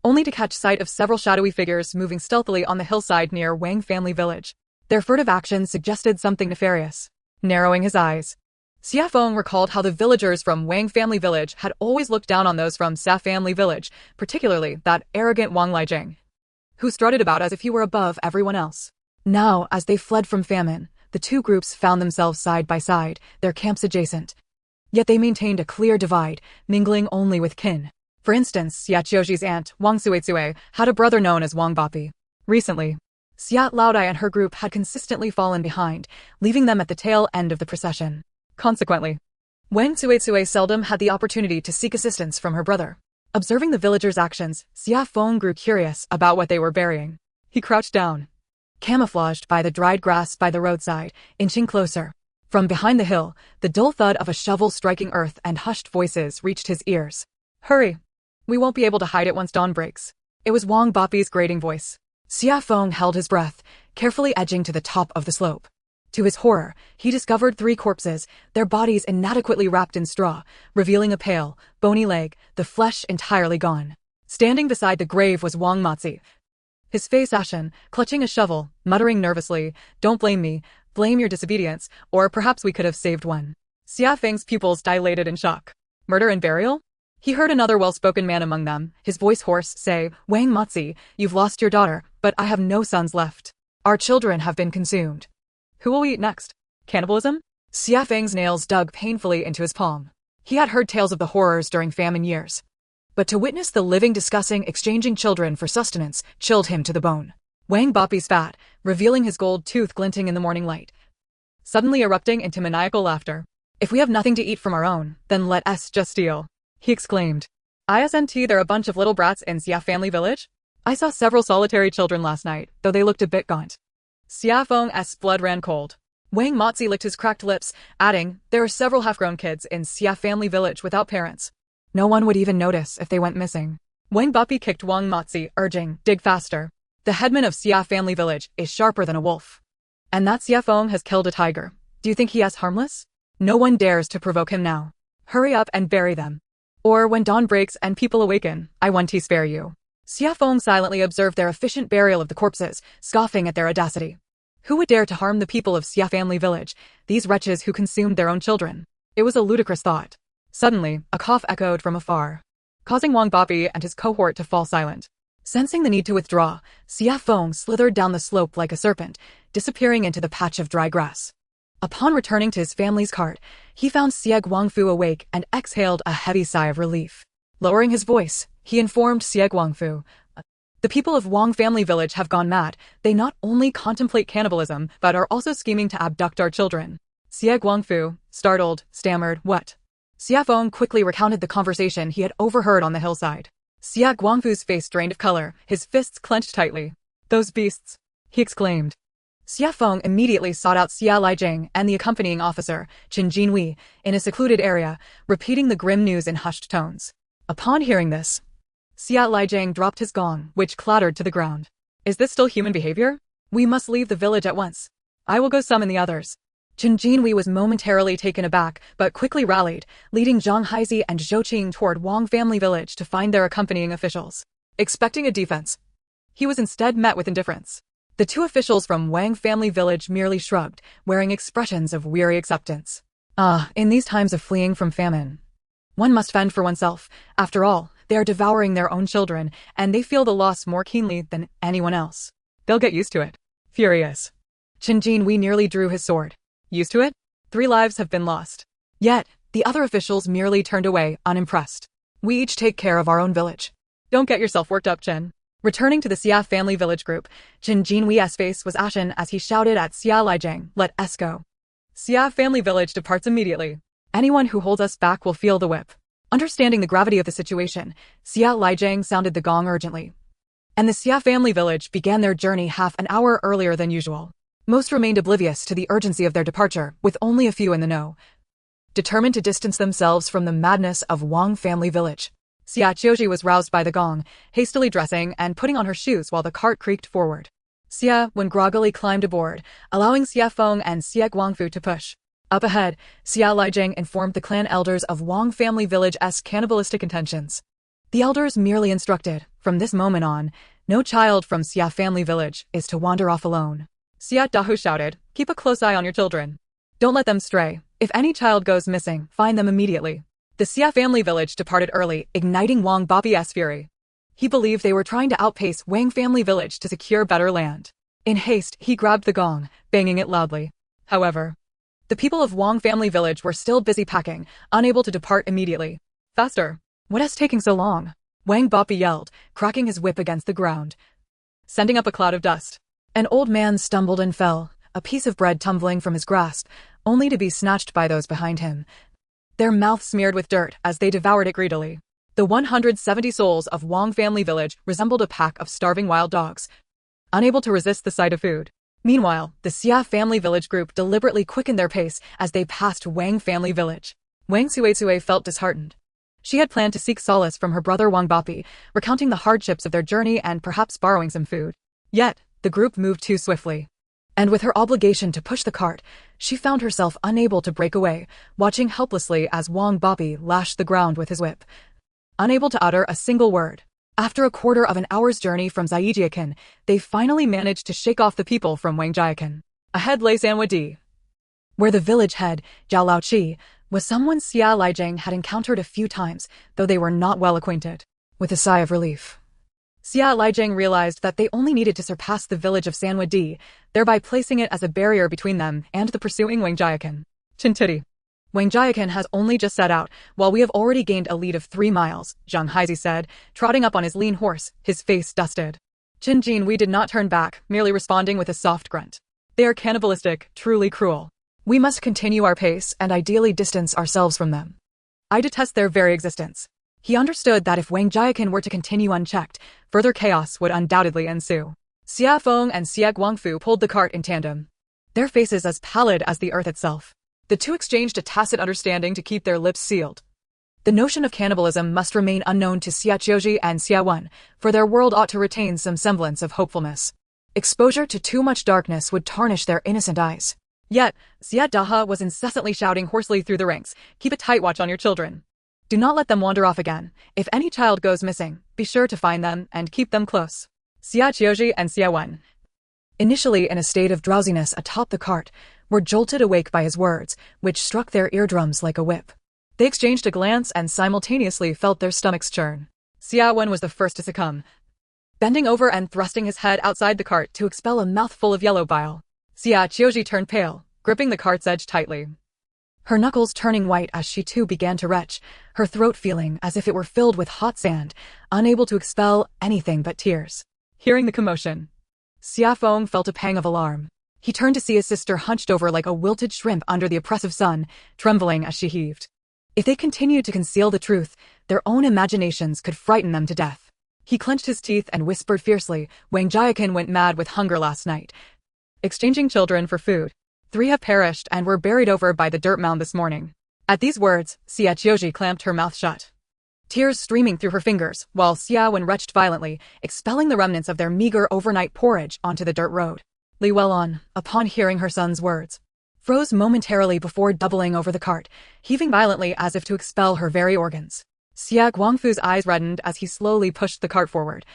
only to catch sight of several shadowy figures moving stealthily on the hillside near Wang family village. Their furtive actions suggested something nefarious. Narrowing his eyes, Xie Feng recalled how the villagers from Wang family village had always looked down on those from Xia family village, particularly that arrogant Wang Lijiang, who strutted about as if he were above everyone else. Now, as they fled from famine, the 2 groups found themselves side by side, their camps adjacent. Yet they maintained a clear divide, mingling only with kin. For instance, Xie Qiu Zhi's aunt, Wang Suitsue, had a brother known as Wang Bapi. Recently, Xia Laodai and her group had consistently fallen behind, leaving them at the tail end of the procession. Consequently, Wang Cuizue seldom had the opportunity to seek assistance from her brother. Observing the villagers' actions, Xia Feng grew curious about what they were burying. He crouched down, camouflaged by the dried grass by the roadside, inching closer. From behind the hill, the dull thud of a shovel striking earth and hushed voices reached his ears. Hurry! We won't be able to hide it once dawn breaks. It was Wang Bapi's grating voice. Xia Feng held his breath, carefully edging to the top of the slope. To his horror, he discovered 3 corpses, their bodies inadequately wrapped in straw, revealing a pale, bony leg, the flesh entirely gone. Standing beside the grave was Wang Matzi, his face ashen, clutching a shovel, muttering nervously, "Don't blame me, blame your disobedience, or perhaps we could have saved one." Xia Feng's pupils dilated in shock. Murder and burial? He heard another well-spoken man among them, his voice hoarse, say, "Wang Matzi, you've lost your daughter, but I have no sons left. Our children have been consumed. Who will we eat next? Cannibalism?" Xia Feng's nails dug painfully into his palm. He had heard tales of the horrors during famine years, but to witness the living discussing exchanging children for sustenance chilled him to the bone. Wang Bapi spat, revealing his gold tooth glinting in the morning light, suddenly erupting into maniacal laughter. "If we have nothing to eat from our own, then let us just steal," he exclaimed. "Isn't there a bunch of little brats in Xia family village? I saw several solitary children last night, though they looked a bit gaunt." Xia Feng's blood ran cold. Wang Matzi licked his cracked lips, adding, "There are several half-grown kids in Xia family village without parents. No one would even notice if they went missing." Wang Bapi kicked Wang Matzi, urging, "Dig faster. The headman of Xia family village is sharper than a wolf. And that Xia Feng has killed a tiger. Do you think he is harmless? No one dares to provoke him now. Hurry up and bury them. Or when dawn breaks and people awaken, I want to spare you." Xia Feng silently observed their efficient burial of the corpses, scoffing at their audacity. Who would dare to harm the people of Xia family village, these wretches who consumed their own children? It was a ludicrous thought. Suddenly, a cough echoed from afar, causing Wang Bapi and his cohort to fall silent. Sensing the need to withdraw, Xia Feng slithered down the slope like a serpent, disappearing into the patch of dry grass. Upon returning to his family's cart, he found Xie Guangfu awake and exhaled a heavy sigh of relief. Lowering his voice, he informed Xie Guangfu, "The people of Wang family village have gone mad. They not only contemplate cannibalism, but are also scheming to abduct our children." Xie Guangfu, startled, stammered, "What?" Xia Feng quickly recounted the conversation he had overheard on the hillside. Xie Guangfu's face drained of color, his fists clenched tightly. "Those beasts!" he exclaimed. Xia Feng immediately sought out Xia Lijiang and the accompanying officer, Qin Jinhui, in a secluded area, repeating the grim news in hushed tones. Upon hearing this, Xia Lijiang dropped his gong, which clattered to the ground. "Is this still human behavior? We must leave the village at once. I will go summon the others." Qin Jinhui was momentarily taken aback, but quickly rallied, leading Zhang Haizi and Zhou Qing toward Wang family village to find their accompanying officials. Expecting a defense, he was instead met with indifference. The 2 officials from Wang family village merely shrugged, wearing expressions of weary acceptance. In these times of fleeing from famine, one must fend for oneself. After all, they are devouring their own children, and they feel the loss more keenly than anyone else. They'll get used to it. Furious, Qin Jinhui nearly drew his sword. Used to it? 3 lives have been lost. Yet, the other officials merely turned away, unimpressed. "We each take care of our own village. Don't get yourself worked up, Qin." Returning to the Xia family village group, Qin Jinhui's face was ashen as he shouted at Xia Lijiang, "Let us go. Xia family village departs immediately. Anyone who holds us back will feel the whip." Understanding the gravity of the situation, Xia Lijiang sounded the gong urgently, and the Xia family village began their journey half an hour earlier than usual. Most remained oblivious to the urgency of their departure, with only a few in the know, determined to distance themselves from the madness of Wang family village. Xie Qiu Zhi was roused by the gong, hastily dressing and putting on her shoes while the cart creaked forward. Xie, when groggily climbed aboard, allowing Xia Feng and Xie Guangfu to push. Up ahead, Xia Lijiang informed the clan elders of Wang family village's cannibalistic intentions. The elders merely instructed, from this moment on, no child from Xia family village is to wander off alone. Xia Dahu shouted, "Keep a close eye on your children. Don't let them stray. If any child goes missing, find them immediately." The Xia family village departed early, igniting Wang Bapi's fury. He believed they were trying to outpace Wang family village to secure better land. In haste, he grabbed the gong, banging it loudly. However, the people of Wang family village were still busy packing, unable to depart immediately. "Faster! What is taking so long?" Wang Bapi yelled, cracking his whip against the ground, sending up a cloud of dust. An old man stumbled and fell, a piece of bread tumbling from his grasp, only to be snatched by those behind him, their mouths smeared with dirt as they devoured it greedily. The 170 souls of Wang family village resembled a pack of starving wild dogs, unable to resist the sight of food. Meanwhile, the Xie family village group deliberately quickened their pace as they passed Wang family village. Wang Suizue felt disheartened. She had planned to seek solace from her brother Wang Bapi, recounting the hardships of their journey and perhaps borrowing some food. Yet, the group moved too swiftly. And with her obligation to push the cart, she found herself unable to break away, watching helplessly as Wang Bapi lashed the ground with his whip, unable to utter a single word. After a quarter of an hour's journey from Xie Qiu, they finally managed to shake off the people from Wangjiakan. Ahead lay Sanwadi, where the village head, Zhao Laoqi, was someone Xia Lijiang had encountered a few times, though they were not well acquainted. With a sigh of relief, Xia Lijiang realized that they only needed to surpass the village of Sanwadi, thereby placing it as a barrier between them and the pursuing Wangjiakan. Chintiti. Wangjiakan has only just set out, while we have already gained a lead of 3 miles, Zhang Haizi said, trotting up on his lean horse, his face dusted. Qinjin, we did not turn back, merely responding with a soft grunt. They are cannibalistic, truly cruel. We must continue our pace and ideally distance ourselves from them. I detest their very existence. He understood that if Wangjiakan were to continue unchecked, further chaos would undoubtedly ensue. Xia Feng and Xie Guangfu pulled the cart in tandem, their faces as pallid as the earth itself. The two exchanged a tacit understanding to keep their lips sealed. The notion of cannibalism must remain unknown to Xie Qiu Zhi and Xie Wen, for their world ought to retain some semblance of hopefulness. Exposure to too much darkness would tarnish their innocent eyes. Yet, Xie Daha was incessantly shouting hoarsely through the ranks, keep a tight watch on your children. Do not let them wander off again. If any child goes missing, be sure to find them and keep them close. Xie Qiu Zhi and Xie Wen, initially in a state of drowsiness atop the cart, were jolted awake by his words, which struck their eardrums like a whip. They exchanged a glance and simultaneously felt their stomachs churn. Xie Wen was the first to succumb, bending over and thrusting his head outside the cart to expel a mouthful of yellow bile. Xie Qiu Zhi turned pale, gripping the cart's edge tightly, her knuckles turning white as she too began to retch, her throat feeling as if it were filled with hot sand, unable to expel anything but tears. Hearing the commotion, Xia Feng felt a pang of alarm. He turned to see his sister hunched over like a wilted shrimp under the oppressive sun, trembling as she heaved. If they continued to conceal the truth, their own imaginations could frighten them to death. He clenched his teeth and whispered fiercely, Wangjiakan went mad with hunger last night, exchanging children for food. 3 have perished and were buried over by the dirt mound this morning. At these words, Xie Qiu Zhi clamped her mouth shut, tears streaming through her fingers, while Xia Wen retched violently, expelling the remnants of their meager overnight porridge onto the dirt road. Li Weilun, upon hearing her son's words, froze momentarily before doubling over the cart, heaving violently as if to expel her very organs. Xie Guangfu's eyes reddened as he slowly pushed the cart forward,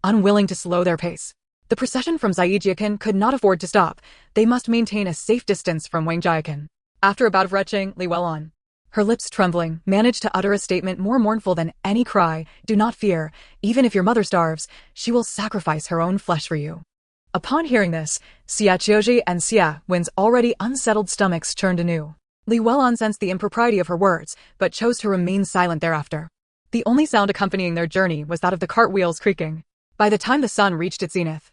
unwilling to slow their pace. The procession from Xie Qiu could not afford to stop. They must maintain a safe distance from Wangjiakan. After a bout of retching, Li Weilun, her lips trembling, managed to utter a statement more mournful than any cry, do not fear, even if your mother starves, she will sacrifice her own flesh for you. Upon hearing this, Xie Qiu Zhi and Xie Wen's already unsettled stomachs churned anew. Li Weilun sensed the impropriety of her words, but chose to remain silent thereafter. The only sound accompanying their journey was that of the cart wheels creaking. By the time the sun reached its zenith,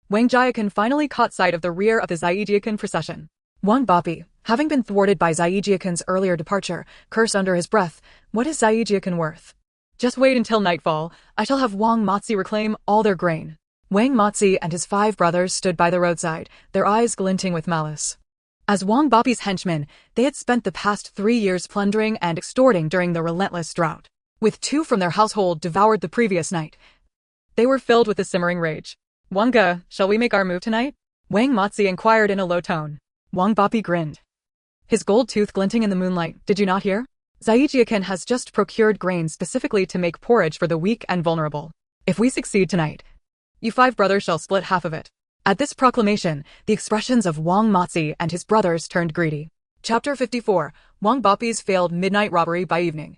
Wangjiakan finally caught sight of the rear of the Xie Qiu procession. Wang Bapi, having been thwarted by Xie Qiu's earlier departure, cursed under his breath, what is Xie Qiu worth? Just wait until nightfall, I shall have Wang Mozi reclaim all their grain. Wang Mozi and his 5 brothers stood by the roadside, their eyes glinting with malice. As Wang Bapi's henchmen, they had spent the past 3 years plundering and extorting during the relentless drought. With 2 from their household devoured the previous night, they were filled with a simmering rage. Wanga, shall we make our move tonight? Wang Mozi inquired in a low tone. Wang Bapi grinned, his gold tooth glinting in the moonlight. Did you not hear? Xie Qiu has just procured grain specifically to make porridge for the weak and vulnerable. If we succeed tonight, you 5 brothers shall split half of it. At this proclamation, the expressions of Wang Mozi and his brothers turned greedy. Chapter 54, Wang Bapi's failed midnight robbery by evening.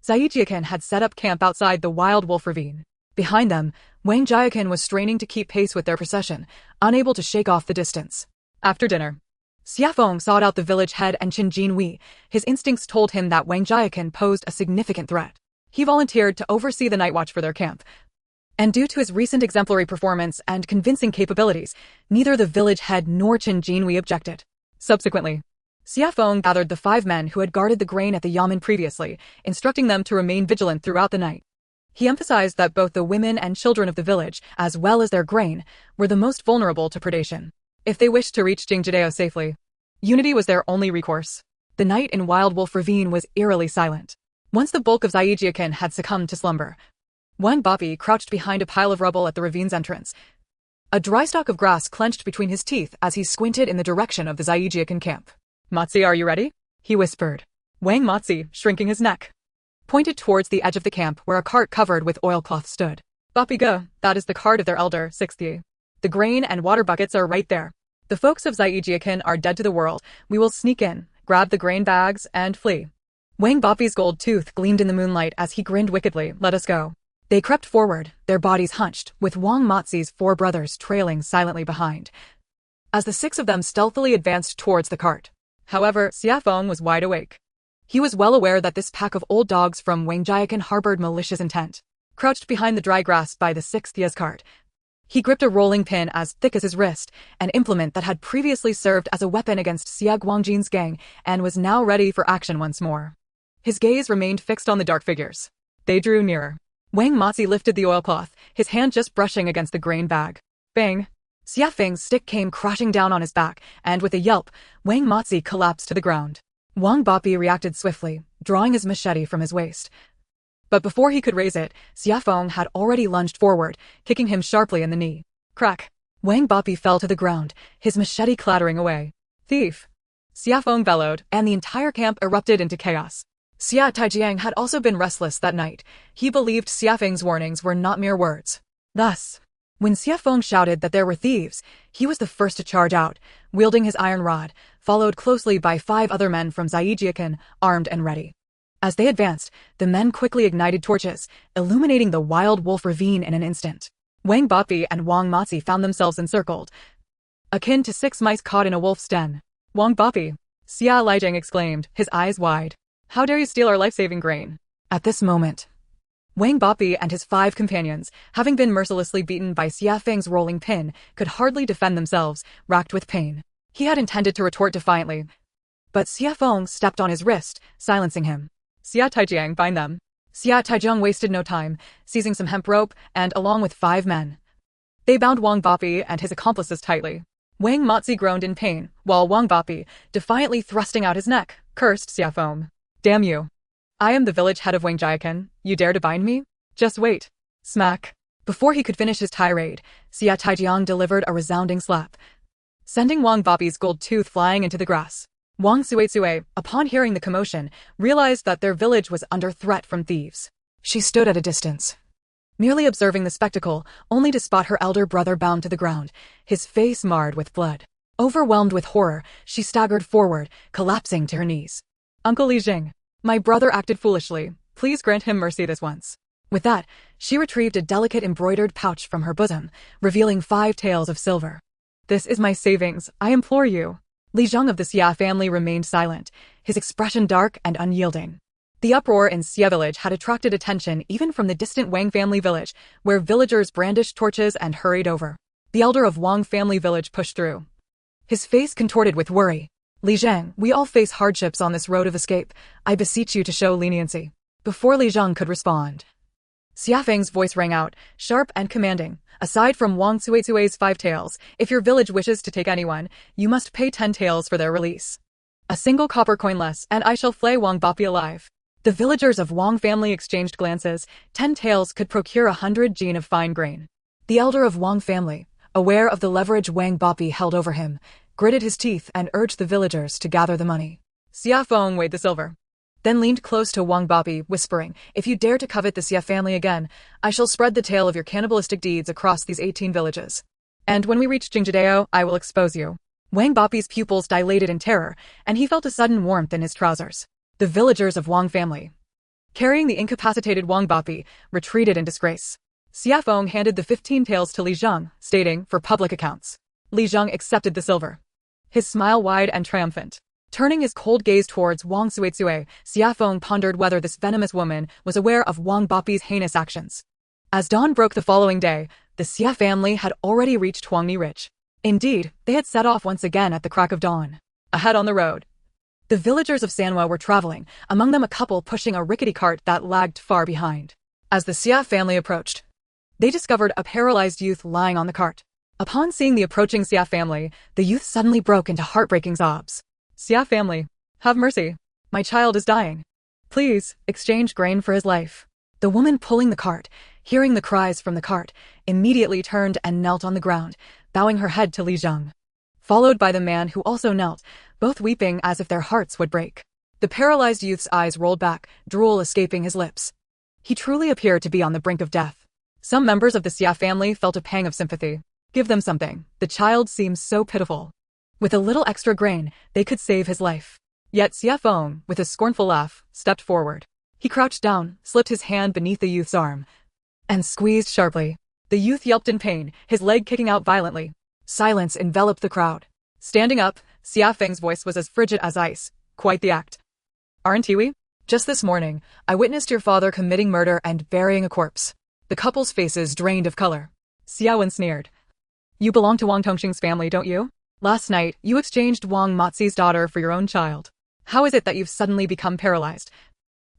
Xie Qiu had set up camp outside the Wild Wolf Ravine. Behind them, Wangjiakan was straining to keep pace with their procession, unable to shake off the distance. After dinner, Xia Feng sought out the village head and Qinjin Wei. His instincts told him that Wangjiakan posed a significant threat. He volunteered to oversee the night watch for their camp, And due to his recent exemplary performance and convincing capabilities, neither the village head nor Qin Jinhui objected. Subsequently, Xie Feng gathered the 5 men who had guarded the grain at the yamen previously, instructing them to remain vigilant throughout the night. He emphasized that both the women and children of the village, as well as their grain, were the most vulnerable to predation. If they wished to reach Jingjidao safely, unity was their only recourse. The night in Wild Wolf Ravine was eerily silent. Once the bulk of Xie Qiu had succumbed to slumber, Wang Bapi crouched behind a pile of rubble at the ravine's entrance. A dry stalk of grass clenched between his teeth as he squinted in the direction of the Xie Qiu camp. "Matzi, are you ready?" he whispered. Wang Matzi, shrinking his neck, pointed towards the edge of the camp where a cart covered with oilcloth stood. "Bapi go, that is the cart of their elder, 6th Yi. The grain and water buckets are right there. The folks of Xie Qiu are dead to the world. We will sneak in, grab the grain bags, and flee." Wang Bapi's gold tooth gleamed in the moonlight as he grinned wickedly. "Let us go." They crept forward, their bodies hunched, with Wang Matzi's 4 brothers trailing silently behind, as the 6 of them stealthily advanced towards the cart. However, Xie Feng was wide awake. He was well aware that this pack of old dogs from Wangjiakan harbored malicious intent. Crouched behind the dry grass by the 6th Ye's cart, he gripped a rolling pin as thick as his wrist, an implement that had previously served as a weapon against Xie Guangjin's gang and was now ready for action once more. His gaze remained fixed on the dark figures. They drew nearer. Wang Matzi lifted the oilcloth, his hand just brushing against the grain bag. Bang! Xie Feng's stick came crashing down on his back, and with a yelp, Wang Matzi collapsed to the ground. Wang Bapi reacted swiftly, drawing his machete from his waist. But before he could raise it, Xie Feng had already lunged forward, kicking him sharply in the knee. Crack! Wang Bapi fell to the ground, his machete clattering away. "Thief!" Xie Feng bellowed, and the entire camp erupted into chaos. Xie Taijiang had also been restless that night. He believed Xie Feng's warnings were not mere words. Thus, when Xie Feng shouted that there were thieves, he was the first to charge out, wielding his iron rod, followed closely by 5 other men from Xie Qiu, armed and ready. As they advanced, the men quickly ignited torches, illuminating the Wild Wolf Ravine in an instant. Wang Bapi and Wang Matzi found themselves encircled, akin to 6 mice caught in a wolf's den. "Wang Bapi!" Xie Lijiang exclaimed, his eyes wide. "How dare you steal our life-saving grain?" At this moment, Wang Bapi and his 5 companions, having been mercilessly beaten by Xie Feng's rolling pin, could hardly defend themselves, racked with pain. He had intended to retort defiantly, but Xie Feng stepped on his wrist, silencing him. "Xie Taijiang, bind them." Xie Taijiang wasted no time, seizing some hemp rope, and along with 5 men, they bound Wang Bapi and his accomplices tightly. Wang Matzi groaned in pain, while Wang Bapi, defiantly thrusting out his neck, cursed Xie Feng. "Damn you. I am the village head of Wangjiakan. You dare to bind me? Just wait." Smack. Before he could finish his tirade, Xie Taijiang delivered a resounding slap, sending Wang Bapi's gold tooth flying into the grass. Wang Suizue, upon hearing the commotion, realized that their village was under threat from thieves. She stood at a distance, merely observing the spectacle, only to spot her elder brother bound to the ground, his face marred with blood. Overwhelmed with horror, she staggered forward, collapsing to her knees. "Uncle Li Jing, my brother acted foolishly. Please grant him mercy this once." With that, she retrieved a delicate embroidered pouch from her bosom, revealing 5 taels of silver. "This is my savings, I implore you." Li Zhang of the Xie family remained silent, his expression dark and unyielding. The uproar in Xie village had attracted attention even from the distant Wang family village, where villagers brandished torches and hurried over. The elder of Wang family village pushed through, his face contorted with worry. "Li Zhang, we all face hardships on this road of escape. I beseech you to show leniency." Before Li Zhang could respond, Xie Feng's voice rang out, sharp and commanding. "Aside from Wang Suizue's 5 taels, if your village wishes to take anyone, you must pay 10 taels for their release. A single copper coin less, and I shall flay Wang Bapi alive." The villagers of Wang family exchanged glances. 10 taels could procure 100 jin of fine grain. The elder of Wang family, aware of the leverage Wang Bapi held over him, gritted his teeth and urged the villagers to gather the money. Xie Feng weighed the silver, then leaned close to Wang Bapi, whispering, "If you dare to covet the Xie family again, I shall spread the tale of your cannibalistic deeds across these 18 villages. And when we reach Jingjidao, I will expose you." Wang Bapi's pupils dilated in terror, and he felt a sudden warmth in his trousers. The villagers of Wang family, carrying the incapacitated Wang Bapi, retreated in disgrace. Xie Feng handed the 15 taels to Li Zhang, stating, "For public accounts." Li Zhang accepted the silver, his smile wide and triumphant. Turning his cold gaze towards Wang Suizue, Xie Feng pondered whether this venomous woman was aware of Wang Bapi's heinous actions. As dawn broke the following day, the Xie family had already reached Huangni Ridge. Indeed, they had set off once again at the crack of dawn. Ahead on the road, the villagers of Sanhua were traveling, among them a couple pushing a rickety cart that lagged far behind. As the Xie family approached, they discovered a paralyzed youth lying on the cart. Upon seeing the approaching Xie family, the youth suddenly broke into heartbreaking sobs. "Xie family, have mercy. My child is dying. Please, exchange grain for his life." The woman pulling the cart, hearing the cries from the cart, immediately turned and knelt on the ground, bowing her head to Li Zheng, followed by the man who also knelt, both weeping as if their hearts would break. The paralyzed youth's eyes rolled back, drool escaping his lips. He truly appeared to be on the brink of death. Some members of the Xie family felt a pang of sympathy. Give them something. The child seems so pitiful. With a little extra grain, they could save his life. Yet Xie Feng, with a scornful laugh, stepped forward. He crouched down, slipped his hand beneath the youth's arm, and squeezed sharply. The youth yelped in pain, his leg kicking out violently. Silence enveloped the crowd. Standing up, Xie Feng's voice was as frigid as ice. Quite the act. Aren't we? Just this morning, I witnessed your father committing murder and burying a corpse. The couple's faces drained of color. Xie Wen sneered. You belong to Wang Tongxing's family, don't you? Last night, you exchanged Wang Mozi's daughter for your own child. How is it that you've suddenly become paralyzed?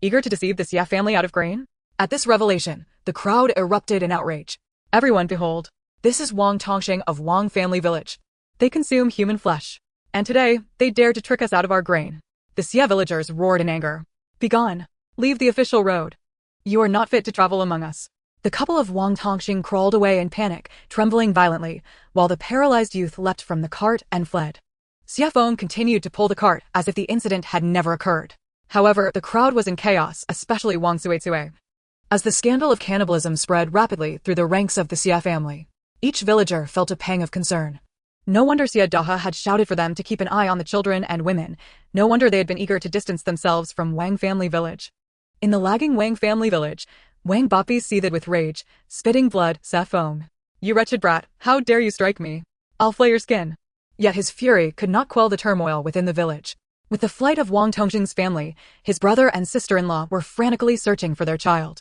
Eager to deceive the Xie family out of grain? At this revelation, the crowd erupted in outrage. Everyone behold, this is Wang Tongxing of Wang Family Village. They consume human flesh. And today, they dare to trick us out of our grain. The Xie villagers roared in anger. Begone. Leave the official road. You are not fit to travel among us. The couple of Wang Tongxing crawled away in panic, trembling violently, while the paralyzed youth leapt from the cart and fled. Xie Feng continued to pull the cart as if the incident had never occurred. However, the crowd was in chaos, especially Wang Suizue. As the scandal of cannibalism spread rapidly through the ranks of the Xie family, each villager felt a pang of concern. No wonder Xie Daha had shouted for them to keep an eye on the children and women. No wonder they had been eager to distance themselves from Wang Family Village. In the lagging Wang Family Village, Wang Bapi seethed with rage, spitting blood. Xie Feng, you wretched brat, how dare you strike me? I'll flay your skin. Yet his fury could not quell the turmoil within the village. With the flight of Wang Tongxing's family, his brother and sister-in-law were frantically searching for their child.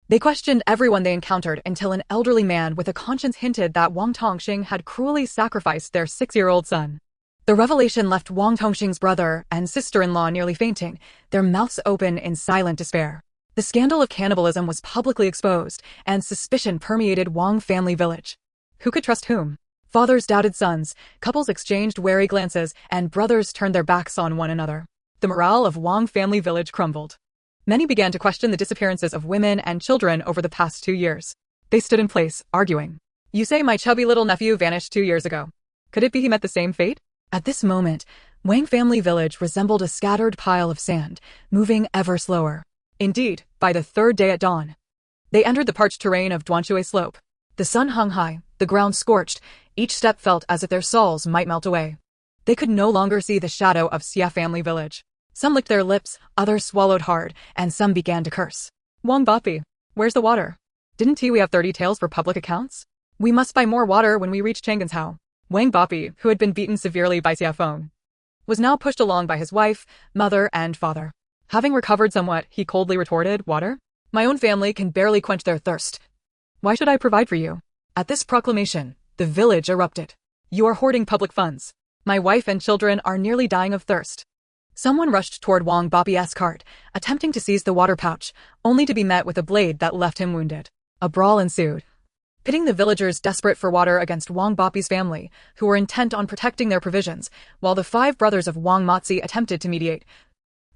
They questioned everyone they encountered until an elderly man with a conscience hinted that Wang Tongxing had cruelly sacrificed their 6-year-old son. The revelation left Wang Tongxing's brother and sister-in-law nearly fainting, their mouths open in silent despair. The scandal of cannibalism was publicly exposed, and suspicion permeated Wang Family Village. Who could trust whom? Fathers doubted sons, couples exchanged wary glances, and brothers turned their backs on one another. The morale of Wang Family Village crumbled. Many began to question the disappearances of women and children over the past 2 years. They stood in place, arguing. You say my chubby little nephew vanished 2 years ago. Could it be he met the same fate? At this moment, Wang Family Village resembled a scattered pile of sand, moving ever slower. Indeed, by the 3rd day at dawn, they entered the parched terrain of Duanshui Slope. The sun hung high, the ground scorched, each step felt as if their souls might melt away. They could no longer see the shadow of Xie Family Village. Some licked their lips, others swallowed hard, and some began to curse. Wang Bapi, where's the water? Didn't we have 30 taels for public accounts? We must buy more water when we reach Chang'an's house. Wang Bapi, who had been beaten severely by Xie Feng, was now pushed along by his wife, mother, and father. Having recovered somewhat, he coldly retorted, Water? My own family can barely quench their thirst. Why should I provide for you? At this proclamation, the village erupted. You are hoarding public funds. My wife and children are nearly dying of thirst. Someone rushed toward Wang Bapi's cart, attempting to seize the water pouch, only to be met with a blade that left him wounded. A brawl ensued, pitting the villagers desperate for water against Wang Bapi's family, who were intent on protecting their provisions, while the 5 brothers of Wang Mozi attempted to mediate,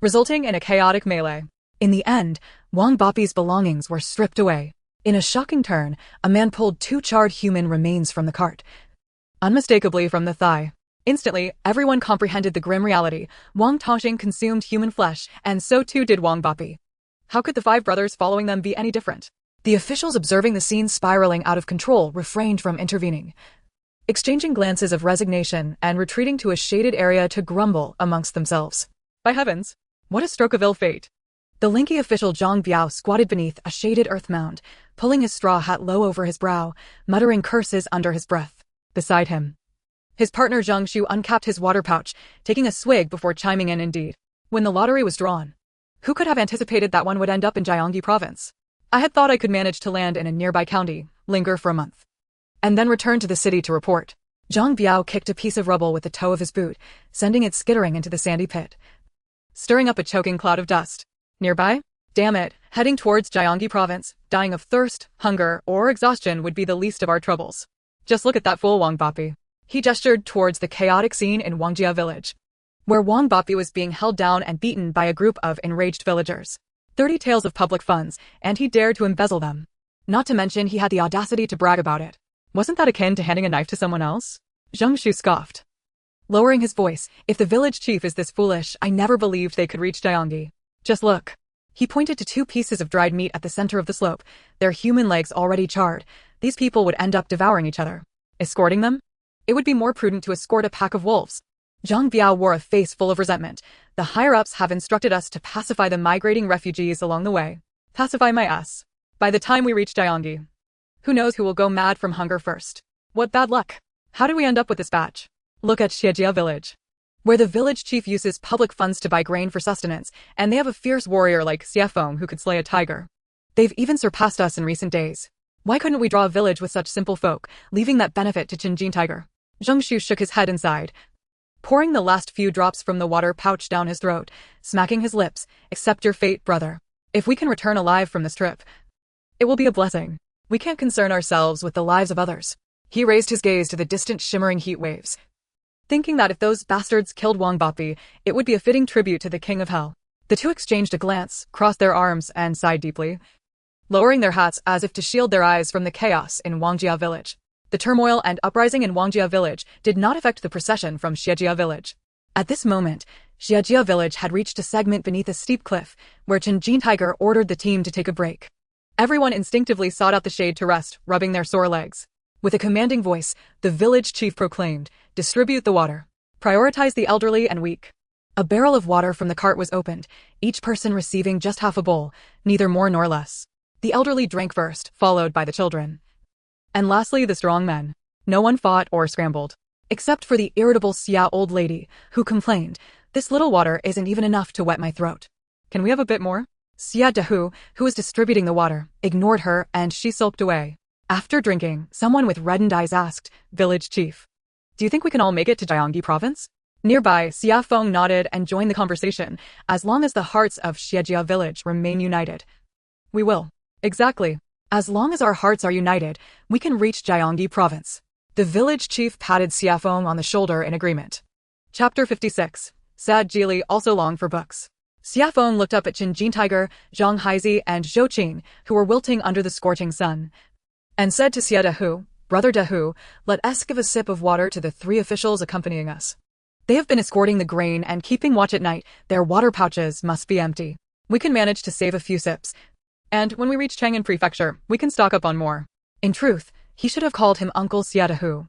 resulting in a chaotic melee. In the end, Wang Bapi's belongings were stripped away. In a shocking turn, a man pulled 2 charred human remains from the cart, unmistakably from the thigh. Instantly, everyone comprehended the grim reality. Wang Tongxing consumed human flesh, and so too did Wang Bapi. How could the 5 brothers following them be any different? The officials observing the scene spiraling out of control refrained from intervening, exchanging glances of resignation and retreating to a shaded area to grumble amongst themselves. By heavens, what a stroke of ill fate! The lanky official Zhang Biao squatted beneath a shaded earth mound, pulling his straw hat low over his brow, muttering curses under his breath. Beside him, his partner Zhang Shu uncapped his water pouch, taking a swig before chiming in. Indeed, when the lottery was drawn, who could have anticipated that one would end up in Jiangyi province? I had thought I could manage to land in a nearby county, linger for a month, and then return to the city to report. Zhang Biao kicked a piece of rubble with the toe of his boot, sending it skittering into the sandy pit, stirring up a choking cloud of dust. Nearby? Damn it, heading towards Jiangxi province, dying of thirst, hunger, or exhaustion would be the least of our troubles. Just look at that fool Wang Bapi. He gestured towards the chaotic scene in Wangjia village, where Wang Bapi was being held down and beaten by a group of enraged villagers. 30 taels of public funds, and he dared to embezzle them. Not to mention he had the audacity to brag about it. Wasn't that akin to handing a knife to someone else? Zheng Shu scoffed, lowering his voice. If the village chief is this foolish, I never believed they could reach Jiangxi. Just look. He pointed to 2 pieces of dried meat at the center of the slope, their human legs already charred. These people would end up devouring each other. Escorting them? It would be more prudent to escort a pack of wolves. Zhang Biao wore a face full of resentment. The higher-ups have instructed us to pacify the migrating refugees along the way. Pacify my ass. By the time we reach Jiangxi, who knows who will go mad from hunger first? What bad luck. How did we end up with this batch? Look at Xie Qiu village, where the village chief uses public funds to buy grain for sustenance, and they have a fierce warrior like Xie Feng who could slay a tiger. They've even surpassed us in recent days. Why couldn't we draw a village with such simple folk, leaving that benefit to Qinjin tiger? Zheng Shu shook his head and sighed, pouring the last few drops from the water pouch down his throat, smacking his lips. Accept your fate, brother. If we can return alive from this trip, it will be a blessing. We can't concern ourselves with the lives of others. He raised his gaze to the distant shimmering heat waves, thinking that if those bastards killed Wang Bapi, it would be a fitting tribute to the king of hell. The two exchanged a glance, crossed their arms, and sighed deeply, lowering their hats as if to shield their eyes from the chaos in Wangjia village. The turmoil and uprising in Wangjia village did not affect the procession from Xie Qiu village. At this moment, Xie Qiu village had reached a segment beneath a steep cliff, where Qinjin tiger ordered the team to take a break. Everyone instinctively sought out the shade to rest, rubbing their sore legs. With a commanding voice, the village chief proclaimed, "Distribute the water. Prioritize the elderly and weak." A barrel of water from the cart was opened, each person receiving just half a bowl, neither more nor less. The elderly drank first, followed by the children, and lastly the strong men. No one fought or scrambled, except for the irritable Xia old lady, who complained, "This little water isn't even enough to wet my throat. Can we have a bit more?" Xia Dahu, who was distributing the water, ignored her and she sulked away. After drinking, someone with reddened eyes asked, "Village chief, do you think we can all make it to Jiangxi province?" Nearby, Xia Feng nodded and joined the conversation. "As long as the hearts of Xie Qiu village remain united, we will." "Exactly. As long as our hearts are united, we can reach Jiangxi province." The village chief patted Xia Feng on the shoulder in agreement. Chapter 56. Sad Geely also longed for books. Xia Feng looked up at Qinjin Tiger, Zhang Haizi, and Zhou Qing, who were wilting under the scorching sun, and said to Xie Dahu, "Brother Dahu, let us give a sip of water to the 3 officials accompanying us. They have been escorting the grain and keeping watch at night. Their water pouches must be empty. We can manage to save a few sips, and when we reach Chang'an Prefecture, we can stock up on more." In truth, he should have called him Uncle Xie Dahu,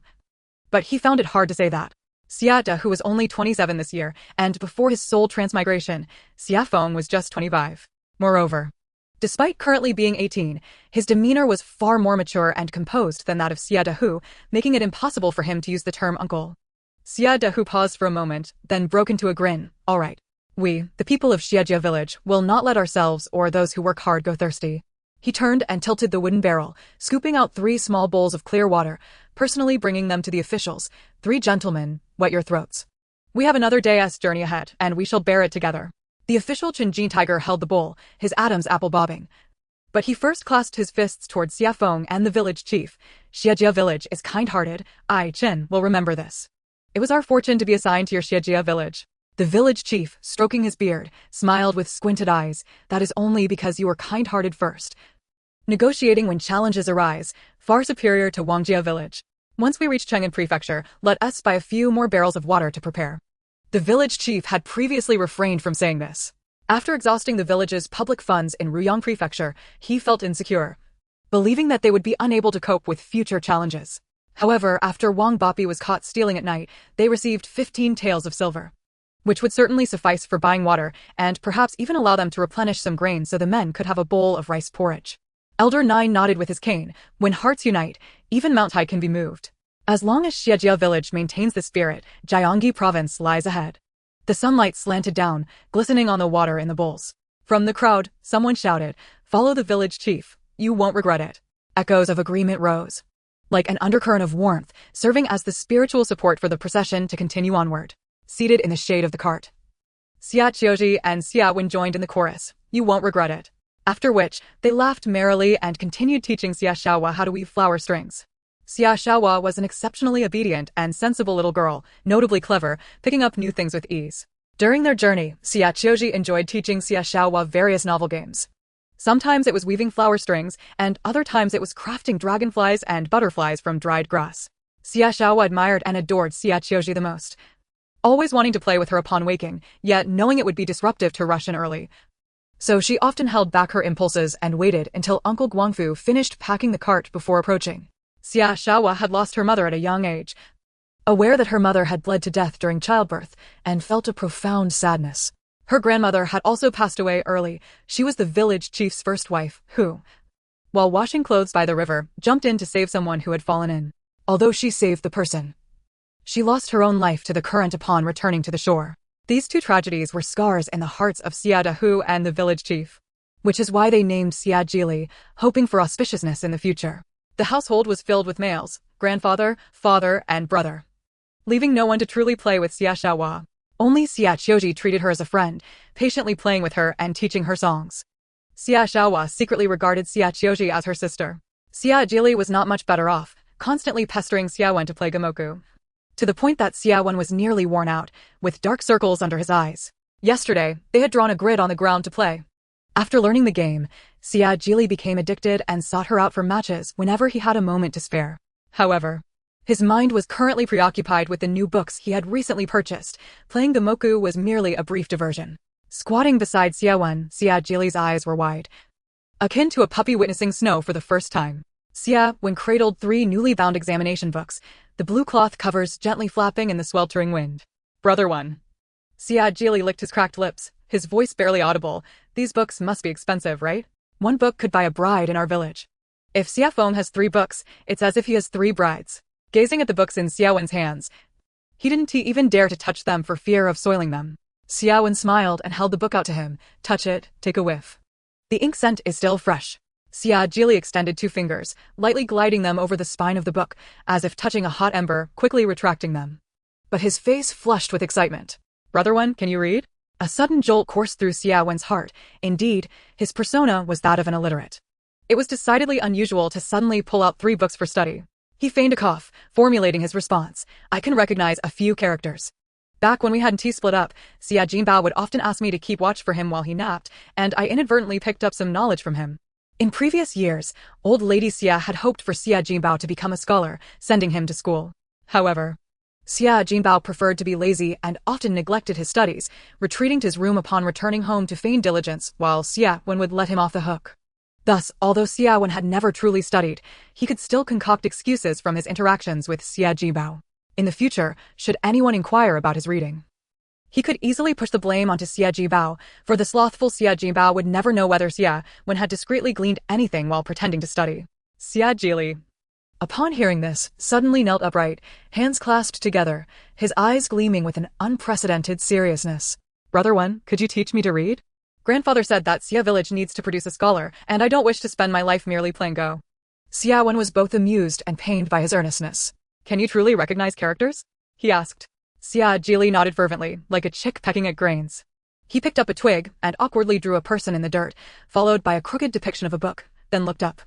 but he found it hard to say that. Xie Dahu was only 27 this year, and before his soul transmigration, Xia Feng was just 25. Moreover, despite currently being 18, his demeanor was far more mature and composed than that of Xie Dahu, making it impossible for him to use the term uncle. Xie Dahu paused for a moment, then broke into a grin. "All right. We, the people of Xie Qiu village, will not let ourselves or those who work hard go thirsty." He turned and tilted the wooden barrel, scooping out 3 small bowls of clear water, personally bringing them to the officials. "3 gentlemen, wet your throats. We have another day's journey ahead, and we shall bear it together." The official Qinjin Tiger held the bowl, his Adam's apple bobbing. But he first clasped his fists towards Xia Feng and the village chief. "Xie Qiu village is kind-hearted. I, Qin, will remember this. It was our fortune to be assigned to your Xie Qiu village." The village chief, stroking his beard, smiled with squinted eyes. "That is only because you were kind-hearted first. Negotiating when challenges arise, far superior to Wangjia village. Once we reach Chang'an Prefecture, let us buy a few more barrels of water to prepare." The village chief had previously refrained from saying this. After exhausting the village's public funds in Ruyang Prefecture, he felt insecure, believing that they would be unable to cope with future challenges. However, after Wang Bapi was caught stealing at night, they received 15 taels of silver, which would certainly suffice for buying water, and perhaps even allow them to replenish some grain so the men could have a bowl of rice porridge. Elder Nine nodded with his cane. When hearts unite, even Mount Hai can be moved. As long as Xie Qiu village maintains the spirit, Jiangxi province lies ahead. The sunlight slanted down, glistening on the water in the bowls. From the crowd, someone shouted, Follow the village chief. You won't regret it. Echoes of agreement rose, like an undercurrent of warmth, serving as the spiritual support for the procession to continue onward. Seated in the shade of the cart, Xie Qiu Zhi and Xie Wen joined in the chorus. You won't regret it. After which, they laughed merrily and continued teaching Xie Xiaohua how to weave flower strings. Xie Xiaohua was an exceptionally obedient and sensible little girl, notably clever, picking up new things with ease. During their journey, Xie Qiu Zhi enjoyed teaching Xie Xiaohua various novel games. Sometimes it was weaving flower strings, and other times it was crafting dragonflies and butterflies from dried grass. Xie Xiaohua admired and adored Xie Qiu Zhi the most, always wanting to play with her upon waking, yet knowing it would be disruptive to rush in early. So she often held back her impulses and waited until Uncle Guangfu finished packing the cart before approaching. Xie Xiaohua had lost her mother at a young age, aware that her mother had bled to death during childbirth, and felt a profound sadness. Her grandmother had also passed away early. She was the village chief's first wife, who, while washing clothes by the river, jumped in to save someone who had fallen in. Although she saved the person, she lost her own life to the current upon returning to the shore. These two tragedies were scars in the hearts of Xie Dahu and the village chief, which is why they named Xie Jili, hoping for auspiciousness in the future. The household was filled with males, grandfather, father, and brother, leaving no one to truly play with Xie Xiaohua. Only Xie Qiu Zhi treated her as a friend, patiently playing with her and teaching her songs. Xie Xiaohua secretly regarded Xie Qiu Zhi as her sister. Xie Jili was not much better off, constantly pestering Xie Wen to play gamoku, to the point that Xie Wen was nearly worn out, with dark circles under his eyes. Yesterday, they had drawn a grid on the ground to play. After learning the game, Xie Jili became addicted and sought her out for matches whenever he had a moment to spare. However, his mind was currently preoccupied with the new books he had recently purchased. Playing gamoku was merely a brief diversion. Squatting beside Xie Wen, Xie Jili's eyes were wide, akin to a puppy witnessing snow for the first time. Xie Wen cradled 3 newly bound examination books, the blue cloth covers gently flapping in the sweltering wind. Brother one. Xie Jili licked his cracked lips, his voice barely audible. These books must be expensive, right? One book could buy a bride in our village. If Xie Feng has 3 books, it's as if he has 3 brides. Gazing at the books in Xie Wen's hands, he didn't even dare to touch them for fear of soiling them. Xie Wen smiled and held the book out to him. Touch it, take a whiff. The ink scent is still fresh. Xie Jili extended 2 fingers, lightly gliding them over the spine of the book, as if touching a hot ember, quickly retracting them. But his face flushed with excitement. Brother one, can you read? A sudden jolt coursed through Xie Wen's heart. Indeed, his persona was that of an illiterate. It was decidedly unusual to suddenly pull out 3 books for study. He feigned a cough, formulating his response. I can recognize a few characters. Back when we had tea split up, Xie Jinbao would often ask me to keep watch for him while he napped, and I inadvertently picked up some knowledge from him. In previous years, old lady Xie had hoped for Xie Jinbao to become a scholar, sending him to school. However, Xie Jinbao preferred to be lazy and often neglected his studies, retreating to his room upon returning home to feign diligence, while Xie Wen would let him off the hook. Thus, although Xie Wen had never truly studied, he could still concoct excuses from his interactions with Xie Jinbao. In the future, should anyone inquire about his reading, he could easily push the blame onto Xie Jinbao, for the slothful Xie Jinbao would never know whether Xie Wen had discreetly gleaned anything while pretending to study. Xie Jili, upon hearing this, suddenly knelt upright, hands clasped together, his eyes gleaming with an unprecedented seriousness. Brother one, could you teach me to read? Grandfather said that Xie village needs to produce a scholar, and I don't wish to spend my life merely playing Go. Xie Wen was both amused and pained by his earnestness. Can you truly recognize characters? He asked. Xie Jili nodded fervently, like a chick pecking at grains. He picked up a twig and awkwardly drew a person in the dirt, followed by a crooked depiction of a book, then looked up,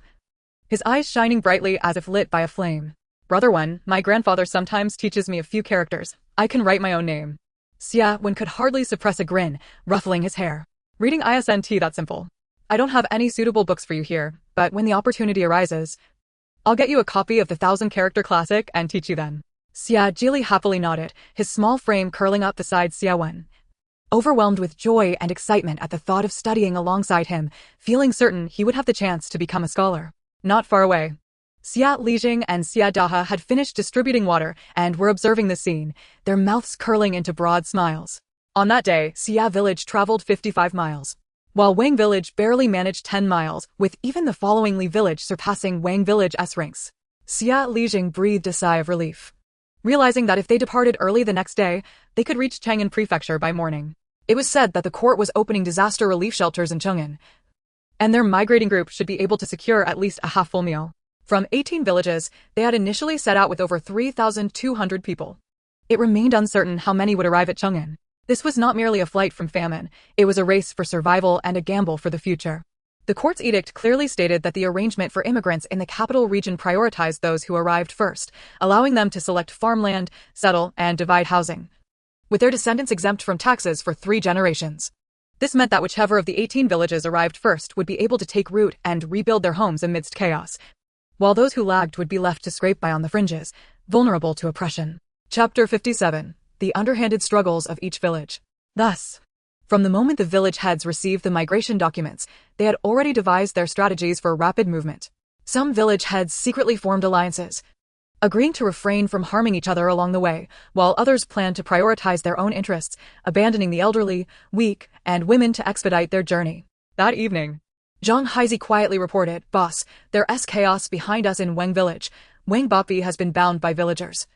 his eyes shining brightly as if lit by a flame. Brother one, my grandfather sometimes teaches me a few characters. I can write my own name. Xie Wen could hardly suppress a grin, ruffling his hair. Reading isn't that simple. I don't have any suitable books for you here, but when the opportunity arises, I'll get you a copy of the 1,000-character classic and teach you then. Xie Jili happily nodded, his small frame curling up beside Xie Wen, overwhelmed with joy and excitement at the thought of studying alongside him, feeling certain he would have the chance to become a scholar. Not far away, Xie Lijing and Xie Daha had finished distributing water and were observing the scene, their mouths curling into broad smiles. On that day, Xie village traveled 55 miles, while Wang village barely managed 10 miles, with even the following Li village surpassing Wang village's ranks. Xie Lijing breathed a sigh of relief, realizing that if they departed early the next day, they could reach Chang'an Prefecture by morning. It was said that the court was opening disaster relief shelters in Chang'an, and their migrating group should be able to secure at least a half-full meal. From 18 villages, they had initially set out with over 3,200 people. It remained uncertain how many would arrive at Chang'an. This was not merely a flight from famine, it was a race for survival and a gamble for the future. The court's edict clearly stated that the arrangement for immigrants in the capital region prioritized those who arrived first, allowing them to select farmland, settle, and divide housing, with their descendants exempt from taxes for 3 generations. This meant that whichever of the 18 villages arrived first would be able to take root and rebuild their homes amidst chaos, while those who lagged would be left to scrape by on the fringes, vulnerable to oppression. Chapter 57. The underhanded struggles of each village. Thus, from the moment the village heads received the migration documents, they had already devised their strategies for rapid movement. Some village heads secretly formed alliances, agreeing to refrain from harming each other along the way, while others planned to prioritize their own interests, abandoning the elderly, weak, and women to expedite their journey. That evening, Zhang Haizi quietly reported, "Boss, there's chaos behind us in Weng village. Wang Bapi has been bound by villagers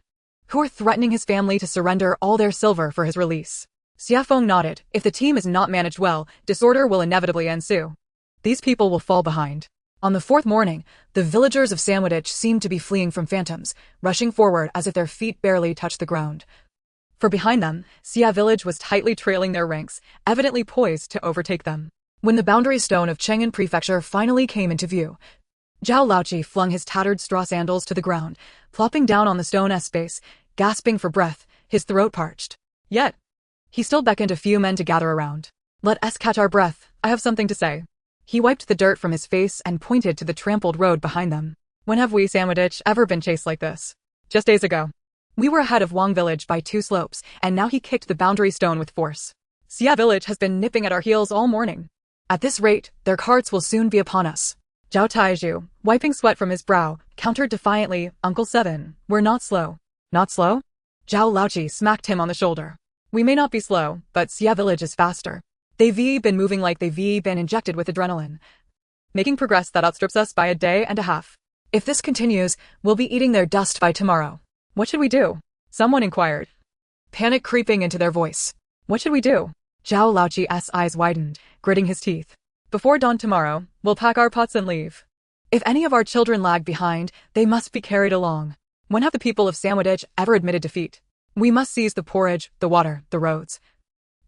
who are threatening his family to surrender all their silver for his release." Xie Feng nodded. "If the team is not managed well, disorder will inevitably ensue. These people will fall behind." On the 4th morning, the villagers of Sandwich seemed to be fleeing from phantoms, rushing forward as if their feet barely touched the ground. For behind them, Xia village was tightly trailing their ranks, evidently poised to overtake them. When the boundary stone of Chang'an Prefecture finally came into view, Zhao Laoqi flung his tattered straw sandals to the ground, plopping down on the stone's base, gasping for breath, his throat parched. Yet, he still beckoned a few men to gather around. "Let us catch our breath, I have something to say." He wiped the dirt from his face and pointed to the trampled road behind them. "When have we, Sandwich, ever been chased like this? Just days ago. We were ahead of Wang village by 2 slopes, and now he kicked the boundary stone with force. Xia village has been nipping at our heels all morning. At this rate, their carts will soon be upon us." Zhao Taizhu, wiping sweat from his brow, countered defiantly, "Uncle Seven, we're not slow." "Not slow?" Zhao Laoqi smacked him on the shoulder. "We may not be slow, but Xia village is faster. They've been moving like they've been injected with adrenaline, making progress that outstrips us by a day and a half. If this continues, we'll be eating their dust by tomorrow." "What should we do?" someone inquired, panic creeping into their voice. "What should we do?" Zhao Laoqi's eyes widened, gritting his teeth. "Before dawn tomorrow, we'll pack our pots and leave. If any of our children lag behind, they must be carried along. When have the people of Sandwich ever admitted defeat? We must seize the porridge, the water, the roads,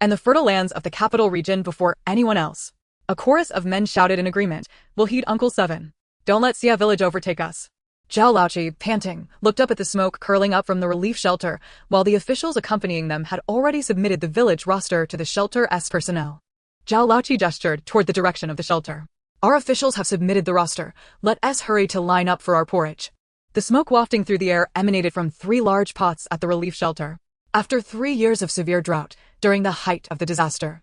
and the fertile lands of the capital region before anyone else." A chorus of men shouted in agreement, "We'll heed Uncle Seven. Don't let Xia village overtake us." Zhao Laoqi, panting, looked up at the smoke curling up from the relief shelter, while the officials accompanying them had already submitted the village roster to the shelter's personnel. Zhao Laoqi gestured toward the direction of the shelter. "Our officials have submitted the roster. Let us hurry to line up for our porridge." The smoke wafting through the air emanated from 3 large pots at the relief shelter. After 3 years of severe drought, during the height of the disaster,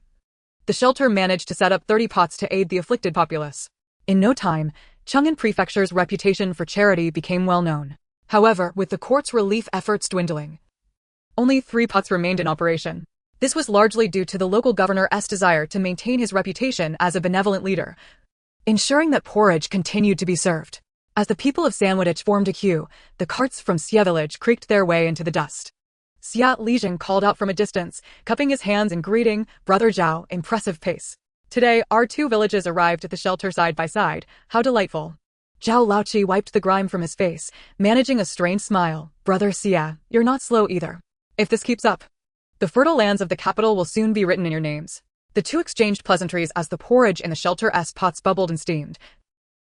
the shelter managed to set up 30 pots to aid the afflicted populace. In no time, Chang'an Prefecture's reputation for charity became well known. However, with the court's relief efforts dwindling, only 3 pots remained in operation. This was largely due to the local governor's desire to maintain his reputation as a benevolent leader, ensuring that porridge continued to be served. As the people of Sandwich formed a queue, the carts from Xia village creaked their way into the dust. Xia Lijing called out from a distance, cupping his hands and greeting, "Brother Zhao, impressive pace. Today, our 2 villages arrived at the shelter side by side. How delightful." Zhao Laoqi wiped the grime from his face, managing a strained smile. "Brother Xia, you're not slow either. If this keeps up, the fertile lands of the capital will soon be written in your names." The 2 exchanged pleasantries as the porridge in the shelter's pots bubbled and steamed,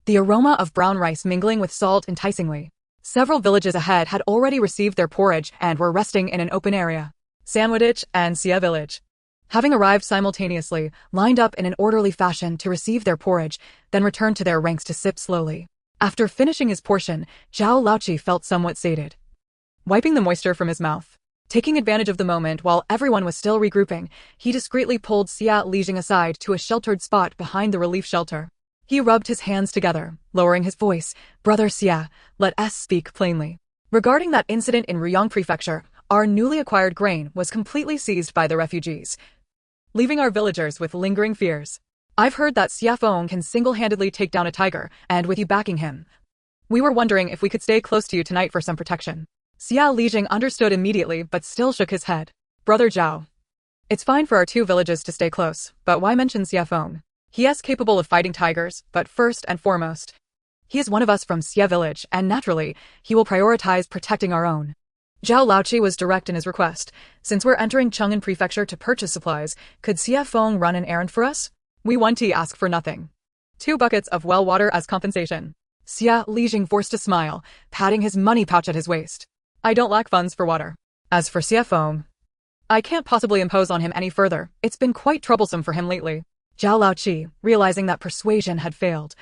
the aroma of brown rice mingling with salt enticingly. Several villages ahead had already received their porridge and were resting in an open area. Sandwich and Xia village, having arrived simultaneously, lined up in an orderly fashion to receive their porridge, then returned to their ranks to sip slowly. After finishing his portion, Zhao Laoqi felt somewhat sated. Wiping the moisture from his mouth, taking advantage of the moment while everyone was still regrouping, he discreetly pulled Xia Lijing aside to a sheltered spot behind the relief shelter. He rubbed his hands together, lowering his voice. "Brother Xia, let us speak plainly. Regarding that incident in Ruyang Prefecture, our newly acquired grain was completely seized by the refugees, leaving our villagers with lingering fears. I've heard that Xie Feng can single-handedly take down a tiger, and with you backing him, we were wondering if we could stay close to you tonight for some protection." Xia Lijing understood immediately but still shook his head. "Brother Zhao, it's fine for our 2 villages to stay close, but why mention Xie Feng? He is capable of fighting tigers, but first and foremost, he is one of us from Xie village, and naturally, he will prioritize protecting our own. Zhao Laoqi was direct in his request. Since we're entering Cheng'an Prefecture to purchase supplies, could Xie Feng run an errand for us? We want to ask for nothing. 2 buckets of well water as compensation. Xie Lijing forced a smile, patting his money pouch at his waist. I don't lack funds for water. As for Xie Feng, I can't possibly impose on him any further. It's been quite troublesome for him lately. Zhao Laoqi, realizing that persuasion had failed,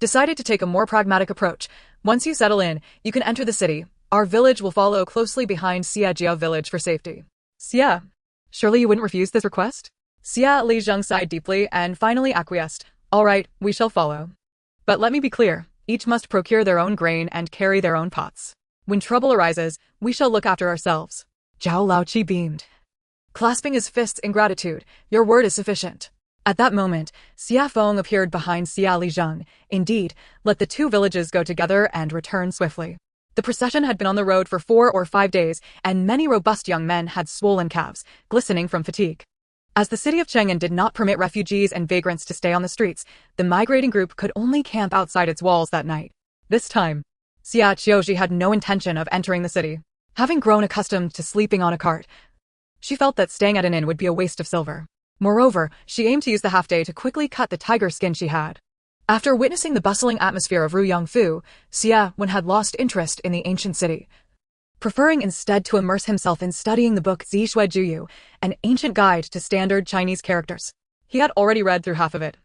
decided to take a more pragmatic approach. Once you settle in, you can enter the city. Our village will follow closely behind Xie Qiu village for safety. Xie, surely you wouldn't refuse this request? Xie Lijing sighed deeply and finally acquiesced. All right, we shall follow. But let me be clear, each must procure their own grain and carry their own pots. When trouble arises, we shall look after ourselves. Zhao Laoqi beamed, clasping his fists in gratitude. Your word is sufficient. At that moment, Xie Feng appeared behind Xie Lijing. Indeed, let the 2 villages go together and return swiftly. The procession had been on the road for 4 or 5 days, and many robust young men had swollen calves, glistening from fatigue. As the city of Cheng'an did not permit refugees and vagrants to stay on the streets, the migrating group could only camp outside its walls that night. This time, Xie Qiu Zhi had no intention of entering the city. Having grown accustomed to sleeping on a cart, she felt that staying at an inn would be a waste of silver. Moreover, she aimed to use the half-day to quickly cut the tiger skin she had. After witnessing the bustling atmosphere of Ruyangfu, Xie Wen had lost interest in the ancient city, preferring instead to immerse himself in studying the book Xie Qiu Zhi, an ancient guide to standard Chinese characters. He had already read through half of it,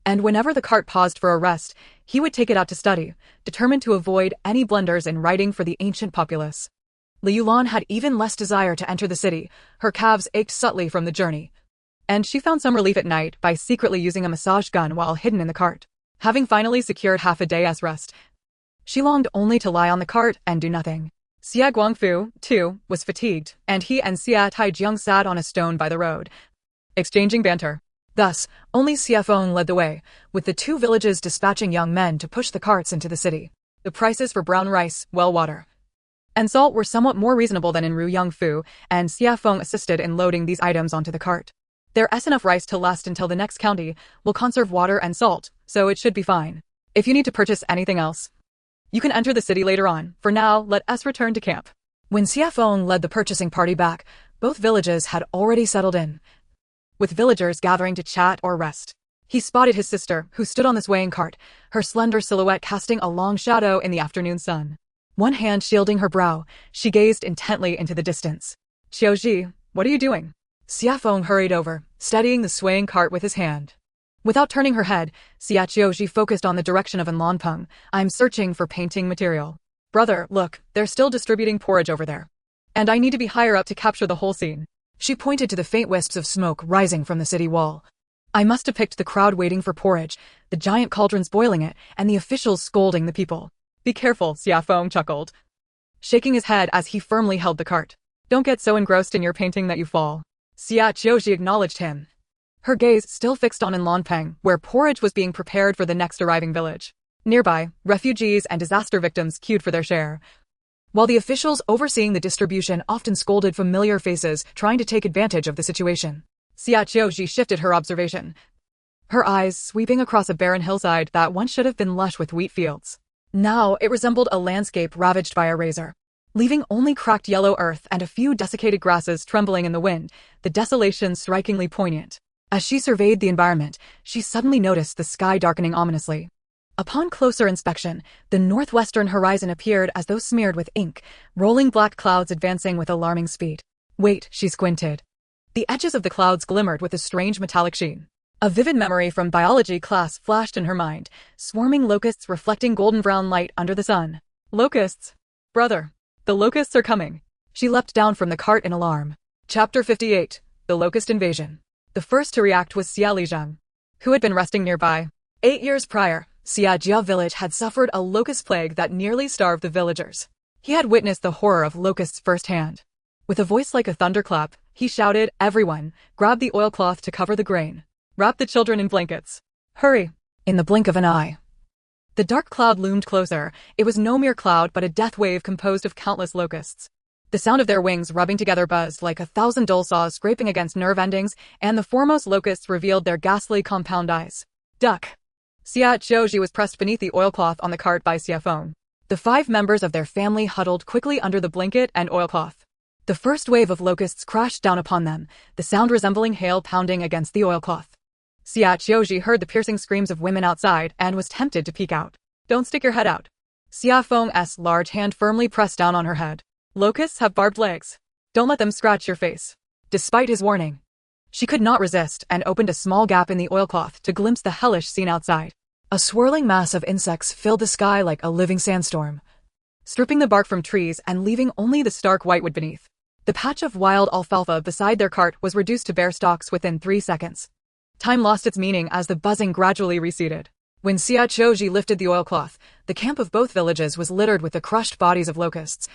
and whenever the cart paused for a rest, he would take it out to study, determined to avoid any blunders in writing for the ancient populace. Liu Lan had even less desire to enter the city. Her calves ached subtly from the journey, and she found some relief at night by secretly using a massage gun while hidden in the cart. Having finally secured half a day's rest, she longed only to lie on the cart and do nothing. Xie Guangfu, too, was fatigued, and he and Xie Taijiang sat on a stone by the road, exchanging banter. Thus, only Xie Feng led the way, with the 2 villages dispatching young men to push the carts into the city. The prices for brown rice, well water, and salt were somewhat more reasonable than in Ruyangfu, and Xie Feng assisted in loading these items onto the cart. There is enough rice to last until the next county. Will conserve water and salt, so it should be fine. If you need to purchase anything else, you can enter the city later on. For now, let us return to camp. When Xie Feng led the purchasing party back, both villages had already settled in, with villagers gathering to chat or rest. He spotted his sister, who stood on the swaying cart, her slender silhouette casting a long shadow in the afternoon sun. One hand shielding her brow, she gazed intently into the distance. Qiu Zhi, what are you doing? Xie Feng hurried over, steadying the swaying cart with his hand. Without turning her head, Xie Qiu Zhi focused on the direction of Anlanpeng. I'm searching for painting material. Brother, look, they're still distributing porridge over there. And I need to be higher up to capture the whole scene. She pointed to the faint wisps of smoke rising from the city wall. I must depict the crowd waiting for porridge, the giant cauldrons boiling it, and the officials scolding the people. Be careful, Xie Feng chuckled, shaking his head as he firmly held the cart. Don't get so engrossed in your painting that you fall. Xie Qiu Zhi acknowledged him, her gaze still fixed on Anlanpeng, where porridge was being prepared for the next arriving village. Nearby, refugees and disaster victims queued for their share, while the officials overseeing the distribution often scolded familiar faces trying to take advantage of the situation. Xie Qiu Zhi shifted her observation, her eyes sweeping across a barren hillside that once should have been lush with wheat fields. Now it resembled a landscape ravaged by a razor, leaving only cracked yellow earth and a few desiccated grasses trembling in the wind, the desolation strikingly poignant. As she surveyed the environment, she suddenly noticed the sky darkening ominously. Upon closer inspection, the northwestern horizon appeared as though smeared with ink, rolling black clouds advancing with alarming speed. Wait, she squinted. The edges of the clouds glimmered with a strange metallic sheen. A vivid memory from biology class flashed in her mind, swarming locusts reflecting golden-brown light under the sun. Locusts! Brother, the locusts are coming. She leapt down from the cart in alarm. Chapter 58, The Locust Invasion. The first to react was Xie Lijing, who had been resting nearby. 8 years prior, Xie Qiu village had suffered a locust plague that nearly starved the villagers. He had witnessed the horror of locusts firsthand. With a voice like a thunderclap, he shouted, "Everyone, grab the oilcloth to cover the grain. Wrap the children in blankets. Hurry!" In the blink of an eye, the dark cloud loomed closer. It was no mere cloud but a death wave composed of countless locusts. The sound of their wings rubbing together buzzed like 1,000 dull saws scraping against nerve endings, and the foremost locusts revealed their ghastly compound eyes. Duck. Xie Qiu Zhi was pressed beneath the oilcloth on the cart by Xie Feng. The 5 members of their family huddled quickly under the blanket and oilcloth. The first wave of locusts crashed down upon them, the sound resembling hail pounding against the oilcloth. Xie Qiu Zhi heard the piercing screams of women outside and was tempted to peek out. Don't stick your head out. Xie Feng's large hand firmly pressed down on her head. Locusts have barbed legs. Don't let them scratch your face. Despite his warning, she could not resist and opened a small gap in the oilcloth to glimpse the hellish scene outside. A swirling mass of insects filled the sky like a living sandstorm, stripping the bark from trees and leaving only the stark whitewood beneath. The patch of wild alfalfa beside their cart was reduced to bare stalks within 3 seconds. Time lost its meaning as the buzzing gradually receded. When Xie Qiu Zhi lifted the oilcloth, the camp of both villages was littered with the crushed bodies of locusts,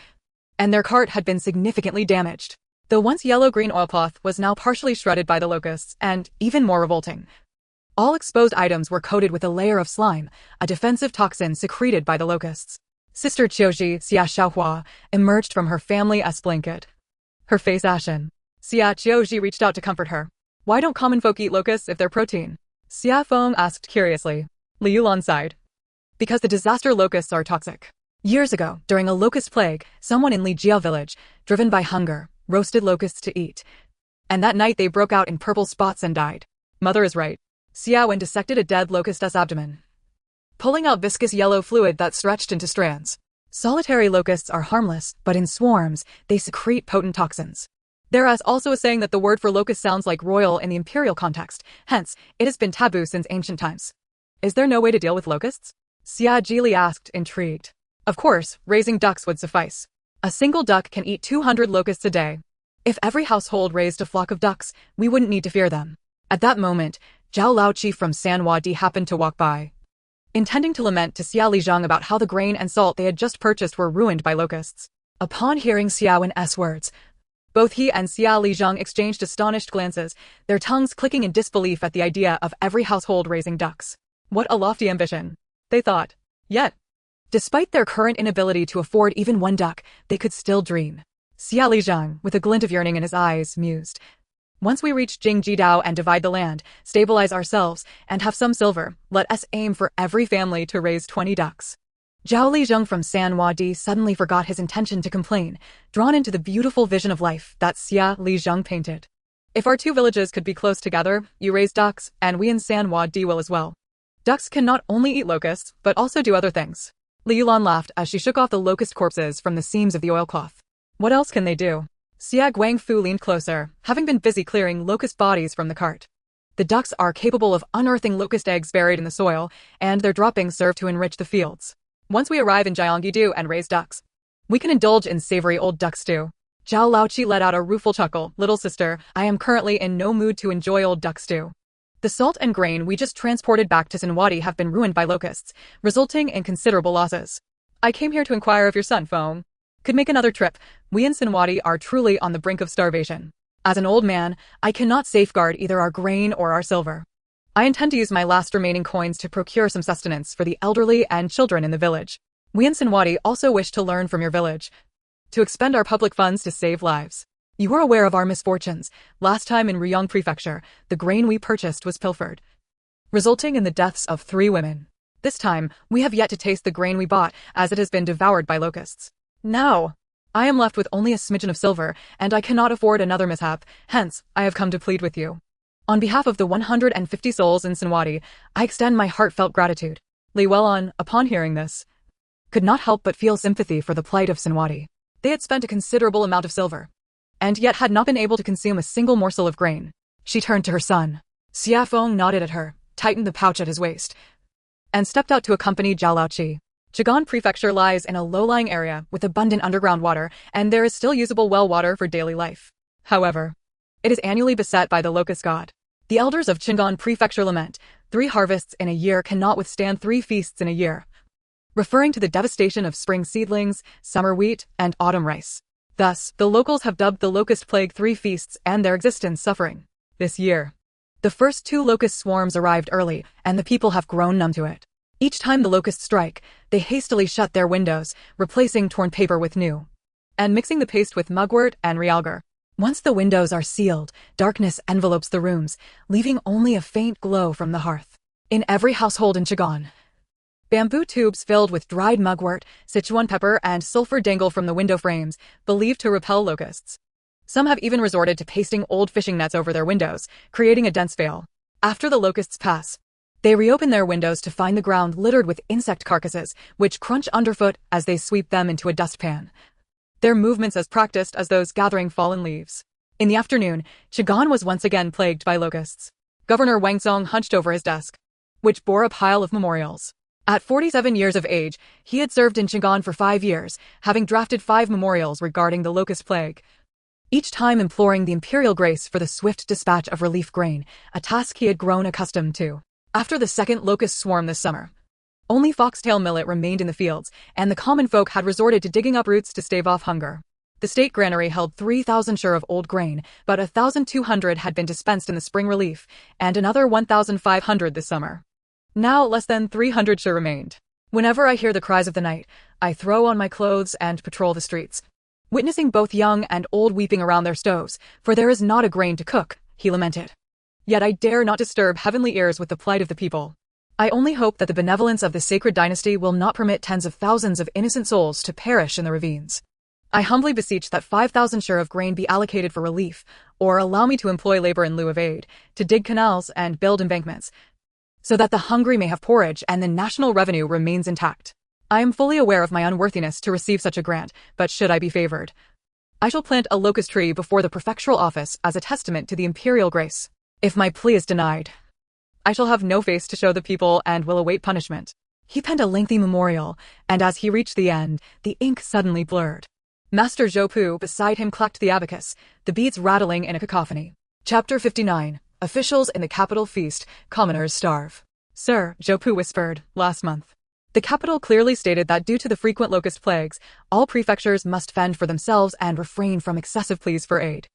and their cart had been significantly damaged. The once yellow-green oilcloth was now partially shredded by the locusts, and, even more revolting, all exposed items were coated with a layer of slime, a defensive toxin secreted by the locusts. Sister Qiuzhi, Xie Xiaohua, emerged from her family's blanket, her face ashen. Xie Qiu Zhi reached out to comfort her. Why don't common folk eat locusts if they're protein? Xie Feng asked curiously. Li Yulan sighed. Because the disaster locusts are toxic. Years ago, during a locust plague, someone in Li Jia village, driven by hunger, roasted locusts to eat. And that night they broke out in purple spots and died. Mother is right. Xie Wen dissected a dead locust's abdomen, pulling out viscous yellow fluid that stretched into strands. Solitary locusts are harmless, but in swarms, they secrete potent toxins. There is also a saying that the word for locust sounds like royal in the imperial context, hence, it has been taboo since ancient times. Is there no way to deal with locusts? Xie Jili asked, intrigued. Of course, raising ducks would suffice. A single duck can eat 200 locusts a day. If every household raised a flock of ducks, we wouldn't need to fear them. At that moment, Zhao Laoqi from Sanwadi happened to walk by, intending to lament to Xia Lijang about how the grain and salt they had just purchased were ruined by locusts. Upon hearing Xia Wen's words, both he and Xia Lijang exchanged astonished glances, their tongues clicking in disbelief at the idea of every household raising ducks. What a lofty ambition, they thought. Yet, despite their current inability to afford even one duck, they could still dream. Xia Lijang, with a glint of yearning in his eyes, mused. Once we reach Jingjidao and divide the land, stabilize ourselves, and have some silver, let us aim for every family to raise 20 ducks. Zhao Lijang from Sanwadi suddenly forgot his intention to complain, drawn into the beautiful vision of life that Xia Lijang painted. If our 2 villages could be close together, you raise ducks, and we in Sanwadi will as well. Ducks can not only eat locusts, but also do other things. Li Yulan laughed as she shook off the locust corpses from the seams of the oilcloth. What else can they do? Xia Guangfu leaned closer, having been busy clearing locust bodies from the cart. The ducks are capable of unearthing locust eggs buried in the soil, and their droppings serve to enrich the fields. Once we arrive in Jiangyidu and raise ducks, we can indulge in savory old duck stew. Zhao Laoqi let out a rueful chuckle. Little sister, I am currently in no mood to enjoy old duck stew. The salt and grain we just transported back to Sanwadi have been ruined by locusts, resulting in considerable losses. I came here to inquire if your son, Feng, could make another trip. We in Sanwadi are truly on the brink of starvation. As an old man, I cannot safeguard either our grain or our silver. I intend to use my last remaining coins to procure some sustenance for the elderly and children in the village. We in Sanwadi also wish to learn from your village, to expend our public funds to save lives. You are aware of our misfortunes. Last time in Ruyang Prefecture, the grain we purchased was pilfered, resulting in the deaths of 3 women. This time, we have yet to taste the grain we bought, as it has been devoured by locusts. Now, I am left with only a smidgen of silver, and I cannot afford another mishap, hence, I have come to plead with you. On behalf of the 150 souls in Sanwadi, I extend my heartfelt gratitude. Li Welan, upon hearing this, could not help but feel sympathy for the plight of Sanwadi. They had spent a considerable amount of silver, and yet had not been able to consume a single morsel of grain. She turned to her son. Xie Feng nodded at her, tightened the pouch at his waist, and stepped out to accompany Zhao Laoqi. Jigan Prefecture lies in a low-lying area with abundant underground water, and there is still usable well water for daily life. However, it is annually beset by the locust god. The elders of Qingan Prefecture lament, 3 harvests in a year cannot withstand 3 feasts in a year, referring to the devastation of spring seedlings, summer wheat, and autumn rice. Thus, the locals have dubbed the locust plague 3 feasts and their existence suffering. This year, the first 2 locust swarms arrived early, and the people have grown numb to it. Each time the locusts strike, they hastily shut their windows, replacing torn paper with new. and mixing the paste with mugwort and realgar. Once the windows are sealed, darkness envelopes the rooms, leaving only a faint glow from the hearth. In every household in Chigon, bamboo tubes filled with dried mugwort, Sichuan pepper, and sulfur dangle from the window frames, believed to repel locusts. Some have even resorted to pasting old fishing nets over their windows, creating a dense veil. After the locusts pass, they reopen their windows to find the ground littered with insect carcasses, which crunch underfoot as they sweep them into a dustpan. Their movements as practiced as those gathering fallen leaves. In the afternoon, Chigon was once again plagued by locusts. Governor Wang Song hunched over his desk, which bore a pile of memorials. At 47 years of age, he had served in Chigon for 5 years, having drafted 5 memorials regarding the locust plague, each time imploring the imperial grace for the swift dispatch of relief grain, a task he had grown accustomed to. After the second locust swarm this summer, only foxtail millet remained in the fields, and the common folk had resorted to digging up roots to stave off hunger. The state granary held 3,000 shur of old grain, but 1,200 had been dispensed in the spring relief, and another 1,500 this summer. Now less than 300 shur remained. Whenever I hear the cries of the night, I throw on my clothes and patrol the streets, witnessing both young and old weeping around their stoves, for there is not a grain to cook, he lamented. Yet I dare not disturb heavenly ears with the plight of the people. I only hope that the benevolence of the sacred dynasty will not permit tens of thousands of innocent souls to perish in the ravines. I humbly beseech that 5,000 shur of grain be allocated for relief, or allow me to employ labor in lieu of aid, to dig canals and build embankments, so that the hungry may have porridge and the national revenue remains intact. I am fully aware of my unworthiness to receive such a grant, but should I be favored, I shall plant a locust tree before the prefectural office as a testament to the imperial grace. If my plea is denied, I shall have no face to show the people and will await punishment. He penned a lengthy memorial, and as he reached the end, the ink suddenly blurred. Master Xie Pu beside him clacked the abacus, the beads rattling in a cacophony. Chapter 59. Officials in the capital feast, commoners starve. Sir, Xie Pu whispered, last month, the capital clearly stated that due to the frequent locust plagues, all prefectures must fend for themselves and refrain from excessive pleas for aid.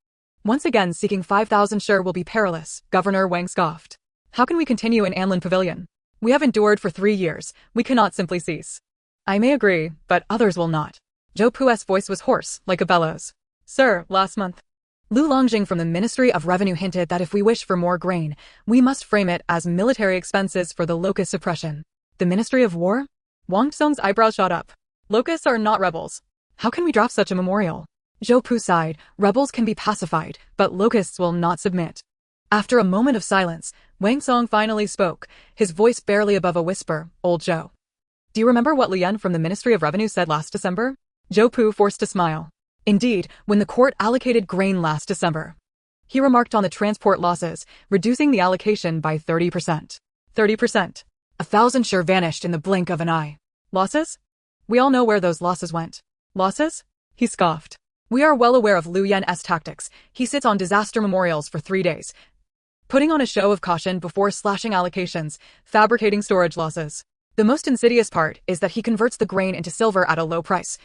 Once again seeking 5,000 shur will be perilous, Governor Wang scoffed. How can we continue in Anlin Pavilion? We have endured for 3 years, we cannot simply cease. I may agree, but others will not. Xie Pu's voice was hoarse, like a bellows. Sir, last month, Lu Longjing from the Ministry of Revenue hinted that if we wish for more grain, we must frame it as military expenses for the locust suppression. The Ministry of War? Wang Song's eyebrows shot up. Locusts are not rebels. How can we draft such a memorial? Xie Pu sighed, rebels can be pacified, but locusts will not submit. After a moment of silence, Wang Song finally spoke, his voice barely above a whisper, Old Zhou. Do you remember what Lian from the Ministry of Revenue said last December? Xie Pu forced a smile. Indeed, when the court allocated grain last December, he remarked on the transport losses, reducing the allocation by 30%. 30%. 1,000 shur vanished in the blink of an eye. Losses? We all know where those losses went. Losses? He scoffed. We are well aware of Lu Yan's tactics. He sits on disaster memorials for 3 days, putting on a show of caution before slashing allocations, fabricating storage losses. The most insidious part is that he converts the grain into silver at a low price,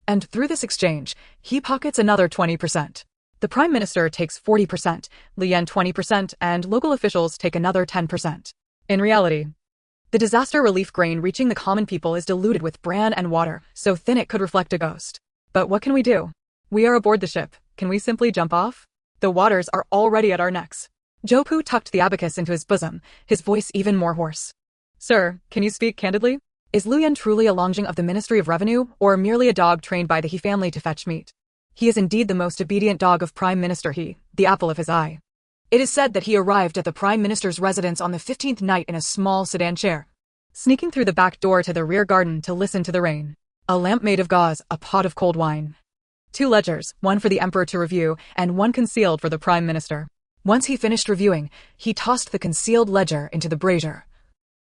and through this exchange, he pockets another 20%. The Prime Minister takes 40%, Lian 20%, and local officials take another 10%. In reality, the disaster relief grain reaching the common people is diluted with bran and water, so thin it could reflect a ghost. But what can we do? We are aboard the ship. Can we simply jump off? The waters are already at our necks. Xie Pu tucked the abacus into his bosom, his voice even more hoarse. Sir, can you speak candidly? Is Lu Yan truly a Longjing of the Ministry of Revenue, or merely a dog trained by the He family to fetch meat? He is indeed the most obedient dog of Prime Minister He, the apple of his eye. It is said that he arrived at the Prime Minister's residence on the 15th night in a small sedan chair, sneaking through the back door to the rear garden to listen to the rain. A lamp made of gauze, a pot of cold wine. 2 ledgers, one for the Emperor to review, and one concealed for the Prime Minister. Once he finished reviewing, he tossed the concealed ledger into the brazier,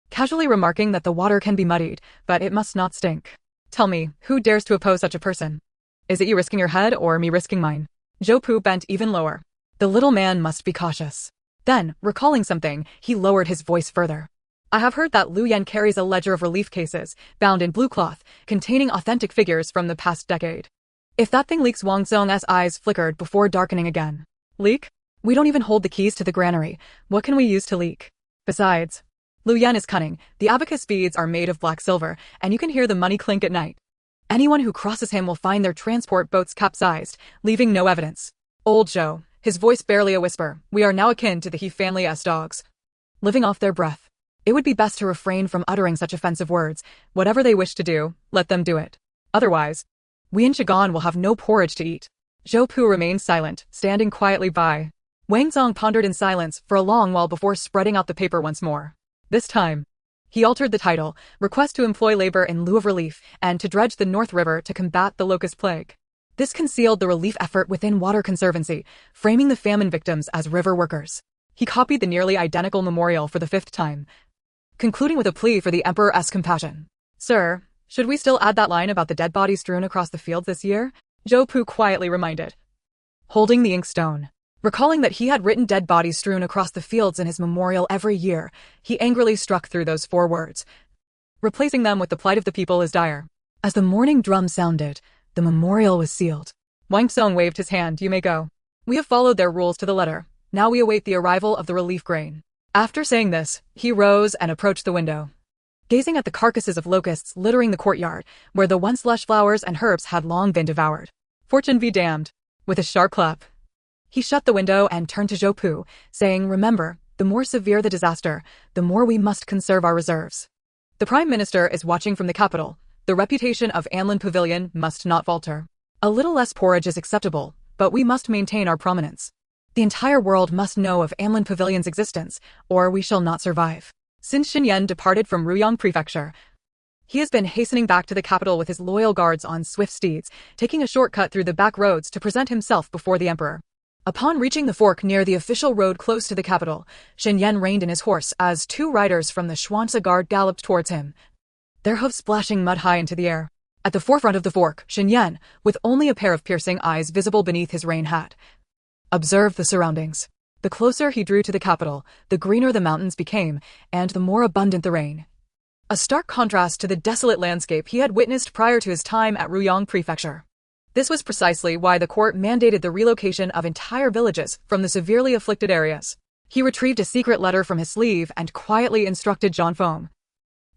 casually remarking that the water can be muddied, but it must not stink. Tell me, who dares to oppose such a person? Is it you risking your head or me risking mine? Xie Pu bent even lower. The little man must be cautious. Then, recalling something, he lowered his voice further. I have heard that Lu Yan carries a ledger of relief cases, bound in blue cloth, containing authentic figures from the past decade. If that thing leaks, Wang Zong's eyes flickered before darkening again. Leak? We don't even hold the keys to the granary. What can we use to leak? Besides, Lu Yan is cunning. The abacus beads are made of black silver, and you can hear the money clink at night. Anyone who crosses him will find their transport boats capsized, leaving no evidence. Old Zhou, his voice barely a whisper, we are now akin to the He family as dogs, living off their breath. It would be best to refrain from uttering such offensive words. Whatever they wish to do, let them do it. Otherwise, we in Shigan will have no porridge to eat. Zhou Pu remained silent, standing quietly by. Wang Zong pondered in silence for a long while before spreading out the paper once more. This time, he altered the title, Request to employ labor in lieu of relief, and to dredge the North River to combat the locust plague. This concealed the relief effort within Water Conservancy, framing the famine victims as river workers. He copied the nearly identical memorial for the 5th time, concluding with a plea for the Emperor's compassion. Sir, should we still add that line about the dead bodies strewn across the fields this year? Zhou Pu quietly reminded, holding the inkstone. Recalling that he had written dead bodies strewn across the fields in his memorial every year, he angrily struck through those 4 words, replacing them with the plight of the people is dire. As the morning drum sounded, the memorial was sealed. Wang Song waved his hand, you may go. We have followed their rules to the letter. Now we await the arrival of the relief grain. After saying this, he rose and approached the window, gazing at the carcasses of locusts littering the courtyard, where the once lush flowers and herbs had long been devoured. Fortune be damned. With a sharp clap, he shut the window and turned to Zhou Pu, saying, remember, the more severe the disaster, the more we must conserve our reserves. The Prime Minister is watching from the capital. The reputation of Anlin Pavilion must not falter. A little less porridge is acceptable, but we must maintain our prominence. The entire world must know of Anlin Pavilion's existence, or we shall not survive. Since Xinyan departed from Ruyang Prefecture, he has been hastening back to the capital with his loyal guards on swift steeds, taking a shortcut through the back roads to present himself before the emperor. Upon reaching the fork near the official road close to the capital, Xinyan reined in his horse as 2 riders from the Xuanzi Guard galloped towards him, their hooves splashing mud high into the air. At the forefront of the fork, Xinyan, with only a pair of piercing eyes visible beneath his rain hat, observed the surroundings. The closer he drew to the capital, the greener the mountains became, and the more abundant the rain. A stark contrast to the desolate landscape he had witnessed prior to his time at Ruyang Prefecture. This was precisely why the court mandated the relocation of entire villages from the severely afflicted areas. He retrieved a secret letter from his sleeve and quietly instructed Zhang Feng.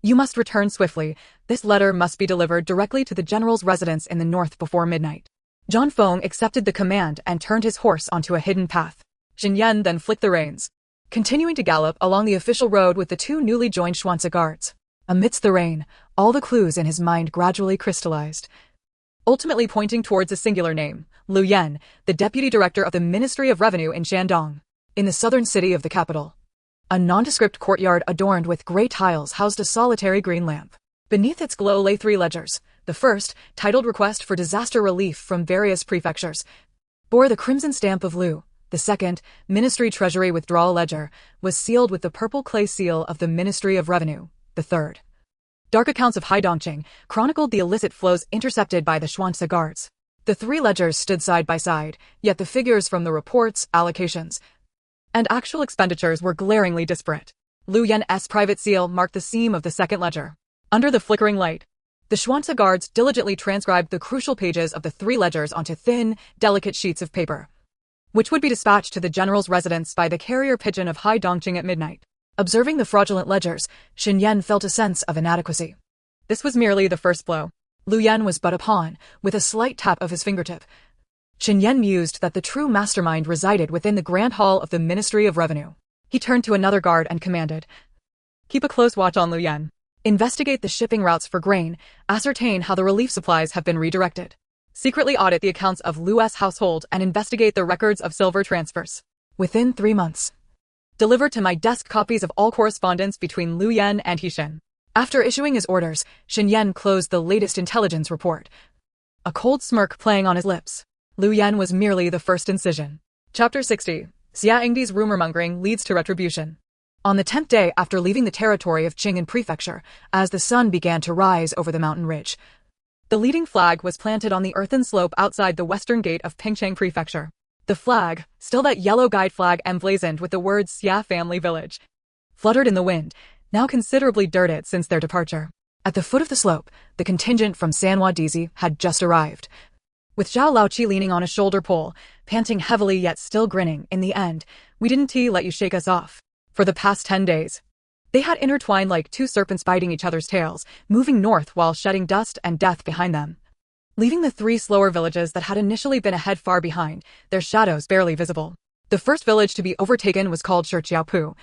You must return swiftly. This letter must be delivered directly to the general's residence in the north before midnight. Zhang Feng accepted the command and turned his horse onto a hidden path. Xinyan then flicked the reins, continuing to gallop along the official road with the 2 newly joined Xuanzi guards. Amidst the rain, all the clues in his mind gradually crystallized, ultimately pointing towards a singular name, Lu Yan, the deputy director of the Ministry of Revenue in Shandong. In the southern city of the capital, a nondescript courtyard adorned with gray tiles housed a solitary green lamp. Beneath its glow lay 3 ledgers. The first, titled Request for Disaster Relief from Various Prefectures, bore the crimson stamp of Lu. The second, Ministry Treasury Withdrawal Ledger, was sealed with the purple clay seal of the Ministry of Revenue. The third, dark accounts of Haidongqing, chronicled the illicit flows intercepted by the Xuanzi guards. The 3 ledgers stood side by side, yet the figures from the reports, allocations, and actual expenditures were glaringly disparate. Lu Yan's private seal marked the seam of the second ledger. Under the flickering light, the Xuanzi guards diligently transcribed the crucial pages of the 3 ledgers onto thin, delicate sheets of paper, which would be dispatched to the general's residence by the carrier pigeon of Haidongqing at midnight. Observing the fraudulent ledgers, Xinyan felt a sense of inadequacy. This was merely the first blow. Lu Yan was but a pawn, with a slight tap of his fingertip. Xinyan mused that the true mastermind resided within the grand hall of the Ministry of Revenue. He turned to another guard and commanded, keep a close watch on Lu Yan. Investigate the shipping routes for grain, ascertain how the relief supplies have been redirected. Secretly audit the accounts of Lu's household and investigate the records of silver transfers. Within 3 months, deliver to my desk copies of all correspondence between Lu Yan and Hishin. After issuing his orders, Xinyan closed the latest intelligence report, a cold smirk playing on his lips. Lu Yan was merely the first incision. Chapter 60. Xia Ingdi's rumor-mongering leads to retribution. On the 10th day after leaving the territory of Qing'an Prefecture, as the sun began to rise over the mountain ridge, the leading flag was planted on the earthen slope outside the western gate of Pingcheng Prefecture. The flag, still that yellow guide flag emblazoned with the words Xia Family Village, fluttered in the wind, now considerably dirted since their departure. At the foot of the slope, the contingent from Sanhua Dizi had just arrived, with Zhao Laoqi leaning on a shoulder pole, panting heavily yet still grinning. In the end, we didn't let you shake us off. For the past 10 days, They had intertwined like two serpents biting each other's tails, moving north while shedding dust and death behind them. Leaving the three slower villages that had initially been ahead far behind, their shadows barely visible. The first village to be overtaken was called Xie Qiu Zhi,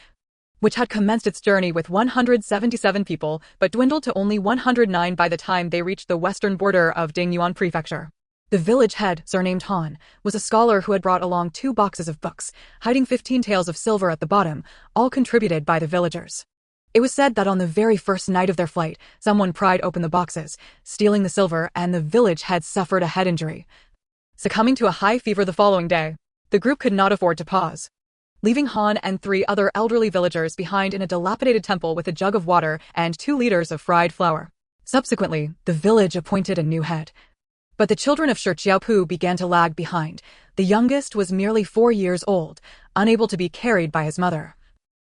which had commenced its journey with 177 people but dwindled to only 109 by the time they reached the western border of Donghua Prefecture. The village head, surnamed Han, was a scholar who had brought along 2 boxes of books, hiding 15 taels of silver at the bottom, all contributed by the villagers. It was said that on the very first night of their flight, someone pried open the boxes, stealing the silver, and the village head suffered a head injury. Succumbing to a high fever the following day, the group could not afford to pause, leaving Han and 3 other elderly villagers behind in a dilapidated temple with a jug of water and 2 liters of fried flour. Subsequently, the village appointed a new head. But the children of Xie Qiu Zhi began to lag behind. The youngest was merely 4 years old, unable to be carried by his mother.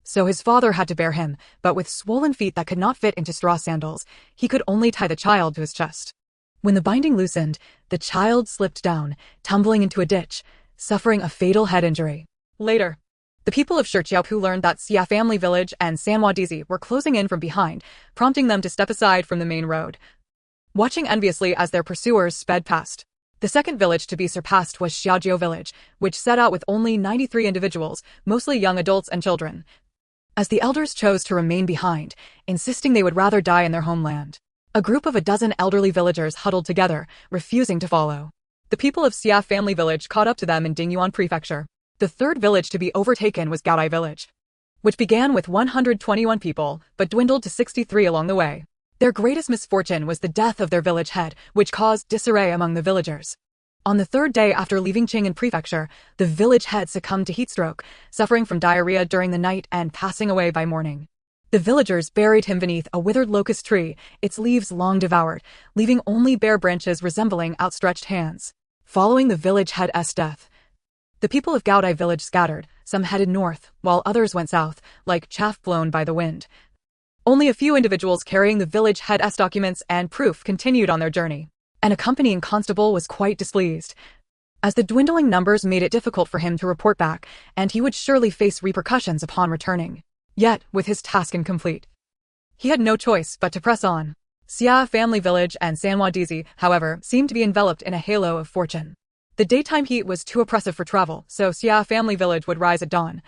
So his father had to bear him, but with swollen feet that could not fit into straw sandals, he could only tie the child to his chest. When the binding loosened, the child slipped down, tumbling into a ditch, suffering a fatal head injury. Later, the people of Xie Qiu Zhi learned that Xie Family Village and Sanhua were closing in from behind, prompting them to step aside from the main road, watching enviously as their pursuers sped past. The second village to be surpassed was Xiaojiu Village, which set out with only 93 individuals, mostly young adults and children, as the elders chose to remain behind, insisting they would rather die in their homeland. A group of a dozen elderly villagers huddled together, refusing to follow. The people of Xie Family Village caught up to them in Donghua Prefecture. The third village to be overtaken was Gaodai Village, which began with 121 people, but dwindled to 63 along the way. Their greatest misfortune was the death of their village head, which caused disarray among the villagers. On the 3rd day after leaving Qing'an Prefecture, the village head succumbed to heatstroke, suffering from diarrhea during the night and passing away by morning. The villagers buried him beneath a withered locust tree, its leaves long devoured, leaving only bare branches resembling outstretched hands. Following the village head's death, the people of Gaodai Village scattered, some headed north, while others went south, like chaff blown by the wind. Only a few individuals carrying the village head's documents and proof continued on their journey. An accompanying constable was quite displeased, as the dwindling numbers made it difficult for him to report back, and he would surely face repercussions upon returning. Yet, with his task incomplete, he had no choice but to press on. Xie Family Village and Sanhua, however, seemed to be enveloped in a halo of fortune. The daytime heat was too oppressive for travel, so Xie Family Village would rise at dawn,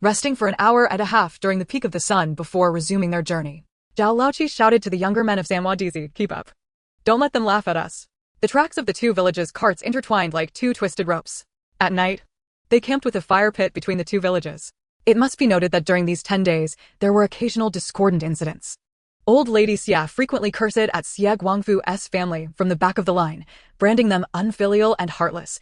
resting for an hour and a half during the peak of the sun before resuming their journey. Zhao Laoqi shouted to the younger men of Sanhua, "Keep up. Don't let them laugh at us." The tracks of the 2 villages' carts intertwined like 2 twisted ropes. At night, they camped with a fire pit between the 2 villages. It must be noted that during these 10 days, there were occasional discordant incidents. Old Lady Xie frequently cursed at Xie Guangfu's family from the back of the line, branding them unfilial and heartless,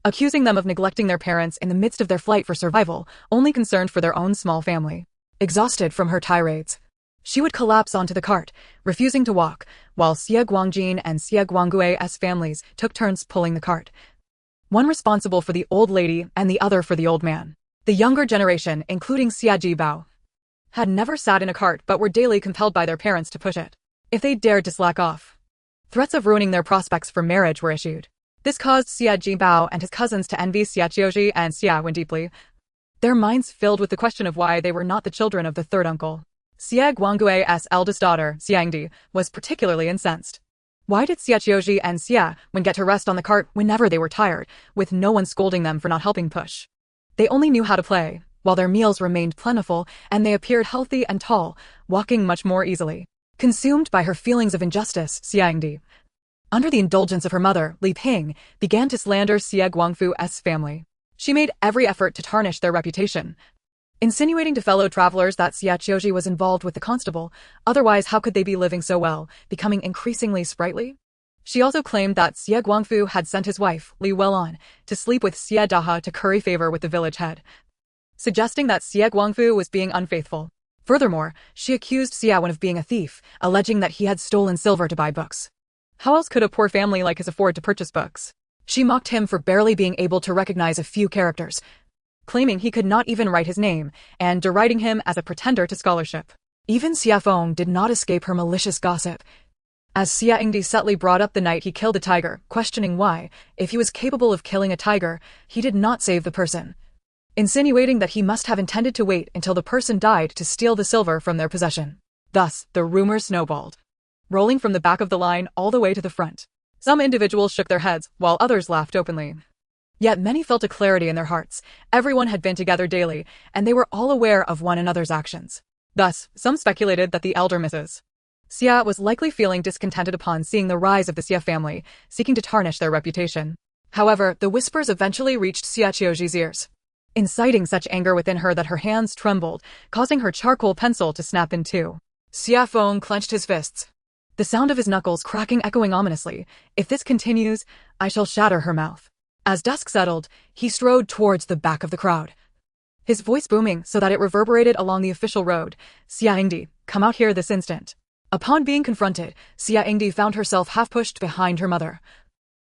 accusing them of neglecting their parents in the midst of their flight for survival, only concerned for their own small family. Exhausted from her tirades, she would collapse onto the cart, refusing to walk, while Xie Guangjin and Xie Guanggui's families took turns pulling the cart, one responsible for the old lady and the other for the old man. The younger generation, including Xie Jibao, had never sat in a cart but were daily compelled by their parents to push it. If they dared to slack off, threats of ruining their prospects for marriage were issued. This caused Xie Jibao and his cousins to envy Xie Qiu Zhi and Xie Wen deeply, their minds filled with the question of why they were not the children of the third uncle. Xie Guanggui's eldest daughter, Xiangdi, was particularly incensed. Why did Xie Qiu Zhi and Xie Wen get to rest on the cart whenever they were tired, with no one scolding them for not helping push? They only knew how to play, while their meals remained plentiful and they appeared healthy and tall, walking much more easily. Consumed by her feelings of injustice, Xiangdi, under the indulgence of her mother, Li Ping, began to slander Xie Guangfu's family. She made every effort to tarnish their reputation, insinuating to fellow travelers that Xie Qiu Zhi was involved with the constable, otherwise how could they be living so well, becoming increasingly sprightly? She also claimed that Xie Guangfu had sent his wife, Li Welan, to sleep with Xie Daha to curry favor with the village head, suggesting that Xie Guangfu was being unfaithful. Furthermore, she accused Xie Wen of being a thief, alleging that he had stolen silver to buy books. How else could a poor family like his afford to purchase books? She mocked him for barely being able to recognize a few characters, claiming he could not even write his name, and deriding him as a pretender to scholarship. Even Xie Feng did not escape her malicious gossip, as Xie Ingdi subtly brought up the night he killed a tiger, questioning why, if he was capable of killing a tiger, he did not save the person. insinuating that he must have intended to wait until the person died to steal the silver from their possession. Thus, the rumors snowballed, rolling from the back of the line all the way to the front. Some individuals shook their heads, while others laughed openly. Yet many felt a clarity in their hearts. Everyone had been together daily, and they were all aware of one another's actions. Thus, some speculated that the elder Mrs. Xie was likely feeling discontented upon seeing the rise of the Xie family, seeking to tarnish their reputation. However, the whispers eventually reached Xie Qiu Zhi's ears, inciting such anger within her that her hands trembled, causing her charcoal pencil to snap in two. Xie Feng clenched his fists, the sound of his knuckles cracking echoing ominously. If this continues, I shall shatter her mouth. As dusk settled, he strode towards the back of the crowd, his voice booming so that it reverberated along the official road. Xie Engdi, come out here this instant. Upon being confronted, Xie Engdi found herself half-pushed behind her mother,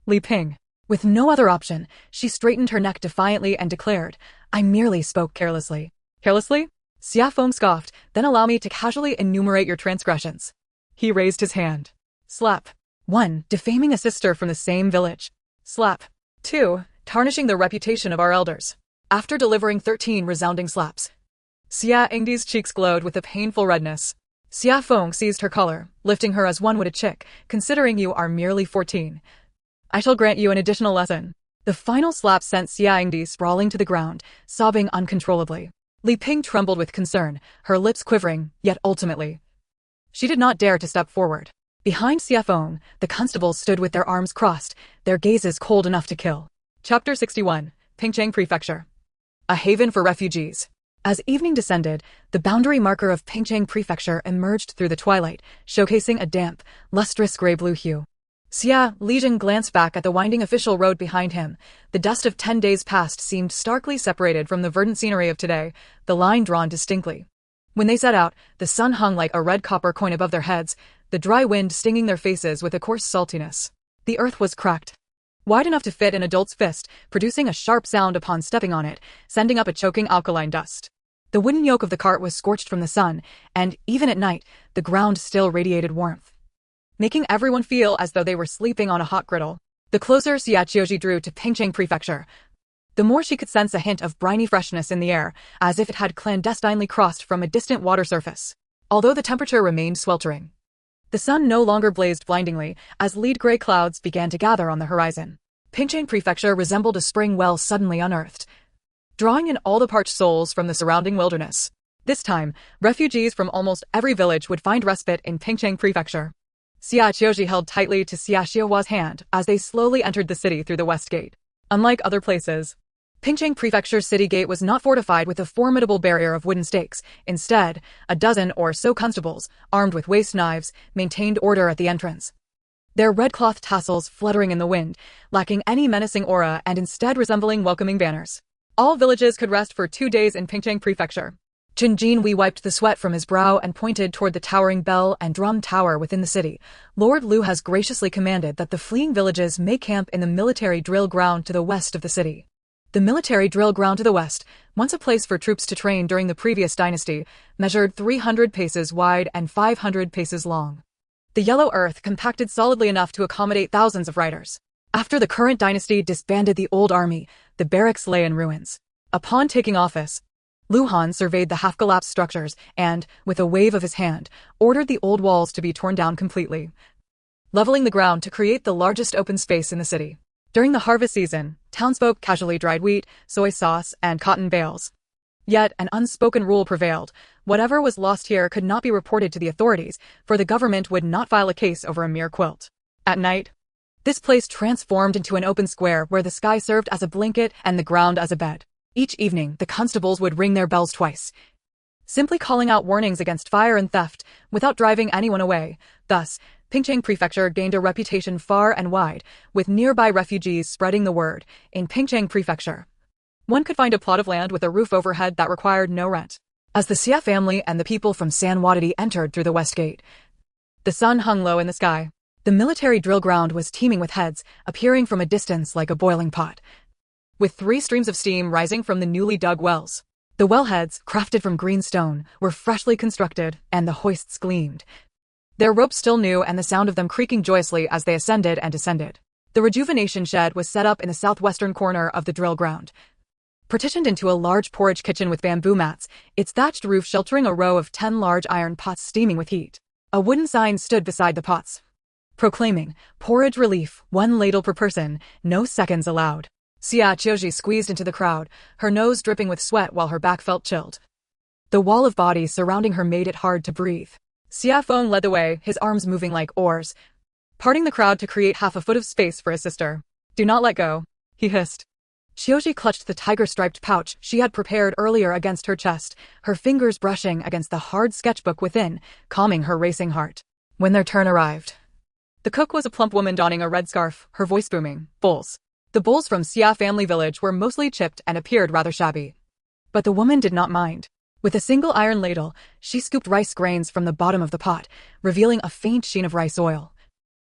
Li Ping. With no other option, she straightened her neck defiantly and declared, I merely spoke carelessly. Carelessly? Xie Feng scoffed, then allow me to casually enumerate your transgressions. He raised his hand. Slap. 1. Defaming a sister from the same village. Slap. 2. Tarnishing the reputation of our elders. After delivering 13 resounding slaps, Xie Engdi's cheeks glowed with a painful redness. Xie Feng seized her collar, lifting her as one would a chick, considering you are merely 14. I shall grant you an additional lesson. The final slap sent Xie Engdi sprawling to the ground, sobbing uncontrollably. Li Ping trembled with concern, her lips quivering, yet ultimately, she did not dare to step forward. Behind Xie Feng, the constables stood with their arms crossed, their gazes cold enough to kill. Chapter 61. Pingcheng Prefecture. A haven for refugees. As evening descended, the boundary marker of Pingcheng Prefecture emerged through the twilight, showcasing a damp, lustrous gray-blue hue. Xie Lijian glanced back at the winding official road behind him. The dust of 10 days past seemed starkly separated from the verdant scenery of today, the line drawn distinctly. When they set out, the sun hung like a red copper coin above their heads, the dry wind stinging their faces with a coarse saltiness. The earth was cracked, wide enough to fit an adult's fist, producing a sharp sound upon stepping on it, sending up a choking alkaline dust. The wooden yoke of the cart was scorched from the sun, and, even at night, the ground still radiated warmth, making everyone feel as though they were sleeping on a hot griddle. The closer Xie Qiu Zhi drew to Pingcheng Prefecture, the more she could sense a hint of briny freshness in the air, as if it had clandestinely crossed from a distant water surface. Although the temperature remained sweltering, the sun no longer blazed blindingly, as lead-gray clouds began to gather on the horizon. Pingcheng Prefecture resembled a spring well suddenly unearthed, drawing in all the parched souls from the surrounding wilderness. This time, refugees from almost every village would find respite in Pingcheng Prefecture. Xie Qiu Zhi held tightly to Xie Xiuhua's hand as they slowly entered the city through the west gate. Unlike other places, Pingcheng Prefecture's city gate was not fortified with a formidable barrier of wooden stakes. Instead, a dozen or so constables, armed with waste knives, maintained order at the entrance, their red cloth tassels fluttering in the wind, lacking any menacing aura and instead resembling welcoming banners. All villages could rest for 2 days in Pingcheng Prefecture. Qin Jinhui wiped the sweat from his brow and pointed toward the towering bell and drum tower within the city. Lord Lu has graciously commanded that the fleeing villages may camp in the military drill ground to the west of the city. The military drill ground to the west, once a place for troops to train during the previous dynasty, measured 300 paces wide and 500 paces long. The yellow earth compacted solidly enough to accommodate thousands of riders. After the current dynasty disbanded the old army, the barracks lay in ruins. Upon taking office, Lu Han surveyed the half-collapsed structures and, with a wave of his hand, ordered the old walls to be torn down completely, leveling the ground to create the largest open space in the city. During the harvest season, townsfolk casually dried wheat, soy sauce, and cotton bales. Yet an unspoken rule prevailed. Whatever was lost here could not be reported to the authorities, for the government would not file a case over a mere quilt. At night, this place transformed into an open square where the sky served as a blanket and the ground as a bed. Each evening, the constables would ring their bells twice, simply calling out warnings against fire and theft, without driving anyone away. Thus, Pingcheng Prefecture gained a reputation far and wide, with nearby refugees spreading the word. In Pingcheng Prefecture, one could find a plot of land with a roof overhead that required no rent. As the Xie family and the people from San Wadidi entered through the west gate, the sun hung low in the sky. The military drill ground was teeming with heads, appearing from a distance like a boiling pot, with 3 streams of steam rising from the newly dug wells. The wellheads, crafted from green stone, were freshly constructed, and the hoists gleamed, their ropes still new and the sound of them creaking joyously as they ascended and descended. The rejuvenation shed was set up in the southwestern corner of the drill ground, Partitioned into a large porridge kitchen with bamboo mats, its thatched roof sheltering a row of 10 large iron pots steaming with heat. A wooden sign stood beside the pots, proclaiming, "Porridge relief, 1 ladle per person, no seconds allowed." Xie Qiu Zhi squeezed into the crowd, her nose dripping with sweat while her back felt chilled. The wall of bodies surrounding her made it hard to breathe. Xie Feng led the way, his arms moving like oars, parting the crowd to create half a foot of space for his sister. "Do not let go," he hissed. Qiuji clutched the tiger-striped pouch she had prepared earlier against her chest, her fingers brushing against the hard sketchbook within, calming her racing heart. When their turn arrived, the cook was a plump woman donning a red scarf, her voice booming. Bowls. The bowls from Xie family village were mostly chipped and appeared rather shabby. But the woman did not mind. With a single iron ladle, she scooped rice grains from the bottom of the pot, revealing a faint sheen of rice oil,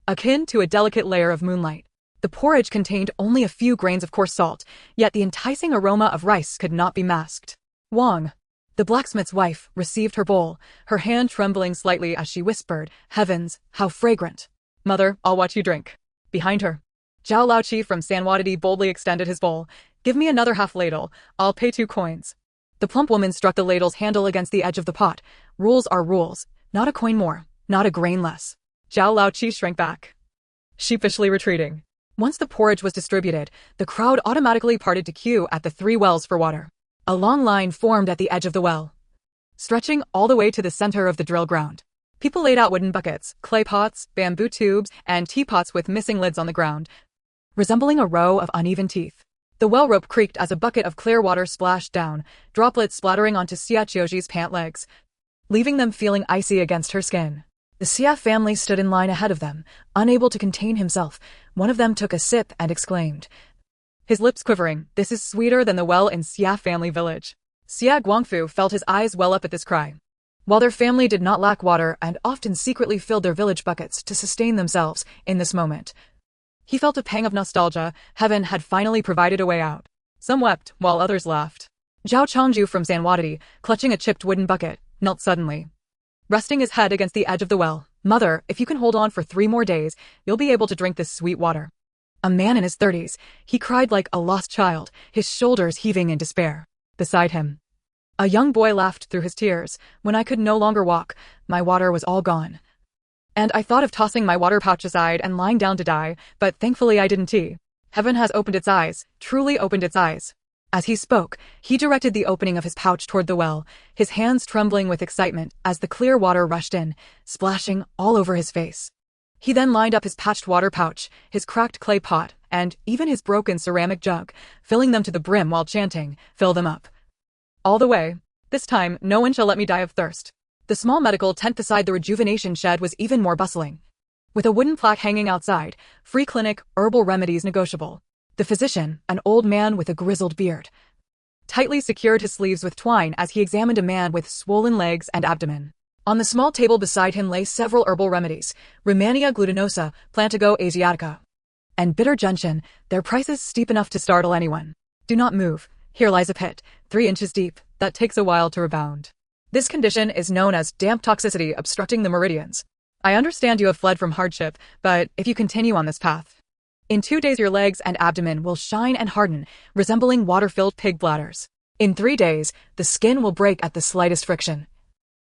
akin to a delicate layer of moonlight. The porridge contained only a few grains of coarse salt, yet the enticing aroma of rice could not be masked. Wang, the blacksmith's wife, received her bowl, her hand trembling slightly as she whispered, "Heavens, how fragrant." "Mother, I'll watch you drink." Behind her, Zhao Laoqi from Sanwadadi boldly extended his bowl. "Give me another half ladle, I'll pay 2 coins. The plump woman struck the ladle's handle against the edge of the pot. Rules are rules, not a coin more, not a grain less. Zhao Laoqi shrank back, sheepishly retreating. Once the porridge was distributed, the crowd automatically parted to queue at the 3 wells for water. A long line formed at the edge of the well, stretching all the way to the center of the drill ground. People laid out wooden buckets, clay pots, bamboo tubes, and teapots with missing lids on the ground, resembling a row of uneven teeth. The well rope creaked as a bucket of clear water splashed down, droplets splattering onto Xie Qiu Zhi's pant legs, leaving them feeling icy against her skin. The Xie family stood in line ahead of them, unable to contain himself. One of them took a sip and exclaimed, his lips quivering, "This is sweeter than the well in Xie family village." Xie Guangfu felt his eyes well up at this cry. While their family did not lack water and often secretly filled their village buckets to sustain themselves in this moment, he felt a pang of nostalgia. Heaven had finally provided a way out. Some wept, while others laughed. Zhao Changju from Sanwadadi, clutching a chipped wooden bucket, knelt suddenly, resting his head against the edge of the well. "Mother, if you can hold on for 3 more days, you'll be able to drink this sweet water." A man in his 30s, he cried like a lost child, his shoulders heaving in despair. Beside him, a young boy laughed through his tears. "When I could no longer walk, my water was all gone. And I thought of tossing my water pouch aside and lying down to die, but thankfully I didn't. Heaven has opened its eyes, truly opened its eyes." As he spoke, he directed the opening of his pouch toward the well, his hands trembling with excitement as the clear water rushed in, splashing all over his face. He then lined up his patched water pouch, his cracked clay pot, and even his broken ceramic jug, filling them to the brim while chanting, "Fill them up all the way. This time, no one shall let me die of thirst." The small medical tent beside the rejuvenation shed was even more bustling, with a wooden plaque hanging outside, "Free clinic, herbal remedies negotiable." The physician, an old man with a grizzled beard, tightly secured his sleeves with twine as he examined a man with swollen legs and abdomen. On the small table beside him lay several herbal remedies, Rehmannia glutinosa, Plantago asiatica, and bitter gentian, their prices steep enough to startle anyone. "Do not move. Here lies a pit, 3 inches deep, that takes a while to rebound. This condition is known as damp toxicity obstructing the meridians. I understand you have fled from hardship, but if you continue on this path, in 2 days your legs and abdomen will shine and harden, resembling water-filled pig bladders. In 3 days, the skin will break at the slightest friction,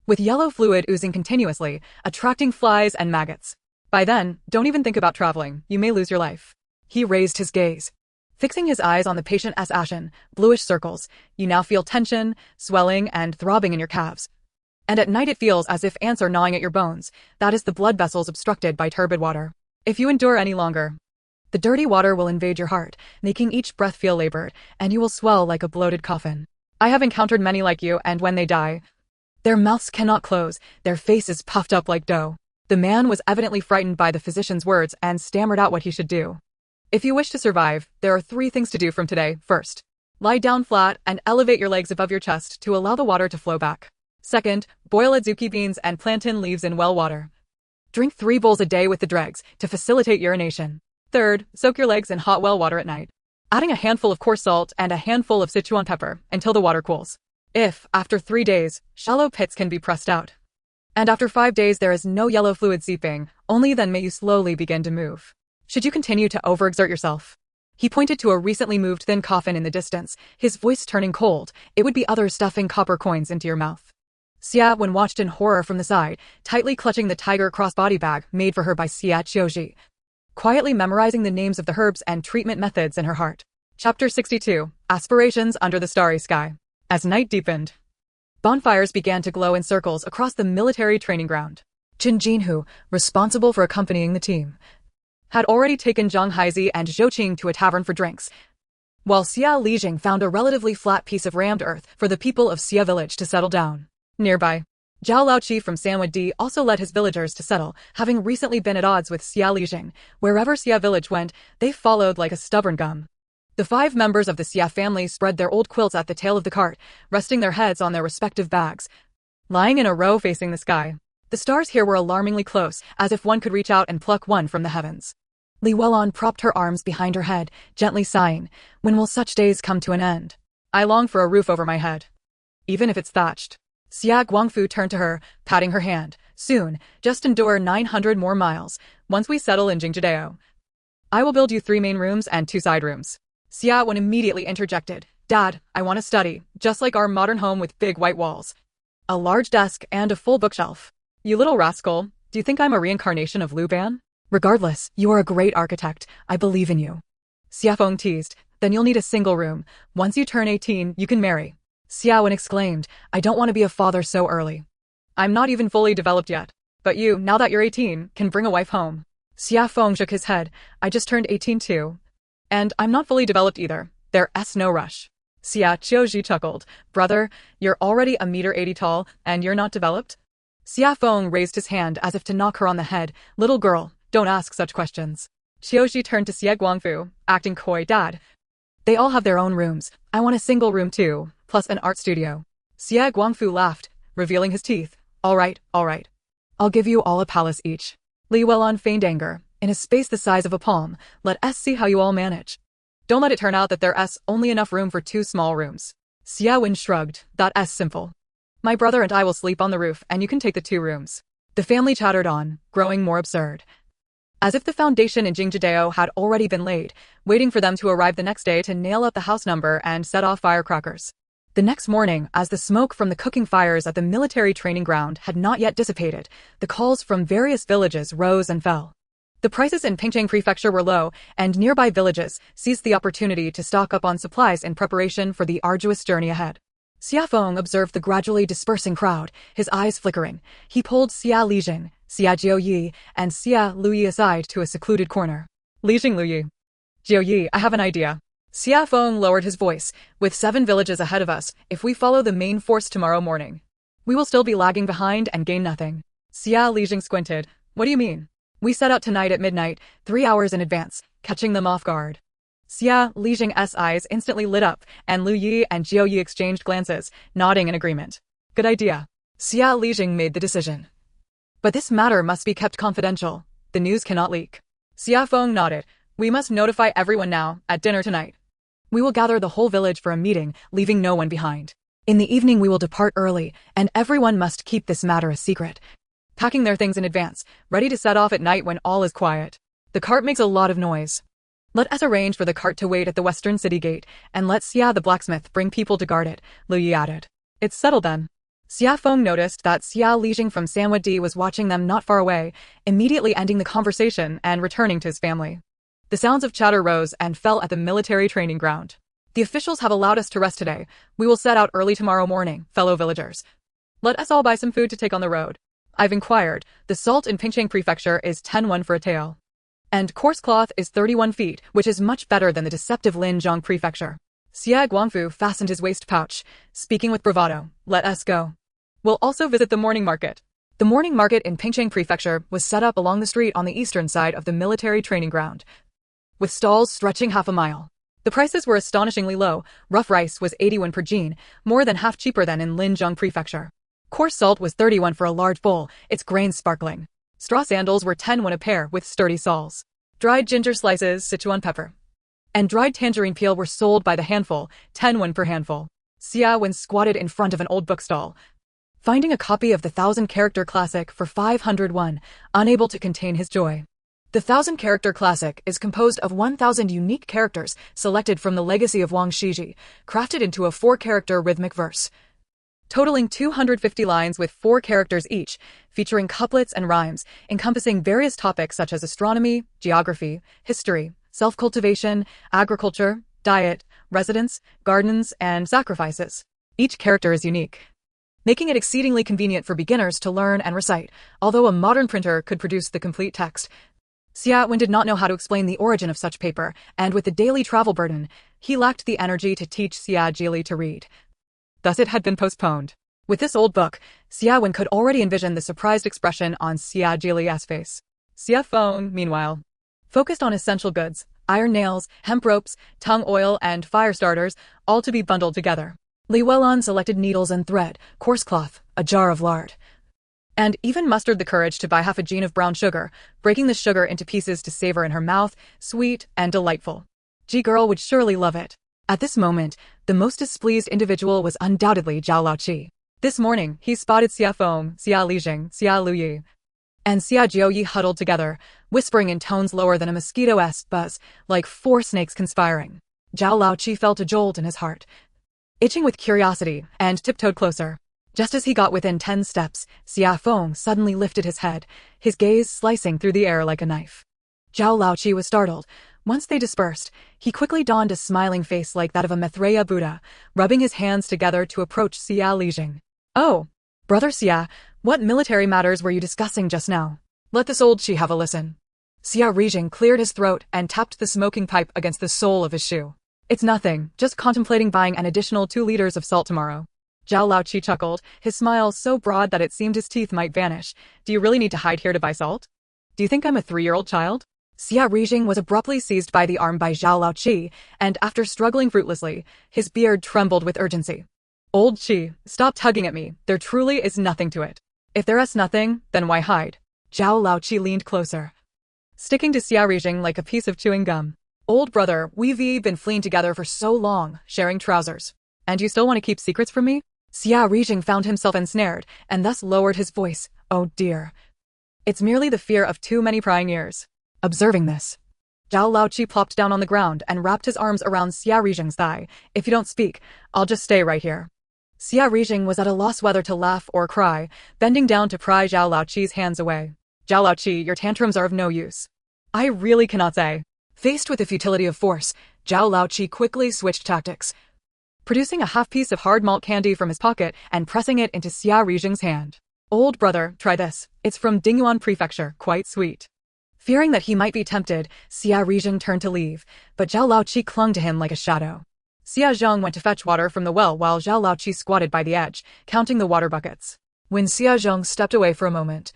with yellow fluid oozing continuously, attracting flies and maggots. By then, don't even think about traveling, you may lose your life." He raised his gaze, fixing his eyes on the patient as ashen, bluish circles. "You now feel tension, swelling, and throbbing in your calves. And at night it feels as if ants are gnawing at your bones. That is the blood vessels obstructed by turbid water. If you endure any longer, the dirty water will invade your heart, making each breath feel labored, and you will swell like a bloated coffin. I have encountered many like you, and when they die, their mouths cannot close, their faces puffed up like dough." The man was evidently frightened by the physician's words and stammered out what he should do. "If you wish to survive, there are 3 things to do from today. First, lie down flat and elevate your legs above your chest to allow the water to flow back. Second, boil adzuki beans and plantain leaves in well water. Drink 3 bowls a day with the dregs to facilitate urination. Third, soak your legs in hot well water at night, adding a handful of coarse salt and a handful of Sichuan pepper until the water cools. If, after 3 days, shallow pits can be pressed out, and after 5 days there is no yellow fluid seeping, only then may you slowly begin to move. Should you continue to overexert yourself, He pointed to a recently moved thin coffin in the distance, his voice turning cold. It would be others stuffing copper coins into your mouth. Xie Wen watched in horror from the side, tightly clutching the tiger crossbody bag made for her by Xie Qiu Zhi, quietly memorizing the names of the herbs and treatment methods in her heart. Chapter 62. Aspirations Under the Starry Sky. As night deepened, bonfires began to glow in circles across the military training ground. Qin Jinhu, responsible for accompanying the team, had already taken Zhang Haizi and Zhou Qing to a tavern for drinks, while Xia Lijing found a relatively flat piece of rammed earth for the people of Xia village to settle down. Nearby, Zhao Laoqi from Sanwadi also led his villagers to settle, having recently been at odds with Xia Lijing. Wherever Xia village went, they followed like a stubborn gum. The 5 members of the Xie family spread their old quilts at the tail of the cart, resting their heads on their respective bags, lying in a row facing the sky. The stars here were alarmingly close, as if one could reach out and pluck one from the heavens. Li Welon propped her arms behind her head, gently sighing. When will such days come to an end? I long for a roof over my head, even if it's thatched. Xia Guangfu turned to her, patting her hand. Soon, just endure 900 more miles. Once we settle in Jingjidao, I will build you 3 main rooms and 2 side rooms. Xia Wen immediately interjected. Dad, I want to study, just like our modern home with big white walls, a large desk, and a full bookshelf. You little rascal, do you think I'm a reincarnation of Lu Ban? Regardless, you are a great architect. I believe in you. Xia Feng teased. Then you'll need a single room. Once you turn 18, you can marry. Xia Wen exclaimed. I don't want to be a father so early. I'm not even fully developed yet. But you, now that you're 18, can bring a wife home. Xia Feng shook his head. I just turned 18 too. And I'm not fully developed either. There's no rush. Xie Qiu Zhi chuckled. Brother, you're already 1.80 m tall, and you're not developed? Xia Feng raised his hand as if to knock her on the head. Little girl, don't ask such questions. Qiu Zhi turned to Xie Guangfu, acting coy. Dad, they all have their own rooms. I want a single room too, plus an art studio. Xie Guangfu laughed, revealing his teeth. All right. I'll give you all a palace each. Li Welon feigned anger. In a space the size of a palm, let us see how you all manage. Don't let it turn out that there's only enough room for 2 small rooms. Xia Wen shrugged. That's simple. My brother and I will sleep on the roof and you can take the 2 rooms. The family chattered on, growing more absurd, as if the foundation in Jingjidao had already been laid, waiting for them to arrive the next day to nail up the house number and set off firecrackers. The next morning, as the smoke from the cooking fires at the military training ground had not yet dissipated, the calls from various villages rose and fell. The prices in Pingcheng Prefecture were low, and nearby villages seized the opportunity to stock up on supplies in preparation for the arduous journey ahead. Xia Feng observed the gradually dispersing crowd, his eyes flickering. He pulled Xia Lijing, Xia Jiuyi, and Xia Luyi aside to a secluded corner. Lijing Luyi. Jiuyi, I have an idea. Xia Feng lowered his voice. With 7 villages ahead of us, if we follow the main force tomorrow morning, we will still be lagging behind and gain nothing. Xia Lijing squinted. What do you mean? We set out tonight at midnight, 3 hours in advance, catching them off guard. Xia Lijing's eyes instantly lit up, and Lu Yi and Jiu Yi exchanged glances, nodding in agreement. Good idea. Xia Lijing made the decision. But this matter must be kept confidential. The news cannot leak. Xia Feng nodded. We must notify everyone now, at dinner tonight. We will gather the whole village for a meeting, leaving no one behind. In the evening we will depart early, and everyone must keep this matter a secret, packing their things in advance, ready to set off at night when all is quiet. The cart makes a lot of noise. Let us arrange for the cart to wait at the western city gate, and let Xia the blacksmith bring people to guard it, Lu Yi added. It's settled then. Xia Feng noticed that Xia Lijing from Sanwadi was watching them not far away, immediately ending the conversation and returning to his family. The sounds of chatter rose and fell at the military training ground. The officials have allowed us to rest today. We will set out early tomorrow morning, fellow villagers. Let us all buy some food to take on the road. I've inquired. The salt in Pingcheng Prefecture is 10 for a tael. And coarse cloth is 31 feet, which is much better than the deceptive Linzhong Prefecture. Xie Guangfu fastened his waist pouch, speaking with bravado. Let us go. We'll also visit the morning market. The morning market in Pingcheng Prefecture was set up along the street on the eastern side of the military training ground, with stalls stretching half a mile. The prices were astonishingly low. Rough rice was 81 per jin, more than half cheaper than in Linzhong Prefecture. Coarse salt was 31 for a large bowl, its grains sparkling. Straw sandals were 10 a pair with sturdy soles. Dried ginger slices, Sichuan pepper, and dried tangerine peel were sold by the handful, 10 per handful. Xia Wen squatted in front of an old bookstall, finding a copy of the 1,000-character classic for 500 won, unable to contain his joy. The 1,000-character classic is composed of 1,000 unique characters selected from the legacy of Wang Shiji, crafted into a 4-character rhythmic verse, totaling 250 lines with 4 characters each, featuring couplets and rhymes, encompassing various topics such as astronomy, geography, history, self-cultivation, agriculture, diet, residence, gardens, and sacrifices. Each character is unique, making it exceedingly convenient for beginners to learn and recite, although a modern printer could produce the complete text. Xie Qiu did not know how to explain the origin of such paper, and with the daily travel burden, he lacked the energy to teach Xie Qiu to read. Thus it had been postponed. With this old book, Xie Qiu could already envision the surprised expression on Xie Qiu's face. Xie Feng, meanwhile, focused on essential goods, iron nails, hemp ropes, tongue oil, and fire starters, all to be bundled together. Li Welan selected needles and thread, coarse cloth, a jar of lard, and even mustered the courage to buy half a jean of brown sugar, breaking the sugar into pieces to savor in her mouth, sweet and delightful. Ji girl would surely love it. At this moment, the most displeased individual was undoubtedly Zhao Laoqi. This morning, he spotted Xie Feng, Xie Lijing, Xie Luyi, and Xie Jiuyi huddled together, whispering in tones lower than a mosquito's buzz, like 4 snakes conspiring. Zhao Laoqi felt a jolt in his heart, itching with curiosity, and tiptoed closer. Just as he got within 10 steps, Xie Feng suddenly lifted his head, his gaze slicing through the air like a knife. Zhao Laoqi was startled. Once they dispersed, he quickly donned a smiling face like that of a Maitreya Buddha, rubbing his hands together to approach Xie Lijing. "Oh, brother Xie, what military matters were you discussing just now? Let this old Xi have a listen." Xie Lijing cleared his throat and tapped the smoking pipe against the sole of his shoe. "It's nothing, just contemplating buying an additional 2 liters of salt tomorrow." Zhao Laoqi chuckled, his smile so broad that it seemed his teeth might vanish. "Do you really need to hide here to buy salt? Do you think I'm a 3-year-old child?" Xie Lijing was abruptly seized by the arm by Zhao Laoqi, and after struggling fruitlessly, his beard trembled with urgency. "Old Qi, stop tugging at me, there truly is nothing to it. If there is nothing, then why hide?" Zhao Laoqi leaned closer, sticking to Xie Lijing like a piece of chewing gum. "Old brother, we've been fleeing together for so long, sharing trousers. And you still want to keep secrets from me?" Xie Lijing found himself ensnared, and thus lowered his voice. "Oh dear. It's merely the fear of too many prying ears." Observing this, Zhao Laoqi plopped down on the ground and wrapped his arms around Xie Lijing's thigh. "If you don't speak, I'll just stay right here." Xie Lijing was at a loss whether to laugh or cry, bending down to pry Zhao Laoqi's hands away. "Zhao Laoqi, your tantrums are of no use. I really cannot say." Faced with the futility of force, Zhao Laoqi quickly switched tactics, producing a half-piece of hard malt candy from his pocket and pressing it into Xie Lijing's hand. "Old brother, try this. It's from Donghua Prefecture, quite sweet." Fearing that he might be tempted, Xie Lijing turned to leave, but Zhao Laoqi clung to him like a shadow. Xie Zheng went to fetch water from the well while Zhao Laoqi squatted by the edge, counting the water buckets. When Xie Zheng stepped away for a moment,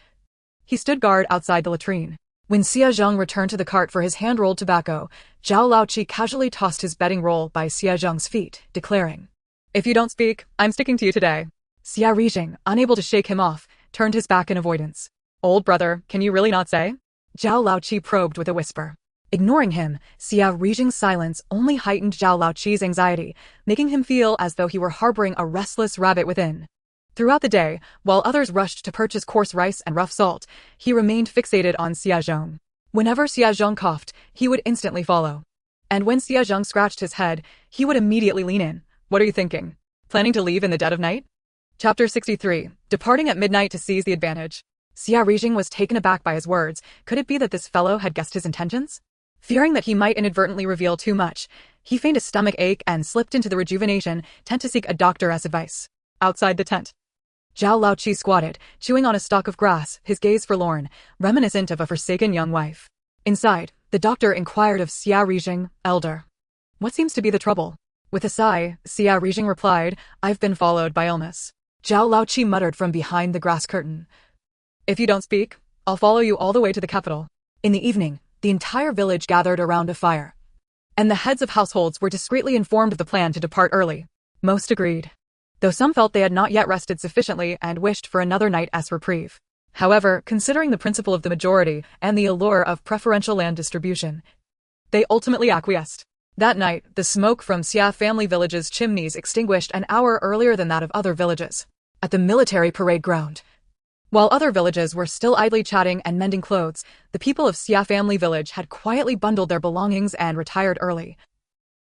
he stood guard outside the latrine. When Xie Zheng returned to the cart for his hand-rolled tobacco, Zhao Laoqi casually tossed his bedding roll by Xie Zheng's feet, declaring, "If you don't speak, I'm sticking to you today." Xie Lijing, unable to shake him off, turned his back in avoidance. "Old brother, can you really not say?" Zhao Laoqi probed with a whisper. Ignoring him, Xie Lijing's silence only heightened Zhao Laoqi's anxiety, making him feel as though he were harboring a restless rabbit within. Throughout the day, while others rushed to purchase coarse rice and rough salt, he remained fixated on Xie Zheng. Whenever Xie Zheng coughed, he would instantly follow. And when Xie Zheng scratched his head, he would immediately lean in. "What are you thinking? Planning to leave in the dead of night?" Chapter 63. Departing at midnight to seize the advantage. Xie Lijing was taken aback by his words. Could it be that this fellow had guessed his intentions? Fearing that he might inadvertently reveal too much, he feigned a stomach ache and slipped into the rejuvenation tent to seek a doctor's advice. Outside the tent, Zhao Laoqi squatted, chewing on a stalk of grass, his gaze forlorn, reminiscent of a forsaken young wife. Inside, the doctor inquired of Xie Lijing, "Elder, what seems to be the trouble?" With a sigh, Xie Lijing replied, "I've been followed by illness." Zhao Laoqi muttered from behind the grass curtain, "If you don't speak, I'll follow you all the way to the capital." In the evening, the entire village gathered around a fire, and the heads of households were discreetly informed of the plan to depart early. Most agreed, though some felt they had not yet rested sufficiently and wished for another night's reprieve. However, considering the principle of the majority and the allure of preferential land distribution, they ultimately acquiesced. That night, the smoke from Xie family village's chimneys extinguished an hour earlier than that of other villages. At the military parade ground, While other villages were still idly chatting and mending clothes, the people of Xie family village had quietly bundled their belongings and retired early,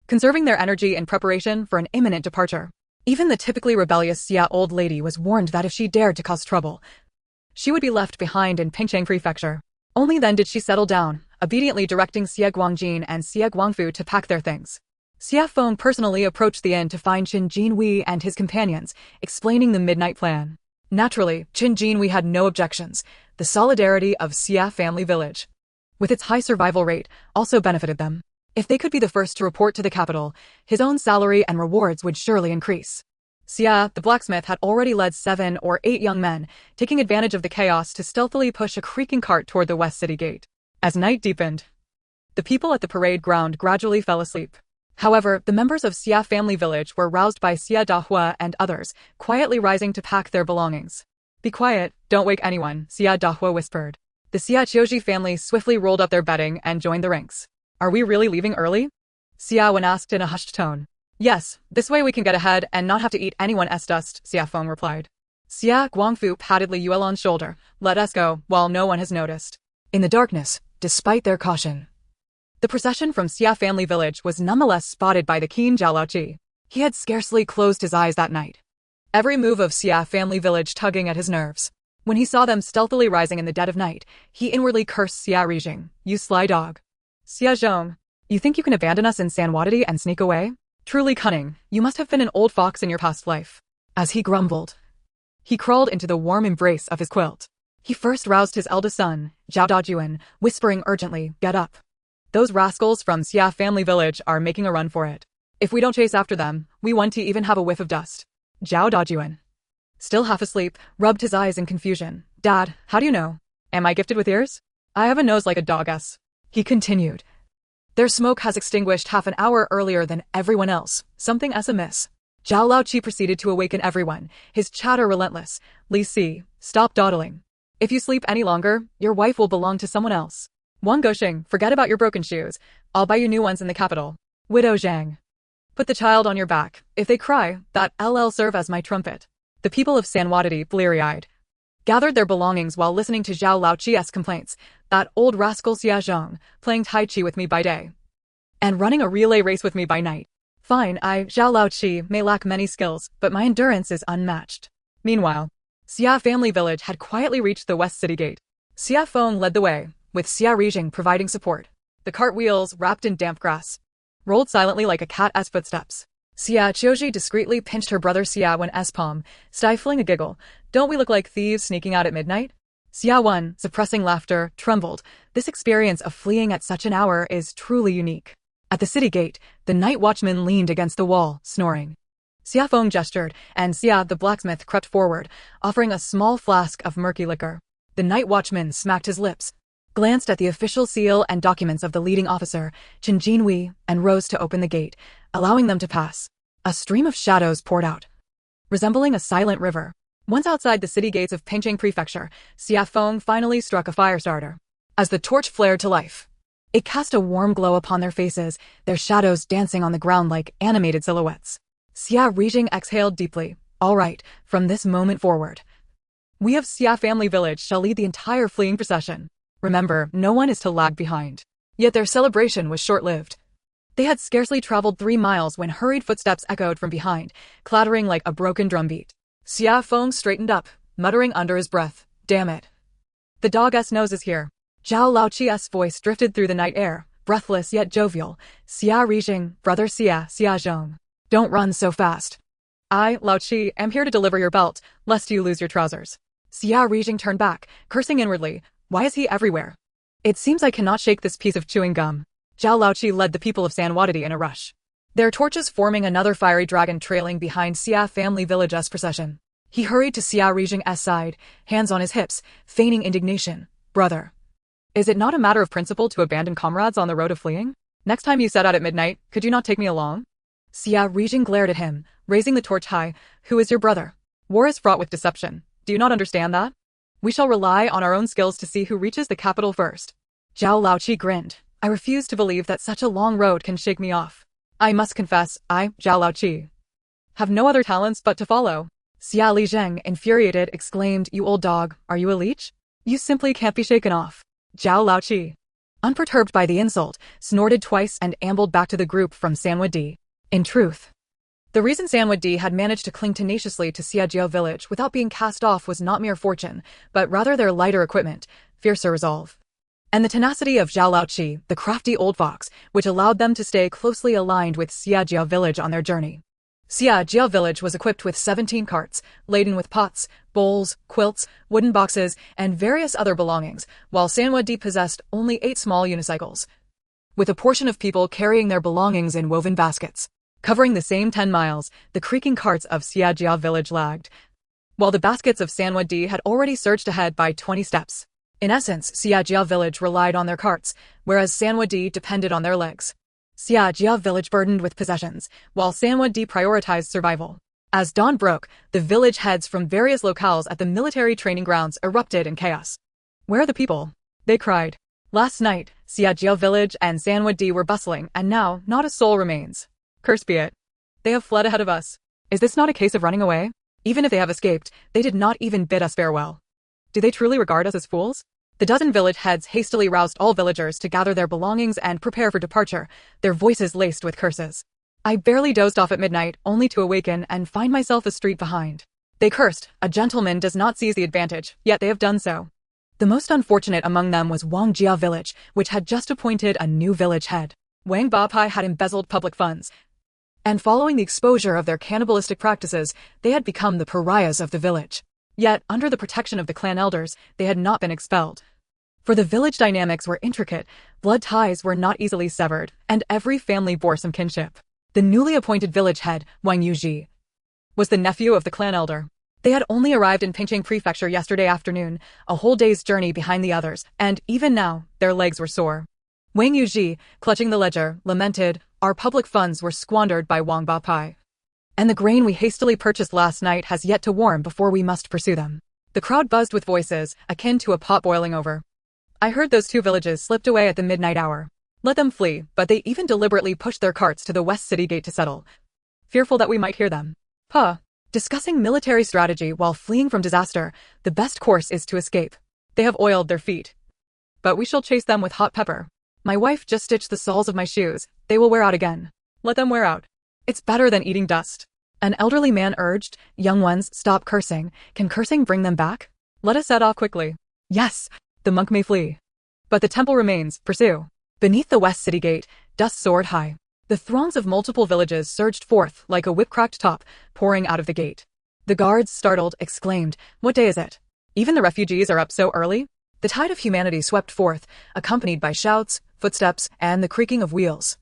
conserving their energy in preparation for an imminent departure. Even the typically rebellious Xie old lady was warned that if she dared to cause trouble, she would be left behind in Pingcheng Prefecture. Only then did she settle down, obediently directing Xie Guangjin and Xie Guangfu to pack their things. Xie Feng personally approached the inn to find Qin Jinhui and his companions, explaining the midnight plan. Naturally, Qin Jinhui had no objections. The solidarity of Xie family village, with its high survival rate, also benefited them. If they could be the first to report to the capital, his own salary and rewards would surely increase. Xie, the blacksmith, had already led 7 or 8 young men, taking advantage of the chaos to stealthily push a creaking cart toward the west city gate. As night deepened, the people at the parade ground gradually fell asleep. However, the members of Xie family village were roused by Xie Dahua and others, quietly rising to pack their belongings. "Be quiet, don't wake anyone," Xie Dahua whispered. The Xie Qiu Zhi family swiftly rolled up their bedding and joined the ranks. "Are we really leaving early?" Xie Wen asked in a hushed tone. "Yes, this way we can get ahead and not have to eat anyone's dust," Xie Feng replied. Xie Guangfu patted Li Yuelon's shoulder. "Let us go, while no one has noticed." In the darkness, despite their caution, the procession from Xie family village was nonetheless spotted by the keen Zhao Laoqi. He had scarcely closed his eyes that night, every move of Xie family village tugging at his nerves. When he saw them stealthily rising in the dead of night, he inwardly cursed Xie Rijing. "You sly dog. Xie Zhong, you think you can abandon us in Sanwadity and sneak away? Truly cunning, you must have been an old fox in your past life." As he grumbled, he crawled into the warm embrace of his quilt. He first roused his eldest son, Zhao Dajuan, whispering urgently, "Get up. Those rascals from Xie family village are making a run for it. If we don't chase after them, we want to even have a whiff of dust." Zhao Dajuan, still half asleep, rubbed his eyes in confusion. "Dad, how do you know? Am I gifted with ears? I have a nose like a dog's," he continued. "Their smoke has extinguished half an hour earlier than everyone else. Something's amiss." Zhao Laoqi proceeded to awaken everyone, his chatter relentless. "Li Si, stop dawdling. If you sleep any longer, your wife will belong to someone else. Wang Gosheng, forget about your broken shoes. I'll buy you new ones in the capital. Widow Zhang, put the child on your back. If they cry, that'll serve as my trumpet." The people of Sanwadity, bleary-eyed, gathered their belongings while listening to Zhao Laoqi's complaints. "That old rascal Xie Zhong, playing Tai Chi with me by day, and running a relay race with me by night. Fine, Zhao Laoqi, may lack many skills, but my endurance is unmatched." Meanwhile, Xie family village had quietly reached the west city gate. Xie Feng led the way, with Xie Rijing providing support. The cart wheels, wrapped in damp grass, rolled silently like a cat's footsteps. Xie Qiu Zhi discreetly pinched her brother Xie Wen's palm, stifling a giggle. "Don't we look like thieves sneaking out at midnight?" Xie Wen, suppressing laughter, trembled. This experience of fleeing at such an hour is truly unique. At the city gate, the night watchman leaned against the wall, snoring. Xie Feng gestured, and Xie the blacksmith crept forward, offering a small flask of murky liquor. The night watchman smacked his lips, glanced at the official seal and documents of the leading officer, Qin Jinhui, and rose to open the gate, allowing them to pass. A stream of shadows poured out, resembling a silent river. Once outside the city gates of Pingcheng Prefecture, Xie Feng finally struck a fire starter. As the torch flared to life, it cast a warm glow upon their faces, their shadows dancing on the ground like animated silhouettes. Xie Rijing exhaled deeply. "All right, from this moment forward, we of Xie family village shall lead the entire fleeing procession. Remember, no one is to lag behind." Yet their celebration was short-lived. They had scarcely traveled 3 miles when hurried footsteps echoed from behind, clattering like a broken drumbeat. Xie Feng straightened up, muttering under his breath, "Damn it. The dog's nose is here." Zhao Laoqi's voice drifted through the night air, breathless yet jovial. "Xie Rijing, brother Xie Zhong. Don't run so fast. I, Laoqi, am here to deliver your belt, lest you lose your trousers." Xie Rijing turned back, cursing inwardly. Why is he everywhere? It seems I cannot shake this piece of chewing gum. Zhao Laoqi led the people of Sanwadity in a rush, their torches forming another fiery dragon trailing behind Xie family village's procession. He hurried to Xie Rijing's side, hands on his hips, feigning indignation. "Brother, is it not a matter of principle to abandon comrades on the road of fleeing? Next time you set out at midnight, could you not take me along?" Xie Rijing glared at him, raising the torch high. "Who is your brother? War is fraught with deception. Do you not understand that? We shall rely on our own skills to see who reaches the capital first." Zhao Laoqi grinned. "I refuse to believe that such a long road can shake me off. I must confess, Zhao Laoqi, have no other talents but to follow." Xia Zheng, infuriated, exclaimed, "You old dog, are you a leech? You simply can't be shaken off." Zhao Laoqi, unperturbed by the insult, snorted twice and ambled back to the group from Sanwadi. In truth, the reason Sanwadi had managed to cling tenaciously to Xie Qiu village without being cast off was not mere fortune, but rather their lighter equipment, fiercer resolve, and the tenacity of Zhao Laoqi, the crafty old fox, which allowed them to stay closely aligned with Xie Qiu village on their journey. Xie Qiu village was equipped with 17 carts, laden with pots, bowls, quilts, wooden boxes, and various other belongings, while Sanwadi possessed only 8 small unicycles, with a portion of people carrying their belongings in woven baskets. Covering the same 10 miles, the creaking carts of Xie Qiu village lagged, while the baskets of Sanwadi had already surged ahead by 20 steps. In essence, Xie Qiu village relied on their carts, whereas Sanwadi depended on their legs. Xie Qiu village burdened with possessions, while Sanwadi prioritized survival. As dawn broke, the village heads from various locales at the military training grounds erupted in chaos. "Where are the people?" they cried. Last night, Xie Qiu village and Sanwadi were bustling, and now not a soul remains. Cursed be it. They have fled ahead of us. Is this not a case of running away? Even if they have escaped, they did not even bid us farewell. Do they truly regard us as fools? The dozen village heads hastily roused all villagers to gather their belongings and prepare for departure, their voices laced with curses. I barely dozed off at midnight, only to awaken and find myself a street behind. They cursed, "A gentleman does not seize the advantage, yet they have done so." The most unfortunate among them was Wangjia village, which had just appointed a new village head. Wang Bapai had embezzled public funds, and following the exposure of their cannibalistic practices, they had become the pariahs of the village. Yet, under the protection of the clan elders, they had not been expelled. For the village dynamics were intricate, blood ties were not easily severed, and every family bore some kinship. The newly appointed village head, Wang Yuji, was the nephew of the clan elder. They had only arrived in Pingcheng Prefecture yesterday afternoon, a whole day's journey behind the others, and even now, their legs were sore. Wang Yuji, clutching the ledger, lamented, "Our public funds were squandered by Wang Bapai. And the grain we hastily purchased last night has yet to warm before we must pursue them." The crowd buzzed with voices, akin to a pot boiling over. "I heard those 2 villages slipped away at the midnight hour. Let them flee, but they even deliberately pushed their carts to the west city gate to settle, fearful that we might hear them. Huh. Discussing military strategy while fleeing from disaster, the best course is to escape. They have oiled their feet, but we shall chase them with hot pepper. My wife just stitched the soles of my shoes. They will wear out again. Let them wear out. It's better than eating dust." An elderly man urged, "Young ones, stop cursing. Can cursing bring them back? Let us set off quickly." "Yes, the monk may flee, but the temple remains. Pursue." Beneath the west city gate, dust soared high. The throngs of multiple villages surged forth like a whip-cracked top, pouring out of the gate. The guards, startled, exclaimed, "What day is it? Even the refugees are up so early?" The tide of humanity swept forth, accompanied by shouts, footsteps, and the creaking of wheels,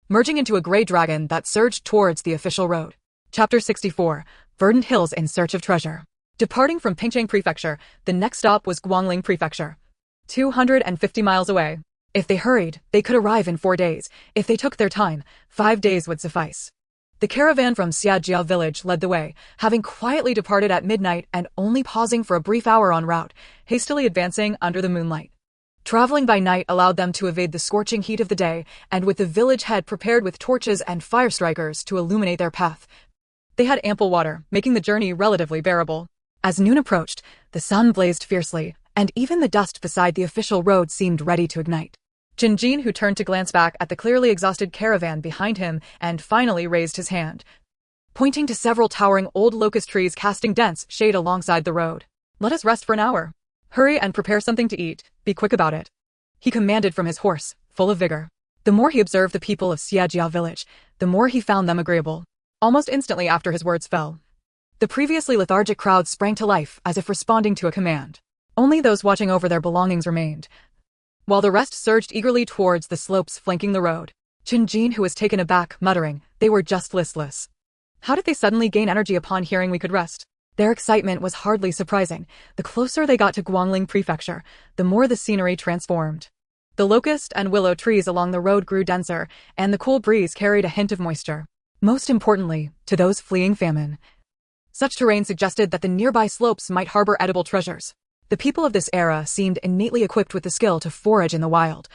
merging into a gray dragon that surged towards the official road. Chapter 64, Verdant Hills in Search of Treasure. Departing from Pingcheng Prefecture, the next stop was Guangling Prefecture, 250 miles away. If they hurried, they could arrive in 4 days. If they took their time, 5 days would suffice. The caravan from Xie Qiu village led the way, having quietly departed at midnight and only pausing for a brief hour en route, hastily advancing under the moonlight. Traveling by night allowed them to evade the scorching heat of the day, and with the village head prepared with torches and fire strikers to illuminate their path, they had ample water, making the journey relatively bearable. As noon approached, the sun blazed fiercely, and even the dust beside the official road seemed ready to ignite. Jinjin, who turned to glance back at the clearly exhausted caravan behind him and finally raised his hand, pointing to several towering old locust trees casting dense shade alongside the road. "Let us rest for an hour. Hurry and prepare something to eat. Be quick about it," he commanded from his horse, full of vigor. The more he observed the people of Xie Qiu village, the more he found them agreeable. Almost instantly after his words fell, the previously lethargic crowd sprang to life as if responding to a command. Only those watching over their belongings remained, while the rest surged eagerly towards the slopes flanking the road. Jinjin, who was taken aback, muttering, "They were just listless. How did they suddenly gain energy upon hearing we could rest?" Their excitement was hardly surprising. The closer they got to Guangling Prefecture, the more the scenery transformed. The locust and willow trees along the road grew denser, and the cool breeze carried a hint of moisture. Most importantly, to those fleeing famine, such terrain suggested that the nearby slopes might harbor edible treasures. The people of this era seemed innately equipped with the skill to forage in the wild,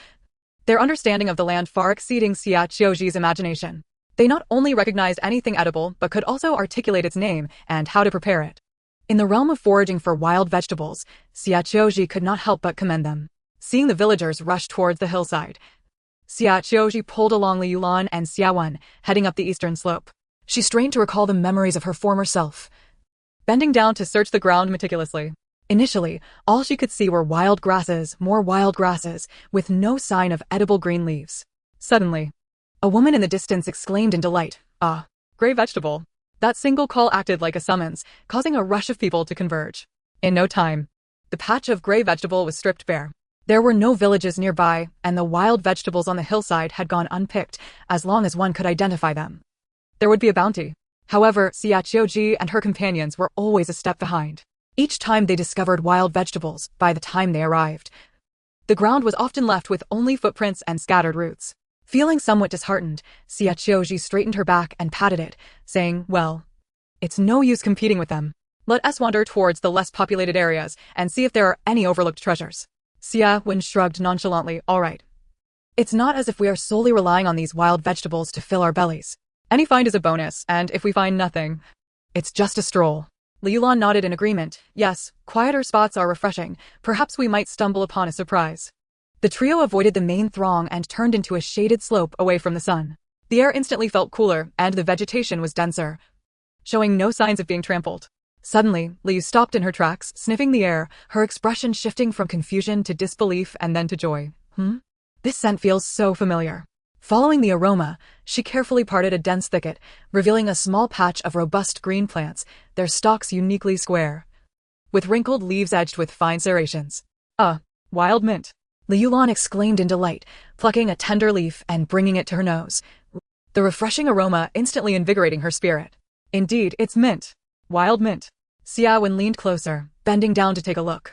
their understanding of the land far exceeding Xie Qiu Zhi's imagination. They not only recognized anything edible, but could also articulate its name and how to prepare it. In the realm of foraging for wild vegetables, Xie Qiu Zhi could not help but commend them. Seeing the villagers rush towards the hillside, Xie Qiu Zhi pulled along Li Yulan and Xia Wen, heading up the eastern slope. She strained to recall the memories of her former self, bending down to search the ground meticulously. Initially, all she could see were wild grasses, more wild grasses, with no sign of edible green leaves. Suddenly, a woman in the distance exclaimed in delight, "Ah, gray vegetable." That single call acted like a summons, causing a rush of people to converge. In no time, the patch of gray vegetable was stripped bare. There were no villages nearby, and the wild vegetables on the hillside had gone unpicked, as long as one could identify them. There would be a bounty. However, Xie Qiu Zhi and her companions were always a step behind. Each time they discovered wild vegetables, by the time they arrived, the ground was often left with only footprints and scattered roots. Feeling somewhat disheartened, Xie Qiu Zhi straightened her back and patted it, saying, "Well, it's no use competing with them. Let us wander towards the less populated areas and see if there are any overlooked treasures." Xia Wen shrugged nonchalantly, "All right. It's not as if we are solely relying on these wild vegetables to fill our bellies. Any find is a bonus, and if we find nothing, it's just a stroll." Li Yulan nodded in agreement. "Yes, quieter spots are refreshing. Perhaps we might stumble upon a surprise." The trio avoided the main throng and turned into a shaded slope away from the sun. The air instantly felt cooler, and the vegetation was denser, showing no signs of being trampled. Suddenly, Liu stopped in her tracks, sniffing the air, her expression shifting from confusion to disbelief and then to joy. This scent feels so familiar." Following the aroma, she carefully parted a dense thicket, revealing a small patch of robust green plants, their stalks uniquely square, with wrinkled leaves edged with fine serrations. Wild mint." Li Yulan exclaimed in delight, plucking a tender leaf and bringing it to her nose, the refreshing aroma instantly invigorating her spirit. "Indeed, it's mint. Wild mint." Xia Wen leaned closer, bending down to take a look,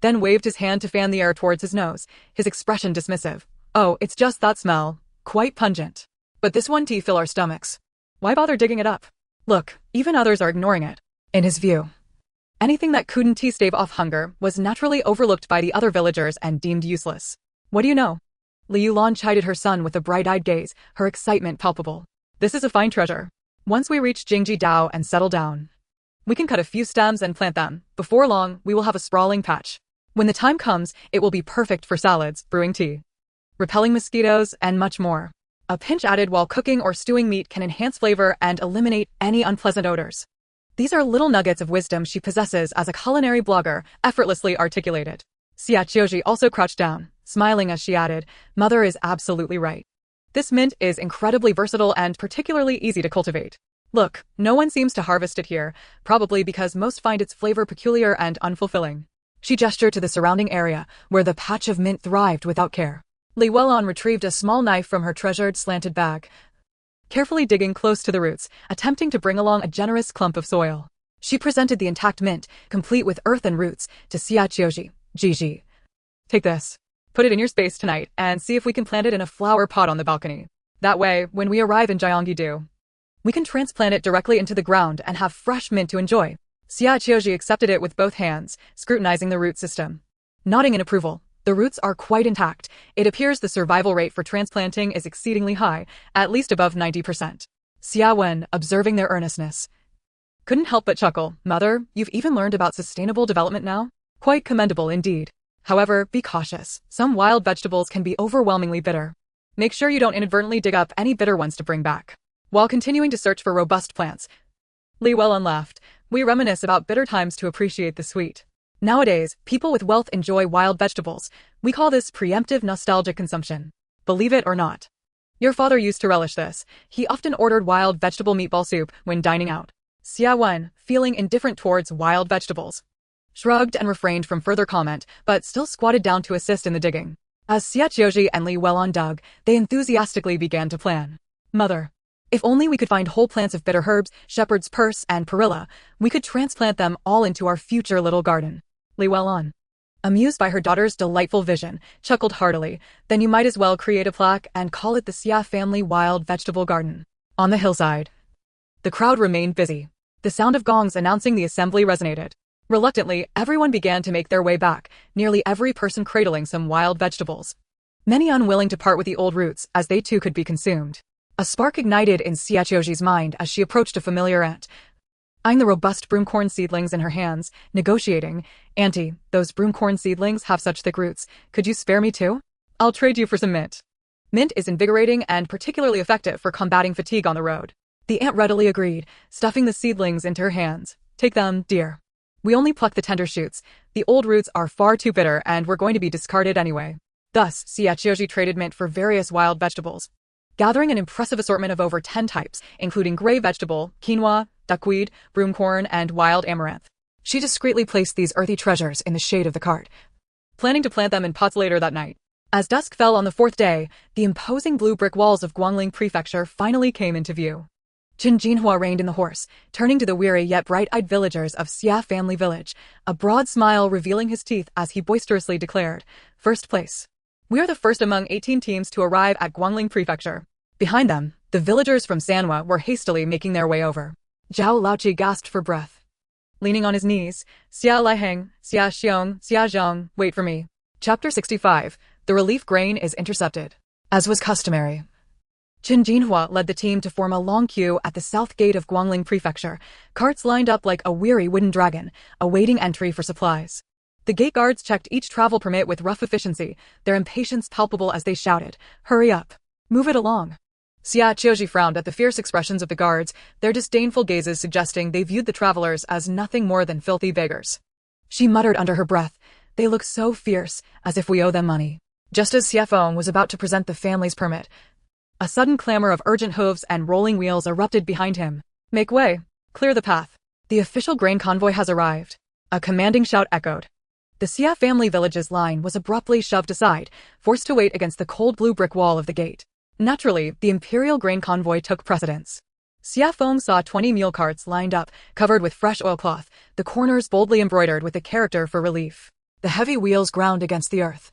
then waved his hand to fan the air towards his nose, his expression dismissive. "Oh, it's just that smell. Quite pungent. But this one tea fill our stomachs. Why bother digging it up? Look, even others are ignoring it." In his view, anything that couldn't stave off hunger was naturally overlooked by the other villagers and deemed useless. "What do you know?" Li Yulan chided her son with a bright-eyed gaze, her excitement palpable. "This is a fine treasure. Once we reach Jingji Dao and settle down, we can cut a few stems and plant them. Before long, we will have a sprawling patch. When the time comes, it will be perfect for salads, brewing tea, repelling mosquitoes, and much more. A pinch added while cooking or stewing meat can enhance flavor and eliminate any unpleasant odors." These are little nuggets of wisdom she possesses as a culinary blogger, effortlessly articulated. Xie Qiu Zhi also crouched down, smiling as she added, "Mother is absolutely right. This mint is incredibly versatile and particularly easy to cultivate. Look, no one seems to harvest it here, probably because most find its flavor peculiar and unfulfilling." She gestured to the surrounding area, where the patch of mint thrived without care. Li Yulan retrieved a small knife from her treasured slanted bag, carefully digging close to the roots, attempting to bring along a generous clump of soil. She presented the intact mint, complete with earth and roots, to Xie Qiu Zhi. "Gigi, take this. Put it in your space tonight, and see if we can plant it in a flower pot on the balcony. That way, when we arrive in Gyeonggi-do, we can transplant it directly into the ground and have fresh mint to enjoy." Xie Qiu Zhi accepted it with both hands, scrutinizing the root system. Nodding in approval, the roots are quite intact. It appears the survival rate for transplanting is exceedingly high, at least above 90%. Xia Wen, observing their earnestness, couldn't help but chuckle. "Mother, you've even learned about sustainable development now? Quite commendable indeed. However, be cautious. Some wild vegetables can be overwhelmingly bitter. Make sure you don't inadvertently dig up any bitter ones to bring back." While continuing to search for robust plants, Li Yulan laughed. "We reminisce about bitter times to appreciate the sweet. Nowadays, people with wealth enjoy wild vegetables. We call this preemptive nostalgic consumption. Believe it or not, your father used to relish this. He often ordered wild vegetable meatball soup when dining out." Xia Wen, feeling indifferent towards wild vegetables, shrugged and refrained from further comment, but still squatted down to assist in the digging. As Xie Qiu Zhi and Li Yulan dug, they enthusiastically began to plan. "Mother, if only we could find whole plants of bitter herbs, shepherd's purse, and perilla, we could transplant them all into our future little garden." Li Yulan, amused by her daughter's delightful vision, chuckled heartily. "Then you might as well create a plaque and call it the Xie Family Wild Vegetable Garden." On the hillside, the crowd remained busy. The sound of gongs announcing the assembly resonated. Reluctantly, everyone began to make their way back, nearly every person cradling some wild vegetables, many unwilling to part with the old roots as they too could be consumed. A spark ignited in Xie Qiu Zhi's mind as she approached a familiar aunt, eyeing the robust broomcorn seedlings in her hands, negotiating. "Auntie, those broomcorn seedlings have such thick roots. Could you spare me too? I'll trade you for some mint." Mint is invigorating and particularly effective for combating fatigue on the road. The aunt readily agreed, stuffing the seedlings into her hands. "Take them, dear. We only pluck the tender shoots. The old roots are far too bitter and we're going to be discarded anyway." Thus, Xie Qiu Zhi traded mint for various wild vegetables, gathering an impressive assortment of over 10 types, including gray vegetable, quinoa, duckweed, broomcorn, and wild amaranth. She discreetly placed these earthy treasures in the shade of the cart, planning to plant them in pots later that night. As dusk fell on the fourth day, the imposing blue brick walls of Guangling Prefecture finally came into view. Qin Jinhua reined in the horse, turning to the weary yet bright-eyed villagers of Xie Family Village, a broad smile revealing his teeth as he boisterously declared, "First place. We are the first among 18 teams to arrive at Guangling Prefecture." Behind them, the villagers from Sanhua were hastily making their way over. Zhao Laoqi gasped for breath. Leaning on his knees, "Xia Liaheng, Xia Xiong, Xia Zhong, wait for me." Chapter 65. The relief grain is intercepted. As was customary, Qin Jinhua led the team to form a long queue at the south gate of Guangling Prefecture, carts lined up like a weary wooden dragon, awaiting entry for supplies. The gate guards checked each travel permit with rough efficiency, their impatience palpable as they shouted, "Hurry up! Move it along!" Xie Qiu Zhi frowned at the fierce expressions of the guards, their disdainful gazes suggesting they viewed the travelers as nothing more than filthy beggars. She muttered under her breath, "They look so fierce, as if we owe them money." Just as Xie Feng was about to present the family's permit, a sudden clamor of urgent hooves and rolling wheels erupted behind him. "Make way! Clear the path! The official grain convoy has arrived!" A commanding shout echoed. The Xie Family Village's line was abruptly shoved aside, forced to wait against the cold blue brick wall of the gate. Naturally, the imperial grain convoy took precedence. Xie Feng saw 20 mule carts lined up, covered with fresh oilcloth, the corners boldly embroidered with the character for relief. The heavy wheels ground against the earth,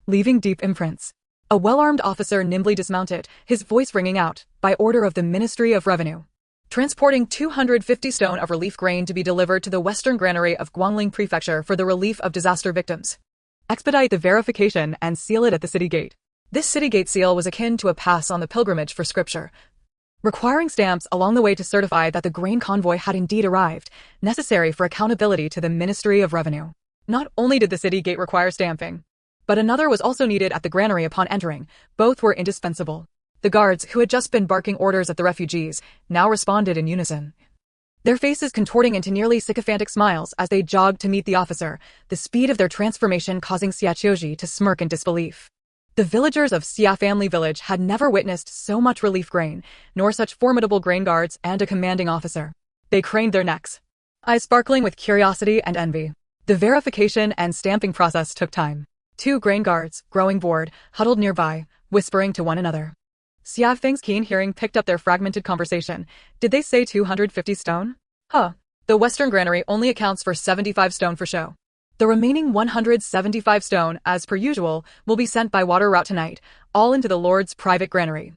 leaving deep imprints. A well-armed officer nimbly dismounted, his voice ringing out, "By order of the Ministry of Revenue. Transporting 250 stone of relief grain to be delivered to the western granary of Guangling Prefecture for the relief of disaster victims. Expedite the verification and seal it at the city gate." This city gate seal was akin to a pass on the pilgrimage for scripture, requiring stamps along the way to certify that the grain convoy had indeed arrived, necessary for accountability to the Ministry of Revenue. Not only did the city gate require stamping, but another was also needed at the granary upon entering. Both were indispensable. The guards, who had just been barking orders at the refugees, now responded in unison, their faces contorting into nearly sycophantic smiles as they jogged to meet the officer, the speed of their transformation causing Xie Qiu Zhi to smirk in disbelief. The villagers of Xie Family Village had never witnessed so much relief grain, nor such formidable grain guards and a commanding officer. They craned their necks, eyes sparkling with curiosity and envy. The verification and stamping process took time. 2 grain guards, growing bored, huddled nearby, whispering to one another. Xie Feng's keen hearing picked up their fragmented conversation. "Did they say 250 stone? Huh. The western granary only accounts for 75 stone for show. The remaining 175 stone, as per usual, will be sent by water route tonight, all into the Lord's private granary."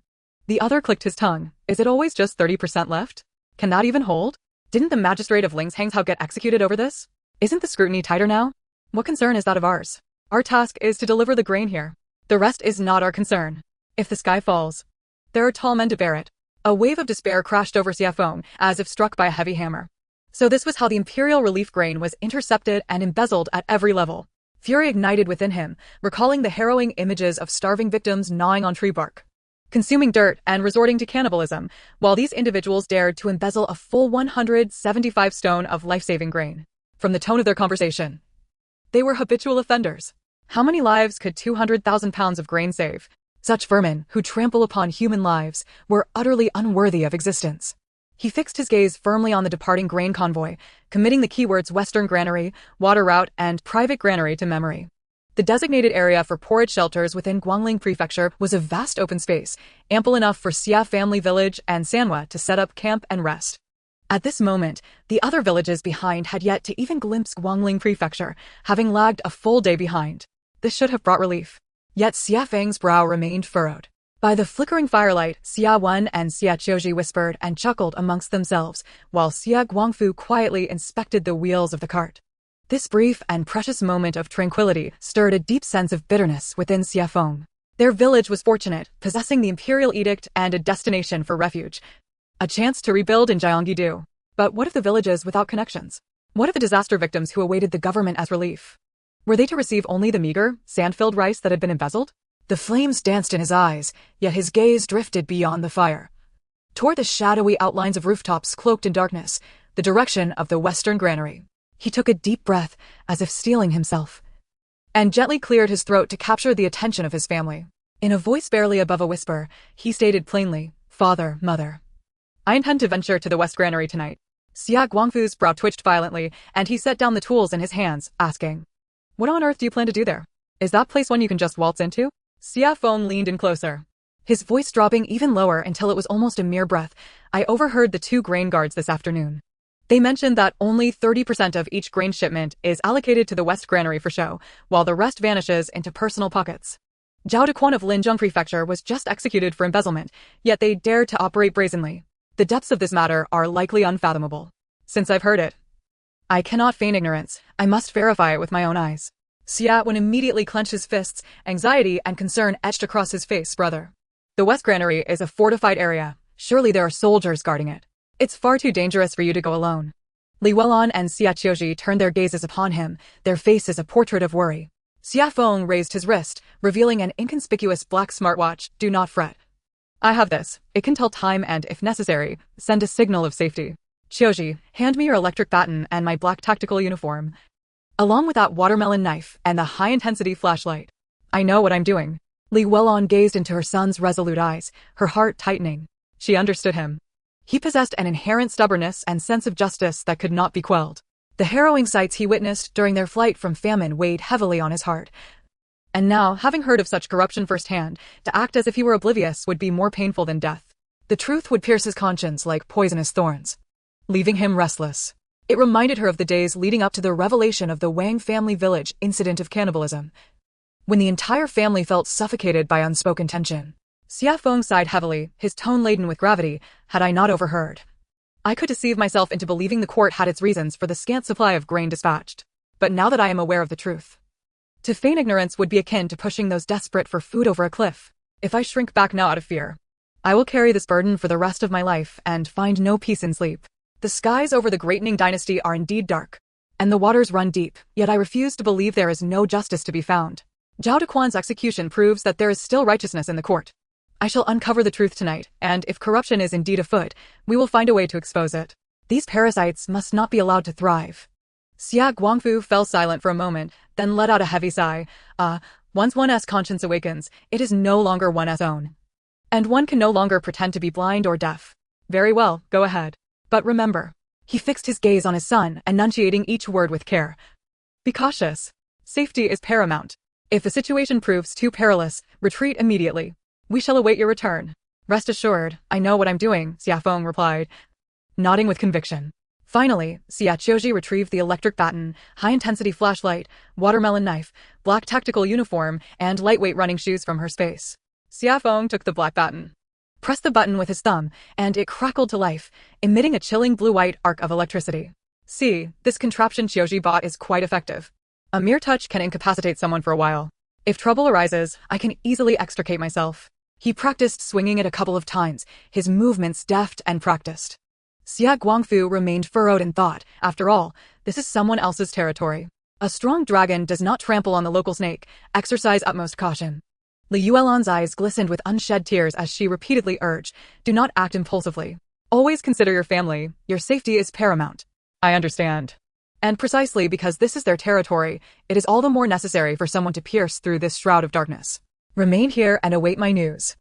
The other clicked his tongue. Is it always just 30% left? Can that even hold? Didn't the magistrate of Lingshang's get executed over this? Isn't the scrutiny tighter now? What concern is that of ours? Our task is to deliver the grain here. The rest is not our concern. If the sky falls, there are tall men to bear it. A wave of despair crashed over Xie Feng, as if struck by a heavy hammer. So this was how the imperial relief grain was intercepted and embezzled at every level. Fury ignited within him, recalling the harrowing images of starving victims gnawing on tree bark, consuming dirt and resorting to cannibalism, while these individuals dared to embezzle a full 175 stone of life-saving grain. From the tone of their conversation, they were habitual offenders. How many lives could 200,000 pounds of grain save? Such vermin, who trample upon human lives, were utterly unworthy of existence. He fixed his gaze firmly on the departing grain convoy, committing the keywords Western Granary, Water Route, and Private Granary to memory. The designated area for porridge shelters within Guangling Prefecture was a vast open space, ample enough for Xie Family Village and Sanhua to set up camp and rest. At this moment, the other villages behind had yet to even glimpse Guangling Prefecture, having lagged a full day behind. This should have brought relief. Yet Xie Feng's brow remained furrowed. By the flickering firelight, Xie Wen and Xie Qiu Zhi whispered and chuckled amongst themselves, while Xie Guangfu quietly inspected the wheels of the cart. This brief and precious moment of tranquility stirred a deep sense of bitterness within Xie Feng. Their village was fortunate, possessing the imperial edict and a destination for refuge. A chance to rebuild in Gyeonggi-do. But what of the villages without connections? What of the disaster victims who awaited the government as relief? Were they to receive only the meager, sand-filled rice that had been embezzled? The flames danced in his eyes, yet his gaze drifted beyond the fire. Toward the shadowy outlines of rooftops cloaked in darkness, the direction of the western granary. He took a deep breath, as if steeling himself, and gently cleared his throat to capture the attention of his family. In a voice barely above a whisper, he stated plainly, "Father, Mother, I intend to venture to the West Granary tonight." Xie Guangfu's brow twitched violently, and he set down the tools in his hands, asking, "What on earth do you plan to do there? Is that place one you can just waltz into?" Xie Feng leaned in closer, his voice dropping even lower until it was almost a mere breath. "I overheard the 2 grain guards this afternoon. They mentioned that only 30% of each grain shipment is allocated to the West Granary for show, while the rest vanishes into personal pockets. Zhao Dequan of Linzhong Prefecture was just executed for embezzlement, yet they dared to operate brazenly. The depths of this matter are likely unfathomable. Since I've heard it, I cannot feign ignorance. I must verify it with my own eyes." Xie Wen immediately clenched his fists, anxiety and concern etched across his face. "Brother, the West Granary is a fortified area. Surely there are soldiers guarding it. It's far too dangerous for you to go alone." Li Welan and Xie Qiu Zhi turned their gazes upon him, their faces a portrait of worry. Xie Feng raised his wrist, revealing an inconspicuous black smartwatch. "Do not fret. I have this. It can tell time and, if necessary, send a signal of safety. Qiu Zhi, hand me your electric baton and my black tactical uniform, along with that watermelon knife and the high-intensity flashlight. I know what I'm doing." Li Welan gazed into her son's resolute eyes, her heart tightening. She understood him. He possessed an inherent stubbornness and sense of justice that could not be quelled. The harrowing sights he witnessed during their flight from famine weighed heavily on his heart. And now, having heard of such corruption firsthand, to act as if he were oblivious would be more painful than death. The truth would pierce his conscience like poisonous thorns, leaving him restless. It reminded her of the days leading up to the revelation of the Wang family village incident of cannibalism, when the entire family felt suffocated by unspoken tension. Xie Feng sighed heavily, his tone laden with gravity. "Had I not overheard, I could deceive myself into believing the court had its reasons for the scant supply of grain dispatched. But now that I am aware of the truth, to feign ignorance would be akin to pushing those desperate for food over a cliff. If I shrink back now out of fear, I will carry this burden for the rest of my life and find no peace in sleep. The skies over the Daning Dynasty are indeed dark, and the waters run deep, yet I refuse to believe there is no justice to be found. Zhao Dequan's execution proves that there is still righteousness in the court. I shall uncover the truth tonight, and if corruption is indeed afoot, we will find a way to expose it. These parasites must not be allowed to thrive." Xie Guangfu fell silent for a moment, then let out a heavy sigh. Once one's conscience awakens, it is no longer one's own. And one can no longer pretend to be blind or deaf. Very well, go ahead. But remember." He fixed his gaze on his son, enunciating each word with care. "Be cautious. Safety is paramount. If the situation proves too perilous, retreat immediately. We shall await your return." "Rest assured, I know what I'm doing," Xie Feng replied, nodding with conviction. Finally, Xie Qiu Zhi retrieved the electric baton, high-intensity flashlight, watermelon knife, black tactical uniform, and lightweight running shoes from her space. Xie Feng took the black baton, pressed the button with his thumb, and it crackled to life, emitting a chilling blue-white arc of electricity. "See, this contraption Qiu Zhi bought is quite effective. A mere touch can incapacitate someone for a while. If trouble arises, I can easily extricate myself." He practiced swinging it a couple of times, his movements deft and practiced. Xie Guangfu remained furrowed in thought. After all, this is someone else's territory. A strong dragon does not trample on the local snake. Exercise utmost caution. Li Yuelan's eyes glistened with unshed tears as she repeatedly urged, "Do not act impulsively. Always consider your family. Your safety is paramount." "I understand. And precisely because this is their territory, it is all the more necessary for someone to pierce through this shroud of darkness. Remain here and await my news.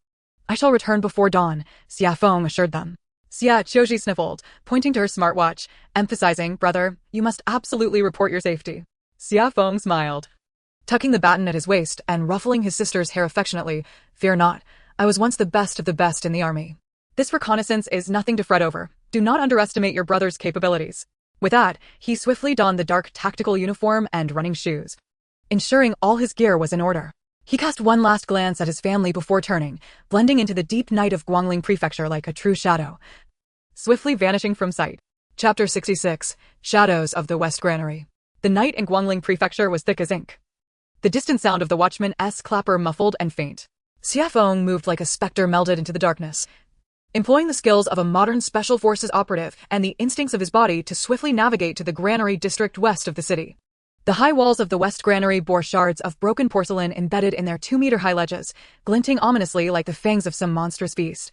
I shall return before dawn," Xie Feng assured them. Xie Qiu Zhi sniffled, pointing to her smartwatch, emphasizing, "Brother, you must absolutely report your safety." Xie Feng smiled, tucking the baton at his waist and ruffling his sister's hair affectionately. "Fear not, I was once the best of the best in the army. This reconnaissance is nothing to fret over. Do not underestimate your brother's capabilities." With that, he swiftly donned the dark tactical uniform and running shoes, ensuring all his gear was in order. He cast one last glance at his family before turning, blending into the deep night of Guangling Prefecture like a true shadow, swiftly vanishing from sight. Chapter 66, Shadows of the West Granary. The night in Guangling Prefecture was thick as ink. The distant sound of the watchman's clapper muffled and faint. Xie Feng moved like a specter melded into the darkness, employing the skills of a modern special forces operative and the instincts of his body to swiftly navigate to the granary district west of the city. The high walls of the west granary bore shards of broken porcelain embedded in their 2-meter-high ledges, glinting ominously like the fangs of some monstrous beast,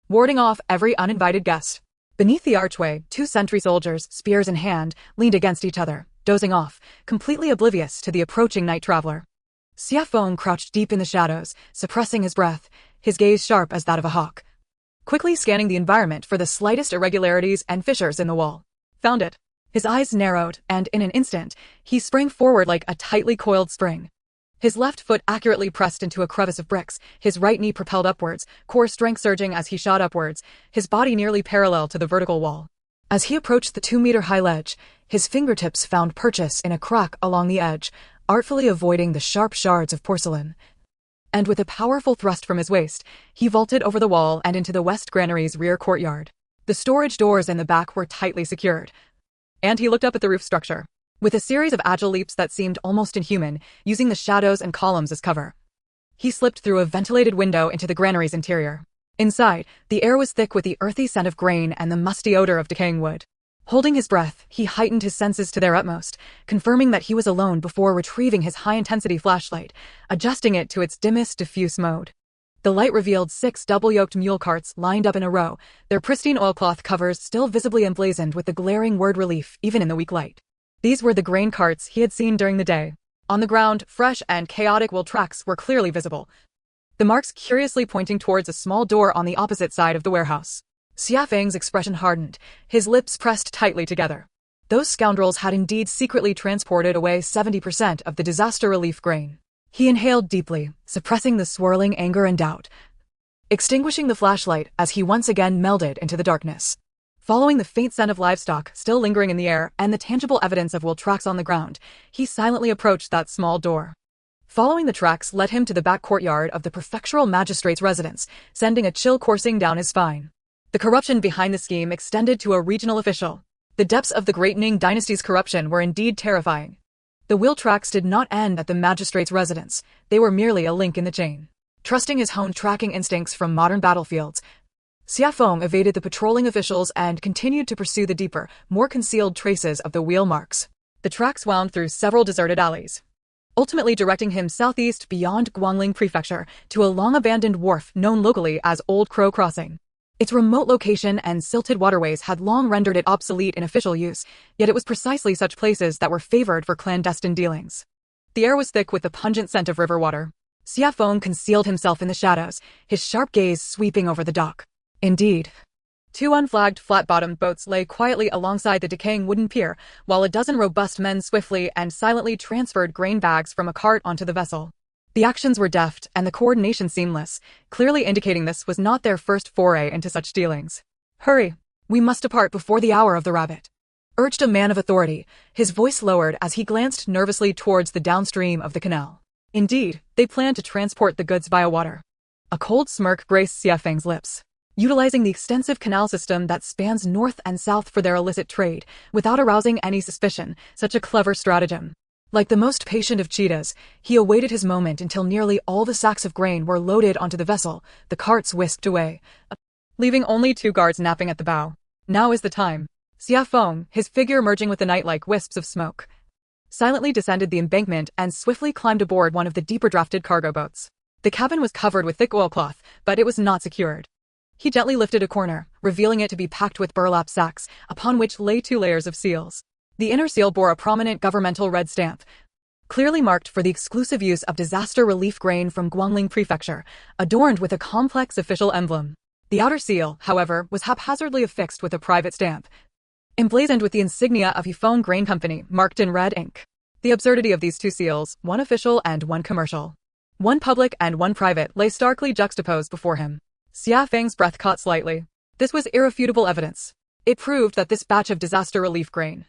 warding off every uninvited guest. Beneath the archway, 2 sentry soldiers, spears in hand, leaned against each other, dozing off, completely oblivious to the approaching night traveler. Xie Feng crouched deep in the shadows, suppressing his breath, his gaze sharp as that of a hawk, quickly scanning the environment for the slightest irregularities and fissures in the wall. Found it. His eyes narrowed, and in an instant, he sprang forward like a tightly coiled spring. His left foot accurately pressed into a crevice of bricks, his right knee propelled upwards, core strength surging as he shot upwards, his body nearly parallel to the vertical wall. As he approached the 2-meter-high ledge, his fingertips found purchase in a crack along the edge, artfully avoiding the sharp shards of porcelain. And with a powerful thrust from his waist, he vaulted over the wall and into the west granary's rear courtyard. The storage doors in the back were tightly secured, and he looked up at the roof structure. With a series of agile leaps that seemed almost inhuman, using the shadows and columns as cover, he slipped through a ventilated window into the granary's interior. Inside, the air was thick with the earthy scent of grain and the musty odor of decaying wood. Holding his breath, he heightened his senses to their utmost, confirming that he was alone before retrieving his high-intensity flashlight, adjusting it to its dimmest diffuse mode. The light revealed 6 double-yoked mule carts lined up in a row, their pristine oilcloth covers still visibly emblazoned with the glaring word relief even in the weak light. These were the grain carts he had seen during the day. On the ground, fresh and chaotic wool tracks were clearly visible, the marks curiously pointing towards a small door on the opposite side of the warehouse. Xie Feng's expression hardened, his lips pressed tightly together. Those scoundrels had indeed secretly transported away 70% of the disaster relief grain. He inhaled deeply, suppressing the swirling anger and doubt, extinguishing the flashlight as he once again melded into the darkness. Following the faint scent of livestock still lingering in the air and the tangible evidence of wool tracks on the ground, he silently approached that small door. Following the tracks led him to the back courtyard of the prefectural magistrate's residence, sending a chill coursing down his spine. The corruption behind the scheme extended to a regional official. The depths of the Daning Dynasty's corruption were indeed terrifying. The wheel tracks did not end at the magistrate's residence, they were merely a link in the chain. Trusting his honed tracking instincts from modern battlefields, Xie Feng evaded the patrolling officials and continued to pursue the deeper, more concealed traces of the wheel marks. The tracks wound through several deserted alleys, ultimately directing him southeast beyond Guangling Prefecture to a long-abandoned wharf known locally as Old Crow Crossing. Its remote location and silted waterways had long rendered it obsolete in official use, yet it was precisely such places that were favored for clandestine dealings. The air was thick with the pungent scent of river water. Xie Feng concealed himself in the shadows, his sharp gaze sweeping over the dock. Indeed, 2 unflagged flat-bottomed boats lay quietly alongside the decaying wooden pier, while a dozen robust men swiftly and silently transferred grain bags from a cart onto the vessel. The actions were deft and the coordination seamless, clearly indicating this was not their first foray into such dealings. "Hurry! We must depart before the hour of the rabbit," urged a man of authority, his voice lowered as he glanced nervously towards the downstream of the canal. Indeed, they planned to transport the goods via water. A cold smirk graced Xie Feng's lips. Utilizing the extensive canal system that spans north and south for their illicit trade, without arousing any suspicion, such a clever stratagem. Like the most patient of cheetahs, he awaited his moment until nearly all the sacks of grain were loaded onto the vessel, the carts whisked away, leaving only 2 guards napping at the bow. Now is the time. Xie Feng, his figure merging with the night like wisps of smoke, silently descended the embankment and swiftly climbed aboard one of the deeper-drafted cargo boats. The cabin was covered with thick oilcloth, but it was not secured. He gently lifted a corner, revealing it to be packed with burlap sacks, upon which lay 2 layers of seals. The inner seal bore a prominent governmental red stamp, clearly marked for the exclusive use of disaster relief grain from Guangling Prefecture, adorned with a complex official emblem. The outer seal, however, was haphazardly affixed with a private stamp, emblazoned with the insignia of Yifeng Grain Company, marked in red ink. The absurdity of these 2 seals, one official and one commercial, one public and one private, lay starkly juxtaposed before him. Xie Feng's breath caught slightly. This was irrefutable evidence. It proved that this batch of disaster relief grain,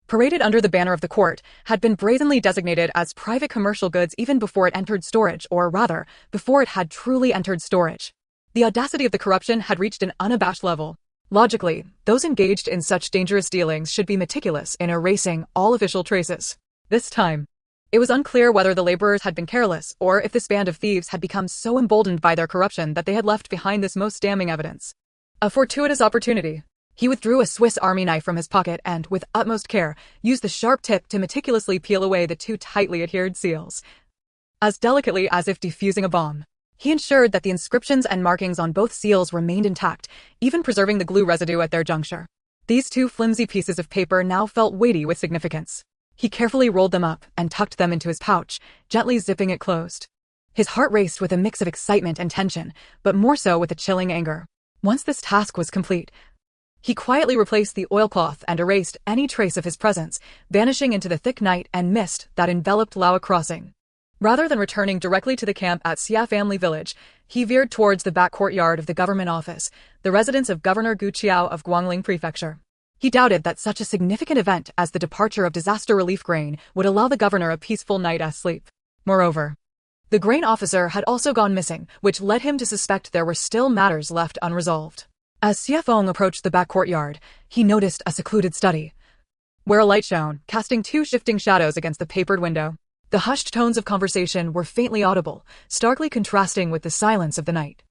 paraded under the banner of the court, had been brazenly designated as private commercial goods even before it entered storage, or rather, before it had truly entered storage. The audacity of the corruption had reached an unabashed level. Logically, those engaged in such dangerous dealings should be meticulous in erasing all official traces. This time, It was unclear whether the laborers had been careless or if this band of thieves had become so emboldened by their corruption that they had left behind this most damning evidence. A fortuitous opportunity. He withdrew a Swiss Army knife from his pocket and, with utmost care, used the sharp tip to meticulously peel away the two tightly adhered seals. As delicately as if defusing a bomb, he ensured that the inscriptions and markings on both seals remained intact, even preserving the glue residue at their juncture. These two flimsy pieces of paper now felt weighty with significance. He carefully rolled them up and tucked them into his pouch, gently zipping it closed. His heart raced with a mix of excitement and tension, but more so with a chilling anger. Once this task was complete, he quietly replaced the oilcloth and erased any trace of his presence, vanishing into the thick night and mist that enveloped Laowa Crossing. Rather than returning directly to the camp at Xie Family Village, he veered towards the back courtyard of the government office, the residence of Governor Xie Qiu of Guangling Prefecture. He doubted that such a significant event as the departure of disaster relief grain would allow the governor a peaceful night's sleep. Moreover, the grain officer had also gone missing, which led him to suspect there were still matters left unresolved. As Xie Feng approached the back courtyard, he noticed a secluded study, where a light shone, casting two shifting shadows against the papered window. The hushed tones of conversation were faintly audible, starkly contrasting with the silence of the night.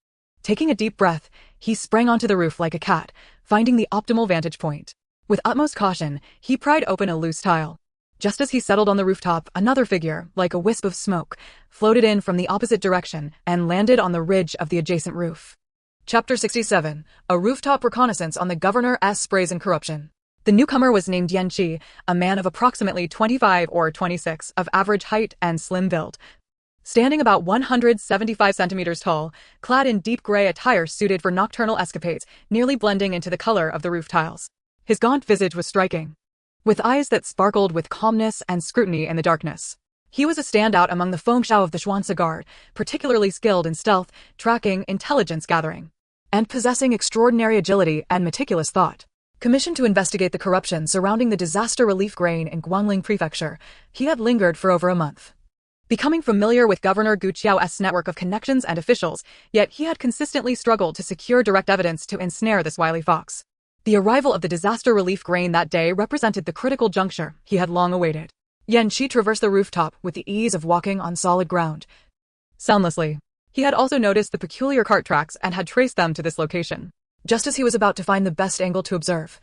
Taking a deep breath, he sprang onto the roof like a cat, finding the optimal vantage point. With utmost caution, he pried open a loose tile. Just as he settled on the rooftop, another figure, like a wisp of smoke, floated in from the opposite direction and landed on the ridge of the adjacent roof. Chapter 67. A Rooftop Reconnaissance on the Governor's Brazen Corruption. The newcomer was named Yan Qi, a man of approximately 25 or 26, of average height and slim build. Standing about 175 centimeters tall, clad in deep gray attire suited for nocturnal escapades, nearly blending into the color of the roof tiles. His gaunt visage was striking, with eyes that sparkled with calmness and scrutiny in the darkness. He was a standout among the Fengshao of the Xuanzi Guard, particularly skilled in stealth, tracking, intelligence gathering, and possessing extraordinary agility and meticulous thought. Commissioned to investigate the corruption surrounding the disaster relief grain in Guangling Prefecture, he had lingered for over a month. Becoming familiar with Governor Xie Qiu's network of connections and officials, yet he had consistently struggled to secure direct evidence to ensnare this wily fox. The arrival of the disaster relief grain that day represented the critical juncture he had long awaited. Yan Qi traversed the rooftop with the ease of walking on solid ground. Soundlessly, he had also noticed the peculiar cart tracks and had traced them to this location. Just as he was about to find the best angle to observe,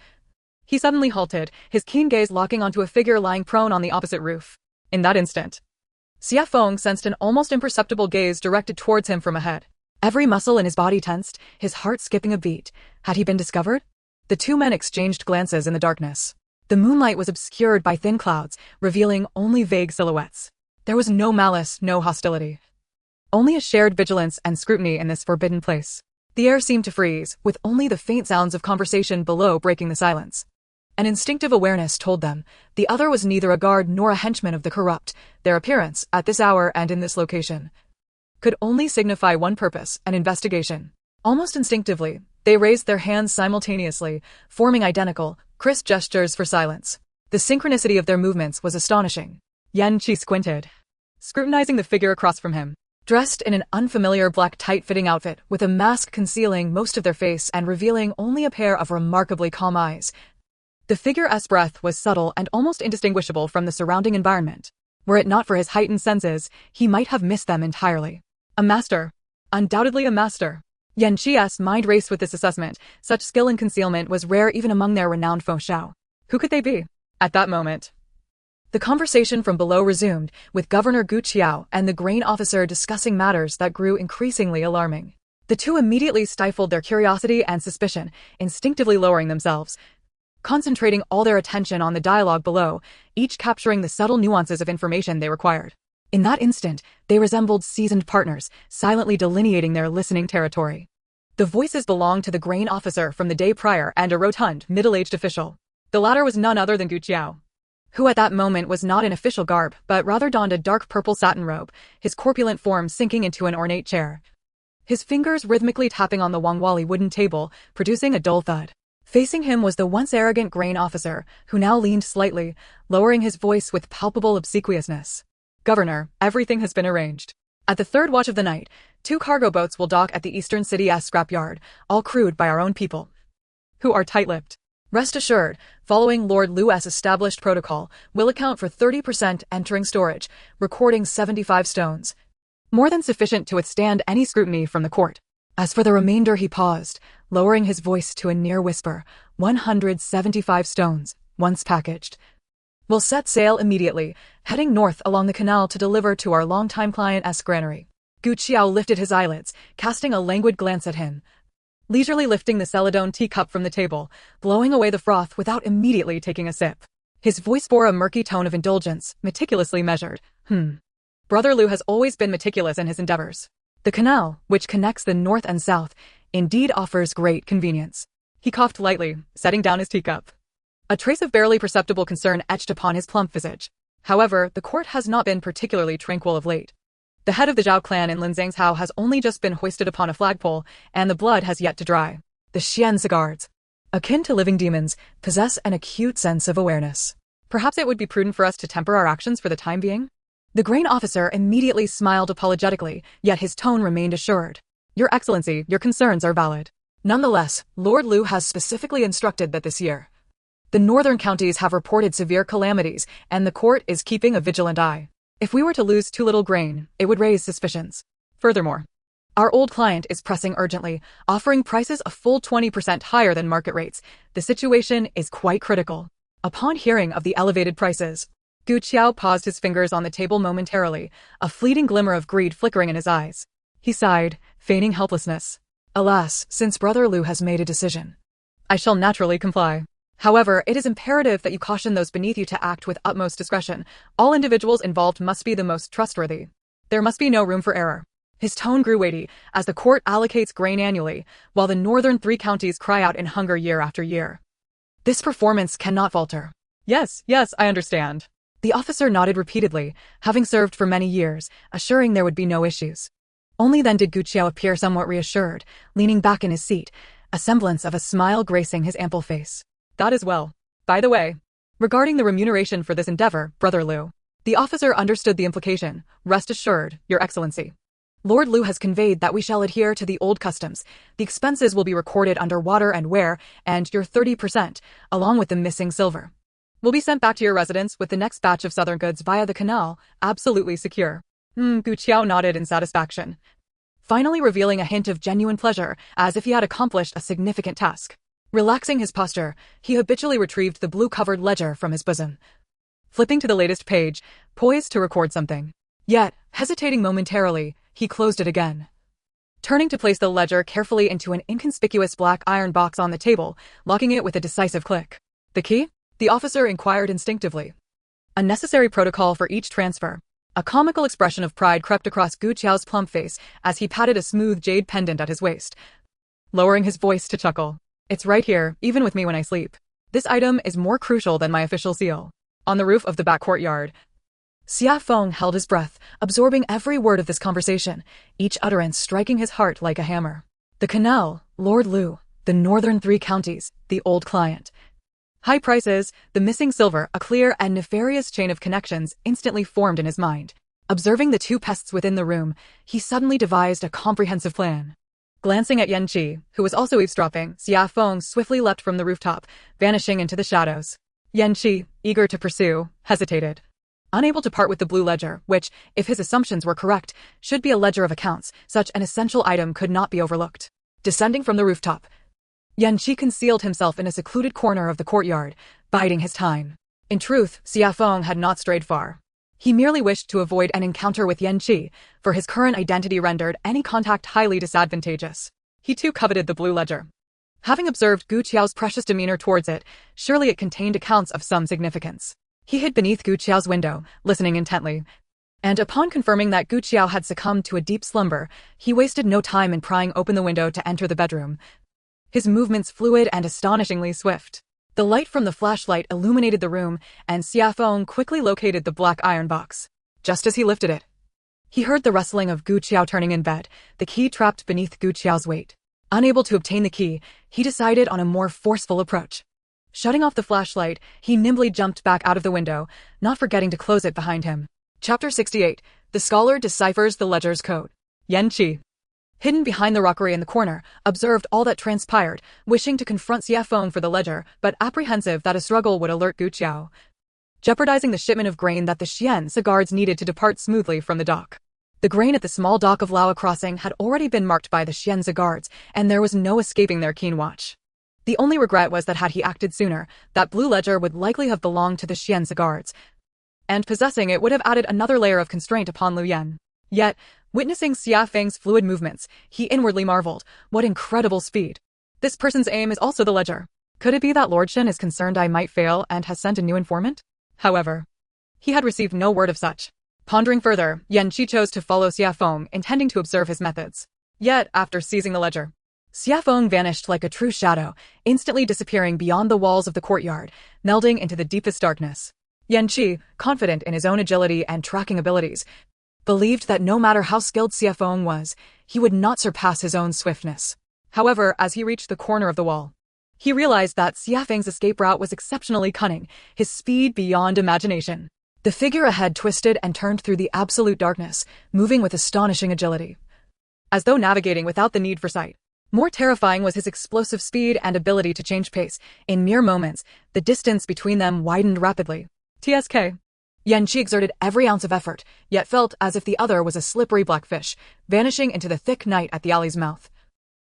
he suddenly halted, his keen gaze locking onto a figure lying prone on the opposite roof. In that instant, Xie Feng sensed an almost imperceptible gaze directed towards him from ahead. Every muscle in his body tensed, his heart skipping a beat. Had he been discovered? The two men exchanged glances in the darkness. The moonlight was obscured by thin clouds, revealing only vague silhouettes. There was no malice, no hostility. Only a shared vigilance and scrutiny in this forbidden place. The air seemed to freeze, with only the faint sounds of conversation below breaking the silence. An instinctive awareness told them the other was neither a guard nor a henchman of the corrupt. Their appearance, at this hour and in this location, could only signify one purpose, an investigation. Almost instinctively, they raised their hands simultaneously, forming identical, crisp gestures for silence. The synchronicity of their movements was astonishing. Yan Qi squinted, scrutinizing the figure across from him. Dressed in an unfamiliar black tight-fitting outfit, with a mask concealing most of their face and revealing only a pair of remarkably calm eyes, the figure's breath was subtle and almost indistinguishable from the surrounding environment. Were it not for his heightened senses, he might have missed them entirely. A master. Undoubtedly a master. Yan Qi's mind raced with this assessment. Such skill in concealment was rare even among their renowned Fengshao. Who could they be? At that moment, the conversation from below resumed, with Governor Xie Qiu and the grain officer discussing matters that grew increasingly alarming. The two immediately stifled their curiosity and suspicion, instinctively lowering themselves, concentrating all their attention on the dialogue below, each capturing the subtle nuances of information they required. In that instant, they resembled seasoned partners, silently delineating their listening territory. The voices belonged to the grain officer from the day prior and a rotund, middle-aged official. The latter was none other than Xie Qiu, who at that moment was not in official garb, but rather donned a dark purple satin robe, his corpulent form sinking into an ornate chair, his fingers rhythmically tapping on the Wangwali wooden table, producing a dull thud. Facing him was the once arrogant grain officer, who now leaned slightly, lowering his voice with palpable obsequiousness. Governor, everything has been arranged. At the third watch of the night, 2 cargo boats will dock at the eastern city's scrapyard, all crewed by our own people, who are tight-lipped. Rest assured, following Lord Lu's established protocol, will account for 30% entering storage, recording 75 stones. More than sufficient to withstand any scrutiny from the court. As for the remainder, he paused, lowering his voice to a near whisper. 175 stones, once packaged. We'll set sail immediately, heading north along the canal to deliver to our longtime client's granary. Xie Qiu lifted his eyelids, casting a languid glance at him, leisurely lifting the celadone teacup from the table, blowing away the froth without immediately taking a sip. His voice bore a murky tone of indulgence, meticulously measured. Brother Lu has always been meticulous in his endeavors. The canal, which connects the north and south, indeed offers great convenience. He coughed lightly, setting down his teacup. A trace of barely perceptible concern etched upon his plump visage. However, the court has not been particularly tranquil of late. The head of the Zhao clan in Linzhang's house has only just been hoisted upon a flagpole, and the blood has yet to dry. The Xianzi guards, akin to living demons, possess an acute sense of awareness. Perhaps it would be prudent for us to temper our actions for the time being? The grain officer immediately smiled apologetically, yet his tone remained assured. Your Excellency, your concerns are valid. Nonetheless, Lord Lu has specifically instructed that this year, the northern counties have reported severe calamities, and the court is keeping a vigilant eye. If we were to lose too little grain, it would raise suspicions. Furthermore, our old client is pressing urgently, offering prices a full 20% higher than market rates. The situation is quite critical. Upon hearing of the elevated prices, Xie Qiu paused his fingers on the table momentarily, a fleeting glimmer of greed flickering in his eyes. He sighed, feigning helplessness. Alas, since Brother Lu has made a decision, I shall naturally comply. However, it is imperative that you caution those beneath you to act with utmost discretion. All individuals involved must be the most trustworthy. There must be no room for error. His tone grew weighty, as the court allocates grain annually, while the northern 3 counties cry out in hunger year after year. This performance cannot falter. Yes, I understand. The officer nodded repeatedly, having served for many years, assuring there would be no issues. Only then did Xie Qiu appear somewhat reassured, leaning back in his seat, a semblance of a smile gracing his ample face. That is well. By the way, regarding the remuneration for this endeavor, Brother Lu, the officer understood the implication. Rest assured, Your Excellency. Lord Lu has conveyed that we shall adhere to the old customs. The expenses will be recorded under water and wear, and your 30%, along with the missing silver, will be sent back to your residence with the next batch of southern goods via the canal, absolutely secure. Xie Qiu nodded in satisfaction, finally revealing a hint of genuine pleasure, as if he had accomplished a significant task. Relaxing his posture, he habitually retrieved the blue-covered ledger from his bosom, flipping to the latest page, poised to record something. Yet, hesitating momentarily, he closed it again, turning to place the ledger carefully into an inconspicuous black iron box on the table, locking it with a decisive click. The key? The officer inquired instinctively. A necessary protocol for each transfer. A comical expression of pride crept across Xie Qiu's plump face as he patted a smooth jade pendant at his waist, lowering his voice to chuckle. It's right here, even with me when I sleep. This item is more crucial than my official seal. On the roof of the back courtyard, Xia Feng held his breath, absorbing every word of this conversation, each utterance striking his heart like a hammer. The canal, Lord Lu, the northern 3 counties, the old client. High prices, the missing silver, a clear and nefarious chain of connections instantly formed in his mind. Observing the 2 pests within the room, he suddenly devised a comprehensive plan. Glancing at Yanqi, who was also eavesdropping, Xia Feng swiftly leapt from the rooftop, vanishing into the shadows. Yanqi, eager to pursue, hesitated. Unable to part with the blue ledger, which, if his assumptions were correct, should be a ledger of accounts, such an essential item could not be overlooked. Descending from the rooftop, Yanqi concealed himself in a secluded corner of the courtyard, biding his time. In truth, Xia Feng had not strayed far. He merely wished to avoid an encounter with Yanqi, for his current identity rendered any contact highly disadvantageous. He too coveted the blue ledger. Having observed Xie Qiu's precious demeanor towards it, surely it contained accounts of some significance. He hid beneath Xie Qiu's window, listening intently, and upon confirming that Xie Qiu had succumbed to a deep slumber, he wasted no time in prying open the window to enter the bedroom, his movements fluid and astonishingly swift. The light from the flashlight illuminated the room, and Xia Feng quickly located the black iron box. Just as he lifted it, he heard the rustling of Xie Qiu turning in bed, the key trapped beneath Xie Qiu's weight. Unable to obtain the key, he decided on a more forceful approach. Shutting off the flashlight, he nimbly jumped back out of the window, not forgetting to close it behind him. Chapter 68. The Scholar Deciphers the Ledger's Code. Yanqi. hidden behind the rockery in the corner, observed all that transpired, wishing to confront Xie Feng for the ledger, but apprehensive that a struggle would alert Gu Qiao, jeopardizing the shipment of grain that the Xianzi guards needed to depart smoothly from the dock. The grain at the small dock of Laowa Crossing had already been marked by the Xianzi guards, and there was no escaping their keen watch. The only regret was that had he acted sooner, that blue ledger would likely have belonged to the Xianzi guards, and possessing it would have added another layer of constraint upon Liu Yan. Yet, witnessing Xie Feng's fluid movements, he inwardly marveled, what incredible speed. This person's aim is also the ledger. Could it be that Lord Shen is concerned I might fail and has sent a new informant? However, he had received no word of such. Pondering further, Yan Qi chose to follow Xie Feng, intending to observe his methods. Yet, after seizing the ledger, Xie Feng vanished like a true shadow, instantly disappearing beyond the walls of the courtyard, melding into the deepest darkness. Yan Qi, confident in his own agility and tracking abilities, believed that no matter how skilled Xie Feng was, he would not surpass his own swiftness. However, as he reached the corner of the wall, he realized that Xie Feng's escape route was exceptionally cunning, his speed beyond imagination. The figure ahead twisted and turned through the absolute darkness, moving with astonishing agility, as though navigating without the need for sight. More terrifying was his explosive speed and ability to change pace. In mere moments, the distance between them widened rapidly. TSK. Yan Qi exerted every ounce of effort, yet felt as if the other was a slippery black fish, vanishing into the thick night at the alley's mouth.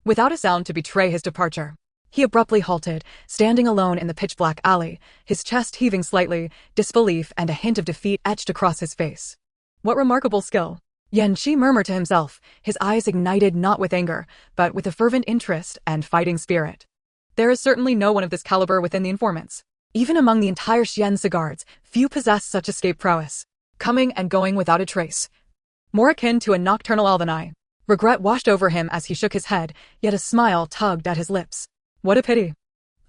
Without a sound to betray his departure, he abruptly halted, standing alone in the pitch-black alley, his chest heaving slightly, disbelief and a hint of defeat etched across his face. What remarkable skill! Yan Qi murmured to himself, his eyes ignited not with anger, but with a fervent interest and fighting spirit. There is certainly no one of this caliber within the informants. Even among the entire Xianzi guards, few possess such escape prowess, coming and going without a trace. More akin to a nocturnal owl than I. Regret washed over him as he shook his head, yet a smile tugged at his lips. What a pity.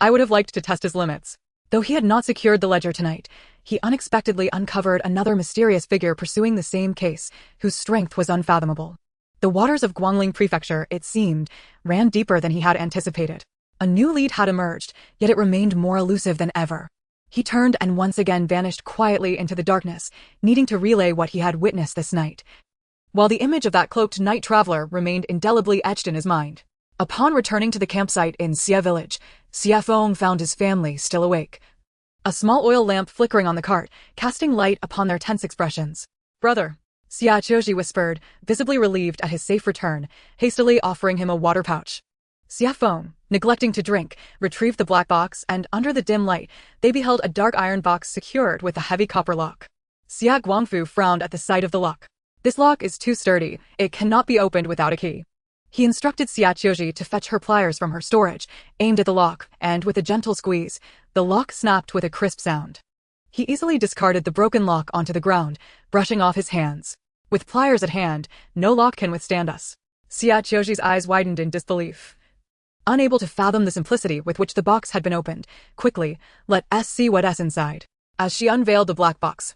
I would have liked to test his limits. Though he had not secured the ledger tonight, he unexpectedly uncovered another mysterious figure pursuing the same case, whose strength was unfathomable. The waters of Guangling Prefecture, it seemed, ran deeper than he had anticipated. A new lead had emerged, yet it remained more elusive than ever. He turned and once again vanished quietly into the darkness, needing to relay what he had witnessed this night, while the image of that cloaked night traveler remained indelibly etched in his mind. Upon returning to the campsite in Xie Village, Xie Feng found his family still awake. A small oil lamp flickering on the cart, casting light upon their tense expressions. "Brother," Xie Qiu Zhi whispered, visibly relieved at his safe return, hastily offering him a water pouch. Xie Feng, neglecting to drink, retrieved the black box, and under the dim light, they beheld a dark iron box secured with a heavy copper lock. Xie Guangfu frowned at the sight of the lock. "This lock is too sturdy, it cannot be opened without a key." He instructed Xie Qiu Zhi to fetch her pliers from her storage, aimed at the lock, and with a gentle squeeze, the lock snapped with a crisp sound. He easily discarded the broken lock onto the ground, brushing off his hands. "With pliers at hand, no lock can withstand us." Xie Qiu Zhi's eyes widened in disbelief. Unable to fathom the simplicity with which the box had been opened, quickly, let us see what's inside. As she unveiled the black box,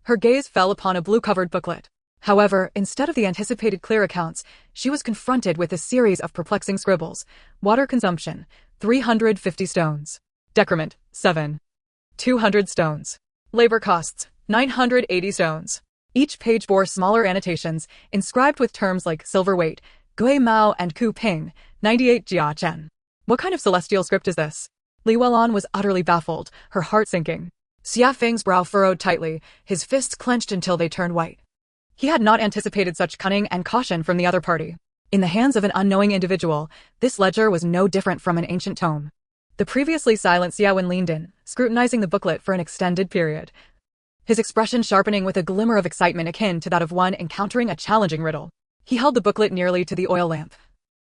her gaze fell upon a blue-covered booklet. However, instead of the anticipated clear accounts, she was confronted with a series of perplexing scribbles. Water consumption, 350 stones. Decrement, 7. 200 stones. Labor costs, 980 stones. Each page bore smaller annotations, inscribed with terms like silver weight, gui mao and ku ping, 98 jia chen. What kind of celestial script is this? Li Welan was utterly baffled, her heart sinking. Xie Feng's brow furrowed tightly, his fists clenched until they turned white. He had not anticipated such cunning and caution from the other party. In the hands of an unknowing individual, this ledger was no different from an ancient tome. The previously silent Xiaowen leaned in, scrutinizing the booklet for an extended period, his expression sharpening with a glimmer of excitement akin to that of one encountering a challenging riddle. He held the booklet nearly to the oil lamp,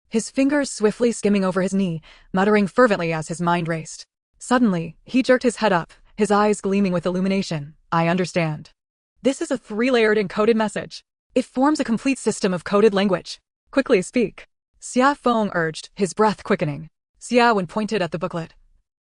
his fingers swiftly skimming over his knee, muttering fervently as his mind raced. Suddenly, he jerked his head up, his eyes gleaming with illumination. "I understand. This is a 3-layered encoded message. It forms a complete system of coded language. Quickly speak," Xie Feng urged, his breath quickening. Xiaowen pointed at the booklet,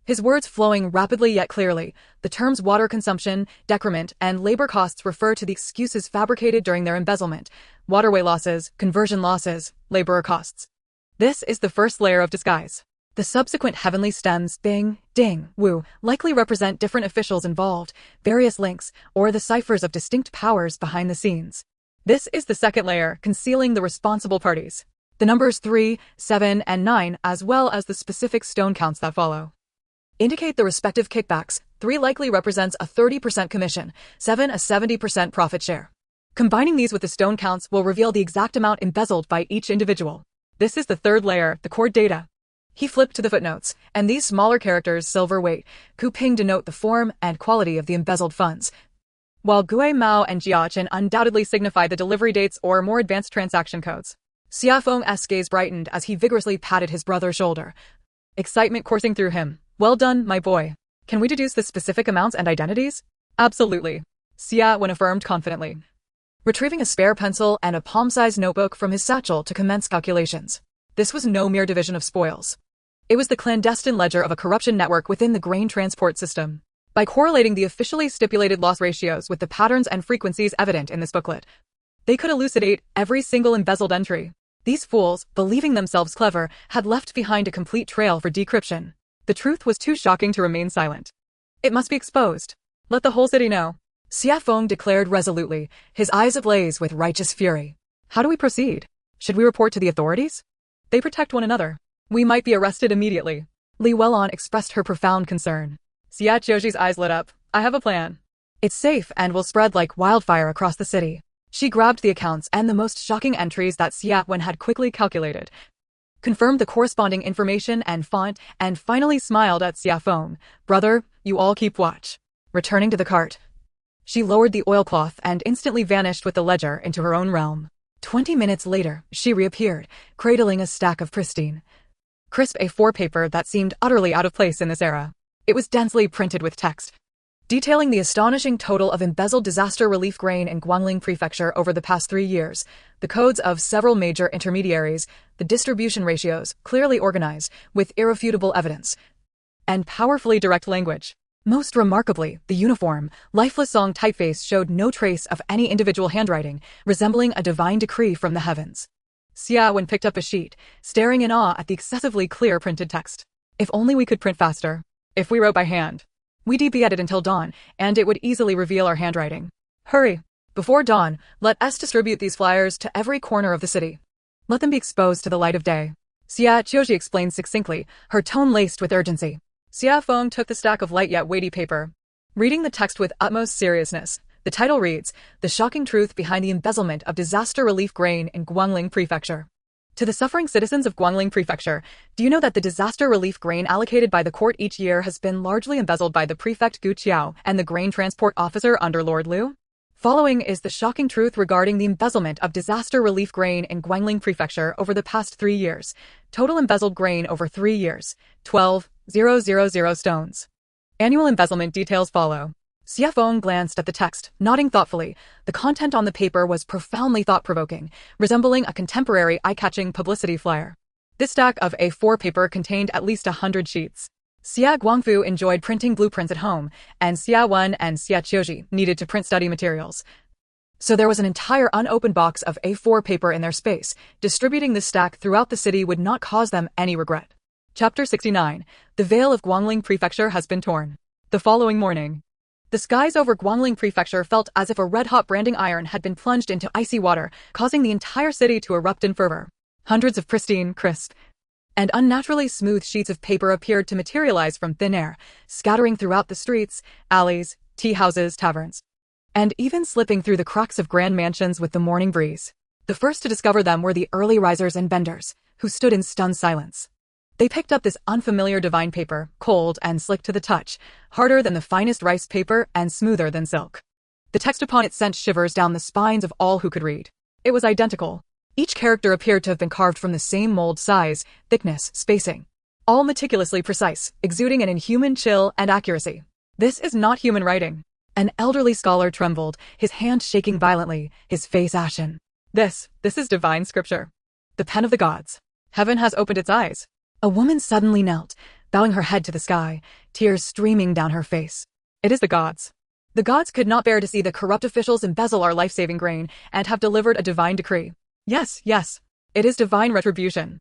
his words flowing rapidly yet clearly. The terms water consumption, decrement, and labor costs refer to the excuses fabricated during their embezzlement: waterway losses, conversion losses, laborer costs. This is the first layer of disguise. The subsequent heavenly stems Bing, Ding, Wu likely represent different officials involved, various links, or the ciphers of distinct powers behind the scenes. This is the second layer, concealing the responsible parties. The numbers 3, 7, and 9, as well as the specific stone counts that follow, indicate the respective kickbacks. 3 likely represents a 30% commission, 7 a 70% profit share. Combining these with the stone counts will reveal the exact amount embezzled by each individual. This is the third layer, the core data. He flipped to the footnotes, and these smaller characters, silver weight, Kuping, denote the form and quality of the embezzled funds, while Gui, Mao, and Jiaqin undoubtedly signify the delivery dates or more advanced transaction codes. Xia Feng's gaze brightened as he vigorously patted his brother's shoulder, excitement coursing through him. Well done, my boy. Can we deduce the specific amounts and identities? Absolutely, Xia Wen affirmed confidently, retrieving a spare pencil and a palm-sized notebook from his satchel to commence calculations. This was no mere division of spoils. It was the clandestine ledger of a corruption network within the grain transport system. By correlating the officially stipulated loss ratios with the patterns and frequencies evident in this booklet, they could elucidate every single embezzled entry. These fools, believing themselves clever, had left behind a complete trail for decryption. The truth was too shocking to remain silent. It must be exposed. Let the whole city know, Xie Feng declared resolutely, his eyes ablaze with righteous fury. How do we proceed? Should we report to the authorities? They protect one another. We might be arrested immediately. Li Weilon expressed her profound concern. Xie Qiu Zhi's eyes lit up. I have a plan. It's safe and will spread like wildfire across the city. She grabbed the accounts and the most shocking entries that Xie Wen had quickly calculated, confirmed the corresponding information and font, and finally smiled at Xie Feng. Brother, you all keep watch. Returning to the cart, she lowered the oilcloth and instantly vanished with the ledger into her own realm. 20 minutes later, she reappeared, cradling a stack of pristine, crisp A4 paper that seemed utterly out of place in this era. It was densely printed with text, detailing the astonishing total of embezzled disaster relief grain in Guangling Prefecture over the past 3 years, the codes of several major intermediaries, the distribution ratios, clearly organized, with irrefutable evidence, and powerfully direct language. Most remarkably, the uniform, lifeless song typeface showed no trace of any individual handwriting, resembling a divine decree from the heavens. Xie Wen picked up a sheet, staring in awe at the excessively clear printed text. If only we could print faster. If we wrote by hand, we'd be at it until dawn, and it would easily reveal our handwriting. Hurry! Before dawn, let us distribute these flyers to every corner of the city. Let them be exposed to the light of day. Xie Qiu Zhi explained succinctly, her tone laced with urgency. Xie Feng took the stack of light yet weighty paper, reading the text with utmost seriousness. The title reads, The Shocking Truth Behind the Embezzlement of Disaster Relief Grain in Guangling Prefecture. To the suffering citizens of Guangling Prefecture, do you know that the disaster relief grain allocated by the court each year has been largely embezzled by the prefect Gu Qiao and the grain transport officer under Lord Liu? Following is the shocking truth regarding the embezzlement of disaster relief grain in Guangling Prefecture over the past 3 years. Total embezzled grain over 3 years, 12,000 stones. Annual embezzlement details follow. Xie Feng glanced at the text, nodding thoughtfully. The content on the paper was profoundly thought-provoking, resembling a contemporary eye-catching publicity flyer. This stack of A4 paper contained at least 100 sheets. Xie Guangfu enjoyed printing blueprints at home, and Xie Wen and Xie Qiu Zhi needed to print study materials. So there was an entire unopened box of A4 paper in their space. Distributing this stack throughout the city would not cause them any regret. Chapter 69. The veil of Guangling Prefecture has been torn. The following morning, the skies over Guangling Prefecture felt as if a red-hot branding iron had been plunged into icy water, causing the entire city to erupt in fervor. Hundreds of pristine, crisp, and unnaturally smooth sheets of paper appeared to materialize from thin air, scattering throughout the streets, alleys, tea houses, taverns, and even slipping through the cracks of grand mansions with the morning breeze. The first to discover them were the early risers and vendors, who stood in stunned silence. They picked up this unfamiliar divine paper, cold and slick to the touch, harder than the finest rice paper and smoother than silk. The text upon it sent shivers down the spines of all who could read. It was identical. Each character appeared to have been carved from the same mold, size, thickness, spacing. All meticulously precise, exuding an inhuman chill and accuracy. This is not human writing. An elderly scholar trembled, his hand shaking violently, his face ashen. This is divine scripture. The pen of the gods. Heaven has opened its eyes. A woman suddenly knelt, bowing her head to the sky, tears streaming down her face. It is the gods. The gods could not bear to see the corrupt officials embezzle our life-saving grain and have delivered a divine decree. Yes, it is divine retribution.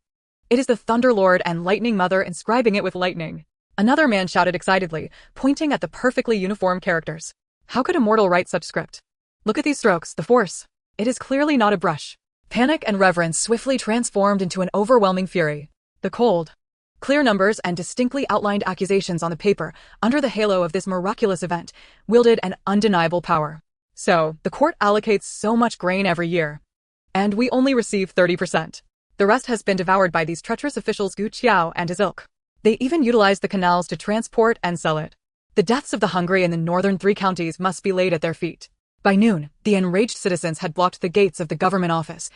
It is the Thunder Lord and Lightning Mother inscribing it with lightning. Another man shouted excitedly, pointing at the perfectly uniform characters. How could a mortal write such script? Look at these strokes, the force. It is clearly not a brush. Panic and reverence swiftly transformed into an overwhelming fury. The cold, clear numbers and distinctly outlined accusations on the paper, under the halo of this miraculous event, wielded an undeniable power. So, the court allocates so much grain every year, and we only receive 30%. The rest has been devoured by these treacherous officials Xie Qiu and his ilk. They even utilize the canals to transport and sell it. The deaths of the hungry in the northern 3 counties must be laid at their feet. By noon, the enraged citizens had blocked the gates of the government office.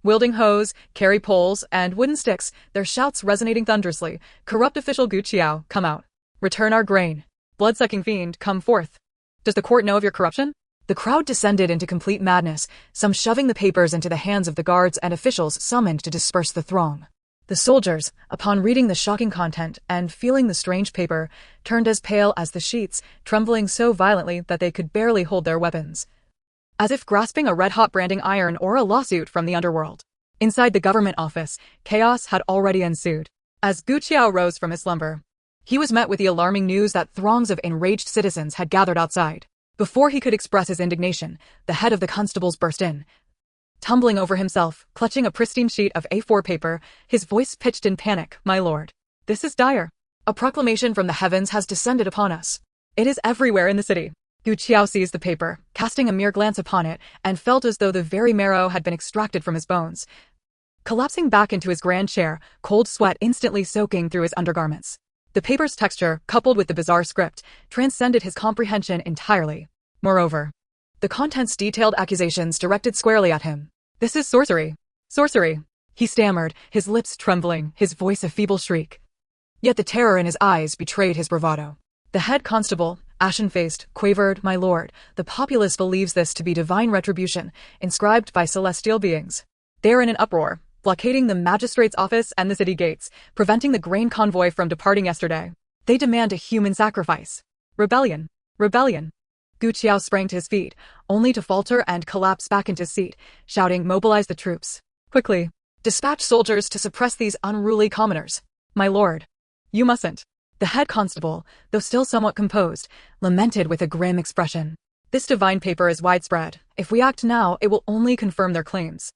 Wielding hoes, carry poles, and wooden sticks, their shouts resonating thunderously. Corrupt official Xie Qiu, come out. Return our grain. Blood-sucking fiend, come forth. Does the court know of your corruption? The crowd descended into complete madness, some shoving the papers into the hands of the guards and officials summoned to disperse the throng. The soldiers, upon reading the shocking content and feeling the strange paper, turned as pale as the sheets, trembling so violently that they could barely hold their weapons, as if grasping a red-hot branding iron or a lawsuit from the underworld. Inside the government office, chaos had already ensued. As Xie Qiu rose from his slumber, he was met with the alarming news that throngs of enraged citizens had gathered outside. Before he could express his indignation, the head of the constables burst in. Tumbling over himself, clutching a pristine sheet of A4 paper, his voice pitched in panic, "My lord, this is dire. A proclamation from the heavens has descended upon us. It is everywhere in the city." Xie Qiu seized the paper, casting a mere glance upon it, and felt as though the very marrow had been extracted from his bones. Collapsing back into his grand chair, cold sweat instantly soaking through his undergarments. The paper's texture, coupled with the bizarre script, transcended his comprehension entirely. Moreover, the contents detailed accusations directed squarely at him. "This is sorcery. Sorcery," he stammered, his lips trembling, his voice a feeble shriek. Yet the terror in his eyes betrayed his bravado. The head constable, ashen-faced, quavered, "My lord, the populace believes this to be divine retribution, inscribed by celestial beings. They are in an uproar, blockading the magistrate's office and the city gates, preventing the grain convoy from departing yesterday. They demand a human sacrifice. Rebellion. Rebellion." Xie Qiu sprang to his feet, only to falter and collapse back into his seat, shouting, "Mobilize the troops. Quickly. Dispatch soldiers to suppress these unruly commoners." "My lord, you mustn't." The head constable, though still somewhat composed, lamented with a grim expression. "This divine paper is widespread. If we act now, it will only confirm their claims.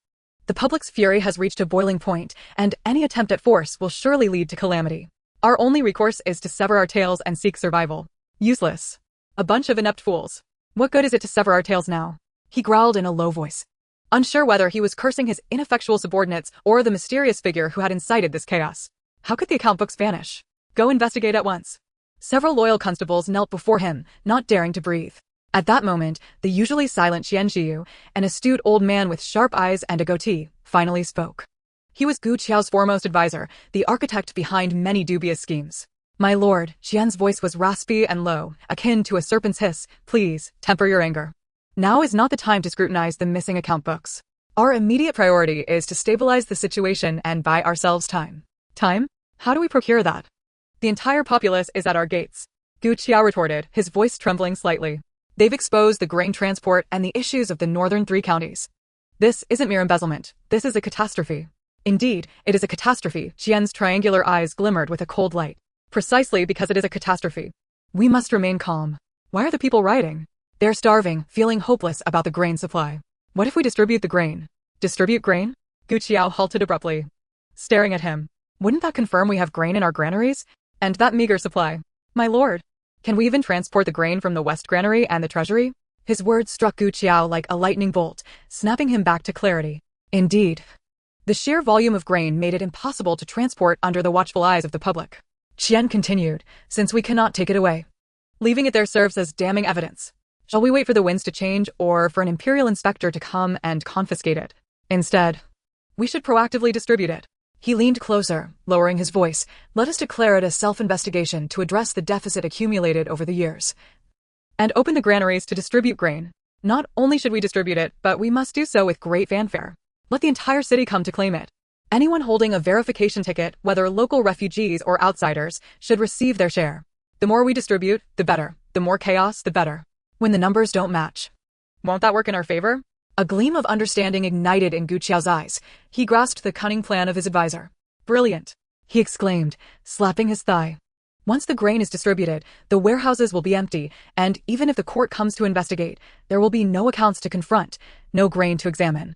The public's fury has reached a boiling point, and any attempt at force will surely lead to calamity. Our only recourse is to sever our tails and seek survival. Useless. A bunch of inept fools. What good is it to sever our tails now?" He growled in a low voice, unsure whether he was cursing his ineffectual subordinates or the mysterious figure who had incited this chaos. How could the account books vanish? "Go investigate at once." Several loyal constables knelt before him, not daring to breathe. At that moment, the usually silent Qian Zhiyu, an astute old man with sharp eyes and a goatee, finally spoke. He was Xie Qiu's foremost advisor, the architect behind many dubious schemes. "My lord," Qian's voice was raspy and low, akin to a serpent's hiss, "please, temper your anger. Now is not the time to scrutinize the missing account books. Our immediate priority is to stabilize the situation and buy ourselves time." "Time? How do we procure that?" "The entire populace is at our gates," Xie Qiu retorted, his voice trembling slightly. "They've exposed the grain transport and the issues of the northern 3 counties. This isn't mere embezzlement, this is a catastrophe." "Indeed, it is a catastrophe," Qian's triangular eyes glimmered with a cold light. "Precisely because it is a catastrophe, we must remain calm. Why are the people rioting? They're starving, feeling hopeless about the grain supply. What if we distribute the grain?" "Distribute grain?" Xie Qiu halted abruptly, staring at him. "Wouldn't that confirm we have grain in our granaries? And that meager supply? My lord, can we even transport the grain from the West Granary and the Treasury?" His words struck Xie Qiu like a lightning bolt, snapping him back to clarity. Indeed, the sheer volume of grain made it impossible to transport under the watchful eyes of the public. Qian continued, "Since we cannot take it away, leaving it there serves as damning evidence. Shall we wait for the winds to change or for an imperial inspector to come and confiscate it? Instead, we should proactively distribute it." He leaned closer, lowering his voice. "Let us declare it a self-investigation to address the deficit accumulated over the years, and open the granaries to distribute grain. Not only should we distribute it, but we must do so with great fanfare. Let the entire city come to claim it. Anyone holding a verification ticket, whether local refugees or outsiders, should receive their share. The more we distribute, the better. The more chaos, the better. When the numbers don't match, won't that work in our favor?" A gleam of understanding ignited in Xie Qiu's eyes. He grasped the cunning plan of his advisor. "Brilliant," he exclaimed, slapping his thigh. "Once the grain is distributed, the warehouses will be empty, and even if the court comes to investigate, there will be no accounts to confront, no grain to examine.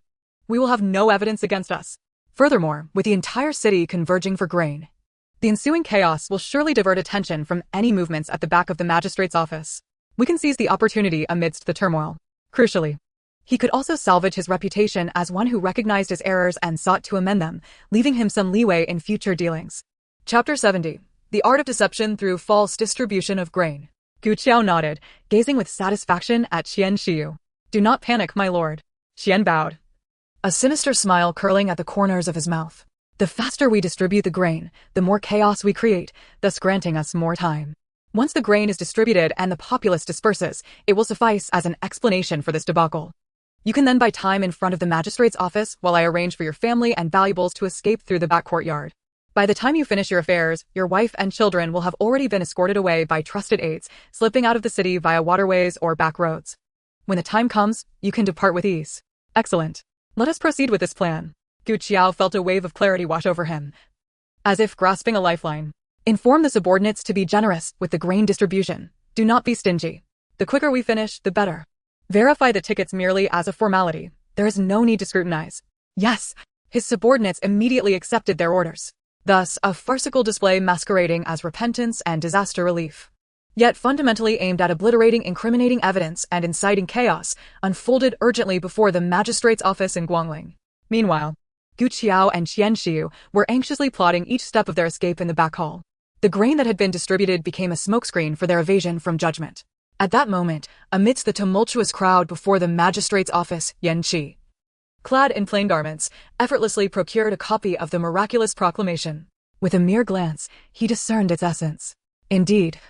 we will have no evidence against us. Furthermore, with the entire city converging for grain, the ensuing chaos will surely divert attention from any movements at the back of the magistrate's office. We can seize the opportunity amidst the turmoil. Crucially, he could also salvage his reputation as one who recognized his errors and sought to amend them, leaving him some leeway in future dealings. Chapter 70. The Art of Deception Through False Distribution of Grain. Gu Qiao nodded, gazing with satisfaction at Xie Qiu. Do not panic, my lord. Qian bowed, a sinister smile curling at the corners of his mouth. The faster we distribute the grain, the more chaos we create, thus granting us more time. Once the grain is distributed and the populace disperses, it will suffice as an explanation for this debacle. You can then buy time in front of the magistrate's office while I arrange for your family and valuables to escape through the back courtyard. By the time you finish your affairs, your wife and children will have already been escorted away by trusted aides, slipping out of the city via waterways or back roads. When the time comes, you can depart with ease. Excellent. Let us proceed with this plan. Gu Qiao felt a wave of clarity wash over him, as if grasping a lifeline. Inform the subordinates to be generous with the grain distribution. Do not be stingy. The quicker we finish, the better. Verify the tickets merely as a formality. There is no need to scrutinize. Yes, his subordinates immediately accepted their orders. Thus, a farcical display masquerading as repentance and disaster relief, yet fundamentally aimed at obliterating incriminating evidence and inciting chaos, unfolded urgently before the magistrate's office in Guangling. Meanwhile, Gu Qiao and Qian Xiu were anxiously plotting each step of their escape in the back hall. The grain that had been distributed became a smokescreen for their evasion from judgment. At that moment, amidst the tumultuous crowd before the magistrate's office, Yan Qi, clad in plain garments, effortlessly procured a copy of the miraculous proclamation. With a mere glance, he discerned its essence. Indeed,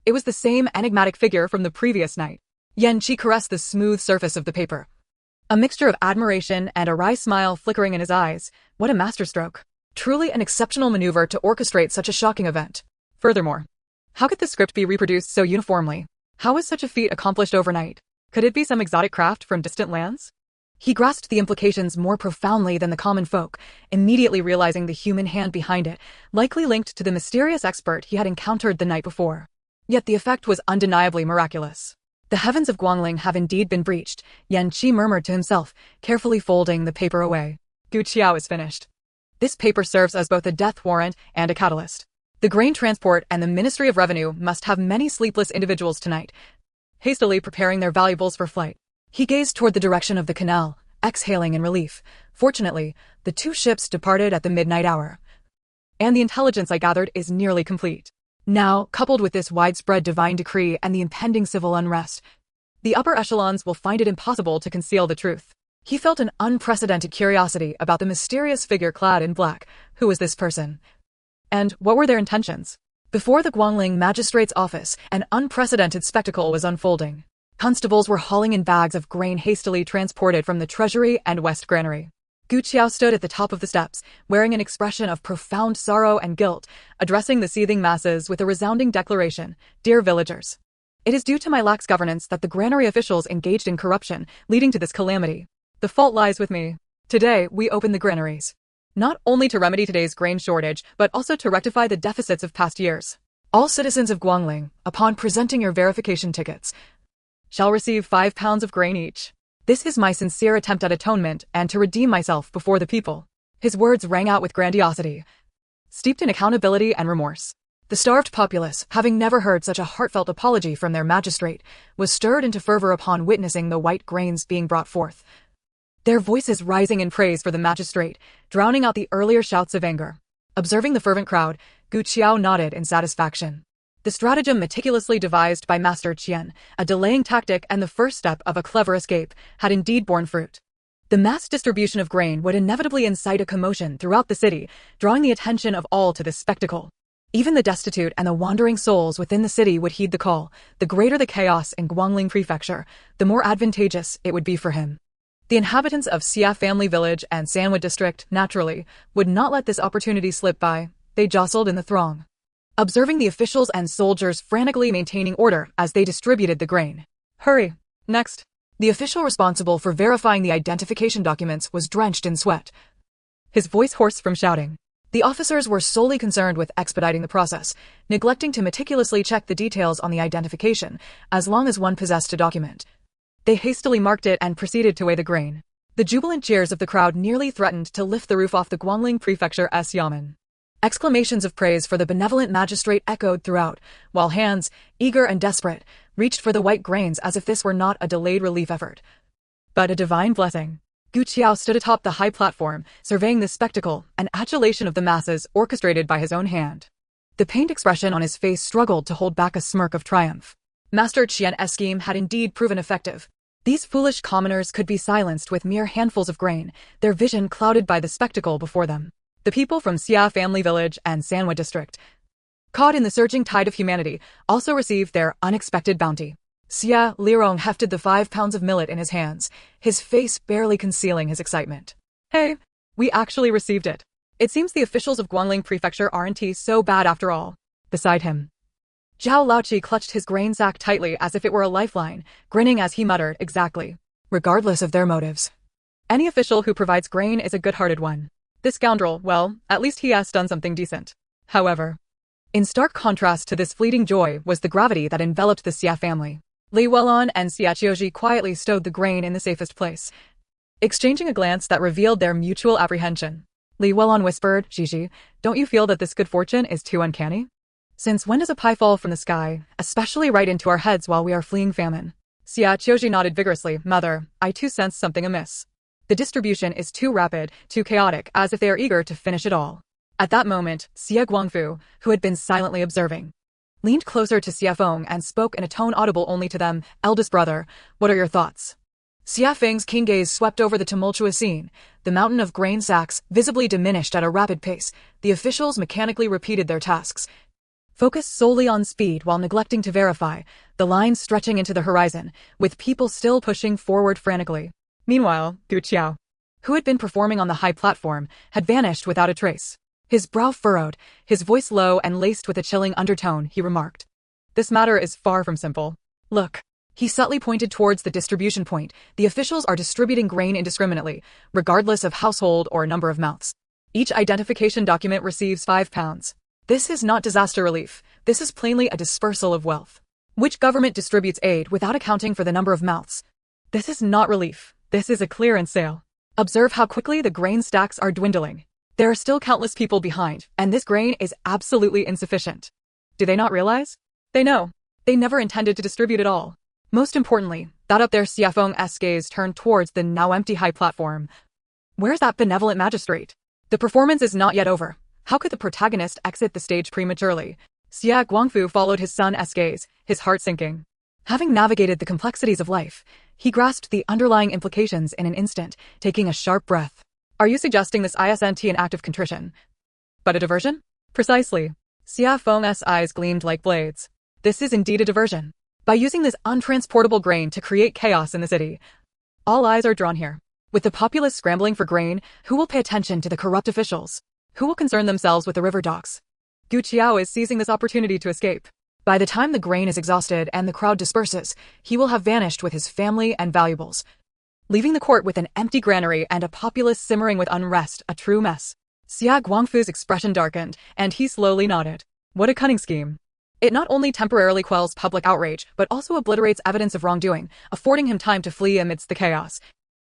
it was the same enigmatic figure from the previous night. Yan Qi caressed the smooth surface of the paper, a mixture of admiration and a wry smile flickering in his eyes. What a masterstroke. Truly an exceptional maneuver to orchestrate such a shocking event. Furthermore, how could the script be reproduced so uniformly? How was such a feat accomplished overnight? Could it be some exotic craft from distant lands? He grasped the implications more profoundly than the common folk, immediately realizing the human hand behind it, likely linked to the mysterious expert he had encountered the night before. Yet the effect was undeniably miraculous. The heavens of Guangling have indeed been breached, Yan Qi murmured to himself, carefully folding the paper away. Gu Qiao is finished. This paper serves as both a death warrant and a catalyst. The grain transport and the Ministry of Revenue must have many sleepless individuals tonight, hastily preparing their valuables for flight. He gazed toward the direction of the canal, exhaling in relief. Fortunately, the two ships departed at the midnight hour, and the intelligence I gathered is nearly complete. Now, coupled with this widespread divine decree and the impending civil unrest, the upper echelons will find it impossible to conceal the truth. He felt an unprecedented curiosity about the mysterious figure clad in black. Who was this person? And what were their intentions? Before the Guangling magistrate's office, an unprecedented spectacle was unfolding. Constables were hauling in bags of grain hastily transported from the treasury and west granary. Gu Qiao stood at the top of the steps, wearing an expression of profound sorrow and guilt, addressing the seething masses with a resounding declaration. Dear villagers, it is due to my lax governance that the granary officials engaged in corruption, leading to this calamity. The fault lies with me. Today, we open the granaries, not only to remedy today's grain shortage, but also to rectify the deficits of past years. All citizens of Guangling, upon presenting your verification tickets, shall receive 5 pounds of grain each. This is my sincere attempt at atonement and to redeem myself before the people. His words rang out with grandiosity, steeped in accountability and remorse. The starved populace, having never heard such a heartfelt apology from their magistrate, was stirred into fervor upon witnessing the white grains being brought forth, their voices rising in praise for the magistrate, drowning out the earlier shouts of anger. Observing the fervent crowd, Gu Qiao nodded in satisfaction. The stratagem meticulously devised by Master Qian, a delaying tactic and the first step of a clever escape, had indeed borne fruit. The mass distribution of grain would inevitably incite a commotion throughout the city, drawing the attention of all to this spectacle. Even the destitute and the wandering souls within the city would heed the call. The greater the chaos in Guangling Prefecture, the more advantageous it would be for him. The inhabitants of Xie Family Village and Sanwa District, naturally, would not let this opportunity slip by. They jostled in the throng, observing the officials and soldiers frantically maintaining order as they distributed the grain. Hurry! Next! The official responsible for verifying the identification documents was drenched in sweat, his voice hoarse from shouting. The officers were solely concerned with expediting the process, neglecting to meticulously check the details on the identification, as long as one possessed a document. They hastily marked it and proceeded to weigh the grain. The jubilant cheers of the crowd nearly threatened to lift the roof off the Guangling Prefecture's yamen. Exclamations of praise for the benevolent magistrate echoed throughout, while hands, eager and desperate, reached for the white grains as if this were not a delayed relief effort, but a divine blessing. Xie Qiu stood atop the high platform, surveying this spectacle, an adulation of the masses orchestrated by his own hand. The pained expression on his face struggled to hold back a smirk of triumph. Master Qian's scheme had indeed proven effective. These foolish commoners could be silenced with mere handfuls of grain, their vision clouded by the spectacle before them. The people from Xie Family Village and Sanhua District, caught in the surging tide of humanity, also received their unexpected bounty. Xie Lirong hefted the 5 pounds of millet in his hands, his face barely concealing his excitement. Hey, we actually received it. It seems the officials of Guangling Prefecture aren't so bad after all. Beside him, Zhao Laoqi clutched his grain sack tightly as if it were a lifeline, grinning as he muttered, exactly. Regardless of their motives, any official who provides grain is a good-hearted one. This scoundrel, well, at least he has done something decent. However, in stark contrast to this fleeting joy was the gravity that enveloped the Xie family. Li Welon and Xie Qiu Zhi quietly stowed the grain in the safest place, exchanging a glance that revealed their mutual apprehension. Li Welon whispered, Gigi, don't you feel that this good fortune is too uncanny? Since when does a pie fall from the sky, especially right into our heads while we are fleeing famine? Xie Qiu Zhi nodded vigorously. Mother, I too sense something amiss. The distribution is too rapid, too chaotic, as if they are eager to finish it all. At that moment, Xie Guangfu, who had been silently observing, leaned closer to Xie Feng and spoke in a tone audible only to them. Eldest brother, what are your thoughts? Xie Feng's keen gaze swept over the tumultuous scene. The mountain of grain sacks visibly diminished at a rapid pace. The officials mechanically repeated their tasks, focused solely on speed while neglecting to verify, the lines stretching into the horizon, with people still pushing forward frantically. Meanwhile, Xie Qiu, who had been performing on the high platform, had vanished without a trace. His brow furrowed, his voice low and laced with a chilling undertone, he remarked. This matter is far from simple. Look. He subtly pointed towards the distribution point. The officials are distributing grain indiscriminately, regardless of household or number of mouths. Each identification document receives 5 pounds. This is not disaster relief. This is plainly a dispersal of wealth. Which government distributes aid without accounting for the number of mouths? This is not relief. This is a clearance sale. Observe how quickly the grain stacks are dwindling. There are still countless people behind, and this grain is absolutely insufficient. Do they not realize? They know. They never intended to distribute it all. Most importantly, that up there Xie Feng's gaze turned towards the now empty high platform. Where's that benevolent magistrate? The performance is not yet over. How could the protagonist exit the stage prematurely? Xie Guangfu followed his son's gaze, his heart sinking. Having navigated the complexities of life, he grasped the underlying implications in an instant, taking a sharp breath. Are you suggesting this isn't an act of contrition, but a diversion? Precisely. Xie Feng's eyes gleamed like blades. This is indeed a diversion. By using this untransportable grain to create chaos in the city, all eyes are drawn here. With the populace scrambling for grain, who will pay attention to the corrupt officials? Who will concern themselves with the river docks? Xie Qiu is seizing this opportunity to escape. By the time the grain is exhausted and the crowd disperses, he will have vanished with his family and valuables, leaving the court with an empty granary and a populace simmering with unrest, a true mess. Xie Guangfu's expression darkened, and he slowly nodded. What a cunning scheme. It not only temporarily quells public outrage, but also obliterates evidence of wrongdoing, affording him time to flee amidst the chaos,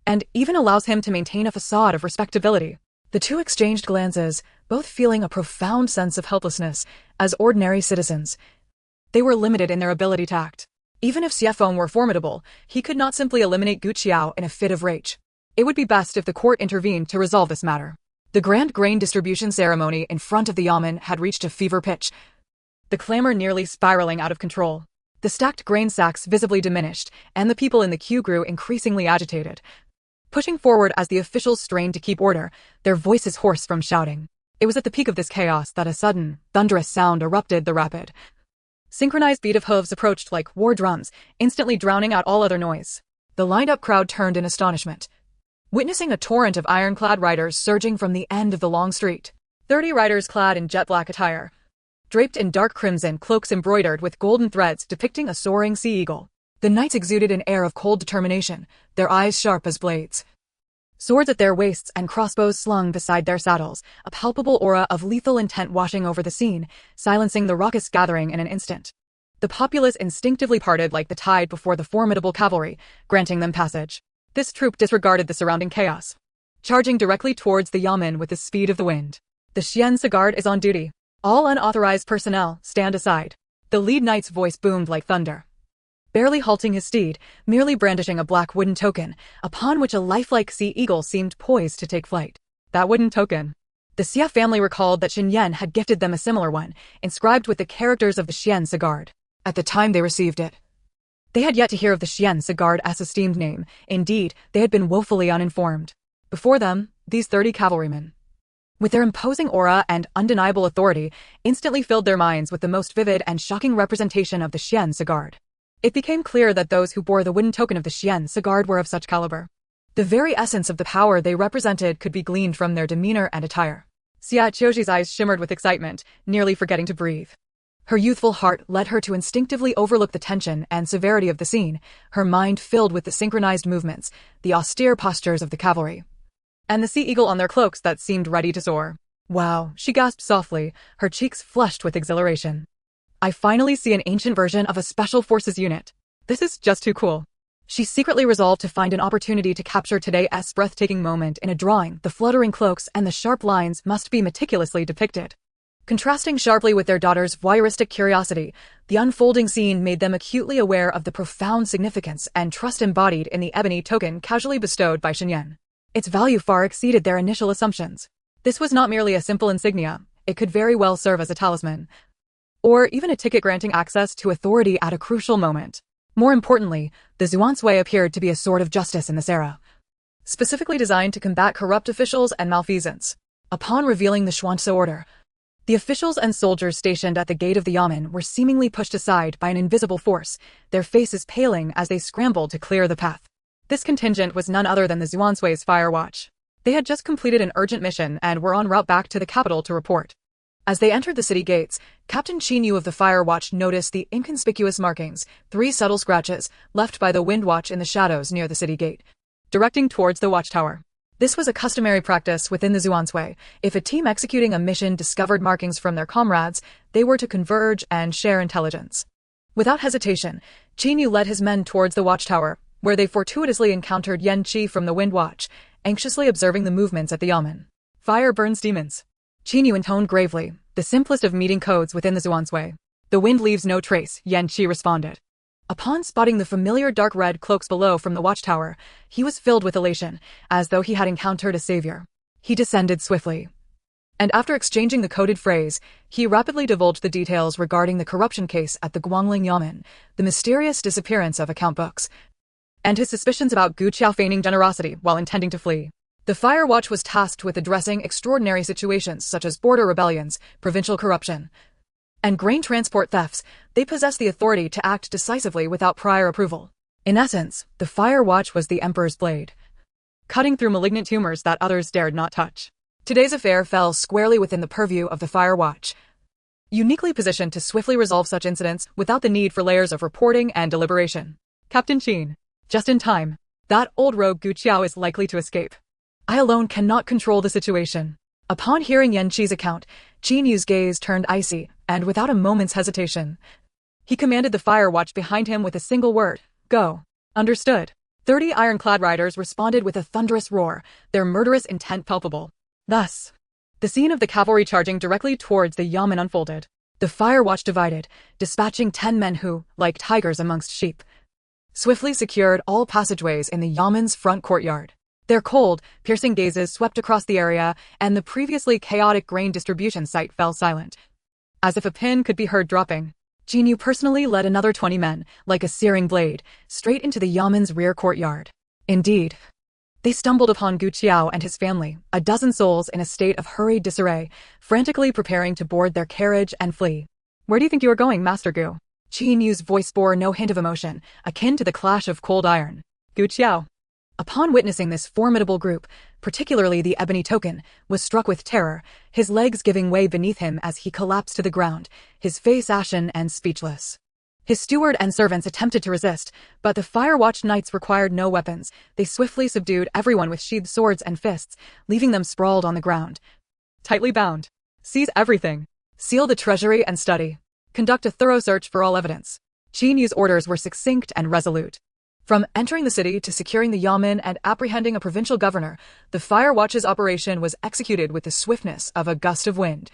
and even allows him to maintain a facade of respectability. The two exchanged glances, both feeling a profound sense of helplessness. As ordinary citizens, they were limited in their ability to act. Even if Xie Feng were formidable, he could not simply eliminate Xie Qiu in a fit of rage. It would be best if the court intervened to resolve this matter. The grand grain distribution ceremony in front of the yamen had reached a fever pitch, the clamor nearly spiraling out of control. The stacked grain sacks visibly diminished, and the people in the queue grew increasingly agitated, pushing forward as the officials strained to keep order, their voices hoarse from shouting. It was at the peak of this chaos that a sudden, thunderous sound erupted. The rapid, synchronized beat of hooves approached like war drums, instantly drowning out all other noise. The lined-up crowd turned in astonishment, witnessing a torrent of ironclad riders surging from the end of the long street. 30 riders clad in jet-black attire, draped in dark crimson cloaks embroidered with golden threads depicting a soaring sea eagle. The knights exuded an air of cold determination, their eyes sharp as blades, swords at their waists and crossbows slung beside their saddles, a palpable aura of lethal intent washing over the scene, silencing the raucous gathering in an instant. The populace instinctively parted like the tide before the formidable cavalry, granting them passage. This troop disregarded the surrounding chaos, charging directly towards the yamen with the speed of the wind. The Xianzi guard is on duty. All unauthorized personnel, stand aside. The lead knight's voice boomed like thunder. Barely halting his steed, merely brandishing a black wooden token, upon which a lifelike sea eagle seemed poised to take flight. That wooden token. The Xie family recalled that Xin Yan had gifted them a similar one, inscribed with the characters of the Xianzi guard. At the time they received it, they had yet to hear of the Xianzi guard as esteemed name. Indeed, they had been woefully uninformed. Before them, these 30 cavalrymen, with their imposing aura and undeniable authority, instantly filled their minds with the most vivid and shocking representation of the Xianzi guard. It became clear that those who bore the wooden token of the Xianzi guard were of such caliber. The very essence of the power they represented could be gleaned from their demeanor and attire. Xie Qiu Zhi's eyes shimmered with excitement, nearly forgetting to breathe. Her youthful heart led her to instinctively overlook the tension and severity of the scene, her mind filled with the synchronized movements, the austere postures of the cavalry, and the sea eagle on their cloaks that seemed ready to soar. Wow, she gasped softly, her cheeks flushed with exhilaration. I finally see an ancient version of a special forces unit. This is just too cool. She secretly resolved to find an opportunity to capture today's breathtaking moment in a drawing. The fluttering cloaks and the sharp lines must be meticulously depicted. Contrasting sharply with their daughter's voyeuristic curiosity, the unfolding scene made them acutely aware of the profound significance and trust embodied in the ebony token casually bestowed by Xin Yan. Its value far exceeded their initial assumptions. This was not merely a simple insignia, it could very well serve as a talisman, or even a ticket granting access to authority at a crucial moment. More importantly, the Xuansui appeared to be a sword of justice in this era, specifically designed to combat corrupt officials and malfeasance. Upon revealing the Xuanzi order, the officials and soldiers stationed at the gate of the yamen were seemingly pushed aside by an invisible force, their faces paling as they scrambled to clear the path. This contingent was none other than the Xuansui's fire watch. They had just completed an urgent mission and were en route back to the capital to report. As they entered the city gates, Captain Xie Qiu of the Fire Watch noticed the inconspicuous markings, 3 subtle scratches, left by the Wind Watch in the shadows near the city gate, directing towards the watchtower. This was a customary practice within the Xuansui. If a team executing a mission discovered markings from their comrades, they were to converge and share intelligence. Without hesitation, Xie Qiu led his men towards the watchtower, where they fortuitously encountered Yan Qi from the Wind Watch, anxiously observing the movements at the yamen. Fire burns demons, Xie Qiu intoned gravely, the simplest of meeting codes within the Xuansui. The wind leaves no trace, Yan Qi responded. Upon spotting the familiar dark red cloaks below from the watchtower, he was filled with elation, as though he had encountered a savior. He descended swiftly, and after exchanging the coded phrase, he rapidly divulged the details regarding the corruption case at the Guangling Yamen, the mysterious disappearance of account books, and his suspicions about Xie Qiu feigning generosity while intending to flee. The Fire Watch was tasked with addressing extraordinary situations such as border rebellions, provincial corruption, and grain transport thefts. They possessed the authority to act decisively without prior approval. In essence, the Fire Watch was the Emperor's blade, cutting through malignant tumors that others dared not touch. Today's affair fell squarely within the purview of the Fire Watch, uniquely positioned to swiftly resolve such incidents without the need for layers of reporting and deliberation. Captain Qin, just in time. That old rogue Xie Qiu is likely to escape. I alone cannot control the situation. Upon hearing Yan Qi's account, Xie Qiu's gaze turned icy, and without a moment's hesitation, he commanded the Fire Watch behind him with a single word, go. Understood. 30 ironclad riders responded with a thunderous roar, their murderous intent palpable. Thus, the scene of the cavalry charging directly towards the yamen unfolded. The Fire Watch divided, dispatching 10 men who, like tigers amongst sheep, swiftly secured all passageways in the yamen's front courtyard. Their cold, piercing gazes swept across the area, and the previously chaotic grain distribution site fell silent, as if a pin could be heard dropping. Xie Qiu personally led another 20 men, like a searing blade, straight into the yamen's rear courtyard. Indeed, they stumbled upon Xie Qiu and his family, a dozen souls in a state of hurried disarray, frantically preparing to board their carriage and flee. Where do you think you are going, Master Gu? Xie Qiu's voice bore no hint of emotion, akin to the clash of cold iron. Xie Qiu, upon witnessing this formidable group, particularly the ebony token, was struck with terror, his legs giving way beneath him as he collapsed to the ground, his face ashen and speechless. His steward and servants attempted to resist, but the Fire Watch knights required no weapons. They swiftly subdued everyone with sheathed swords and fists, leaving them sprawled on the ground. Tightly bound. Seize everything. Seal the treasury and study. Conduct a thorough search for all evidence. Xie Qiu's orders were succinct and resolute. From entering the city to securing the yamen and apprehending a provincial governor, the Fire Watch's operation was executed with the swiftness of a gust of wind,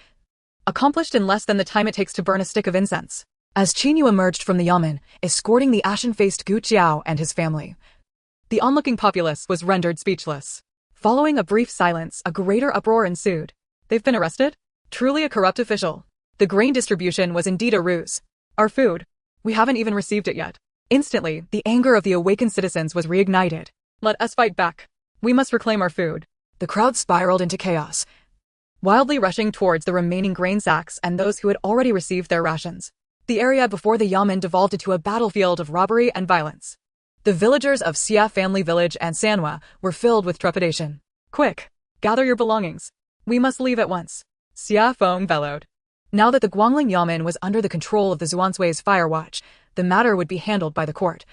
accomplished in less than the time it takes to burn a stick of incense. As Xie Qiu emerged from the yamen, escorting the ashen-faced Gu Jiao and his family, the onlooking populace was rendered speechless. Following a brief silence, a greater uproar ensued. They've been arrested? Truly a corrupt official. The grain distribution was indeed a ruse. Our food. We haven't even received it yet. Instantly, the anger of the awakened citizens was reignited. Let us fight back. We must reclaim our food. The crowd spiraled into chaos, wildly rushing towards the remaining grain sacks and those who had already received their rations. The area before the yamen devolved into a battlefield of robbery and violence. The villagers of Xie family village and Sanhua were filled with trepidation. Quick! Gather your belongings. We must leave at once. Xie Feng bellowed. Now that the Guangling yamen was under the control of the Zhuanzui's Fire Watch, the matter would be handled by the court,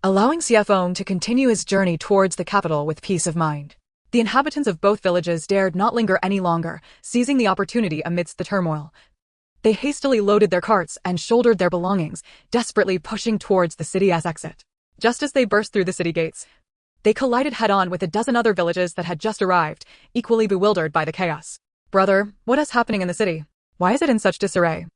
allowing Xie Feng to continue his journey towards the capital with peace of mind. The inhabitants of both villages dared not linger any longer, seizing the opportunity amidst the turmoil. They hastily loaded their carts and shouldered their belongings, desperately pushing towards the city's exit. Just as they burst through the city gates, they collided head-on with a dozen other villages that had just arrived, equally bewildered by the chaos. Brother, what is happening in the city? Why is it in such disarray?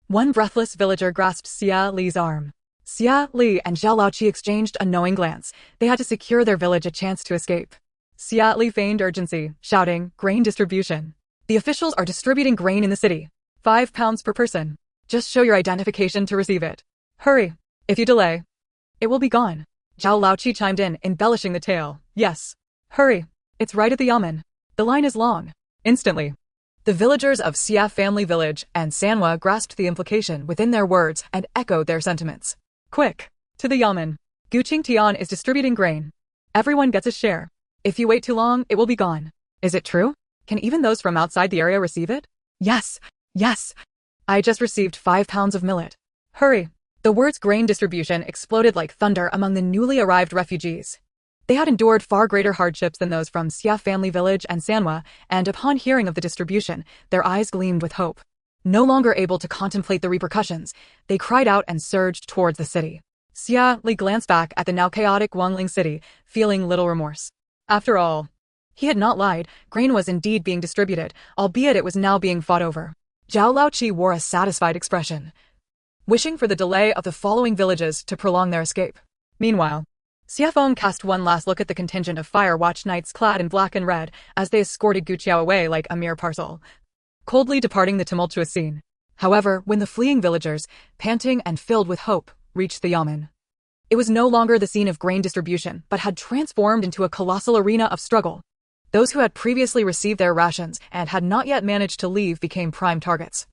One breathless villager grasped Xie Li's arm. Xie Li and Zhao Laoqi exchanged a knowing glance. They had to secure their village a chance to escape. Xie Li feigned urgency, shouting, "Grain distribution. The officials are distributing grain in the city. 5 pounds per person. Just show your identification to receive it. Hurry. If you delay, it will be gone." Zhao Laoqi chimed in, embellishing the tale. "Yes. Hurry. It's right at the yamen. The line is long." Instantly, the villagers of Xie family village and Sanhua grasped the implication within their words and echoed their sentiments. Quick! To the yamen. Guqing Tian is distributing grain. Everyone gets a share. If you wait too long, it will be gone. Is it true? Can even those from outside the area receive it? Yes. Yes. I just received 5 pounds of millet. Hurry. The words grain distribution exploded like thunder among the newly arrived refugees. They had endured far greater hardships than those from Xie family village and Sanhua, and upon hearing of the distribution, their eyes gleamed with hope. No longer able to contemplate the repercussions, they cried out and surged towards the city. Xie Li glanced back at the now chaotic Guangling city, feeling little remorse. After all, he had not lied. Grain was indeed being distributed, albeit it was now being fought over. Zhao Laoqi wore a satisfied expression, wishing for the delay of the following villages to prolong their escape. Meanwhile, Xie Feng cast one last look at the contingent of Fire Watch knights clad in black and red as they escorted Gu Qiao away like a mere parcel, coldly departing the tumultuous scene. However, when the fleeing villagers, panting and filled with hope, reached the yamen, it was no longer the scene of grain distribution, but had transformed into a colossal arena of struggle. Those who had previously received their rations and had not yet managed to leave became prime targets.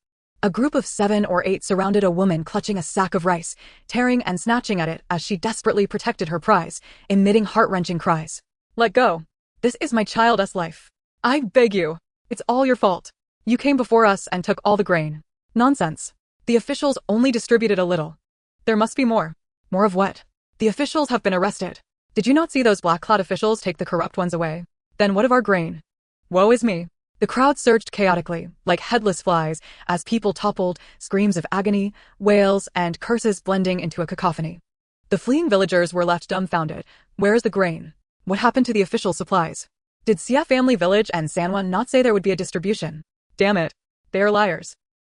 A group of 7 or 8 surrounded a woman clutching a sack of rice, tearing and snatching at it as she desperately protected her prize, emitting heart-wrenching cries. "Let go. This is my child's life. I beg you. It's all your fault. You came before us and took all the grain." Nonsense. The officials only distributed a little. There must be more. More of what? The officials have been arrested. Did you not see those black-clad officials take the corrupt ones away? Then what of our grain? Woe is me. The crowd surged chaotically, like headless flies, as people toppled, screams of agony, wails, and curses blending into a cacophony. The fleeing villagers were left dumbfounded. Where is the grain? What happened to the official supplies? Did Xie family village and Sanhua not say there would be a distribution? Damn it. They are liars,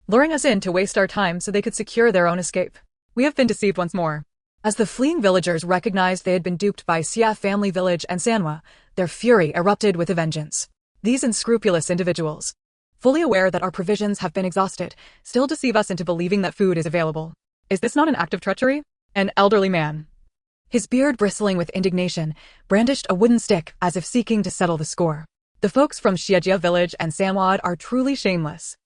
luring us in to waste our time so they could secure their own escape. We have been deceived once more. As the fleeing villagers recognized they had been duped by Xie family village and Sanhua, their fury erupted with a vengeance. These unscrupulous individuals, fully aware that our provisions have been exhausted, still deceive us into believing that food is available. Is this not an act of treachery? An elderly man, his beard bristling with indignation, brandished a wooden stick as if seeking to settle the score. The folks from Xie Qiu village and Sanhua are truly shameless.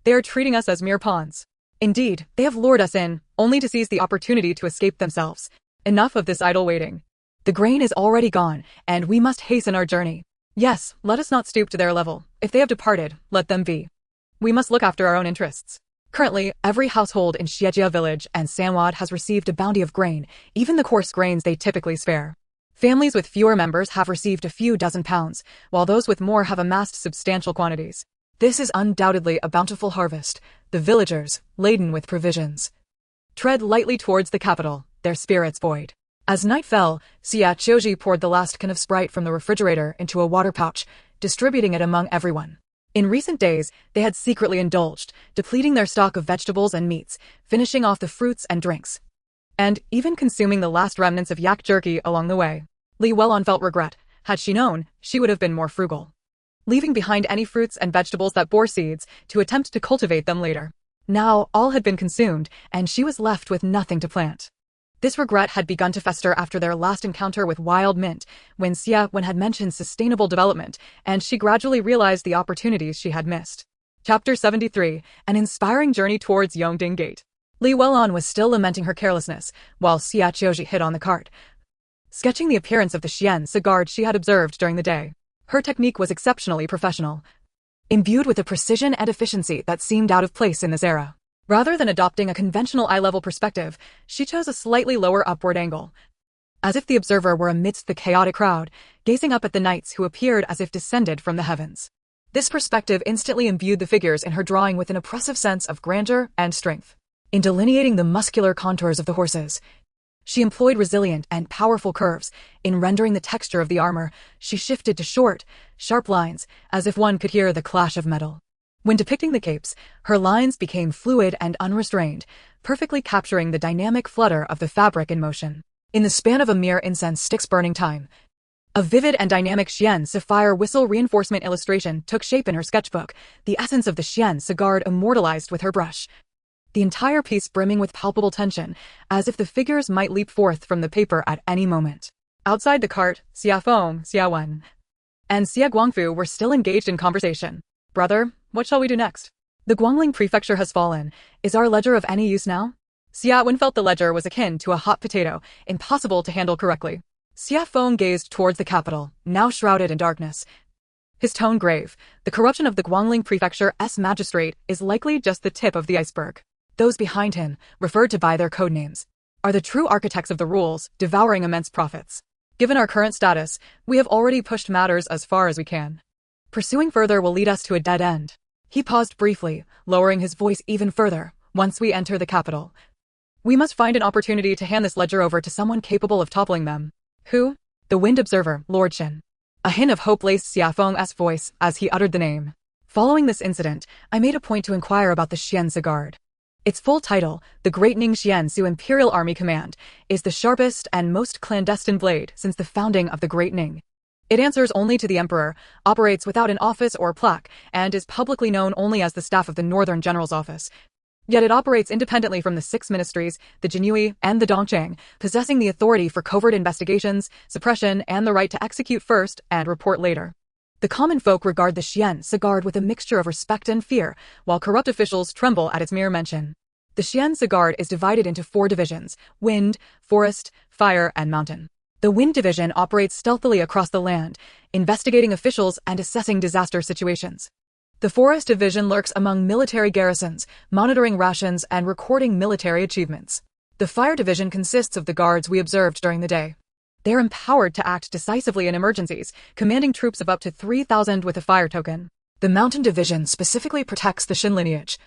They are treating us as mere pawns. Indeed, they have lured us in, only to seize the opportunity to escape themselves. Enough of this idle waiting. The grain is already gone, and we must hasten our journey. Yes, let us not stoop to their level. If they have departed, let them be. We must look after our own interests. Currently, every household in Xie Qiu village and Sanhua has received a bounty of grain, even the coarse grains they typically spare. Families with fewer members have received a few dozen pounds, while those with more have amassed substantial quantities. This is undoubtedly a bountiful harvest. The villagers, laden with provisions, tread lightly towards the capital, their spirits buoyed. As night fell, Xie Qiu Zhi poured the last can of Sprite from the refrigerator into a water pouch, distributing it among everyone. In recent days, they had secretly indulged, depleting their stock of vegetables and meats, finishing off the fruits and drinks, and even consuming the last remnants of yak jerky along the way. Li Weilong felt regret. Had she known, she would have been more frugal, leaving behind any fruits and vegetables that bore seeds to attempt to cultivate them later. Now, all had been consumed, and she was left with nothing to plant. This regret had begun to fester after their last encounter with wild mint, when Xie Wen had mentioned sustainable development, and she gradually realized the opportunities she had missed. Chapter 73, An Inspiring Journey Towards Yongding Gate. Li Weilong was still lamenting her carelessness, while Xie Qiu Zhi hid on the cart, sketching the appearance of the Xianzi guard she had observed during the day. Her technique was exceptionally professional, imbued with a precision and efficiency that seemed out of place in this era. Rather than adopting a conventional eye-level perspective, she chose a slightly lower upward angle, as if the observer were amidst the chaotic crowd, gazing up at the knights who appeared as if descended from the heavens. This perspective instantly imbued the figures in her drawing with an oppressive sense of grandeur and strength. In delineating the muscular contours of the horses, she employed resilient and powerful curves. In rendering the texture of the armor, she shifted to short, sharp lines, as if one could hear the clash of metal. When depicting the capes, her lines became fluid and unrestrained, perfectly capturing the dynamic flutter of the fabric in motion. In the span of a mere incense stick's burning time, a vivid and dynamic Xianzi fire whistle reinforcement illustration took shape in her sketchbook, the essence of the Xianzi guard immortalized with her brush. The entire piece brimming with palpable tension, as if the figures might leap forth from the paper at any moment. Outside the cart, Xie Feng, Xie Wen, and Xie Guangfu were still engaged in conversation. Brother, what shall we do next? The Guangling prefecture has fallen. Is our ledger of any use now? Xie Wen felt the ledger was akin to a hot potato, impossible to handle correctly. Xie Feng gazed towards the capital, now shrouded in darkness, his tone grave. The corruption of the Guangling prefecture's magistrate is likely just the tip of the iceberg. Those behind him, referred to by their codenames, are the true architects of the rules, devouring immense profits. Given our current status, we have already pushed matters as far as we can. Pursuing further will lead us to a dead end. He paused briefly, lowering his voice even further. Once we enter the capital, we must find an opportunity to hand this ledger over to someone capable of toppling them. Who? The Wind Observer, Lord Shen. A hint of hope laced Xie Feng's voice as he uttered the name. Following this incident, I made a point to inquire about the Xianzi Guard. Its full title, the Great Ning Xianzi Imperial Army Command, is the sharpest and most clandestine blade since the founding of the Great Ning. It answers only to the Emperor, operates without an office or plaque, and is publicly known only as the staff of the Northern General's Office. Yet it operates independently from the 6 ministries, the Jinhui, and the Dongchang, possessing the authority for covert investigations, suppression, and the right to execute first and report later. The common folk regard the Xianzi Guard with a mixture of respect and fear, while corrupt officials tremble at its mere mention. The Xianzi Guard is divided into 4 divisions: wind, forest, fire, and mountain. The Wind Division operates stealthily across the land, investigating officials and assessing disaster situations. The Forest Division lurks among military garrisons, monitoring rations and recording military achievements. The Fire Division consists of the guards we observed during the day. They are empowered to act decisively in emergencies, commanding troops of up to 3,000 with a fire token. The Mountain Division specifically protects the Shin lineage,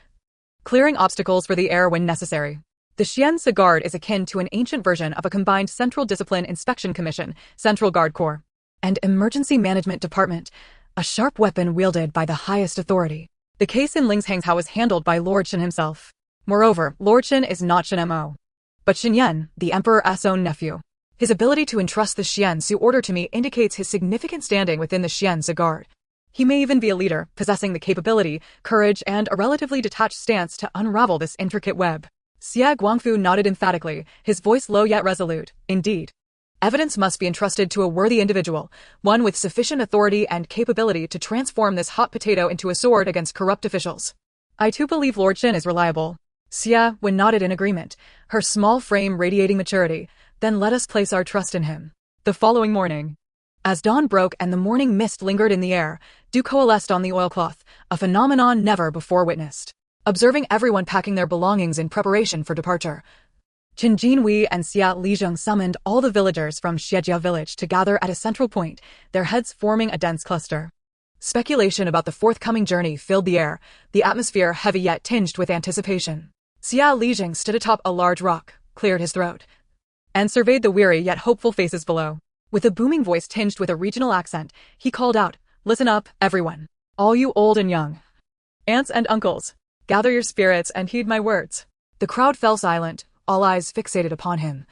clearing obstacles for the air when necessary. The Xianzi Guard is akin to an ancient version of a combined Central Discipline Inspection Commission, Central Guard Corps, and Emergency Management Department, a sharp weapon wielded by the highest authority. The case in Lingshang's was handled by Lord Shen himself. Moreover, Lord Shen is not Shen Mo, but Shen Yan, the Emperor's own nephew. His ability to entrust the Xianzi order to me indicates his significant standing within the Xianzi Guard. He may even be a leader, possessing the capability, courage, and a relatively detached stance to unravel this intricate web. Xie Guangfu nodded emphatically, his voice low yet resolute. Indeed. Evidence must be entrusted to a worthy individual, one with sufficient authority and capability to transform this hot potato into a sword against corrupt officials. I too believe Lord Shen is reliable. Xie Wen nodded in agreement, her small frame radiating maturity. Then let us place our trust in him. The following morning, as dawn broke and the morning mist lingered in the air, dew coalesced on the oilcloth, a phenomenon never before witnessed. Observing everyone packing their belongings in preparation for departure, Qin Jinhui and Xia Lijeng summoned all the villagers from Xiejia village to gather at a central point, their heads forming a dense cluster. Speculation about the forthcoming journey filled the air, the atmosphere heavy yet tinged with anticipation. Xia Lijeng stood atop a large rock, cleared his throat, and surveyed the weary yet hopeful faces below. With a booming voice tinged with a regional accent, he called out, "Listen up, everyone. All you old and young. Aunts and uncles. Gather your spirits and heed my words." The crowd fell silent, all eyes fixated upon him.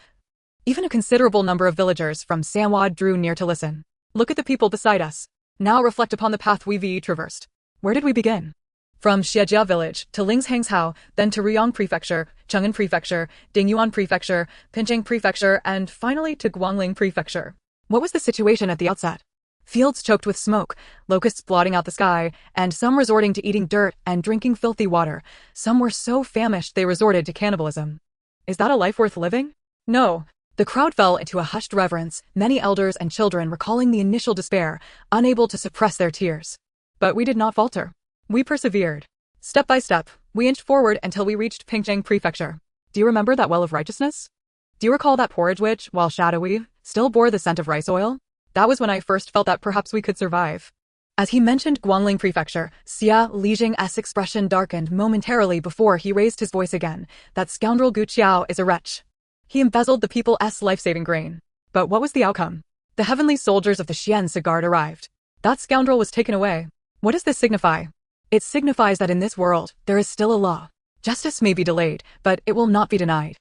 Even a considerable number of villagers from Sanwa drew near to listen. Look at the people beside us. Now reflect upon the path we've traversed. Where did we begin? From Xiejia village to Lingshanghao, then to Ruyang Prefecture, Cheng'an Prefecture, Dingyuan Prefecture, Pinching Prefecture, and finally to Guangling Prefecture. What was the situation at the outset? Fields choked with smoke, locusts blotting out the sky, and some resorting to eating dirt and drinking filthy water. Some were so famished they resorted to cannibalism. Is that a life worth living? No. The crowd fell into a hushed reverence, many elders and children recalling the initial despair, unable to suppress their tears. But we did not falter. We persevered. Step by step, we inched forward until we reached Pinching Prefecture. Do you remember that well of righteousness? Do you recall that porridge which, while shadowy, still bore the scent of rice oil? That was when I first felt that perhaps we could survive. As he mentioned Guangling Prefecture, Xie Qiu Zhi's expression darkened momentarily before he raised his voice again. That scoundrel Gu Qiao is a wretch. He embezzled the people's life-saving grain. But what was the outcome? The heavenly soldiers of the Xianzi Guard arrived. That scoundrel was taken away. What does this signify? It signifies that in this world, there is still a law. Justice may be delayed, but it will not be denied.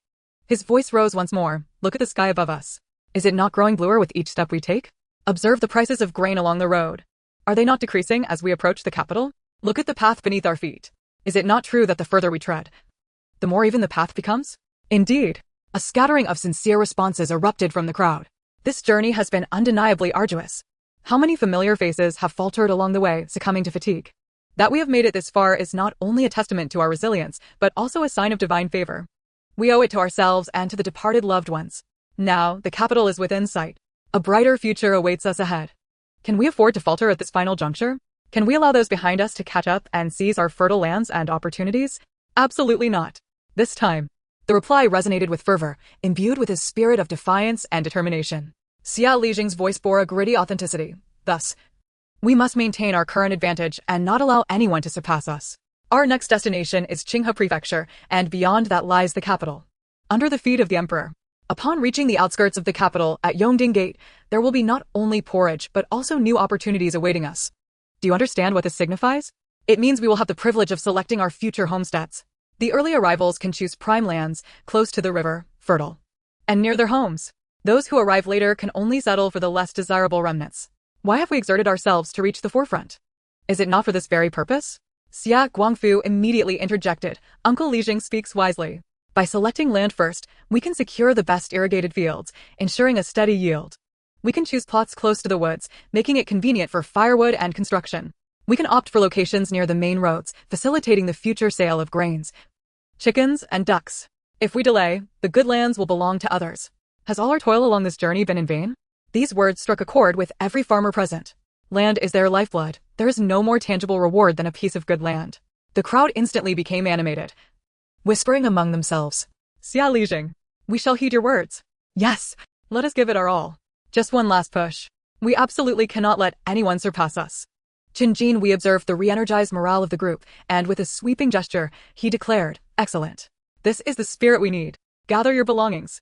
His voice rose once more. Look at the sky above us. Is it not growing bluer with each step we take? Observe the prices of grain along the road. Are they not decreasing as we approach the capital? Look at the path beneath our feet. Is it not true that the further we tread, the more even the path becomes? Indeed. A scattering of sincere responses erupted from the crowd. This journey has been undeniably arduous. How many familiar faces have faltered along the way, succumbing to fatigue? That we have made it this far is not only a testament to our resilience, but also a sign of divine favor. We owe it to ourselves and to the departed loved ones. Now, the capital is within sight. A brighter future awaits us ahead. Can we afford to falter at this final juncture? Can we allow those behind us to catch up and seize our fertile lands and opportunities? Absolutely not. This time. The reply resonated with fervor, imbued with his spirit of defiance and determination. Xie Qiu Zhi's voice bore a gritty authenticity. Thus, we must maintain our current advantage and not allow anyone to surpass us. Our next destination is Qinghe Prefecture, and beyond that lies the capital. Under the feet of the emperor. Upon reaching the outskirts of the capital at Yongding Gate, there will be not only porridge but also new opportunities awaiting us. Do you understand what this signifies? It means we will have the privilege of selecting our future homesteads. The early arrivals can choose prime lands, close to the river, fertile, and near their homes. Those who arrive later can only settle for the less desirable remnants. Why have we exerted ourselves to reach the forefront? Is it not for this very purpose? Xia Guangfu immediately interjected. Uncle Li Jing speaks wisely. By selecting land first, we can secure the best irrigated fields, ensuring a steady yield. We can choose plots close to the woods, making it convenient for firewood and construction. We can opt for locations near the main roads, facilitating the future sale of grains, chickens, and ducks. If we delay, the good lands will belong to others. Has all our toil along this journey been in vain? These words struck a chord with every farmer present. Land is their lifeblood. There is no more tangible reward than a piece of good land. The crowd instantly became animated, whispering among themselves. Xie Qiu Zhi, we shall heed your words. Yes, let us give it our all. Just one last push. We absolutely cannot let anyone surpass us. Qin we observed the re-energized morale of the group, and with a sweeping gesture, he declared, "Excellent. This is the spirit we need. Gather your belongings.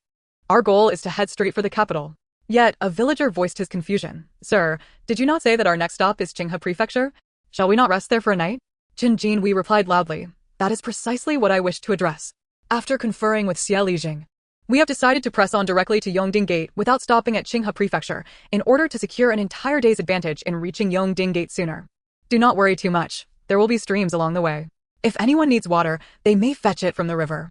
Our goal is to head straight for the capital." Yet, a villager voiced his confusion. "Sir, did you not say that our next stop is Qinghe Prefecture? Shall we not rest there for a night?" Qin we replied loudly, "That is precisely what I wish to address." After conferring with Xie Qiu Zhi, we have decided to press on directly to Yongding Gate without stopping at Qinghe Prefecture in order to secure an entire day's advantage in reaching Yongding Gate sooner. Do not worry too much. There will be streams along the way. If anyone needs water, they may fetch it from the river.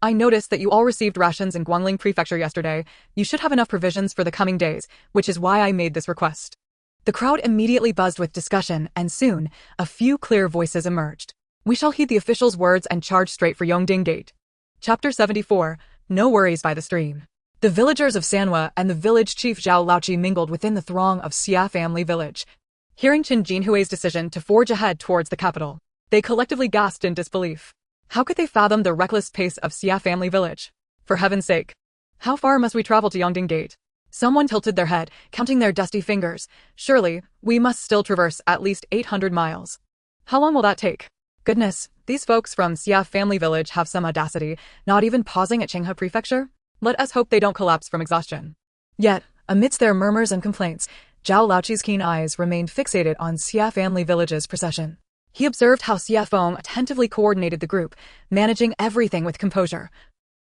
I noticed that you all received rations in Guangling Prefecture yesterday. You should have enough provisions for the coming days, which is why I made this request. The crowd immediately buzzed with discussion, and soon, a few clear voices emerged. We shall heed the officials' words and charge straight for Yongding Gate. Chapter 74. No worries by the stream. The villagers of Sanwa and the village chief Zhao Laoqi mingled within the throng of Xie family village. Hearing Qin Jinhui's decision to forge ahead towards the capital, they collectively gasped in disbelief. How could they fathom the reckless pace of Xie family village? For heaven's sake, how far must we travel to Yongding Gate? Someone tilted their head, counting their dusty fingers. Surely, we must still traverse at least 800 miles. How long will that take? Goodness, these folks from Xie family village have some audacity, not even pausing at Qinghe Prefecture. Let us hope they don't collapse from exhaustion. Yet, amidst their murmurs and complaints, Zhao Laoqi's keen eyes remained fixated on Xie family village's procession. He observed how Xie Feng attentively coordinated the group, managing everything with composure,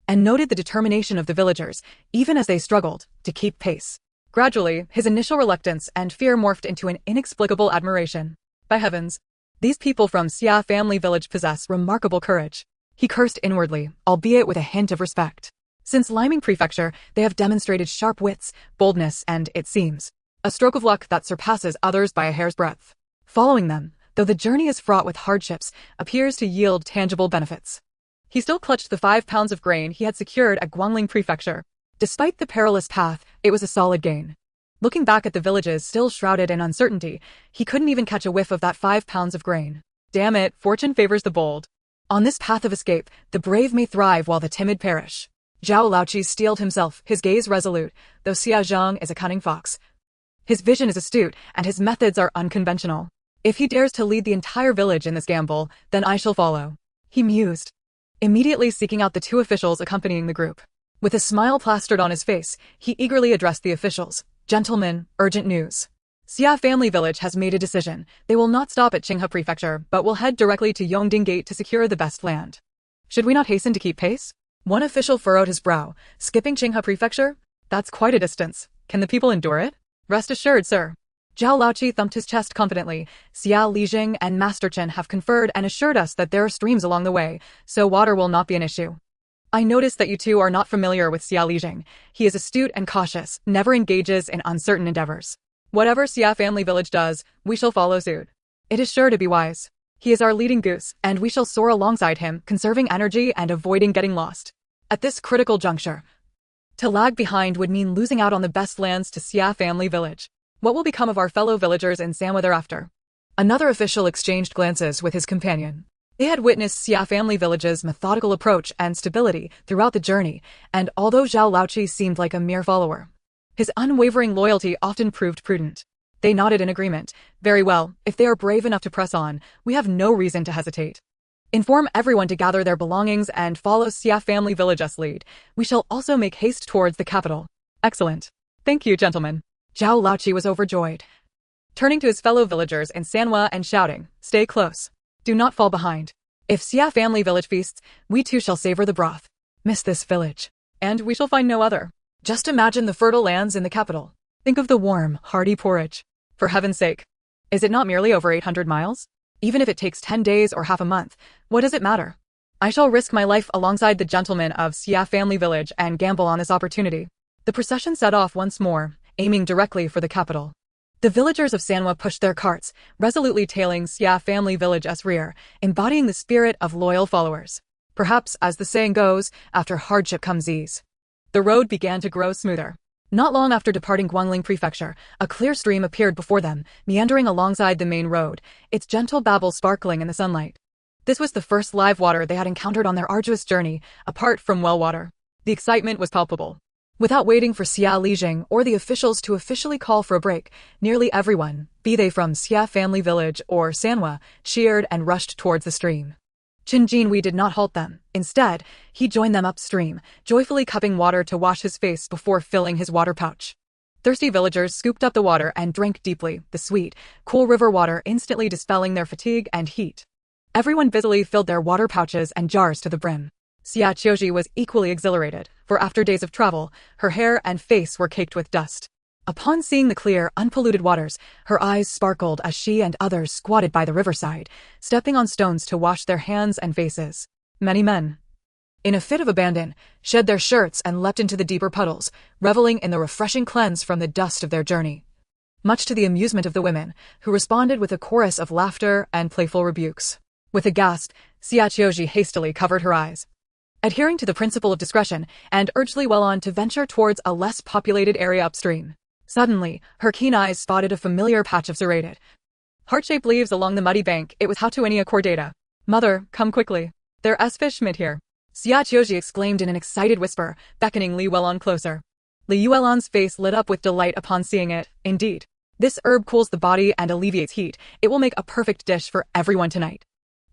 and noted the determination of the villagers, even as they struggled to keep pace. Gradually, his initial reluctance and fear morphed into an inexplicable admiration. By heavens, these people from Xie family village possess remarkable courage. He cursed inwardly, albeit with a hint of respect. Since Liming Prefecture, they have demonstrated sharp wits, boldness, and, it seems, a stroke of luck that surpasses others by a hair's breadth. Following them, though the journey is fraught with hardships, appears to yield tangible benefits. He still clutched the 5 pounds of grain he had secured at Guangling Prefecture. Despite the perilous path, it was a solid gain. Looking back at the villages still shrouded in uncertainty, he couldn't even catch a whiff of that 5 pounds of grain. Damn it, fortune favors the bold. On this path of escape, the brave may thrive while the timid perish. Zhao Laoqi steeled himself, his gaze resolute, though Xie Zhang is a cunning fox. His vision is astute, and his methods are unconventional. If he dares to lead the entire village in this gamble, then I shall follow. He mused, immediately seeking out the 2 officials accompanying the group. With a smile plastered on his face, he eagerly addressed the officials. Gentlemen, urgent news. Xie family village has made a decision. They will not stop at Qinghe Prefecture, but will head directly to Yongding Gate to secure the best land. Should we not hasten to keep pace? One official furrowed his brow. Skipping Qinghe Prefecture? That's quite a distance. Can the people endure it? Rest assured, sir. Zhao Laoqi thumped his chest confidently. Xia Lijing and Master Chen have conferred and assured us that there are streams along the way, so water will not be an issue. I notice that you two are not familiar with Xia Lijing. He is astute and cautious, never engages in uncertain endeavors. Whatever Xie family village does, we shall follow suit. It is sure to be wise. He is our leading goose, and we shall soar alongside him, conserving energy and avoiding getting lost. At this critical juncture, to lag behind would mean losing out on the best lands to Xie family village. What will become of our fellow villagers in Sanwa thereafter? Another official exchanged glances with his companion. They had witnessed Xie family village's methodical approach and stability throughout the journey, and although Zhao Laoqi seemed like a mere follower, his unwavering loyalty often proved prudent. They nodded in agreement. Very well, if they are brave enough to press on, we have no reason to hesitate. Inform everyone to gather their belongings and follow Xie family village's lead. We shall also make haste towards the capital. Excellent. Thank you, gentlemen. Zhao Laoqi was overjoyed, turning to his fellow villagers in Sanwa and shouting, stay close. Do not fall behind. If Xie family village feasts, we too shall savor the broth. Miss this village, and we shall find no other. Just imagine the fertile lands in the capital. Think of the warm, hearty porridge. For heaven's sake. Is it not merely over 800 miles? Even if it takes 10 days or half a month, what does it matter? I shall risk my life alongside the gentlemen of Xie family village and gamble on this opportunity. The procession set off once more, aiming directly for the capital. The villagers of Sanwa pushed their carts, resolutely tailing Xie family village's rear, embodying the spirit of loyal followers. Perhaps, as the saying goes, after hardship comes ease. The road began to grow smoother. Not long after departing Guangling Prefecture, a clear stream appeared before them, meandering alongside the main road, its gentle babble sparkling in the sunlight. This was the first live water they had encountered on their arduous journey, apart from well water. The excitement was palpable. Without waiting for Xia Lijing or the officials to officially call for a break, nearly everyone, be they from Xie family village or Sanwa, cheered and rushed towards the stream. Qin Jinhui did not halt them. Instead, he joined them upstream, joyfully cupping water to wash his face before filling his water pouch. Thirsty villagers scooped up the water and drank deeply, the sweet, cool river water instantly dispelling their fatigue and heat. Everyone busily filled their water pouches and jars to the brim. Xie Qiu Zhi was equally exhilarated, for after days of travel, her hair and face were caked with dust. Upon seeing the clear, unpolluted waters, her eyes sparkled as she and others squatted by the riverside, stepping on stones to wash their hands and faces. Many men, in a fit of abandon, shed their shirts and leapt into the deeper puddles, reveling in the refreshing cleanse from the dust of their journey. Much to the amusement of the women, who responded with a chorus of laughter and playful rebukes. With a gasp, Xie Qiu Zhi hastily covered her eyes, adhering to the principle of discretion, and urged Li Welon to venture towards a less populated area upstream. Suddenly, her keen eyes spotted a familiar patch of serrated, heart-shaped leaves along the muddy bank. It was Hautuinia cordata. Mother, come quickly. There's fish mid here. Xie Qiu Zhi exclaimed in an excited whisper, beckoning Li Welon closer. Li Welon's face lit up with delight upon seeing it. Indeed, this herb cools the body and alleviates heat. It will make a perfect dish for everyone tonight.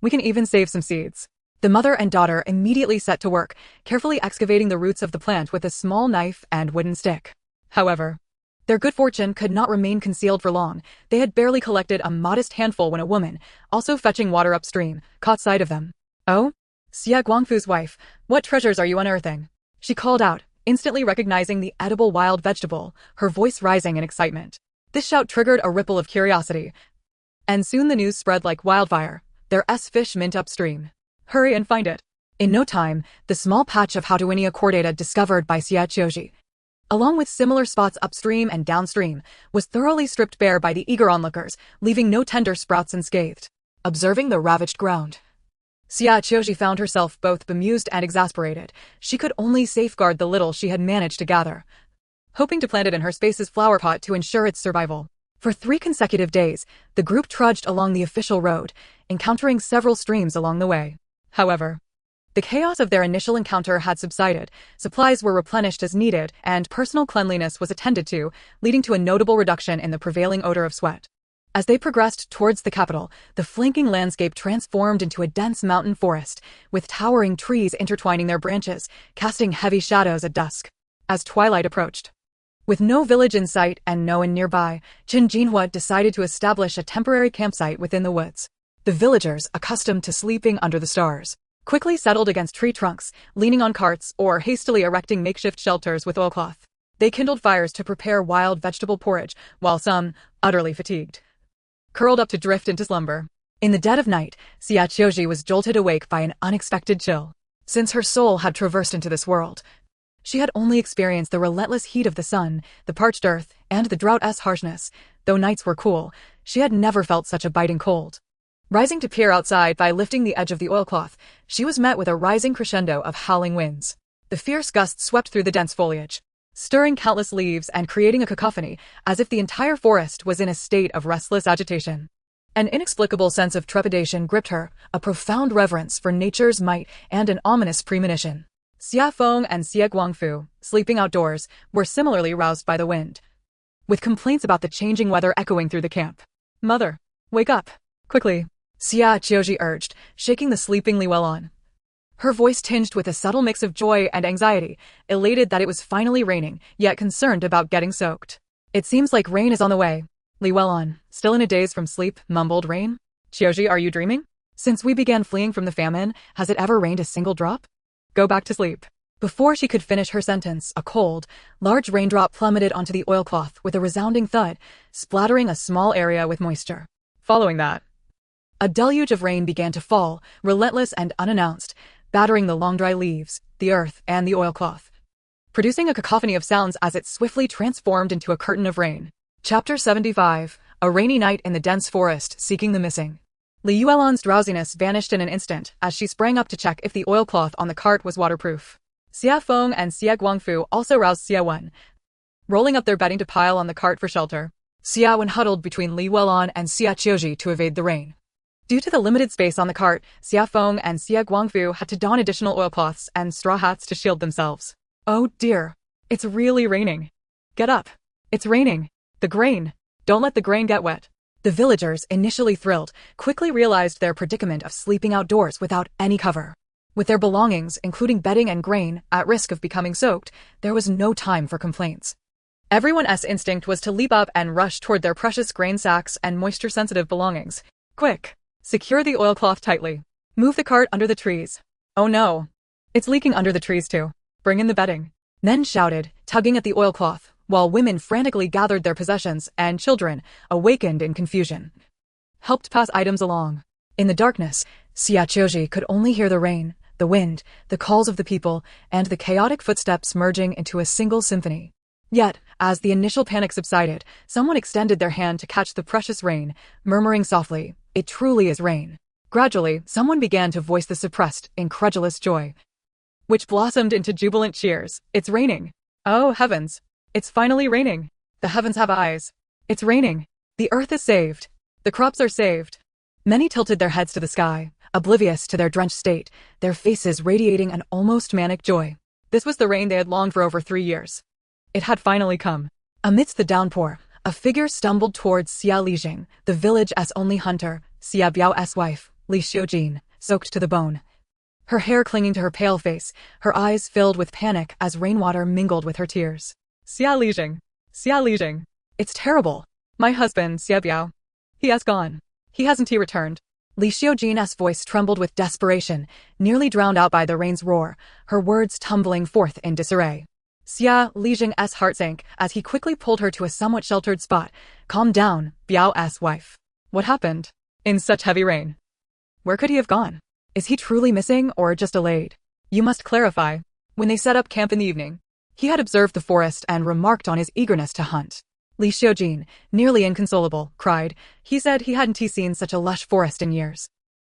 We can even save some seeds. The mother and daughter immediately set to work, carefully excavating the roots of the plant with a small knife and wooden stick. However, their good fortune could not remain concealed for long. They had barely collected a modest handful when a woman, also fetching water upstream, caught sight of them. "Oh? Xie Guangfu's wife, what treasures are you unearthing?" she called out, instantly recognizing the edible wild vegetable, her voice rising in excitement. This shout triggered a ripple of curiosity, and soon the news spread like wildfire. "There's fish mint upstream. Hurry and find it." In no time, the small patch of Hautuinia cordata discovered by Xie Qiu Zhi, along with similar spots upstream and downstream, was thoroughly stripped bare by the eager onlookers, leaving no tender sprouts unscathed. Observing the ravaged ground, Xie Qiu Zhi found herself both bemused and exasperated. She could only safeguard the little she had managed to gather, hoping to plant it in her space's flower pot to ensure its survival. For 3 consecutive days, the group trudged along the official road, encountering several streams along the way. However, the chaos of their initial encounter had subsided, supplies were replenished as needed, and personal cleanliness was attended to, leading to a notable reduction in the prevailing odor of sweat. As they progressed towards the capital, the flanking landscape transformed into a dense mountain forest, with towering trees intertwining their branches, casting heavy shadows at dusk. As twilight approached, with no village in sight and no inn nearby, Qin Jinhua decided to establish a temporary campsite within the woods. The villagers, accustomed to sleeping under the stars, quickly settled against tree trunks, leaning on carts or hastily erecting makeshift shelters with oilcloth. They kindled fires to prepare wild vegetable porridge, while some, utterly fatigued, curled up to drift into slumber. In the dead of night, Xie Qiu Zhi was jolted awake by an unexpected chill. Since her soul had traversed into this world, she had only experienced the relentless heat of the sun, the parched earth, and the drought's harshness. Though nights were cool, she had never felt such a biting cold. Rising to peer outside by lifting the edge of the oilcloth, she was met with a rising crescendo of howling winds. The fierce gusts swept through the dense foliage, stirring countless leaves and creating a cacophony, as if the entire forest was in a state of restless agitation. An inexplicable sense of trepidation gripped her, a profound reverence for nature's might and an ominous premonition. Xia Feng and Xie Guangfu, sleeping outdoors, were similarly roused by the wind, with complaints about the changing weather echoing through the camp. "Mother, wake up, quickly," Xie Qiu Zhi urged, shaking the sleeping Li Welan. Her voice tinged with a subtle mix of joy and anxiety, elated that it was finally raining, yet concerned about getting soaked. "It seems like rain is on the way." Li Welan, still in a daze from sleep, mumbled. "Rain? Qiu Zhi, are you dreaming? Since we began fleeing from the famine, has it ever rained a single drop? Go back to sleep." Before she could finish her sentence, a cold, large raindrop plummeted onto the oilcloth with a resounding thud, splattering a small area with moisture. Following that, a deluge of rain began to fall, relentless and unannounced, battering the long dry leaves, the earth, and the oilcloth, producing a cacophony of sounds as it swiftly transformed into a curtain of rain. Chapter 75. A rainy night in the dense forest, seeking the missing. Li Yuelan's drowsiness vanished in an instant as she sprang up to check if the oilcloth on the cart was waterproof. Xia Feng and Xie Guangfu also roused Xie Wen, rolling up their bedding to pile on the cart for shelter. Xie Wen huddled between Li Welan and Xie Qiu Zhi to evade the rain. Due to the limited space on the cart, Xie Feng and Xie Guangfu had to don additional oilcloths and straw hats to shield themselves. "Oh dear, it's really raining. Get up. It's raining. The grain. Don't let the grain get wet." The villagers, initially thrilled, quickly realized their predicament of sleeping outdoors without any cover. With their belongings, including bedding and grain, at risk of becoming soaked, there was no time for complaints. Everyone's instinct was to leap up and rush toward their precious grain sacks and moisture-sensitive belongings. "Quick! Secure the oilcloth tightly. Move the cart under the trees. Oh no! It's leaking under the trees too. Bring in the bedding." Men shouted, tugging at the oilcloth, while women frantically gathered their possessions and children, awakened in confusion, helped pass items along. In the darkness, Xie Qiu Zhi could only hear the rain, the wind, the calls of the people, and the chaotic footsteps merging into a single symphony. Yet, as the initial panic subsided, someone extended their hand to catch the precious rain, murmuring softly, "It truly is rain." Gradually, someone began to voice the suppressed, incredulous joy, which blossomed into jubilant cheers. "It's raining. Oh heavens! It's finally raining. The heavens have eyes. It's raining. The earth is saved. The crops are saved." Many tilted their heads to the sky, oblivious to their drenched state, their faces radiating an almost manic joy. This was the rain they had longed for over 3 years. It had finally come. Amidst the downpour, a figure stumbled towards Xia Lijing, the village's only hunter, Xie Biao's wife, Li Xiujin, soaked to the bone. her hair clinging to her pale face, her eyes filled with panic as rainwater mingled with her tears. Xie Lijing. It's terrible. My husband, Xie Biao. He has gone. Hasn't he returned? Li Xiujin's voice trembled with desperation, nearly drowned out by the rain's roar, her words tumbling forth in disarray. Xie Lijing's heart sank as he quickly pulled her to a somewhat sheltered spot. Calm down, Biao's wife. What happened? In such heavy rain. Where could he have gone? Is he truly missing or just delayed? You must clarify. When they set up camp in the evening, he had observed the forest and remarked on his eagerness to hunt. Li Xiujin, nearly inconsolable, cried. He said he hadn't seen such a lush forest in years.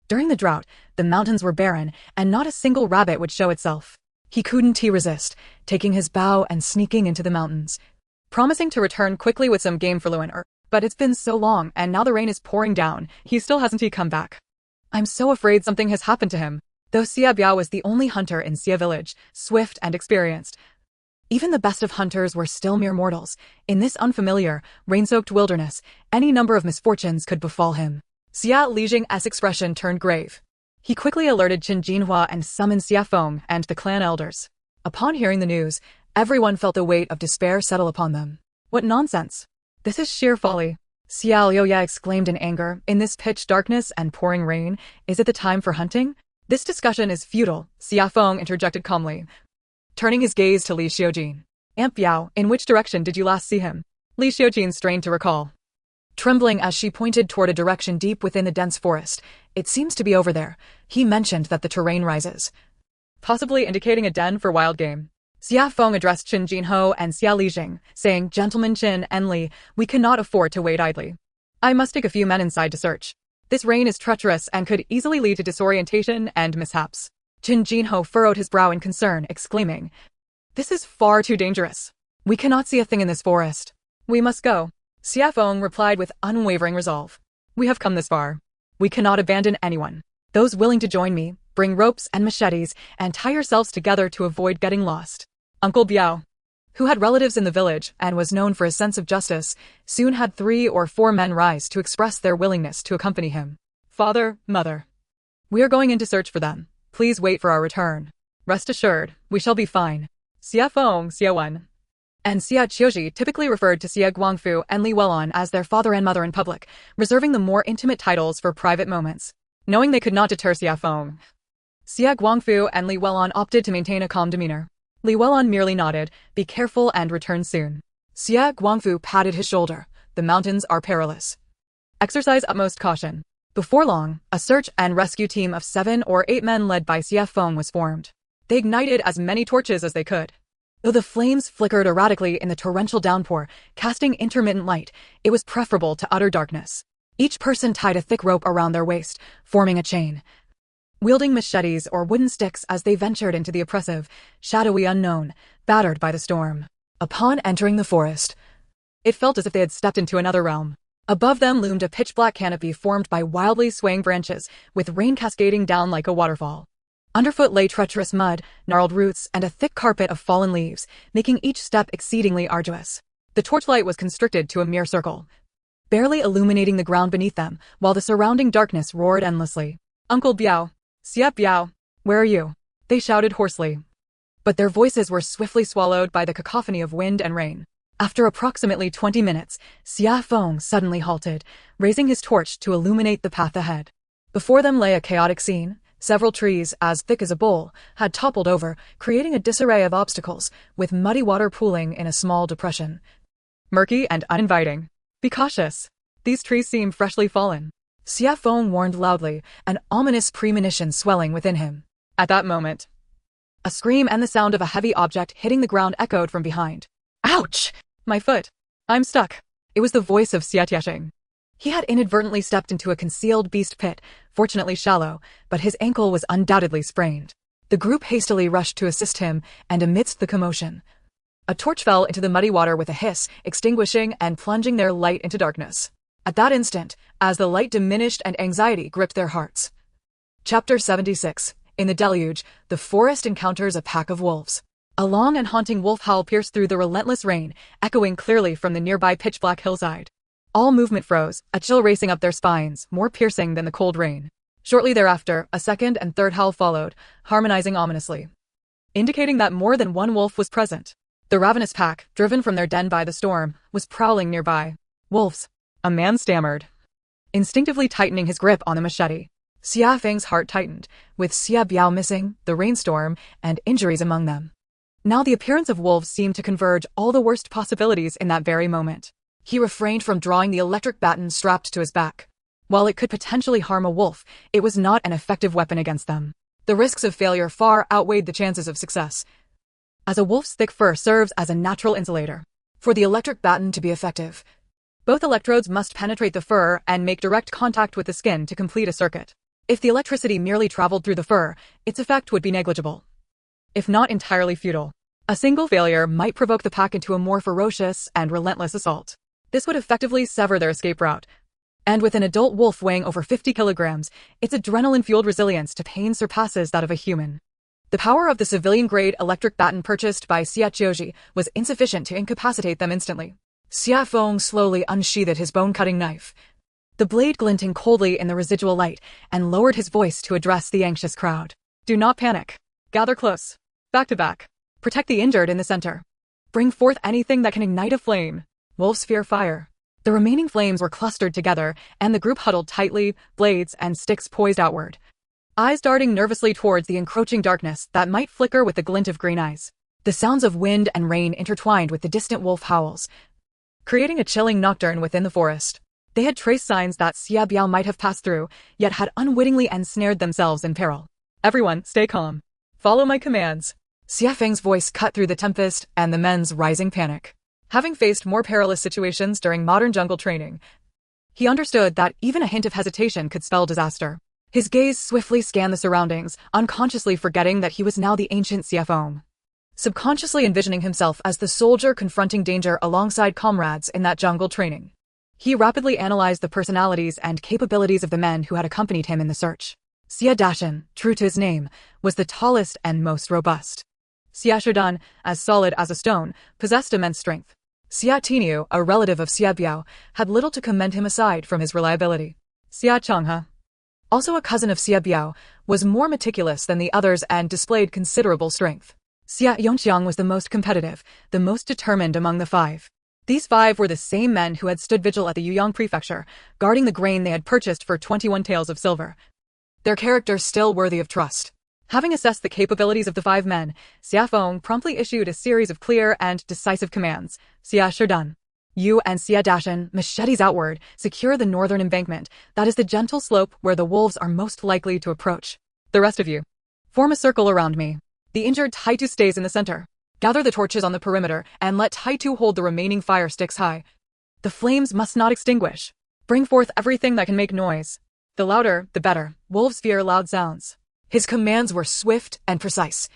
During the drought, the mountains were barren, and not a single rabbit would show itself. He couldn't resist, taking his bow and sneaking into the mountains, promising to return quickly with some game for Luan. But it's been so long, and now the rain is pouring down, he still hasn't come back. I'm so afraid something has happened to him. Though Xie Biao was the only hunter in Xie village, swift and experienced, even the best of hunters were still mere mortals. In this unfamiliar, rain-soaked wilderness, any number of misfortunes could befall him. Xie Lijing's expression turned grave. He quickly alerted Qin Jinhua and summoned Xie Feng and the clan elders. Upon hearing the news, everyone felt the weight of despair settle upon them. What nonsense! This is sheer folly. Xie Liuye exclaimed in anger. In this pitch darkness and pouring rain, is it the time for hunting? This discussion is futile, Xie Feng interjected calmly, turning his gaze to Li Xiujin. Aunt Biao, in which direction did you last see him? Li Xiujin strained to recall, trembling as she pointed toward a direction deep within the dense forest. It seems to be over there. He mentioned that the terrain rises, possibly indicating a den for wild game. Xie Feng addressed Qin Jinho and Xie Lijing, saying, Gentlemen Qin and Li, we cannot afford to wait idly. I must take a few men inside to search. This rain is treacherous and could easily lead to disorientation and mishaps. Qin Jinho furrowed his brow in concern, exclaiming, This is far too dangerous. We cannot see a thing in this forest. We must go. Xie Feng replied with unwavering resolve. We have come this far. We cannot abandon anyone. Those willing to join me, bring ropes and machetes, and tie yourselves together to avoid getting lost. Uncle Biao, who had relatives in the village and was known for his sense of justice, soon had 3 or 4 men rise to express their willingness to accompany him. Father, mother, we are going in to search for them. Please wait for our return. Rest assured, we shall be fine. Xie Feng, Xie Wen, and Xie Qiu Zhi typically referred to Xie Guangfu and Li Welon as their father and mother in public, reserving the more intimate titles for private moments. Knowing they could not deter Xie Feng, Xie Guangfu and Li Welon opted to maintain a calm demeanor. Li Welon merely nodded, be careful and return soon. Xie Guangfu patted his shoulder. The mountains are perilous. Exercise utmost caution. Before long, a search and rescue team of 7 or 8 men led by Xie Feng was formed. They ignited as many torches as they could. Though the flames flickered erratically in the torrential downpour, casting intermittent light, it was preferable to utter darkness. Each person tied a thick rope around their waist, forming a chain, wielding machetes or wooden sticks as they ventured into the oppressive, shadowy unknown, battered by the storm. Upon entering the forest, it felt as if they had stepped into another realm. Above them loomed a pitch-black canopy formed by wildly swaying branches, with rain cascading down like a waterfall. Underfoot lay treacherous mud, gnarled roots, and a thick carpet of fallen leaves, making each step exceedingly arduous. The torchlight was constricted to a mere circle, barely illuminating the ground beneath them, while the surrounding darkness roared endlessly. Uncle Biao, Xie Biao, where are you? They shouted hoarsely. But their voices were swiftly swallowed by the cacophony of wind and rain. After approximately 20 minutes, Xie Feng suddenly halted, raising his torch to illuminate the path ahead. Before them lay a chaotic scene. Several trees, as thick as a bowl, had toppled over, creating a disarray of obstacles, with muddy water pooling in a small depression. Murky and uninviting. Be cautious. These trees seem freshly fallen. Xie Feng warned loudly, an ominous premonition swelling within him. At that moment, a scream and the sound of a heavy object hitting the ground echoed from behind. Ouch! My foot. I'm stuck. It was the voice of Xie Tieshing. He had inadvertently stepped into a concealed beast pit, fortunately shallow, but his ankle was undoubtedly sprained. The group hastily rushed to assist him, and amidst the commotion, a torch fell into the muddy water with a hiss, extinguishing and plunging their light into darkness. At that instant, as the light diminished and anxiety gripped their hearts. Chapter 76. In the deluge, the forest encounters a pack of wolves. A long and haunting wolf howl pierced through the relentless rain, echoing clearly from the nearby pitch-black hillside. All movement froze, a chill racing up their spines, more piercing than the cold rain. Shortly thereafter, a second and third howl followed, harmonizing ominously, indicating that more than one wolf was present. The ravenous pack, driven from their den by the storm, was prowling nearby. Wolves. A man stammered, instinctively tightening his grip on the machete. Xia Feng's heart tightened, with Xie Biao missing, the rainstorm, and injuries among them. Now the appearance of wolves seemed to converge all the worst possibilities in that very moment. He refrained from drawing the electric baton strapped to his back. While it could potentially harm a wolf, it was not an effective weapon against them. The risks of failure far outweighed the chances of success, as a wolf's thick fur serves as a natural insulator. For the electric baton to be effective, both electrodes must penetrate the fur and make direct contact with the skin to complete a circuit. If the electricity merely traveled through the fur, its effect would be negligible, if not entirely futile. A single failure might provoke the pack into a more ferocious and relentless assault. This would effectively sever their escape route. And with an adult wolf weighing over 50 kilograms, its adrenaline-fueled resilience to pain surpasses that of a human. The power of the civilian-grade electric baton purchased by Xie Qiu Zhi was insufficient to incapacitate them instantly. Xia Feng slowly unsheathed his bone-cutting knife, the blade glinting coldly in the residual light, and lowered his voice to address the anxious crowd. Do not panic. Gather close. Back to back. Protect the injured in the center. Bring forth anything that can ignite a flame. Wolves fear fire. The remaining flames were clustered together, and the group huddled tightly, blades and sticks poised outward, eyes darting nervously towards the encroaching darkness that might flicker with the glint of green eyes. The sounds of wind and rain intertwined with the distant wolf howls, creating a chilling nocturne within the forest. They had traced signs that Xie Biao might have passed through, yet had unwittingly ensnared themselves in peril. Everyone, stay calm. Follow my commands. Xie Feng's voice cut through the tempest and the men's rising panic. Having faced more perilous situations during modern jungle training, he understood that even a hint of hesitation could spell disaster. His gaze swiftly scanned the surroundings, unconsciously forgetting that he was now the ancient Xie Feng, subconsciously envisioning himself as the soldier confronting danger alongside comrades in that jungle training. He rapidly analyzed the personalities and capabilities of the men who had accompanied him in the search. Xie Dashan, true to his name, was the tallest and most robust. Xie Qiu, as solid as a stone, possessed immense strength. Xie Qiu, a relative of Xie Biao, had little to commend him aside from his reliability. Xie Changhe, also a cousin of Xie Biao, was more meticulous than the others and displayed considerable strength. Xie Yongqiang was the most competitive, the most determined among the five. These five were the same men who had stood vigil at the Yuyang prefecture, guarding the grain they had purchased for 21 taels of silver. Their character still worthy of trust. Having assessed the capabilities of the five men, Xie Feng promptly issued a series of clear and decisive commands. Xie Qiu, you and Xie Dashan, machetes outward, secure the northern embankment, that is the gentle slope where the wolves are most likely to approach. The rest of you, form a circle around me. The injured Taitu stays in the center. Gather the torches on the perimeter, and let Taitu hold the remaining fire sticks high. The flames must not extinguish. Bring forth everything that can make noise. The louder, the better. Wolves fear loud sounds. His commands were swift and precise,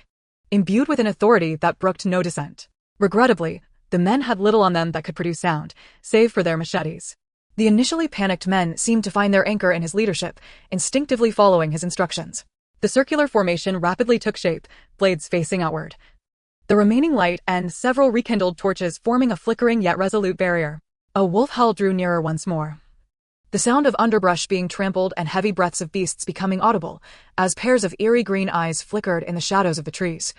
imbued with an authority that brooked no dissent. Regrettably, the men had little on them that could produce sound, save for their machetes. The initially panicked men seemed to find their anchor in his leadership, instinctively following his instructions. The circular formation rapidly took shape, blades facing outward, the remaining light and several rekindled torches forming a flickering yet resolute barrier. A wolf howl drew nearer once more, the sound of underbrush being trampled and heavy breaths of beasts becoming audible, as pairs of eerie green eyes flickered in the shadows of the trees,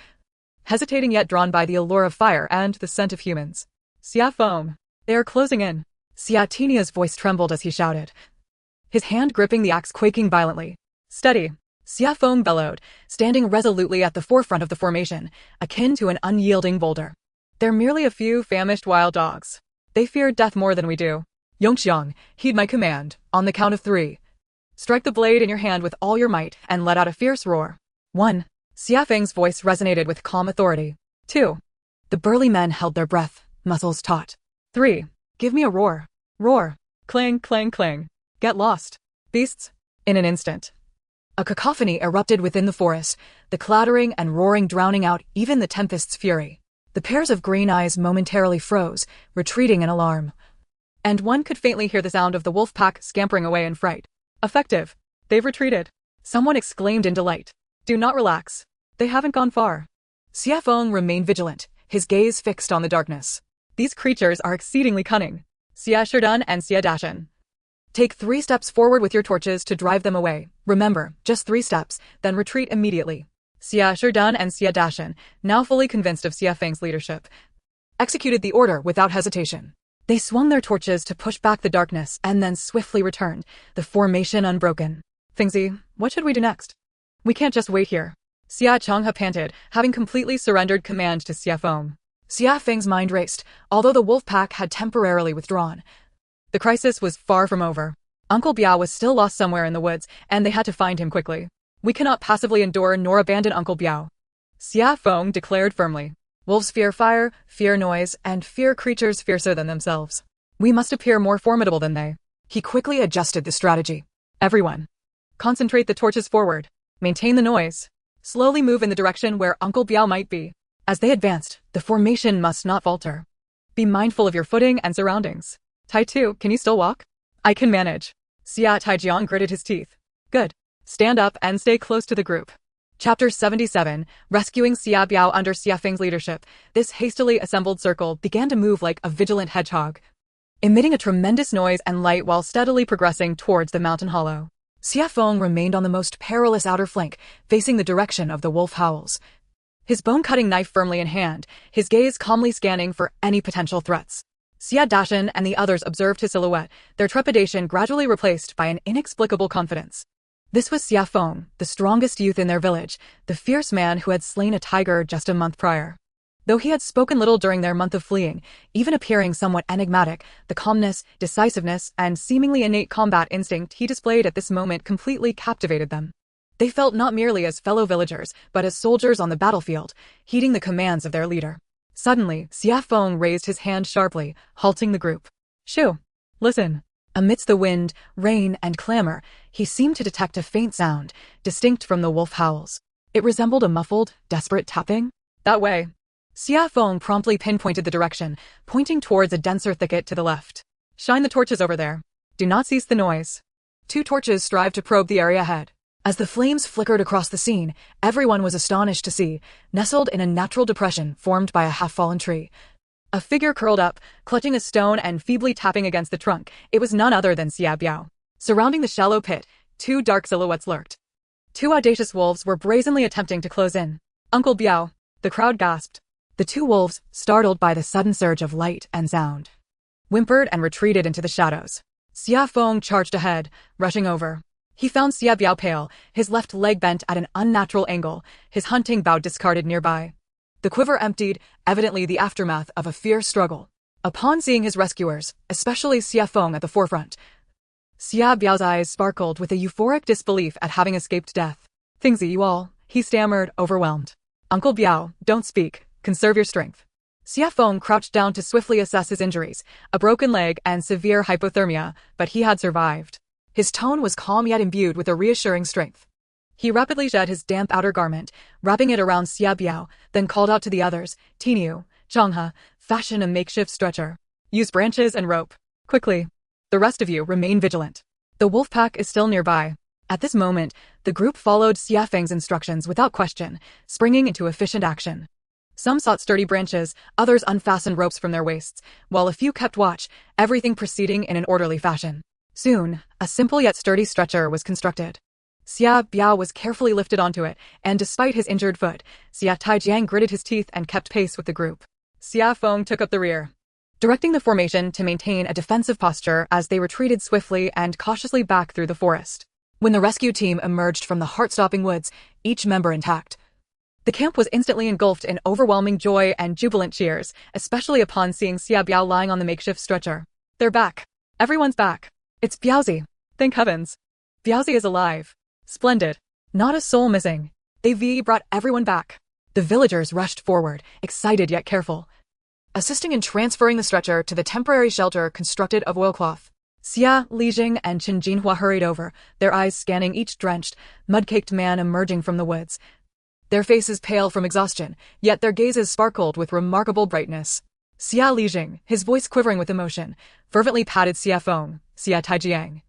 hesitating yet drawn by the allure of fire and the scent of humans. Xie Feng, they are closing in. Xie Tinia's voice trembled as he shouted, his hand gripping the axe quaking violently. Steady. Xie Feng bellowed, standing resolutely at the forefront of the formation, akin to an unyielding boulder. They're merely a few famished wild dogs. They fear death more than we do. Yongqiang, heed my command. On the count of 3. Strike the blade in your hand with all your might and let out a fierce roar. 1. Xie Feng's voice resonated with calm authority. 2. The burly men held their breath, muscles taut. 3. Give me a roar. Roar. Clang, clang, clang. Get lost. Beasts. In an instant, a cacophony erupted within the forest, the clattering and roaring drowning out even the tempest's fury. The pairs of green eyes momentarily froze, retreating in alarm, and one could faintly hear the sound of the wolf pack scampering away in fright. Effective. They've retreated. Someone exclaimed in delight. Do not relax. They haven't gone far. Xie Feng remained vigilant, his gaze fixed on the darkness. These creatures are exceedingly cunning. Xie Qiu and Xie Dashan, Take 3 steps forward with your torches to drive them away. Remember, just 3 steps, then retreat immediately. Xie Qiu Zhi and Xie Dashan, now fully convinced of Xie Feng's leadership, executed the order without hesitation. They swung their torches to push back the darkness and then swiftly returned, the formation unbroken. Fengzi, what should we do next? We can't just wait here. Xie Changhe panted, having completely surrendered command to Xie Feng. Xie Feng's mind raced, although the wolf pack had temporarily withdrawn. The crisis was far from over. Uncle Biao was still lost somewhere in the woods, and they had to find him quickly. We cannot passively endure nor abandon Uncle Biao, Xie Feng declared firmly. Wolves fear fire, fear noise, and fear creatures fiercer than themselves. We must appear more formidable than they. He quickly adjusted the strategy. Everyone, concentrate the torches forward. Maintain the noise. Slowly move in the direction where Uncle Biao might be. As they advanced, the formation must not falter. Be mindful of your footing and surroundings. Tai Tu, can you still walk? I can manage. Xia Taijiang gritted his teeth. Good. Stand up and stay close to the group. Chapter 77, Rescuing Xia Biao under Xie Feng's leadership. This hastily assembled circle began to move like a vigilant hedgehog, emitting a tremendous noise and light while steadily progressing towards the mountain hollow. Xie Feng remained on the most perilous outer flank, facing the direction of the wolf howls, his bone-cutting knife firmly in hand, his gaze calmly scanning for any potential threats. Xie Dashan and the others observed his silhouette, their trepidation gradually replaced by an inexplicable confidence. This was Xie Feng, the strongest youth in their village, the fierce man who had slain a tiger just a month prior. Though he had spoken little during their month of fleeing, even appearing somewhat enigmatic, the calmness, decisiveness, and seemingly innate combat instinct he displayed at this moment completely captivated them. They felt not merely as fellow villagers, but as soldiers on the battlefield, heeding the commands of their leader. Suddenly, Xie Feng raised his hand sharply, halting the group. Shu, listen. Amidst the wind, rain, and clamor, he seemed to detect a faint sound, distinct from the wolf howls. It resembled a muffled, desperate tapping. That way. Xie Feng promptly pinpointed the direction, pointing towards a denser thicket to the left. Shine the torches over there. Do not cease the noise. 2 torches strived to probe the area ahead. As the flames flickered across the scene, everyone was astonished to see, nestled in a natural depression formed by a half-fallen tree, a figure curled up, clutching a stone and feebly tapping against the trunk. It was none other than Xie Biao. Surrounding the shallow pit, 2 dark silhouettes lurked. 2 audacious wolves were brazenly attempting to close in. Uncle Biao, the crowd gasped. The 2 wolves, startled by the sudden surge of light and sound, whimpered and retreated into the shadows. Xie Feng charged ahead, rushing over. He found Xie Biao pale, his left leg bent at an unnatural angle, his hunting bow discarded nearby. The quiver emptied, evidently the aftermath of a fierce struggle. Upon seeing his rescuers, especially Xie Feng at the forefront, Xie Biao's eyes sparkled with a euphoric disbelief at having escaped death. Fengzi, you all, he stammered, overwhelmed. Uncle Biao, don't speak, conserve your strength. Xie Feng crouched down to swiftly assess his injuries, a broken leg and severe hypothermia, but he had survived. His tone was calm yet imbued with a reassuring strength. He rapidly shed his damp outer garment, wrapping it around Xie Biao, then called out to the others, Tiniu, Zhanghe, fashion a makeshift stretcher. Use branches and rope. Quickly. The rest of you remain vigilant. The wolf pack is still nearby. At this moment, the group followed Xie Feng's instructions without question, springing into efficient action. Some sought sturdy branches, others unfastened ropes from their waists, while a few kept watch, everything proceeding in an orderly fashion. Soon, a simple yet sturdy stretcher was constructed. Xie Biao was carefully lifted onto it, and despite his injured foot, Xie Taijiang gritted his teeth and kept pace with the group. Xie Feng took up the rear, directing the formation to maintain a defensive posture as they retreated swiftly and cautiously back through the forest. When the rescue team emerged from the heart-stopping woods, each member intact, the camp was instantly engulfed in overwhelming joy and jubilant cheers, especially upon seeing Xie Biao lying on the makeshift stretcher. They're back. Everyone's back. It's Biaozi. Thank heavens. Biaozi is alive. Splendid. Not a soul missing. They brought everyone back. The villagers rushed forward, excited yet careful, assisting in transferring the stretcher to the temporary shelter constructed of oilcloth. Xia, Li Jing, and Qin Jinhua hurried over, their eyes scanning each drenched, mud-caked man emerging from the woods. Their faces pale from exhaustion, yet their gazes sparkled with remarkable brightness. Xia Li Jing, his voice quivering with emotion, fervently patted Xie Feng, Xie Taijiang,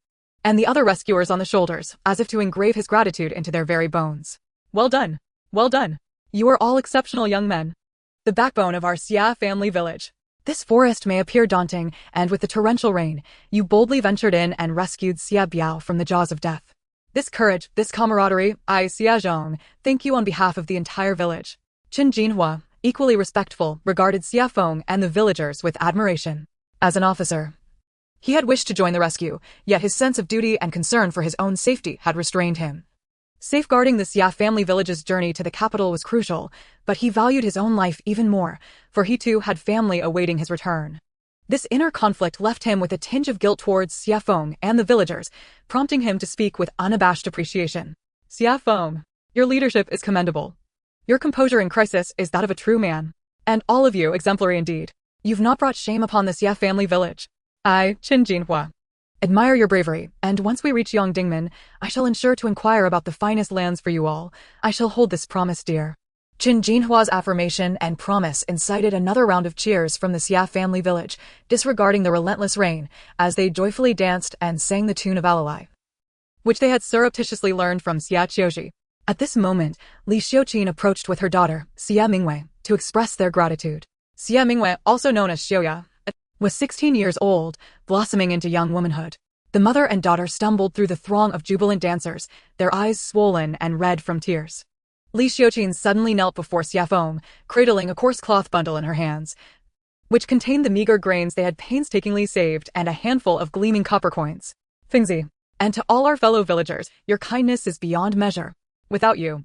and the other rescuers on the shoulders, as if to engrave his gratitude into their very bones. Well done. Well done. You are all exceptional young men. The backbone of our Xie family village. This forest may appear daunting, and with the torrential rain, you boldly ventured in and rescued Xie Biao from the jaws of death. This courage, this camaraderie, I, Xie Zhong, thank you on behalf of the entire village. Qin Jinhua, equally respectful, regarded Xie Feng and the villagers with admiration. As an officer, he had wished to join the rescue, yet his sense of duty and concern for his own safety had restrained him. Safeguarding the Xie family village's journey to the capital was crucial, but he valued his own life even more, for he too had family awaiting his return. This inner conflict left him with a tinge of guilt towards Xie Feng and the villagers, prompting him to speak with unabashed appreciation. Xie Feng, your leadership is commendable. Your composure in crisis is that of a true man. And all of you exemplary indeed. You've not brought shame upon the Xie family village. I, Qin Jinhua, admire your bravery, and once we reach Yongdingmen, I shall ensure to inquire about the finest lands for you all. I shall hold this promise dear. Qin Jinhua's affirmation and promise incited another round of cheers from the Xie family village, disregarding the relentless rain, as they joyfully danced and sang the tune of Alalai, which they had surreptitiously learned from Xie Qiu Zhi. At this moment, Li Xiuqin approached with her daughter, Xie Mingwei, to express their gratitude. Xie Mingwei, also known as Xiuya, was 16 years old, blossoming into young womanhood. The mother and daughter stumbled through the throng of jubilant dancers, their eyes swollen and red from tears. Li Xiuqin suddenly knelt before Xie Feng, cradling a coarse cloth bundle in her hands, which contained the meager grains they had painstakingly saved and a handful of gleaming copper coins. Fingzi, and to all our fellow villagers, your kindness is beyond measure. Without you,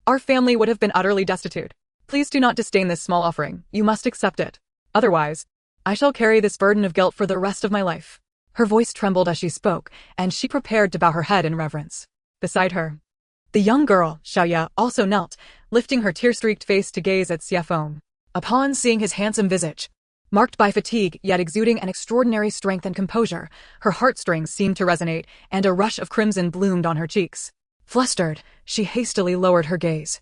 our family would have been utterly destitute. Please do not disdain this small offering, you must accept it. Otherwise, I shall carry this burden of guilt for the rest of my life. Her voice trembled as she spoke, and she prepared to bow her head in reverence. Beside her, the young girl, Xiaoya, also knelt, lifting her tear-streaked face to gaze at Xie Feng. Upon seeing his handsome visage, marked by fatigue yet exuding an extraordinary strength and composure, her heartstrings seemed to resonate, and a rush of crimson bloomed on her cheeks. Flustered, she hastily lowered her gaze,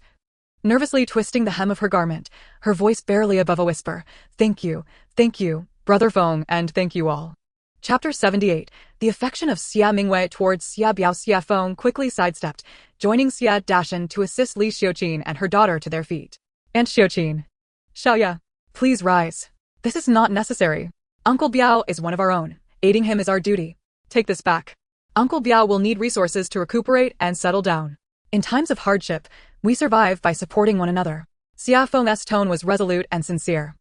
nervously twisting the hem of her garment, her voice barely above a whisper. Thank you, Brother Feng, and thank you all. Chapter 78. The affection of Xie Mingwei towards Xie Biao. Xie Feng quickly sidestepped, joining Xie Dashan to assist Li Xiuqin and her daughter to their feet. Aunt Xiuqin. Xiaoya, please rise. This is not necessary. Uncle Biao is one of our own. Aiding him is our duty. Take this back. Uncle Biao will need resources to recuperate and settle down. In times of hardship, we survive by supporting one another. Xie Feng's tone was resolute and sincere,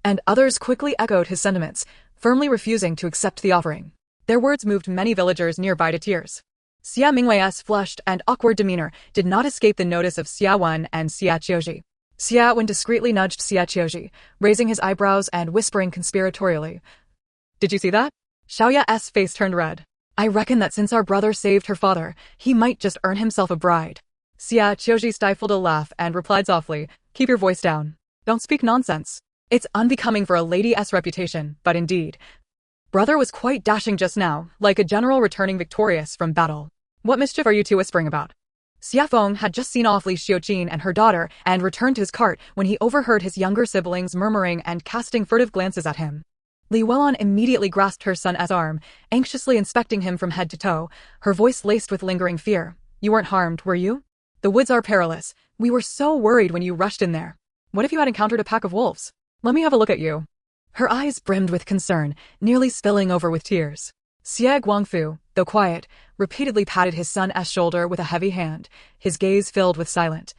and others quickly echoed his sentiments, firmly refusing to accept the offering. Their words moved many villagers nearby to tears. Xie Mingwei's flushed and awkward demeanor did not escape the notice of Xie Wen and Xie Qiu Zhi. Xie Wen discreetly nudged Xie Qiu Zhi, raising his eyebrows and whispering conspiratorially. Did you see that? Xiaoya's face turned red. I reckon that since our brother saved her father, he might just earn himself a bride. Xie Qiu Zhi stifled a laugh and replied softly, keep your voice down. Don't speak nonsense. It's unbecoming for a lady's reputation, but indeed, brother was quite dashing just now, like a general returning victorious from battle. What mischief are you two whispering about? Xie Feng had just seen off Li Xiuqin and her daughter and returned to his cart when he overheard his younger siblings murmuring and casting furtive glances at him. Li Welon immediately grasped her son's arm, anxiously inspecting him from head to toe, her voice laced with lingering fear. You weren't harmed, were you? The woods are perilous. We were so worried when you rushed in there. What if you had encountered a pack of wolves? Let me have a look at you. Her eyes brimmed with concern, nearly spilling over with tears. Xie Guangfu, though quiet, repeatedly patted his son's shoulder with a heavy hand, his gaze filled with silent,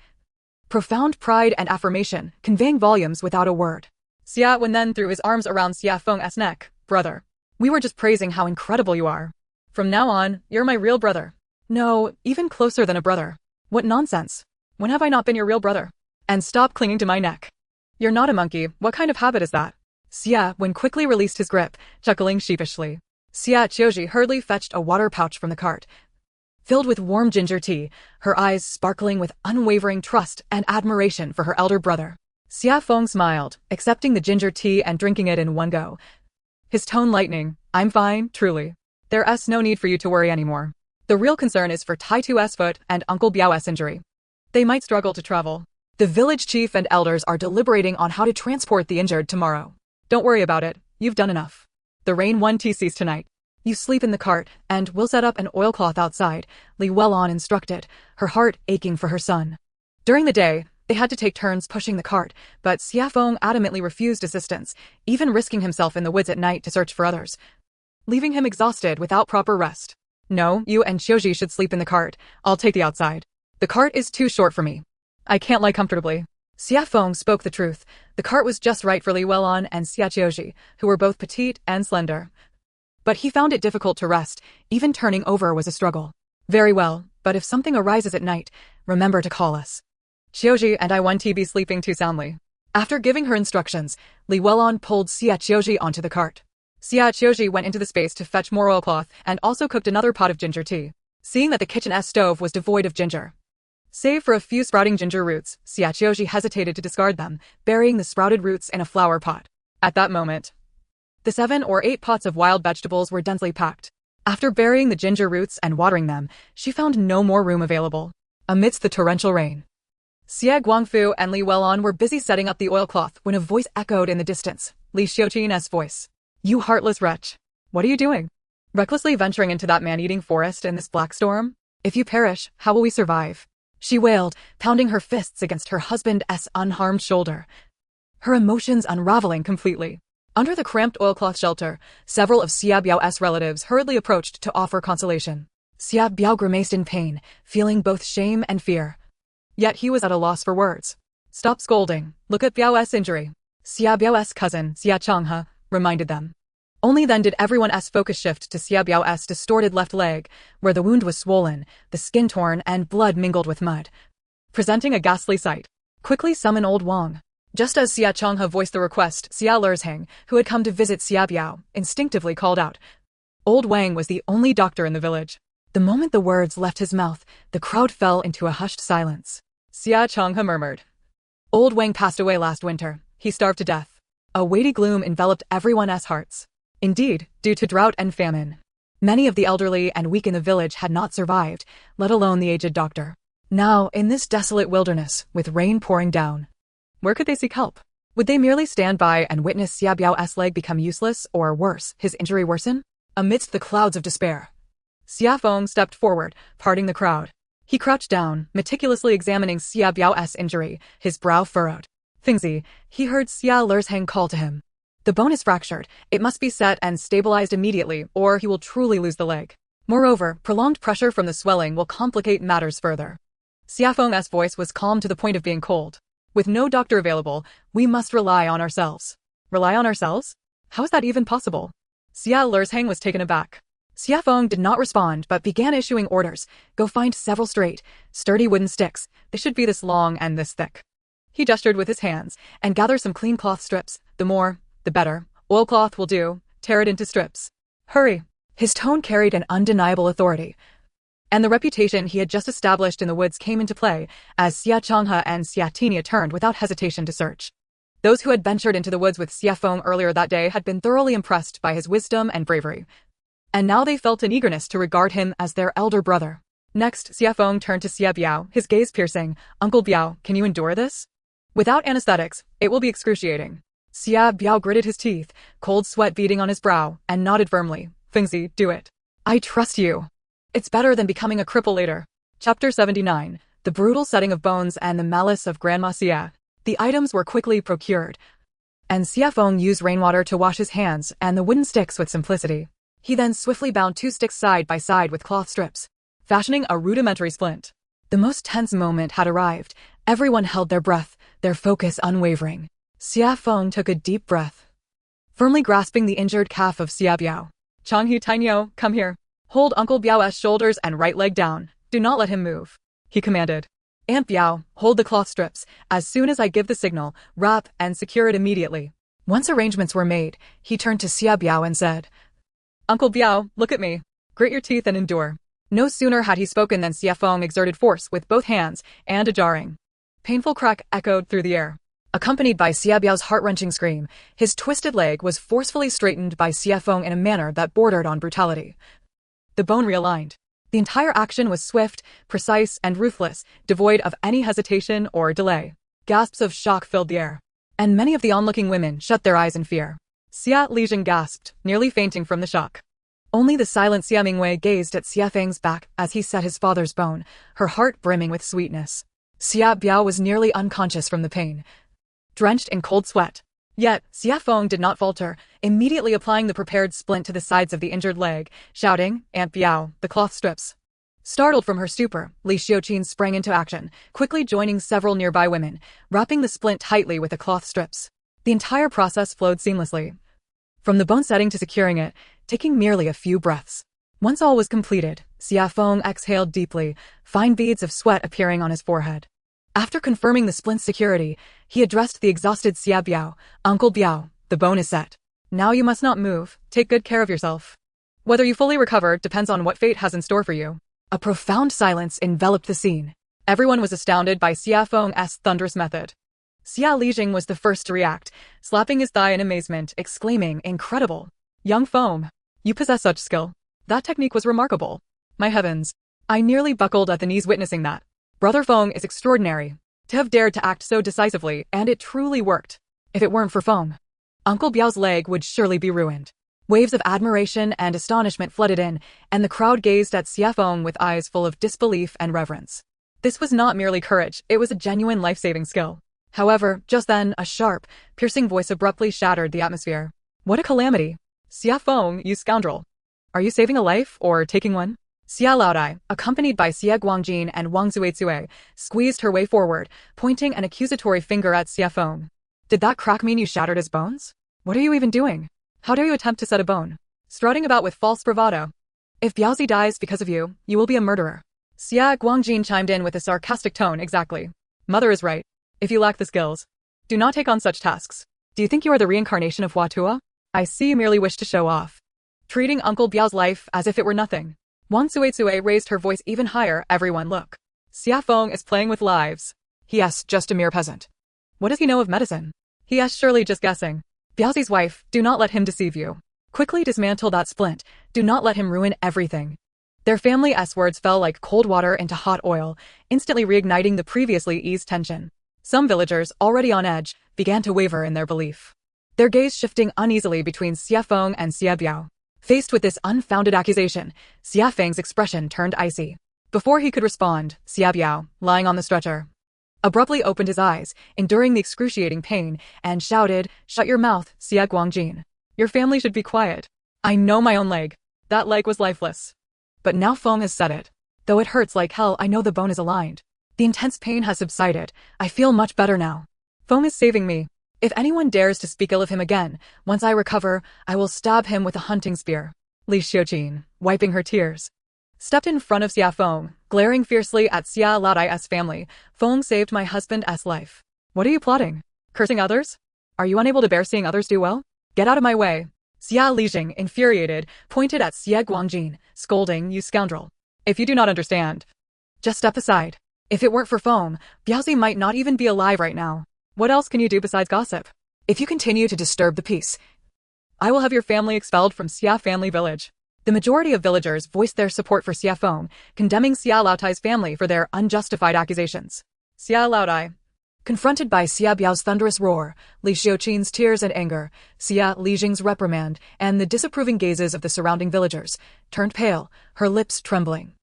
profound pride and affirmation, conveying volumes without a word. Xie Wen then threw his arms around Xie Feng's neck. Brother, we were just praising how incredible you are. From now on, you're my real brother. No, even closer than a brother. What nonsense. When have I not been your real brother? And stop clinging to my neck. You're not a monkey. What kind of habit is that? Xie Wen quickly released his grip, chuckling sheepishly. Xie Qiu Zhi hurriedly fetched a water pouch from the cart, filled with warm ginger tea, her eyes sparkling with unwavering trust and admiration for her elder brother. Xie Feng smiled, accepting the ginger tea and drinking it in one go, his tone lightening. I'm fine, truly. There's no need for you to worry anymore. The real concern is for Tai Tu's foot and Uncle Biao's injury. They might struggle to travel. The village chief and elders are deliberating on how to transport the injured tomorrow. Don't worry about it, you've done enough. The rain won't cease tonight. You sleep in the cart, and we'll set up an oilcloth outside, Li Welon instructed, her heart aching for her son. During the day, They had to take turns pushing the cart, but Xie Feng adamantly refused assistance, even risking himself in the woods at night to search for others, leaving him exhausted without proper rest. No, you and Qiu should sleep in the cart. I'll take the outside. The cart is too short for me. I can't lie comfortably. Xie Feng spoke the truth. The cart was just right for Li Welon and Xie Qiu Zhi, who were both petite and slender. But he found it difficult to rest. Even turning over was a struggle. Very well, but if something arises at night, remember to call us. Qiu Zhi and I won't be sleeping too soundly. After giving her instructions, Li Welon pulled Xie Qiu Zhi onto the cart. Xie Qiu Zhi went into the space to fetch more oilcloth and also cooked another pot of ginger tea. Seeing that the kitchen stove was devoid of ginger, save for a few sprouting ginger roots, Xie Qiu Zhi hesitated to discard them, burying the sprouted roots in a flower pot. At that moment, the 7 or 8 pots of wild vegetables were densely packed. After burying the ginger roots and watering them, she found no more room available. Amidst the torrential rain, Xie Guangfu and Li Welon were busy setting up the oilcloth when a voice echoed in the distance. Li Xiuqin's voice. You heartless wretch. What are you doing? Recklessly venturing into that man-eating forest in this black storm? If you perish, how will we survive? She wailed, pounding her fists against her husband's unharmed shoulder, her emotions unraveling completely. Under the cramped oilcloth shelter, several of Xie Biao's relatives hurriedly approached to offer consolation. Xie Biao grimaced in pain, feeling both shame and fear. Yet he was at a loss for words. Stop scolding. Look at Biao's injury. Xie Biao's cousin, Xie Changhe, reminded them. Only then did everyone's focus shift to Xie Biao's distorted left leg, where the wound was swollen, the skin torn, and blood mingled with mud, presenting a ghastly sight. Quickly summon old Wang. Just as Xie Changhe voiced the request, Xie Lerzheng, who had come to visit Xie Biao, instinctively called out. Old Wang was the only doctor in the village. The moment the words left his mouth, the crowd fell into a hushed silence. Xie Changhe murmured. Old Wang passed away last winter. He starved to death. A weighty gloom enveloped everyone's hearts. Indeed, due to drought and famine, many of the elderly and weak in the village had not survived, let alone the aged doctor. Now, in this desolate wilderness, with rain pouring down, where could they seek help? Would they merely stand by and witness Xie Biao's leg become useless, or worse, his injury worsen? Amidst the clouds of despair, Xie Feng stepped forward, parting the crowd. He crouched down, meticulously examining Xie Biao's injury, his brow furrowed. Fingzi, he heard Xie Lerzheng call to him. The bone is fractured. It must be set and stabilized immediately, or he will truly lose the leg. Moreover, prolonged pressure from the swelling will complicate matters further. Xie Feng's voice was calm to the point of being cold. With no doctor available, we must rely on ourselves. Rely on ourselves? How is that even possible? Xie Lerzheng was taken aback. Xie Feng did not respond but began issuing orders. Go find several straight, sturdy wooden sticks. They should be this long and this thick. He gestured with his hands, and gather some clean cloth strips. The more, the better. Oilcloth will do. Tear it into strips. Hurry. His tone carried an undeniable authority. And the reputation he had just established in the woods came into play, as Xie Changhe and Xie Tinia turned without hesitation to search. Those who had ventured into the woods with Xie Feng earlier that day had been thoroughly impressed by his wisdom and bravery. And now they felt an eagerness to regard him as their elder brother. Next, Xie Feng turned to Xie Biao, his gaze piercing. Uncle Biao, can you endure this? Without anesthetics, it will be excruciating. Xie Biao gritted his teeth, cold sweat beading on his brow, and nodded firmly. Fingzi, do it. I trust you. It's better than becoming a cripple later. Chapter 79. The brutal setting of bones and the malice of Grandma Xie. The items were quickly procured, and Xie Feng used rainwater to wash his hands and the wooden sticks with simplicity. He then swiftly bound 2 sticks side by side with cloth strips, fashioning a rudimentary splint. The most tense moment had arrived. Everyone held their breath, their focus unwavering. Xie Feng took a deep breath, firmly grasping the injured calf of Xie Biao. Changhe Tainyo, come here. Hold Uncle Biao's shoulders and right leg down. Do not let him move, he commanded. Aunt Biao, hold the cloth strips. As soon as I give the signal, wrap and secure it immediately. Once arrangements were made, he turned to Xie Biao and said, Uncle Biao, look at me. Grit your teeth and endure. No sooner had he spoken than Xie Feng exerted force with both hands, and a jarring, painful crack echoed through the air. Accompanied by Xie Biao's heart-wrenching scream, his twisted leg was forcefully straightened by Xie Feng in a manner that bordered on brutality. The bone realigned. The entire action was swift, precise, and ruthless, devoid of any hesitation or delay. Gasps of shock filled the air, and many of the onlooking women shut their eyes in fear. Xie Lizheng gasped, nearly fainting from the shock. Only the silent Xie Mingwei gazed at Xie Feng's back as he set his father's bone, her heart brimming with sweetness. Xie Biao was nearly unconscious from the pain, drenched in cold sweat. Yet, Xie Feng did not falter, immediately applying the prepared splint to the sides of the injured leg, shouting, "Aunt Biao, the cloth strips." Startled from her stupor, Li Xiuqin sprang into action, quickly joining several nearby women, wrapping the splint tightly with the cloth strips. The entire process flowed seamlessly, from the bone setting to securing it, taking merely a few breaths. Once all was completed, Xie Feng exhaled deeply, fine beads of sweat appearing on his forehead. After confirming the splint's security, he addressed the exhausted Xie Biao, "Uncle Biao, the bone is set. Now you must not move, take good care of yourself. Whether you fully recover depends on what fate has in store for you." A profound silence enveloped the scene. Everyone was astounded by Xie Feng's thunderous method. Xia Lijing was the first to react, slapping his thigh in amazement, exclaiming, "Incredible! Young Feng, you possess such skill. That technique was remarkable. My heavens, I nearly buckled at the knees witnessing that. Brother Feng is extraordinary. To have dared to act so decisively, and it truly worked. If it weren't for Feng, Uncle Biao's leg would surely be ruined." Waves of admiration and astonishment flooded in, and the crowd gazed at Xie Feng with eyes full of disbelief and reverence. This was not merely courage, it was a genuine life-saving skill. However, just then, a sharp, piercing voice abruptly shattered the atmosphere. "What a calamity! Xie Feng, you scoundrel! Are you saving a life, or taking one?" Xia Laodai, accompanied by Xie Guangjin and Wang Zuizue, squeezed her way forward, pointing an accusatory finger at Xie Feng. "Did that crack mean you shattered his bones? What are you even doing? How dare you attempt to set a bone? Strutting about with false bravado. If Biaozi dies because of you, you will be a murderer." Xie Guangjin chimed in with a sarcastic tone. "Exactly. Mother is right. If you lack the skills, do not take on such tasks. Do you think you are the reincarnation of Huatua? I see you merely wish to show off, treating Uncle Biao's life as if it were nothing." Wang Zuizue raised her voice even higher. "Everyone look. Xie Feng is playing with lives. He is just a mere peasant. What does he know of medicine? He is surely just guessing. Biaozi's wife, do not let him deceive you. Quickly dismantle that splint. Do not let him ruin everything." Their family's words fell like cold water into hot oil, instantly reigniting the previously eased tension. Some villagers, already on edge, began to waver in their belief, their gaze shifting uneasily between Xie Feng and Xie Biao. Faced with this unfounded accusation, Xie Feng's expression turned icy. Before he could respond, Xie Biao, lying on the stretcher, abruptly opened his eyes, enduring the excruciating pain, and shouted, "Shut your mouth, Xie Guangjin. Your family should be quiet. I know my own leg. That leg was lifeless. But now Feng has said it. Though it hurts like hell, I know the bone is aligned. The intense pain has subsided. I feel much better now. Feng is saving me. If anyone dares to speak ill of him again, once I recover, I will stab him with a hunting spear." Li Xiuqin, wiping her tears, stepped in front of Xie Feng, glaring fiercely at Xia Laodai's family. "Feng saved my husband's life. What are you plotting? Cursing others? Are you unable to bear seeing others do well? Get out of my way." Xia Lijing, infuriated, pointed at Xie Guangjin, scolding, "You scoundrel. If you do not understand, just step aside. If it weren't for Feng, Biaozi might not even be alive right now. What else can you do besides gossip? If you continue to disturb the peace, I will have your family expelled from Xia family village." The majority of villagers voiced their support for Xie Feng, condemning Xia Laodai's family for their unjustified accusations. Xia Laodai, confronted by Xie Biao's thunderous roar, Li Xiuqin's tears and anger, Xie Lijing's reprimand, and the disapproving gazes of the surrounding villagers, turned pale, her lips trembling.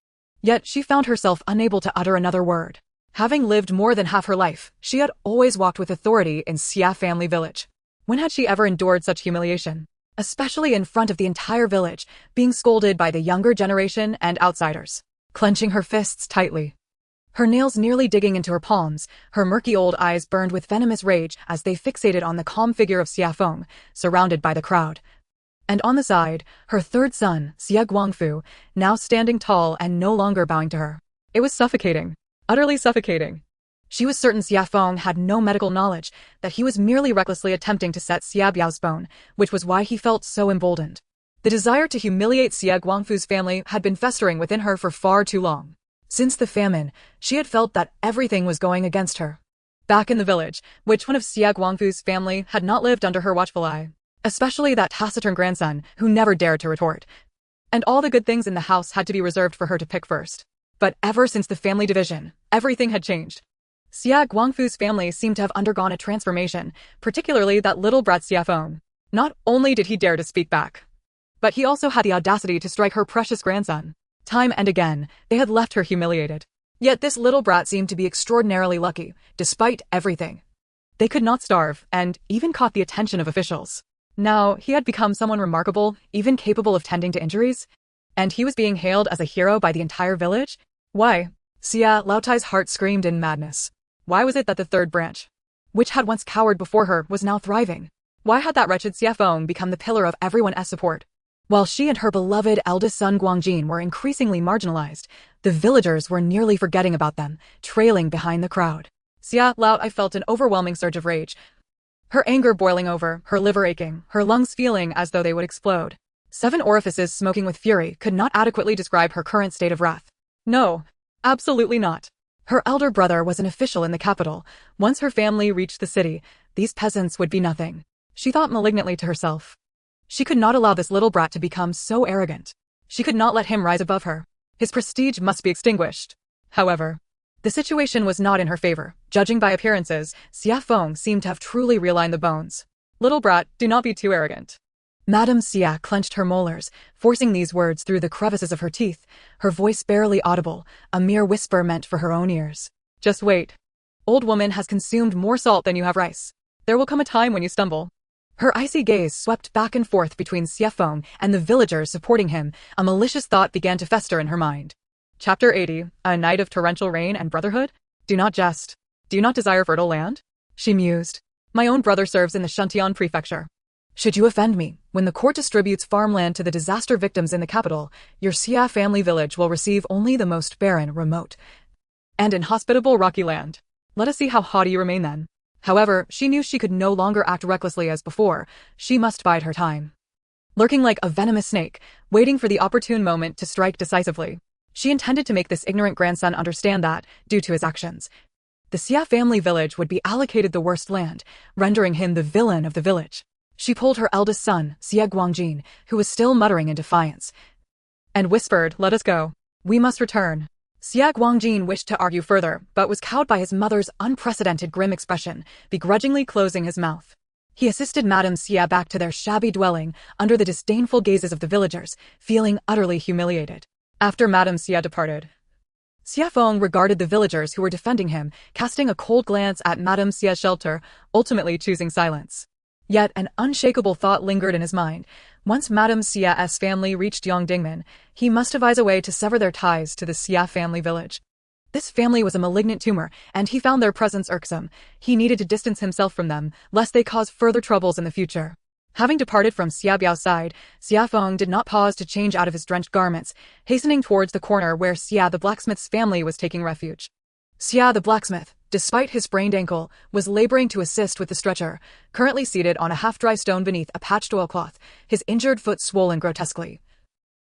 Yet she found herself unable to utter another word. Having lived more than half her life, she had always walked with authority in Xia family village. When had she ever endured such humiliation? Especially in front of the entire village, being scolded by the younger generation and outsiders. Clenching her fists tightly, her nails nearly digging into her palms, her murky old eyes burned with venomous rage as they fixated on the calm figure of Xie Feng, surrounded by the crowd. And on the side, her third son, Xie Guangfu, now standing tall and no longer bowing to her. It was suffocating. Utterly suffocating. She was certain Xie Feng had no medical knowledge, that he was merely recklessly attempting to set Xie Biao's bone, which was why he felt so emboldened. The desire to humiliate Xie Guangfu's family had been festering within her for far too long. Since the famine, she had felt that everything was going against her. Back in the village, which one of Xie Guangfu's family had not lived under her watchful eye? Especially that taciturn grandson who never dared to retort. And all the good things in the house had to be reserved for her to pick first. But ever since the family division, everything had changed. Xie Guangfu's family seemed to have undergone a transformation, particularly that little brat Xie Feng. Not only did he dare to speak back, but he also had the audacity to strike her precious grandson. Time and again, they had left her humiliated. Yet this little brat seemed to be extraordinarily lucky, despite everything. They could not starve, and even caught the attention of officials. Now, he had become someone remarkable, even capable of tending to injuries, and he was being hailed as a hero by the entire village? Why? Xie Laotai's heart screamed in madness. Why was it that the third branch, which had once cowered before her, was now thriving? Why had that wretched Xie Feng become the pillar of everyone's support? While she and her beloved eldest son Guangjin were increasingly marginalized, the villagers were nearly forgetting about them, trailing behind the crowd. Xie Laotai felt an overwhelming surge of rage, her anger boiling over, her liver aching, her lungs feeling as though they would explode. 7 orifices smoking with fury could not adequately describe her current state of wrath. No, absolutely not. Her elder brother was an official in the capital. Once her family reached the city, these peasants would be nothing. She thought malignantly to herself. She could not allow this little brat to become so arrogant. She could not let him rise above her. His prestige must be extinguished. However, the situation was not in her favor. Judging by appearances, Xie Feng seemed to have truly realigned the bones. Little brat, do not be too arrogant. Madame Xie clenched her molars, forcing these words through the crevices of her teeth, her voice barely audible, a mere whisper meant for her own ears. Just wait. Old woman has consumed more salt than you have rice. There will come a time when you stumble. Her icy gaze swept back and forth between Xie Feng and the villagers supporting him. A malicious thought began to fester in her mind. Chapter 80, A Night of Torrential Rain and Brotherhood? Do not jest. Do you not desire fertile land? She mused. My own brother serves in the Shuntian prefecture. Should you offend me, when the court distributes farmland to the disaster victims in the capital, your Xie family village will receive only the most barren, remote, and inhospitable rocky land. Let us see how haughty you remain then. However, she knew she could no longer act recklessly as before. She must bide her time. Lurking like a venomous snake, waiting for the opportune moment to strike decisively. She intended to make this ignorant grandson understand that, due to his actions, the Xie family village would be allocated the worst land, rendering him the villain of the village. She pulled her eldest son, Xie Guangjin, who was still muttering in defiance, and whispered, "Let us go. We must return." Xie Guangjin wished to argue further, but was cowed by his mother's unprecedented grim expression, begrudgingly closing his mouth. He assisted Madame Xie back to their shabby dwelling, under the disdainful gazes of the villagers, feeling utterly humiliated. After Madame Xie departed, Xie Feng regarded the villagers who were defending him, casting a cold glance at Madame Xie's shelter, ultimately choosing silence. Yet an unshakable thought lingered in his mind. Once Madame Xie's family reached Yongdingmen, he must devise a way to sever their ties to the Xie family village. This family was a malignant tumor, and he found their presence irksome. He needed to distance himself from them, lest they cause further troubles in the future. Having departed from Xie Biao's side, Xie Feng did not pause to change out of his drenched garments, hastening towards the corner where Xie the blacksmith's family was taking refuge. Xie the blacksmith, despite his sprained ankle, was laboring to assist with the stretcher, currently seated on a half-dry stone beneath a patched oilcloth, his injured foot swollen grotesquely,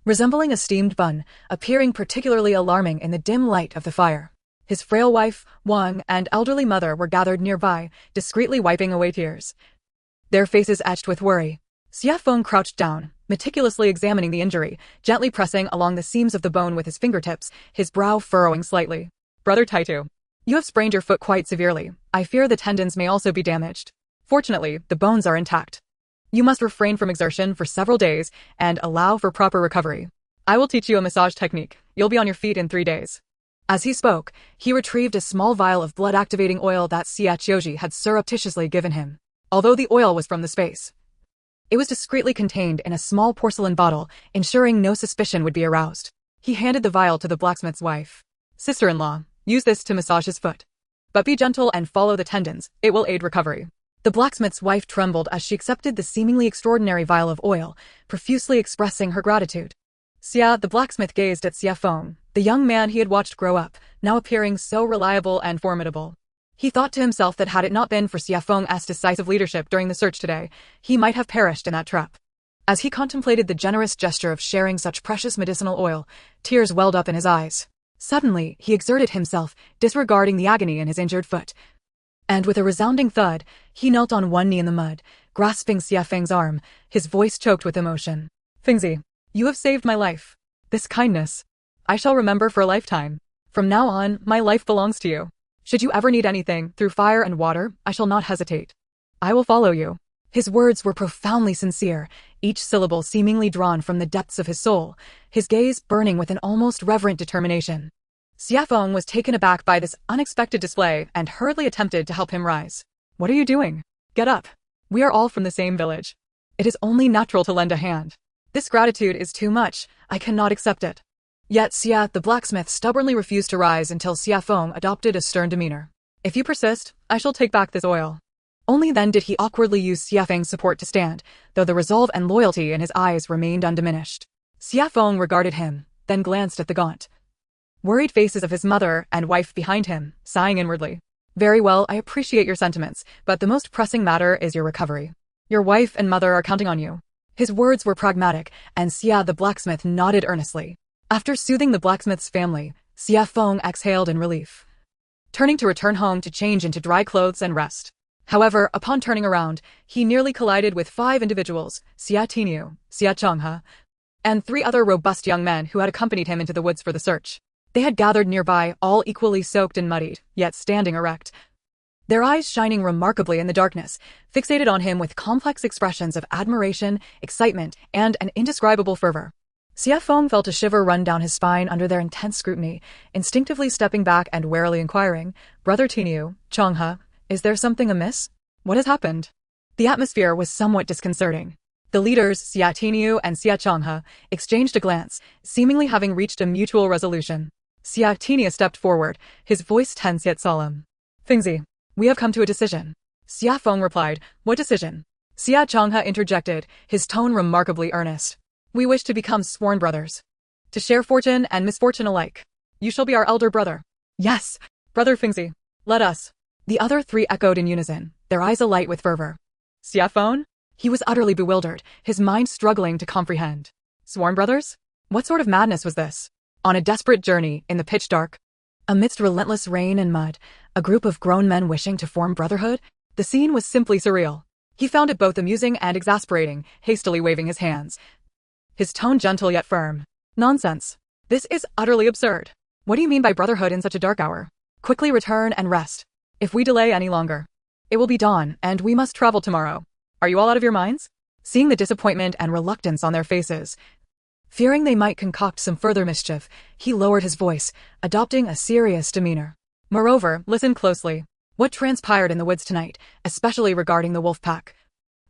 resembling a steamed bun, appearing particularly alarming in the dim light of the fire. His frail wife, Wang, and elderly mother were gathered nearby, discreetly wiping away tears, their faces etched with worry. Xie Feng crouched down, meticulously examining the injury, gently pressing along the seams of the bone with his fingertips, his brow furrowing slightly. Brother Taitu, you have sprained your foot quite severely. I fear the tendons may also be damaged. Fortunately, the bones are intact. You must refrain from exertion for several days and allow for proper recovery. I will teach you a massage technique. You'll be on your feet in 3 days. As he spoke, he retrieved a small vial of blood-activating oil that Xie Qiu Zhi had surreptitiously given him. Although the oil was from the space, it was discreetly contained in a small porcelain bottle, ensuring no suspicion would be aroused. He handed the vial to the blacksmith's wife. Sister-in-law, use this to massage his foot. But be gentle and follow the tendons, it will aid recovery. The blacksmith's wife trembled as she accepted the seemingly extraordinary vial of oil, profusely expressing her gratitude. Xie the blacksmith gazed at Xie Feng, the young man he had watched grow up, now appearing so reliable and formidable. He thought to himself that had it not been for Xie Feng's decisive leadership during the search today, he might have perished in that trap. As he contemplated the generous gesture of sharing such precious medicinal oil, tears welled up in his eyes. Suddenly, he exerted himself, disregarding the agony in his injured foot. And with a resounding thud, he knelt on one knee in the mud, grasping Xie Feng's arm, his voice choked with emotion. Fengzi, you have saved my life. This kindness, I shall remember for a lifetime. From now on, my life belongs to you. Should you ever need anything, through fire and water, I shall not hesitate. I will follow you. His words were profoundly sincere, each syllable seemingly drawn from the depths of his soul, his gaze burning with an almost reverent determination. Xie Feng was taken aback by this unexpected display and hurriedly attempted to help him rise. What are you doing? Get up. We are all from the same village. It is only natural to lend a hand. This gratitude is too much. I cannot accept it. Yet Xie, the blacksmith, stubbornly refused to rise until Xie Feng adopted a stern demeanor. If you persist, I shall take back this oil. Only then did he awkwardly use Xie Feng's support to stand, though the resolve and loyalty in his eyes remained undiminished. Xie Feng regarded him, then glanced at the gaunt, worried faces of his mother and wife behind him, sighing inwardly. Very well, I appreciate your sentiments, but the most pressing matter is your recovery. Your wife and mother are counting on you. His words were pragmatic, and Xie the blacksmith nodded earnestly. After soothing the blacksmith's family, Xie Feng exhaled in relief, turning to return home to change into dry clothes and rest. However, upon turning around, he nearly collided with 5 individuals, Xie Qiu, Xie Qiu Zhi, and 3 other robust young men who had accompanied him into the woods for the search. They had gathered nearby, all equally soaked and muddied, yet standing erect, their eyes shining remarkably in the darkness, fixated on him with complex expressions of admiration, excitement, and an indescribable fervor. Xie Feng felt a shiver run down his spine under their intense scrutiny, instinctively stepping back and warily inquiring, Brother Qiu, Zhi, is there something amiss? What has happened? The atmosphere was somewhat disconcerting. The leaders, Xie Qiu and Xie Zhi, exchanged a glance, seemingly having reached a mutual resolution. Xie Qiu stepped forward, his voice tense yet solemn. Fingzi, we have come to a decision. Xie Feng replied, What decision? Xie Zhi interjected, his tone remarkably earnest. We wish to become sworn brothers. To share fortune and misfortune alike. You shall be our elder brother. Yes, Brother Fingzi. Let us. The other 3 echoed in unison, their eyes alight with fervor. Xie Feng? He was utterly bewildered, his mind struggling to comprehend. Sworn brothers? What sort of madness was this? On a desperate journey, in the pitch dark, amidst relentless rain and mud, a group of grown men wishing to form brotherhood? The scene was simply surreal. He found it both amusing and exasperating, hastily waving his hands, his tone gentle yet firm. Nonsense. This is utterly absurd. What do you mean by brotherhood in such a dark hour? Quickly return and rest. If we delay any longer, it will be dawn, and we must travel tomorrow. Are you all out of your minds? Seeing the disappointment and reluctance on their faces, fearing they might concoct some further mischief, he lowered his voice, adopting a serious demeanor. Moreover, listen closely. What transpired in the woods tonight, especially regarding the wolf pack,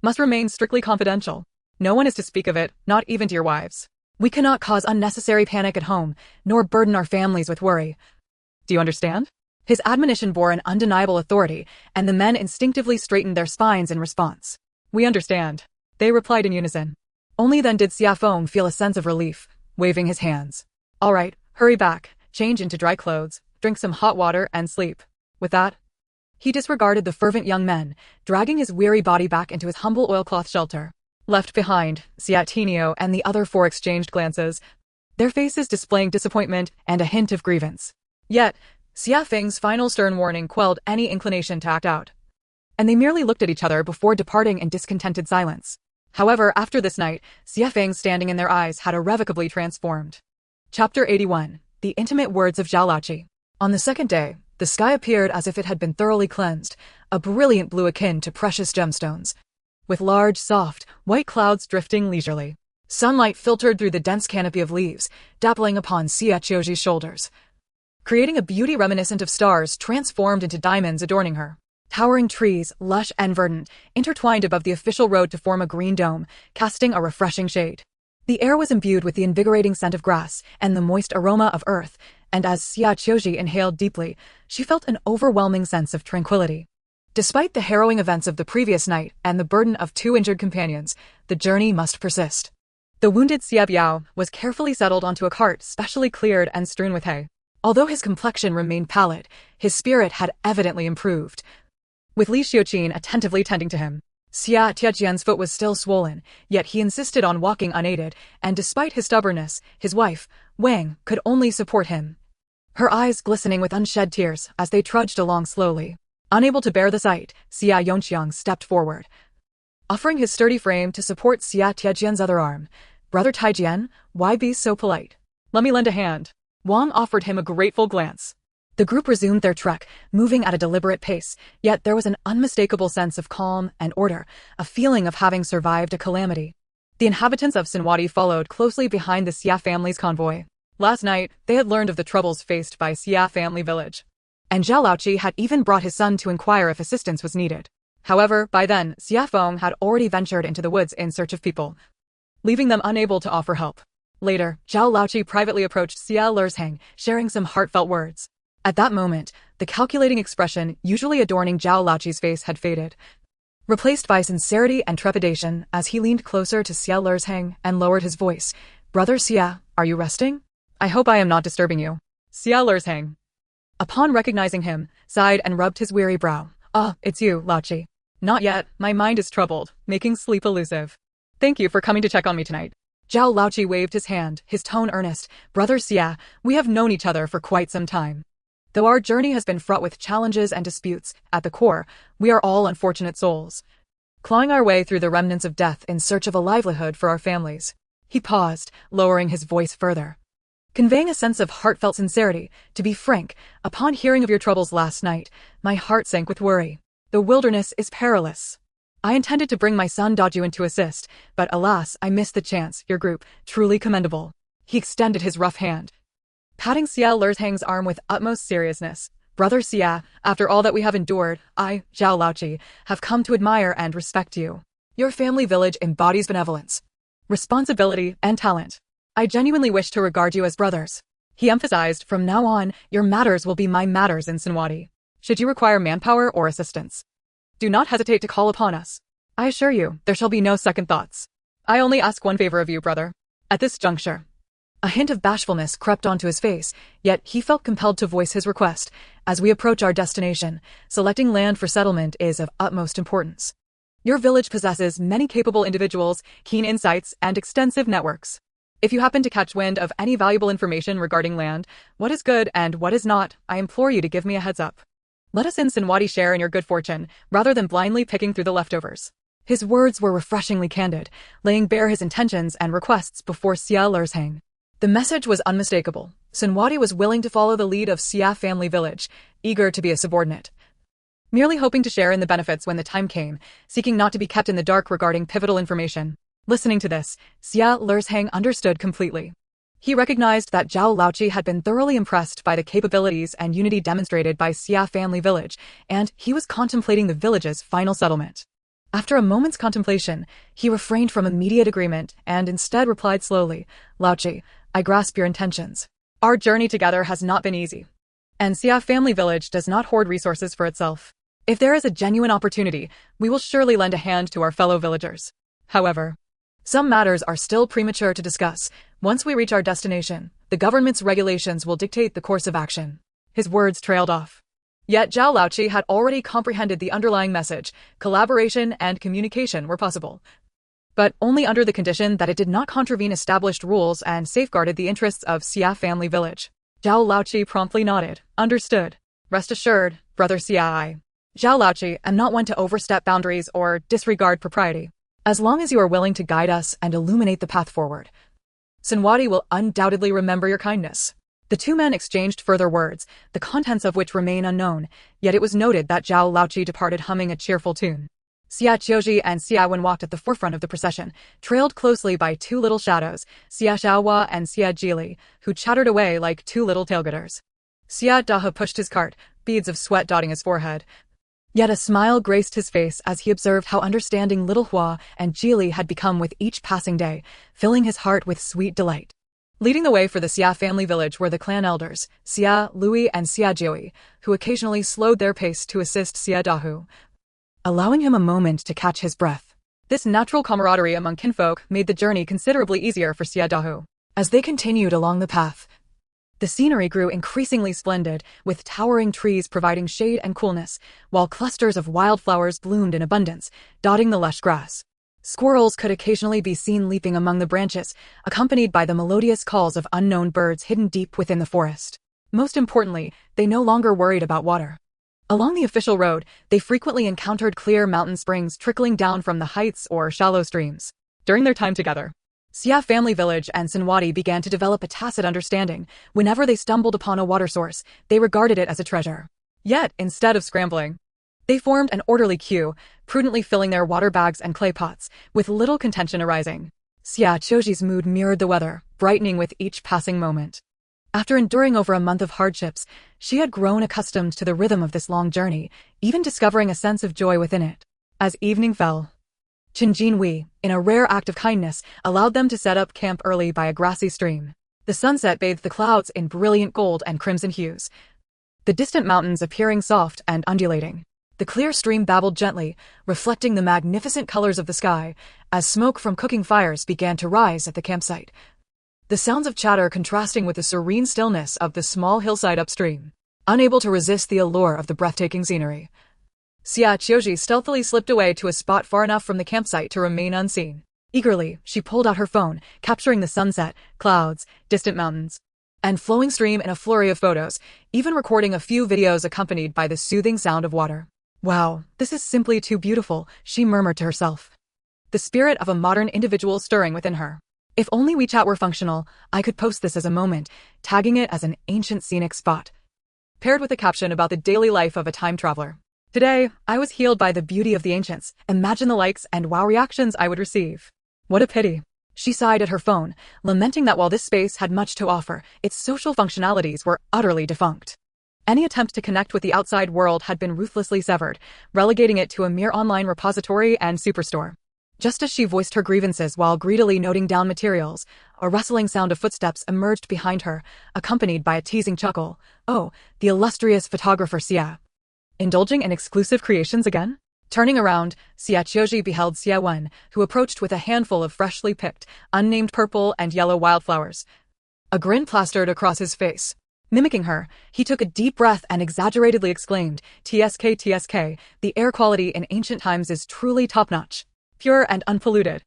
must remain strictly confidential. No one is to speak of it, not even to your wives. We cannot cause unnecessary panic at home, nor burden our families with worry. Do you understand? His admonition bore an undeniable authority, and the men instinctively straightened their spines in response. We understand, they replied in unison. Only then did Xie Feng feel a sense of relief, waving his hands. All right, hurry back, change into dry clothes, drink some hot water, and sleep. With that, he disregarded the fervent young men, dragging his weary body back into his humble oilcloth shelter. Left behind, Xie Qiu and the other 4 exchanged glances, their faces displaying disappointment and a hint of grievance. Yet, Xie Feng's final stern warning quelled any inclination to act out, and they merely looked at each other before departing in discontented silence. However, after this night, Xie Feng's standing in their eyes had irrevocably transformed. Chapter 81. The Intimate Words of Zhao Laoqi. On the second day, the sky appeared as if it had been thoroughly cleansed, a brilliant blue akin to precious gemstones, with large, soft, white clouds drifting leisurely. Sunlight filtered through the dense canopy of leaves, dappling upon Xie Qiu Zhi's shoulders, creating a beauty reminiscent of stars transformed into diamonds adorning her. Towering trees, lush and verdant, intertwined above the official road to form a green dome, casting a refreshing shade. The air was imbued with the invigorating scent of grass and the moist aroma of earth, and as Xie Qiu Zhi inhaled deeply, she felt an overwhelming sense of tranquility. Despite the harrowing events of the previous night and the burden of 2 injured companions, the journey must persist. The wounded Xie Biao was carefully settled onto a cart specially cleared and strewn with hay. Although his complexion remained pallid, his spirit had evidently improved, with Li Xiuqin attentively tending to him. Xie Tianjian's foot was still swollen, yet he insisted on walking unaided, and despite his stubbornness, his wife, Wang, could only support him, her eyes glistening with unshed tears as they trudged along slowly. Unable to bear the sight, Xie Yongqiang stepped forward, offering his sturdy frame to support Xie Tianjian's other arm. Brother Taijian, why be so polite? Let me lend a hand. Wang offered him a grateful glance. The group resumed their trek, moving at a deliberate pace, yet there was an unmistakable sense of calm and order, a feeling of having survived a calamity. The inhabitants of Sinwadi followed closely behind the Xie family's convoy. Last night, they had learned of the troubles faced by Xie family village, and Zhao Laoqi had even brought his son to inquire if assistance was needed. However, by then, Xie Feng had already ventured into the woods in search of people, leaving them unable to offer help. Later, Zhao Laoqi privately approached Xie Lursheng, sharing some heartfelt words. At that moment, the calculating expression usually adorning Zhao Laoqi's face had faded, replaced by sincerity and trepidation as he leaned closer to Xie Lursheng and lowered his voice. "Brother Xie, are you resting? I hope I am not disturbing you." Xie Lursheng, upon recognizing him, sighed and rubbed his weary brow. "Ah, it's you, Laoqi." "Not yet, my mind is troubled, making sleep elusive. Thank you for coming to check on me tonight." Zhao Laoqi waved his hand, his tone earnest. "Brother Xie, we have known each other for quite some time. Though our journey has been fraught with challenges and disputes, at the core, we are all unfortunate souls, clawing our way through the remnants of death in search of a livelihood for our families." He paused, lowering his voice further, conveying a sense of heartfelt sincerity. "To be frank, upon hearing of your troubles last night, my heart sank with worry. The wilderness is perilous. I intended to bring my son Daju in to assist, but alas, I missed the chance. Your group, truly commendable." He extended his rough hand, patting Xie Lursheng's arm with utmost seriousness. "Brother Xie, after all that we have endured, I, Zhao Laoqi, have come to admire and respect you. Your family village embodies benevolence, responsibility, and talent. I genuinely wish to regard you as brothers." He emphasized, "From now on, your matters will be my matters in Xinhuadi. Should you require manpower or assistance, do not hesitate to call upon us. I assure you, there shall be no second thoughts. I only ask one favor of you, brother." At this juncture, a hint of bashfulness crept onto his face, yet he felt compelled to voice his request. "As we approach our destination, selecting land for settlement is of utmost importance. Your village possesses many capable individuals, keen insights, and extensive networks. If you happen to catch wind of any valuable information regarding land, what is good and what is not, I implore you to give me a heads up. Let us in Xinhuadi share in your good fortune, rather than blindly picking through the leftovers." His words were refreshingly candid, laying bare his intentions and requests before Xie Lursheng. The message was unmistakable. Xinhuadi was willing to follow the lead of Xie family village, eager to be a subordinate, merely hoping to share in the benefits when the time came, seeking not to be kept in the dark regarding pivotal information. Listening to this, Xie Lursheng understood completely. He recognized that Zhao Laoqi had been thoroughly impressed by the capabilities and unity demonstrated by Xie family village, and he was contemplating the village's final settlement. After a moment's contemplation, he refrained from immediate agreement and instead replied slowly, "Laoqi, I grasp your intentions. Our journey together has not been easy, and Xie family village does not hoard resources for itself. If there is a genuine opportunity, we will surely lend a hand to our fellow villagers. However, some matters are still premature to discuss. Once we reach our destination, the government's regulations will dictate the course of action." His words trailed off. Yet Zhao Laoqi had already comprehended the underlying message. Collaboration and communication were possible, but only under the condition that it did not contravene established rules and safeguarded the interests of Xie family village. Zhao Laoqi promptly nodded. "Understood. Rest assured, brother Xie, I, Zhao Laoqi, am not one to overstep boundaries or disregard propriety. As long as you are willing to guide us and illuminate the path forward, Xinhuadi will undoubtedly remember your kindness." The two men exchanged further words, the contents of which remain unknown, yet it was noted that Zhao Laoqi departed humming a cheerful tune. Xie Qiu Zhi and Xie Wen walked at the forefront of the procession, trailed closely by two little shadows, Xie Xiaohua and Xie Jili, who chattered away like two little tailgaters. Xie Daha pushed his cart, beads of sweat dotting his forehead. Yet a smile graced his face as he observed how understanding little Hua and Jili had become with each passing day, filling his heart with sweet delight. Leading the way for the Xie family village were the clan elders, Xie Lui and Xie Jiui, who occasionally slowed their pace to assist Xie Dahu, allowing him a moment to catch his breath. This natural camaraderie among kinfolk made the journey considerably easier for Xie Dahu. As they continued along the path, the scenery grew increasingly splendid, with towering trees providing shade and coolness, while clusters of wildflowers bloomed in abundance, dotting the lush grass. Squirrels could occasionally be seen leaping among the branches, accompanied by the melodious calls of unknown birds hidden deep within the forest. Most importantly, they no longer worried about water. Along the official road, they frequently encountered clear mountain springs trickling down from the heights or shallow streams. During their time together, Xie family village and Xinhuadi began to develop a tacit understanding. Whenever they stumbled upon a water source, they regarded it as a treasure. Yet, instead of scrambling, they formed an orderly queue, prudently filling their water bags and clay pots, with little contention arising. Xie Qiu Zhi's mood mirrored the weather, brightening with each passing moment. After enduring over a month of hardships, she had grown accustomed to the rhythm of this long journey, even discovering a sense of joy within it. As evening fell, Qin Jinhui, in a rare act of kindness, allowed them to set up camp early by a grassy stream. The sunset bathed the clouds in brilliant gold and crimson hues, the distant mountains appearing soft and undulating. The clear stream babbled gently, reflecting the magnificent colors of the sky, as smoke from cooking fires began to rise at the campsite. The sounds of chatter contrasting with the serene stillness of the small hillside upstream. Unable to resist the allure of the breathtaking scenery, Xie Qiu Zhi stealthily slipped away to a spot far enough from the campsite to remain unseen. Eagerly, she pulled out her phone, capturing the sunset, clouds, distant mountains, and flowing stream in a flurry of photos, even recording a few videos accompanied by the soothing sound of water. "Wow, this is simply too beautiful," she murmured to herself, the spirit of a modern individual stirring within her. "If only WeChat were functional, I could post this as a moment, tagging it as an ancient scenic spot," paired with a caption about the daily life of a time traveler. "Today, I was healed by the beauty of the ancients. Imagine the likes and wow reactions I would receive. What a pity." She sighed at her phone, lamenting that while this space had much to offer, its social functionalities were utterly defunct. Any attempt to connect with the outside world had been ruthlessly severed, relegating it to a mere online repository and superstore. Just as she voiced her grievances while greedily noting down materials, a rustling sound of footsteps emerged behind her, accompanied by a teasing chuckle. "Oh, the illustrious photographer Xie. Indulging in exclusive creations again?" Turning around, Xie Qiu Zhi beheld Xie Wen, who approached with a handful of freshly picked, unnamed purple and yellow wildflowers. A grin plastered across his face. Mimicking her, he took a deep breath and exaggeratedly exclaimed, "TSK, TSK, the air quality in ancient times is truly top-notch. Pure and unpolluted.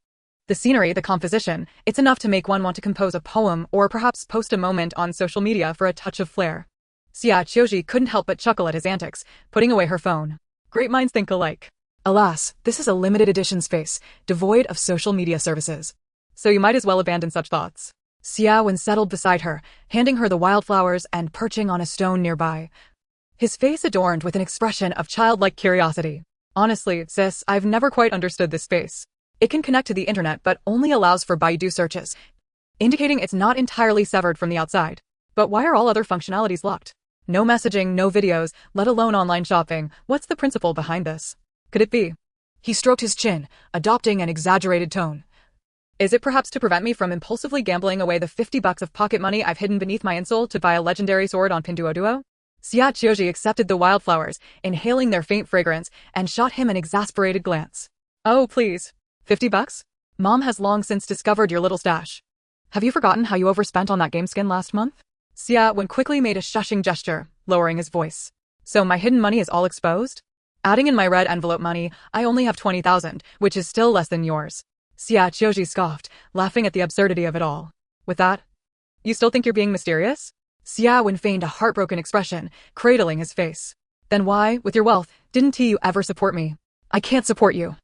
The scenery, the composition, it's enough to make one want to compose a poem or perhaps post a moment on social media for a touch of flair." Xie Qiu Zhi couldn't help but chuckle at his antics, putting away her phone. Great minds think alike. Alas, this is a limited edition space, devoid of social media services. So you might as well abandon such thoughts. Xie Wen settled beside her, handing her the wildflowers and perching on a stone nearby, his face adorned with an expression of childlike curiosity. "Honestly, sis, I've never quite understood this space. It can connect to the internet but only allows for Baidu searches, indicating it's not entirely severed from the outside. But why are all other functionalities locked? No messaging, no videos, let alone online shopping. What's the principle behind this? Could it be?" He stroked his chin, adopting an exaggerated tone. "Is it perhaps to prevent me from impulsively gambling away the $50 of pocket money I've hidden beneath my insole to buy a legendary sword on Pinduoduo?" Xie Qiu Zhi accepted the wildflowers, inhaling their faint fragrance, and shot him an exasperated glance. "Oh, please. $50? Mom has long since discovered your little stash. Have you forgotten how you overspent on that game skin last month?" Xie Wen quickly made a shushing gesture, lowering his voice. "So my hidden money is all exposed? Adding in my red envelope money, I only have 20,000, which is still less than yours." Xie Qiu Zhi scoffed, laughing at the absurdity of it all. "With that, you still think you're being mysterious?" Xie Wen feigned a heartbroken expression, cradling his face. "Then why, with your wealth, didn't you ever support me?" "I can't support you.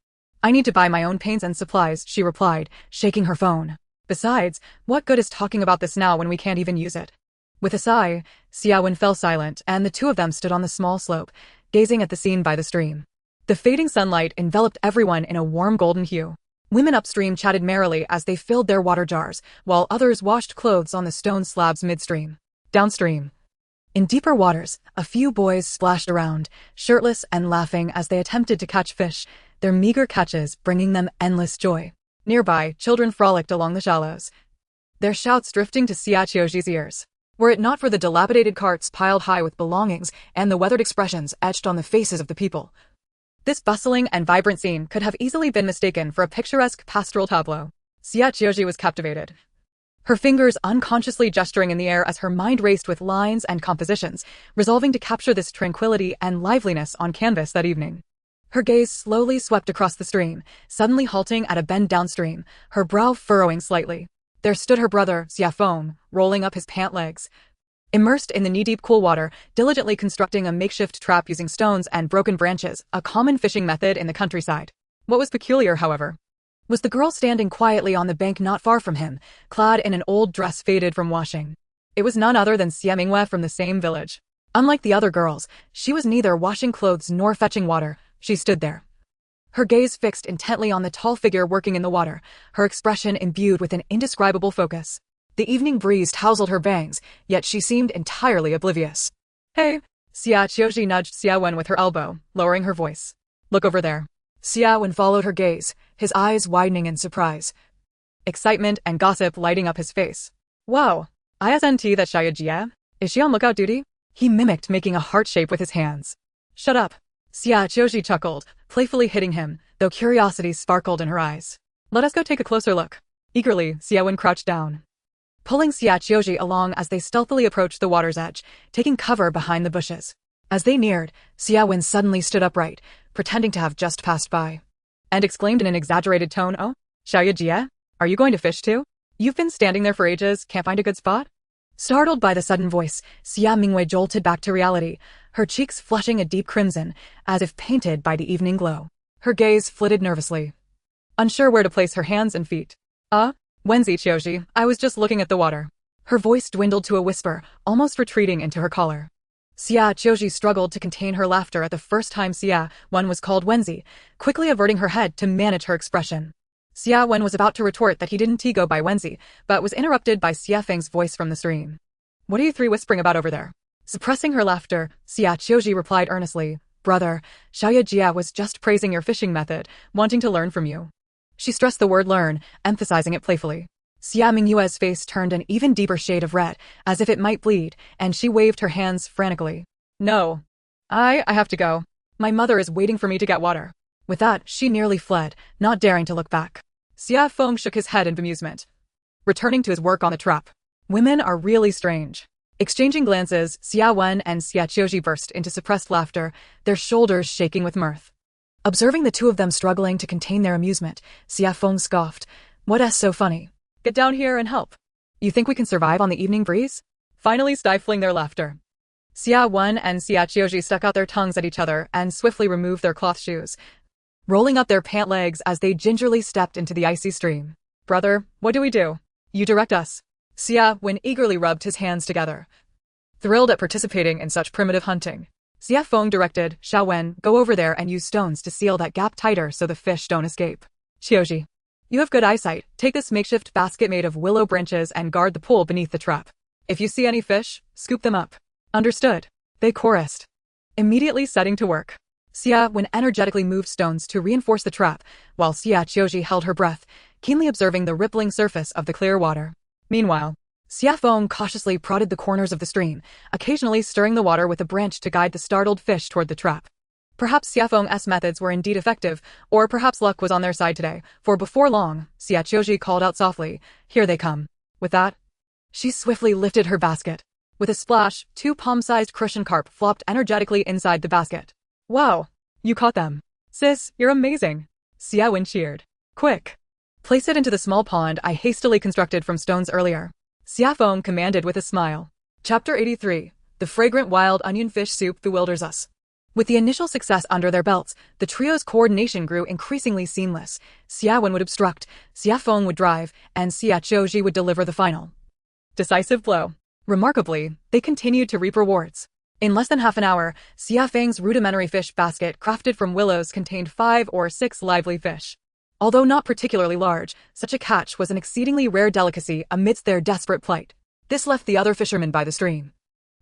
I need to buy my own paints and supplies," she replied, shaking her phone. "Besides, what good is talking about this now when we can't even use it?" With a sigh, Xie Wen fell silent, and the two of them stood on the small slope, gazing at the scene by the stream. The fading sunlight enveloped everyone in a warm golden hue. Women upstream chatted merrily as they filled their water jars, while others washed clothes on the stone slabs midstream. Downstream, in deeper waters, a few boys splashed around, shirtless and laughing as they attempted to catch fish, their meager catches bringing them endless joy. Nearby, children frolicked along the shallows, their shouts drifting to Xie Qiu Zhi's ears. Were it not for the dilapidated carts piled high with belongings and the weathered expressions etched on the faces of the people, this bustling and vibrant scene could have easily been mistaken for a picturesque pastoral tableau. Xie Qiu Zhi was captivated, her fingers unconsciously gesturing in the air as her mind raced with lines and compositions, resolving to capture this tranquility and liveliness on canvas that evening. Her gaze slowly swept across the stream, suddenly halting at a bend downstream, her brow furrowing slightly. There stood her brother, Xie Feng, rolling up his pant legs, immersed in the knee-deep cool water, diligently constructing a makeshift trap using stones and broken branches, a common fishing method in the countryside. What was peculiar, however, was the girl standing quietly on the bank not far from him, clad in an old dress faded from washing. It was none other than Xie Mingyue from the same village. Unlike the other girls, she was neither washing clothes nor fetching water. She stood there, her gaze fixed intently on the tall figure working in the water, her expression imbued with an indescribable focus. The evening breeze tousled her bangs, yet she seemed entirely oblivious. Hey, Xie Qiu Zhi nudged Xie Wen with her elbow, lowering her voice. Look over there. Xie Wen followed her gaze, his eyes widening in surprise. Excitement and gossip lighting up his face. Wow, ISNT that Xie Jie? Is she on lookout duty? He mimicked making a heart shape with his hands. Shut up. Xie Qiu Zhi chuckled, playfully hitting him, though curiosity sparkled in her eyes. Let us go take a closer look. Eagerly, Xie Wen crouched down, pulling Xie Qiu Zhi along as they stealthily approached the water's edge, taking cover behind the bushes. As they neared, Xie Wen suddenly stood upright, pretending to have just passed by, and exclaimed in an exaggerated tone, "Oh, Xie Jie? Are you going to fish too? You've been standing there for ages, can't find a good spot?" Startled by the sudden voice, Xie Mingwei jolted back to reality, her cheeks flushing a deep crimson, as if painted by the evening glow. Her gaze flitted nervously, unsure where to place her hands and feet. Wenzi Qiuzhi, I was just looking at the water. Her voice dwindled to a whisper, almost retreating into her collar. Xie Qiu Zhi struggled to contain her laughter at the first time Xie Wen was called Wenzi, quickly averting her head to manage her expression. Xie Wen was about to retort that he didn't go by Wenzi, but was interrupted by Xie Feng's voice from the stream. What are you three whispering about over there? Suppressing her laughter, Xie Qiu Zhi replied earnestly, Brother, Xie Jie was just praising your fishing method, wanting to learn from you. She stressed the word learn, emphasizing it playfully. Xie Mingyue's face turned an even deeper shade of red, as if it might bleed, and she waved her hands frantically. No. I have to go. My mother is waiting for me to get water. With that, she nearly fled, not daring to look back. Xie Feng shook his head in bemusement, returning to his work on the trap. Women are really strange. Exchanging glances, Xie Wen and Xie Qiu Zhi burst into suppressed laughter, their shoulders shaking with mirth. Observing the two of them struggling to contain their amusement, Xie Feng scoffed. What's so funny? Get down here and help. You think we can survive on the evening breeze? Finally stifling their laughter, Xie Wen and Xie Qiu Zhi stuck out their tongues at each other and swiftly removed their cloth shoes, rolling up their pant legs as they gingerly stepped into the icy stream. Brother, what do we do? You direct us. Xie Wen eagerly rubbed his hands together, thrilled at participating in such primitive hunting. Xie Feng directed, Xiao Wen, go over there and use stones to seal that gap tighter so the fish don't escape. Qiuzhi, you have good eyesight. Take this makeshift basket made of willow branches and guard the pool beneath the trap. If you see any fish, scoop them up. Understood. They chorused, immediately setting to work. Xie Wen energetically moved stones to reinforce the trap, while Xie Qiu Zhi held her breath, keenly observing the rippling surface of the clear water. Meanwhile, Xie Feng cautiously prodded the corners of the stream, occasionally stirring the water with a branch to guide the startled fish toward the trap. Perhaps Xie Feng's methods were indeed effective, or perhaps luck was on their side today, for before long, Xie Qiu Zhi called out softly, Here they come. With that, she swiftly lifted her basket. With a splash, 2 palm-sized crucian carp flopped energetically inside the basket. Wow, you caught them. Sis, you're amazing. Xie Wen cheered. Quick. Place it into the small pond I hastily constructed from stones earlier. Xie Feng commanded with a smile. Chapter 83. The fragrant wild onion fish soup bewilders us. With the initial success under their belts, the trio's coordination grew increasingly seamless. Xie Wen would obstruct, Xie Feng would drive, and Xie Qiu Zhi would deliver the final decisive blow. Remarkably, they continued to reap rewards. In less than half an hour, Xie Feng's rudimentary fish basket crafted from willows contained 5 or 6 lively fish. Although not particularly large, such a catch was an exceedingly rare delicacy amidst their desperate plight. This left the other fishermen by the stream,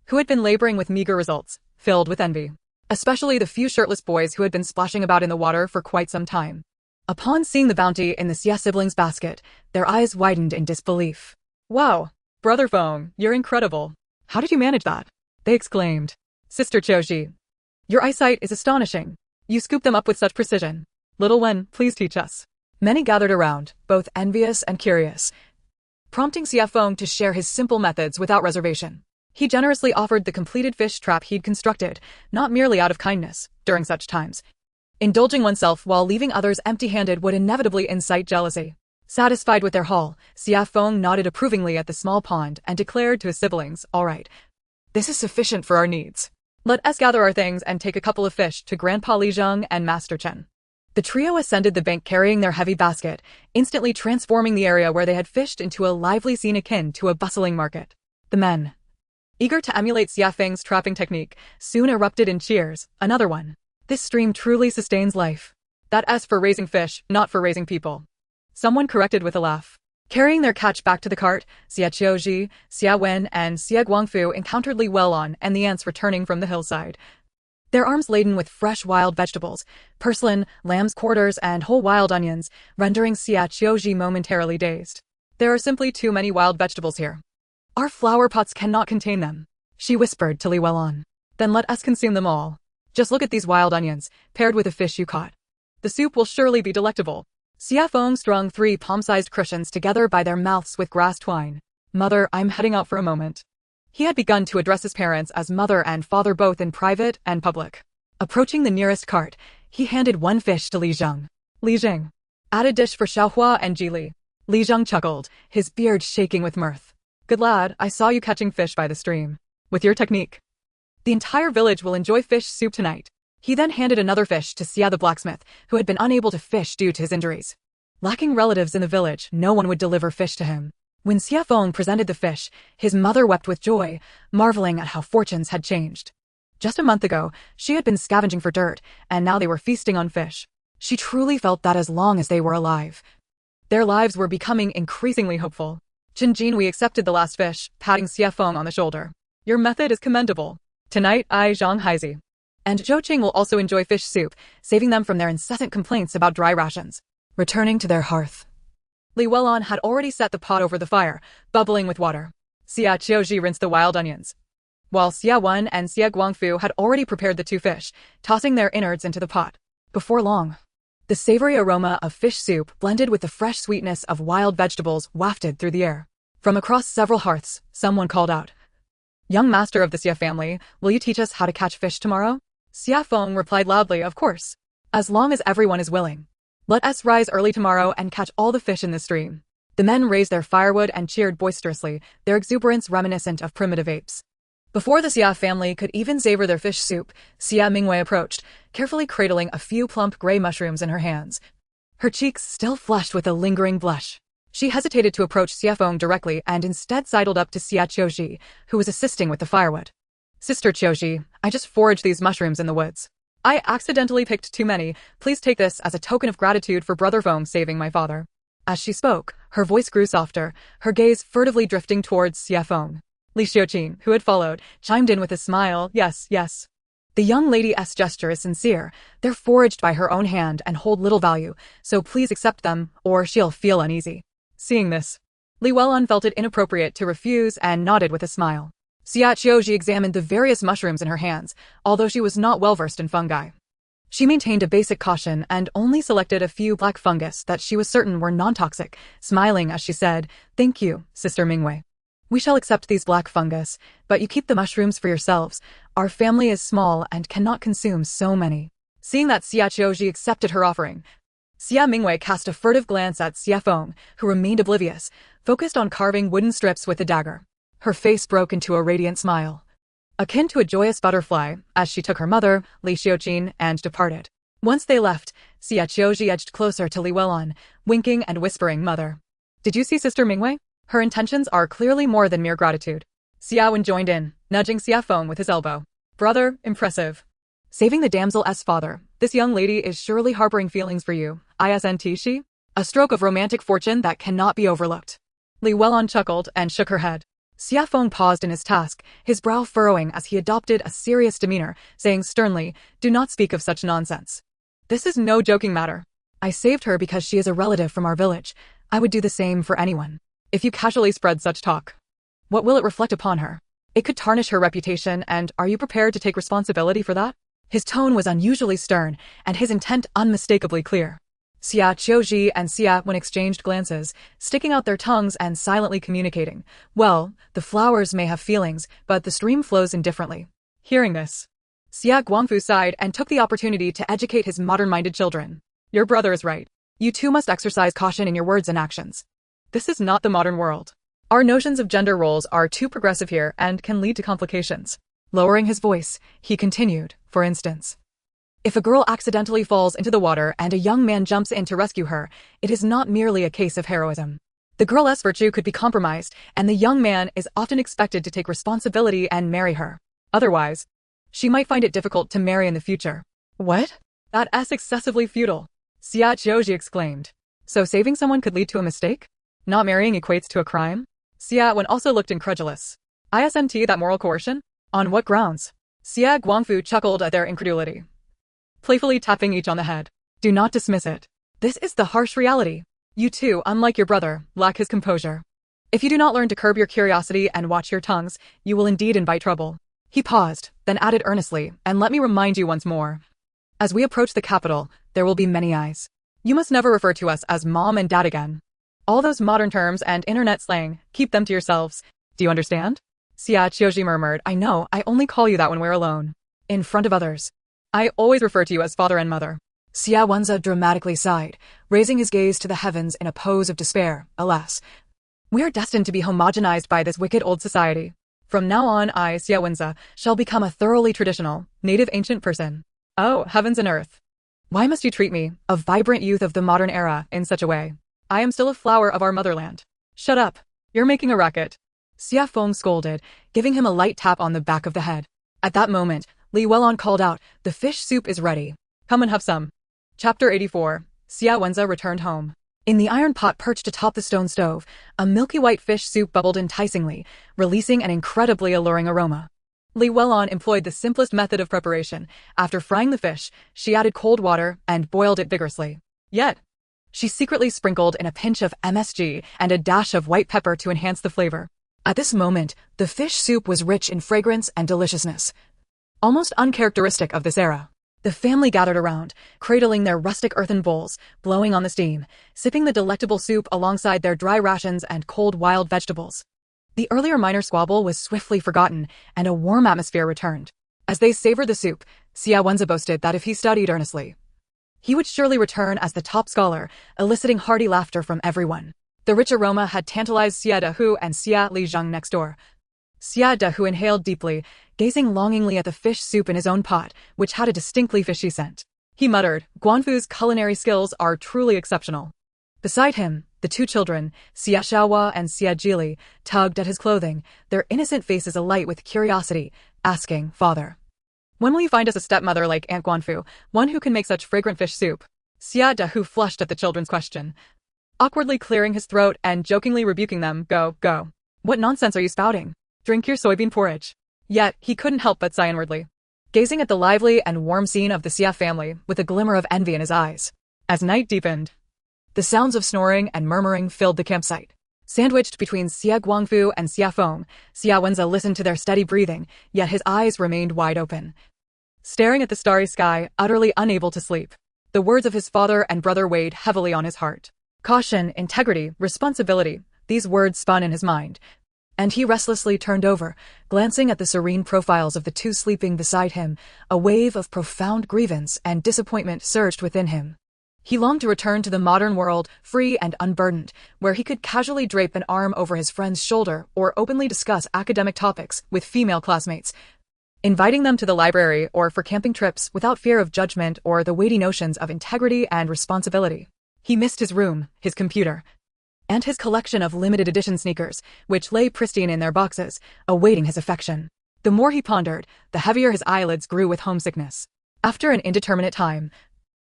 who had been laboring with meager results, filled with envy, especially the few shirtless boys who had been splashing about in the water for quite some time. Upon seeing the bounty in the Xie siblings' basket, their eyes widened in disbelief. Wow, Brother Feng, you're incredible. How did you manage that? They exclaimed. Sister Qiuzhi, your eyesight is astonishing. You scoop them up with such precision. Little Wen, please teach us. Many gathered around, both envious and curious, prompting Xie Feng to share his simple methods without reservation. He generously offered the completed fish trap he'd constructed, not merely out of kindness, during such times. Indulging oneself while leaving others empty-handed would inevitably incite jealousy. Satisfied with their haul, Xie Feng nodded approvingly at the small pond and declared to his siblings, All right. This is sufficient for our needs. Let us gather our things and take a couple of fish to Grandpa Li Zheng and Master Chen. The trio ascended the bank carrying their heavy basket, instantly transforming the area where they had fished into a lively scene akin to a bustling market. The men, eager to emulate Xie Feng's trapping technique, soon erupted in cheers. Another one. This stream truly sustains life. That's for raising fish, not for raising people. Someone corrected with a laugh. Carrying their catch back to the cart, Xie Qiu Zhi, Xie Wen, and Xie Guangfu encountered Li Welon and the ants returning from the hillside. Their arms laden with fresh wild vegetables, purslane, lamb's quarters, and whole wild onions, rendering Xie Qiu Zhi momentarily dazed. There are simply too many wild vegetables here. Our flower pots cannot contain them, she whispered to Li Welon. Then let us consume them all. Just look at these wild onions, paired with the fish you caught. The soup will surely be delectable. Xie Feng strung 3 palm-sized cushions together by their mouths with grass twine. Mother, I'm heading out for a moment. He had begun to address his parents as mother and father both in private and public. Approaching the nearest cart, he handed one fish to Li Zheng. Li Zheng. Add a dish for Xiaohua and Jili. Li Zheng chuckled, his beard shaking with mirth. Good lad, I saw you catching fish by the stream. With your technique, the entire village will enjoy fish soup tonight. He then handed another fish to Xie the blacksmith, who had been unable to fish due to his injuries. Lacking relatives in the village, no one would deliver fish to him. When Xie Feng presented the fish, his mother wept with joy, marveling at how fortunes had changed. Just a month ago, she had been scavenging for dirt, and now they were feasting on fish. She truly felt that as long as they were alive, their lives were becoming increasingly hopeful. Chen Jinwei accepted the last fish, patting Xie Feng on the shoulder. Your method is commendable. Tonight I Zhang Haizi. And Zhou Qing will also enjoy fish soup, saving them from their incessant complaints about dry rations. Returning to their hearth, Li Welon had already set the pot over the fire, bubbling with water. Xie Qiu Zhi rinsed the wild onions, while Xie Wen and Xie Guangfu had already prepared the 2 fish, tossing their innards into the pot. Before long, the savory aroma of fish soup blended with the fresh sweetness of wild vegetables wafted through the air. From across several hearths, someone called out, Young master of the Xie family, will you teach us how to catch fish tomorrow? Xie Feng replied loudly, of course. As long as everyone is willing. Let us rise early tomorrow and catch all the fish in the stream. The men raised their firewood and cheered boisterously, their exuberance reminiscent of primitive apes. Before the Xie family could even savor their fish soup, Xie Mingwei approached, carefully cradling a few plump gray mushrooms in her hands. Her cheeks still flushed with a lingering blush. She hesitated to approach Xie Feng directly and instead sidled up to Xie Qiu Zhi, who was assisting with the firewood. Sister Qiu Zhi, I just foraged these mushrooms in the woods. I accidentally picked too many. Please take this as a token of gratitude for Brother Feng saving my father. As she spoke, her voice grew softer, her gaze furtively drifting towards Xie Feng. Li Xiuqin, who had followed, chimed in with a smile, yes, yes. The young lady's gesture is sincere. They're foraged by her own hand and hold little value, so please accept them, or she'll feel uneasy. Seeing this, Li Welon felt it inappropriate to refuse and nodded with a smile. Xie Qiu Zhi examined the various mushrooms in her hands, although she was not well-versed in fungi. She maintained a basic caution and only selected a few black fungus that she was certain were non-toxic, smiling as she said, Thank you, Sister Mingwei. We shall accept these black fungus, but you keep the mushrooms for yourselves. Our family is small and cannot consume so many. Seeing that Xie Qiu Zhi accepted her offering, Xie Mingwei cast a furtive glance at Xie Feng, who remained oblivious, focused on carving wooden strips with the dagger. Her face broke into a radiant smile, akin to a joyous butterfly, as she took her mother, Li Xiuqin, and departed. Once they left, Xie Qiu Zhi edged closer to Li Welon, winking and whispering, Mother. Did you see Sister Mingwei? Her intentions are clearly more than mere gratitude. Xie Wen joined in, nudging Xie Feng with his elbow. Brother, impressive. Saving the damsel's father, this young lady is surely harboring feelings for you, isn't she? A stroke of romantic fortune that cannot be overlooked. Li Welon chuckled and shook her head. Xie Feng paused in his task, his brow furrowing as he adopted a serious demeanor, saying sternly, Do not speak of such nonsense. This is no joking matter. I saved her because she is a relative from our village. I would do the same for anyone. If you casually spread such talk, what will it reflect upon her? It could tarnish her reputation, and are you prepared to take responsibility for that? His tone was unusually stern, and his intent unmistakably clear. Xie Qiu Zhi and Xie Wen exchanged glances, sticking out their tongues and silently communicating. Well, the flowers may have feelings, but the stream flows indifferently. Hearing this, Xie Guangfu sighed and took the opportunity to educate his modern-minded children. Your brother is right. You too must exercise caution in your words and actions. This is not the modern world. Our notions of gender roles are too progressive here and can lead to complications. Lowering his voice, he continued, for instance. If a girl accidentally falls into the water and a young man jumps in to rescue her, it is not merely a case of heroism. The girl's virtue could be compromised, and the young man is often expected to take responsibility and marry her. Otherwise, she might find it difficult to marry in the future. What? That's excessively futile, Xie Qiu Zhi exclaimed. So saving someone could lead to a mistake? Not marrying equates to a crime? Xie Wen also looked incredulous. Isn't that moral coercion? On what grounds? Xie Guangfu chuckled at their incredulity, playfully tapping each on the head. Do not dismiss it. This is the harsh reality. You too, unlike your brother, lack his composure. If you do not learn to curb your curiosity and watch your tongues, you will indeed invite trouble. He paused, then added earnestly, and let me remind you once more. As we approach the capital, there will be many eyes. You must never refer to us as mom and dad again. All those modern terms and internet slang, keep them to yourselves. Do you understand? Xie Qiu Zhi murmured, I know, I only call you that when we're alone. In front of others. I always refer to you as father and mother. Xie Wenza dramatically sighed, raising his gaze to the heavens in a pose of despair. Alas, we are destined to be homogenized by this wicked old society. From now on, I, Xie Wenza, shall become a thoroughly traditional, native ancient person. Oh, heavens and earth. Why must you treat me, a vibrant youth of the modern era, in such a way? I am still a flower of our motherland. Shut up. You're making a racket. Xie Feng scolded, giving him a light tap on the back of the head. At that moment, Li Welon called out, the fish soup is ready. Come and have some. Chapter 84. Xie Wenza returned home. In the iron pot perched atop the stone stove, a milky white fish soup bubbled enticingly, releasing an incredibly alluring aroma. Li Welon employed the simplest method of preparation. After frying the fish, she added cold water and boiled it vigorously. Yet, she secretly sprinkled in a pinch of MSG and a dash of white pepper to enhance the flavor. At this moment, the fish soup was rich in fragrance and deliciousness, almost uncharacteristic of this era. The family gathered around, cradling their rustic earthen bowls, blowing on the steam, sipping the delectable soup alongside their dry rations and cold wild vegetables. The earlier minor squabble was swiftly forgotten, and a warm atmosphere returned. As they savored the soup, Xie Wenza boasted that if he studied earnestly, he would surely return as the top scholar, eliciting hearty laughter from everyone. The rich aroma had tantalized Xie Dehu and Xie Lizheng next door. Xie Dehu inhaled deeply, gazing longingly at the fish soup in his own pot, which had a distinctly fishy scent. He muttered, Guanfu's culinary skills are truly exceptional. Beside him, the two children, Xie Xiaohua and Xie Jili, tugged at his clothing, their innocent faces alight with curiosity, asking, Father, when will you find us a stepmother like Aunt Guanfu, one who can make such fragrant fish soup? Xie Dehu flushed at the children's question, awkwardly clearing his throat and jokingly rebuking them, Go, go. What nonsense are you spouting? Drink your soybean porridge. Yet, he couldn't help but sigh inwardly, gazing at the lively and warm scene of the Xie family with a glimmer of envy in his eyes. As night deepened, the sounds of snoring and murmuring filled the campsite. Sandwiched between Xie Guangfu and Xie Feng, Xie Wenza listened to their steady breathing, yet his eyes remained wide open, staring at the starry sky, utterly unable to sleep. The words of his father and brother weighed heavily on his heart. Caution, integrity, responsibility, these words spun in his mind, and he restlessly turned over, glancing at the serene profiles of the two sleeping beside him. A wave of profound grievance and disappointment surged within him. He longed to return to the modern world, free and unburdened, where he could casually drape an arm over his friend's shoulder or openly discuss academic topics with female classmates, inviting them to the library or for camping trips without fear of judgment or the weighty notions of integrity and responsibility. He missed his room, his computer, and his collection of limited edition sneakers, which lay pristine in their boxes, awaiting his affection. The more he pondered, the heavier his eyelids grew with homesickness. After an indeterminate time,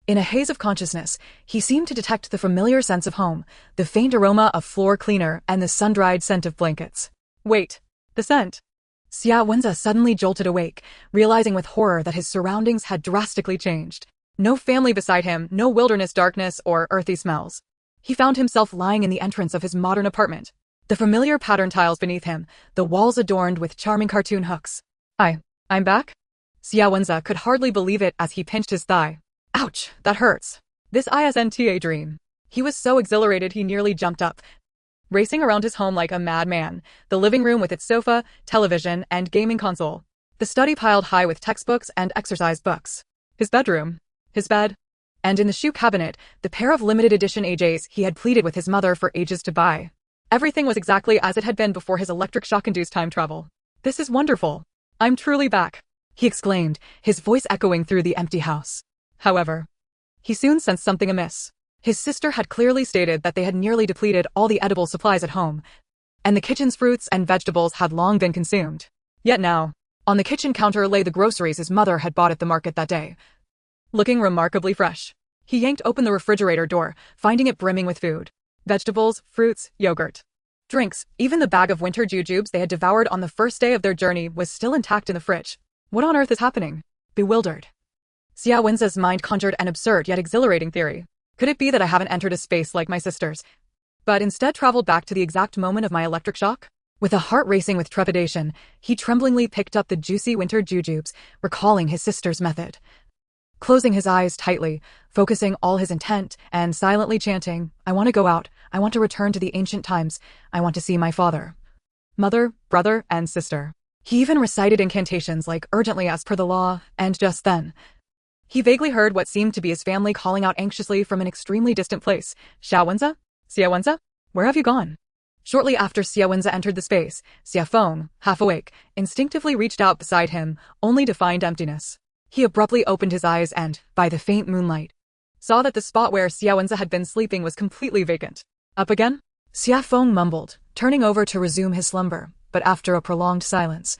in a haze of consciousness, he seemed to detect the familiar sense of home, the faint aroma of floor cleaner and the sun-dried scent of blankets. Wait, the scent. Xie Wenza suddenly jolted awake, realizing with horror that his surroundings had drastically changed. No family beside him, no wilderness darkness or earthy smells. He found himself lying in the entrance of his modern apartment. The familiar pattern tiles beneath him, the walls adorned with charming cartoon hooks. I'm back? Xie Wenza could hardly believe it as he pinched his thigh. Ouch, that hurts. This isn't a dream. He was so exhilarated he nearly jumped up, racing around his home like a madman, the living room with its sofa, television, and gaming console. The study piled high with textbooks and exercise books. His bedroom, his bed, and in the shoe cabinet, the pair of limited edition AJs he had pleaded with his mother for ages to buy. Everything was exactly as it had been before his electric shock-induced time travel. This is wonderful. I'm truly back, he exclaimed, his voice echoing through the empty house. However, he soon sensed something amiss. His sister had clearly stated that they had nearly depleted all the edible supplies at home, and the kitchen's fruits and vegetables had long been consumed. Yet now, on the kitchen counter lay the groceries his mother had bought at the market that day, looking remarkably fresh. He yanked open the refrigerator door, finding it brimming with food. vegetables, fruits, yogurt. Drinks, even the bag of winter jujubes they had devoured on the first day of their journey was still intact in the fridge. What on earth is happening? Bewildered, Xie Wenza's mind conjured an absurd yet exhilarating theory. Could it be that I haven't entered a space like my sisters, but instead traveled back to the exact moment of my electric shock? With a heart racing with trepidation, he tremblingly picked up the juicy winter jujubes, recalling his sister's method. Closing his eyes tightly, focusing all his intent, and silently chanting, I want to go out, I want to return to the ancient times, I want to see my father, mother, brother, and sister. He even recited incantations like urgently as per the law, and just then, he vaguely heard what seemed to be his family calling out anxiously from an extremely distant place. Xie Wenza? Xie Wenza? Where have you gone? Shortly after Xie Wenza entered the space, Xie Feng, half awake, instinctively reached out beside him, only to find emptiness. He abruptly opened his eyes and, by the faint moonlight, saw that the spot where Xie Wenza had been sleeping was completely vacant. Up again? Xie Feng mumbled, turning over to resume his slumber, but after a prolonged silence,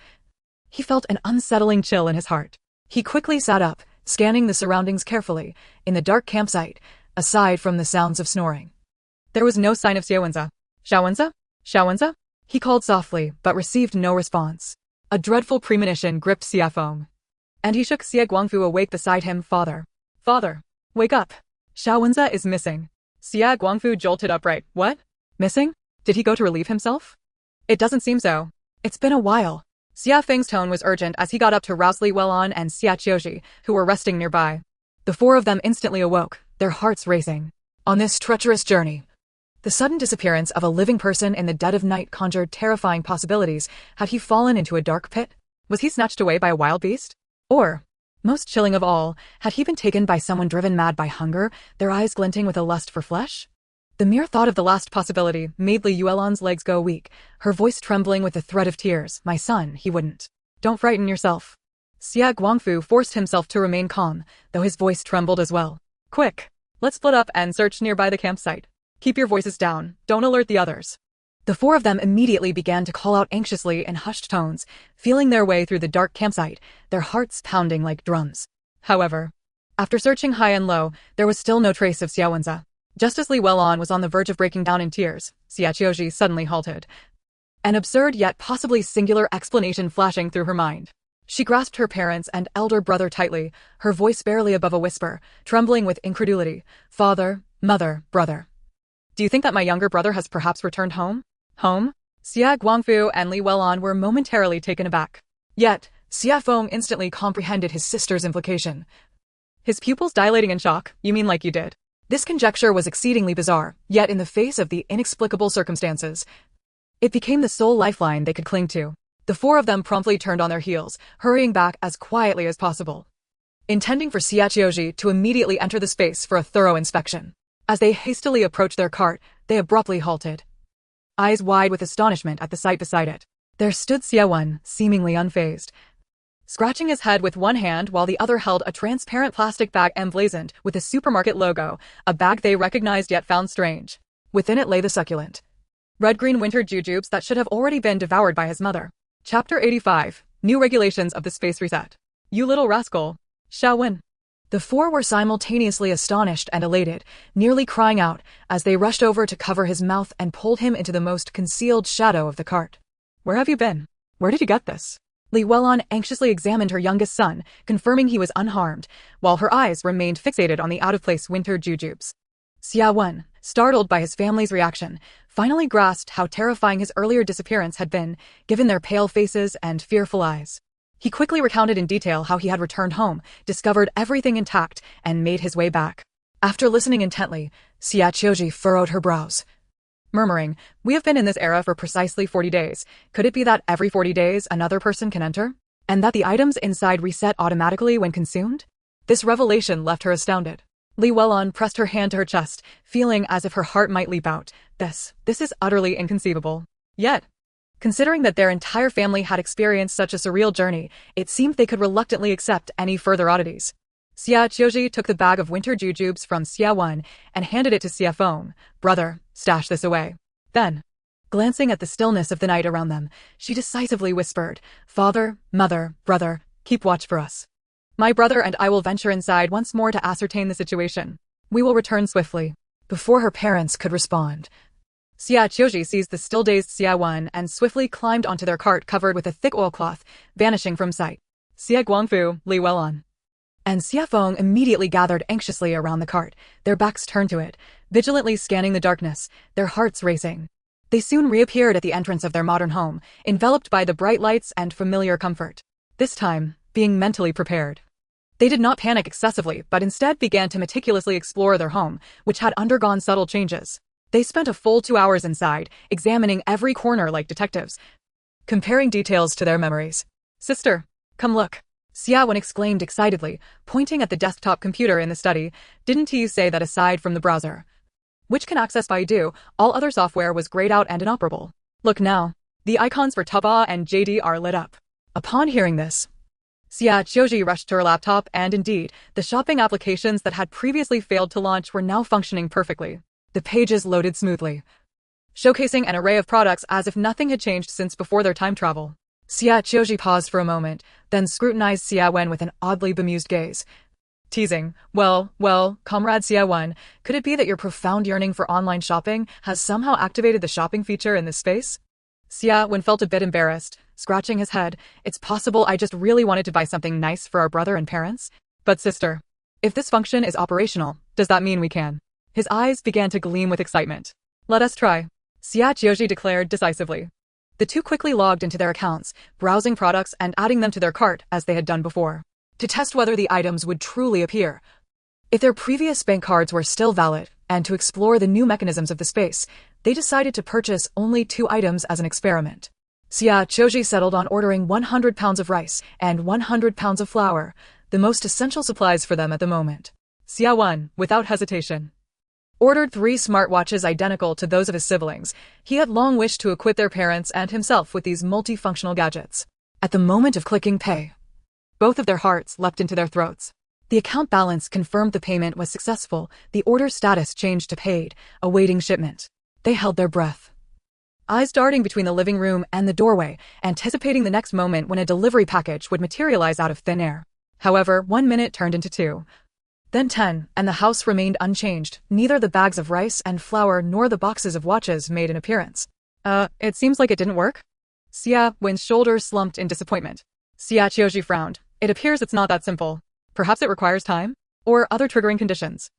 he felt an unsettling chill in his heart. He quickly sat up, scanning the surroundings carefully. In the dark campsite, aside from the sounds of snoring, there was no sign of Xie Wenza. Xie Wenza? Xie Wenza? He called softly, but received no response. A dreadful premonition gripped Xie Feng, and he shook Xie Guangfu awake beside him. Father. Father. Wake up. Xie Wenza is missing. Xie Guangfu jolted upright. What? Missing? Did he go to relieve himself? It doesn't seem so. It's been a while. Xie Feng's tone was urgent as he got up to rouse Li Welan and Xie Qiu Zhi, who were resting nearby. The four of them instantly awoke, their hearts racing. On this treacherous journey, the sudden disappearance of a living person in the dead of night conjured terrifying possibilities. Had he fallen into a dark pit? Was he snatched away by a wild beast? Or, most chilling of all, had he been taken by someone driven mad by hunger, their eyes glinting with a lust for flesh? The mere thought of the last possibility made Li Yuelan's legs go weak, her voice trembling with the threat of tears. My son, he wouldn't. Don't frighten yourself. Xie Guangfu forced himself to remain calm, though his voice trembled as well. Quick, let's split up and search nearby the campsite. Keep your voices down, don't alert the others. The four of them immediately began to call out anxiously in hushed tones, feeling their way through the dark campsite, their hearts pounding like drums. However, after searching high and low, there was still no trace of Xie Wenza. Just as Li Welan was on the verge of breaking down in tears, Xie Qiu Zhi suddenly halted, an absurd yet possibly singular explanation flashing through her mind. She grasped her parents and elder brother tightly, her voice barely above a whisper, trembling with incredulity. Father, mother, brother. Do you think that my younger brother has perhaps returned home? Home? Xie Guangfu and Li Welan were momentarily taken aback. Yet, Xie Feng instantly comprehended his sister's implication. His pupils dilating in shock. You mean like you did? This conjecture was exceedingly bizarre, yet in the face of the inexplicable circumstances, it became the sole lifeline they could cling to. The four of them promptly turned on their heels, hurrying back as quietly as possible, intending for Xie Qiu Zhi to immediately enter the space for a thorough inspection. As they hastily approached their cart, they abruptly halted, eyes wide with astonishment at the sight beside it. There stood Xie Wen, seemingly unfazed, scratching his head with one hand while the other held a transparent plastic bag emblazoned with the supermarket logo, a bag they recognized yet found strange. Within it lay the succulent, red-green winter jujubes that should have already been devoured by his mother. Chapter 85. New Regulations of the Space Reset. You little rascal. Xie Wen. The four were simultaneously astonished and elated, nearly crying out as they rushed over to cover his mouth and pulled him into the most concealed shadow of the cart. Where have you been? Where did you get this? Li Welan anxiously examined her youngest son, confirming he was unharmed, while her eyes remained fixated on the out-of-place winter jujubes. Xie Wen, startled by his family's reaction, finally grasped how terrifying his earlier disappearance had been, given their pale faces and fearful eyes. He quickly recounted in detail how he had returned home, discovered everything intact, and made his way back. After listening intently, Xie Qiu Zhi furrowed her brows, murmuring, We have been in this era for precisely 40 days. Could it be that every 40 days another person can enter? And that the items inside reset automatically when consumed? This revelation left her astounded. Li Welan pressed her hand to her chest, feeling as if her heart might leap out. This is utterly inconceivable. Yet, considering that their entire family had experienced such a surreal journey, it seemed they could reluctantly accept any further oddities. Xie Qiu Zhi took the bag of winter jujubes from Xie Wen and handed it to Xie Feng. Brother, stash this away. Then, glancing at the stillness of the night around them, she decisively whispered, Father, mother, brother, keep watch for us. My brother and I will venture inside once more to ascertain the situation. We will return swiftly. Before her parents could respond, Xie Qiu Zhi seized the still-dazed Xie Wen and swiftly climbed onto their cart covered with a thick oilcloth, vanishing from sight. Xie Guangfu, Li Welan, and Xie Feng immediately gathered anxiously around the cart, their backs turned to it, vigilantly scanning the darkness, their hearts racing. They soon reappeared at the entrance of their modern home, enveloped by the bright lights and familiar comfort. This time, being mentally prepared. They did not panic excessively, but instead began to meticulously explore their home, which had undergone subtle changes. They spent a full 2 hours inside, examining every corner like detectives, comparing details to their memories. Sister, come look. Xie Wen exclaimed excitedly, pointing at the desktop computer in the study. Didn't you say that aside from the browser, which can access Baidu, all other software was grayed out and inoperable? Look now. The icons for Taobao and JD are lit up. Upon hearing this, Xie Qiu Zhi rushed to her laptop and indeed, the shopping applications that had previously failed to launch were now functioning perfectly. The pages loaded smoothly, showcasing an array of products as if nothing had changed since before their time travel. Xie Qiu Zhi paused for a moment, then scrutinized Xie Wen with an oddly bemused gaze. Teasing, well, comrade Xie Wen, could it be that your profound yearning for online shopping has somehow activated the shopping feature in this space? Xie Wen felt a bit embarrassed, scratching his head. It's possible I just really wanted to buy something nice for our brother and parents. But sister, if this function is operational, does that mean we can? His eyes began to gleam with excitement. Let us try, Xie Qiu Zhi declared decisively. The two quickly logged into their accounts, browsing products and adding them to their cart as they had done before, to test whether the items would truly appear. If their previous bank cards were still valid, and to explore the new mechanisms of the space, they decided to purchase only 2 items as an experiment. Xie Qiu Zhi settled on ordering 100 pounds of rice and 100 pounds of flour, the most essential supplies for them at the moment. Xie Wen, without hesitation, ordered 3 smartwatches identical to those of his siblings. He had long wished to equip their parents and himself with these multifunctional gadgets. At the moment of clicking pay, both of their hearts leapt into their throats. The account balance confirmed the payment was successful, the order status changed to paid, awaiting shipment. They held their breath, eyes darting between the living room and the doorway, anticipating the next moment when a delivery package would materialize out of thin air. However, 1 minute turned into 2. Then 10, and the house remained unchanged. Neither the bags of rice and flour nor the boxes of watches made an appearance. It seems like it didn't work? Xie Wen's shoulders slumped in disappointment. Xie Qiu Zhi frowned. It appears it's not that simple. Perhaps it requires time? Or other triggering conditions.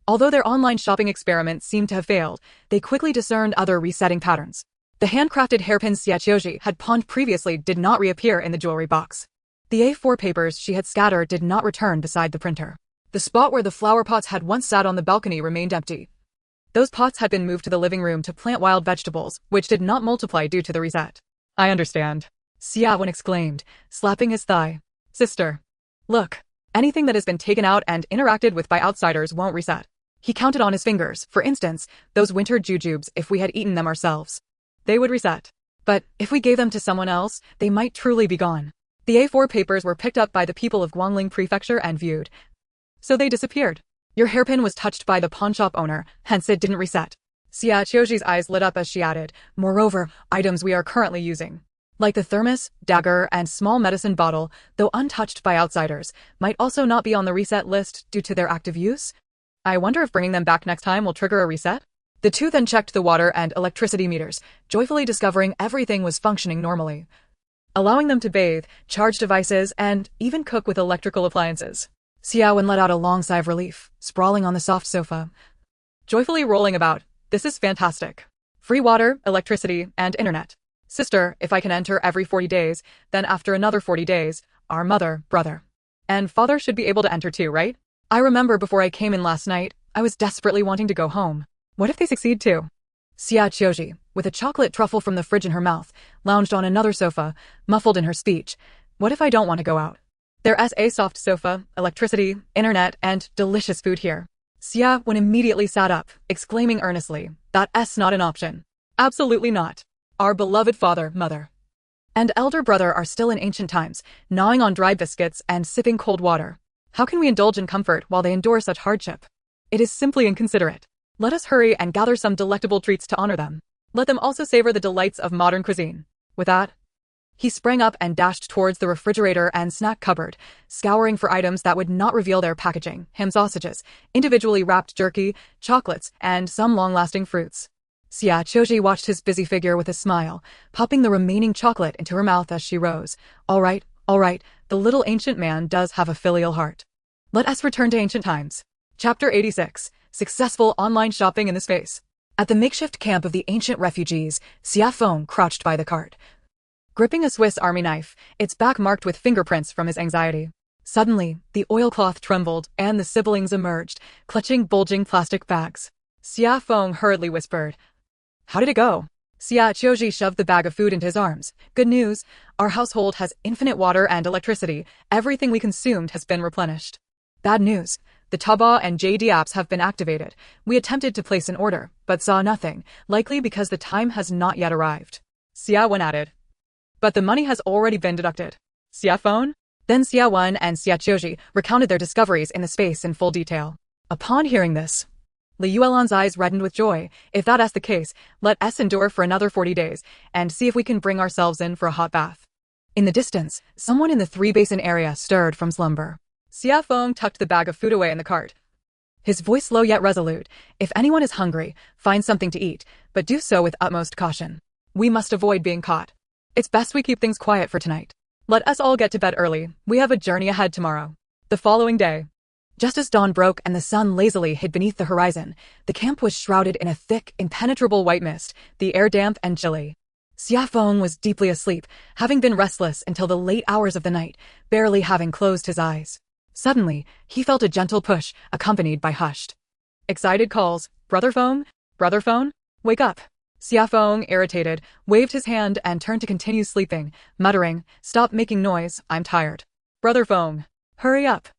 Although their online shopping experiment seemed to have failed, they quickly discerned other resetting patterns. The handcrafted hairpins Xie Qiu Zhi had pawned previously did not reappear in the jewelry box. The A4 papers she had scattered did not return beside the printer. The spot where the flower pots had once sat on the balcony remained empty. Those pots had been moved to the living room to plant wild vegetables, which did not multiply due to the reset. I understand, Xie Wen exclaimed, slapping his thigh. Sister, look. Anything that has been taken out and interacted with by outsiders won't reset. He counted on his fingers. For instance, those winter jujubes, if we had eaten them ourselves, they would reset. But if we gave them to someone else, they might truly be gone. The A4 papers were picked up by the people of Guangling Prefecture and viewed. So they disappeared. Your hairpin was touched by the pawnshop owner, hence it didn't reset. Xie Qiu Zhi's eyes lit up as she added, moreover, items we are currently using, like the thermos, dagger, and small medicine bottle, though untouched by outsiders, might also not be on the reset list due to their active use. I wonder if bringing them back next time will trigger a reset? The two then checked the water and electricity meters, joyfully discovering everything was functioning normally, allowing them to bathe, charge devices, and even cook with electrical appliances. Xie Wen let out a long sigh of relief, sprawling on the soft sofa, joyfully rolling about. This is fantastic. Free water, electricity, and internet. Sister, if I can enter every 40 days, then after another 40 days, our mother, brother, and father should be able to enter too, right? I remember before I came in last night, I was desperately wanting to go home. What if they succeed too? Xie Qiu Zhi, with a chocolate truffle from the fridge in her mouth, lounged on another sofa, muffled in her speech. What if I don't want to go out? There's a soft sofa, electricity, internet, and delicious food here. Xie Wen immediately sat up, exclaiming earnestly, that's not an option. Absolutely not. Our beloved father, mother, and elder brother are still in ancient times, gnawing on dry biscuits and sipping cold water. How can we indulge in comfort while they endure such hardship? It is simply inconsiderate. Let us hurry and gather some delectable treats to honor them. Let them also savor the delights of modern cuisine. With that, He sprang up and dashed towards the refrigerator and snack cupboard, scouring for items that would not reveal their packaging: ham sausages, individually wrapped jerky, chocolates, and some long-lasting fruits. Xie Qiu Zhi watched his busy figure with a smile, popping the remaining chocolate into her mouth as she rose. All right, the little ancient man does have a filial heart. Let us return to ancient times. Chapter 86. Successful online shopping in the space. At the makeshift camp of the ancient refugees, Xia Feng crouched by the cart, gripping a Swiss Army knife, its back marked with fingerprints from his anxiety. Suddenly, the oilcloth trembled, and the siblings emerged, clutching bulging plastic bags. Xia Feng hurriedly whispered, "How did it go?" Xie Qiu Zhi shoved the bag of food into his arms. "Good news. Our household has infinite water and electricity. Everything we consumed has been replenished." Bad news. The Taobao and JD apps have been activated. We attempted to place an order, but saw nothing, likely because the time has not yet arrived. Xia Wen added. But the money has already been deducted. Xia Feng? Then Xia Wen and Xie Qiu Zhi recounted their discoveries in the space in full detail. Upon hearing this, Li Yuelan's eyes reddened with joy. If that is the case, let us endure for another 40 days, and see if we can bring ourselves in for a hot bath. In the distance, someone in the three-basin area stirred from slumber. Xia Feng tucked the bag of food away in the cart, his voice low yet resolute. If anyone is hungry, find something to eat, but do so with utmost caution. We must avoid being caught. It's best we keep things quiet for tonight. Let us all get to bed early. We have a journey ahead tomorrow. The following day, just as dawn broke and the sun lazily hid beneath the horizon, the camp was shrouded in a thick, impenetrable white mist, the air damp and chilly. Xia Feng was deeply asleep, having been restless until the late hours of the night, barely having closed his eyes. Suddenly, he felt a gentle push, accompanied by hushed, excited calls. Brother Feng? Brother Feng? Wake up. Xia Feng, irritated, waved his hand and turned to continue sleeping, muttering, "Stop making noise, I'm tired." Brother Feng, hurry up.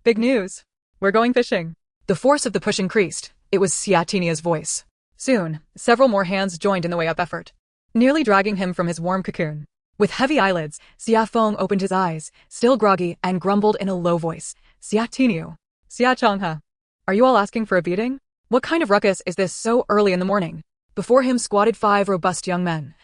Big news. We're going fishing. The force of the push increased. It was Xia Tinia's voice. Soon, several more hands joined in the way-up effort, nearly dragging him from his warm cocoon. With heavy eyelids, Xia Feng opened his eyes, still groggy, and grumbled in a low voice. "Xia Tiniu. Xia Changhe. Are you all asking for a beating? What kind of ruckus is this so early in the morning?" Before him squatted 5 robust young men,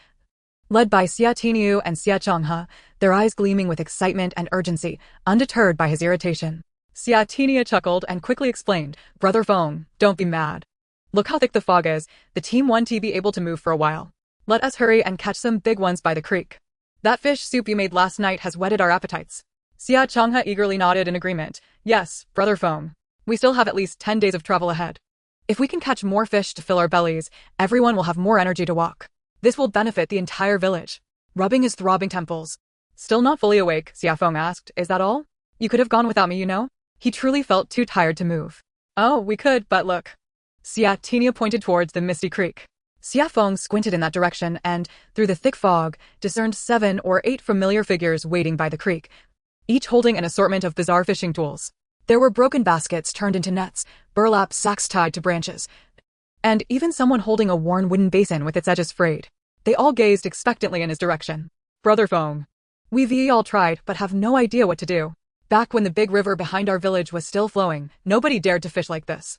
led by Xia Tiniu and Xia Changhe, their eyes gleaming with excitement and urgency, undeterred by his irritation. Xia Tinia chuckled and quickly explained, "Brother Feng, don't be mad. Look how thick the fog is. The team won't be able to move for a while. Let us hurry and catch some big ones by the creek. That fish soup you made last night has whetted our appetites." Xia Changhe eagerly nodded in agreement. "Yes, Brother Feng. We still have at least 10 days of travel ahead. If we can catch more fish to fill our bellies, everyone will have more energy to walk. This will benefit the entire village." Rubbing his throbbing temples, still not fully awake, Xia Feng asked, "Is that all? You could have gone without me, you know?" He truly felt too tired to move. "Oh, we could, but look." Xia Tinia pointed towards the misty creek. Xia Feng squinted in that direction and, through the thick fog, discerned 7 or 8 familiar figures waiting by the creek, each holding an assortment of bizarre fishing tools. There were broken baskets turned into nets, burlap sacks tied to branches, and even someone holding a worn wooden basin with its edges frayed. They all gazed expectantly in his direction. "Brother Feng. We've all tried, but have no idea what to do. Back when the big river behind our village was still flowing, nobody dared to fish like this.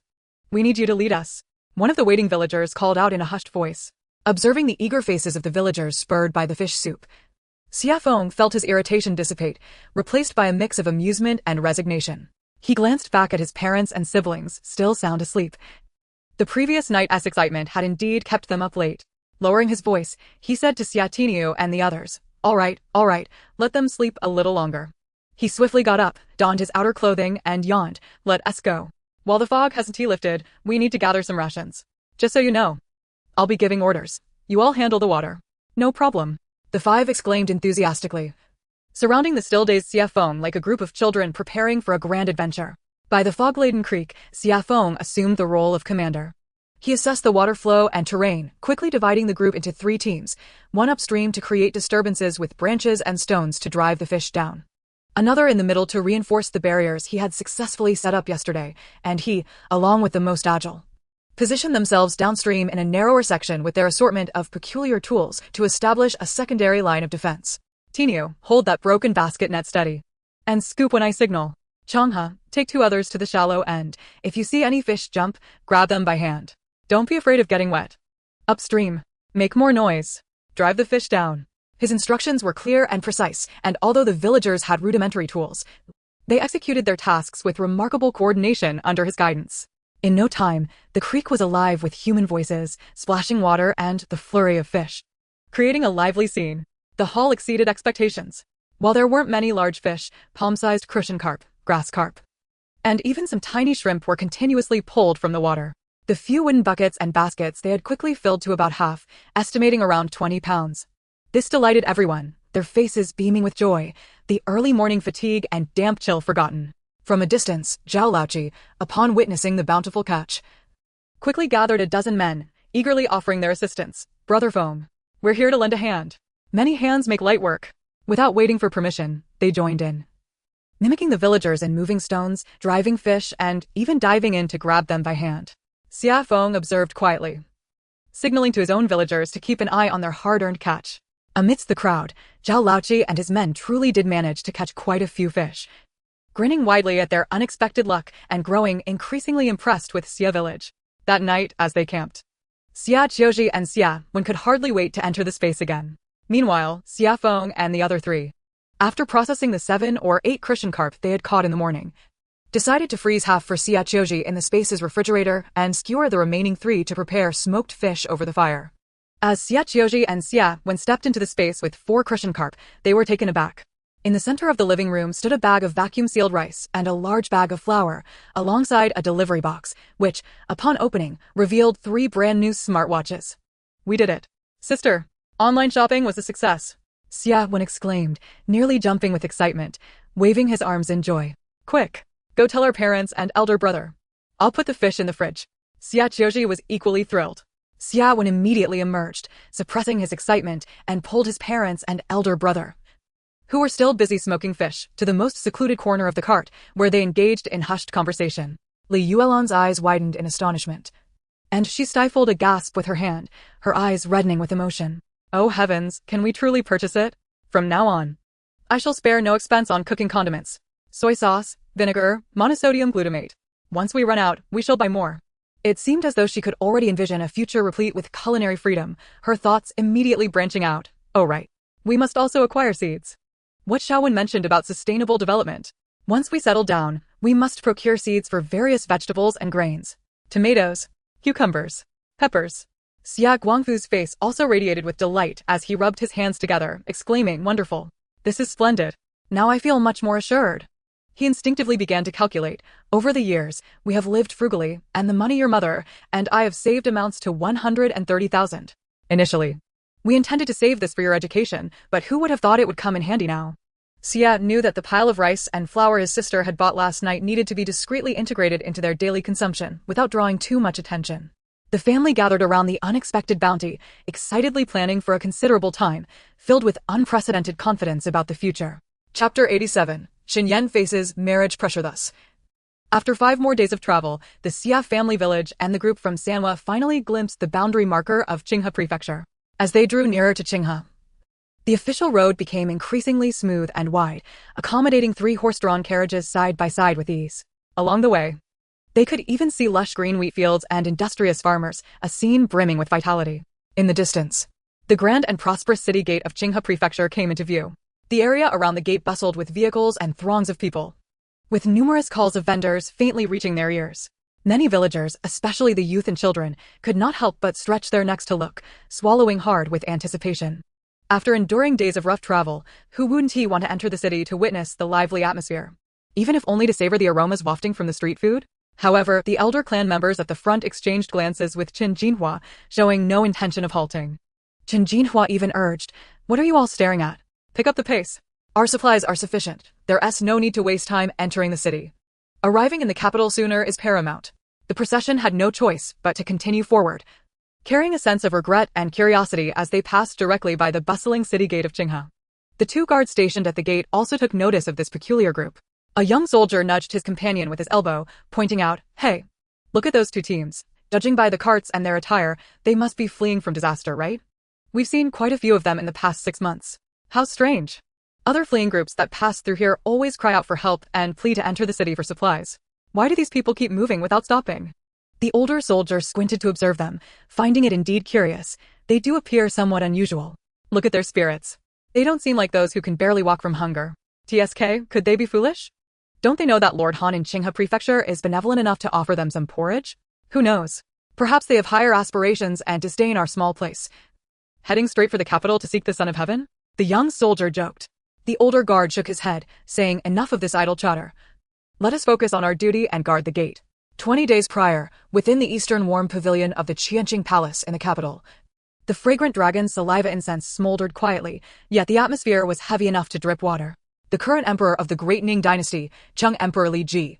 We need you to lead us." One of the waiting villagers called out in a hushed voice. Observing the eager faces of the villagers spurred by the fish soup, Xia Feng felt his irritation dissipate, replaced by a mix of amusement and resignation. He glanced back at his parents and siblings, still sound asleep. The previous night's excitement had indeed kept them up late. Lowering his voice, he said to Xia Tiniu and the others, all right, let them sleep a little longer." He swiftly got up, donned his outer clothing, and yawned. "Let us go. While the fog hasn't lifted, we need to gather some rations. Just so you know, I'll be giving orders. You all handle the water." "No problem," the 5 exclaimed enthusiastically, surrounding the still-dazed Xia Feng like a group of children preparing for a grand adventure. By the fog-laden creek, Xia Feng assumed the role of commander. He assessed the water flow and terrain, quickly dividing the group into 3 teams, one upstream to create disturbances with branches and stones to drive the fish down, another in the middle to reinforce the barriers he had successfully set up yesterday, and he, along with the most agile, positioned themselves downstream in a narrower section with their assortment of peculiar tools to establish a secondary line of defense. "Tiniu, hold that broken basket net steady, and scoop when I signal. Changhe, take 2 others to the shallow end. If you see any fish jump, grab them by hand. Don't be afraid of getting wet. Upstream, make more noise. Drive the fish down. His instructions were clear and precise, and although the villagers had rudimentary tools, they executed their tasks with remarkable coordination under his guidance. In no time, the creek was alive with human voices, splashing water, and the flurry of fish, creating a lively scene. The haul exceeded expectations. While there weren't many large fish, palm-sized crucian carp, grass carp, and even some tiny shrimp were continuously pulled from the water. The few wooden buckets and baskets they had quickly filled to about half, estimating around 20 pounds. This delighted everyone, their faces beaming with joy, the early morning fatigue and damp chill forgotten. From a distance, Zhao Laoqi, upon witnessing the bountiful catch, quickly gathered a dozen men, eagerly offering their assistance. Brother Feng, we're here to lend a hand. Many hands make light work. Without waiting for permission, they joined in, mimicking the villagers in moving stones, driving fish, and even diving in to grab them by hand. Xie Feng observed quietly, signaling to his own villagers to keep an eye on their hard-earned catch. Amidst the crowd, Zhao Laoqi and his men truly did manage to catch quite a few fish, grinning widely at their unexpected luck and growing increasingly impressed with Xie village. That night, as they camped, Xie Qiu Zhi and Xie Wen could hardly wait to enter the space again. Meanwhile, Xie Feng and the other three, after processing the 7 or 8 crucian carp they had caught in the morning, decided to freeze half for Xie Qiu Zhi in the space's refrigerator and skewer the remaining 3 to prepare smoked fish over the fire. As Xie Qiu Zhi and Xie Wen stepped into the space with 4 crucian carp, they were taken aback. In the center of the living room stood a bag of vacuum-sealed rice and a large bag of flour, alongside a delivery box, which, upon opening, revealed 3 brand-new smartwatches. We did it. Sister, online shopping was a success, Xie Wen exclaimed, nearly jumping with excitement, waving his arms in joy. Quick, go tell our parents and elder brother. I'll put the fish in the fridge. Xie Qiu Zhi was equally thrilled. Xie Wen immediately emerged, suppressing his excitement, and pulled his parents and elder brother, who were still busy smoking fish, to the most secluded corner of the cart, where they engaged in hushed conversation. Li Yuelan's eyes widened in astonishment, and she stifled a gasp with her hand, her eyes reddening with emotion. Oh heavens, can we truly purchase it? From now on, I shall spare no expense on cooking condiments. Soy sauce, vinegar, monosodium glutamate. Once we run out, we shall buy more. It seemed as though she could already envision a future replete with culinary freedom, her thoughts immediately branching out. Oh right, we must also acquire seeds. What Xiao Wen mentioned about sustainable development. Once we settle down, we must procure seeds for various vegetables and grains. Tomatoes, cucumbers, peppers. Xia Guangfu's face also radiated with delight as he rubbed his hands together, exclaiming, wonderful. This is splendid. Now I feel much more assured. He instinctively began to calculate. Over the years, we have lived frugally, and the money your mother and I have saved amounts to 130,000. Initially, we intended to save this for your education, but who would have thought it would come in handy now? Xia knew that the pile of rice and flour his sister had bought last night needed to be discreetly integrated into their daily consumption, without drawing too much attention. The family gathered around the unexpected bounty, excitedly planning for a considerable time, filled with unprecedented confidence about the future. Chapter 87. Xin Yan faces marriage pressure thus. After 5 more days of travel, the Xia family village and the group from Sanhua finally glimpsed the boundary marker of Qinghe Prefecture. As they drew nearer to Qinghe, the official road became increasingly smooth and wide, accommodating 3 horse-drawn carriages side by side with ease. Along the way, they could even see lush green wheat fields and industrious farmers, a scene brimming with vitality. In the distance, the grand and prosperous city gate of Qinghe Prefecture came into view. The area around the gate bustled with vehicles and throngs of people, with numerous calls of vendors faintly reaching their ears. Many villagers, especially the youth and children, could not help but stretch their necks to look, swallowing hard with anticipation. After enduring days of rough travel, who wouldn't want to enter the city to witness the lively atmosphere, even if only to savor the aromas wafting from the street food? However, the elder clan members at the front exchanged glances with Qin Jinhua, showing no intention of halting. Qin Jinhua even urged, "What are you all staring at? Pick up the pace. Our supplies are sufficient. There's no need to waste time entering the city. Arriving in the capital sooner is paramount." The procession had no choice but to continue forward, carrying a sense of regret and curiosity as they passed directly by the bustling city gate of Qinghe. The 2 guards stationed at the gate also took notice of this peculiar group. A young soldier nudged his companion with his elbow, pointing out, "Hey, look at those 2 teams. Judging by the carts and their attire, they must be fleeing from disaster, right? We've seen quite a few of them in the past 6 months. How strange. Other fleeing groups that pass through here always cry out for help and plead to enter the city for supplies. Why do these people keep moving without stopping?" The older soldier squinted to observe them, finding it indeed curious. They do appear somewhat unusual. Look at their spirits. They don't seem like those who can barely walk from hunger. TSK, could they be foolish? Don't they know that Lord Han in Qinghe Prefecture is benevolent enough to offer them some porridge? Who knows? Perhaps they have higher aspirations and disdain our small place. Heading straight for the capital to seek the Son of Heaven? The young soldier joked. The older guard shook his head, saying, enough of this idle chatter. Let us focus on our duty and guard the gate. 20 days prior, within the eastern warm pavilion of the Qianqing Palace in the capital, the fragrant dragon's saliva incense smoldered quietly, yet the atmosphere was heavy enough to drip water. The current emperor of the Great Ning Dynasty, Cheng Emperor Li Ji,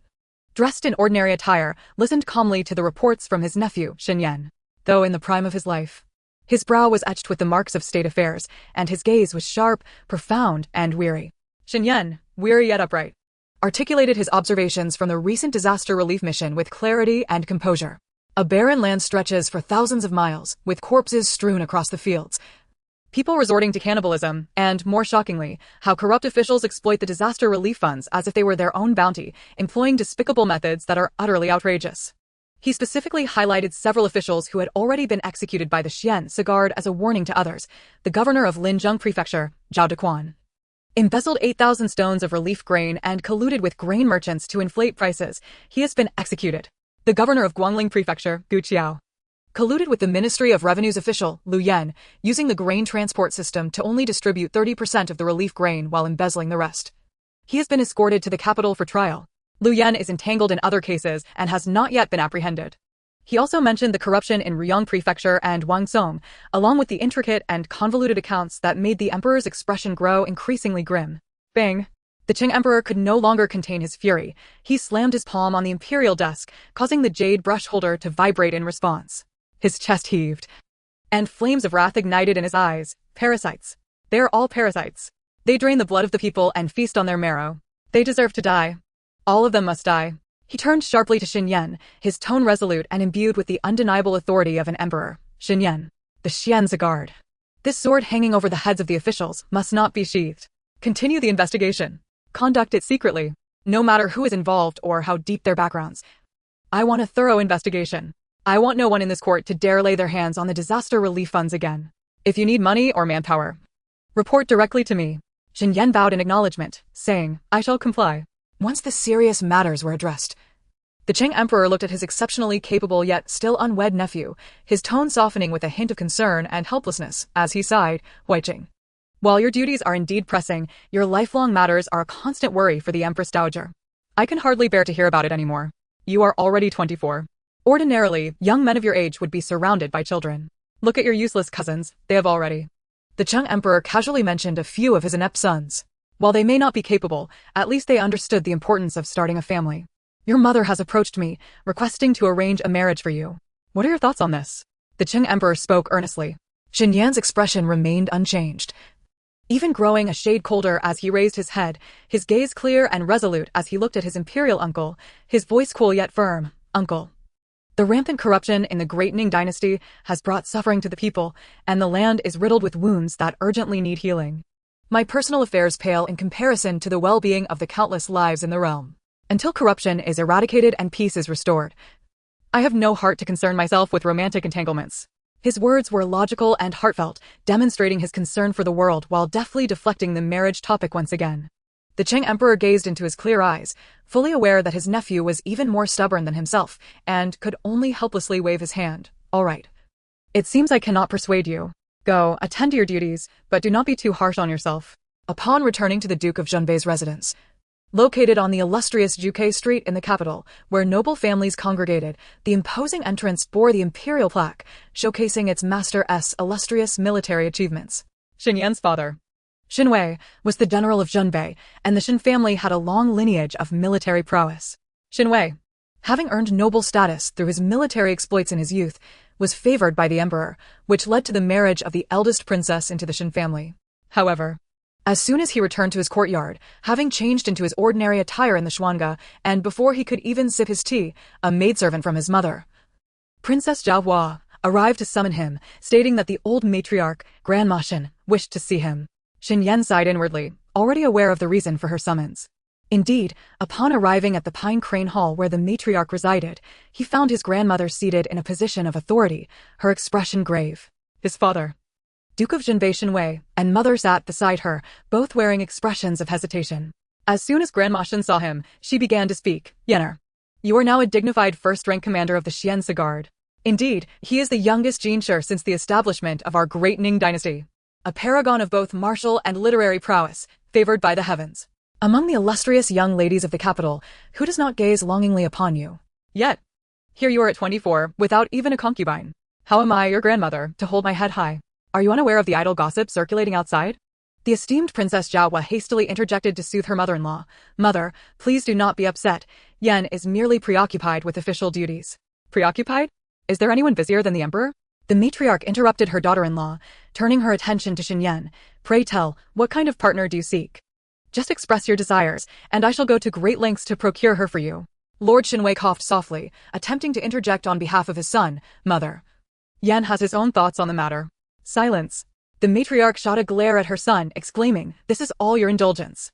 dressed in ordinary attire, listened calmly to the reports from his nephew, Xinyan. Though in the prime of his life, his brow was etched with the marks of state affairs, and his gaze was sharp, profound, and weary. Xinyan, weary yet upright, articulated his observations from the recent disaster relief mission with clarity and composure. A barren land stretches for thousands of miles, with corpses strewn across the fields, people resorting to cannibalism, and, more shockingly, how corrupt officials exploit the disaster relief funds as if they were their own bounty, employing despicable methods that are utterly outrageous. He specifically highlighted several officials who had already been executed by the Xian Guard as a warning to others. The governor of Linzheng Prefecture, Zhao Dequan, embezzled 8,000 stones of relief grain and colluded with grain merchants to inflate prices. He has been executed. The governor of Guangling Prefecture, Gu Qiao, colluded with the Ministry of Revenue's official, Lu Yan, using the grain transport system to only distribute 30% of the relief grain while embezzling the rest. He has been escorted to the capital for trial. Lu Yan is entangled in other cases and has not yet been apprehended. He also mentioned the corruption in Ruyang Prefecture and Wangsong, along with the intricate and convoluted accounts that made the emperor's expression grow increasingly grim. Bang! The Qing emperor could no longer contain his fury. He slammed his palm on the imperial desk, causing the jade brush holder to vibrate in response. His chest heaved, and flames of wrath ignited in his eyes. Parasites. They're all parasites. They drain the blood of the people and feast on their marrow. They deserve to die. All of them must die. He turned sharply to Xinyan, his tone resolute and imbued with the undeniable authority of an emperor. Xinyan, the Xian's Guard. This sword hanging over the heads of the officials must not be sheathed. Continue the investigation. Conduct it secretly, no matter who is involved or how deep their backgrounds. I want a thorough investigation. I want no one in this court to dare lay their hands on the disaster relief funds again. If you need money or manpower, report directly to me. Xinyan bowed in acknowledgement, saying, I shall comply. Once the serious matters were addressed, the Qing emperor looked at his exceptionally capable yet still unwed nephew, his tone softening with a hint of concern and helplessness, as he sighed, Huiqing. While your duties are indeed pressing, your lifelong matters are a constant worry for the Empress Dowager. I can hardly bear to hear about it anymore. You are already 24. Ordinarily, young men of your age would be surrounded by children. Look at your useless cousins, they have already. The Qing emperor casually mentioned a few of his inept sons. While they may not be capable, at least they understood the importance of starting a family. Your mother has approached me, requesting to arrange a marriage for you. What are your thoughts on this? The Qing emperor spoke earnestly. Xinyan's expression remained unchanged, even growing a shade colder as he raised his head, his gaze clear and resolute as he looked at his imperial uncle, his voice cool yet firm. Uncle. The rampant corruption in the Great Ning Dynasty has brought suffering to the people, and the land is riddled with wounds that urgently need healing. My personal affairs pale in comparison to the well-being of the countless lives in the realm. Until corruption is eradicated and peace is restored, I have no heart to concern myself with romantic entanglements. His words were logical and heartfelt, demonstrating his concern for the world while deftly deflecting the marriage topic once again. The Qing emperor gazed into his clear eyes, fully aware that his nephew was even more stubborn than himself, and could only helplessly wave his hand. All right. It seems I cannot persuade you. Go, attend to your duties, but do not be too harsh on yourself. Upon returning to the Duke of Zhenbei's residence, located on the illustrious Juke Street in the capital, where noble families congregated, the imposing entrance bore the imperial plaque, showcasing its master's illustrious military achievements. Xinyan's father, Xin Wei, was the general of Zhenbei, and the Xin family had a long lineage of military prowess. Xin Wei, having earned noble status through his military exploits in his youth, was favored by the emperor, which led to the marriage of the eldest princess into the Xin family. However, as soon as he returned to his courtyard, having changed into his ordinary attire in the Xuanga, and before he could even sip his tea, a maidservant from his mother, Princess Zhao, arrived to summon him, stating that the old matriarch, Grandma Xin, wished to see him. Xinyan sighed inwardly, already aware of the reason for her summons. Indeed, upon arriving at the Pine Crane Hall where the matriarch resided, he found his grandmother seated in a position of authority, her expression grave. His father, Duke of Jinbei Wei, and mother sat beside her, both wearing expressions of hesitation. As soon as Grandma Shen saw him, she began to speak. Yenner, you are now a dignified first-rank commander of the Xianzi Guard. Indeed, he is the youngest Jinshi since the establishment of our great Ning Dynasty. A paragon of both martial and literary prowess, favored by the heavens. Among the illustrious young ladies of the capital, who does not gaze longingly upon you? Yet, here you are at 24, without even a concubine. How am I, your grandmother, to hold my head high? Are you unaware of the idle gossip circulating outside? The esteemed Princess Zhaohua hastily interjected to soothe her mother-in-law. Mother, please do not be upset. Yan is merely preoccupied with official duties. Preoccupied? Is there anyone busier than the emperor? The matriarch interrupted her daughter-in-law, turning her attention to Xin Yan. Pray tell, what kind of partner do you seek? Just express your desires, and I shall go to great lengths to procure her for you. Lord Xinwei coughed softly, attempting to interject on behalf of his son. Mother. Yan has his own thoughts on the matter. Silence. The matriarch shot a glare at her son, exclaiming, this is all your indulgence.